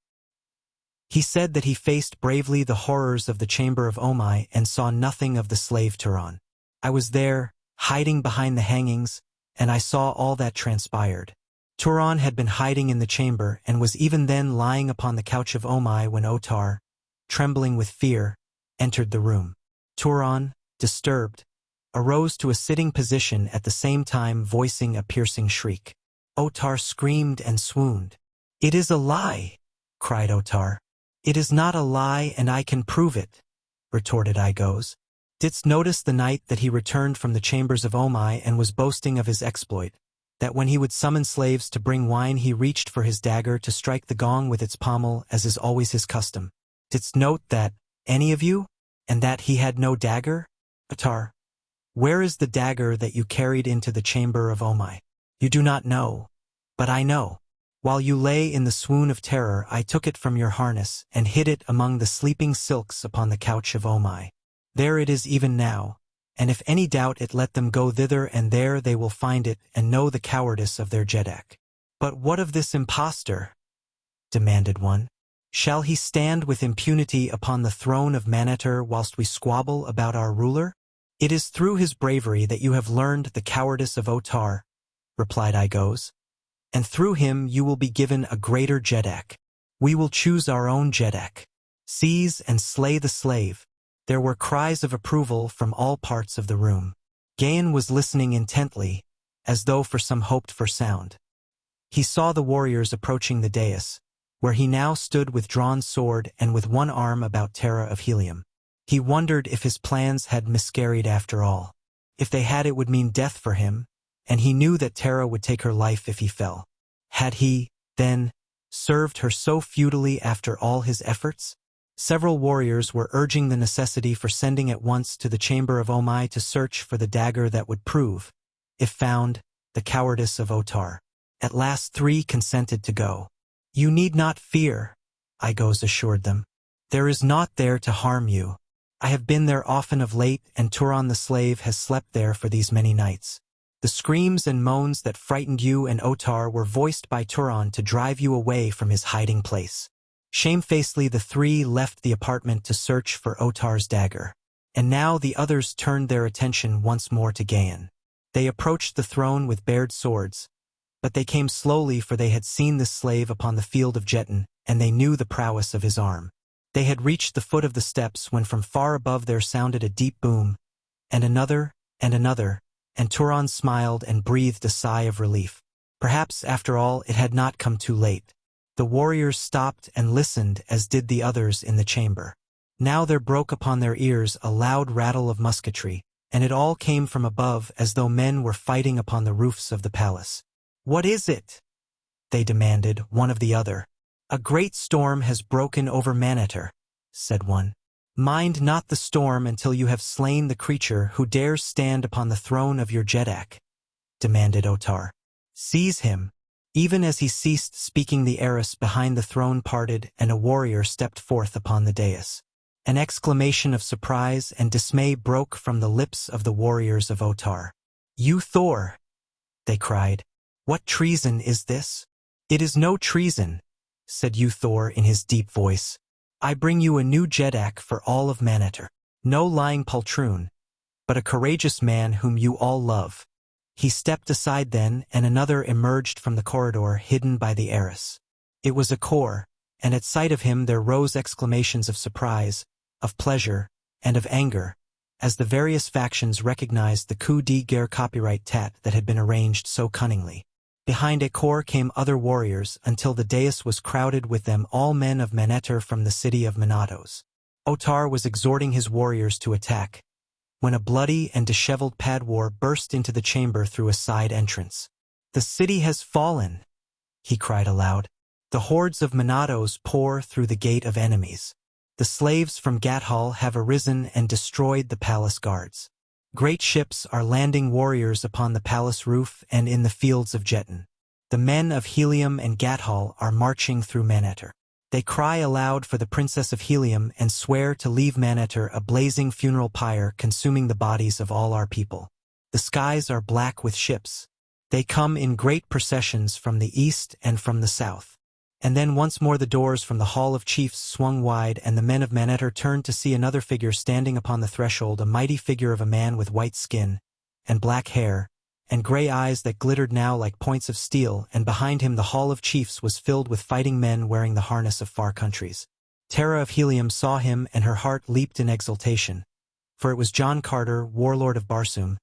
"He said that he faced bravely the horrors of the chamber of Omai and saw nothing of the slave Turan. I was there, hiding behind the hangings, and I saw all that transpired. Turan had been hiding in the chamber and was even then lying upon the couch of Omai when Otar, trembling with fear, entered the room. Turan, disturbed, arose to a sitting position at the same time voicing a piercing shriek. Otar screamed and swooned. "It is a lie!" cried Otar. "It is not a lie, and I can prove it," retorted Igos. "Didst notice the night that he returned from the chambers of Omai and was boasting of his exploit, that when he would summon slaves to bring wine he reached for his dagger to strike the gong with its pommel as is always his custom? Didst note that, any of you, and that he had no dagger? Otar, where is the dagger that you carried into the chamber of Omai? You do not know, but I know. While you lay in the swoon of terror, I took it from your harness and hid it among the sleeping silks upon the couch of Omai. There it is even now, and if any doubt it, let them go thither, and there they will find it and know the cowardice of their Jedek." "But what of this impostor?" demanded one. "Shall he stand with impunity upon the throne of Maneter whilst we squabble about our ruler? It is through his bravery that you have learned the cowardice of Otar," replied Igos, "and through him you will be given a greater Jedek. We will choose our own Jedek. Seize and slay the slave." There were cries of approval from all parts of the room. Gahan was listening intently, as though for some hoped-for sound. He saw the warriors approaching the dais, where he now stood with drawn sword and with one arm about Tara of Helium. He wondered if his plans had miscarried after all. If they had, it would mean death for him, and he knew that Tara would take her life if he fell. Had he, then, served her so futilely after all his efforts? Several warriors were urging the necessity for sending at once to the chamber of Omai to search for the dagger that would prove, if found, the cowardice of Otar. At last 3 consented to go. "You need not fear," Igos assured them. "There is naught there to harm you. I have been there often of late, and Turan the slave has slept there for these many nights. The screams and moans that frightened you and Otar were voiced by Turan to drive you away from his hiding place." Shamefacedly the 3 left the apartment to search for Otar's dagger. And now the others turned their attention once more to Gahan. They approached the throne with bared swords, but they came slowly, for they had seen this slave upon the field of Jetan, and they knew the prowess of his arm. They had reached the foot of the steps when from far above there sounded a deep boom, and another, and Turan smiled and breathed a sigh of relief. Perhaps, after all, it had not come too late. The warriors stopped and listened, as did the others in the chamber. Now there broke upon their ears a loud rattle of musketry, and it all came from above, as though men were fighting upon the roofs of the palace. "What is it?" they demanded, one of the other. "A great storm has broken over Maneter," said one. "Mind not the storm until you have slain the creature who dares stand upon the throne of your Jedek," demanded Otar. "Seize him." Even as he ceased speaking, the arras behind the throne parted, and a warrior stepped forth upon the dais. An exclamation of surprise and dismay broke from the lips of the warriors of Otar. "You Thor!" they cried. "What treason is this?" "It is no treason," said Thor in his deep voice. "I bring you a new Jeddak for all of Maneter. No lying poltroon, but a courageous man whom you all love." He stepped aside then, and another emerged from the corridor hidden by the arras. It was a Kor, and at sight of him there rose exclamations of surprise, of pleasure, and of anger, as the various factions recognized the coup de guerre copyright tat that had been arranged so cunningly. Behind Edgar came other warriors until the dais was crowded with them, all men of Manetter from the city of Minatos. Otar was exhorting his warriors to attack, when a bloody and disheveled Padwar burst into the chamber through a side entrance. "The city has fallen," he cried aloud. "The hordes of Minatos pour through the gate of enemies. The slaves from Gathol have arisen and destroyed the palace guards. Great ships are landing warriors upon the palace roof and in the fields of Jetan. The men of Helium and Gathol are marching through Manetter. They cry aloud for the princess of Helium and swear to leave Manetter a blazing funeral pyre consuming the bodies of all our people. The skies are black with ships. They come in great processions from the east and from the south." And then once more the doors from the Hall of Chiefs swung wide, and the men of Manetter turned to see another figure standing upon the threshold, a mighty figure of a man with white skin, and black hair, and gray eyes that glittered now like points of steel, and behind him the Hall of Chiefs was filled with fighting men wearing the harness of far countries. Tara of Helium saw him, and her heart leaped in exultation, for it was John Carter, warlord of Barsoom,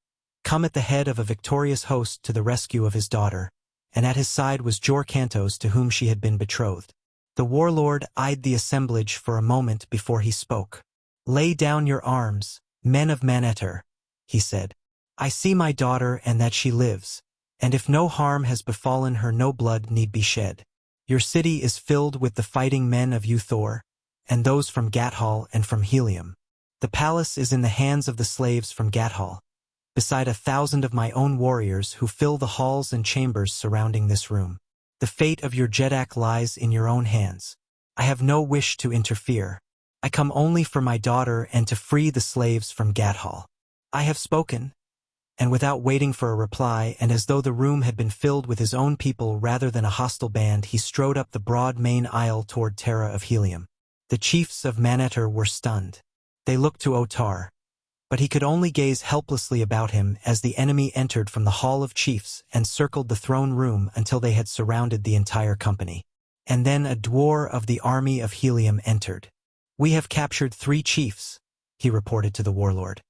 come at the head of a victorious host to the rescue of his daughter, and at his side was Jorcantos, to whom she had been betrothed. The warlord eyed the assemblage for a moment before he spoke. "Lay down your arms, men of Manetter," he said. "I see my daughter and that she lives, and if no harm has befallen her, no blood need be shed. Your city is filled with the fighting men of Uthor, and those from Gathol and from Helium. The palace is in the hands of the slaves from Gathol, beside 1,000 of my own warriors who fill the halls and chambers surrounding this room. The fate of your Jedak lies in your own hands. I have no wish to interfere. I come only for my daughter and to free the slaves from Gathol. I have spoken." And without waiting for a reply, and as though the room had been filled with his own people rather than a hostile band, he strode up the broad main aisle toward Tara of Helium. The chiefs of Manetter were stunned. They looked to Otar, but he could only gaze helplessly about him as the enemy entered from the Hall of Chiefs and circled the throne room until they had surrounded the entire company. And then a dwarf of the army of Helium entered. "We have captured 3 chiefs," he reported to the warlord,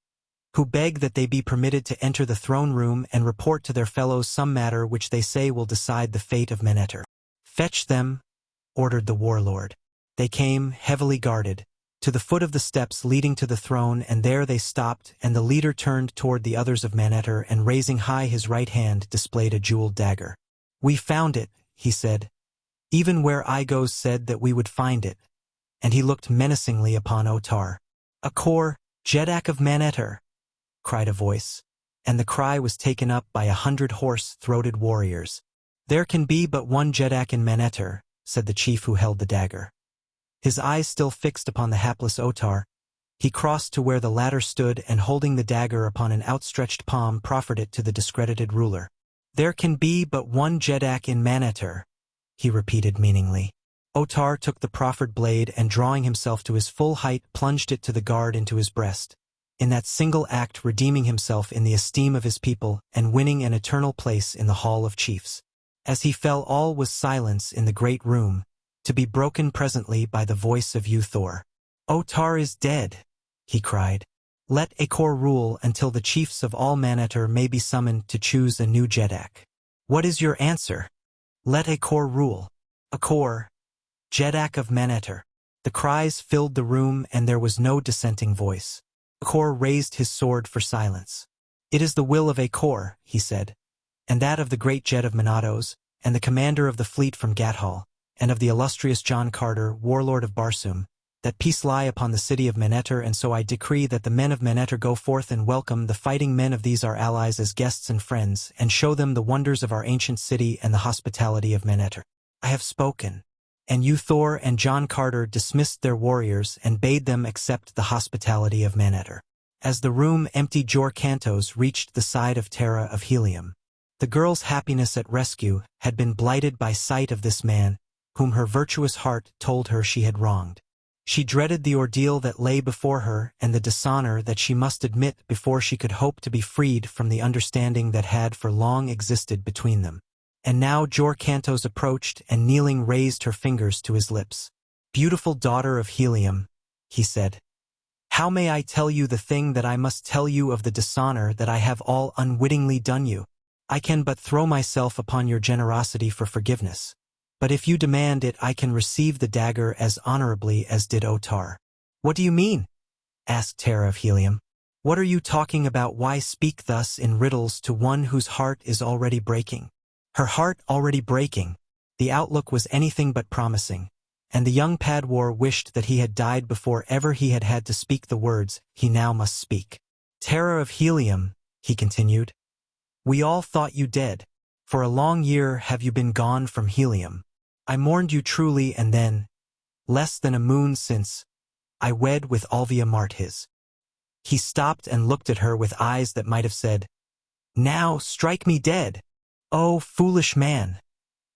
"who beg that they be permitted to enter the throne room and report to their fellows some matter which they say will decide the fate of Manetter." "Fetch them," ordered the warlord. They came, heavily guarded, to the foot of the steps leading to the throne, and there they stopped, and the leader turned toward the others of Manetter and raising high his right hand displayed a jeweled dagger. "We found it," he said. "Even where Igos said that we would find it." And he looked menacingly upon Otar. "Akor, Jedak of Manetter," cried a voice, and the cry was taken up by 100 hoarse-throated warriors. "There can be but one Jedak in Manetter," said the chief who held the dagger. His eyes still fixed upon the hapless Otar, he crossed to where the latter stood and holding the dagger upon an outstretched palm proffered it to the discredited ruler. "There can be but one Jedak in Manetter," he repeated meaningly. Otar took the proffered blade and drawing himself to his full height plunged it to the guard into his breast, in that single act redeeming himself in the esteem of his people and winning an eternal place in the Hall of Chiefs. As he fell, all was silence in the great room, to be broken presently by the voice of Uthor. "Otar is dead," he cried. "Let Akor rule until the chiefs of all Manetter may be summoned to choose a new Jedak. What is your answer? Let Akor rule. Akor, Jedak of Manetter." The cries filled the room and there was no dissenting voice. Akor raised his sword for silence. "It is the will of Akor," he said, "and that of the great Jet of Minatos, and the commander of the fleet from Gathol, and of the illustrious John Carter, warlord of Barsoom, that peace lie upon the city of Manetter, and so I decree that the men of Manetter go forth and welcome the fighting men of these our allies as guests and friends, and show them the wonders of our ancient city and the hospitality of Manetter. I have spoken." And Uthor and John Carter dismissed their warriors and bade them accept the hospitality of Manetter. As the room emptied, Jorcantos reached the side of Tara of Helium. The girl's happiness at rescue had been blighted by sight of this man, whom her virtuous heart told her she had wronged. She dreaded the ordeal that lay before her and the dishonor that she must admit before she could hope to be freed from the understanding that had for long existed between them. And now Jorcantos approached and kneeling raised her fingers to his lips. "Beautiful daughter of Helium," he said, How may I tell you the thing that I must tell you of the dishonor that I have all unwittingly done you? I can but throw myself upon your generosity for forgiveness. But if you demand it, I can receive the dagger as honorably as did Otar." "What do you mean?" asked Tara of Helium. "What are you talking about? Why speak thus in riddles to one whose heart is already breaking?" Her heart already breaking. The outlook was anything but promising, and the young Padwar wished that he had died before ever he had had to speak the words he now must speak. "Tara of Helium," he continued, "we all thought you dead. For a long year have you been gone from Helium. I mourned you truly, and then, less than a moon since, I wed with Alvia Marthiz." He stopped and looked at her with eyes that might have said, "Now strike me dead." "Oh, foolish man,"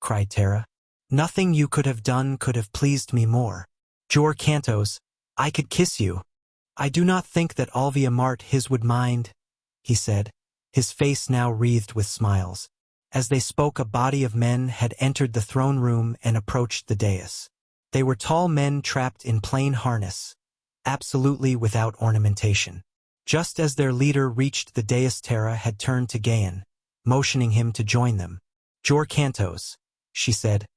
cried Tara. "Nothing you could have done could have pleased me more. Jor Cantos, I could kiss you." "I do not think that Alvia Marthiz would mind," he said, his face now wreathed with smiles. As they spoke, a body of men had entered the throne room and approached the dais. They were tall men trapped in plain harness, absolutely without ornamentation. Just as their leader reached the dais, Tara had turned to Gahan, motioning him to join them. "Jor Cantos," she said,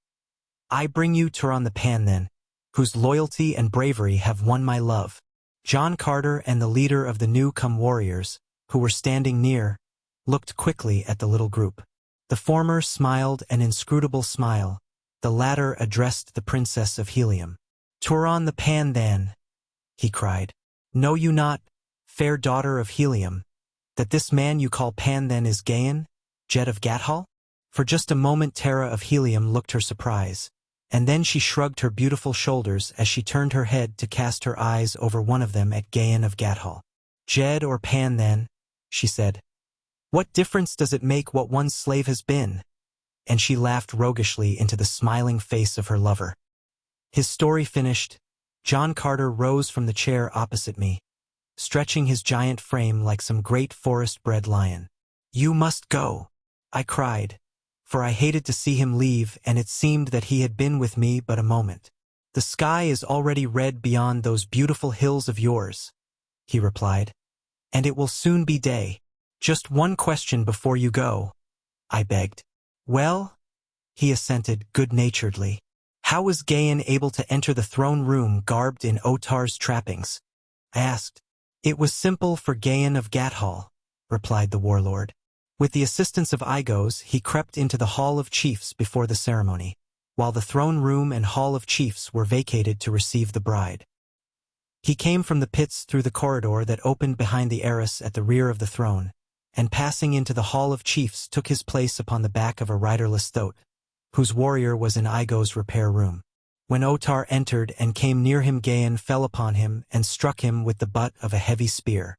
"I bring you Turon the Pan, whose loyalty and bravery have won my love." John Carter and the leader of the new-come warriors, who were standing near, looked quickly at the little group. The former smiled an inscrutable smile. The latter addressed the Princess of Helium. "Turon the Pan, he cried. "Know you not, fair daughter of Helium, that this man you call Pan is Gahan, Jet of Gathol?" For just a moment Tara of Helium looked her surprise, and then she shrugged her beautiful shoulders as she turned her head to cast her eyes over one of them at Gahan of Gathol. "Jed or Pan, she said. "What difference does it make what one's slave has been?" And she laughed roguishly into the smiling face of her lover. His story finished, John Carter rose from the chair opposite me, stretching his giant frame like some great forest-bred lion. "You must go," I cried, for I hated to see him leave, and it seemed that he had been with me but a moment. "The sky is already red beyond those beautiful hills of yours," he replied, "and it will soon be day. Just one question before you go," I begged. "Well," he assented good-naturedly. "How was Gahan able to enter the throne room garbed in Otar's trappings?" I asked. "It was simple for Gahan of Gathol," replied the warlord. "With the assistance of Igos, he crept into the Hall of Chiefs before the ceremony, while the throne room and Hall of Chiefs were vacated to receive the bride. He came from the pits through the corridor that opened behind the arras at the rear of the throne, and passing into the Hall of Chiefs took his place upon the back of a riderless thoat, whose warrior was in Igos' repair room. When Otar entered and came near him, Gahan fell upon him and struck him with the butt of a heavy spear.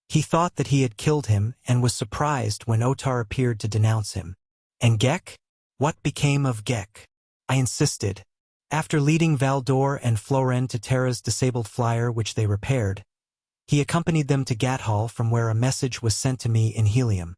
He thought that he had killed him and was surprised when Otar appeared to denounce him. "And Gek? What became of Gek?" I insisted. After leading Valdor and Floren to Tara's disabled flyer, which they repaired, he accompanied them to Gathol, from where a message was sent to me in Helium.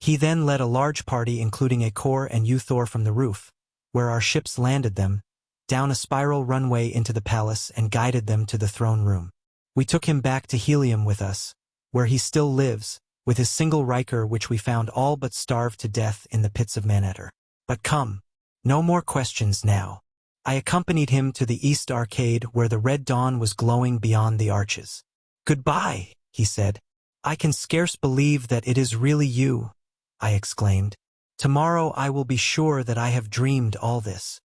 He then led a large party, including a Kor and Uthor, from the roof, where our ships landed them, down a spiral runway into the palace, and guided them to the throne room. We took him back to Helium with us, where he still lives, with his single Riker, which we found all but starved to death in the pits of Manetter. But come, no more questions now. I accompanied him to the East Arcade, where the red dawn was glowing beyond the arches. "Goodbye," he said. "I can scarce believe that it is really you," I exclaimed. "Tomorrow I will be sure that I have dreamed all this."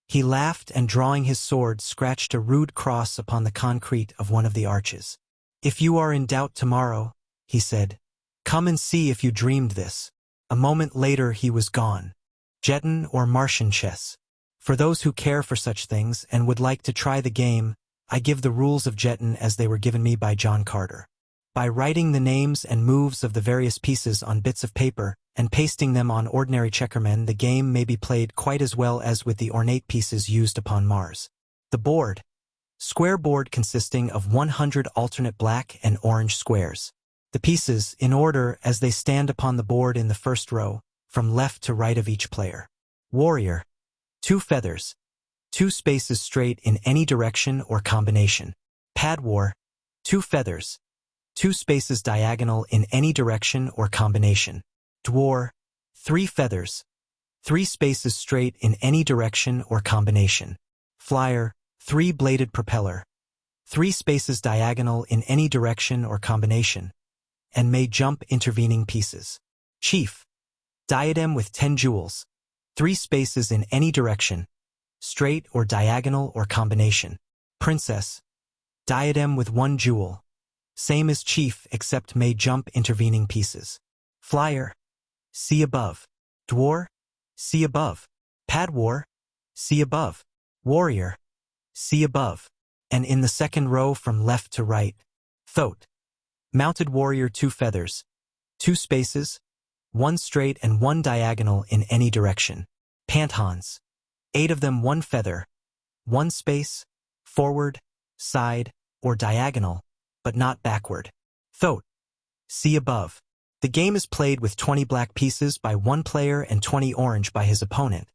He laughed and, drawing his sword, scratched a rude cross upon the concrete of one of the arches. "If you are in doubt tomorrow," he said, "come and see if you dreamed this." A moment later he was gone. Jetan or Martian Chess. For those who care for such things and would like to try the game, I give the rules of Jetan as they were given me by John Carter. By writing the names and moves of the various pieces on bits of paper and pasting them on ordinary checkermen, the game may be played quite as well as with the ornate pieces used upon Mars. The board. Square board consisting of 100 alternate black and orange squares. The pieces, in order as they stand upon the board in the first row, from left to right of each player. Warrior. 2 feathers. 2 spaces straight in any direction or combination. Padwar. 2 feathers, 2 spaces diagonal in any direction or combination. Dwar, 3 feathers, 3 spaces straight in any direction or combination. Flyer, 3-bladed propeller, 3 spaces diagonal in any direction or combination, and may jump intervening pieces. Chief, diadem with 10 jewels, 3 spaces in any direction, straight or diagonal or combination. Princess, diadem with 1 jewel, same as chief except may jump intervening pieces. Flyer, see above. Dwar, see above. Padwar, see above. Warrior, see above. And in the second row from left to right. Thoat, mounted warrior 2 feathers, 2 spaces, 1 straight and 1 diagonal in any direction. Panthans, 8 of them 1 feather, 1 space, forward, side, or diagonal, but not backward. Thoat, see above. The game is played with 20 black pieces by one player and 20 orange by his opponent,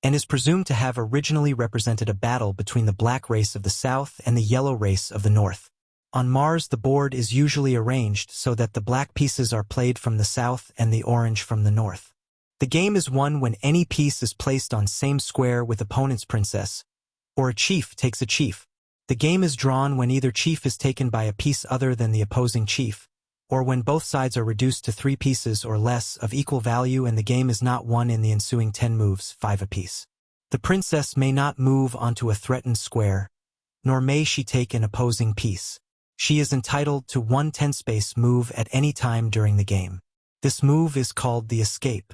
and is presumed to have originally represented a battle between the black race of the south and the yellow race of the north. On Mars, the board is usually arranged so that the black pieces are played from the south and the orange from the north. The game is won when any piece is placed on same square with opponent's princess, or a chief takes a chief. The game is drawn when either chief is taken by a piece other than the opposing chief, or when both sides are reduced to 3 pieces or less of equal value and the game is not won in the ensuing 10 moves, 5 apiece. The princess may not move onto a threatened square, nor may she take an opposing piece. She is entitled to 1 10-space move at any time during the game. This move is called the escape.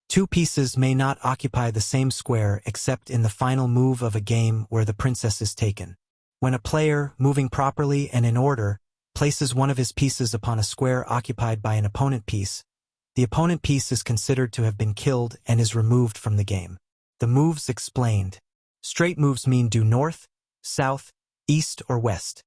2 pieces may not occupy the same square except in the final move of a game where the princess is taken. When a player, moving properly and in order, places one of his pieces upon a square occupied by an opponent piece, the opponent piece is considered to have been killed and is removed from the game. The moves explained. Straight moves mean due north, south, east, or west.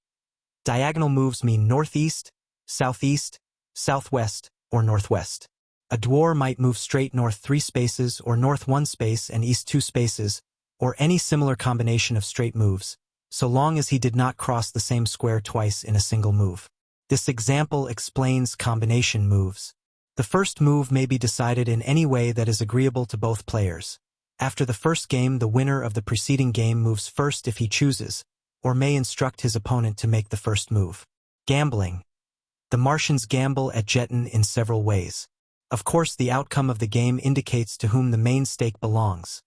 Diagonal moves mean northeast, southeast, southwest, or northwest. A dwar might move straight north 3 spaces or north 1 space and east 2 spaces, or any similar combination of straight moves, so long as he did not cross the same square twice in a single move. This example explains combination moves. The first move may be decided in any way that is agreeable to both players. After the first game, the winner of the preceding game moves first if he chooses, or may instruct his opponent to make the first move. Gambling. The Martians gamble at Jetan in several ways. Of course, the outcome of the game indicates to whom the main stake belongs.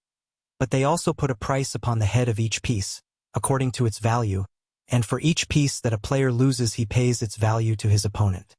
But they also put a price upon the head of each piece, according to its value, and for each piece that a player loses he pays its value to his opponent.